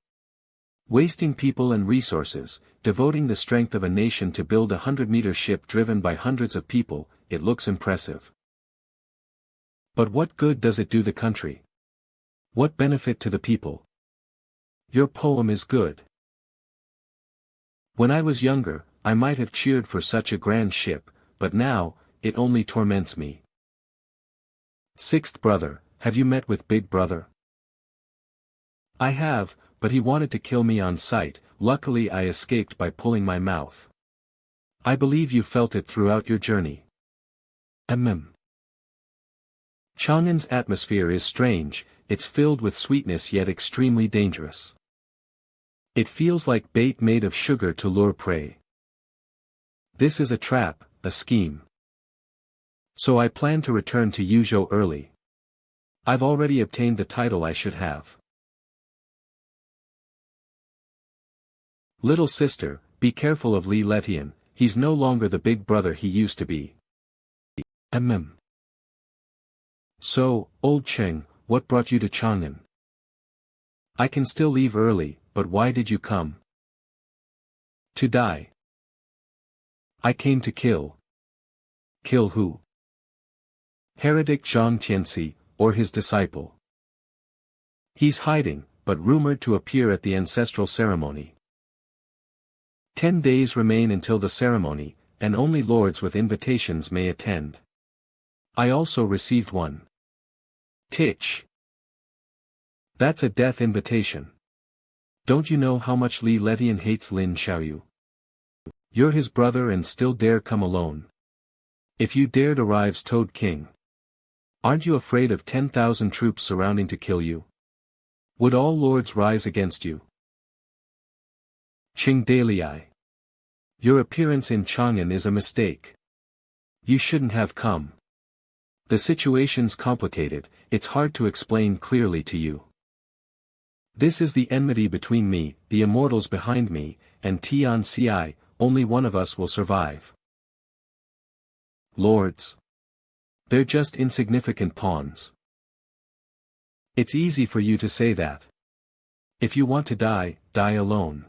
Wasting people and resources, devoting the strength of a nation to build a 100-meter ship driven by hundreds of people, it looks impressive. But what good does it do the country? What benefit to the people? Your poem is good. When I was younger, I might have cheered for such a grand ship, but now, it only torments me. Sixth brother, have you met with Big Brother? I have, but he wanted to kill me on sight. Luckily I escaped by pulling my mouth. I believe you felt it throughout your journey. Chang'an's atmosphere is strange, it's filled with sweetness yet extremely dangerous. It feels like bait made of sugar to lure prey. This is a trap, a scheme. So I plan to return to Yuzhou early. I've already obtained the title I should have. Little sister, be careful of Li Letian, he's no longer the big brother he used to be. So, old Cheng, what brought you to Chang'an? I can still leave early, but why did you come? To die. I came to kill. Kill who? Heretic Zhang Tianxi, or his disciple. He's hiding, but rumored to appear at the ancestral ceremony. 10 days remain until the ceremony, and only lords with invitations may attend. I also received one. Titch. That's a death invitation. Don't you know how much Li Letian hates Lin Xiaoyu? You're his brother and still dare come alone. If you dared arrives Toad King. Aren't you afraid of 10,000 troops surrounding to kill you? Would all lords rise against you? Qing Dalai. Your appearance in Chang'an is a mistake. You shouldn't have come. The situation's complicated, it's hard to explain clearly to you. This is the enmity between me, the immortals behind me, and Tian Xi, only one of us will survive. Lords. They're just insignificant pawns. It's easy for you to say that. If you want to die, die alone.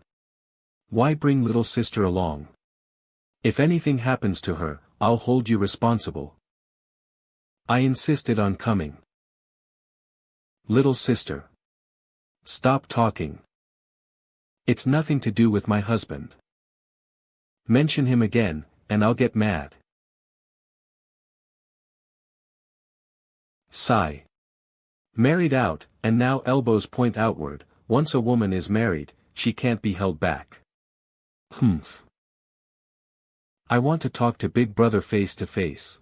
Why bring little sister along? If anything happens to her, I'll hold you responsible. I insisted on coming. Little sister. Stop talking. It's nothing to do with my husband. Mention him again, and I'll get mad. Sigh. Married out, and now elbows point outward. Once a woman is married, she can't be held back. Humph. I want to talk to Big Brother face to face.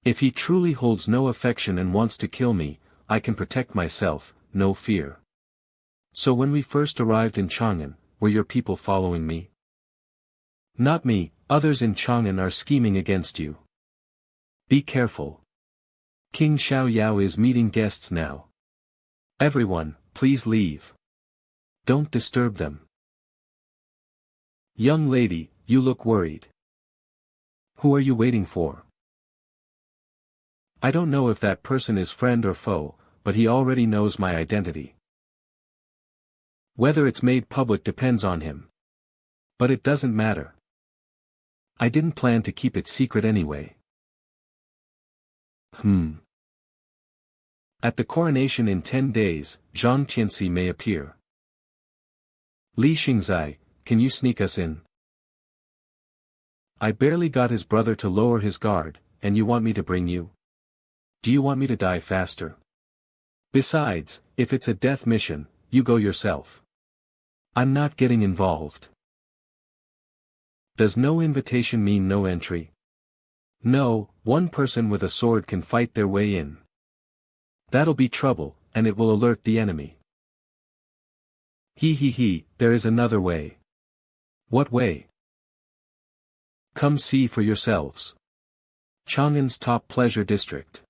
If he truly holds no affection and wants to kill me, I can protect myself, no fear. So when we first arrived in Chang'an, were your people following me? Not me, others in Chang'an are scheming against you. Be careful. King Xiaoyao is meeting guests now. Everyone, please leave. Don't disturb them. Young lady, you look worried. Who are you waiting for? I don't know if that person is friend or foe, but he already knows my identity. Whether it's made public depends on him. But it doesn't matter. I didn't plan to keep it secret anyway. At the coronation in 10 days, Zhang Tianxi may appear. Li Xingzai, can you sneak us in? I barely got his brother to lower his guard, and you want me to bring you? Do you want me to die faster? Besides, if it's a death mission, you go yourself. I'm not getting involved. Does no invitation mean no entry? No, one person with a sword can fight their way in. That'll be trouble, and it will alert the enemy. There is another way. What way? Come see for yourselves. Chang'an's top pleasure district.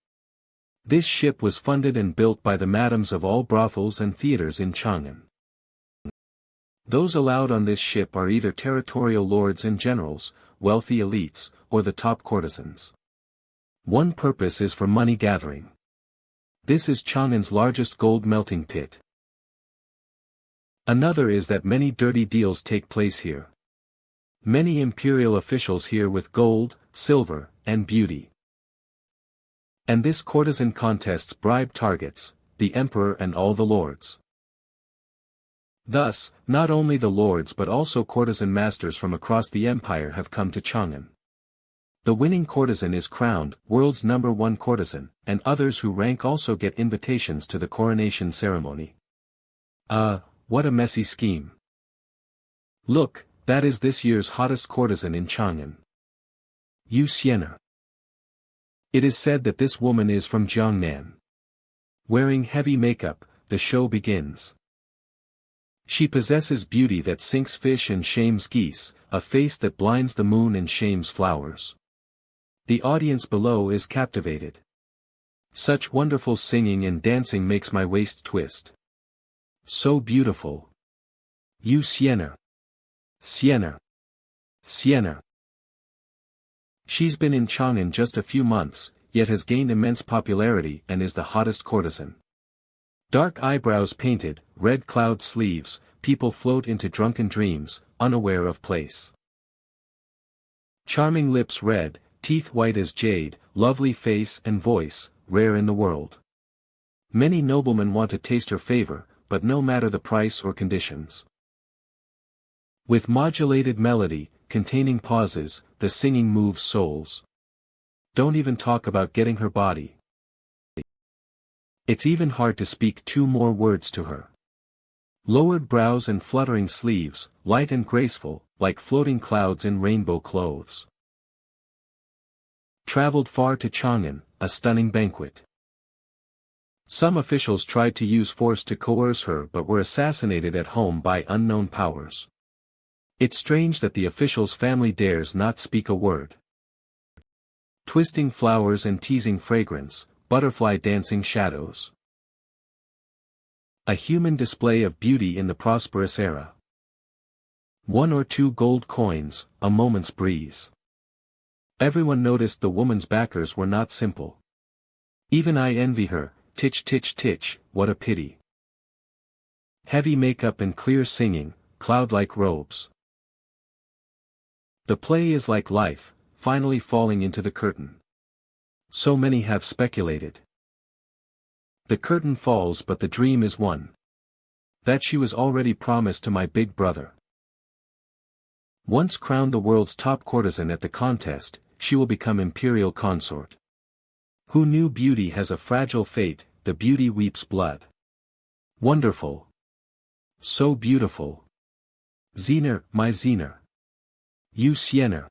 This ship was funded and built by the madams of all brothels and theaters in Chang'an. Those allowed on this ship are either territorial lords and generals, wealthy elites, or the top courtesans. One purpose is for money gathering. This is Chang'an's largest gold melting pit. Another is that many dirty deals take place here. Many imperial officials here with gold, silver, and beauty. And this courtesan contests bribe targets, the emperor and all the lords. Thus, not only the lords but also courtesan masters from across the empire have come to Chang'an. The winning courtesan is crowned, world's #1 courtesan, and others who rank also get invitations to the coronation ceremony. What a messy scheme. Look, that is this year's hottest courtesan in Chang'an. Yu Xian'er. It is said that this woman is from Jiangnan. Wearing heavy makeup, the show begins. She possesses beauty that sinks fish and shames geese, a face that blinds the moon and shames flowers. The audience below is captivated. Such wonderful singing and dancing makes my waist twist. So beautiful. Yu Xian'er. Xian'er. Xian'er. She's been in Chang'an just a few months, yet has gained immense popularity and is the hottest courtesan. Dark eyebrows painted, red cloud sleeves, people float into drunken dreams, unaware of place. Charming lips red, teeth white as jade, lovely face and voice, rare in the world. Many noblemen want to taste her favor, but no matter the price or conditions. With modulated melody, containing pauses, the singing moves souls. Don't even talk about getting her body. It's even hard to speak 2 more words to her. Lowered brows and fluttering sleeves, light and graceful, like floating clouds in rainbow clothes. Traveled far to Chang'an, a stunning banquet. Some officials tried to use force to coerce her but were assassinated at home by unknown powers. It's strange that the official's family dares not speak a word. Twisting flowers and teasing fragrance, butterfly dancing shadows. A human display of beauty in the prosperous era. 1 or 2 gold coins, a moment's breeze. Everyone noticed the woman's backers were not simple. Even I envy her, titch titch titch, what a pity. Heavy makeup and clear singing, cloud-like robes. The play is like life, finally falling into the curtain. So many have speculated. The curtain falls but the dream is won. That she was already promised to my big brother. Once crowned the world's top courtesan at the contest, she will become imperial consort. Who knew beauty has a fragile fate, the beauty weeps blood. Wonderful. So beautiful. Xian'er, my Xian'er. Yu Xian'er.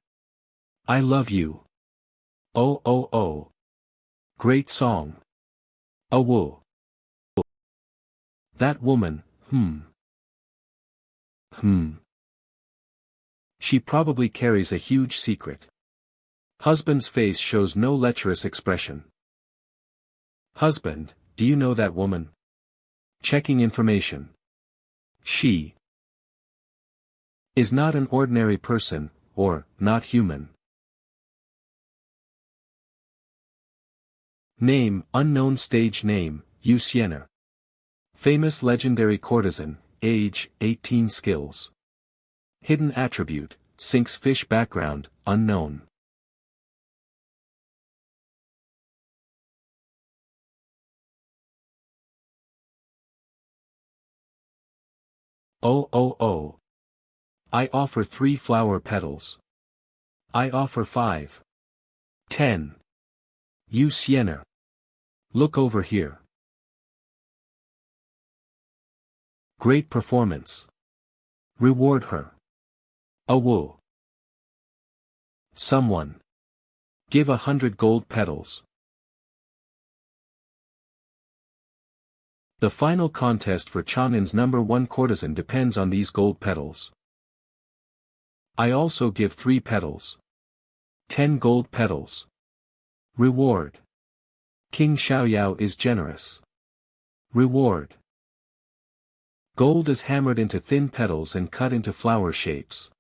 I love you. Oh oh oh. Great song. Oh whoa. That woman, She probably carries a huge secret. Husband's face shows no lecherous expression. Husband, do you know that woman? Checking information. She is not an ordinary person, or, not human. Name, unknown stage name, Yu Xian'er. Famous legendary courtesan, age, 18 skills. Hidden attribute, sinks fish background, unknown. Oh oh oh. I offer 3 flower petals. I offer 5. 10. Yu Xian'er. Look over here. Great performance. Reward her. Woo. Someone. Give 100 gold petals. The final contest for Chanin's #1 courtesan depends on these gold petals. I also give 3 petals. 10 gold petals. Reward. King Xiaoyao is generous. Reward. Gold is hammered into thin petals and cut into flower shapes.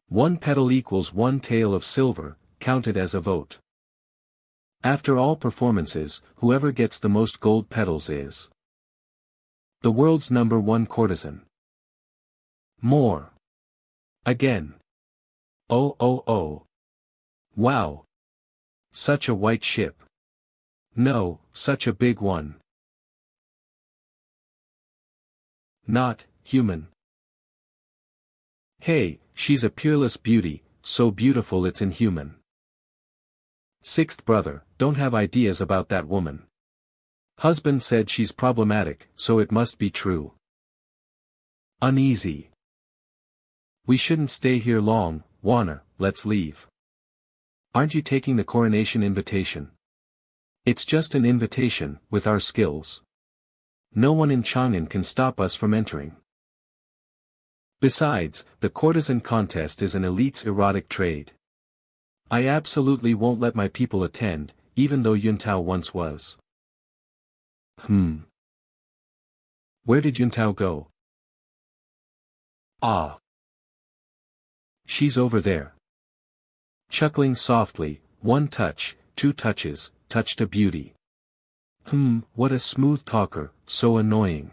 1 petal equals 1 tael of silver, counted as a vote. After all performances, whoever gets the most gold petals is the world's #1 courtesan. More. Again. Oh oh oh. Wow. Such a white ship. No, such a big one. Not human. Hey, she's a peerless beauty, so beautiful it's inhuman. 6th brother, don't have ideas about that woman. Husband said she's problematic, so it must be true. Uneasy. We shouldn't stay here long, Warner, let's leave. Aren't you taking the coronation invitation? It's just an invitation, with our skills. No one in Chang'an can stop us from entering. Besides, the courtesan contest is an elite's erotic trade. I absolutely won't let my people attend, even though Yuntao once was. Where did Yuntao go? Ah. She's over there. Chuckling softly, 1 touch, 2 touches, touched a beauty. What a smooth talker, so annoying.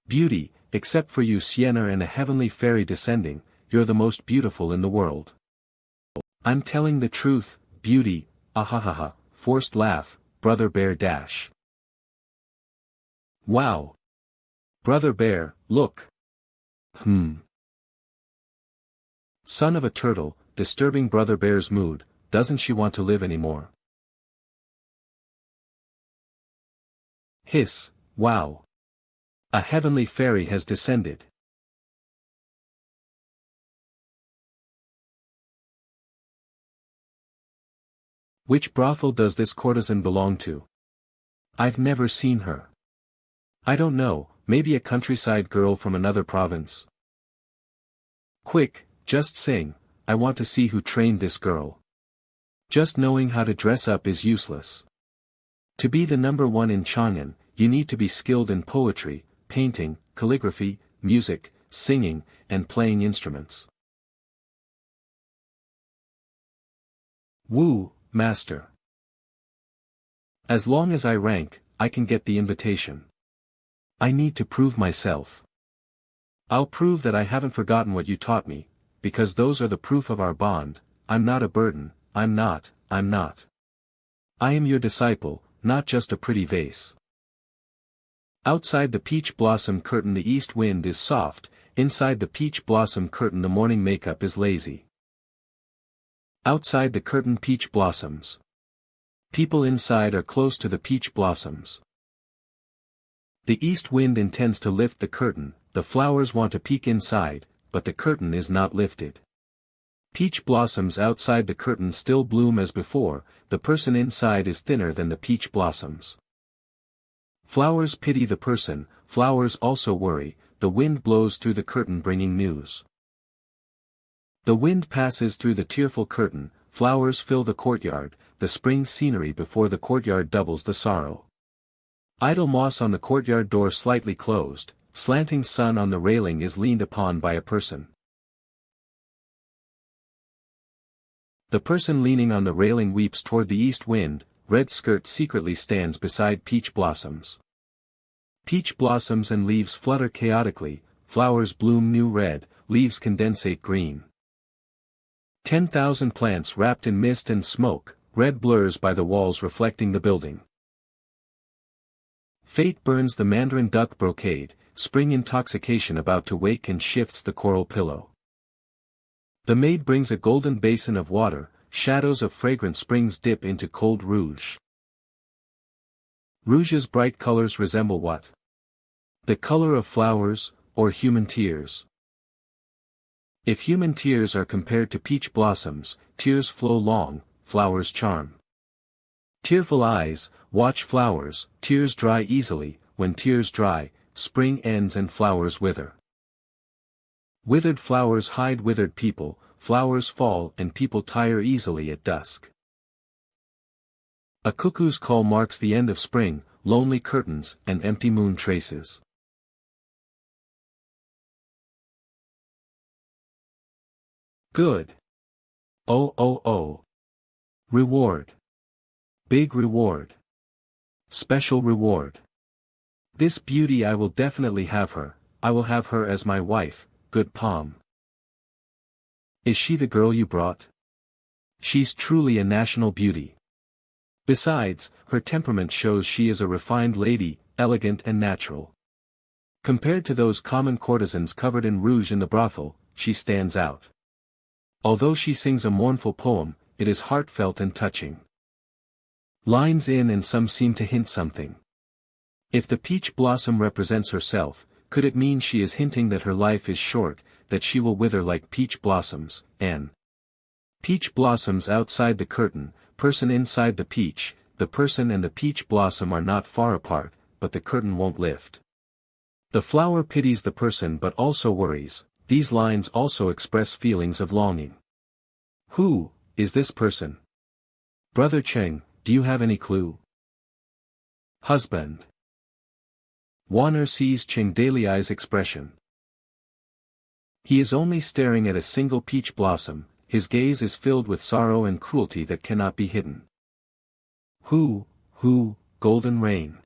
Beauty, except for you Sienna and a heavenly fairy descending, you're the most beautiful in the world. I'm telling the truth, beauty, ahahaha, forced laugh, brother bear dash. Wow. Brother bear, look. Son of a turtle, disturbing brother bear's mood, doesn't she want to live anymore? Hiss, wow. A heavenly fairy has descended. Which brothel does this courtesan belong to? I've never seen her. I don't know, maybe a countryside girl from another province. Quick, just sing, I want to see who trained this girl. Just knowing how to dress up is useless. To be the #1 in Chang'an, you need to be skilled in poetry, painting, calligraphy, music, singing, and playing instruments. Woo, master. As long as I rank, I can get the invitation. I need to prove myself. I'll prove that I haven't forgotten what you taught me, because those are the proof of our bond. I'm not a burden, I'm not. I am your disciple, not just a pretty vase. Outside the peach blossom curtain the east wind is soft, inside the peach blossom curtain the morning makeup is lazy. Outside the curtain peach blossoms. People inside are close to the peach blossoms. The east wind intends to lift the curtain, the flowers want to peek inside, but the curtain is not lifted. Peach blossoms outside the curtain still bloom as before, the person inside is thinner than the peach blossoms. Flowers pity the person, flowers also worry, the wind blows through the curtain bringing news. The wind passes through the tearful curtain, flowers fill the courtyard, the spring scenery before the courtyard doubles the sorrow. Idle moss on the courtyard door slightly closed, slanting sun on the railing is leaned upon by a person. The person leaning on the railing weeps toward the east wind, red skirt secretly stands beside peach blossoms. Peach blossoms and leaves flutter chaotically, flowers bloom new red, leaves condensate green. 10,000 plants wrapped in mist and smoke, red blurs by the walls reflecting the building. Fate burns the mandarin duck brocade, spring intoxication about to wake and shifts the coral pillow. The maid brings a golden basin of water, shadows of fragrant springs dip into cold rouge. Rouge's bright colors resemble what? The color of flowers, or human tears. If human tears are compared to peach blossoms, tears flow long, flowers charm. Tearful eyes, watch flowers, tears dry easily, when tears dry, spring ends and flowers wither. Withered flowers hide withered people, flowers fall and people tire easily at dusk. A cuckoo's call marks the end of spring, lonely curtains and empty moon traces. Good. Oh oh oh. Reward. Big reward. Special reward. This beauty I will definitely have her, I will have her as my wife, good palm. Is she the girl you brought? She's truly a national beauty. Besides, her temperament shows she is a refined lady, elegant and natural. Compared to those common courtesans covered in rouge in the brothel, she stands out. Although she sings a mournful poem, it is heartfelt and touching. Lines in and some seem to hint something. If the peach blossom represents herself, could it mean she is hinting that her life is short, that she will wither like peach blossoms, and peach blossoms outside the curtain, person inside the peach, the person and the peach blossom are not far apart, but the curtain won't lift. The flower pities the person but also worries. These lines also express feelings of longing. Who is this person? Brother Cheng, do you have any clue? Husband. Warner sees Cheng Daliai's expression. He is only staring at a single peach blossom, his gaze is filled with sorrow and cruelty that cannot be hidden. Who, Golden Rain.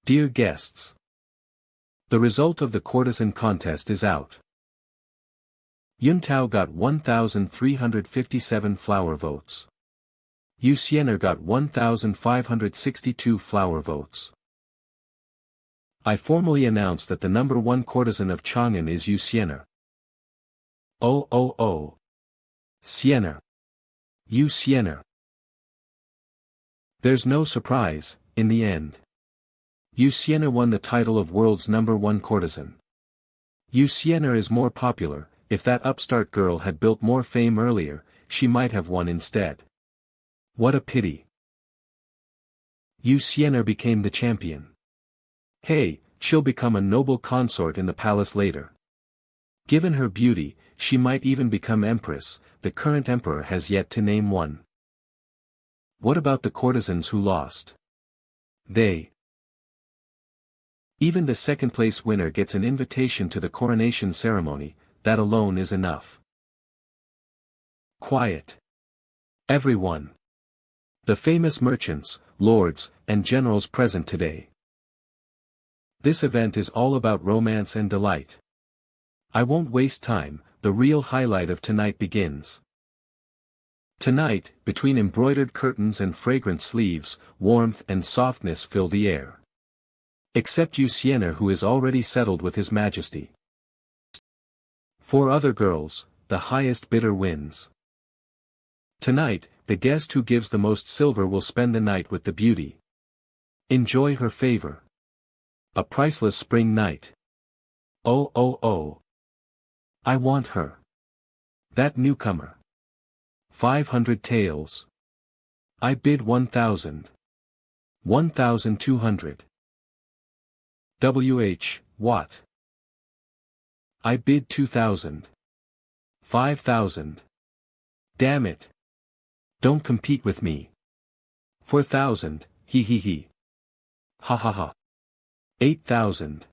Dear guests. The result of the courtesan contest is out. Yuntao got 1,357 flower votes. Yu Xiener got 1,562 flower votes. I formally announce that the number one courtesan of Chang'an is Yu Xiener. Oh. Xiener. Yu Xiener. There's no surprise, in the end. Yu Xiener won the title of world's number one courtesan. Yu Xiener is more popular. If that upstart girl had built more fame earlier, she might have won instead. What a pity. Yu Xiener became the champion. Hey, she'll become a noble consort in the palace later. Given her beauty, she might even become empress. The current emperor has yet to name one. What about the courtesans who lost? Even the second-place winner gets an invitation to the coronation ceremony. That alone is enough. Quiet. Everyone. The famous merchants, lords, and generals present today. This event is all about romance and delight. I won't waste time, the real highlight of tonight begins. Tonight, between embroidered curtains and fragrant sleeves, warmth and softness fill the air. Except Yu Xiener, who is already settled with His Majesty. 4 other girls, the highest bidder wins. Tonight, the guest who gives the most silver will spend the night with the beauty. Enjoy her favor. A priceless spring night. Oh. I want her. That newcomer. 500 taels. I bid 1,000. 1,200. What? I bid 2,000. 5,000. Damn it. Don't compete with me. 4,000, he. Ha. 8,000.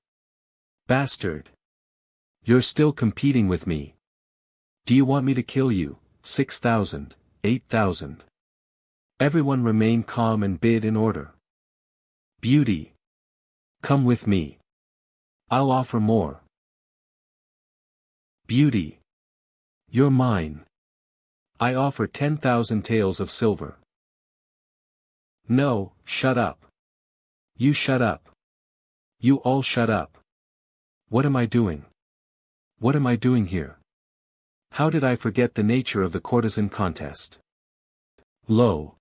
Bastard. You're still competing with me. Do you want me to kill you? 6,000, 8,000. Everyone remain calm and bid in order. Beauty. Come with me. I'll offer more. Beauty. You're mine. I offer 10,000 taels of silver. No, shut up. You shut up. You all shut up. What am I doing? What am I doing here? How did I forget the nature of the courtesan contest? Lo.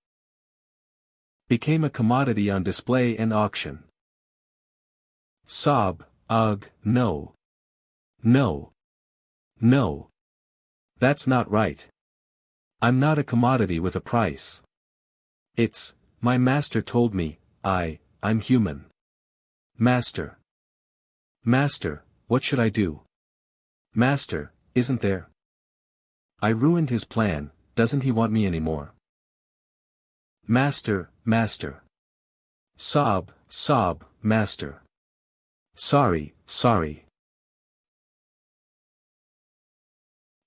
Became a commodity on display and auction. Sob, ugh, no. No. That's not right. I'm not a commodity with a price. It's My master told me, I'm human. Master. Master, what should I do? Master, isn't there? I ruined his plan, doesn't he want me anymore? Master, master. Sob, sob, master. Sorry, sorry.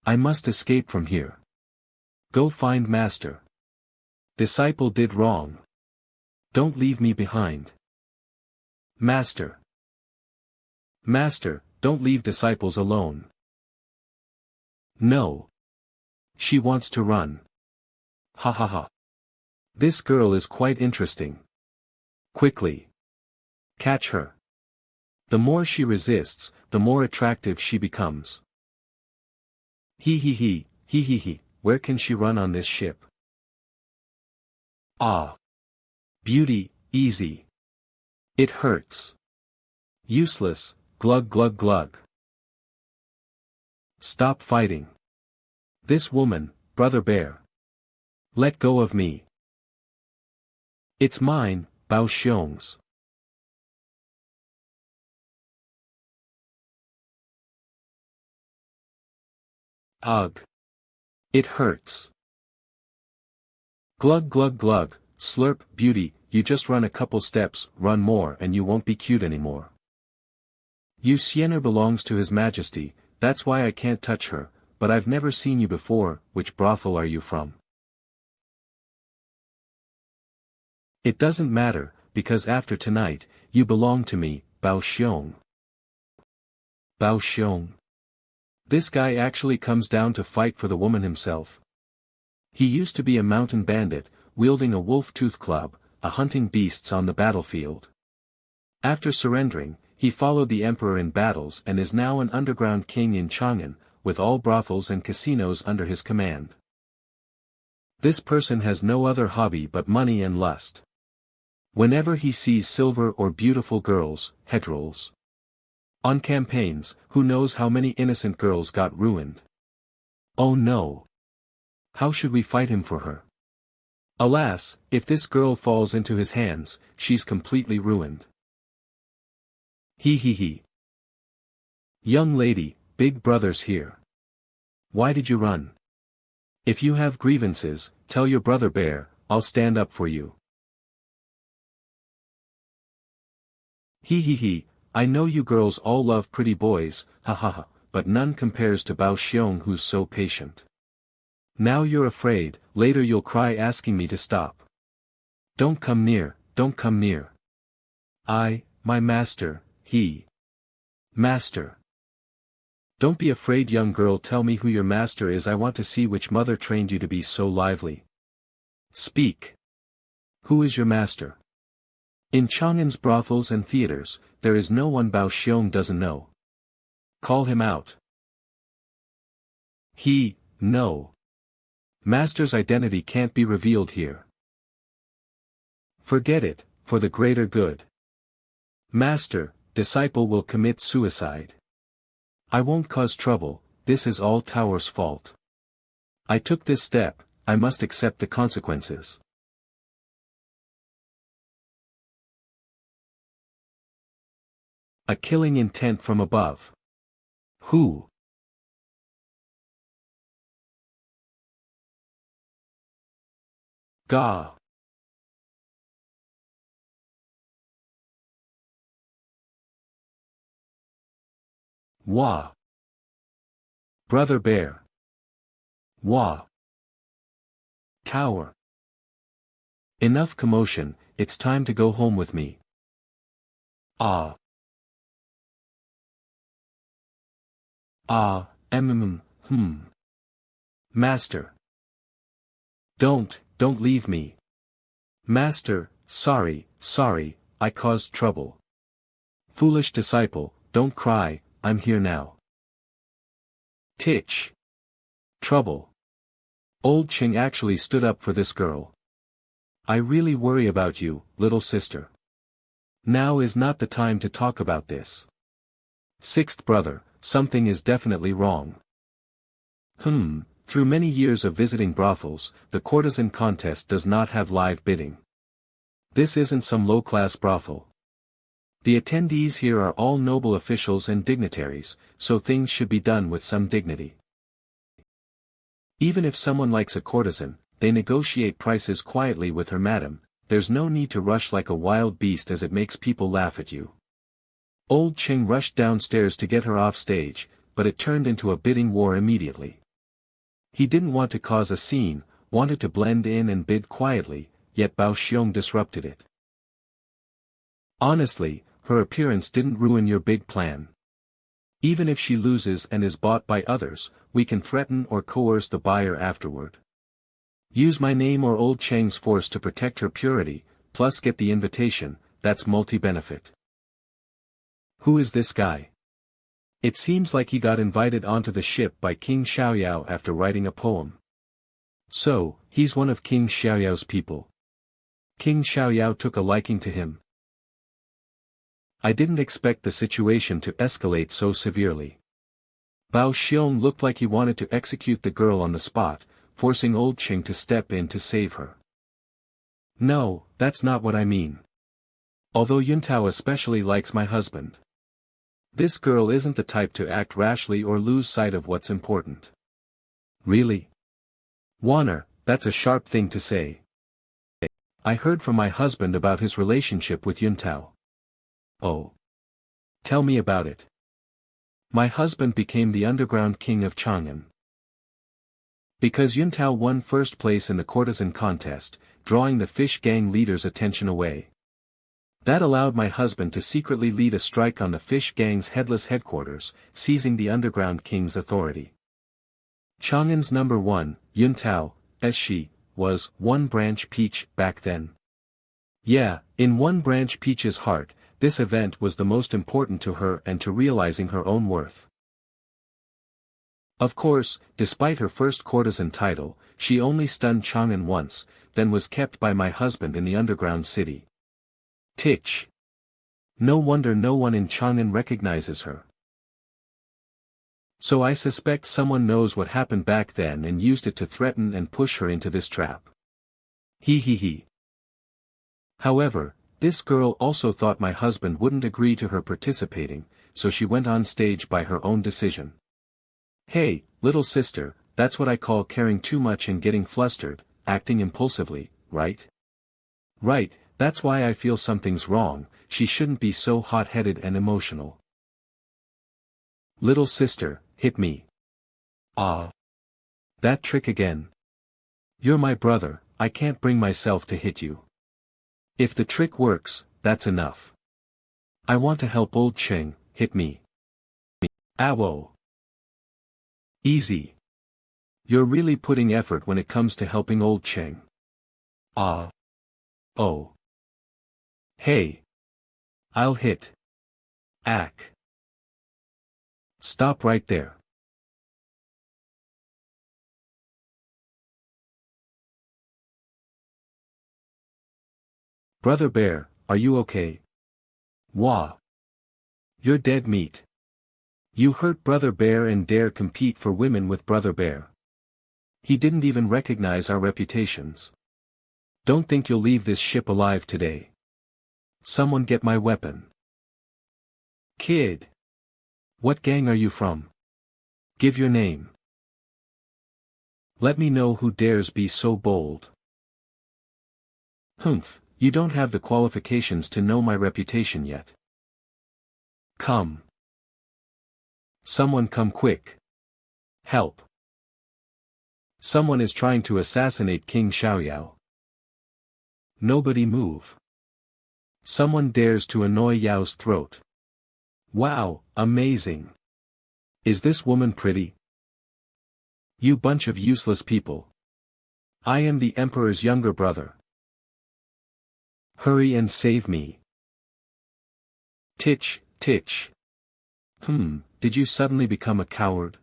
I must escape from here. Go find master. Disciple did wrong. Don't leave me behind. Master. Master, don't leave disciples alone. No. She wants to run. Ha ha ha. This girl is quite interesting. Quickly. Catch her. The more she resists, the more attractive she becomes. He, where can she run on this ship? Ah. Beauty, easy. It hurts. Useless, glug glug glug. Stop fighting. This woman, Brother Bear. Let go of me. It's mine, Bao Xiong's. Ugh. It hurts. Glug glug glug, slurp, beauty, you just run a couple steps, run more and you won't be cute anymore. Yu Xiener belongs to His Majesty, that's why I can't touch her, but I've never seen you before, which brothel are you from? It doesn't matter, because after tonight, you belong to me, Bao Xiong. Bao Xiong. This guy actually comes down to fight for the woman himself. He used to be a mountain bandit, wielding a wolf-tooth club, hunting beasts on the battlefield. After surrendering, he followed the emperor in battles and is now an underground king in Chang'an, with all brothels and casinos under his command. This person has no other hobby but money and lust. Whenever he sees silver or beautiful girls, head rolls. On campaigns, who knows how many innocent girls got ruined? Oh no! How should we fight him for her? Alas, if this girl falls into his hands, she's completely ruined. He. Young lady, big brother's here. Why did you run? If you have grievances, tell your brother Bear, I'll stand up for you. He. I know you girls all love pretty boys, ha ha ha, but none compares to Bao Xiong who's so patient. Now you're afraid, later you'll cry asking me to stop. Don't come near, don't come near. My master, he. Master. Don't be afraid, young girl, tell me who your master is, I want to see which mother trained you to be so lively. Speak. Who is your master? In Chang'an's brothels and theaters, there is no one Bao Xiong doesn't know. Call him out. No. Master's identity can't be revealed here. Forget it, for the greater good. Master, disciple will commit suicide. I won't cause trouble, this is all Tower's fault. I took this step, I must accept the consequences. A killing intent from above. Who? Ga. Wah. Brother Bear. Wah. Tower. Enough commotion, it's time to go home with me. Ah. Master. Don't leave me. Master, sorry, I caused trouble. Foolish disciple, don't cry, I'm here now. Titch. Trouble. Old Qing actually stood up for this girl. I really worry about you, little sister. Now is not the time to talk about this. Sixth brother, something is definitely wrong. Through many years of visiting brothels, the courtesan contest does not have live bidding. This isn't some low-class brothel. The attendees here are all noble officials and dignitaries, so things should be done with some dignity. Even if someone likes a courtesan, they negotiate prices quietly with her madam. There's no need to rush like a wild beast as it makes people laugh at you. Old Ching rushed downstairs to get her off stage, but it turned into a bidding war immediately. He didn't want to cause a scene, wanted to blend in and bid quietly, yet Bao Xiong disrupted it. Honestly, her appearance didn't ruin your big plan. Even if she loses and is bought by others, we can threaten or coerce the buyer afterward. Use my name or Old Cheng's force to protect her purity, plus get the invitation. That's multi-benefit. Who is this guy? It seems like he got invited onto the ship by King Xiaoyao after writing a poem. So, he's one of King Xiaoyao's people. King Xiaoyao took a liking to him. I didn't expect the situation to escalate so severely. Bao Xiong looked like he wanted to execute the girl on the spot, forcing Old Ching to step in to save her. No, that's not what I mean. Although Yuntao especially likes my husband. This girl isn't the type to act rashly or lose sight of what's important. Really? Warner, that's a sharp thing to say. I heard from my husband about his relationship with Yuntao. Oh. Tell me about it. My husband became the underground king of Chang'an. Because Yuntao won first place in the courtesan contest, drawing the fish gang leader's attention away. That allowed my husband to secretly lead a strike on the fish gang's headless headquarters, seizing the underground king's authority. Chang'an's number one, Yuntao, as she, was One Branch Peach back then. Yeah, in One Branch Peach's heart, this event was the most important to her and to realizing her own worth. Of course, despite her first courtesan title, she only stunned Chang'an once, then was kept by my husband in the underground city. Titch. No wonder no one in Chang'an recognizes her. So I suspect someone knows what happened back then and used it to threaten and push her into this trap. He. However, this girl also thought my husband wouldn't agree to her participating, so she went on stage by her own decision. Hey, little sister, that's what I call caring too much and getting flustered, acting impulsively, right? Right, that's why I feel something's wrong. She shouldn't be so hot-headed and emotional. Little sister, hit me. Ah. That trick again. You're my brother, I can't bring myself to hit you. If the trick works, that's enough. I want to help Old Cheng, hit me. Ow. Easy. You're really putting effort when it comes to helping Old Cheng. Ah. Oh. Hey. I'll hit. Ack. Stop right there. Brother Bear, are you okay? Wah. You're dead meat. You hurt Brother Bear and dare compete for women with Brother Bear. He didn't even recognize our reputations. Don't think you'll leave this ship alive today. Someone get my weapon. Kid. What gang are you from? Give your name. Let me know who dares be so bold. Humph, you don't have the qualifications to know my reputation yet. Come. Someone come quick. Help. Someone is trying to assassinate King Xiaoyao. Nobody move. Someone dares to annoy Yao's throat. Wow, amazing. Is this woman pretty? You bunch of useless people. I am the Emperor's younger brother. Hurry and save me. Titch. Did you suddenly become a coward?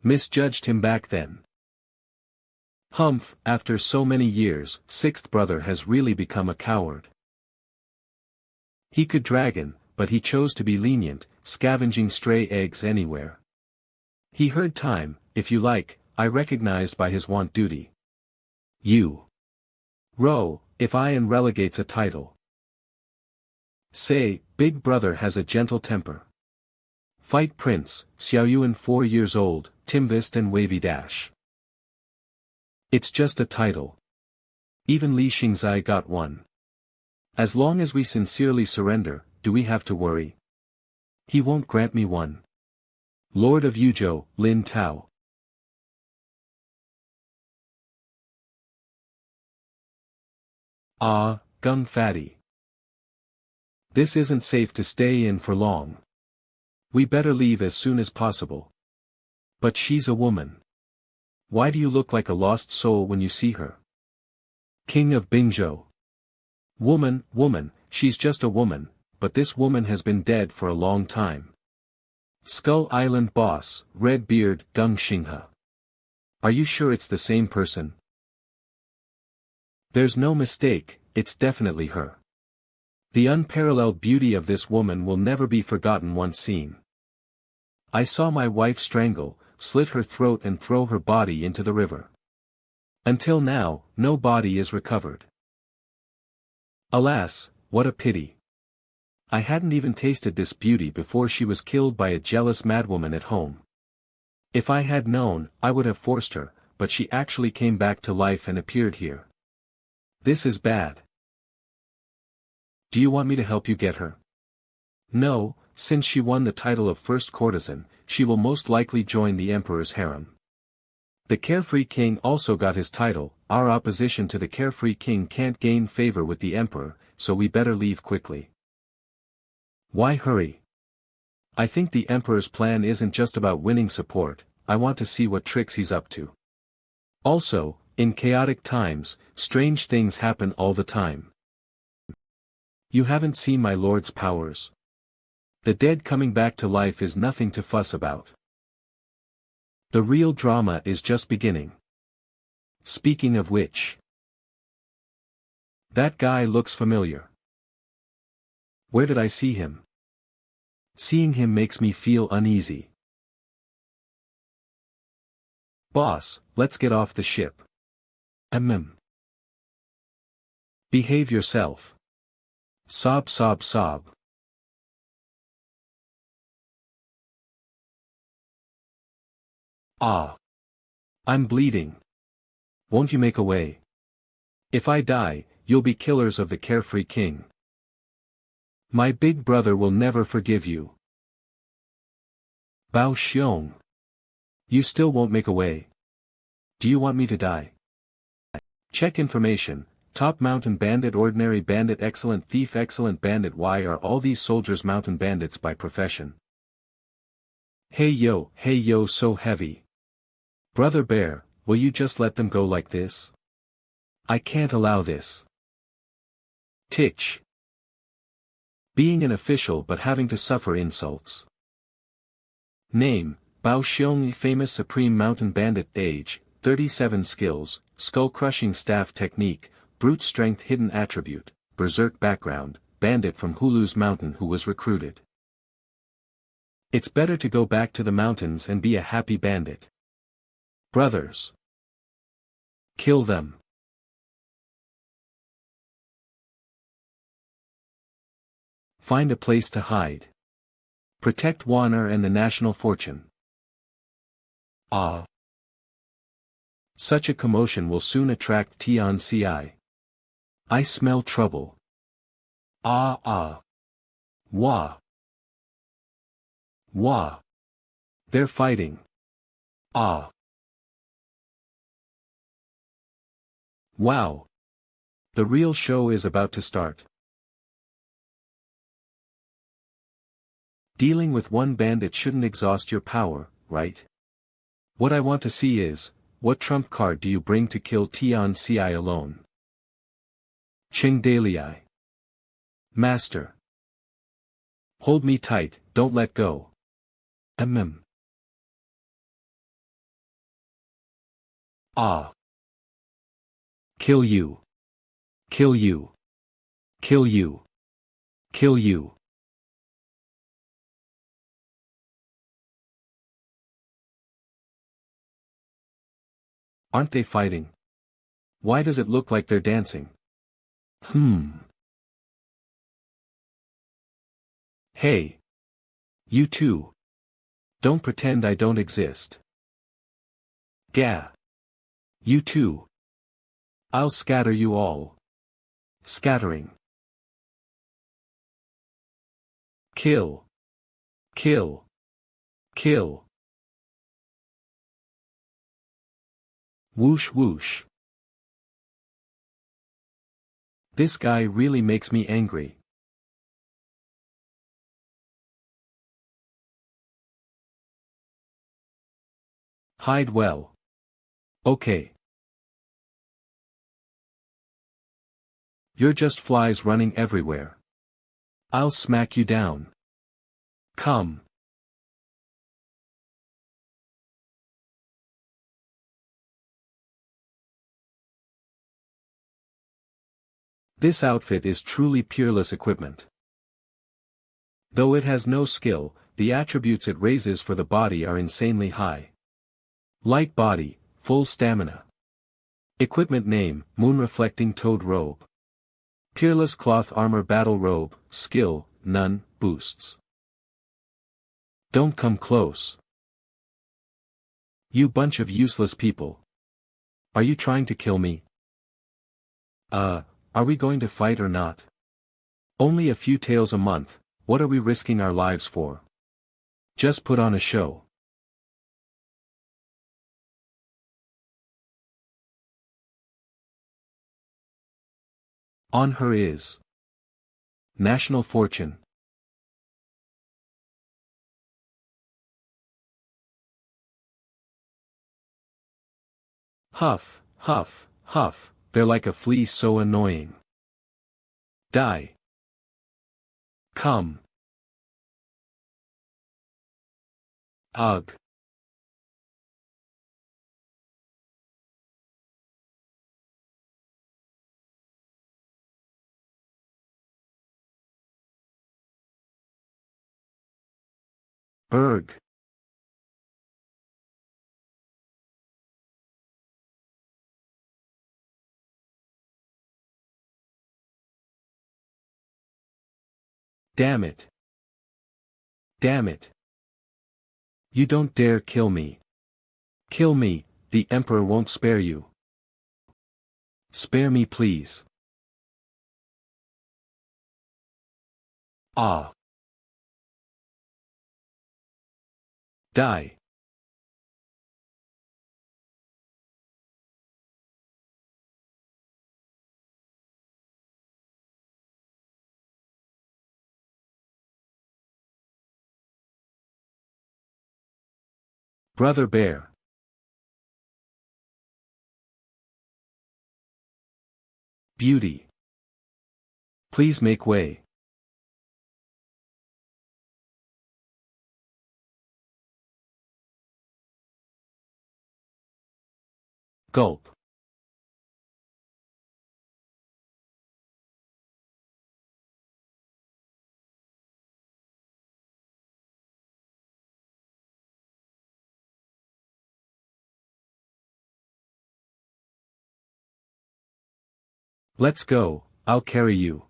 Misjudged him back then. Humph, after so many years, sixth brother has really become a coward. He could dragon, but he chose to be lenient, scavenging stray eggs anywhere. He heard time, if you like, I recognized by his want duty. You. Row, if Ian relegates a title. Say, Big Brother has a gentle temper. Fight Prince, Xiaoyuan 4 years old, Timvist and Wavy Dash. It's just a title. Even Li Xingzai got one. As long as we sincerely surrender, do we have to worry? He won't grant me one. Lord of Yuzhou, Lin Tao. Ah, Gung Fatty. This isn't safe to stay in for long. We better leave as soon as possible. But she's a woman. Why do you look like a lost soul when you see her? King of Bingzhou. Woman, she's just a woman, but this woman has been dead for a long time. Skull Island boss, red beard, Gung Xinghe. Are you sure it's the same person? There's no mistake, it's definitely her. The unparalleled beauty of this woman will never be forgotten once seen. I saw my wife strangle, slit her throat and throw her body into the river. Until now, no body is recovered. Alas, what a pity. I hadn't even tasted this beauty before she was killed by a jealous madwoman at home. If I had known, I would have forced her, but she actually came back to life and appeared here. This is bad. Do you want me to help you get her? No, since she won the title of first courtesan, she will most likely join the emperor's harem. The carefree king also got his title. Our opposition to the carefree king can't gain favor with the emperor, so we better leave quickly. Why hurry? I think the emperor's plan isn't just about winning support, I want to see what tricks he's up to. Also, in chaotic times, strange things happen all the time. You haven't seen my lord's powers. The dead coming back to life is nothing to fuss about. The real drama is just beginning. Speaking of which. That guy looks familiar. Where did I see him? Seeing him makes me feel uneasy. Boss, let's get off the ship. Behave yourself. Sob sob sob. Ah. I'm bleeding. Won't you make a way? If I die, you'll be killers of the carefree king. My big brother will never forgive you. Bao Xiong. You still won't make a way. Do you want me to die? Check information. Top mountain bandit, ordinary bandit, excellent thief, excellent bandit. Why are all these soldiers mountain bandits by profession? Hey yo, so heavy. Brother Bear, will you just let them go like this? I can't allow this. Titch. Being an official but having to suffer insults. Name, Bao Xiong, famous supreme mountain bandit. Age, 37. Skills, skull-crushing staff technique, brute strength, hidden attribute, berserk background, bandit from Hulu's mountain who was recruited. It's better to go back to the mountains and be a happy bandit. Brothers. Kill them. Find a place to hide. Protect Wanner and the national fortune. Ah. Such a commotion will soon attract Tianci. I smell trouble. Ah. Wah. Wah. They're fighting. Ah. Wow. The real show is about to start. Dealing with one bandit shouldn't exhaust your power, right? What I want to see is, what trump card do you bring to kill Tianci alone? Ching Dalei. Master. Hold me tight, don't let go. Ah. Kill you. Kill you. Kill you. Kill you. Aren't they fighting? Why does it look like they're dancing? Hey. You too. Don't pretend I don't exist. Gah. You too. I'll scatter you all. Scattering. Kill. Kill. Kill. Whoosh whoosh. This guy really makes me angry. Hide well. Okay. You're just flies running everywhere. I'll smack you down. Come. This outfit is truly peerless equipment. Though it has no skill, the attributes it raises for the body are insanely high. Light body, full stamina. Equipment name, Moon-reflecting toad robe. Peerless cloth armor battle robe, skill, none, boosts. Don't come close. You bunch of useless people. Are you trying to kill me? Are we going to fight or not? Only a few taels a month, what are we risking our lives for? Just put on a show. On her is national fortune. Huff, huff, huff, they're like a flea so annoying. Die. Come. Ugh. Erg. Damn it. Damn it. You don't dare kill me. Kill me, the Emperor won't spare you. Spare me please. Ah. Die. Brother Bear. Beauty. Please make way. Gulp. Let's go, I'll carry you.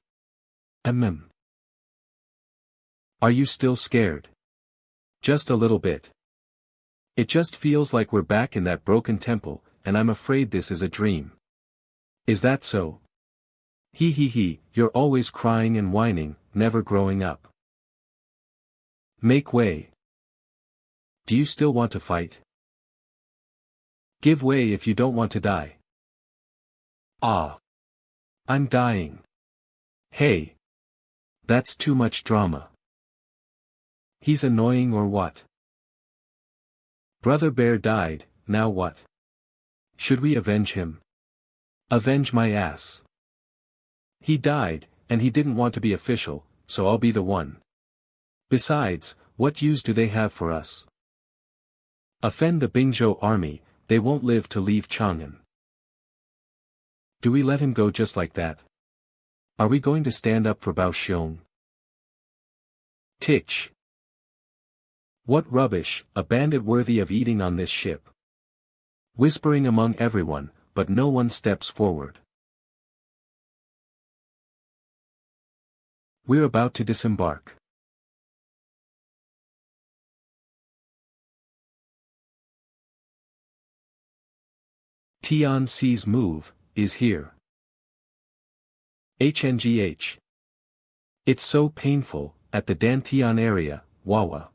Are you still scared? Just a little bit. It just feels like we're back in that broken temple, and I'm afraid this is a dream. Is that so? He, you're always crying and whining, never growing up. Make way. Do you still want to fight? Give way if you don't want to die. Ah. I'm dying. Hey. That's too much drama. He's annoying or what? Brother Bear died, now what? Should we avenge him? Avenge my ass. He died, and he didn't want to be official, so I'll be the one. Besides, what use do they have for us? Offend the Bingzhou army, they won't live to leave Chang'an. Do we let him go just like that? Are we going to stand up for Bao Xiong? Titch. What rubbish, a bandit worthy of eating on this ship. Whispering among everyone, but no one steps forward. We're about to disembark. Tian Ci's move is here. HNGH. It's so painful, at the Dantian area, Wawa.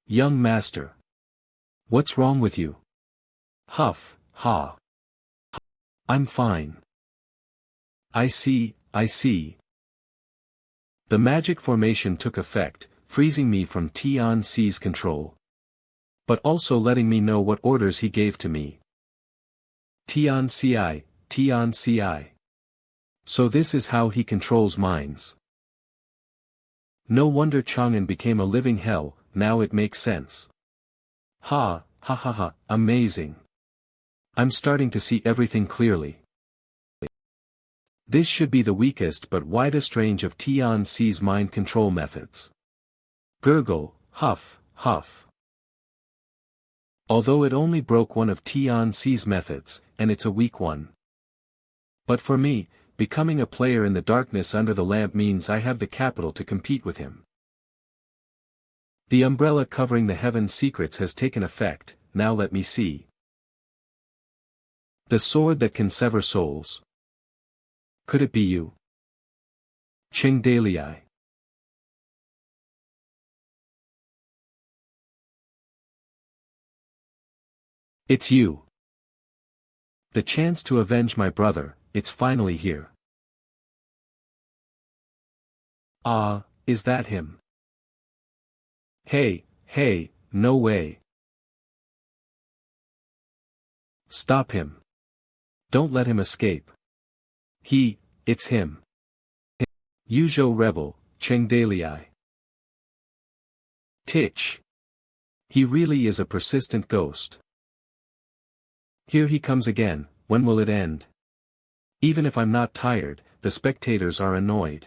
Young master. What's wrong with you? Huff, ha. I'm fine. I see. The magic formation took effect, freezing me from Tian Ci's control. But also letting me know what orders he gave to me. Tian Ci. So this is how he controls minds. No wonder Chang'an became a living hell, now it makes sense. Ha, amazing. I'm starting to see everything clearly. This should be the weakest but widest range of Tian Ci's mind control methods. Gurgle, huff. Although it only broke one of Tian Ci's methods, and it's a weak one. But for me, becoming a player in the darkness under the lamp means I have the capital to compete with him. The umbrella covering the heaven's secrets has taken effect, now let me see. The sword that can sever souls. Could it be you? Qingdalii. It's you. The chance to avenge my brother, it's finally here. Ah, is that him? Hey, no way. Stop him. Don't let him escape. It's him. Yuzhou rebel, Qingdalii. Titch. He really is a persistent ghost. Here he comes again, when will it end? Even if I'm not tired, the spectators are annoyed.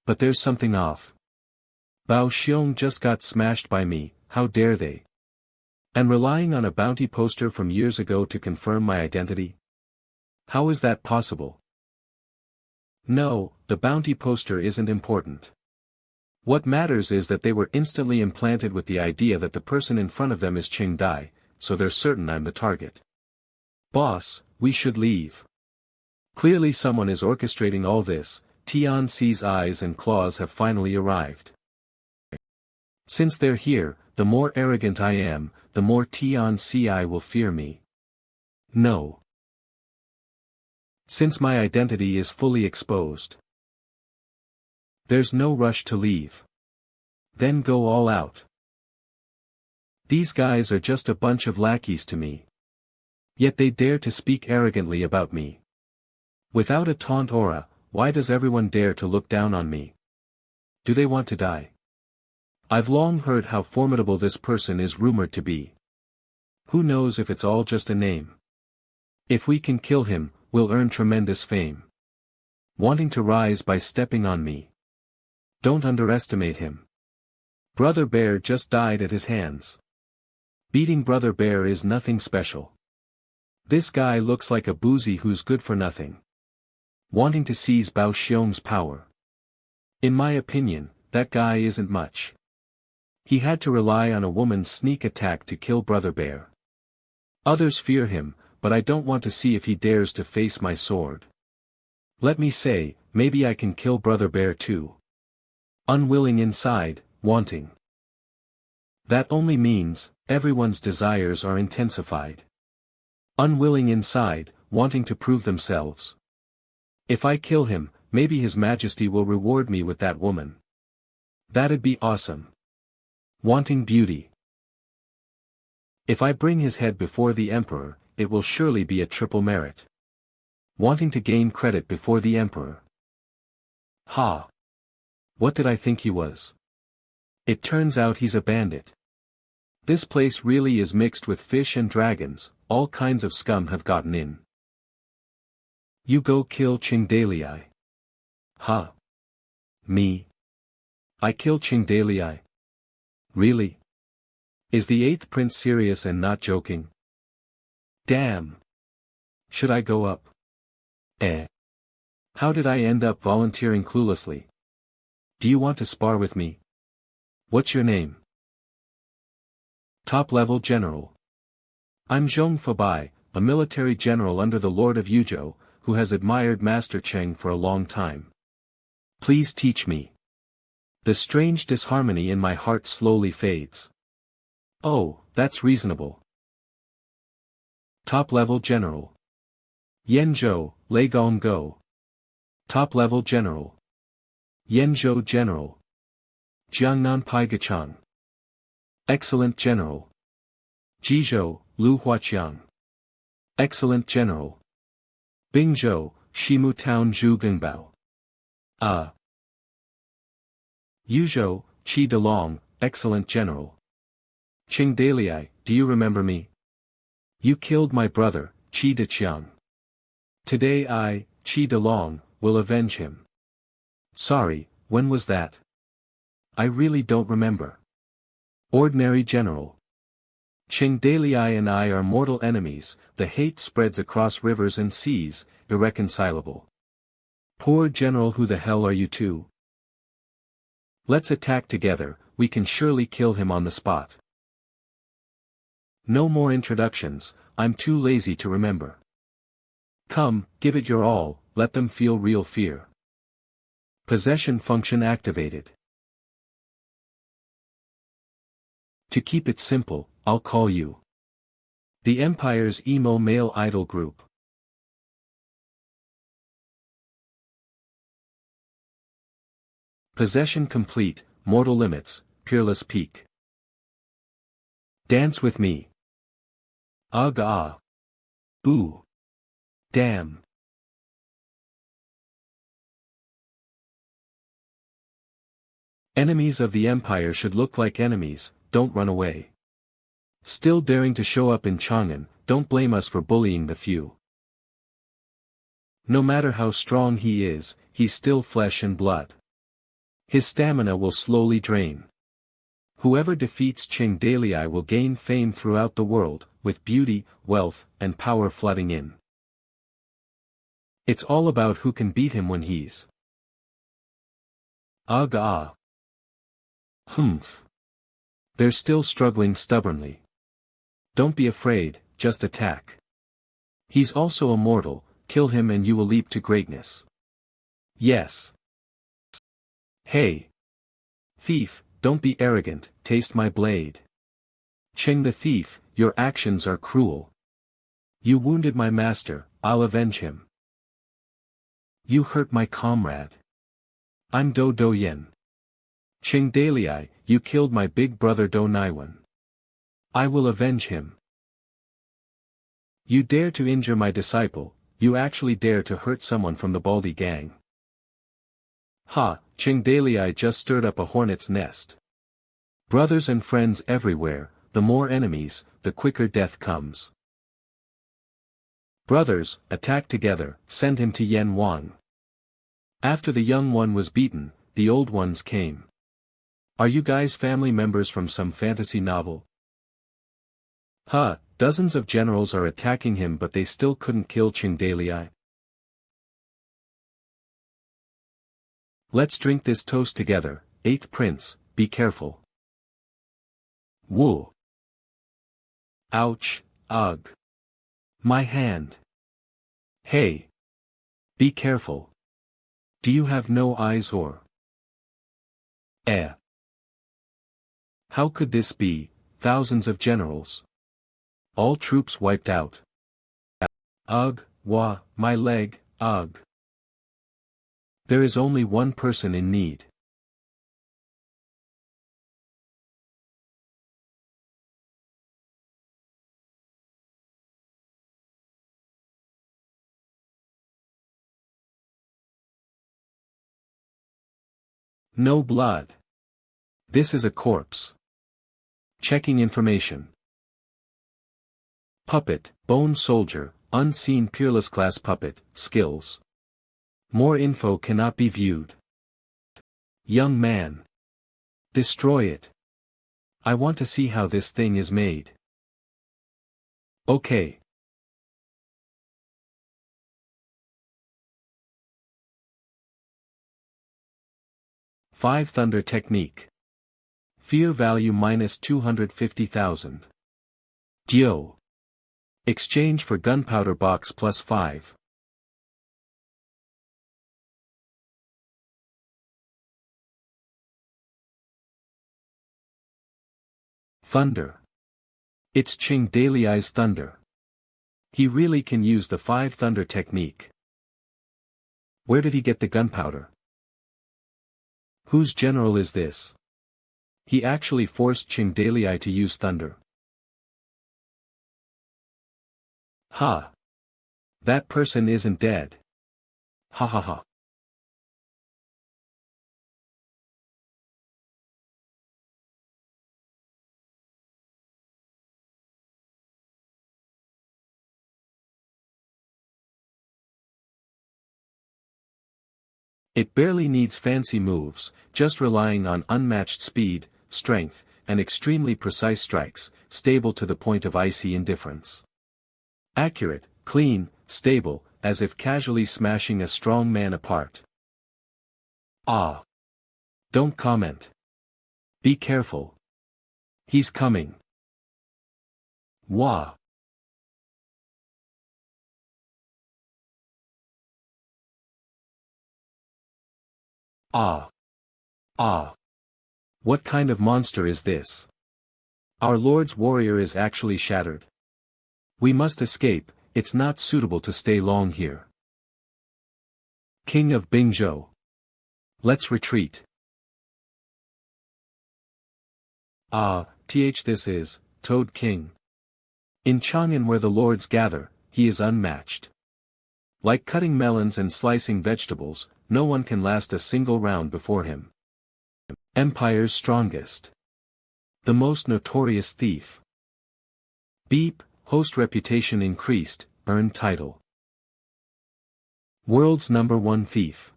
But there's something off. Bao Xiong just got smashed by me, how dare they? And relying on a bounty poster from years ago to confirm my identity? How is that possible? No, the bounty poster isn't important. What matters is that they were instantly implanted with the idea that the person in front of them is Qing Dai, so they're certain I'm the target. Boss, we should leave. Clearly someone is orchestrating all this. Tian Ci's eyes and claws have finally arrived. Since they're here, the more arrogant I am, the more Tian Ci will fear me. No. Since my identity is fully exposed. There's no rush to leave. Then go all out. These guys are just a bunch of lackeys to me. Yet they dare to speak arrogantly about me. Without a taunt aura, why does everyone dare to look down on me? Do they want to die? I've long heard how formidable this person is rumored to be. Who knows if it's all just a name? If we can kill him, we'll earn tremendous fame. Wanting to rise by stepping on me. Don't underestimate him. Brother Bear just died at his hands. Beating Brother Bear is nothing special. This guy looks like a boozy who's good for nothing. Wanting to seize Bao Xiong's power. In my opinion, that guy isn't much. He had to rely on a woman's sneak attack to kill Brother Bear. Others fear him, but I don't want to see if he dares to face my sword. Let me say, maybe I can kill Brother Bear too. Unwilling inside, wanting. That only means, everyone's desires are intensified. Unwilling inside, wanting to prove themselves. If I kill him, maybe His Majesty will reward me with that woman. That'd be awesome. Wanting beauty. If I bring his head before the Emperor, it will surely be a triple merit. Wanting to gain credit before the Emperor. Ha! What did I think he was? It turns out he's a bandit. This place really is mixed with fish and dragons, all kinds of scum have gotten in. You go kill Qingdalii. Ha! Me? I kill Qingdalii? Really? Is the 8th prince serious and not joking? Damn! Should I go up? How did I end up volunteering cluelessly? Do you want to spar with me? What's your name? Top-level general. I'm Zhong Fabai, a military general under the Lord of Yuzhou, who has admired Master Cheng for a long time. Please teach me. The strange disharmony in my heart slowly fades. Oh, that's reasonable. Top-level general. Yenzhou, Lei Gong Go. Top-level general. Yenzhou general. Jiangnan Paigachang. Excellent general. Jizhou, Lu Huaqiang. Excellent general. Bingzhou, Shimu Town Zhu Gengbao. Yuzhou, Qi Delong, excellent general. Qing Daliai, do you remember me? You killed my brother, Qi Deqiang. Today I, Qi Delong, will avenge him. Sorry, when was that? I really don't remember. Ordinary general. Qing Daliai and I are mortal enemies, the hate spreads across rivers and seas, irreconcilable. Poor general, who the hell are you two? Let's attack together, we can surely kill him on the spot. No more introductions, I'm too lazy to remember. Come, give it your all, let them feel real fear. Possession function activated. To keep it simple, I'll call you the Empire's emo male idol group. Possession complete, mortal limits, peerless peak. Dance with me. Ugh ah. Ooh. Damn. Enemies of the Empire should look like enemies, don't run away. Still daring to show up in Chang'an, don't blame us for bullying the few. No matter how strong he is, he's still flesh and blood. His stamina will slowly drain. Whoever defeats Qing Daliai will gain fame throughout the world, with beauty, wealth, and power flooding in. It's all about who can beat him when he's. Ugh ah. Humph. They're still struggling stubbornly. Don't be afraid, just attack. He's also immortal, kill him and you will leap to greatness. Yes. Hey. Thief, don't be arrogant, taste my blade. Qing the thief, your actions are cruel. You wounded my master, I'll avenge him. You hurt my comrade. I'm Do Doyen. Qing Daliai, you killed my big brother Do Naiwan. I will avenge him. You dare to injure my disciple, you actually dare to hurt someone from the Baldi gang. Ha, Qing Daliai just stirred up a hornet's nest. Brothers and friends everywhere, the more enemies, the quicker death comes. Brothers, attack together, send him to Yan Wang. After the young one was beaten, the old ones came. Are you guys family members from some fantasy novel? Huh, dozens of generals are attacking him but they still couldn't kill Qing Daliai. Let's drink this toast together, 8th Prince, be careful. Woo. Ouch, ugh. My hand. Hey. Be careful. Do you have no eyes or? How could this be, thousands of generals? All troops wiped out. Ugh, wah, my leg, ugh. There is only one person in need. No blood. This is a corpse. Checking information. Puppet, Bone Soldier, Unseen Peerless Class Puppet, Skills. More info cannot be viewed. Young man. Destroy it. I want to see how this thing is made. Okay. 5 Thunder Technique. Fear value minus 250,000. Dio. Exchange for gunpowder box plus 5. Thunder. It's Ching Daily's thunder. He really can use the 5 Thunder Technique. Where did he get the gunpowder? Whose general is this? He actually forced Ching Daily to use thunder. Ha! That person isn't dead. Ha ha ha. It barely needs fancy moves, just relying on unmatched speed, strength, and extremely precise strikes, stable to the point of icy indifference. Accurate, clean, stable, as if casually smashing a strong man apart. Ah! Don't comment. Be careful. He's coming. Wah! Ah! Ah! What kind of monster is this? Our Lord's warrior is actually shattered. We must escape, it's not suitable to stay long here. King of Bingzhou. Let's retreat. Ah, this is, Toad King. In Chang'an where the lords gather, he is unmatched. Like cutting melons and slicing vegetables, no one can last a single round before him. Empire's strongest. The most notorious thief. Beep, host reputation increased, earned title. World's #1 thief.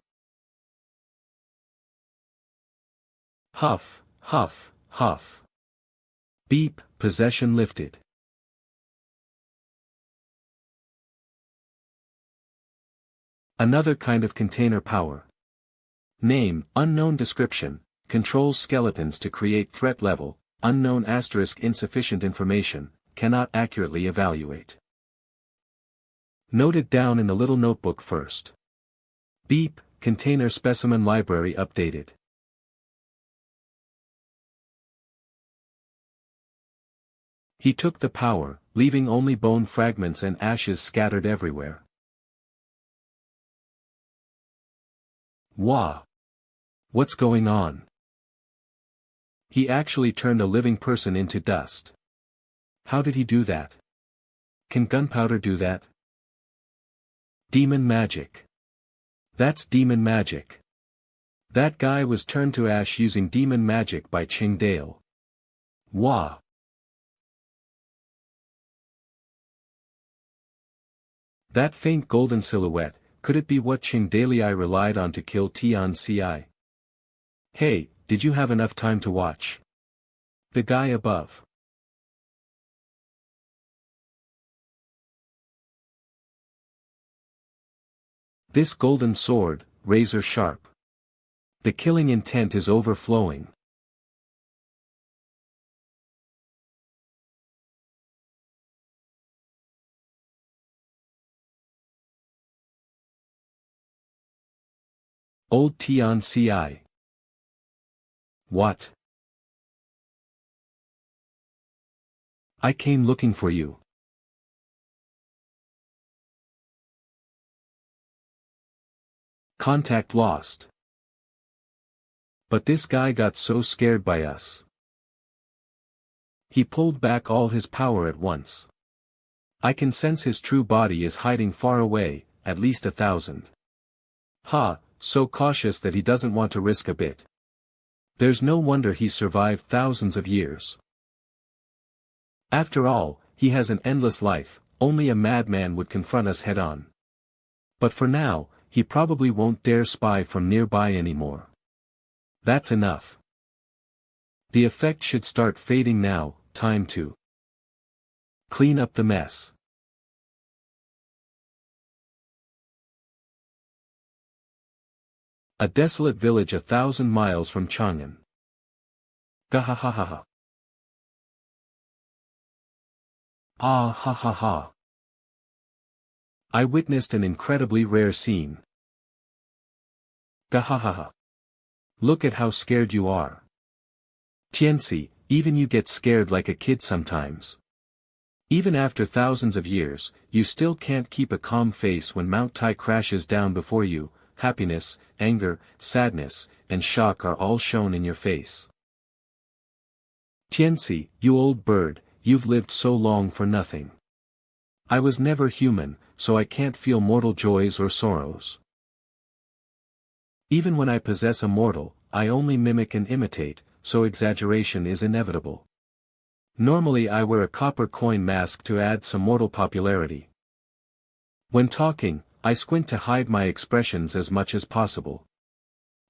Huff, huff, huff. Beep, possession lifted. Another kind of container power. Name, unknown description, controls skeletons to create threat level, unknown * insufficient information, cannot accurately evaluate. Note it down in the little notebook first. Beep, container specimen library updated. He took the power, leaving only bone fragments and ashes scattered everywhere. Wah! What's going on? He actually turned a living person into dust. How did he do that? Can gunpowder do that? Demon magic. That's demon magic. That guy was turned to ash using demon magic by Ching Dale. Wah! That faint golden silhouette, could it be what Ching Daily relied on to kill Tian? Hey, did you have enough time to watch? The guy above. This golden sword, razor sharp. The killing intent is overflowing. Old Tian. What? I came looking for you. Contact lost. But this guy got so scared by us. He pulled back all his power at once. I can sense his true body is hiding far away, at least 1,000. Ha! So cautious that he doesn't want to risk a bit. There's no wonder he survived thousands of years. After all, he has an endless life, only a madman would confront us head-on. But for now, he probably won't dare spy from nearby anymore. That's enough. The effect should start fading now, time to clean up the mess. A desolate village 1,000 miles from Chang'an. Gahahaha. Ah ha ha ha. I witnessed an incredibly rare scene. Gahahaha. Look at how scared you are. Tianxi, even you get scared like a kid sometimes. Even after thousands of years, you still can't keep a calm face when Mount Tai crashes down before you. Happiness, anger, sadness, and shock are all shown in your face. Tianxi, you old bird, you've lived so long for nothing. I was never human, so I can't feel mortal joys or sorrows. Even when I possess a mortal, I only mimic and imitate, so exaggeration is inevitable. Normally I wear a copper coin mask to add some mortal popularity. When talking, I squint to hide my expressions as much as possible.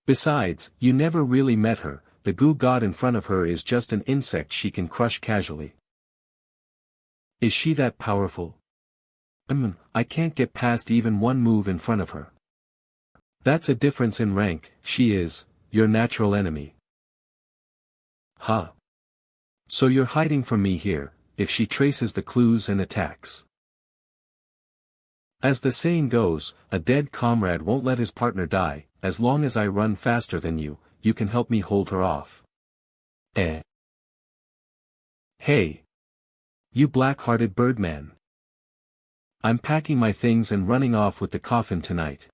Besides, you never really met her, the goo god in front of her is just an insect she can crush casually. Is she that powerful? I can't get past even one move in front of her. That's a difference in rank. She is your natural enemy. Huh. So you're hiding from me here, if she traces the clues and attacks. As the saying goes, a dead comrade won't let his partner die. As long as I run faster than you can help me hold her off. Eh. Hey. You black-hearted birdman. I'm packing my things and running off with the coffin tonight.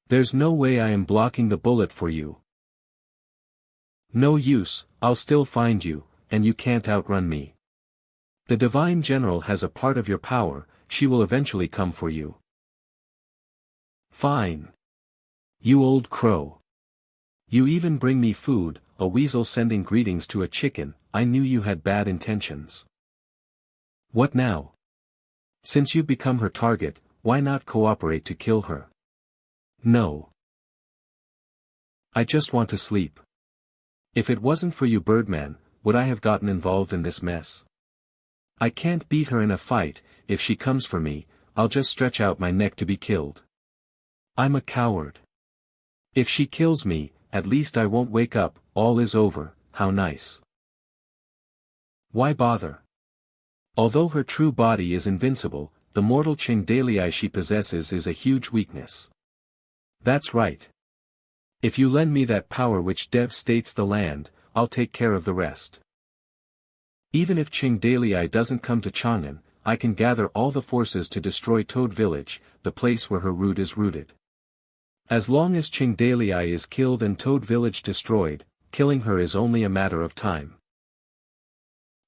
There's no way I am blocking the bullet for you. No use, I'll still find you, and you can't outrun me. The Divine General has a part of your power, she will eventually come for you. Fine. You old crow. You even bring me food, a weasel sending greetings to a chicken. I knew you had bad intentions. What now? Since you become her target, why not cooperate to kill her? No. I just want to sleep. If it wasn't for you Birdman, would I have gotten involved in this mess? I can't beat her in a fight. If she comes for me, I'll just stretch out my neck to be killed. I'm a coward. If she kills me, at least I won't wake up. All is over. How nice. Why bother? Although her true body is invincible, the mortal Chingdalii she possesses is a huge weakness. That's right. If you lend me that power which devastates the land, I'll take care of the rest. Even if Chingdalii doesn't come to Chang'an, I can gather all the forces to destroy Toad Village, the place where her root is rooted. As long as Chingdalii is killed and Toad Village destroyed, killing her is only a matter of time.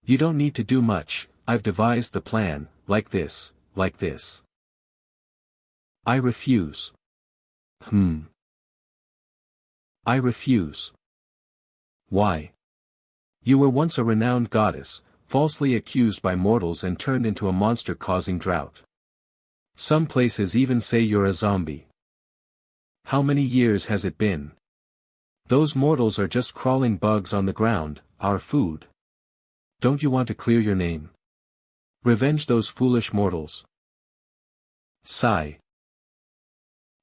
You don't need to do much. I've devised the plan, like this. I refuse. I refuse. Why? You were once a renowned goddess, falsely accused by mortals and turned into a monster causing drought. Some places even say you're a zombie. How many years has it been? Those mortals are just crawling bugs on the ground, our food. Don't you want to clear your name? Revenge those foolish mortals. Sigh.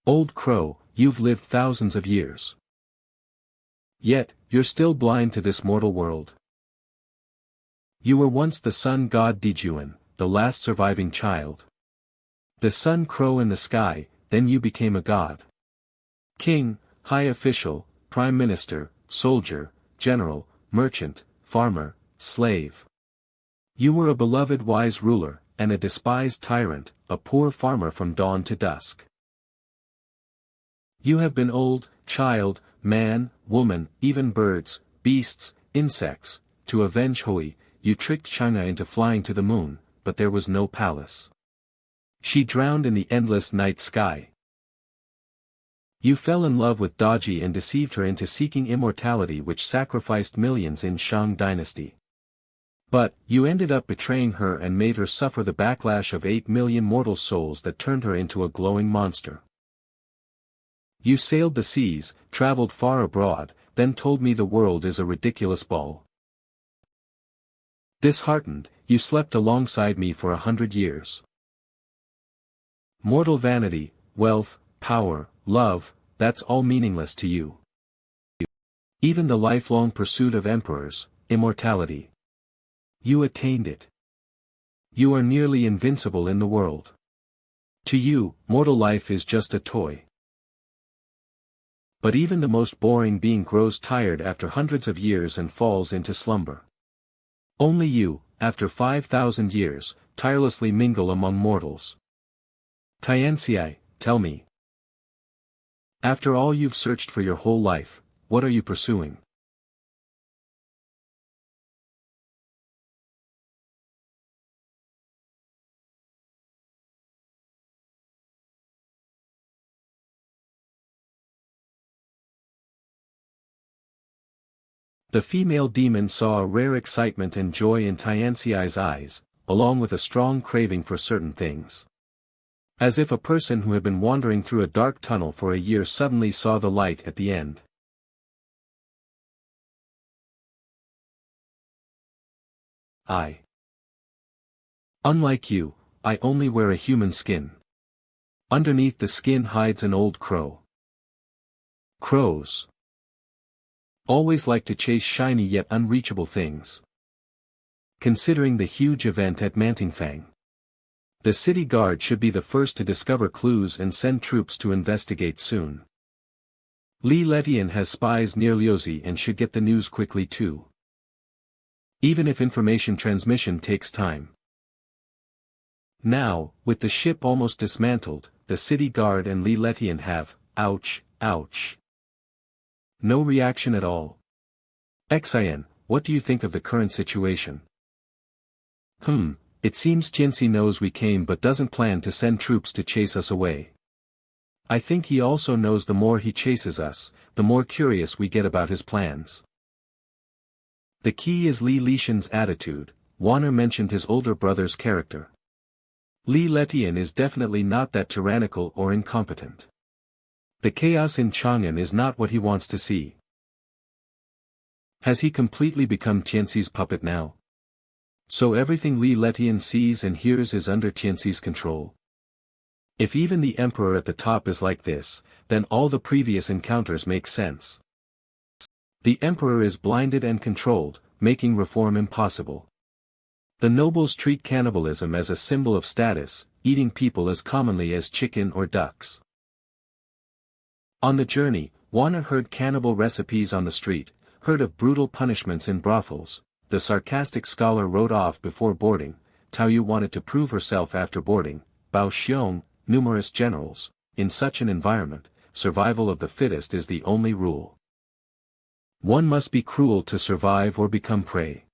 Old crow, you've lived thousands of years. Yet, you're still blind to this mortal world. You were once the sun god Dijuan, the last surviving child. The sun crow in the sky, then you became a god. King, high official, prime minister, soldier, general, merchant, farmer, slave. You were a beloved wise ruler, and a despised tyrant, a poor farmer from dawn to dusk. You have been old, child, man, woman, even birds, beasts, insects. To avenge Hui, you tricked China into flying to the moon, but there was no palace. She drowned in the endless night sky. You fell in love with Daji and deceived her into seeking immortality, which sacrificed millions in Shang dynasty. But, you ended up betraying her and made her suffer the backlash of 8 million mortal souls that turned her into a glowing monster. You sailed the seas, traveled far abroad, then told me the world is a ridiculous ball. Disheartened, you slept alongside me for 100 years. Mortal vanity, wealth, power, love, that's all meaningless to you. Even the lifelong pursuit of emperors, immortality. You attained it. You are nearly invincible in the world. To you, mortal life is just a toy. But even the most boring being grows tired after hundreds of years and falls into slumber. Only you, after 5,000 years, tirelessly mingle among mortals. Tianxi, tell me. After all you've searched for your whole life, what are you pursuing? The female demon saw a rare excitement and joy in Tianxi's eyes, along with a strong craving for certain things. As if a person who had been wandering through a dark tunnel for a year suddenly saw the light at the end. Unlike you, I only wear a human skin. Underneath the skin hides an old crow. Crows always like to chase shiny yet unreachable things. Considering the huge event at Mantingfang, the city guard should be the first to discover clues and send troops to investigate soon. Li Letian has spies near Liuzi and should get the news quickly too. Even if information transmission takes time. Now, with the ship almost dismantled, the city guard and Li Letian have, ouch. No reaction at all. Xian, what do you think of the current situation? It seems Tianxi knows we came but doesn't plan to send troops to chase us away. I think he also knows the more he chases us, the more curious we get about his plans. The key is Li Lishan's attitude. Warner mentioned his older brother's character. Li Letian is definitely not that tyrannical or incompetent. The chaos in Chang'an is not what he wants to see. Has he completely become Tianxi's puppet now? So everything Li Letian sees and hears is under Tianxi's control? If even the emperor at the top is like this, then all the previous encounters make sense. The emperor is blinded and controlled, making reform impossible. The nobles treat cannibalism as a symbol of status, eating people as commonly as chicken or ducks. On the journey, Warner heard cannibal recipes on the street, heard of brutal punishments in brothels. The sarcastic scholar wrote off before boarding. Tao Yu wanted to prove herself after boarding. Bao Xiong, numerous generals. In such an environment, survival of the fittest is the only rule. One must be cruel to survive or become prey.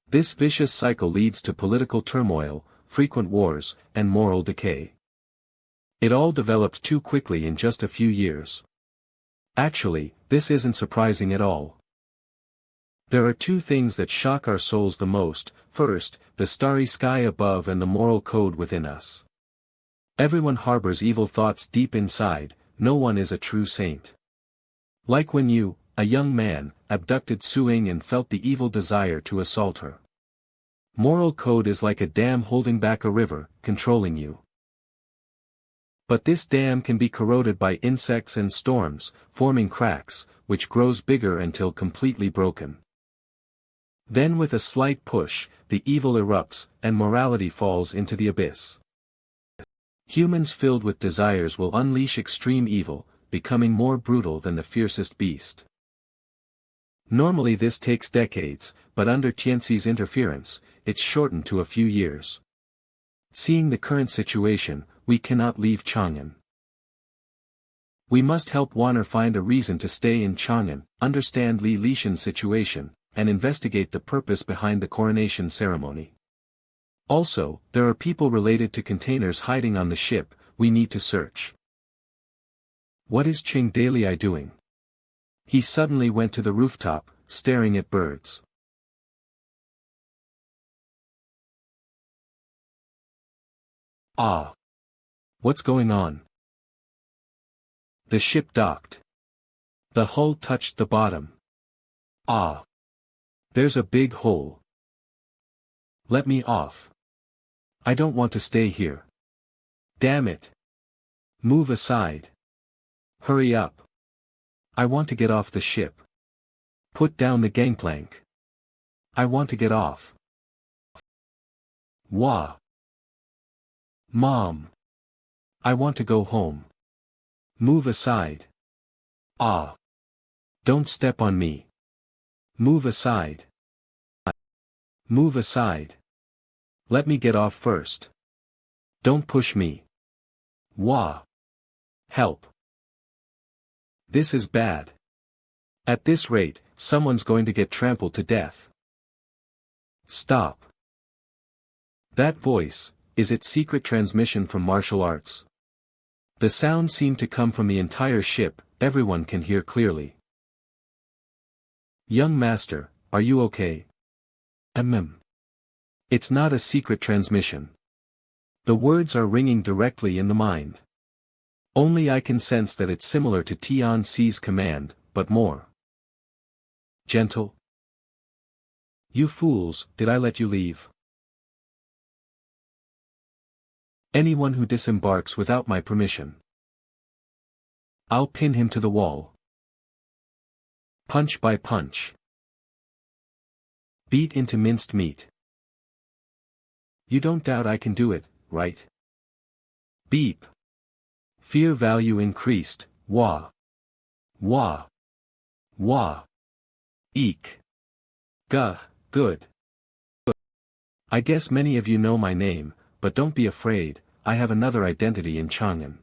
This vicious cycle leads to political turmoil, frequent wars, and moral decay. It all developed too quickly in just a few years. Actually, this isn't surprising at all. There are two things that shock our souls the most. First, the starry sky above and the moral code within us. Everyone harbors evil thoughts deep inside, no one is a true saint. Like when you, a young man, abducted Suing and felt the evil desire to assault her. Moral code is like a dam holding back a river, controlling you. But this dam can be corroded by insects and storms, forming cracks, which grows bigger until completely broken. Then with a slight push, the evil erupts, and morality falls into the abyss. Humans filled with desires will unleash extreme evil, becoming more brutal than the fiercest beast. Normally this takes decades, but under Tianxi's interference, it's shortened to a few years. Seeing the current situation, we cannot leave Chang'an. We must help Warner find a reason to stay in Chang'an, understand Li Lishan's situation, and investigate the purpose behind the coronation ceremony. Also, there are people related to containers hiding on the ship, we need to search. What is Qing Dalei doing? He suddenly went to the rooftop, staring at birds. What's going on? The ship docked. The hull touched the bottom. There's a big hole. Let me off. I don't want to stay here. Damn it. Move aside. Hurry up. I want to get off the ship. Put down the gangplank. I want to get off. Wah. Mom. I want to go home. Move aside. Ah. Don't step on me. Move aside. Move aside. Let me get off first. Don't push me. Wah. Help. This is bad. At this rate, someone's going to get trampled to death. Stop. That voice, is it secret transmission from martial arts? The sound seemed to come from the entire ship, everyone can hear clearly. Young master, are you okay? It's not a secret transmission. The words are ringing directly in the mind. Only I can sense that it's similar to Tian Ci's command, but more gentle. You fools, did I let you leave? Anyone who disembarks without my permission, I'll pin him to the wall. Punch by punch. Beat into minced meat. You don't doubt I can do it, right? Beep. Fear value increased, wah. Wah. Wah. Eek. Gah, good. I guess many of you know my name, but don't be afraid, I have another identity in Chang'an.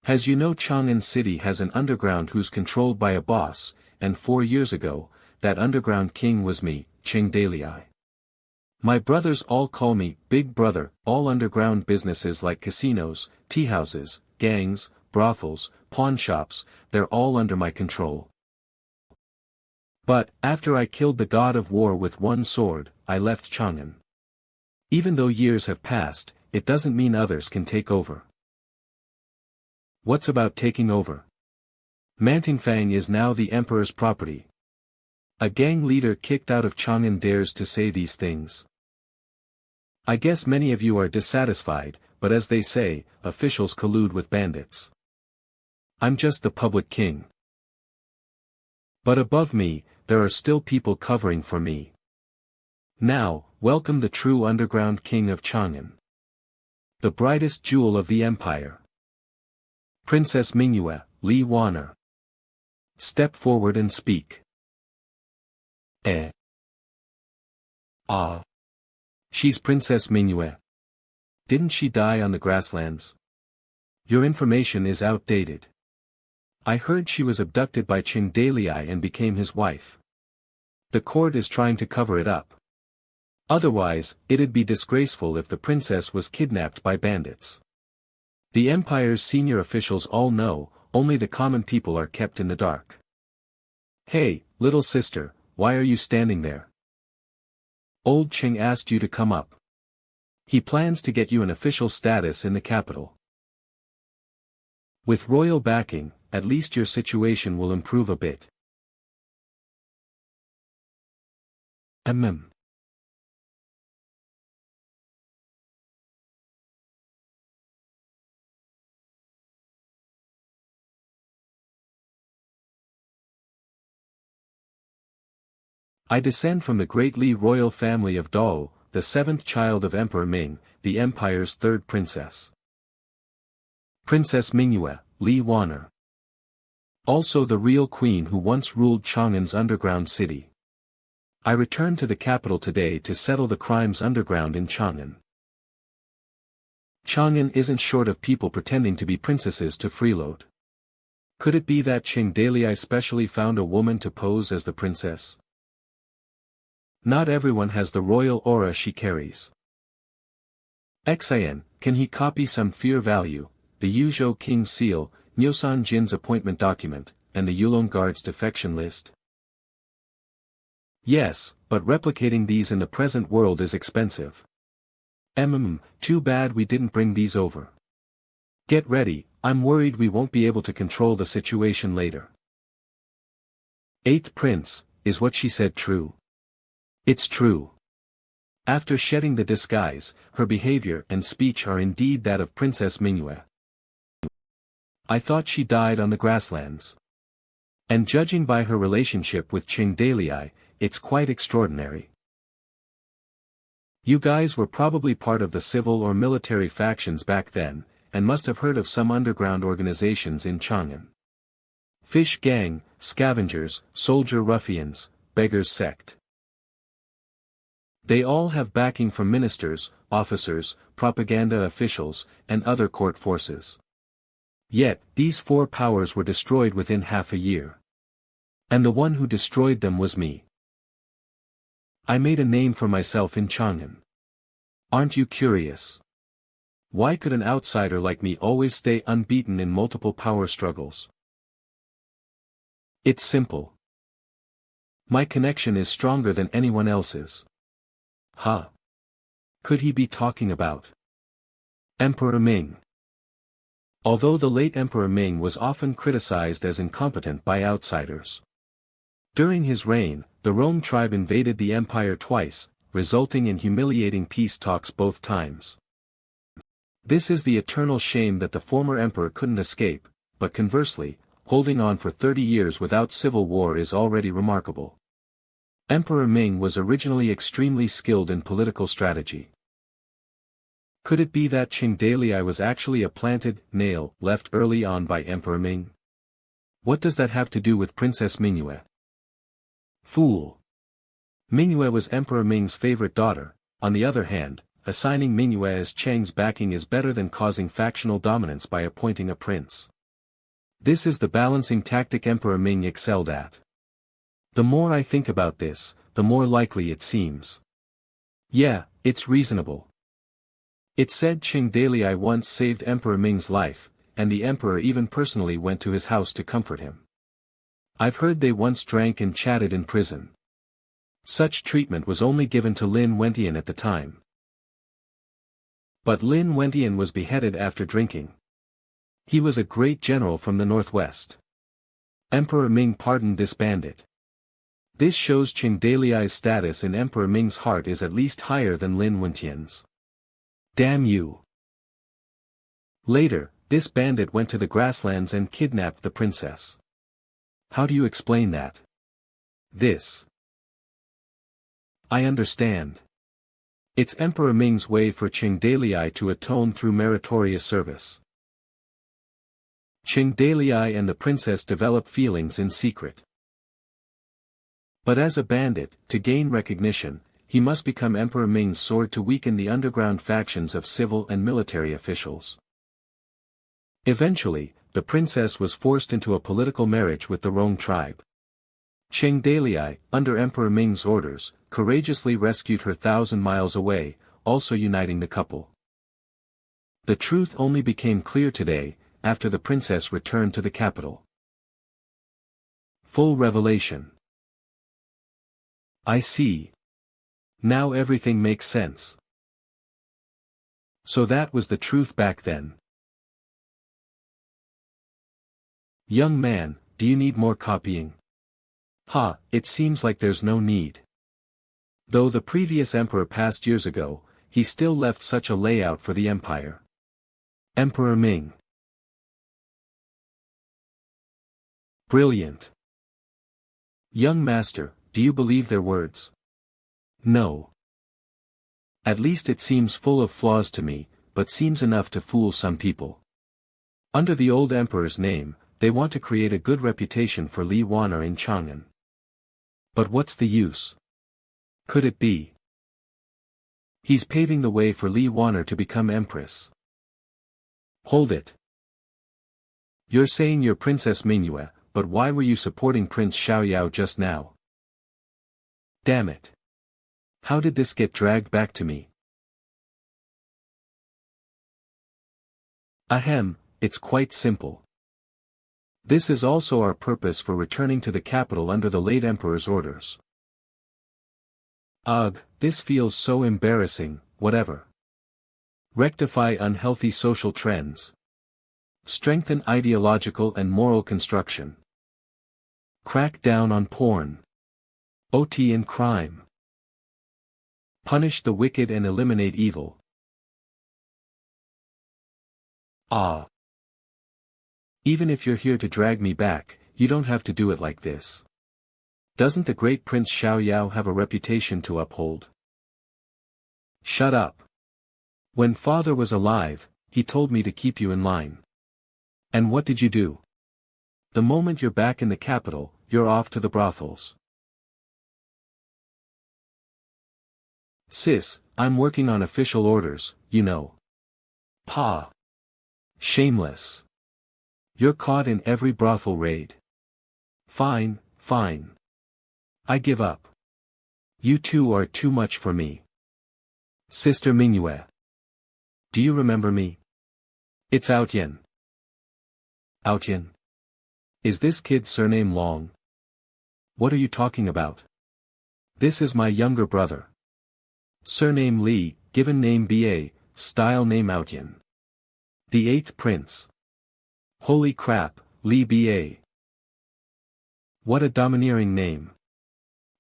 As you know, Chang'an City has an underground who's controlled by a boss, and 4 years ago, that underground king was me, Ching Dalei. My brothers all call me Big Brother. All underground businesses like casinos, tea houses, gangs, brothels, pawn shops, they're all under my control. But, after I killed the god of war with one sword, I left Chang'an. Even though years have passed, it doesn't mean others can take over. What's about taking over? Mantingfang is now the emperor's property. A gang leader kicked out of Chang'an dares to say these things. I guess many of you are dissatisfied, but as they say, officials collude with bandits. I'm just the public king. But above me, there are still people covering for me. Now, welcome the true underground king of Chang'an. The brightest jewel of the empire. Princess Manhua, Li Wan'er. Step forward and speak. Ah. She's Princess Manhua. Didn't she die on the grasslands? Your information is outdated. I heard she was abducted by Ching Dalei and became his wife. The court is trying to cover it up. Otherwise, it'd be disgraceful if the princess was kidnapped by bandits. The empire's senior officials all know, only the common people are kept in the dark. Hey, little sister, why are you standing there? Old Ching asked you to come up. He plans to get you an official status in the capital. With royal backing, at least your situation will improve a bit. I descend from the great Li royal family of Dao, the 7th child of Emperor Ming, the empire's 3rd princess. Princess Manhua, Li Wan'er. Also the real queen who once ruled Chang'an's underground city. I returned to the capital today to settle the crimes underground in Chang'an. Chang'an isn't short of people pretending to be princesses to freeload. Could it be that Ching Dalei specially found a woman to pose as the princess? Not everyone has the royal aura she carries. Xin, can he copy some fear value, the Yuzhou King's seal, Nyosan Jin's appointment document, and the Yulong Guard's defection list? Yes, but replicating these in the present world is expensive. Too bad we didn't bring these over. Get ready, I'm worried we won't be able to control the situation later. 8th Prince, is what she said true? It's true. After shedding the disguise, her behavior and speech are indeed that of Princess Manhua. I thought she died on the grasslands. And judging by her relationship with Qing Dalai, it's quite extraordinary. You guys were probably part of the civil or military factions back then, and must have heard of some underground organizations in Chang'an. Fish gang, scavengers, soldier ruffians, beggars sect. They all have backing from ministers, officers, propaganda officials, and other court forces. Yet, these four powers were destroyed within half a year. And the one who destroyed them was me. I made a name for myself in Chang'an. Aren't you curious? Why could an outsider like me always stay unbeaten in multiple power struggles? It's simple. My connection is stronger than anyone else's. Huh? Could he be talking about Emperor Ming? Although the late Emperor Ming was often criticized as incompetent by outsiders. During his reign, the Rome tribe invaded the empire twice, resulting in humiliating peace talks both times. This is the eternal shame that the former emperor couldn't escape, but conversely, holding on for 30 years without civil war is already remarkable. Emperor Ming was originally extremely skilled in political strategy. Could it be that Qing Dalai was actually a planted nail left early on by Emperor Ming? What does that have to do with Princess Manhua? Fool. Manhua was Emperor Ming's favorite daughter. On the other hand, assigning Manhua as Cheng's backing is better than causing factional dominance by appointing a prince. This is the balancing tactic Emperor Ming excelled at. The more I think about this, the more likely it seems. Yeah, it's reasonable. It's said Qing Dalai once saved Emperor Ming's life, and the emperor even personally went to his house to comfort him. I've heard they once drank and chatted in prison. Such treatment was only given to Lin Wentian at the time. But Lin Wentian was beheaded after drinking. He was a great general from the northwest. Emperor Ming pardoned this bandit. This shows Qing Dalai's status in Emperor Ming's heart is at least higher than Lin Wentian's. Damn you. Later, this bandit went to the grasslands and kidnapped the princess. How do you explain that? This. I understand. It's Emperor Ming's way for Qing Dalai to atone through meritorious service. Qing Dalai and the princess develop feelings in secret. But as a bandit, to gain recognition, he must become Emperor Ming's sword to weaken the underground factions of civil and military officials. Eventually, the princess was forced into a political marriage with the Rong tribe. Qing Dalai, under Emperor Ming's orders, courageously rescued her 1,000 miles away, also uniting the couple. The truth only became clear today, after the princess returned to the capital. Full revelation. I see. Now everything makes sense. So that was the truth back then. Young man, do you need more copying? Ha, it seems like there's no need. Though the previous emperor passed years ago, he still left such a layout for the empire. Emperor Ming. Brilliant. Young master, do you believe their words? No. At least it seems full of flaws to me, but seems enough to fool some people. Under the old emperor's name, they want to create a good reputation for Li Wan'er in Chang'an. But what's the use? Could it be? He's paving the way for Li Wan'er to become empress. Hold it. You're saying you're Princess Manhua, but why were you supporting Prince Xiaoyao just now? Damn it. How did this get dragged back to me? Ahem, it's quite simple. This is also our purpose for returning to the capital under the late emperor's orders. Ugh, this feels so embarrassing, whatever. Rectify unhealthy social trends. Strengthen ideological and moral construction. Crack down on porn. OT and crime. Punish the wicked and eliminate evil. Ah. Even if you're here to drag me back, you don't have to do it like this. Doesn't the great Prince Xiaoyao have a reputation to uphold? Shut up. When father was alive, he told me to keep you in line. And what did you do? The moment you're back in the capital, you're off to the brothels. Sis, I'm working on official orders, you know. Pa. Shameless. You're caught in every brothel raid. Fine, fine. I give up. You two are too much for me. Sister Mingyue. Do you remember me? It's Outyen. Outyen? Is this kid's surname long? What are you talking about? This is my younger brother. Surname Li, given name Ba, style name Outyen. The 8th prince. Holy crap, Li Ba. What a domineering name.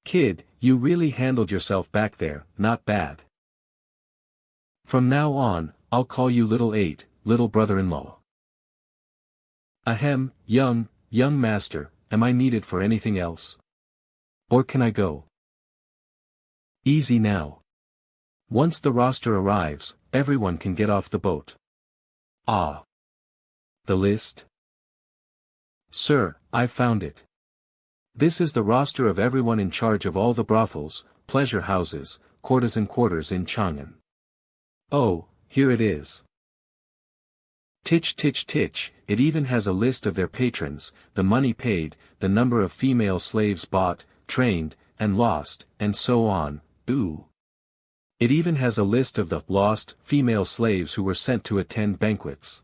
Kid, you really handled yourself back there, not bad. From now on, I'll call you Little 8, little brother-in-law. Ahem, young master, am I needed for anything else? Or can I go? Easy now. Once the roster arrives, everyone can get off the boat. Ah. The list? Sir, I've found it. This is the roster of everyone in charge of all the brothels, pleasure houses, courtesan quarters in Chang'an. Oh, here it is. Titch titch titch, it even has a list of their patrons, the money paid, the number of female slaves bought, trained, and lost, and so on. Ooh. It even has a list of the lost female slaves who were sent to attend banquets.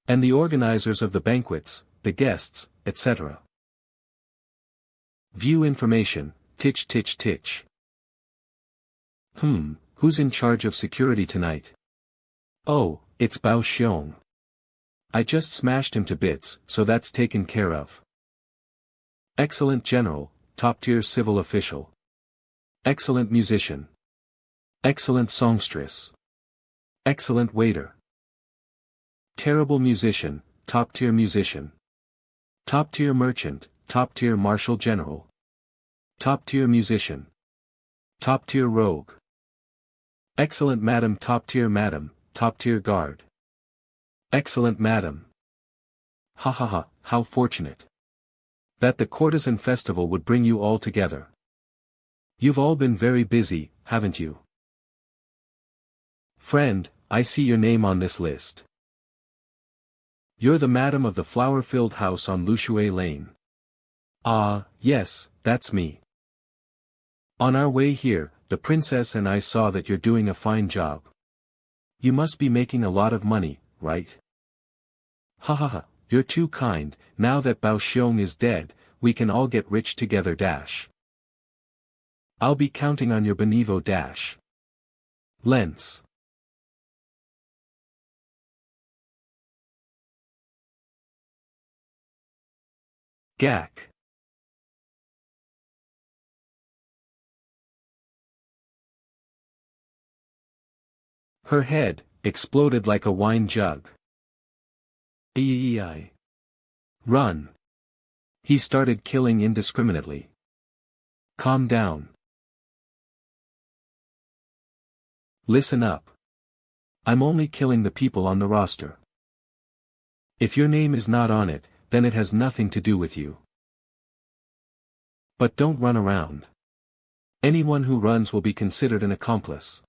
And the organizers of the banquets, the guests, etc. View information, titch titch titch. Who's in charge of security tonight? Oh, it's Bao Xiong. I just smashed him to bits, so that's taken care of. Excellent general, top-tier civil official. Excellent musician. Excellent songstress. Excellent waiter. Terrible musician, top-tier musician. Top-tier merchant, top-tier marshal general. Top-tier musician. Top-tier rogue. Excellent madam, top-tier guard. Excellent madam. Ha ha ha, how fortunate. That the courtesan festival would bring you all together. You've all been very busy, haven't you? Friend, I see your name on this list. You're the madam of the flower-filled house on Lushui Lane. Ah, yes, that's me. On our way here, the princess and I saw that you're doing a fine job. You must be making a lot of money, right? Ha ha ha, you're too kind, now that Bao Xiong is dead, we can all get rich together dash. I'll be counting on your benevo dash. Lens. Gak. Her head exploded like a wine jug. Eei. Run. He started killing indiscriminately. Calm down. Listen up. I'm only killing the people on the roster. If your name is not on it, then it has nothing to do with you. But don't run around. Anyone who runs will be considered an accomplice.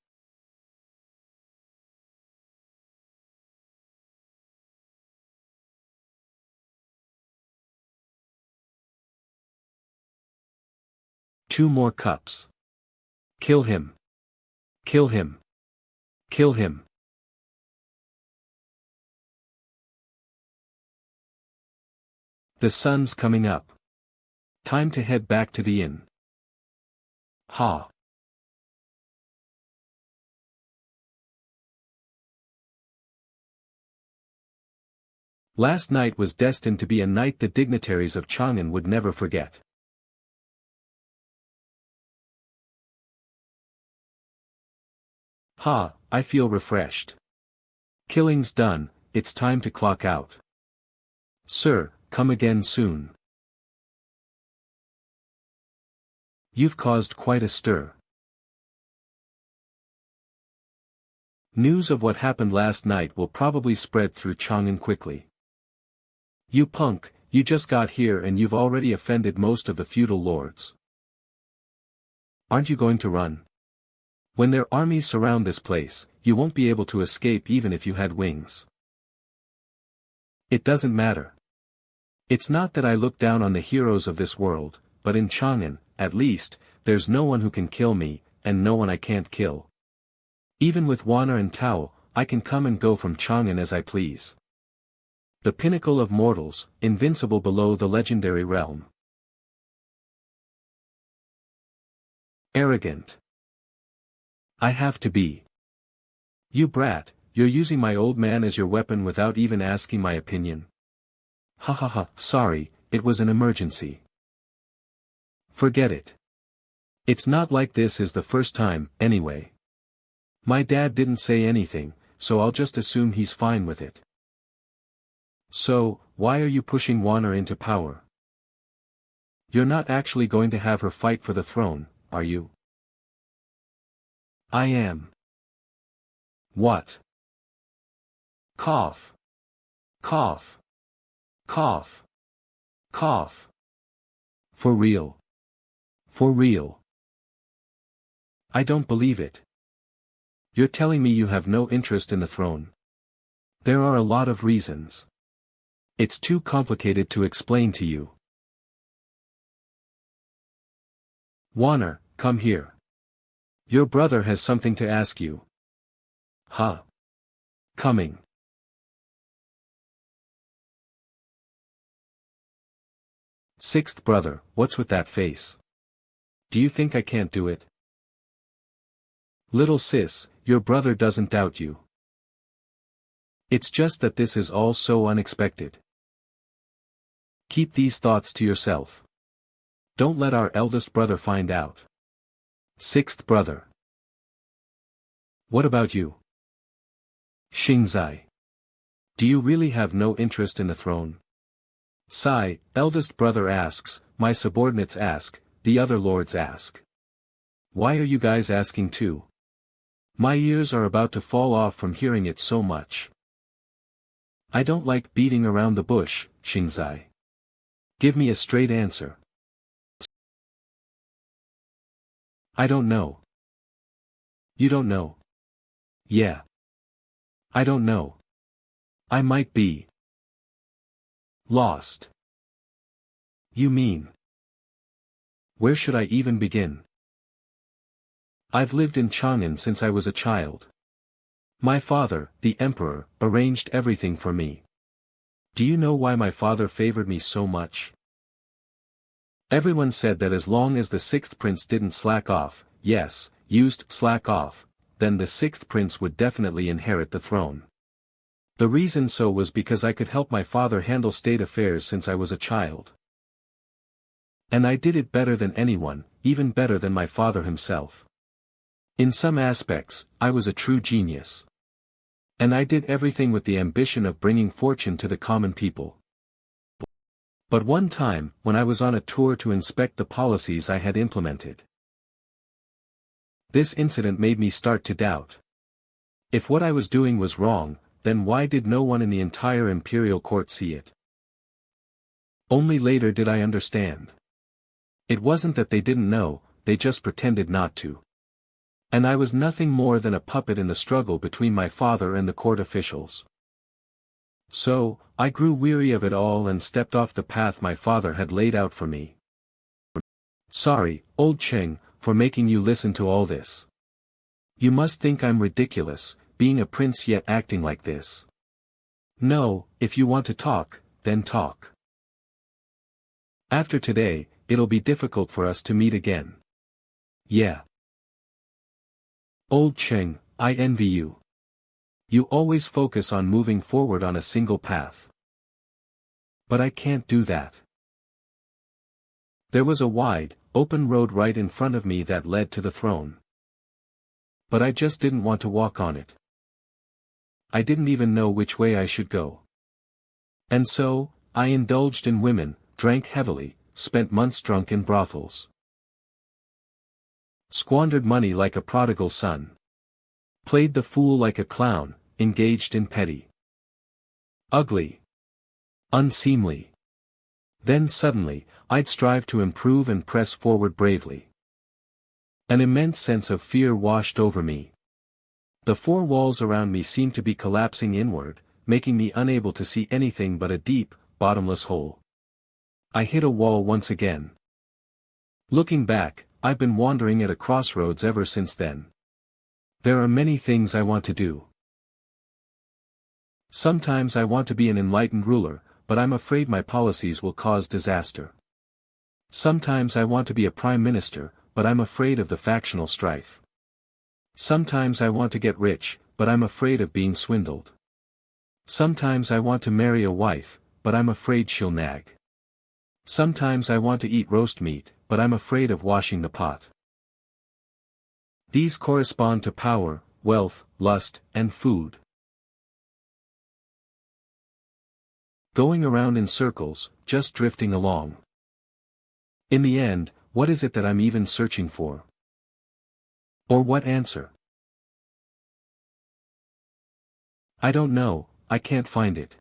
Two more cups. Kill him. Kill him. Kill him. The sun's coming up. Time to head back to the inn. Ha. Last night was destined to be a night the dignitaries of Chang'an would never forget. Ha, I feel refreshed. Killing's done, it's time to clock out. Sir, come again soon. You've caused quite a stir. News of what happened last night will probably spread through Chang'an quickly. You punk, you just got here and you've already offended most of the feudal lords. Aren't you going to run? When their armies surround this place, you won't be able to escape even if you had wings. It doesn't matter. It's not that I look down on the heroes of this world, but in Chang'an, at least, there's no one who can kill me, and no one I can't kill. Even with Wana and Tao, I can come and go from Chang'an as I please. The pinnacle of mortals, invincible below the legendary realm. Arrogant. I have to be. You brat, you're using my old man as your weapon without even asking my opinion. Ha ha ha, sorry, it was an emergency. Forget it. It's not like this is the first time, anyway. My dad didn't say anything, so I'll just assume he's fine with it. So, why are you pushing Wana into power? You're not actually going to have her fight for the throne, are you? I am. What? Cough. Cough. Cough. Cough. For real. For real. I don't believe it. You're telling me you have no interest in the throne. There are a lot of reasons. It's too complicated to explain to you. Wana, come here. Your brother has something to ask you. Huh? Coming. Sixth brother, what's with that face? Do you think I can't do it? Little sis, your brother doesn't doubt you. It's just that this is all so unexpected. Keep these thoughts to yourself. Don't let our eldest brother find out. Sixth brother. What about you? Xingzai. Do you really have no interest in the throne? Sai, eldest brother asks, my subordinates ask, the other lords ask. Why are you guys asking too? My ears are about to fall off from hearing it so much. I don't like beating around the bush, Xingzai. Give me a straight answer. I don't know. You don't know? Yeah. I don't know. I might be lost. You mean? Where should I even begin? I've lived in Chang'an since I was a child. My father, the emperor, arranged everything for me. Do you know why my father favored me so much? Everyone said that as long as the sixth prince didn't slack off, yes, used slack off, then the sixth prince would definitely inherit the throne. The reason so was because I could help my father handle state affairs since I was a child. And I did it better than anyone, even better than my father himself. In some aspects, I was a true genius. And I did everything with the ambition of bringing fortune to the common people. But one time, when I was on a tour to inspect the policies I had implemented, this incident made me start to doubt. If what I was doing was wrong, then why did no one in the entire imperial court see it? Only later did I understand. It wasn't that they didn't know, they just pretended not to. And I was nothing more than a puppet in the struggle between my father and the court officials. So, I grew weary of it all and stepped off the path my father had laid out for me. Sorry, old Cheng, for making you listen to all this. You must think I'm ridiculous, being a prince yet acting like this. No, if you want to talk, then talk. After today, it'll be difficult for us to meet again. Yeah. Old Cheng, I envy you. You always focus on moving forward on a single path. But I can't do that. There was a wide, open road right in front of me that led to the throne. But I just didn't want to walk on it. I didn't even know which way I should go. And so, I indulged in women, drank heavily, spent months drunk in brothels. Squandered money like a prodigal son. Played the fool like a clown, engaged in petty. Ugly. Unseemly. Then suddenly, I'd strive to improve and press forward bravely. An immense sense of fear washed over me. The four walls around me seemed to be collapsing inward, making me unable to see anything but a deep, bottomless hole. I hit a wall once again. Looking back, I've been wandering at a crossroads ever since then. There are many things I want to do. Sometimes I want to be an enlightened ruler, but I'm afraid my policies will cause disaster. Sometimes I want to be a prime minister, but I'm afraid of the factional strife. Sometimes I want to get rich, but I'm afraid of being swindled. Sometimes I want to marry a wife, but I'm afraid she'll nag. Sometimes I want to eat roast meat, but I'm afraid of washing the pot. These correspond to power, wealth, lust, and food. Going around in circles, just drifting along. In the end, what is it that I'm even searching for? Or what answer? I don't know, I can't find it.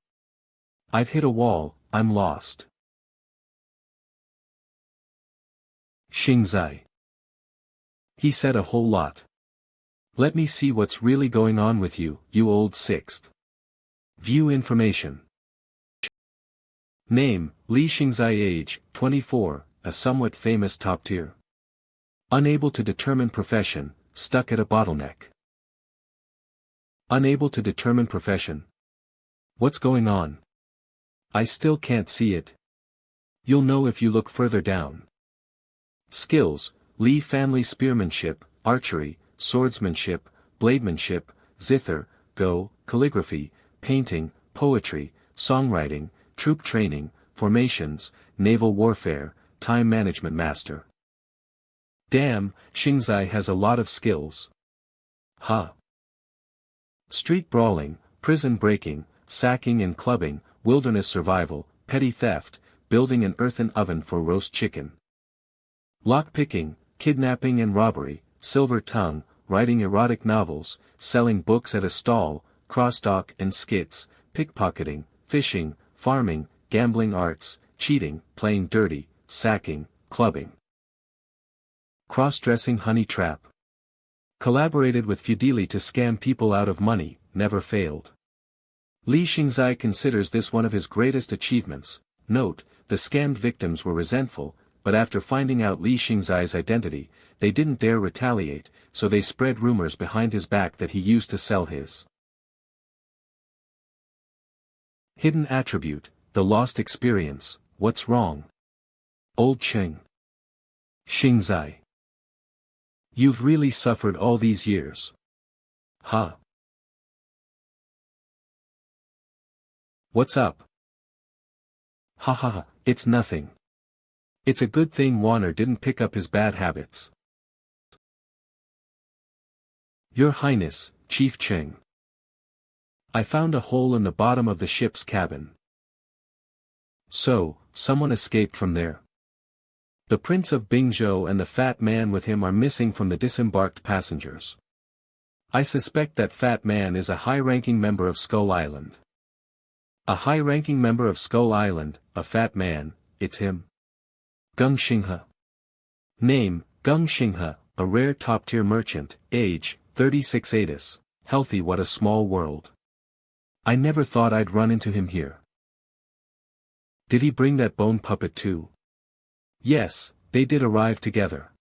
I've hit a wall, I'm lost. Xingzai. He said a whole lot. Let me see what's really going on with you, you old sixth. View information. Name, Li Xingzai. Age, 24, a somewhat famous top tier. Unable to determine profession, stuck at a bottleneck. Unable to determine profession. What's going on? I still can't see it. You'll know if you look further down. Skills, Li family spearmanship, archery, swordsmanship, blademanship, zither, go, calligraphy, painting, poetry, songwriting, troop training, formations, naval warfare, time management master. Damn, Xingzai has a lot of skills. Huh. Street brawling, prison breaking, sacking and clubbing, wilderness survival, petty theft, building an earthen oven for roast chicken. Lockpicking, kidnapping and robbery, silver tongue, writing erotic novels, selling books at a stall, crosstalk and skits, pickpocketing, fishing, farming, gambling arts, cheating, playing dirty, sacking, clubbing. Cross-dressing honey trap. Collaborated with Fudili to scam people out of money, never failed. Li Xingzai considers this one of his greatest achievements. Note, the scammed victims were resentful, but after finding out Li Xingzai's identity, they didn't dare retaliate, so they spread rumors behind his back that he used to sell his hidden attribute, the lost experience. What's wrong? Old Cheng. Xingzai. You've really suffered all these years. Huh? What's up? Ha ha ha, it's nothing. It's a good thing Warner didn't pick up his bad habits. Your Highness, Chief Cheng. I found a hole in the bottom of the ship's cabin. So, someone escaped from there. The Prince of Bingzhou and the fat man with him are missing from the disembarked passengers. I suspect that fat man is a high-ranking member of Skull Island. A high-ranking member of Skull Island, a fat man, it's him. Gung Xinghe. Name, Gung Xinghe, a rare top-tier merchant, age, 36 ADIS, healthy. What a small world. I never thought I'd run into him here. Did he bring that bone puppet too? Yes, they did arrive together.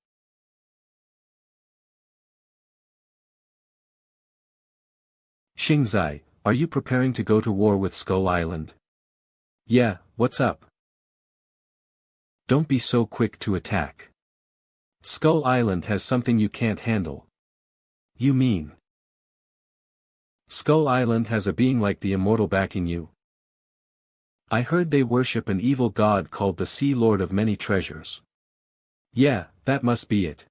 Xingzai, are you preparing to go to war with Skull Island? Yeah, what's up? Don't be so quick to attack. Skull Island has something you can't handle. You mean? Skull Island has a being like the Immortal backing you? I heard they worship an evil god called the Sea Lord of Many Treasures. Yeah, that must be it.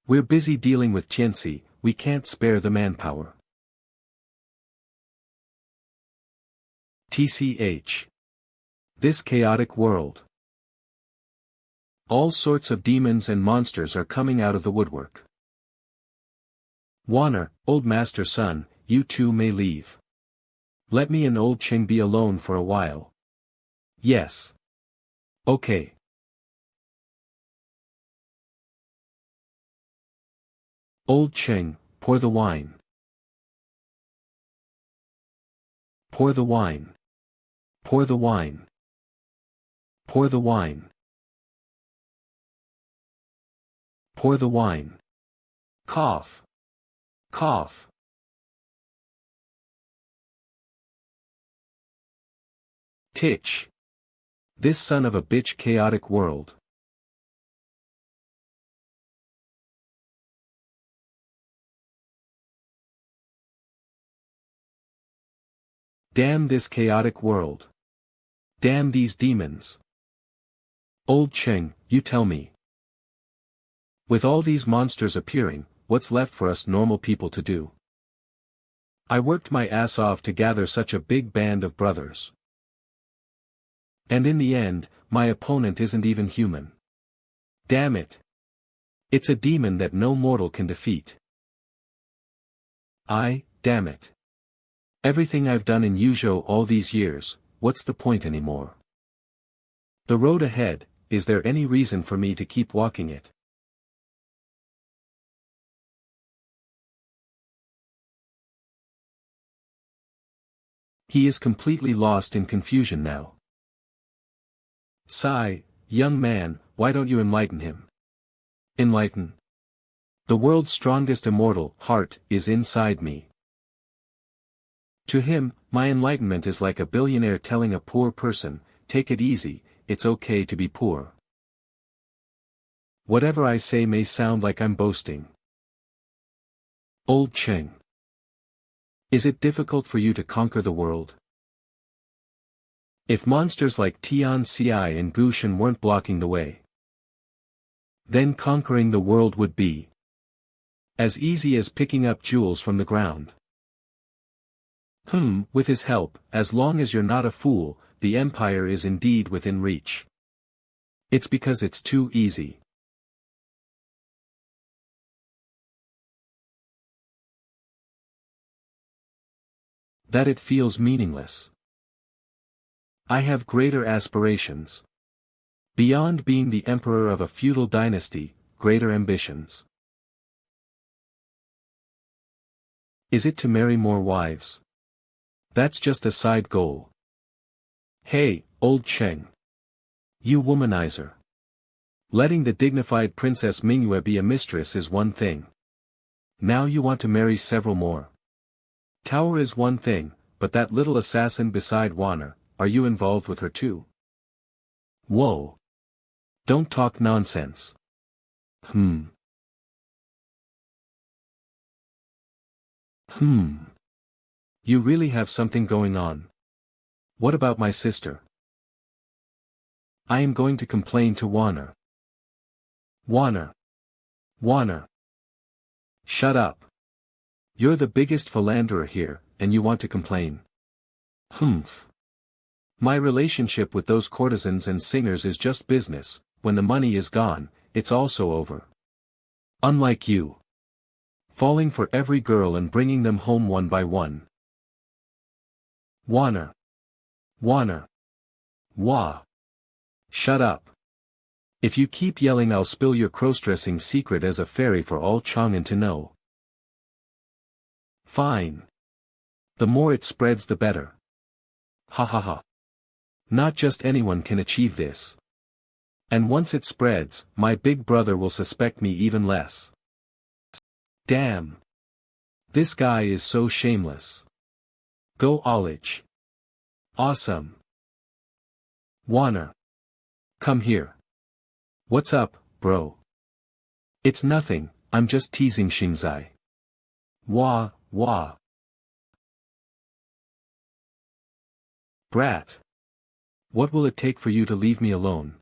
We're busy dealing with Tianxi, we can't spare the manpower. tch. This chaotic world. All sorts of demons and monsters are coming out of the woodwork. Wanner, old master son, you too may leave. Let me and old Ching be alone for a while. Yes. Okay. Old Ching, pour the wine. Pour the wine. Pour the wine. Pour the wine. Pour the wine. Cough. Cough. Titch. This son of a bitch chaotic world. Damn this chaotic world. Damn these demons. Old Cheng, you tell me. With all these monsters appearing, what's left for us normal people to do? I worked my ass off to gather such a big band of brothers. And in the end, my opponent isn't even human. Damn it. It's a demon that no mortal can defeat. Damn it. Everything I've done in Yuzhou all these years, what's the point anymore? The road ahead, is there any reason for me to keep walking it? He is completely lost in confusion now. Sigh, young man, why don't you enlighten him? Enlighten? The world's strongest immortal heart is inside me. To him, my enlightenment is like a billionaire telling a poor person, take it easy, it's okay to be poor. Whatever I say may sound like I'm boasting. Old Cheng. Is it difficult for you to conquer the world? If monsters like Tian Xi and Gu Shen weren't blocking the way, then conquering the world would be as easy as picking up jewels from the ground. With his help, as long as you're not a fool, the empire is indeed within reach. It's because it's too easy. That it feels meaningless. I have greater aspirations. Beyond being the emperor of a feudal dynasty, greater ambitions. Is it to marry more wives? That's just a side goal. Hey, old Cheng. You womanizer. Letting the dignified Princess Manhua be a mistress is one thing. Now you want to marry several more. Tower is one thing, but that little assassin beside Wanner, are you involved with her too? Whoa. Don't talk nonsense. You really have something going on. What about my sister? I am going to complain to Wanner. Wanner. Shut up. You're the biggest philanderer here, and you want to complain. My relationship with those courtesans and singers is just business, when the money is gone, it's also over. Unlike you. Falling for every girl and bringing them home one by one. Wanner. Wah. Shut up. If you keep yelling I'll spill your cross-dressing secret as a fairy for all Chang'an to know. Fine. The more it spreads the better. Ha ha ha. Not just anyone can achieve this. And once it spreads, my big brother will suspect me even less. Damn. This guy is so shameless. Go Olage. Awesome. Wanner. Come here. What's up, bro? It's nothing, I'm just teasing Xingzai. Wah. Brat. What will it take for you to leave me alone?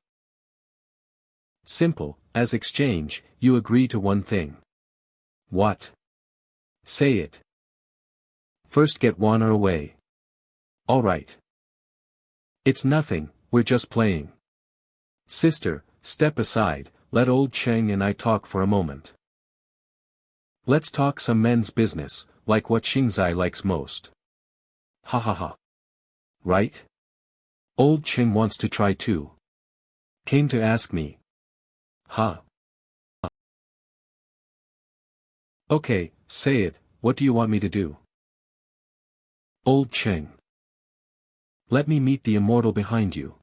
Simple, as exchange, you agree to one thing. What? Say it. First get Wanner away. Alright. It's nothing, we're just playing. Sister, step aside, let old Cheng and I talk for a moment. Let's talk some men's business, like what Xingzai likes most. Ha ha ha. Right? Old Cheng wants to try too. Came to ask me. Huh. Okay, say it, what do you want me to do? Old Cheng. Let me meet the immortal behind you.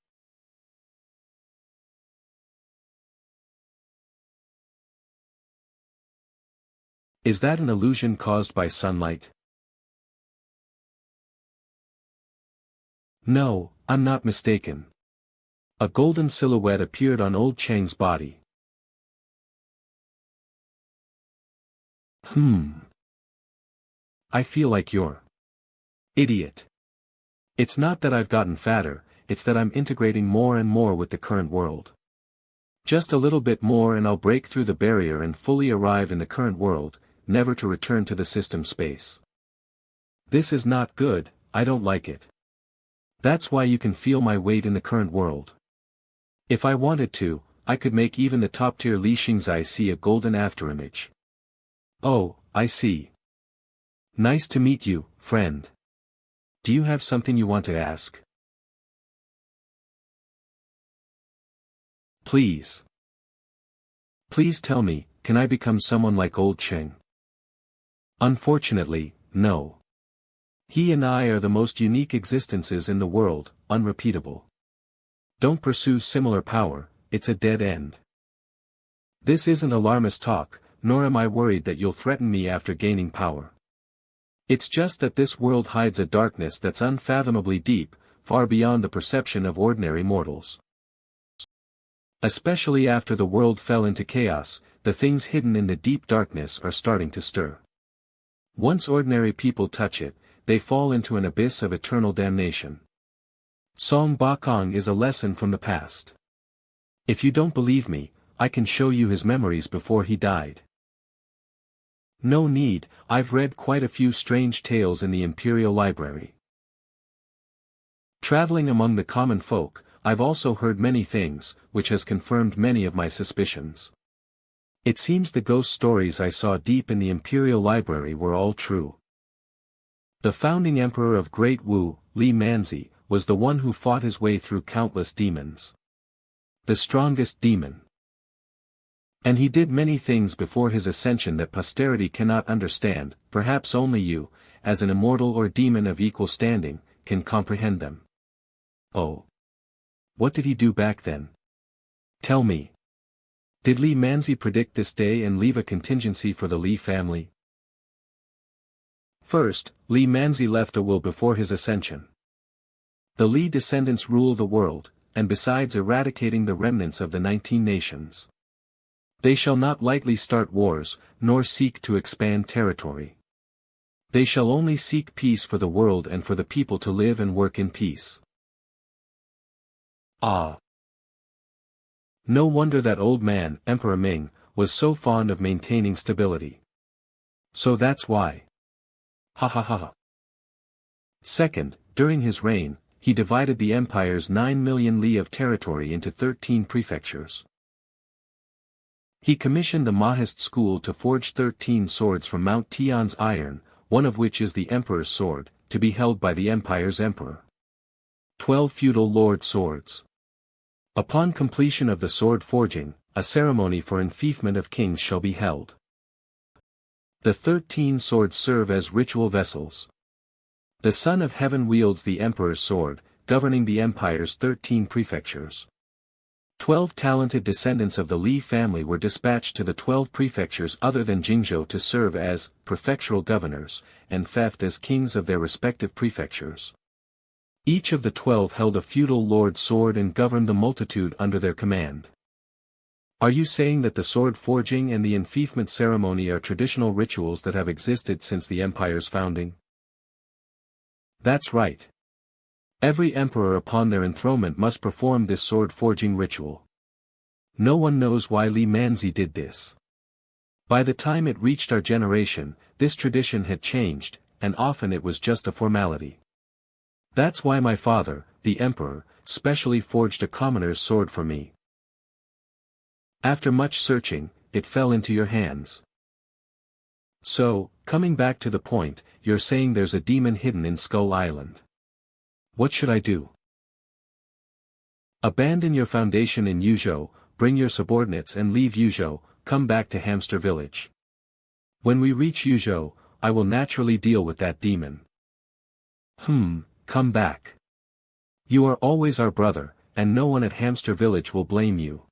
Is that an illusion caused by sunlight? No, I'm not mistaken. A golden silhouette appeared on old Cheng's body. I feel like you're idiot. It's not that I've gotten fatter, it's that I'm integrating more and more with the current world. Just a little bit more and I'll break through the barrier and fully arrive in the current world, never to return to the system space. This is not good, I don't like it. That's why you can feel my weight in the current world. If I wanted to, I could make even the top-tier Li Xingzai see a golden afterimage. Oh, I see. Nice to meet you, friend. Do you have something you want to ask? Please. Please tell me, can I become someone like old Cheng? Unfortunately, no. He and I are the most unique existences in the world, unrepeatable. Don't pursue similar power, it's a dead end. This isn't alarmist talk, nor am I worried that you'll threaten me after gaining power. It's just that this world hides a darkness that's unfathomably deep, far beyond the perception of ordinary mortals. Especially after the world fell into chaos, the things hidden in the deep darkness are starting to stir. Once ordinary people touch it, they fall into an abyss of eternal damnation. Song Bakong is a lesson from the past. If you don't believe me, I can show you his memories before he died. No need, I've read quite a few strange tales in the Imperial Library. Traveling among the common folk, I've also heard many things, which has confirmed many of my suspicions. It seems the ghost stories I saw deep in the Imperial Library were all true. The founding emperor of Great Wu, Li Manzi, was the one who fought his way through countless demons. The strongest demon. And he did many things before his ascension that posterity cannot understand, perhaps only you, as an immortal or demon of equal standing, can comprehend them. Oh. What did he do back then? Tell me. Did Li Manzi predict this day and leave a contingency for the Li family? First, Li Manzi left a will before his ascension. The Li descendants rule the world, and besides eradicating the remnants of the 19 nations. They shall not lightly start wars, nor seek to expand territory. They shall only seek peace for the world and for the people to live and work in peace. Ah! No wonder that old man, Emperor Ming, was so fond of maintaining stability. So that's why. Ha ha ha ha. Second, during his reign, he divided the empire's 9 million li of territory into 13 prefectures. He commissioned the Mahist school to forge 13 swords from Mount Tian's iron, one of which is the emperor's sword, to be held by the empire's emperor. 12 feudal lord swords. Upon completion of the sword forging, a ceremony for enfeoffment of kings shall be held. The 13 swords serve as ritual vessels. The Son of Heaven wields the emperor's sword, governing the empire's 13 prefectures. 12 talented descendants of the Li family were dispatched to the 12 prefectures other than Jingzhou to serve as prefectural governors, and Feft as kings of their respective prefectures. Each of the 12 held a feudal lord sword and governed the multitude under their command. Are you saying that the sword forging and the enfeoffment ceremony are traditional rituals that have existed since the empire's founding? That's right. Every emperor upon their enthronement must perform this sword forging ritual. No one knows why Li Manzi did this. By the time it reached our generation, this tradition had changed, and often it was just a formality. That's why my father, the emperor, specially forged a commoner's sword for me. After much searching, it fell into your hands. So, coming back to the point, you're saying there's a demon hidden in Skull Island. What should I do? Abandon your foundation in Yuzhou, bring your subordinates and leave Yuzhou, come back to Hamster Village. When we reach Yuzhou, I will naturally deal with that demon. Come back. You are always our brother, and no one at Hamster Village will blame you.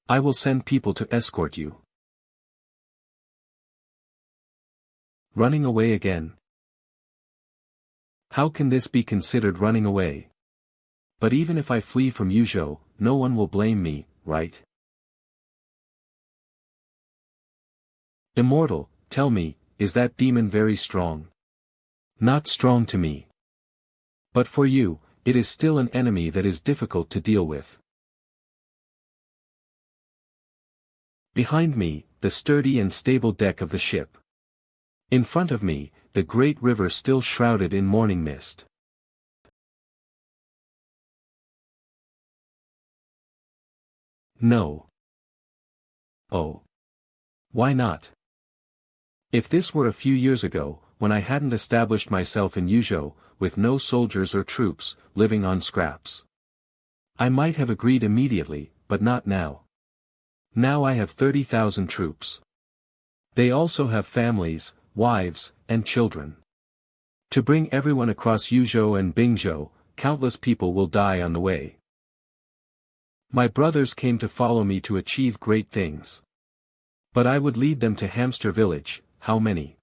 I will send people to escort you. Running away again? How can this be considered running away? But even if I flee from Yuzhou, no one will blame me, right? Immortal, tell me, is that demon very strong? Not strong to me. But for you, it is still an enemy that is difficult to deal with. Behind me, the sturdy and stable deck of the ship. In front of me, the great river still shrouded in morning mist. No. Oh. Why not? If this were a few years ago, when I hadn't established myself in Yuzhou, with no soldiers or troops, living on scraps, I might have agreed immediately, but not now. Now I have 30,000 troops. They also have families, wives, and children. To bring everyone across Yuzhou and Bingzhou, countless people will die on the way. My brothers came to follow me to achieve great things. But I would lead them to Hamster Village, how many?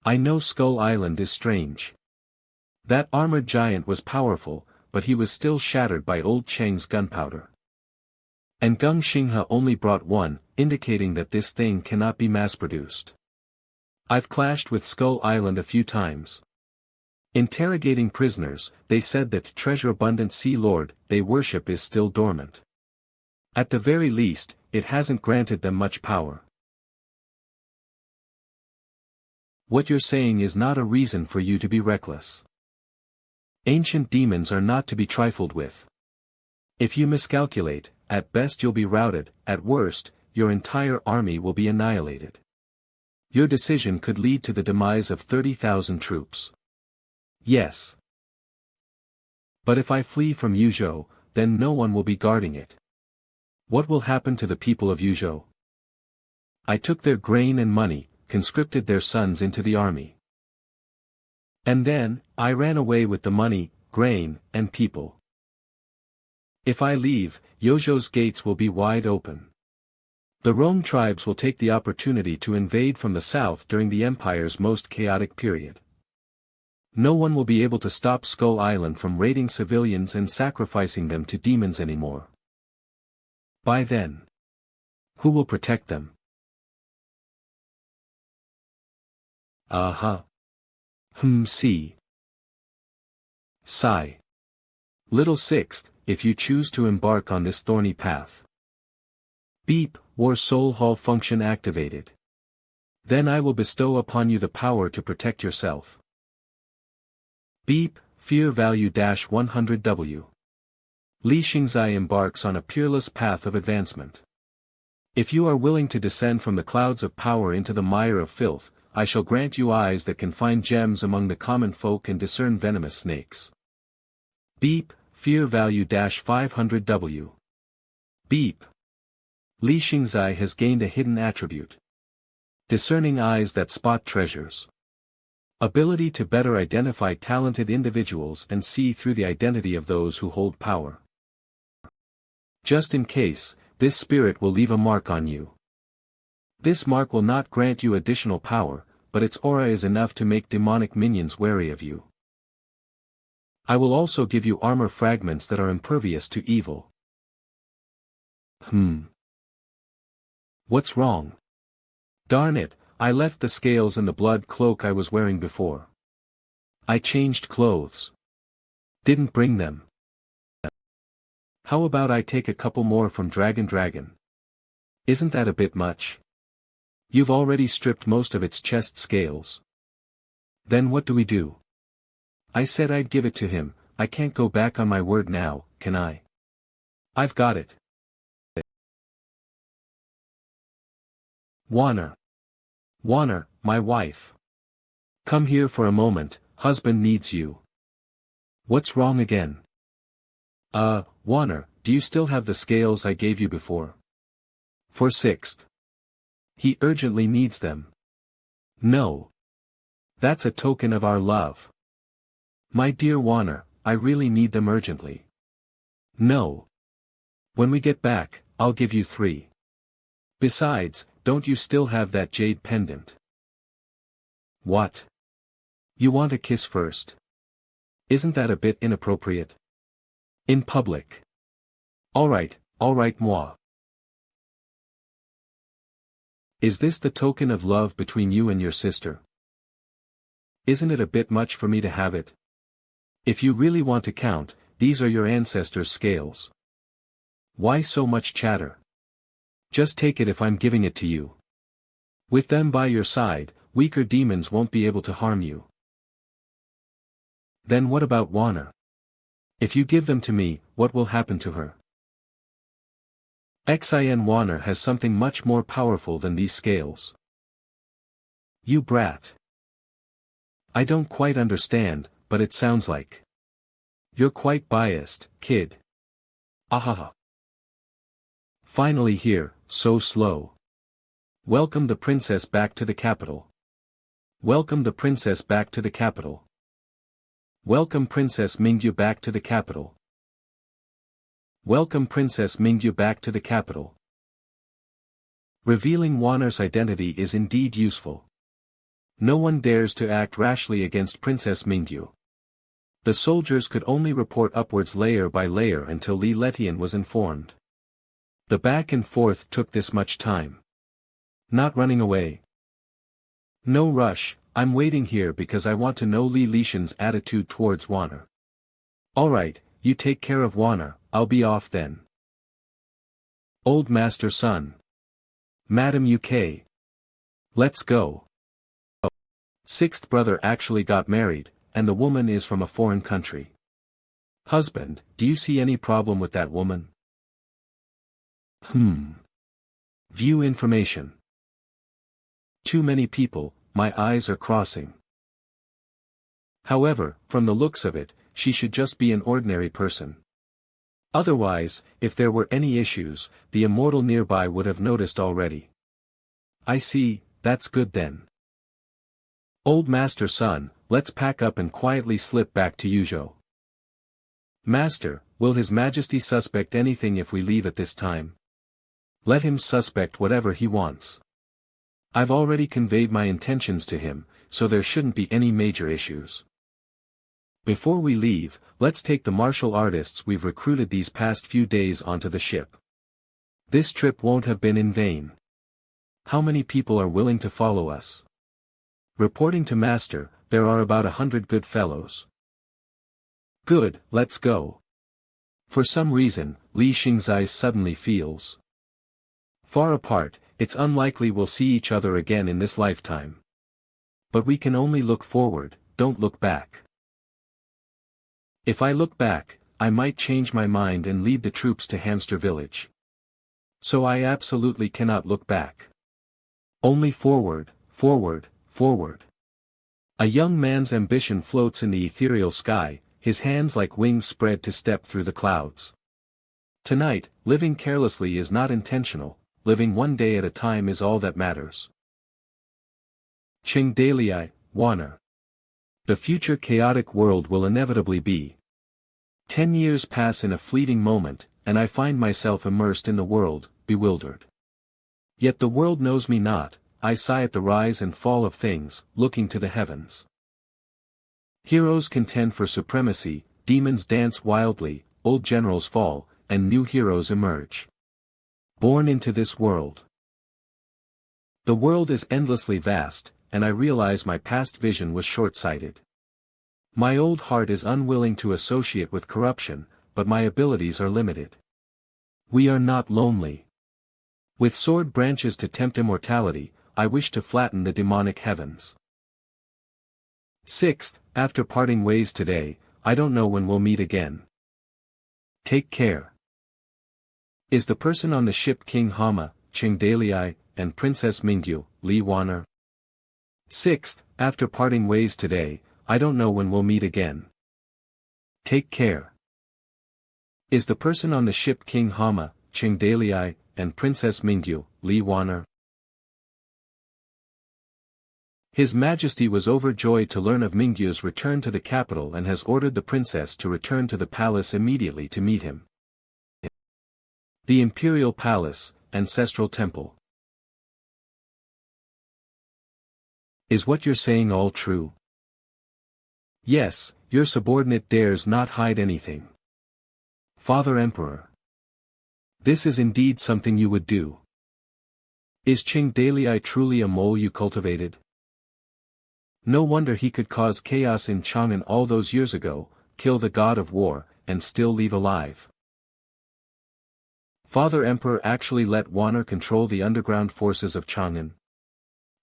I know Skull Island is strange. That armored giant was powerful, but he was still shattered by old Cheng's gunpowder. And Gung Xinghe only brought one, indicating that this thing cannot be mass-produced. I've clashed with Skull Island a few times. Interrogating prisoners, they said that treasure-abundant Sea Lord they worship is still dormant. At the very least, it hasn't granted them much power. What you're saying is not a reason for you to be reckless. Ancient demons are not to be trifled with. If you miscalculate, at best you'll be routed, at worst, your entire army will be annihilated. Your decision could lead to the demise of 30,000 troops. Yes. But if I flee from Yuzhou, then no one will be guarding it. What will happen to the people of Yuzhou? I took their grain and money, conscripted their sons into the army. And then, I ran away with the money, grain, and people. If I leave, Yuzhou's gates will be wide open. The Rome tribes will take the opportunity to invade from the south during the empire's most chaotic period. No one will be able to stop Skull Island from raiding civilians and sacrificing them to demons anymore. By then, who will protect them? See. Sigh. Little Sixth, if you choose to embark on this thorny path. Beep, War Soul Hall function activated. Then I will bestow upon you the power to protect yourself. Beep, Fear Value -100W. Li Xingzai embarks on a peerless path of advancement. If you are willing to descend from the clouds of power into the mire of filth, I shall grant you eyes that can find gems among the common folk and discern venomous snakes. Beep, Fear Value -500W. Beep. Li Xingzai has gained a hidden attribute. Discerning eyes that spot treasures. Ability to better identify talented individuals and see through the identity of those who hold power. Just in case, this spirit will leave a mark on you. This mark will not grant you additional power, but its aura is enough to make demonic minions wary of you. I will also give you armor fragments that are impervious to evil. What's wrong? Darn it, I left the scales and the blood cloak I was wearing before. I changed clothes. Didn't bring them. How about I take a couple more from Dragon? Isn't that a bit much? You've already stripped most of its chest scales. Then what do we do? I said I'd give it to him, I can't go back on my word now, can I? I've got it. Warner. Warner, my wife. Come here for a moment, husband needs you. What's wrong again? Warner, do you still have the scales I gave you before? For sixth. He urgently needs them. No. That's a token of our love. My dear Warner, I really need them urgently. No. When we get back, I'll give you 3. Besides, don't you still have that jade pendant? What? You want a kiss first? Isn't that a bit inappropriate? In public. Alright, moi. Is this the token of love between you and your sister? Isn't it a bit much for me to have it? If you really want to count, these are your ancestors' scales. Why so much chatter? Just take it if I'm giving it to you. With them by your side, weaker demons won't be able to harm you. Then what about Warner? If you give them to me, what will happen to her? Xin Warner has something much more powerful than these scales. You brat. I don't quite understand, but it sounds like. You're quite biased, kid. Ahaha. Finally here, so slow. Welcome the princess back to the capital. Welcome the princess back to the capital. Welcome Princess Mingyu back to the capital. Welcome Princess Mingyu back to the capital. Revealing Warner's identity is indeed useful. No one dares to act rashly against Princess Mingyu. The soldiers could only report upwards layer by layer until Li Letian was informed. The back and forth took this much time. Not running away. No rush, I'm waiting here because I want to know Li Lishan's attitude towards Warner. Alright, you take care of Warner, I'll be off then. Old Master Son. Madam UK. Let's go. Oh. Sixth brother actually got married, and the woman is from a foreign country. Husband, do you see any problem with that woman? View information. Too many people, my eyes are crossing. However, from the looks of it, she should just be an ordinary person. Otherwise, if there were any issues, the immortal nearby would have noticed already. I see, that's good then. Old Master Son, let's pack up and quietly slip back to Yuzhou. Master, will His Majesty suspect anything if we leave at this time? Let him suspect whatever he wants. I've already conveyed my intentions to him, so there shouldn't be any major issues. Before we leave, let's take the martial artists we've recruited these past few days onto the ship. This trip won't have been in vain. How many people are willing to follow us? Reporting to Master, there are about 100 good fellows. Good, let's go. For some reason, Li Xingzai suddenly feels far apart. It's unlikely we'll see each other again in this lifetime. But we can only look forward, don't look back. If I look back, I might change my mind and lead the troops to Hamster Village. So I absolutely cannot look back. Only forward, forward, forward. A young man's ambition floats in the ethereal sky, his hands like wings spread to step through the clouds. Tonight, living carelessly is not intentional, living one day at a time is all that matters. Ching Dalei, Warner. The future chaotic world will inevitably be. 10 years pass in a fleeting moment, and I find myself immersed in the world, bewildered. Yet the world knows me not, I sigh at the rise and fall of things, looking to the heavens. Heroes contend for supremacy, demons dance wildly, old generals fall, and new heroes emerge. Born into this world. The world is endlessly vast, and I realize my past vision was short-sighted. My old heart is unwilling to associate with corruption, but my abilities are limited. We are not lonely. With sword branches to tempt immortality, I wish to flatten the demonic heavens. Sixth, after parting ways today, I don't know when we'll meet again. Take care. Is the person on the ship King Hama, Qing Dalai, and Princess Mingyu, Li Wan'er? 6th, after parting ways today, I don't know when we'll meet again. Take care. Is the person on the ship King Hama, Qing Dalai, and Princess Mingyu, Li Wan'er? His Majesty was overjoyed to learn of Mingyu's return to the capital and has ordered the princess to return to the palace immediately to meet him. The Imperial Palace, Ancestral Temple. Is what you're saying all true? Yes, your subordinate dares not hide anything. Father Emperor. This is indeed something you would do. Is Qing Dalai truly a mole you cultivated? No wonder he could cause chaos in Chang'an all those years ago, kill the god of war, and still leave alive. Father Emperor actually let Wan'er control the underground forces of Chang'an.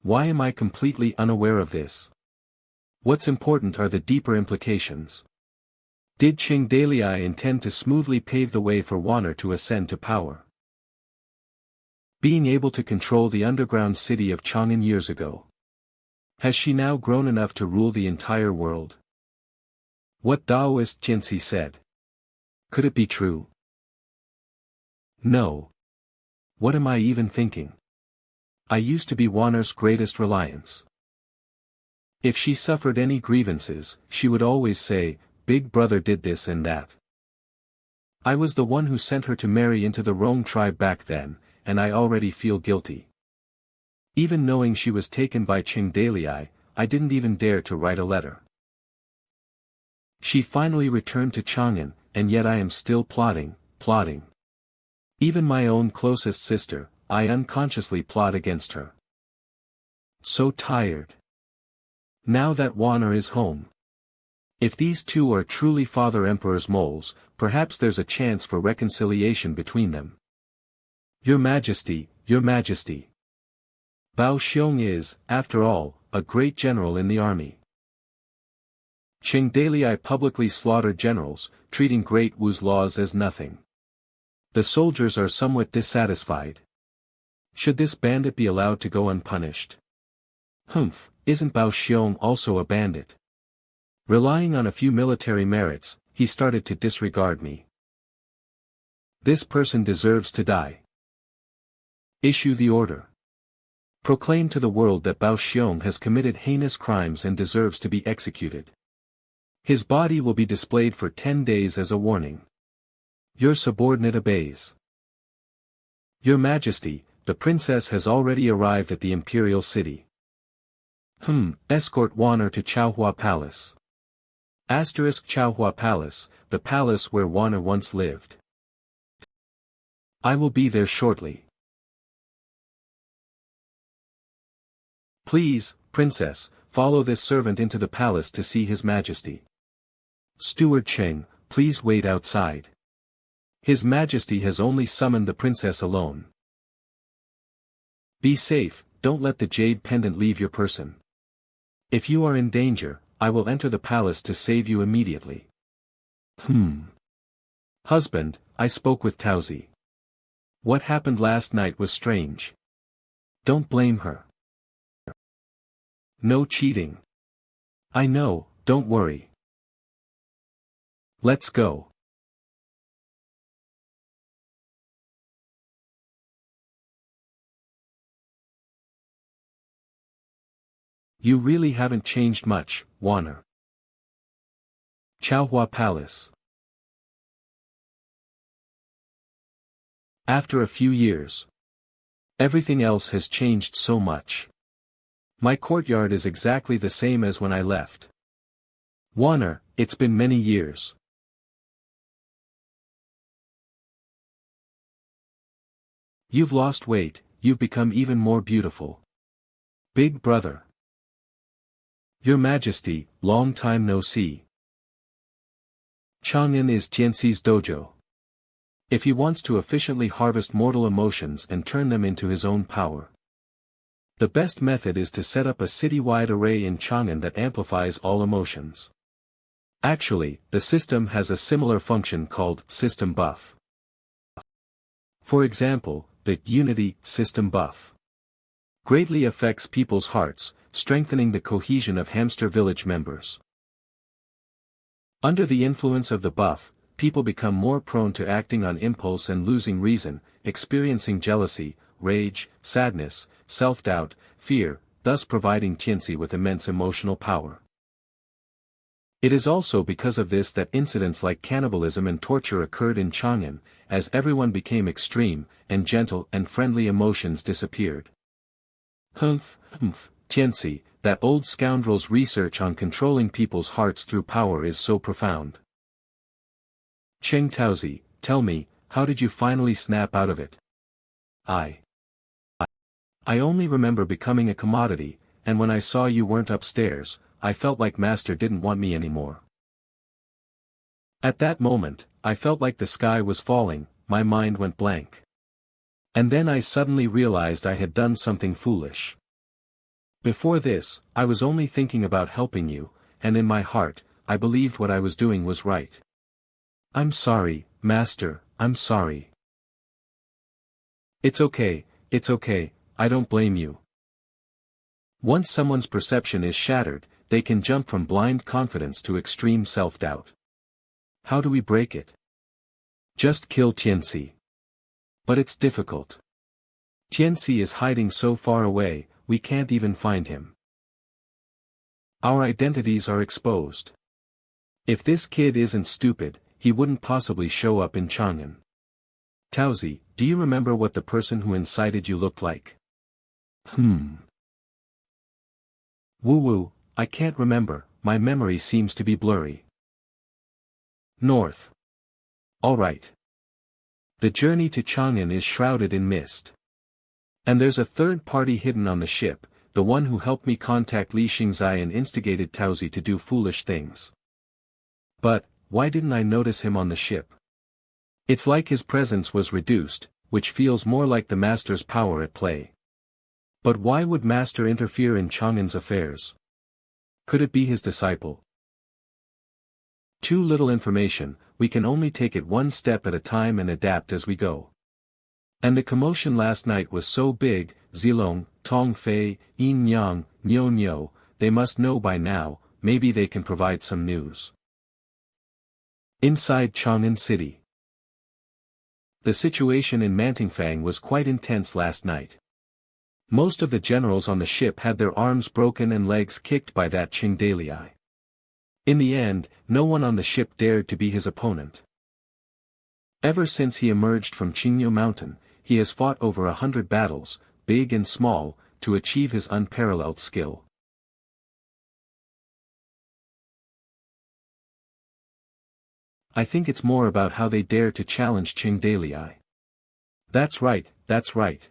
Why am I completely unaware of this? What's important are the deeper implications. Did Qing Dalai intend to smoothly pave the way for Wan'er to ascend to power? Being able to control the underground city of Chang'an years ago. Has she now grown enough to rule the entire world? What Taoist Jianxi said. Could it be true? No. What am I even thinking? I used to be Wan'er's greatest reliance. If she suffered any grievances, she would always say, Big Brother did this and that. I was the one who sent her to marry into the Rong tribe back then, and I already feel guilty. Even knowing she was taken by Qing Dalai, I didn't even dare to write a letter. She finally returned to Chang'an, and yet I am still plotting. Even my own closest sister, I unconsciously plot against her. So tired. Now that Wan'er is home. If these two are truly Father Emperor's moles, perhaps there's a chance for reconciliation between them. Your Majesty, Your Majesty. Bao Xiong is, after all, a great general in the army. Qing Dalai publicly slaughtered generals, treating Great Wu's laws as nothing. The soldiers are somewhat dissatisfied. Should this bandit be allowed to go unpunished? Isn't Bao Xiong also a bandit? Relying on a few military merits, he started to disregard me. This person deserves to die. Issue the order. Proclaim to the world that Bao Xiong has committed heinous crimes and deserves to be executed. His body will be displayed for 10 days as a warning. Your subordinate obeys. Your Majesty, the princess has already arrived at the imperial city. Escort Wan'er to Chaohua Palace. Chaohua Palace, the palace where Wan'er once lived. I will be there shortly. Please, Princess, follow this servant into the palace to see His Majesty. Steward Cheng, please wait outside. His Majesty has only summoned the princess alone. Be safe, don't let the jade pendant leave your person. If you are in danger, I will enter the palace to save you immediately. Husband, I spoke with Taozi. What happened last night was strange. Don't blame her. No cheating. I know, don't worry. Let's go. You really haven't changed much, Wan'er. Chaohua Palace. After a few years. Everything else has changed so much. My courtyard is exactly the same as when I left. Wan'er, it's been many years. You've lost weight, you've become even more beautiful. Big brother. Your Majesty, long time no see. Chang'an is Tianxi's dojo. If he wants to efficiently harvest mortal emotions and turn them into his own power. The best method is to set up a citywide array in Chang'an that amplifies all emotions. Actually, the system has a similar function called system buff. For example, the Unity system buff greatly affects people's hearts, strengthening the cohesion of Hamster Village members. Under the influence of the buff, people become more prone to acting on impulse and losing reason, experiencing jealousy, rage, sadness, self-doubt, fear, thus providing Tianxi with immense emotional power. It is also because of this that incidents like cannibalism and torture occurred in Chang'an, as everyone became extreme, and gentle and friendly emotions disappeared. Tianxi, that old scoundrel's research on controlling people's hearts through power is so profound. Cheng Taozi, tell me, how did you finally snap out of it? I only remember becoming a commodity, and when I saw you weren't upstairs, I felt like Master didn't want me anymore. At that moment, I felt like the sky was falling, my mind went blank. And then I suddenly realized I had done something foolish. Before this, I was only thinking about helping you, and in my heart, I believed what I was doing was right. I'm sorry, Master, I'm sorry. It's okay, I don't blame you. Once someone's perception is shattered, they can jump from blind confidence to extreme self-doubt. How do we break it? Just kill Tianxi. But it's difficult. Tianxi is hiding so far away, we can't even find him. Our identities are exposed. If this kid isn't stupid, he wouldn't possibly show up in Chang'an. Taozi, do you remember what the person who incited you looked like? Woo-woo, I can't remember, my memory seems to be blurry. North. Alright. The journey to Chang'an is shrouded in mist. And there's a third party hidden on the ship, the one who helped me contact Li Xingzai and instigated Taozi to do foolish things. But, why didn't I notice him on the ship? It's like his presence was reduced, which feels more like the Master's power at play. But why would Master interfere in Chang'an's affairs? Could it be his disciple? Too little information, we can only take it one step at a time and adapt as we go. And the commotion last night was so big, Zilong, Tong Fei, Yin Yang, Nyo Nyo, they must know by now, maybe they can provide some news. Inside Chang'an City. The situation in Mantingfang was quite intense last night. Most of the generals on the ship had their arms broken and legs kicked by that Qing Dalai. In the end, no one on the ship dared to be his opponent. Ever since he emerged from Qingyo Mountain, he has fought over 100 battles, big and small, to achieve his unparalleled skill. I think it's more about how they dare to challenge Qing Dalai. That's right, that's right.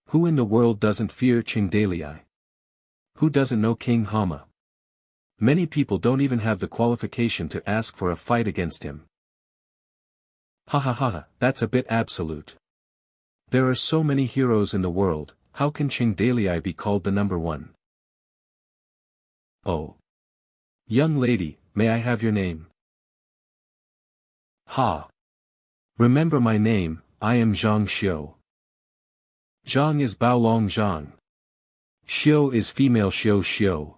Who in the world doesn't fear Qing Dalai? Who doesn't know King Hama? Many people don't even have the qualification to ask for a fight against him. Ha ha ha, that's a bit absolute. There are so many heroes in the world, how can Qing Dalai be called the number one? Oh. Young lady, may I have your name? Ha. Remember my name, I am Zhang Xiu. Zhang is Baolong Zhang. Xiu is female Xiu Xiu.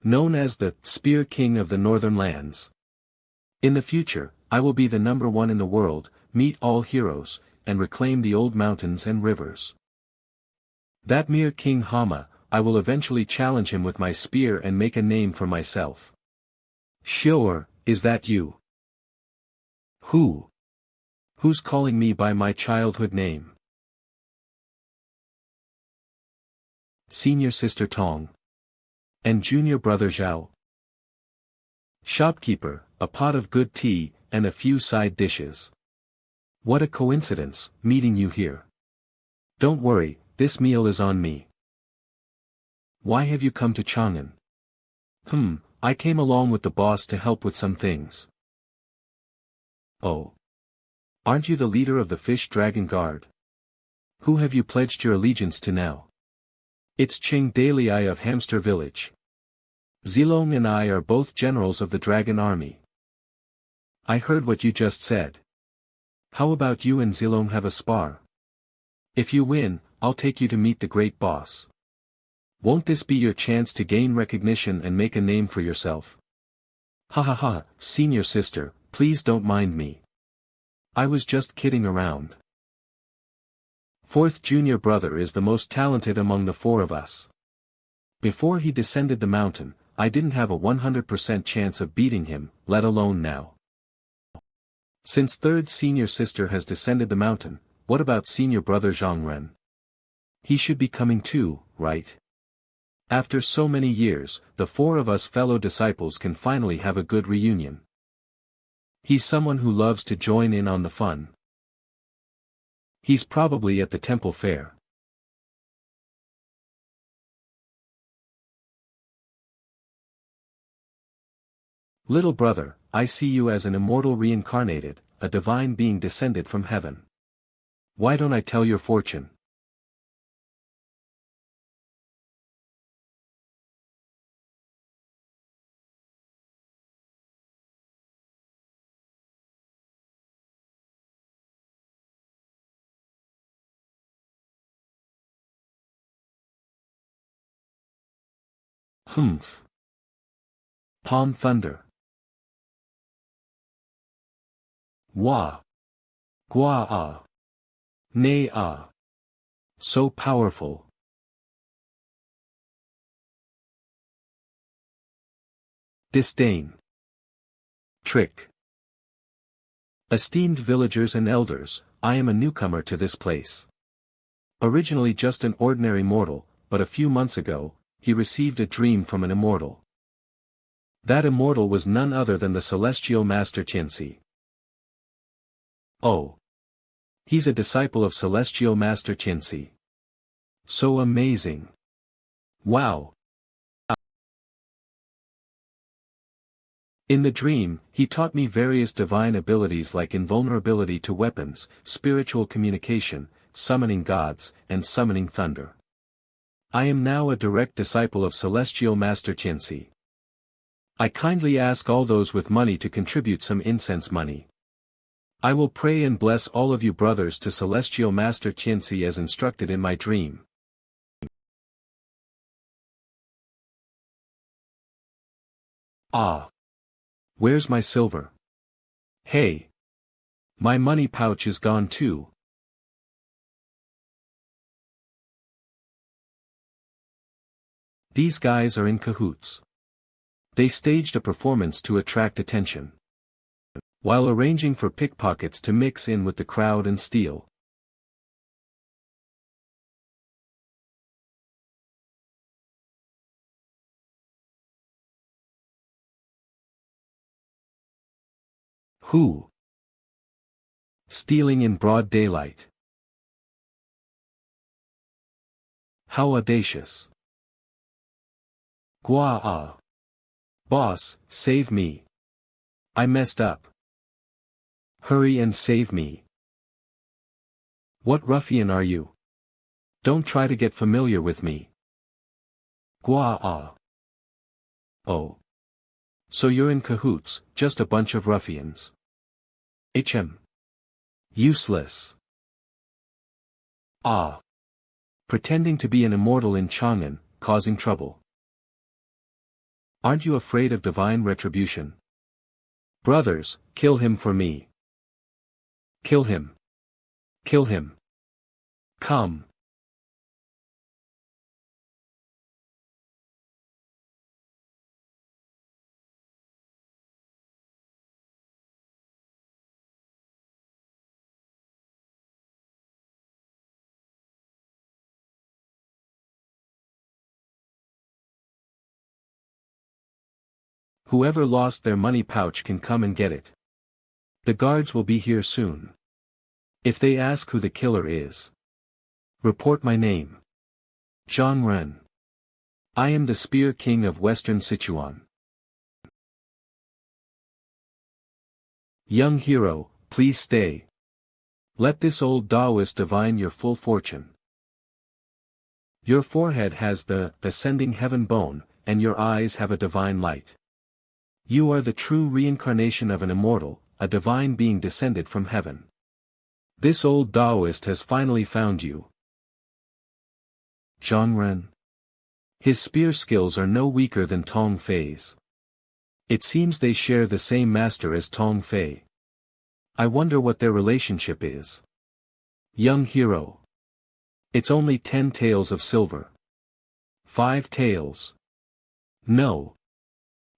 Known as the Spear King of the Northern Lands. In the future, I will be the number one in the world, meet all heroes, and reclaim the old mountains and rivers. That mere King Hama, I will eventually challenge him with my spear and make a name for myself. Sure, is that you? Who? Who's calling me by my childhood name? Senior sister Tong. And junior brother Zhao. Shopkeeper, a pot of good tea, and a few side dishes. What a coincidence, meeting you here. Don't worry, this meal is on me. Why have you come to Chang'an? I came along with the boss to help with some things. Oh. Aren't you the leader of the Fish Dragon Guard? Who have you pledged your allegiance to now? It's Qing Dalai of Hamster Village. Zilong and I are both generals of the dragon army. I heard what you just said. How about you and Zilong have a spar? If you win, I'll take you to meet the great boss. Won't this be your chance to gain recognition and make a name for yourself? Ha ha ha, senior sister, please don't mind me. I was just kidding around. Fourth junior brother is the most talented among the four of us. Before he descended the mountain, I didn't have a 100% chance of beating him, let alone now. Since third senior sister has descended the mountain, what about senior brother Zhongren? He should be coming too, right? After so many years, the four of us fellow disciples can finally have a good reunion. He's someone who loves to join in on the fun. He's probably at the temple fair. Little brother, I see you as an immortal reincarnated, a divine being descended from heaven. Why don't I tell your fortune? Humph. Palm thunder. Wah. Gua ah. Nay ah. So powerful. Disdain. Trick. Esteemed villagers and elders, I am a newcomer to this place. Originally just an ordinary mortal, but a few months ago, he received a dream from an immortal. That immortal was none other than the celestial master Tianxi. Oh. He's a disciple of celestial master Tianxi. So amazing. Wow. In the dream, he taught me various divine abilities like invulnerability to weapons, spiritual communication, summoning gods, and summoning thunder. I am now a direct disciple of celestial master Tianxi. I kindly ask all those with money to contribute some incense money. I will pray and bless all of you brothers to celestial master Tianxi as instructed in my dream. Ah. Where's my silver? Hey. My money pouch is gone too. These guys are in cahoots. They staged a performance to attract attention, while arranging for pickpockets to mix in with the crowd and steal. Who? Stealing in broad daylight. How audacious. Gua ah. Boss, save me. I messed up. Hurry and save me. What ruffian are you? Don't try to get familiar with me. Gua ah. Oh. So you're in cahoots, just a bunch of ruffians. Useless. Ah. Pretending to be an immortal in Chang'an, causing trouble. Aren't you afraid of divine retribution? Brothers, kill him for me. Kill him. Kill him. Come. Whoever lost their money pouch can come and get it. The guards will be here soon. If they ask who the killer is, report my name. Zhang Ren. I am the Spear King of Western Sichuan. Young hero, please stay. Let this old Taoist divine your full fortune. Your forehead has the ascending heaven bone, and your eyes have a divine light. You are the true reincarnation of an immortal, a divine being descended from heaven. This old Taoist has finally found you. Zhang Ren. His spear skills are no weaker than Tong Fei's. It seems they share the same master as Tong Fei. I wonder what their relationship is. Young hero. It's only 10 taels of silver. 5 taels. No.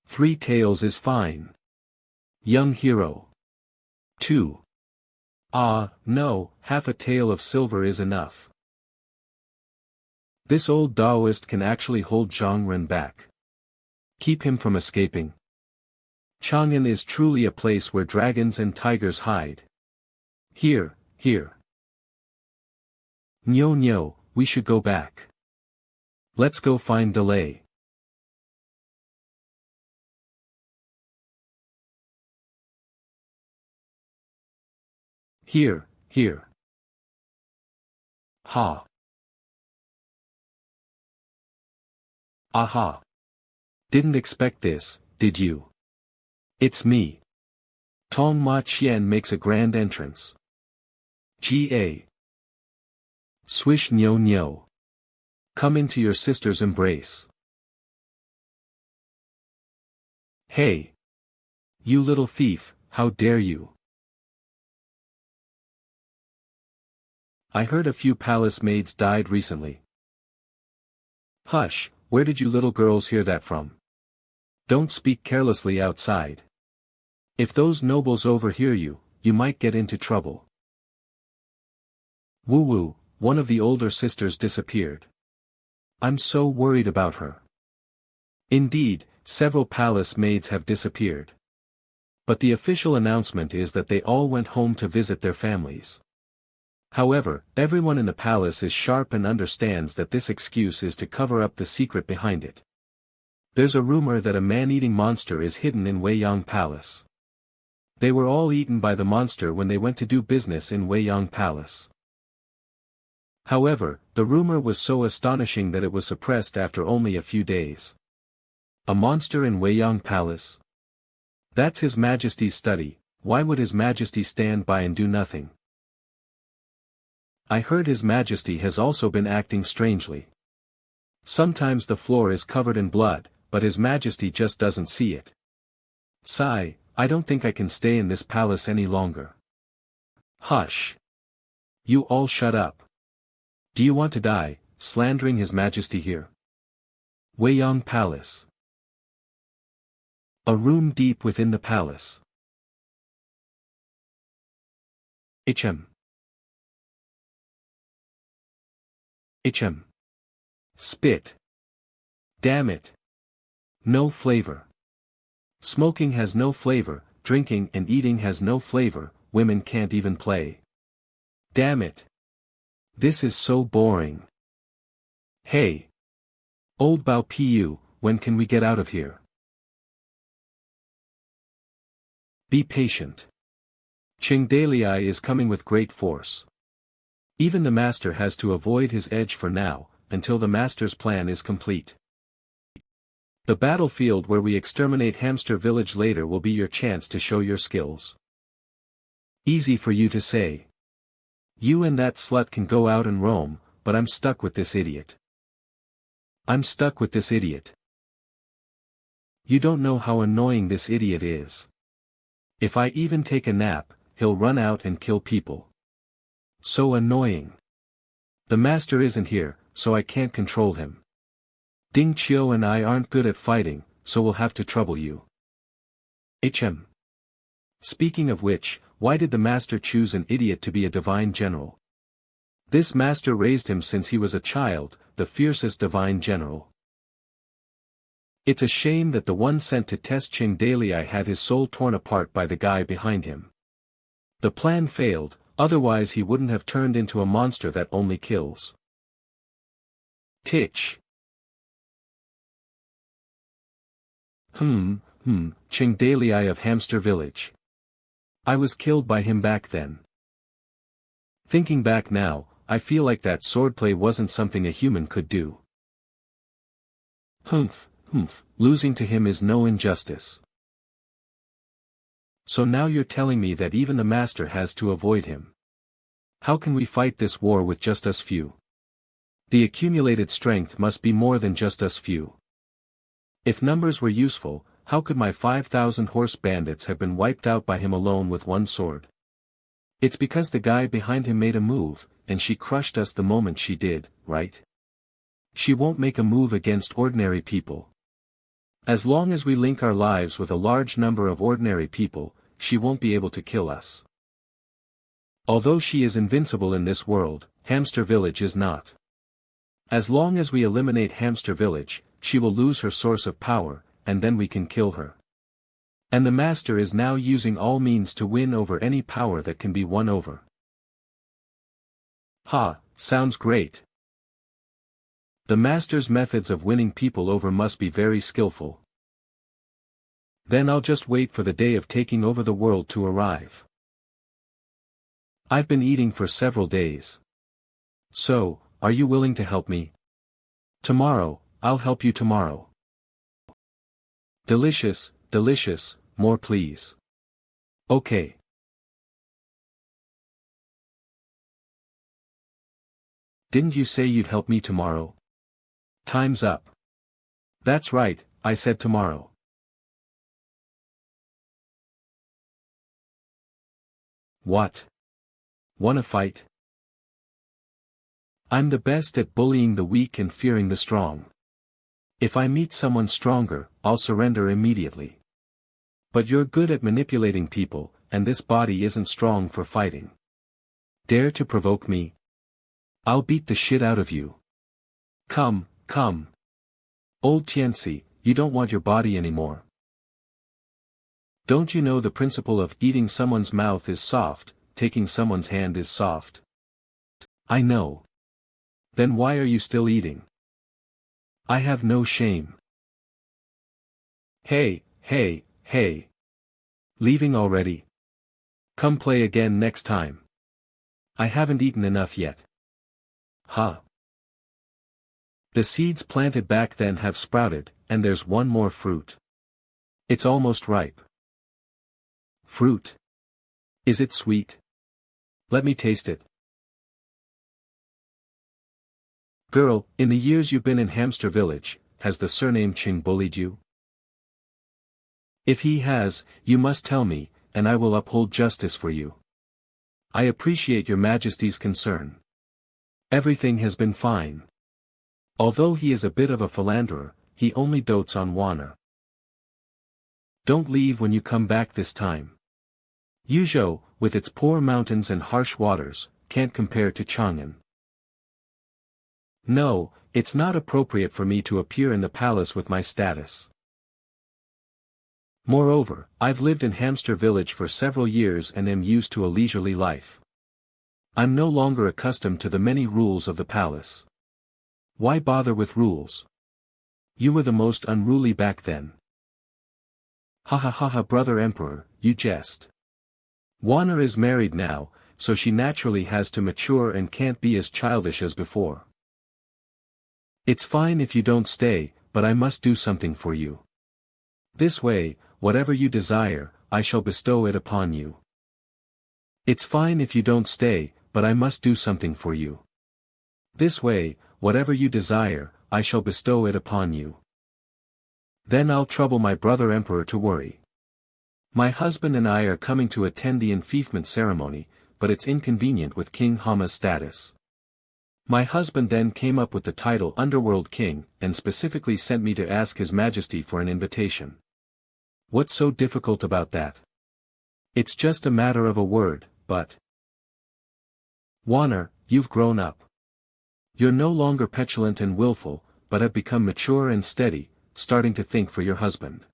3 taels is fine. Young hero. 2. No, half a tael of silver is enough. This old Taoist can actually hold Zhang Ren back. Keep him from escaping. Chang'an is truly a place where dragons and tigers hide. Here. No, we should go back. Let's go find Delay. Here. Ha. Aha. Didn't expect this, did you? It's me. Tong Ma Qian makes a grand entrance. Ga. Swish nyo. Come into your sister's embrace. Hey. You little thief, how dare you? I heard a few palace maids died recently. Hush, where did you little girls hear that from? Don't speak carelessly outside. If those nobles overhear you, you might get into trouble. Woo, one of the older sisters disappeared. I'm so worried about her. Indeed, several palace maids have disappeared. But the official announcement is that they all went home to visit their families. However, everyone in the palace is sharp and understands that this excuse is to cover up the secret behind it. There's a rumor that a man-eating monster is hidden in Weiyang Palace. They were all eaten by the monster when they went to do business in Weiyang Palace. However, the rumor was so astonishing that it was suppressed after only a few days. A monster in Weiyang Palace? That's His Majesty's study. Why would His Majesty stand by and do nothing? I heard His Majesty has also been acting strangely. Sometimes the floor is covered in blood, but His Majesty just doesn't see it. Sigh, I don't think I can stay in this palace any longer. Hush. You all shut up. Do you want to die, slandering His Majesty here? Weiyang Palace. A room deep within the palace. Ichem. Spit. Damn it. No flavor. Smoking has no flavor, drinking and eating has no flavor, women can't even play. Damn it. This is so boring. Hey. Old Bao Pu, when can we get out of here? Be patient. Qingdalii is coming with great force. Even the master has to avoid his edge for now, until the master's plan is complete. The battlefield where we exterminate Hamster Village later will be your chance to show your skills. Easy for you to say. You and that slut can go out and roam, but I'm stuck with this idiot. I'm stuck with this idiot. You don't know how annoying this idiot is. If I even take a nap, he'll run out and kill people. So annoying. The master isn't here, so I can't control him. Ding Qiu and I aren't good at fighting, so we'll have to trouble you. Hm. Speaking of which, why did the master choose an idiot to be a divine general? This master raised him since he was a child, the fiercest divine general. It's a shame that the one sent to test Qingdalii had his soul torn apart by the guy behind him. The plan failed, otherwise he wouldn't have turned into a monster that only kills. Titch. Qingdalii of Hamster Village. I was killed by him back then. Thinking back now, I feel like that swordplay wasn't something a human could do. Losing to him is no injustice. So now you're telling me that even the master has to avoid him. How can we fight this war with just us few? The accumulated strength must be more than just us few. If numbers were useful, how could my 5,000 horse bandits have been wiped out by him alone with one sword? It's because the guy behind him made a move, and she crushed us the moment she did, right? She won't make a move against ordinary people. As long as we link our lives with a large number of ordinary people, she won't be able to kill us. Although she is invincible in this world, Hamster Village is not. As long as we eliminate Hamster Village, she will lose her source of power, and then we can kill her. And the master is now using all means to win over any power that can be won over. Sounds great. The master's methods of winning people over must be very skillful. Then I'll just wait for the day of taking over the world to arrive. I've been eating for several days. So, are you willing to help me? Tomorrow, I'll help you tomorrow. Delicious, delicious, more please. Okay. Didn't you say you'd help me tomorrow? Time's up. That's right, I said tomorrow. What? Wanna fight? I'm the best at bullying the weak and fearing the strong. If I meet someone stronger, I'll surrender immediately. But you're good at manipulating people, and this body isn't strong for fighting. Dare to provoke me? I'll beat the shit out of you. Come, come. Old Tianci, you don't want your body anymore. Don't you know the principle of eating someone's mouth is soft, taking someone's hand is soft? I know. Then why are you still eating? I have no shame. Hey, hey, hey. Leaving already? Come play again next time. I haven't eaten enough yet. The seeds planted back then have sprouted, and there's one more fruit. It's almost ripe. Fruit? Is it sweet? Let me taste it. Girl, in the years you've been in Hamster Village, has the surname Qing bullied you? If he has, you must tell me, and I will uphold justice for you. I appreciate your Majesty's concern. Everything has been fine. Although he is a bit of a philanderer, he only dotes on Wana. Don't leave when you come back this time. Yuzhou, with its poor mountains and harsh waters, can't compare to Chang'an. No, it's not appropriate for me to appear in the palace with my status. Moreover, I've lived in Hamster Village for several years and am used to a leisurely life. I'm no longer accustomed to the many rules of the palace. Why bother with rules? You were the most unruly back then. Brother Emperor, you jest. Wana is married now, so she naturally has to mature and can't be as childish as before. It's fine if you don't stay, but I must do something for you. This way, whatever you desire, I shall bestow it upon you. It's fine if you don't stay, but I must do something for you. This way, whatever you desire, I shall bestow it upon you. Then I'll trouble my brother Emperor to worry. My husband and I are coming to attend the enfeoffment ceremony, but it's inconvenient with King Hama's status. My husband then came up with the title Underworld King, and specifically sent me to ask His Majesty for an invitation. What's so difficult about that? It's just a matter of a word, but... Wana, you've grown up. You're no longer petulant and willful, but have become mature and steady, starting to think for your husband.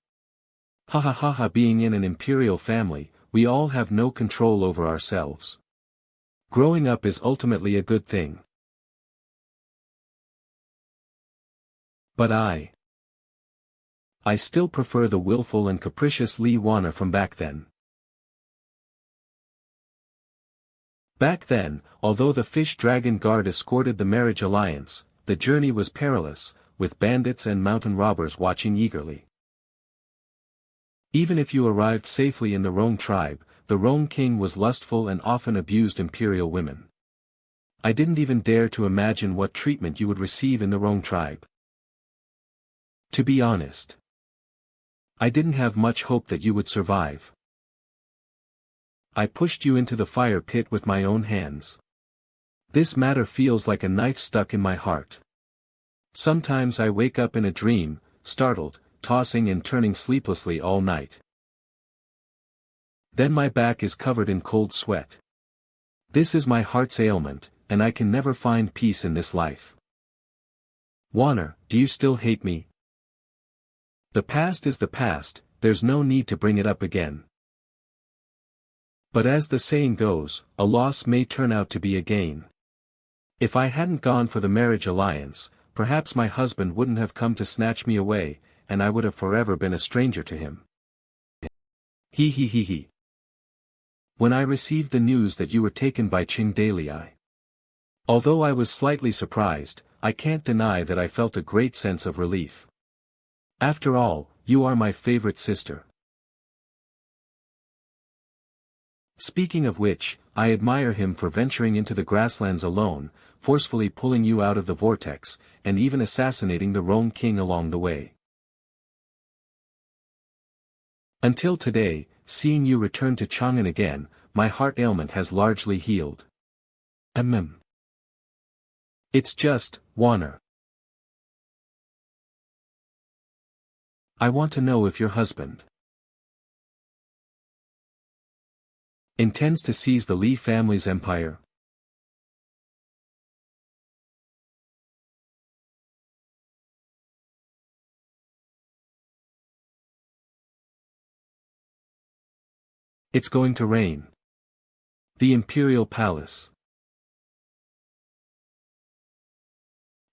Being in an imperial family, we all have no control over ourselves. Growing up is ultimately a good thing. But I still prefer the willful and capricious Li Wana from back then. Back then, although the fish dragon guard escorted the marriage alliance, the journey was perilous. with bandits and mountain robbers watching eagerly. Even if you arrived safely in the Rong tribe, the Rong king was lustful and often abused imperial women. I didn't even dare to imagine what treatment you would receive in the Rong tribe. To be honest, I didn't have much hope that you would survive. I pushed you into the fire pit with my own hands. This matter feels like a knife stuck in my heart. Sometimes I wake up in a dream, startled, tossing and turning sleeplessly all night. Then my back is covered in cold sweat. This is my heart's ailment, and I can never find peace in this life. Warner, do you still hate me? The past is the past, there's no need to bring it up again. But as the saying goes, a loss may turn out to be a gain. If I hadn't gone for the marriage alliance, perhaps my husband wouldn't have come to snatch me away, and I would have forever been a stranger to him. He. When I received the news that you were taken by Qing Dalei. Although I was slightly surprised, I can't deny that I felt a great sense of relief. After all, you are my favorite sister. Speaking of which, I admire him for venturing into the grasslands alone, forcefully pulling you out of the vortex, and even assassinating the Rong king along the way. Until today, seeing you return to Chang'an again, my heart ailment has largely healed. It's just, Warner. I want to know if your husband intends to seize the Li family's empire. It's going to rain. The Imperial Palace.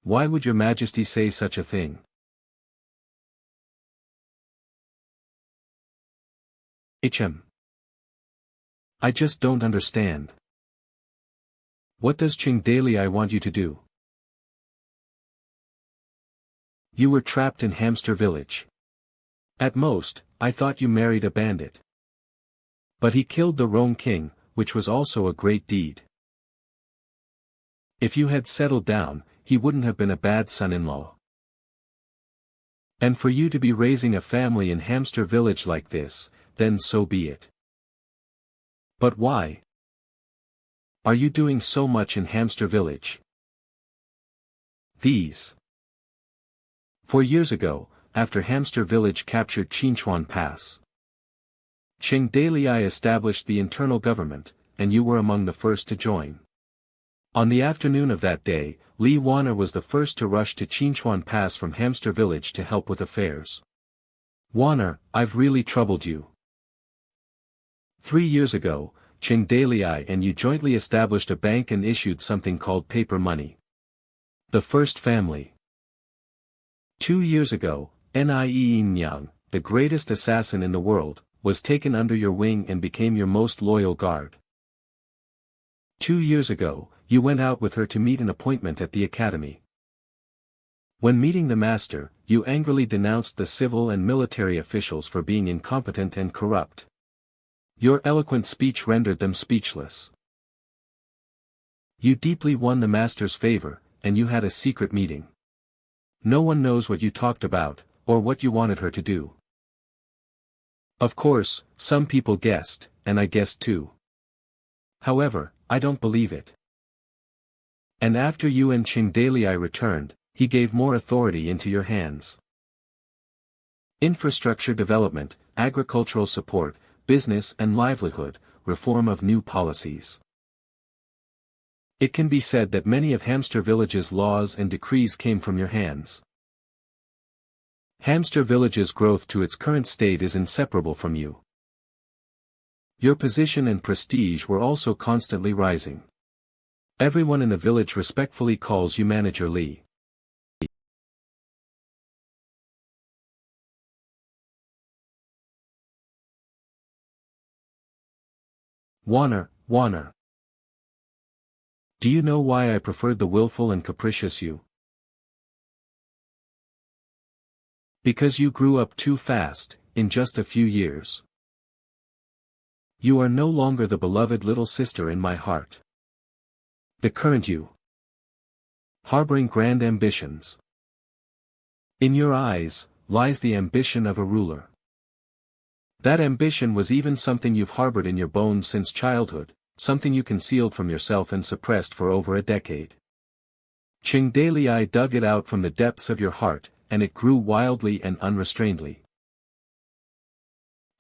Why would your Majesty say such a thing? I just don't understand. What does Qing Dalei want you to do? You were trapped in Hamster Village. At most, I thought you married a bandit. But he killed the Rong king, which was also a great deed. If you had settled down, he wouldn't have been a bad son-in-law. And for you to be raising a family in Hamster Village like this, then so be it. But why are you doing so much in Hamster Village? 4 years ago, after Hamster Village captured Qinchuan Pass, Qing Dalei established the internal government, and you were among the first to join. On the afternoon of that day, Li Warner was the first to rush to Qinchuan Pass from Hamster Village to help with affairs. Warner, I've really troubled you. 3 years ago, Qing Dalei and you jointly established a bank and issued something called paper money. The First Family. 2 years ago, Nie Nyang, the greatest assassin in the world, was taken under your wing and became your most loyal guard. 2 years ago, you went out with her to meet an appointment at the academy. When meeting the master, you angrily denounced the civil and military officials for being incompetent and corrupt. Your eloquent speech rendered them speechless. You deeply won the master's favor, and you had a secret meeting. No one knows what you talked about, or what you wanted her to do. Of course, some people guessed, and I guessed too. However, I don't believe it. And after you and Qing Dalei returned, he gave more authority into your hands. Infrastructure development, agricultural support, business and livelihood, reform of new policies. It can be said that many of Hamster Village's laws and decrees came from your hands. Hamster Village's growth to its current state is inseparable from you. Your position and prestige were also constantly rising. Everyone in the village respectfully calls you Manager Li. Warner. Do you know why I preferred the willful and capricious you? Because you grew up too fast, in just a few years. You are no longer the beloved little sister in my heart. The current you. Harboring grand ambitions. In your eyes, lies the ambition of a ruler. That ambition was even something you've harbored in your bones since childhood, something you concealed from yourself and suppressed for over a decade. Chingdalii dug it out from the depths of your heart, and it grew wildly and unrestrainedly.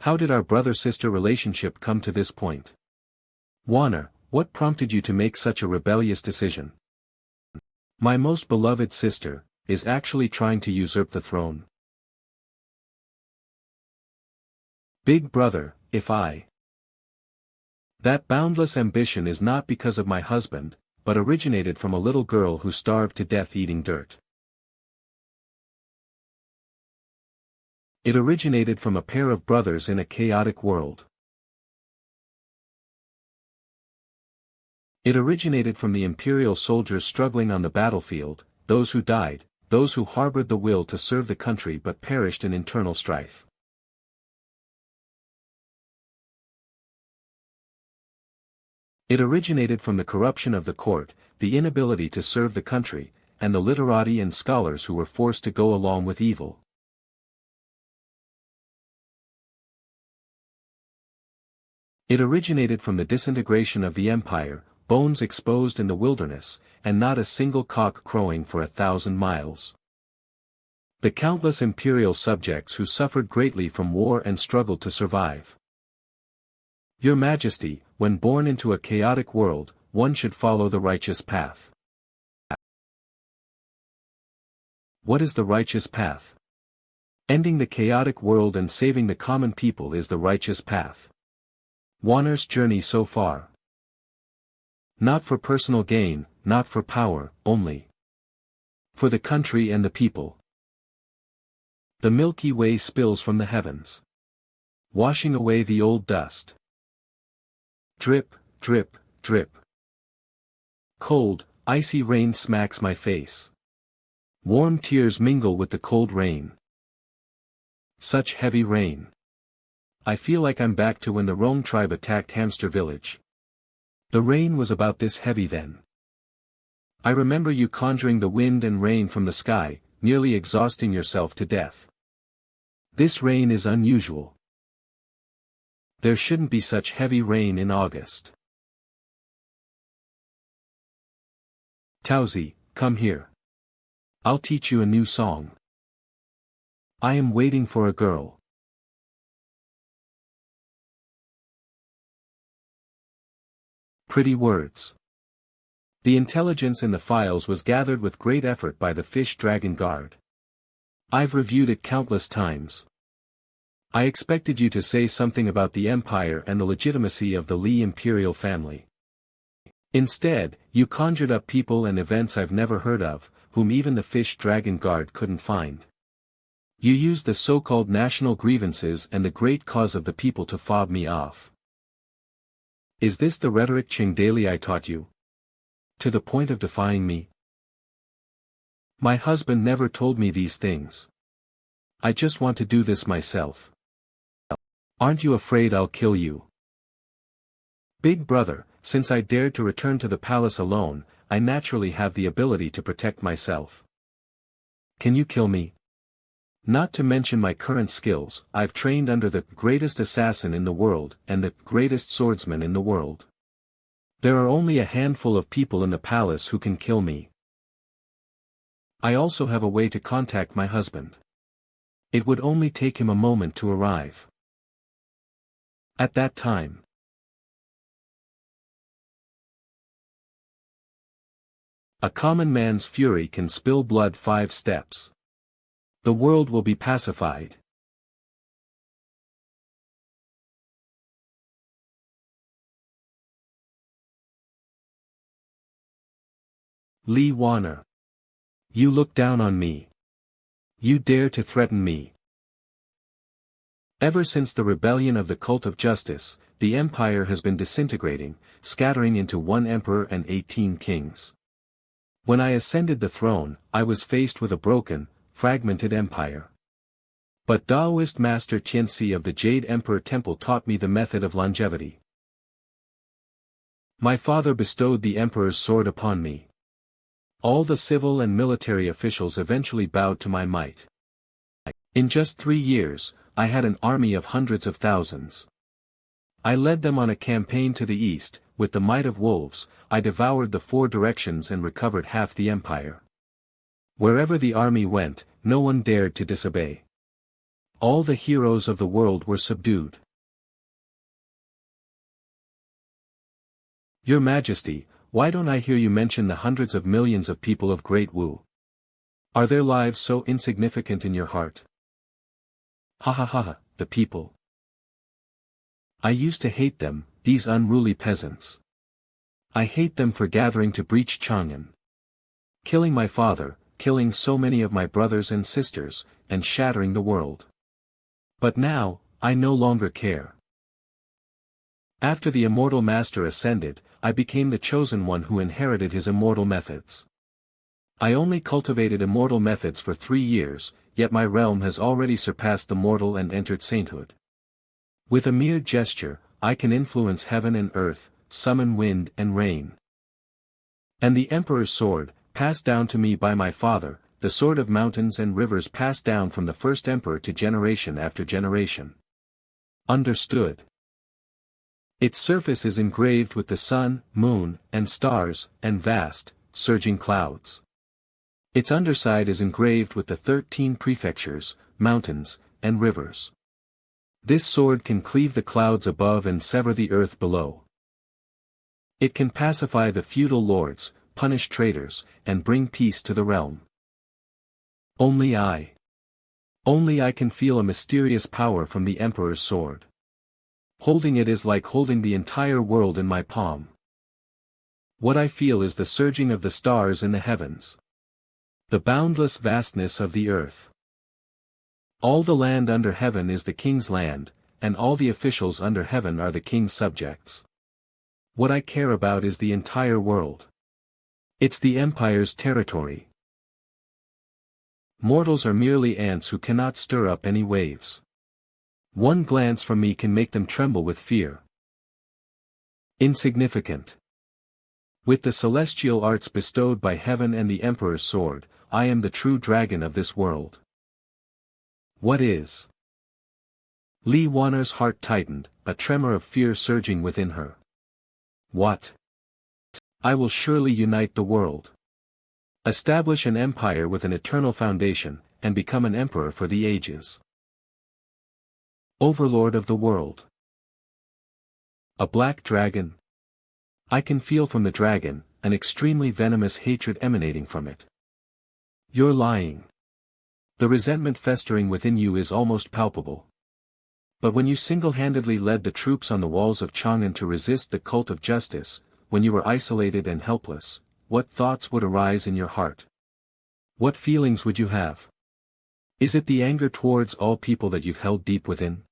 How did our brother-sister relationship come to this point? Warner, what prompted you to make such a rebellious decision? My most beloved sister is actually trying to usurp the throne. Big brother, if I. That boundless ambition is not because of my husband, but originated from a little girl who starved to death eating dirt. It originated from a pair of brothers in a chaotic world. It originated from the imperial soldiers struggling on the battlefield, those who died, those who harbored the will to serve the country but perished in internal strife. It originated from the corruption of the court, the inability to serve the country, and the literati and scholars who were forced to go along with evil. It originated from the disintegration of the empire, bones exposed in the wilderness, and not a single cock crowing for 1,000 miles. The countless imperial subjects who suffered greatly from war and struggled to survive. Your Majesty, when born into a chaotic world, one should follow the righteous path. What is the righteous path? Ending the chaotic world and saving the common people is the righteous path. Warner's journey so far. Not for personal gain, not for power, only. For the country and the people. The Milky Way spills from the heavens. Washing away the old dust. Drip, drip, drip. Cold, icy rain smacks my face. Warm tears mingle with the cold rain. Such heavy rain. I feel like I'm back to when the Rome tribe attacked Hamster Village. The rain was about this heavy then. I remember you conjuring the wind and rain from the sky, nearly exhausting yourself to death. This rain is unusual. There shouldn't be such heavy rain in August. Tauzi, come here. I'll teach you a new song. I am waiting for a girl. Pretty words. The intelligence in the files was gathered with great effort by the Fish Dragon Guard. I've reviewed it countless times. I expected you to say something about the empire and the legitimacy of the Li imperial family. Instead, you conjured up people and events I've never heard of, whom even the Fish Dragon Guard couldn't find. You used the so-called national grievances and the great cause of the people to fob me off. Is this the rhetoric Chingdalii taught you? To the point of defying me? My husband never told me these things. I just want to do this myself. Aren't you afraid I'll kill you? Big brother, since I dared to return to the palace alone, I naturally have the ability to protect myself. Can you kill me? Not to mention my current skills, I've trained under the greatest assassin in the world and the greatest swordsman in the world. There are only a handful of people in the palace who can kill me. I also have a way to contact my husband. It would only take him a moment to arrive. At that time. A common man's fury can spill blood 5 steps. The world will be pacified. Lee Warner. You look down on me. You dare to threaten me. Ever since the rebellion of the Cult of Justice, the empire has been disintegrating, scattering into 1 emperor and 18 kings. When I ascended the throne, I was faced with a broken, fragmented empire. But Taoist master Tianxi of the Jade Emperor Temple taught me the method of longevity. My father bestowed the emperor's sword upon me. All the civil and military officials eventually bowed to my might. In just 3 years, I had an army of hundreds of thousands. I led them on a campaign to the east. With the might of wolves, I devoured the 4 directions and recovered half the empire. Wherever the army went, no one dared to disobey. All the heroes of the world were subdued. Your Majesty, why don't I hear you mention the hundreds of millions of people of Great Wu? Are their lives so insignificant in your heart? Ha ha ha, the people. I used to hate them, these unruly peasants. I hate them for gathering to breach Chang'an. Killing my father, killing so many of my brothers and sisters, and shattering the world. But now, I no longer care. After the immortal master ascended, I became the chosen one who inherited his immortal methods. I only cultivated immortal methods for 3 years, yet my realm has already surpassed the mortal and entered sainthood. With a mere gesture, I can influence heaven and earth, summon wind and rain. And the emperor's sword, passed down to me by my father, the sword of mountains and rivers passed down from the first emperor to generation after generation. Understood. Its surface is engraved with the sun, moon, and stars, and vast, surging clouds. Its underside is engraved with the 13 prefectures, mountains, and rivers. This sword can cleave the clouds above and sever the earth below. It can pacify the feudal lords, punish traitors, and bring peace to the realm. Only I can feel a mysterious power from the emperor's sword. Holding it is like holding the entire world in my palm. What I feel is the surging of the stars in the heavens. The boundless vastness of the earth. All the land under heaven is the king's land, and all the officials under heaven are the king's subjects. What I care about is the entire world. It's the empire's territory. Mortals are merely ants who cannot stir up any waves. One glance from me can make them tremble with fear. Insignificant. With the celestial arts bestowed by heaven and the emperor's sword, I am the true dragon of this world. What is? Li Wan'er's heart tightened, a tremor of fear surging within her. What? I will surely unite the world. Establish an empire with an eternal foundation, and become an emperor for the ages. Overlord of the world. A black dragon. I can feel from the dragon, an extremely venomous hatred emanating from it. You're lying. The resentment festering within you is almost palpable. But when you single-handedly led the troops on the walls of Chang'an to resist the cult of justice, when you were isolated and helpless, what thoughts would arise in your heart? What feelings would you have? Is it the anger towards all people that you've held deep within?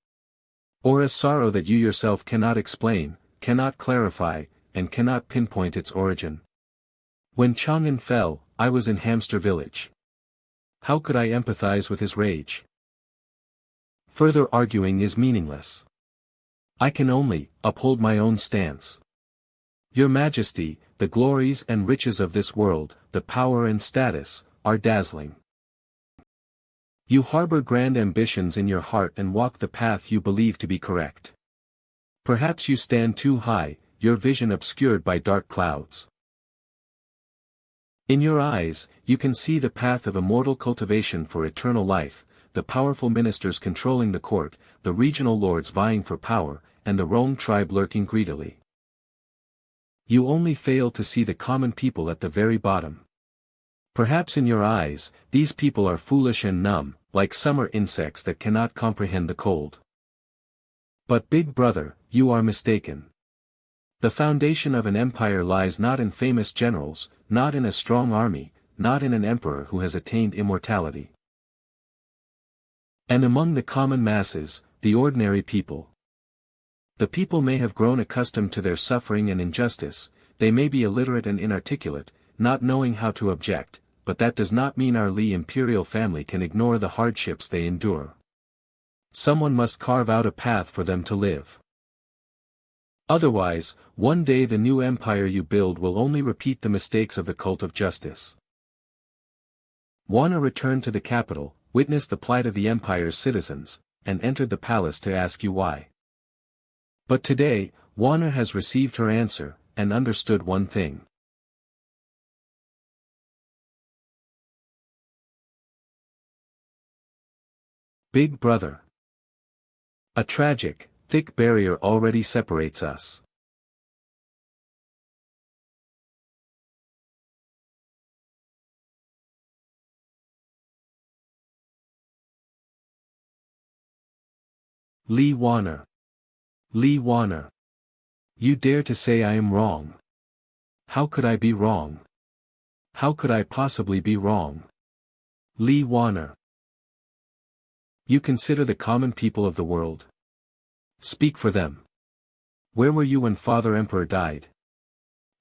Or a sorrow that you yourself cannot explain, cannot clarify, and cannot pinpoint its origin? When Chang'an fell, I was in Hamster Village. How could I empathize with his rage? Further arguing is meaningless. I can only uphold my own stance. Your Majesty, the glories and riches of this world, the power and status, are dazzling. You harbor grand ambitions in your heart and walk the path you believe to be correct. Perhaps you stand too high, your vision obscured by dark clouds. In your eyes, you can see the path of immortal cultivation for eternal life, the powerful ministers controlling the court, the regional lords vying for power, and the roam tribe lurking greedily. You only fail to see the common people at the very bottom. Perhaps in your eyes, these people are foolish and numb, like summer insects that cannot comprehend the cold. But Big Brother, you are mistaken. The foundation of an empire lies not in famous generals, not in a strong army, not in an emperor who has attained immortality. And among the common masses, the ordinary people. The people may have grown accustomed to their suffering and injustice, they may be illiterate and inarticulate, not knowing how to object, but that does not mean our Li imperial family can ignore the hardships they endure. Someone must carve out a path for them to live. Otherwise, one day the new empire you build will only repeat the mistakes of the cult of justice. Wanna returned to the capital, witnessed the plight of the empire's citizens, and entered the palace to ask you why. But today, Wanna has received her answer, and understood one thing. Big brother. A tragic, thick barrier already separates us. Lee Warner. Lee Warner. You dare to say I am wrong. How could I be wrong? How could I possibly be wrong? Lee Warner. You consider the common people of the world. Speak for them. Where were you when Father Emperor died?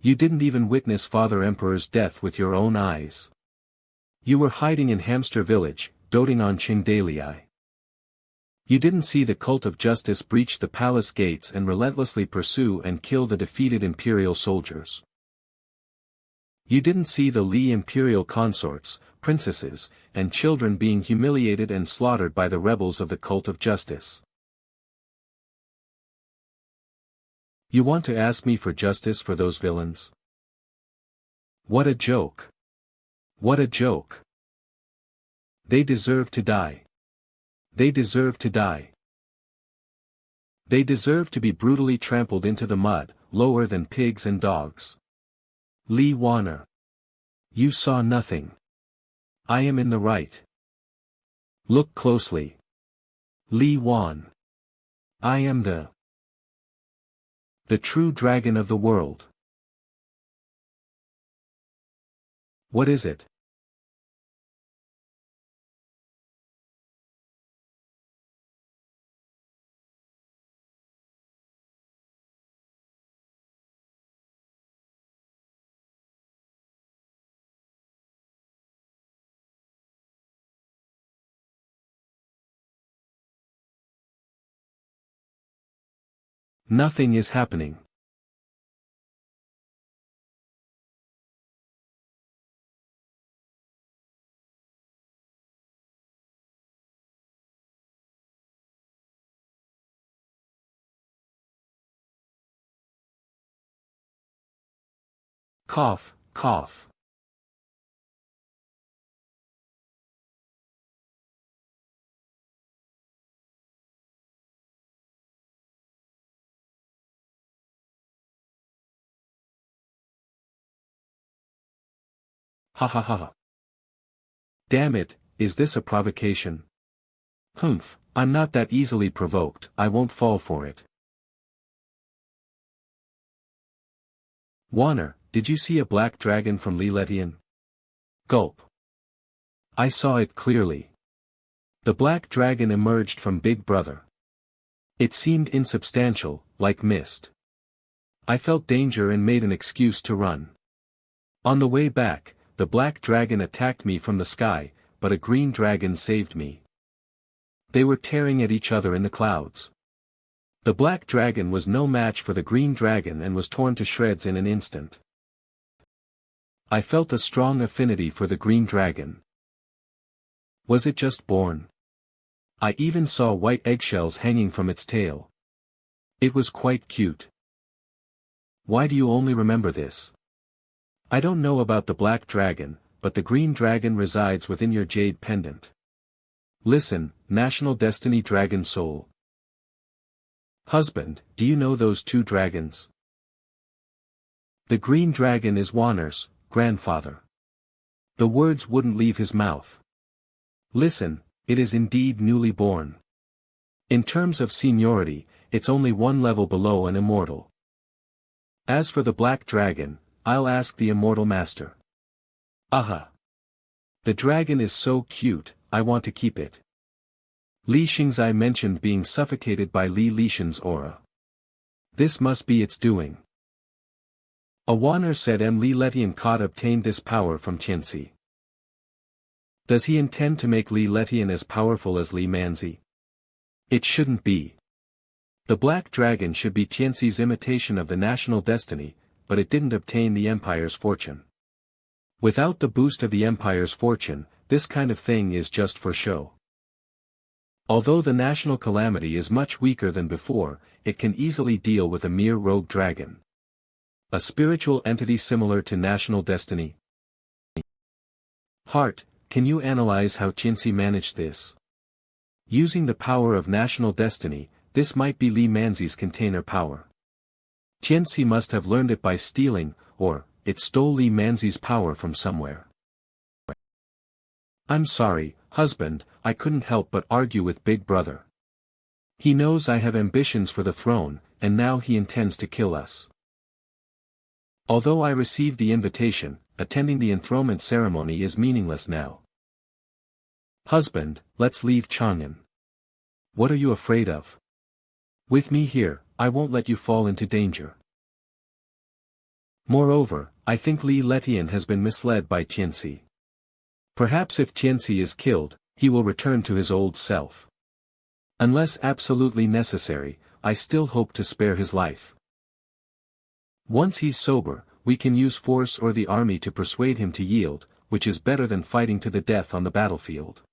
You didn't even witness Father Emperor's death with your own eyes. You were hiding in Hamster Village, doting on Chingdalii. You didn't see the cult of justice breach the palace gates and relentlessly pursue and kill the defeated imperial soldiers. You didn't see the Li imperial consorts, princesses, and children being humiliated and slaughtered by the rebels of the cult of justice. You want to ask me for justice for those villains? What a joke. What a joke. They deserve to die. They deserve to die. They deserve to be brutally trampled into the mud, lower than pigs and dogs. Lee Warner. You saw nothing. I am in the right. Look closely. Lee Wan. I am the true dragon of the world. What is it? Nothing is happening. Cough, cough. Ha ha ha ha. Damn it, is this a provocation? Humph, I'm not that easily provoked, I won't fall for it. Warner, did you see a black dragon from Liletian? Gulp. I saw it clearly. The black dragon emerged from Big Brother. It seemed insubstantial, like mist. I felt danger and made an excuse to run. On the way back, the black dragon attacked me from the sky, but a green dragon saved me. They were tearing at each other in the clouds. The black dragon was no match for the green dragon and was torn to shreds in an instant. I felt a strong affinity for the green dragon. Was it just born? I even saw white eggshells hanging from its tail. It was quite cute. Why do you only remember this? I don't know about the black dragon, but the green dragon resides within your jade pendant. Listen, National Destiny Dragon Soul. Husband, do you know those two dragons? The green dragon is Warner's grandfather. The words wouldn't leave his mouth. Listen, it is indeed newly born. In terms of seniority, it's only one level below an immortal. As for the black dragon, I'll ask the immortal master. Aha! The dragon is so cute, I want to keep it. Li Xingzai mentioned being suffocated by Li Lishan's aura. This must be its doing. Awaner said Li Letian Kot obtained this power from Tianxi. Does he intend to make Li Letian as powerful as Li Manzi? It shouldn't be. The Black Dragon should be Tianxi's imitation of the national destiny, but it didn't obtain the Empire's fortune. Without the boost of the Empire's fortune, this kind of thing is just for show. Although the national calamity is much weaker than before, it can easily deal with a mere rogue dragon. A spiritual entity similar to national destiny. Heart, can you analyze how Tianxi managed this? Using the power of national destiny, this might be Li Manzi's container power. Tianxi must have learned it by stealing, or, it stole Li Manzi's power from somewhere. I'm sorry, husband, I couldn't help but argue with Big Brother. He knows I have ambitions for the throne, and now he intends to kill us. Although I received the invitation, attending the enthronement ceremony is meaningless now. Husband, let's leave Chang'an. What are you afraid of? With me here, I won't let you fall into danger. Moreover, I think Li Letian has been misled by Tianxi. Perhaps if Tianxi is killed, he will return to his old self. Unless absolutely necessary, I still hope to spare his life. Once he's sober, we can use force or the army to persuade him to yield, which is better than fighting to the death on the battlefield.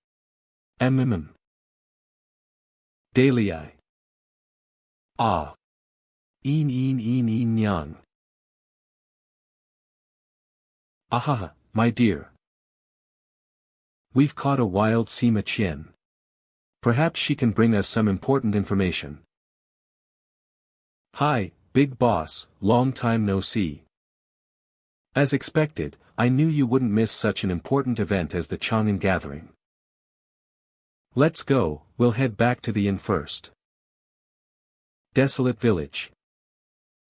Dalei. Ah. Yang. Ahaha, my dear. We've caught a wild Sima Qian. Perhaps she can bring us some important information. Hi, big boss, long time no see. As expected, I knew you wouldn't miss such an important event as the Chang'an gathering. Let's go, we'll head back to the inn first. Desolate village.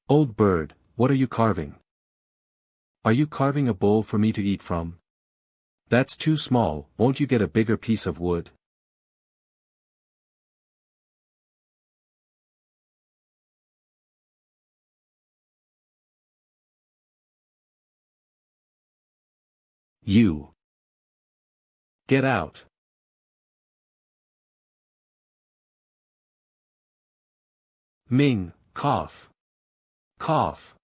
Old bird, what are you carving? Are you carving a bowl for me to eat from? That's too small, won't you get a bigger piece of wood? You. Get out. Ming, cough. Cough.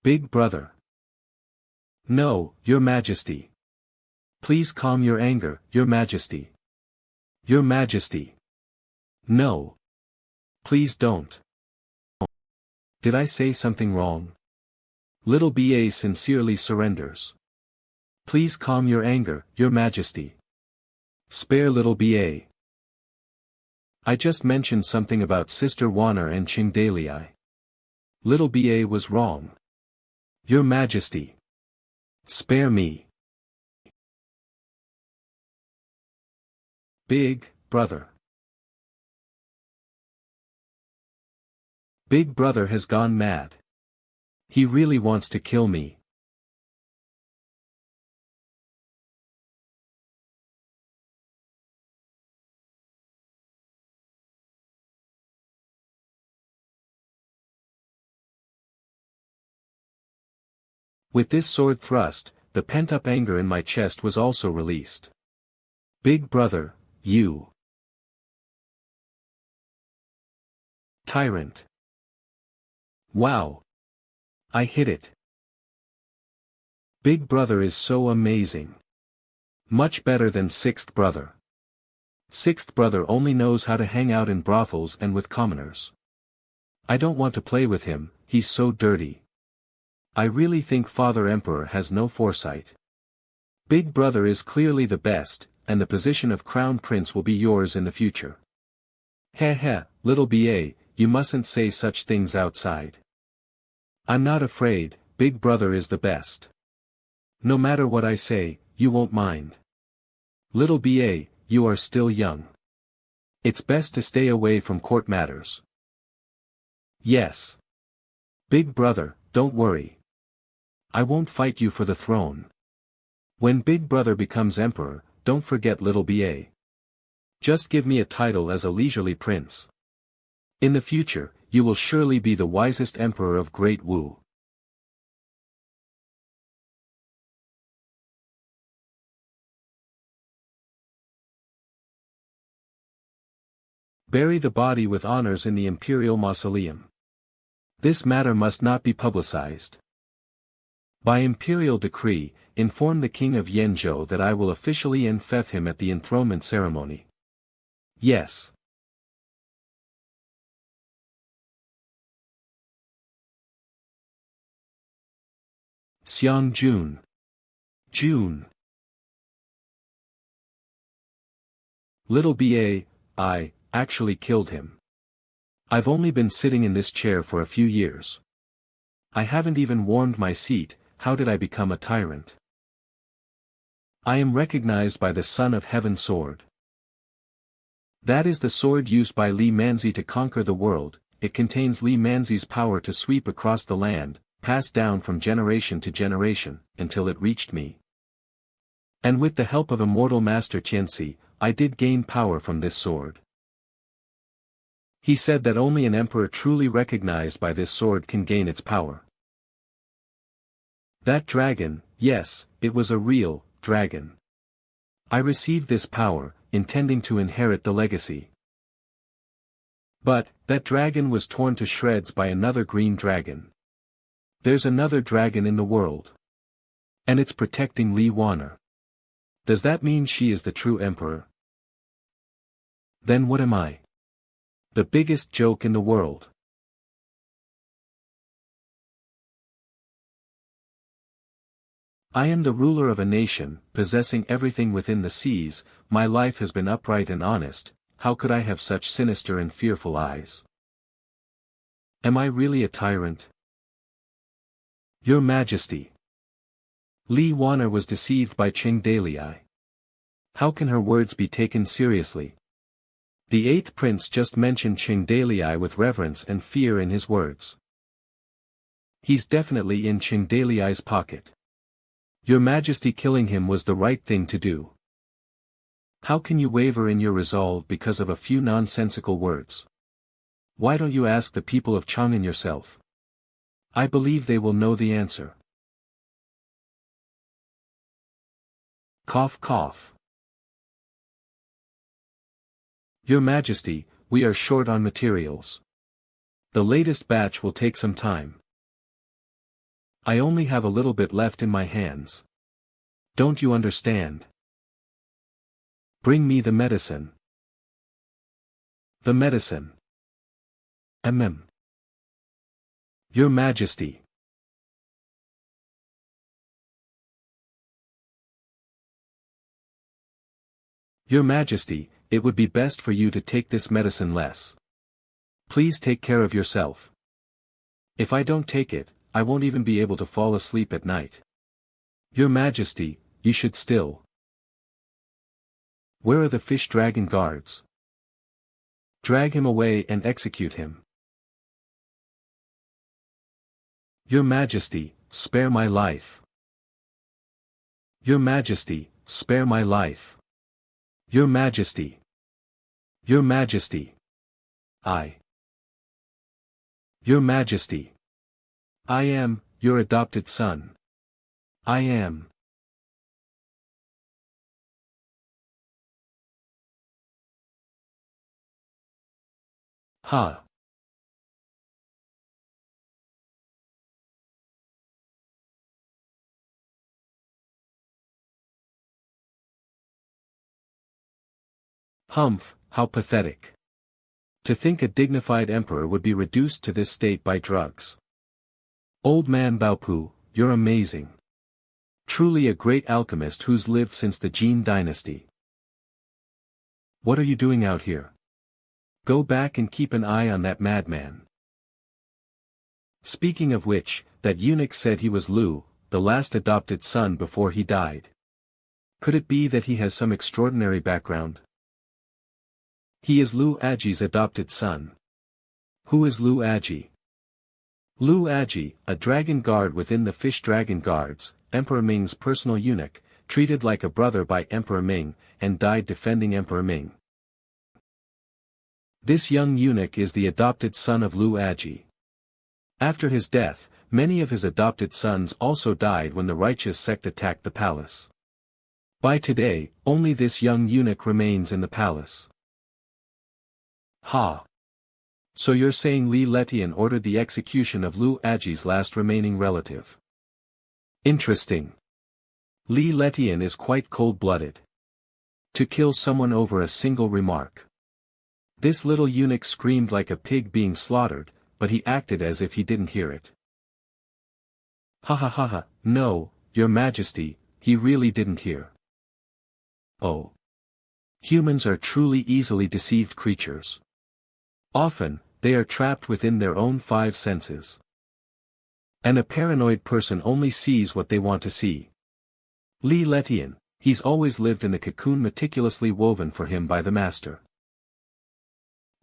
Big brother. No, Your Majesty. Please calm your anger, Your Majesty. Your Majesty. No. Please don't. Did I say something wrong? Little BA sincerely surrenders. Please calm your anger, Your Majesty. Spare little BA. I just mentioned something about Sister Warner and Qing Dalei. Little BA was wrong. Your Majesty. Spare me. Big brother. Big brother has gone mad. He really wants to kill me. With this sword thrust, the pent-up anger in my chest was also released. Big brother, you. Tyrant. Wow. I hit it. Big brother is so amazing. Much better than sixth brother. Sixth brother only knows how to hang out in brothels and with commoners. I don't want to play with him, he's so dirty. I really think Father Emperor has no foresight. Big brother is clearly the best, and the position of Crown Prince will be yours in the future. Heh heh, little BA, you mustn't say such things outside. I'm not afraid, Big brother is the best. No matter what I say, you won't mind. Little BA, you are still young. It's best to stay away from court matters. Yes. Big brother, don't worry. I won't fight you for the throne. When Big brother becomes emperor, don't forget little BA. Just give me a title as a leisurely prince. In the future, you will surely be the wisest emperor of Great Wu. Bury the body with honors in the imperial mausoleum. This matter must not be publicized. By imperial decree, inform the king of Yenzhou that I will officially enfeoff him at the enthronement ceremony. Yes. Xiang Jun. June. Little ba, I actually killed him. I've only been sitting in this chair for a few years. I haven't even warmed my seat. How did I become a tyrant? I am recognized by the Son of Heaven sword. That is the sword used by Li Manzi to conquer the world. It contains Li Manzi's power to sweep across the land, passed down from generation to generation, until it reached me. And with the help of immortal Master Qianxi, I did gain power from this sword. He said that only an emperor truly recognized by this sword can gain its power. That dragon, yes, it was a real dragon. I received this power, intending to inherit the legacy. But, that dragon was torn to shreds by another green dragon. There's another dragon in the world. And it's protecting Li Wanner. Does that mean she is the true emperor? Then what am I? The biggest joke in the world. I am the ruler of a nation, possessing everything within the seas. My life has been upright and honest. How could I have such sinister and fearful eyes? Am I really a tyrant? Your Majesty. Li Wanner was deceived by Qing Dalai. How can her words be taken seriously? The 8th prince just mentioned Qing Dalai with reverence and fear in his words. He's definitely in Qing Dalai's pocket. Your Majesty, killing him was the right thing to do. How can you waver in your resolve because of a few nonsensical words? Why don't you ask the people of Chang'an yourself? I believe they will know the answer. Cough cough. Your Majesty, we are short on materials. The latest batch will take some time. I only have a little bit left in my hands. Don't you understand? Bring me the medicine. The medicine. Your Majesty. Your Majesty, it would be best for you to take this medicine less. Please take care of yourself. If I don't take it, I won't even be able to fall asleep at night. Your Majesty, you should still. Where are the fish dragon guards? Drag him away and execute him. Your Majesty, spare my life. Your Majesty, spare my life. Your Majesty. Your Majesty. Your Majesty. I am, your adopted son. I am. Ha. Humph, how pathetic. To think a dignified emperor would be reduced to this state by drugs. Old man Baopu, you're amazing. Truly a great alchemist who's lived since the Jin dynasty. What are you doing out here? Go back and keep an eye on that madman. Speaking of which, that eunuch said he was Lu, the last adopted son before he died. Could it be that he has some extraordinary background? He is Lu Aji's adopted son. Who is Lu Aji? Lu Aji, a dragon guard within the fish dragon guards, Emperor Ming's personal eunuch, treated like a brother by Emperor Ming, and died defending Emperor Ming. This young eunuch is the adopted son of Lu Aji. After his death, many of his adopted sons also died when the righteous sect attacked the palace. By today, only this young eunuch remains in the palace. Ha! So you're saying Li Letian ordered the execution of Lu Aji's last remaining relative. Interesting. Li Letian is quite cold-blooded. To kill someone over a single remark. This little eunuch screamed like a pig being slaughtered, but he acted as if he didn't hear it. Ha ha ha ha, no, your majesty, he really didn't hear. Oh. Humans are truly easily deceived creatures. Often, they are trapped within their own five senses. And a paranoid person only sees what they want to see. Li Letian, he's always lived in a cocoon meticulously woven for him by the master.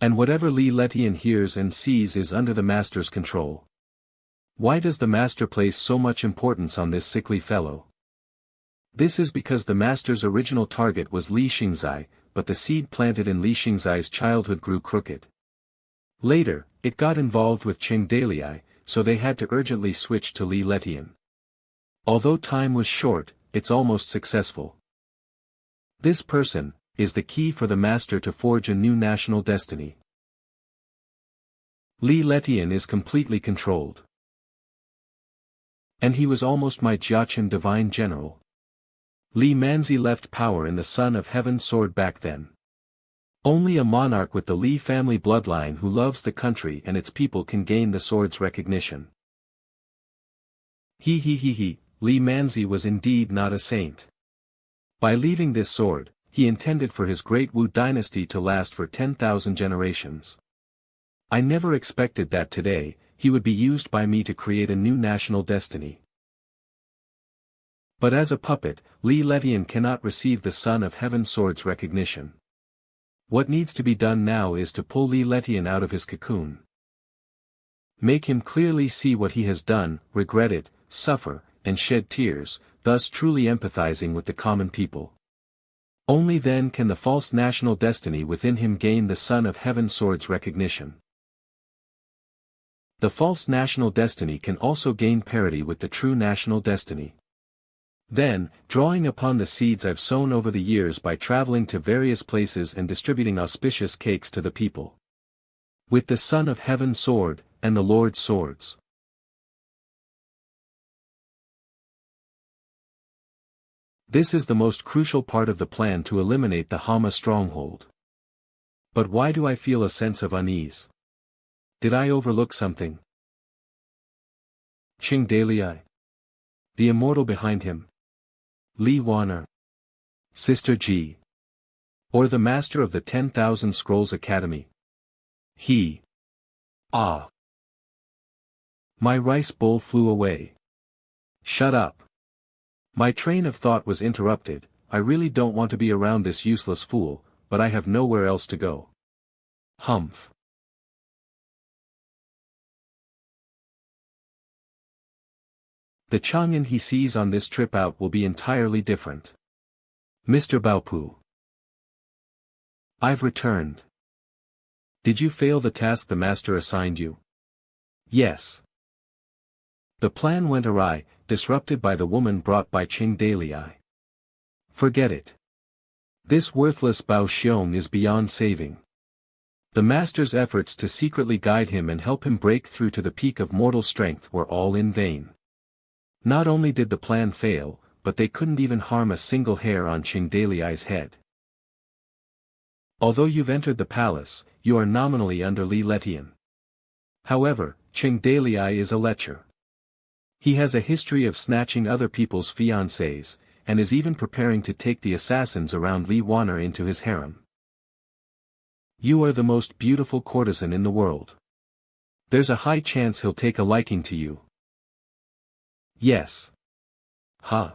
And whatever Li Letian hears and sees is under the master's control. Why does the master place so much importance on this sickly fellow? This is because the master's original target was Li Xingzai, but the seed planted in Li Xingzai's childhood grew crooked. Later, it got involved with Cheng Dalei, so they had to urgently switch to Li Letian. Although time was short, it's almost successful. This person is the key for the master to forge a new national destiny. Li Letian is completely controlled. And he was almost my Jiaqin divine general. Li Manzi left power in the Son of Heaven sword back then. Only a monarch with the Li family bloodline who loves the country and its people can gain the sword's recognition. He, Li Manzi was indeed not a saint. By leaving this sword, he intended for his great Wu dynasty to last for 10,000 generations. I never expected that today, he would be used by me to create a new national destiny. But as a puppet, Li Letian cannot receive the Son of Heaven sword's recognition. What needs to be done now is to pull Li Letian out of his cocoon. Make him clearly see what he has done, regret it, suffer, and shed tears, thus truly empathizing with the common people. Only then can the false national destiny within him gain the Son of Heaven sword's recognition. The false national destiny can also gain parity with the true national destiny. Then, drawing upon the seeds I've sown over the years by traveling to various places and distributing auspicious cakes to the people. With the Son of Heaven sword, and the Lord's swords. This is the most crucial part of the plan to eliminate the Hama stronghold. But why do I feel a sense of unease? Did I overlook something? Cheng Dalei? The immortal behind him? Li Wan'er? Sister Ji? Or the master of the 10,000 Scrolls Academy? He? Ah! My rice bowl flew away. Shut up. My train of thought was interrupted. I really don't want to be around this useless fool, but I have nowhere else to go. Humph. The Chang'an he sees on this trip out will be entirely different. Mr. Baopu. I've returned. Did you fail the task the master assigned you? Yes. The plan went awry, disrupted by the woman brought by Cheng Dalei. Forget it. This worthless Bao Xiong is beyond saving. The master's efforts to secretly guide him and help him break through to the peak of mortal strength were all in vain. Not only did the plan fail, but they couldn't even harm a single hair on Cheng Dalei's head. Although you've entered the palace, you are nominally under Li Letian. However, Cheng Dalei is a lecher. He has a history of snatching other people's fiancées, and is even preparing to take the assassins around Li Wan'er into his harem. You are the most beautiful courtesan in the world. There's a high chance he'll take a liking to you. Yes. Huh.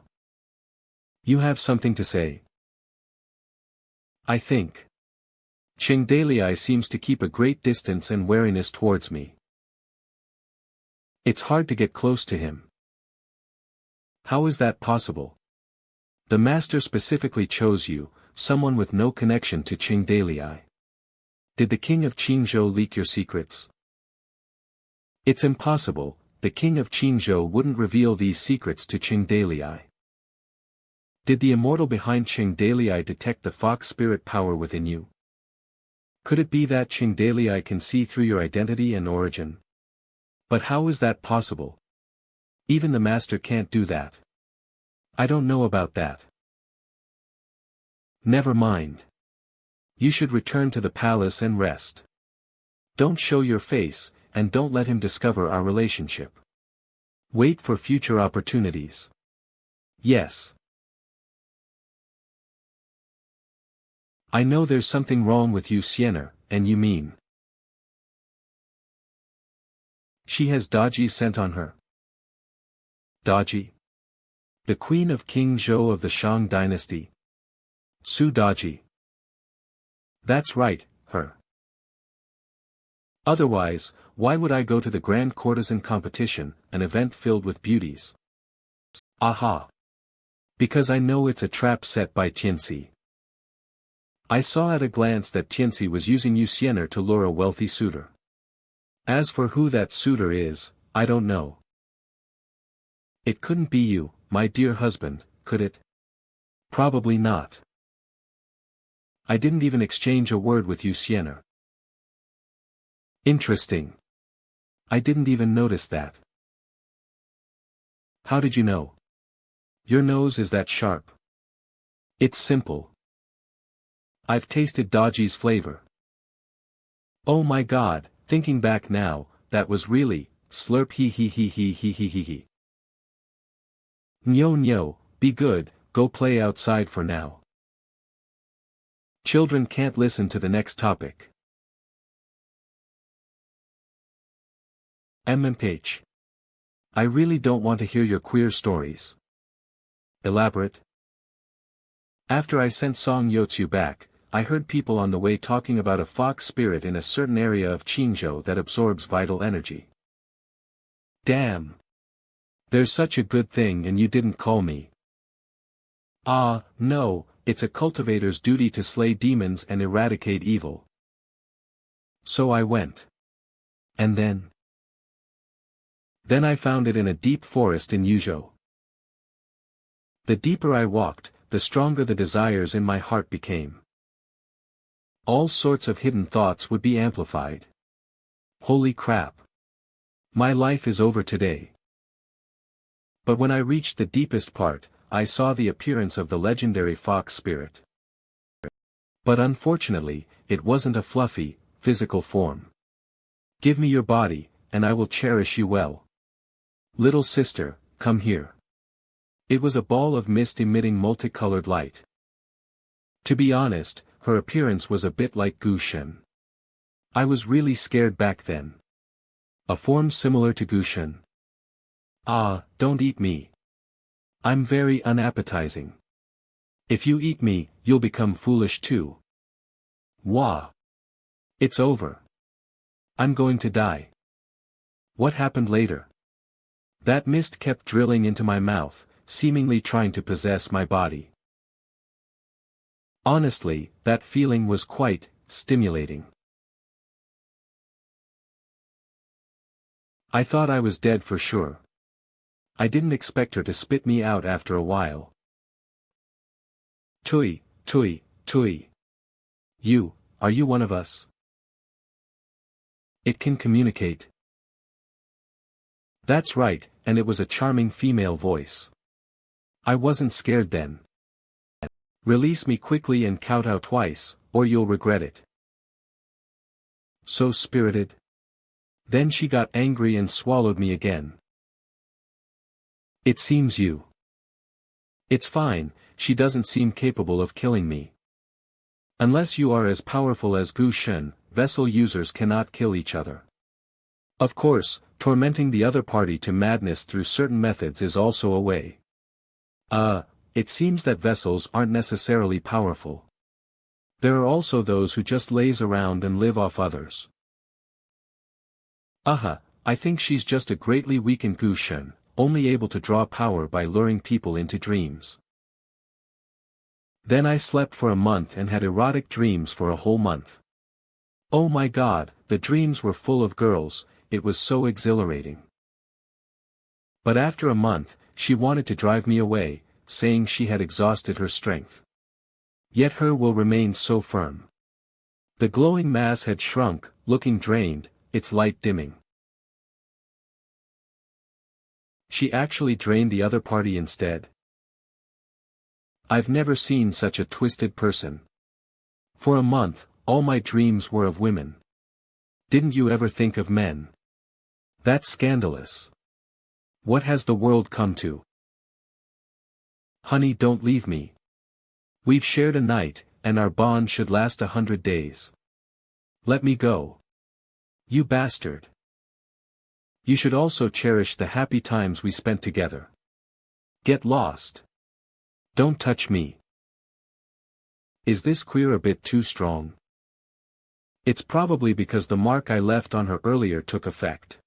You have something to say? I think. Cheng Dalei seems to keep a great distance and wariness towards me. It's hard to get close to him. How is that possible? The master specifically chose you, someone with no connection to Cheng Dalei. Did the king of Qingzhou leak your secrets? It's impossible, the king of Qingzhou wouldn't reveal these secrets to Cheng Dalei. Did the immortal behind Cheng Dalei detect the fox spirit power within you? Could it be that Daily I can see through your identity and origin? But how is that possible? Even the master can't do that. I don't know about that. Never mind. You should return to the palace and rest. Don't show your face, and don't let him discover our relationship. Wait for future opportunities. Yes. I know there's something wrong with you, Sienna, and you mean. She has Daji's scent on her. Daji? The queen of King Zhou of the Shang dynasty. Su Daji. That's right, her. Otherwise, why would I go to the Grand Courtesan competition, an event filled with beauties? Aha! Because I know it's a trap set by Tianxi. I saw at a glance that Tianxi was using you, Sienna, to lure a wealthy suitor. As for who that suitor is, I don't know. It couldn't be you, my dear husband, could it? Probably not. I didn't even exchange a word with you, Sienna. Interesting. I didn't even notice that. How did you know? Your nose is that sharp. It's simple. I've tasted Daji's flavor. Oh my god, thinking back now, that was really, slurp he he he he he he he he. Nyo, be good, go play outside for now. Children can't listen to the next topic. MMH. I really don't want to hear your queer stories. Elaborate. After I sent Song Yotsu back, I heard people on the way talking about a fox spirit in a certain area of Qingzhou that absorbs vital energy. Damn. There's such a good thing and you didn't call me. Ah, no, it's a cultivator's duty to slay demons and eradicate evil. So I went. And then? Then I found it in a deep forest in Yuzhou. The deeper I walked, the stronger the desires in my heart became. All sorts of hidden thoughts would be amplified. Holy crap. My life is over today. But when I reached the deepest part, I saw the appearance of the legendary fox spirit. But unfortunately, it wasn't a fluffy, physical form. Give me your body, and I will cherish you well. Little sister, come here. It was a ball of mist emitting multicolored light. To be honest, her appearance was a bit like Gu Shen. I was really scared back then. A form similar to Gu Shen. Ah, don't eat me. I'm very unappetizing. If you eat me, you'll become foolish too. Wah! It's over. I'm going to die. What happened later? That mist kept drilling into my mouth, seemingly trying to possess my body. Honestly, that feeling was quite stimulating. I thought I was dead for sure. I didn't expect her to spit me out after a while. Tui, Tui, Tui. Are you one of us? It can communicate. That's right, and it was a charming female voice. I wasn't scared then. Release me quickly and kowtow twice, or you'll regret it. So spirited. Then she got angry and swallowed me again. It seems you. It's fine, she doesn't seem capable of killing me. Unless you are as powerful as Gu Shen, vessel users cannot kill each other. Of course, tormenting the other party to madness through certain methods is also a way. It seems that vessels aren't necessarily powerful. There are also those who just laze around and live off others. I think she's just a greatly weakened Gu Shen, only able to draw power by luring people into dreams. Then I slept for a month and had erotic dreams for a whole month. Oh my god, the dreams were full of girls, it was so exhilarating. But after a month, she wanted to drive me away, saying she had exhausted her strength. Yet her will remained so firm. The glowing mass had shrunk, looking drained, its light dimming. She actually drained the other party instead. I've never seen such a twisted person. For a month, all my dreams were of women. Didn't you ever think of men? That's scandalous. What has the world come to? Honey, don't leave me. We've shared a night, and our bond should last 100 days. Let me go. You bastard. You should also cherish the happy times we spent together. Get lost. Don't touch me. Is this queer a bit too strong? It's probably because the mark I left on her earlier took effect.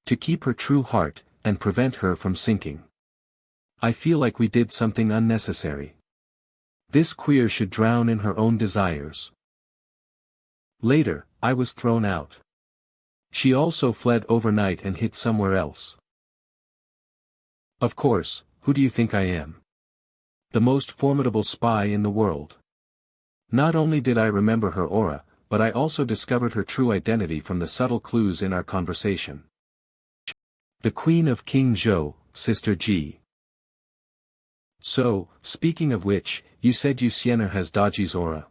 To keep her true heart, and prevent her from sinking. I feel like we did something unnecessary. This queer should drown in her own desires. Later, I was thrown out. She also fled overnight and hid somewhere else. Of course, who do you think I am? The most formidable spy in the world. Not only did I remember her aura, but I also discovered her true identity from the subtle clues in our conversation. The Queen of King Zhou, Sister Ji. So, speaking of which, you said Yu Xian'er has Daji's aura.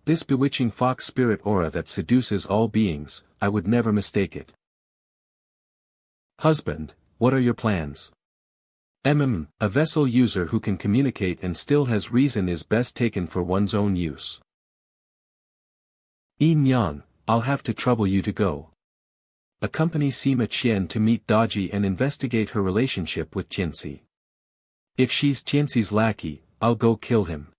This bewitching fox spirit aura that seduces all beings, I would never mistake it. Husband, what are your plans? A vessel user who can communicate and still has reason is best taken for one's own use. Yin Yang, I'll have to trouble you to go. Accompany Sima Qian to meet Daji and investigate her relationship with Jianxi. If she's Jianxi's lackey, I'll go kill him.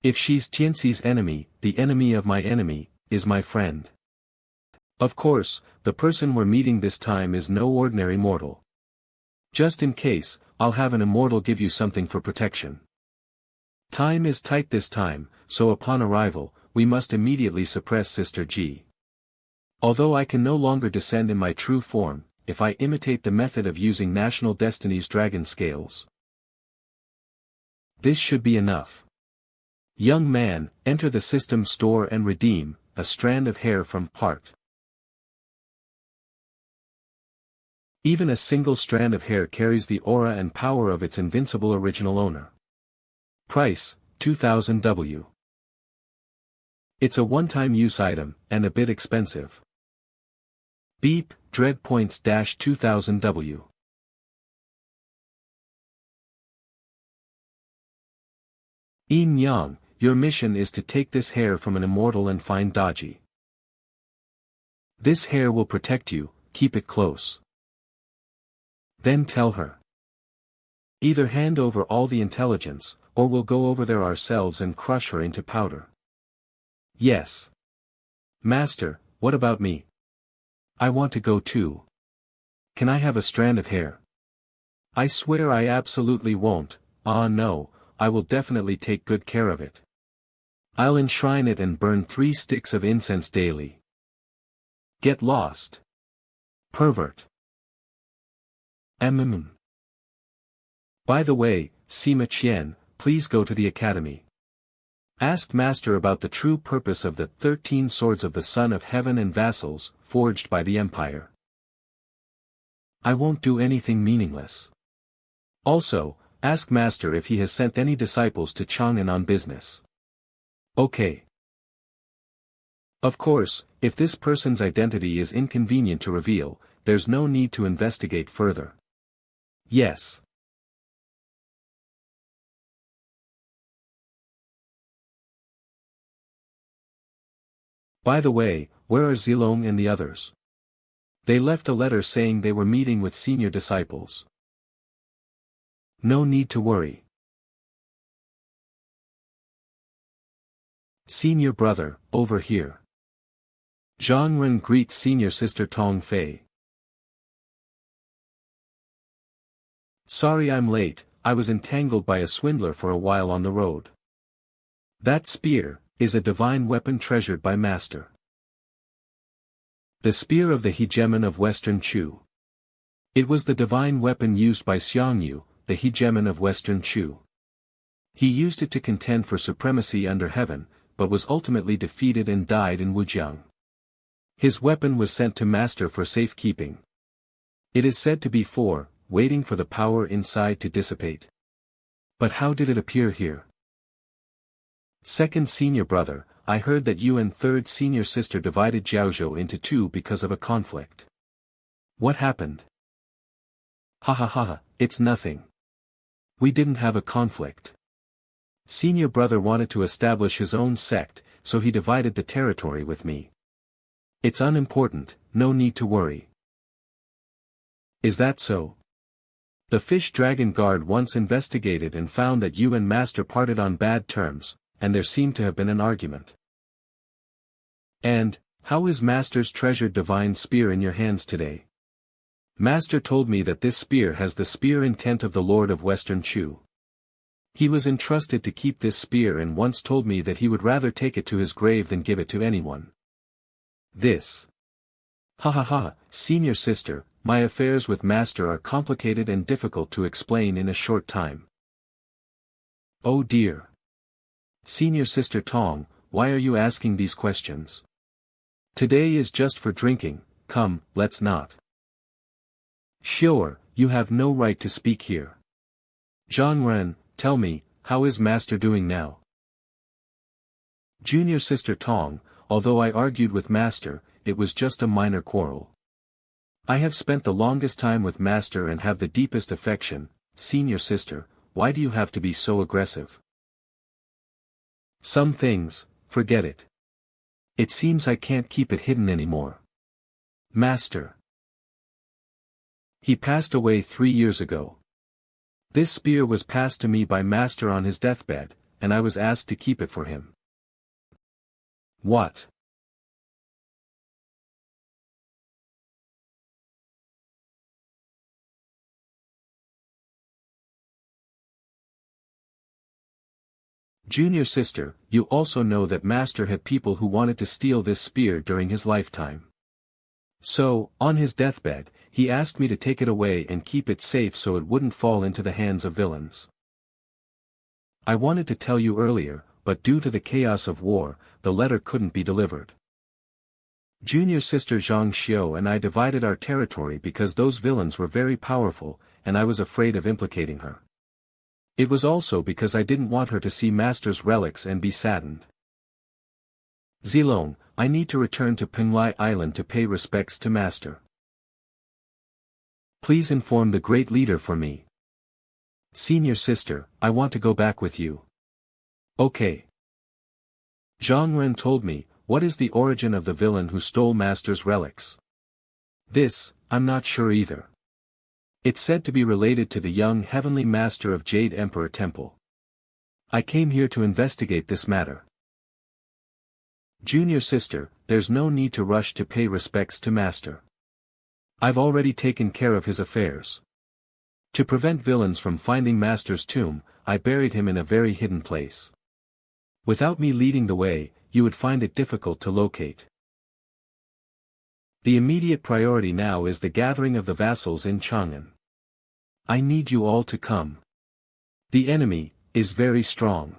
If she's Jianxi's enemy, the enemy of my enemy, is my friend. Of course, the person we're meeting this time is no ordinary mortal. Just in case, I'll have an immortal give you something for protection. Time is tight this time, so upon arrival, we must immediately suppress Sister Ji. Although I can no longer descend in my true form, if I imitate the method of using National Destiny's dragon scales. This should be enough. Young man, enter the system store and redeem a strand of hair from part. Even a single strand of hair carries the aura and power of its invincible original owner. Price, 2000 W. It's a one-time use item, and a bit expensive. Beep, dread points -2000 W. Yin Yang, your mission is to take this hair from an immortal and find Daji. This hair will protect you, keep it close. Then tell her. Either hand over all the intelligence, or we'll go over there ourselves and crush her into powder. Yes. Master, what about me? I want to go too. Can I have a strand of hair? I swear I absolutely won't. No, I will definitely take good care of it. I'll enshrine it and burn 3 sticks of incense daily. Get lost. Pervert. By the way, Sima Qian, please go to the academy. Ask Master about the true purpose of the 13 swords of the Son of Heaven and vassals, forged by the Empire. I won't do anything meaningless. Also, ask Master if he has sent any disciples to Chang'an on business. Okay. Of course, if this person's identity is inconvenient to reveal, there's no need to investigate further. Yes. By the way, where are Zilong and the others? They left a letter saying they were meeting with senior disciples. No need to worry. Senior brother, over here. Zhang Ren greets senior sister Tong Fei. Sorry I'm late, I was entangled by a swindler for a while on the road. That spear is a divine weapon treasured by Master. The spear of the hegemon of Western Chu. It was the divine weapon used by Xiangyu, the hegemon of Western Chu. He used it to contend for supremacy under heaven, but was ultimately defeated and died in Wujiang. His weapon was sent to master for safekeeping. It is said to be waiting for the power inside to dissipate. But how did it appear here? Second senior brother, I heard that you and third senior sister divided Jiaozhou into two because of a conflict. What happened? Ha ha ha, it's nothing. We didn't have a conflict. Senior brother wanted to establish his own sect, so he divided the territory with me. It's unimportant, no need to worry. Is that so? The Fish Dragon Guard once investigated and found that you and Master parted on bad terms, and there seemed to have been an argument. And, how is Master's treasured divine spear in your hands today? Master told me that this spear has the spear intent of the Lord of Western Chu. He was entrusted to keep this spear and once told me that he would rather take it to his grave than give it to anyone. This. Ha ha ha, senior sister, my affairs with Master are complicated and difficult to explain in a short time. Oh dear. Senior sister Tong, why are you asking these questions? Today is just for drinking, come, let's not. Sure, you have no right to speak here. Zhang Ren, tell me, how is Master doing now? Junior sister Tong, although I argued with Master, it was just a minor quarrel. I have spent the longest time with Master and have the deepest affection. Senior sister, why do you have to be so aggressive? Some things, forget it. It seems I can't keep it hidden anymore. Master. He passed away 3 years ago. This spear was passed to me by Master on his deathbed, and I was asked to keep it for him. What? Junior sister, you also know that Master had people who wanted to steal this spear during his lifetime. So, on his deathbed, he asked me to take it away and keep it safe so it wouldn't fall into the hands of villains. I wanted to tell you earlier, but due to the chaos of war, the letter couldn't be delivered. Junior sister Zhang Xiao and I divided our territory because those villains were very powerful, and I was afraid of implicating her. It was also because I didn't want her to see Master's relics and be saddened. Zilong, I need to return to Penglai Island to pay respects to Master. Please inform the great leader for me. Senior sister, I want to go back with you. Okay. Zhang Ren told me, what is the origin of the villain who stole Master's relics? This, I'm not sure either. It's said to be related to the young heavenly master of Jade Emperor Temple. I came here to investigate this matter. Junior sister, there's no need to rush to pay respects to Master. I've already taken care of his affairs. To prevent villains from finding Master's tomb, I buried him in a very hidden place. Without me leading the way, you would find it difficult to locate. The immediate priority now is the gathering of the vassals in Chang'an. I need you all to come. The enemy is very strong.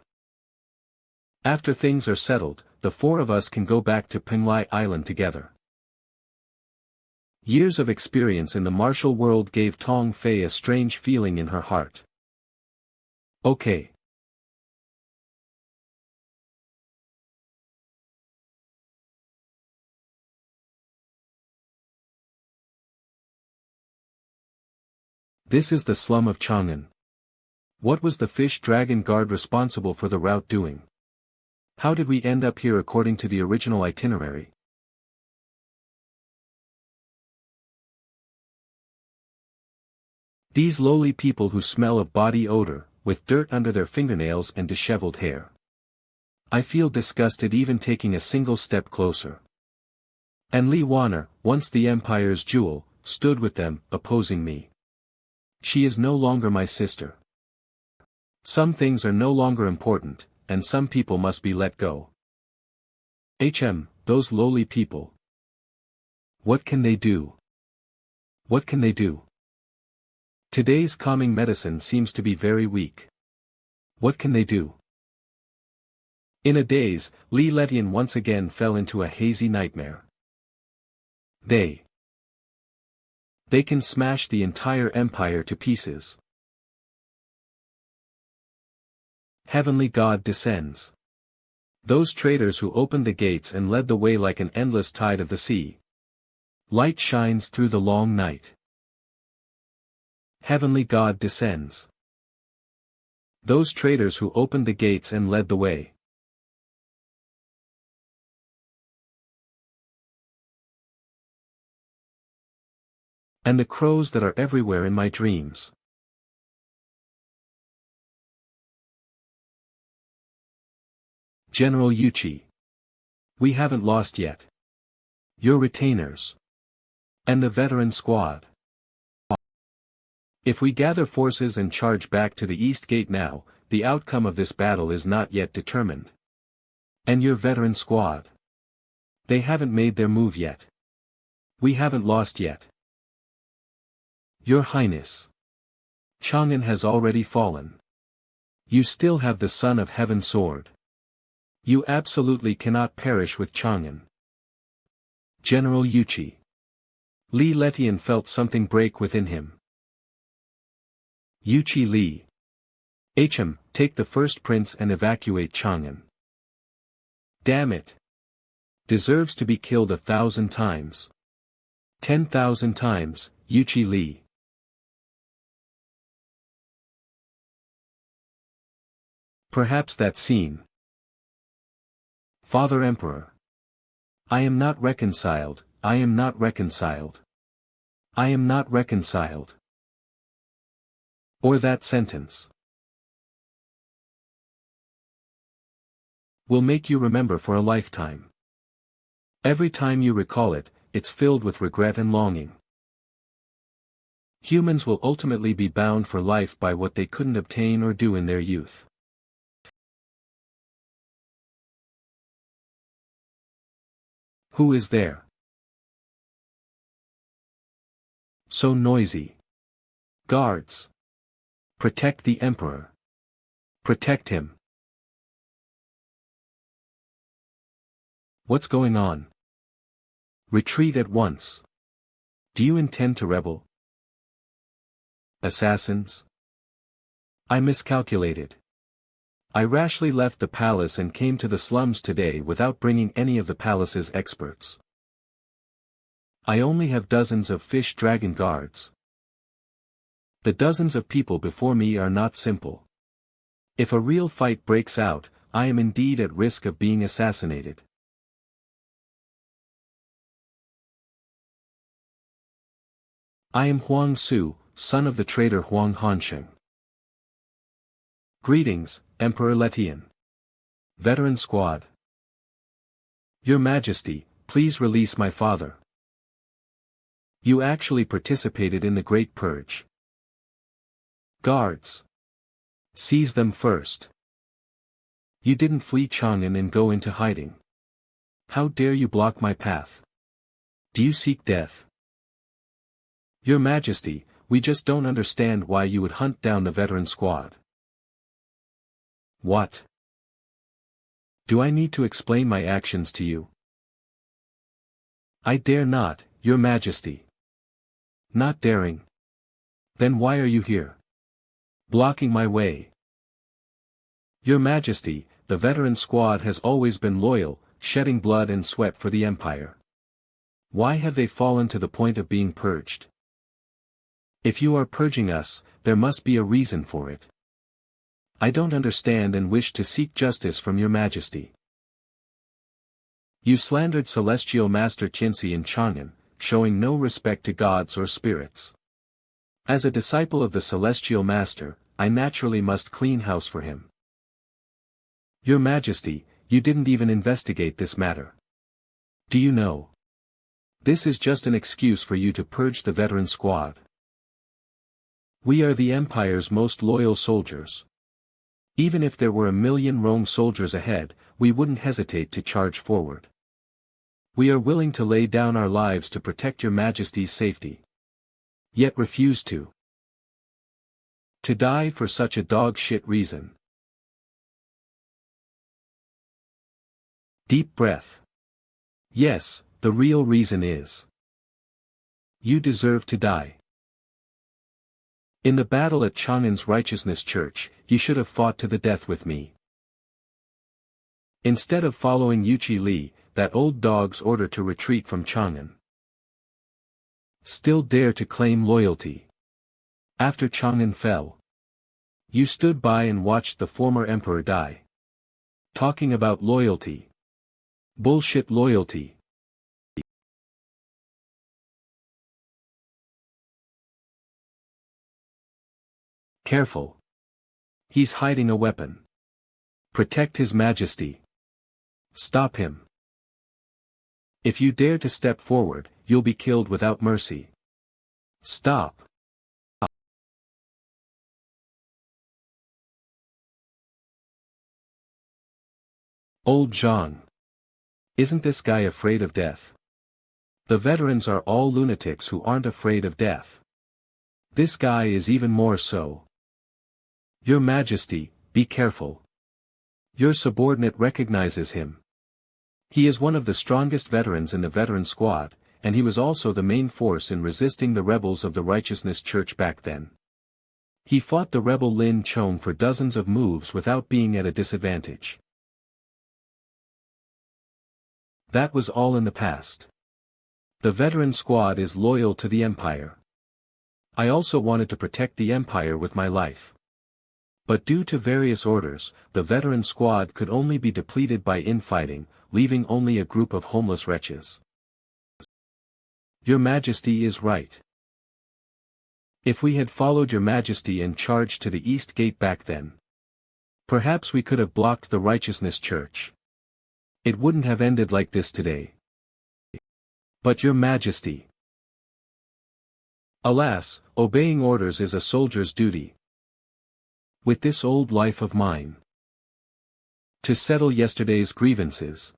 After things are settled, the 4 of us can go back to Penglai Island together. Years of experience in the martial world gave Tong Fei a strange feeling in her heart. Okay. This is the slum of Chang'an. What was the Fish Dragon Guard responsible for the route doing? How did we end up here according to the original itinerary? These lowly people who smell of body odor, with dirt under their fingernails and disheveled hair. I feel disgusted even taking a single step closer. And Li Wanner, once the Empire's jewel, stood with them, opposing me. She is no longer my sister. Some things are no longer important, and some people must be let go. Those lowly people. What can they do? What can they do? Today's calming medicine seems to be very weak. What can they do? In a daze, Li Letian once again fell into a hazy nightmare. They can smash the entire empire to pieces. Heavenly God descends. Those traitors who opened the gates and led the way like an endless tide of the sea. Light shines through the long night. Heavenly God descends. Those traitors who opened the gates and led the way. And the crows that are everywhere in my dreams. General Yuchi. We haven't lost yet. Your retainers. And the veteran squad. If we gather forces and charge back to the East Gate now, the outcome of this battle is not yet determined. And your veteran squad. They haven't made their move yet. We haven't lost yet. Your Highness. Chang'an has already fallen. You still have the Son of Heaven sword. You absolutely cannot perish with Chang'an. General Yuchi. Li Letian felt something break within him. Yuchi Li. Take the first prince and evacuate Chang'an. Damn it. Deserves to be killed 1,000 times. 10,000 times, Yuchi Li. Perhaps that scene. Father Emperor. I am not reconciled, I am not reconciled. I am not reconciled. Or that sentence. Will make you remember for a lifetime. Every time you recall it, it's filled with regret and longing. Humans will ultimately be bound for life by what they couldn't obtain or do in their youth. Who is there? So noisy. Guards. Protect the Emperor. Protect him. What's going on? Retreat at once. Do you intend to rebel? Assassins? I miscalculated. I rashly left the palace and came to the slums today without bringing any of the palace's experts. I only have dozens of fish dragon guards. The dozens of people before me are not simple. If a real fight breaks out, I am indeed at risk of being assassinated. I am Huang Su, son of the traitor Huang Hansheng. Greetings, Emperor Letian. Veteran Squad. Your Majesty, please release my father. You actually participated in the Great Purge. Guards. Seize them first. You didn't flee Chang'an and go into hiding. How dare you block my path? Do you seek death? Your Majesty, we just don't understand why you would hunt down the veteran squad. What? Do I need to explain my actions to you? I dare not, Your Majesty. Not daring. Then why are you here? Blocking my way. Your Majesty, the veteran squad has always been loyal, shedding blood and sweat for the Empire. Why have they fallen to the point of being purged? If you are purging us, there must be a reason for it. I don't understand and wish to seek justice from Your Majesty. You slandered Celestial Master Tianxi in Chang'an, showing no respect to gods or spirits. As a disciple of the Celestial Master, I naturally must clean house for him. Your Majesty, you didn't even investigate this matter. Do you know? This is just an excuse for you to purge the veteran squad. We are the Empire's most loyal soldiers. Even if there were 1,000,000 rogue soldiers ahead, we wouldn't hesitate to charge forward. We are willing to lay down our lives to protect Your Majesty's safety. Yet refuse to die for such a dog shit reason. Deep breath. Yes, the real reason is. You deserve to die. In the battle at Chang'an's Righteousness Church, you should have fought to the death with me. Instead of following Yuchi Li, that old dog's order to retreat from Chang'an. Still dare to claim loyalty. After Chang'an fell, you stood by and watched the former emperor die. Talking about loyalty. Bullshit loyalty. Careful. He's hiding a weapon. Protect His Majesty. Stop him. If you dare to step forward, you'll be killed without mercy. Stop. Old Zhang. Isn't this guy afraid of death? The veterans are all lunatics who aren't afraid of death. This guy is even more so. Your Majesty, be careful. Your subordinate recognizes him. He is one of the strongest veterans in the veteran squad, and he was also the main force in resisting the rebels of the Righteousness Church back then. He fought the rebel Lin Chong for dozens of moves without being at a disadvantage. That was all in the past. The veteran squad is loyal to the Empire. I also wanted to protect the Empire with my life. But due to various orders, the veteran squad could only be depleted by infighting, leaving only a group of homeless wretches. Your Majesty is right. If we had followed Your Majesty and charged to the East Gate back then, perhaps we could have blocked the Righteousness Church. It wouldn't have ended like this today. But Your Majesty. Alas, obeying orders is a soldier's duty. With this old life of mine. To settle yesterday's grievances.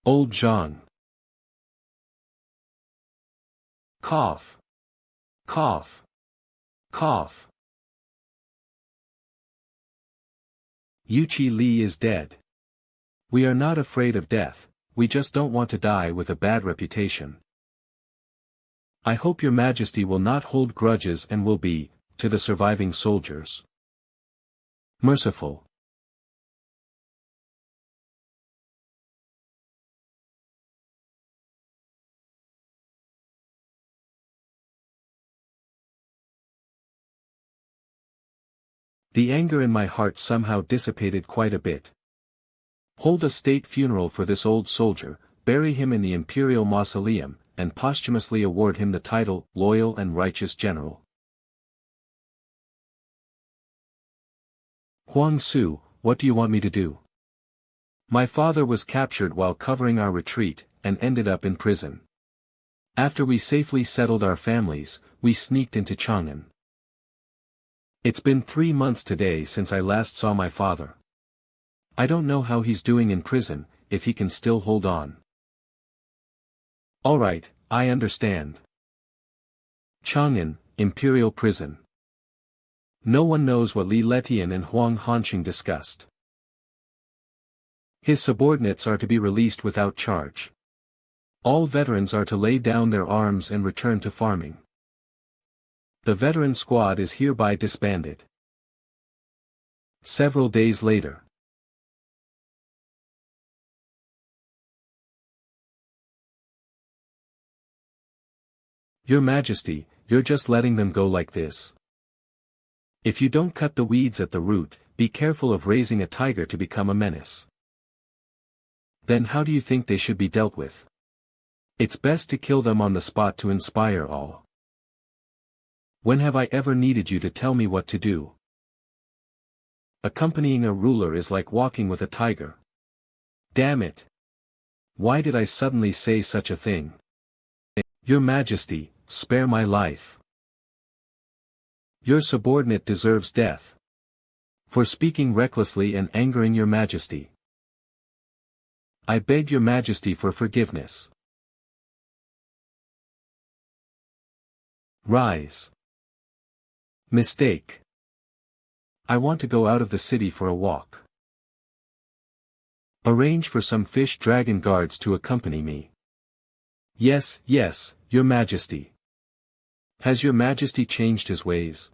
Old Zhang. Cough. Cough. Cough. Yuchi Li is dead. We are not afraid of death, we just don't want to die with a bad reputation. I hope Your Majesty will not hold grudges and will be, to the surviving soldiers, merciful. The anger in my heart somehow dissipated quite a bit. Hold a state funeral for this old soldier, bury him in the imperial mausoleum, and posthumously award him the title, Loyal and Righteous General. Huang Su, what do you want me to do? My father was captured while covering our retreat, and ended up in prison. After we safely settled our families, we sneaked into Chang'an. It's been 3 months today since I last saw my father. I don't know how he's doing in prison, if he can still hold on. Alright, I understand. Chang'an, Imperial Prison. No one knows what Li Letian and Huang Hanqing discussed. His subordinates are to be released without charge. All veterans are to lay down their arms and return to farming. The veteran squad is hereby disbanded. Several days later. Your Majesty, you're just letting them go like this. If you don't cut the weeds at the root, be careful of raising a tiger to become a menace. Then how do you think they should be dealt with? It's best to kill them on the spot to inspire all. When have I ever needed you to tell me what to do? Accompanying a ruler is like walking with a tiger. Damn it! Why did I suddenly say such a thing? Your Majesty, spare my life. Your subordinate deserves death. For speaking recklessly and angering Your Majesty. I beg Your Majesty for forgiveness. Rise. Mistake. I want to go out of the city for a walk. Arrange for some fish dragon guards to accompany me. Yes, yes, your majesty. Has your majesty changed his ways?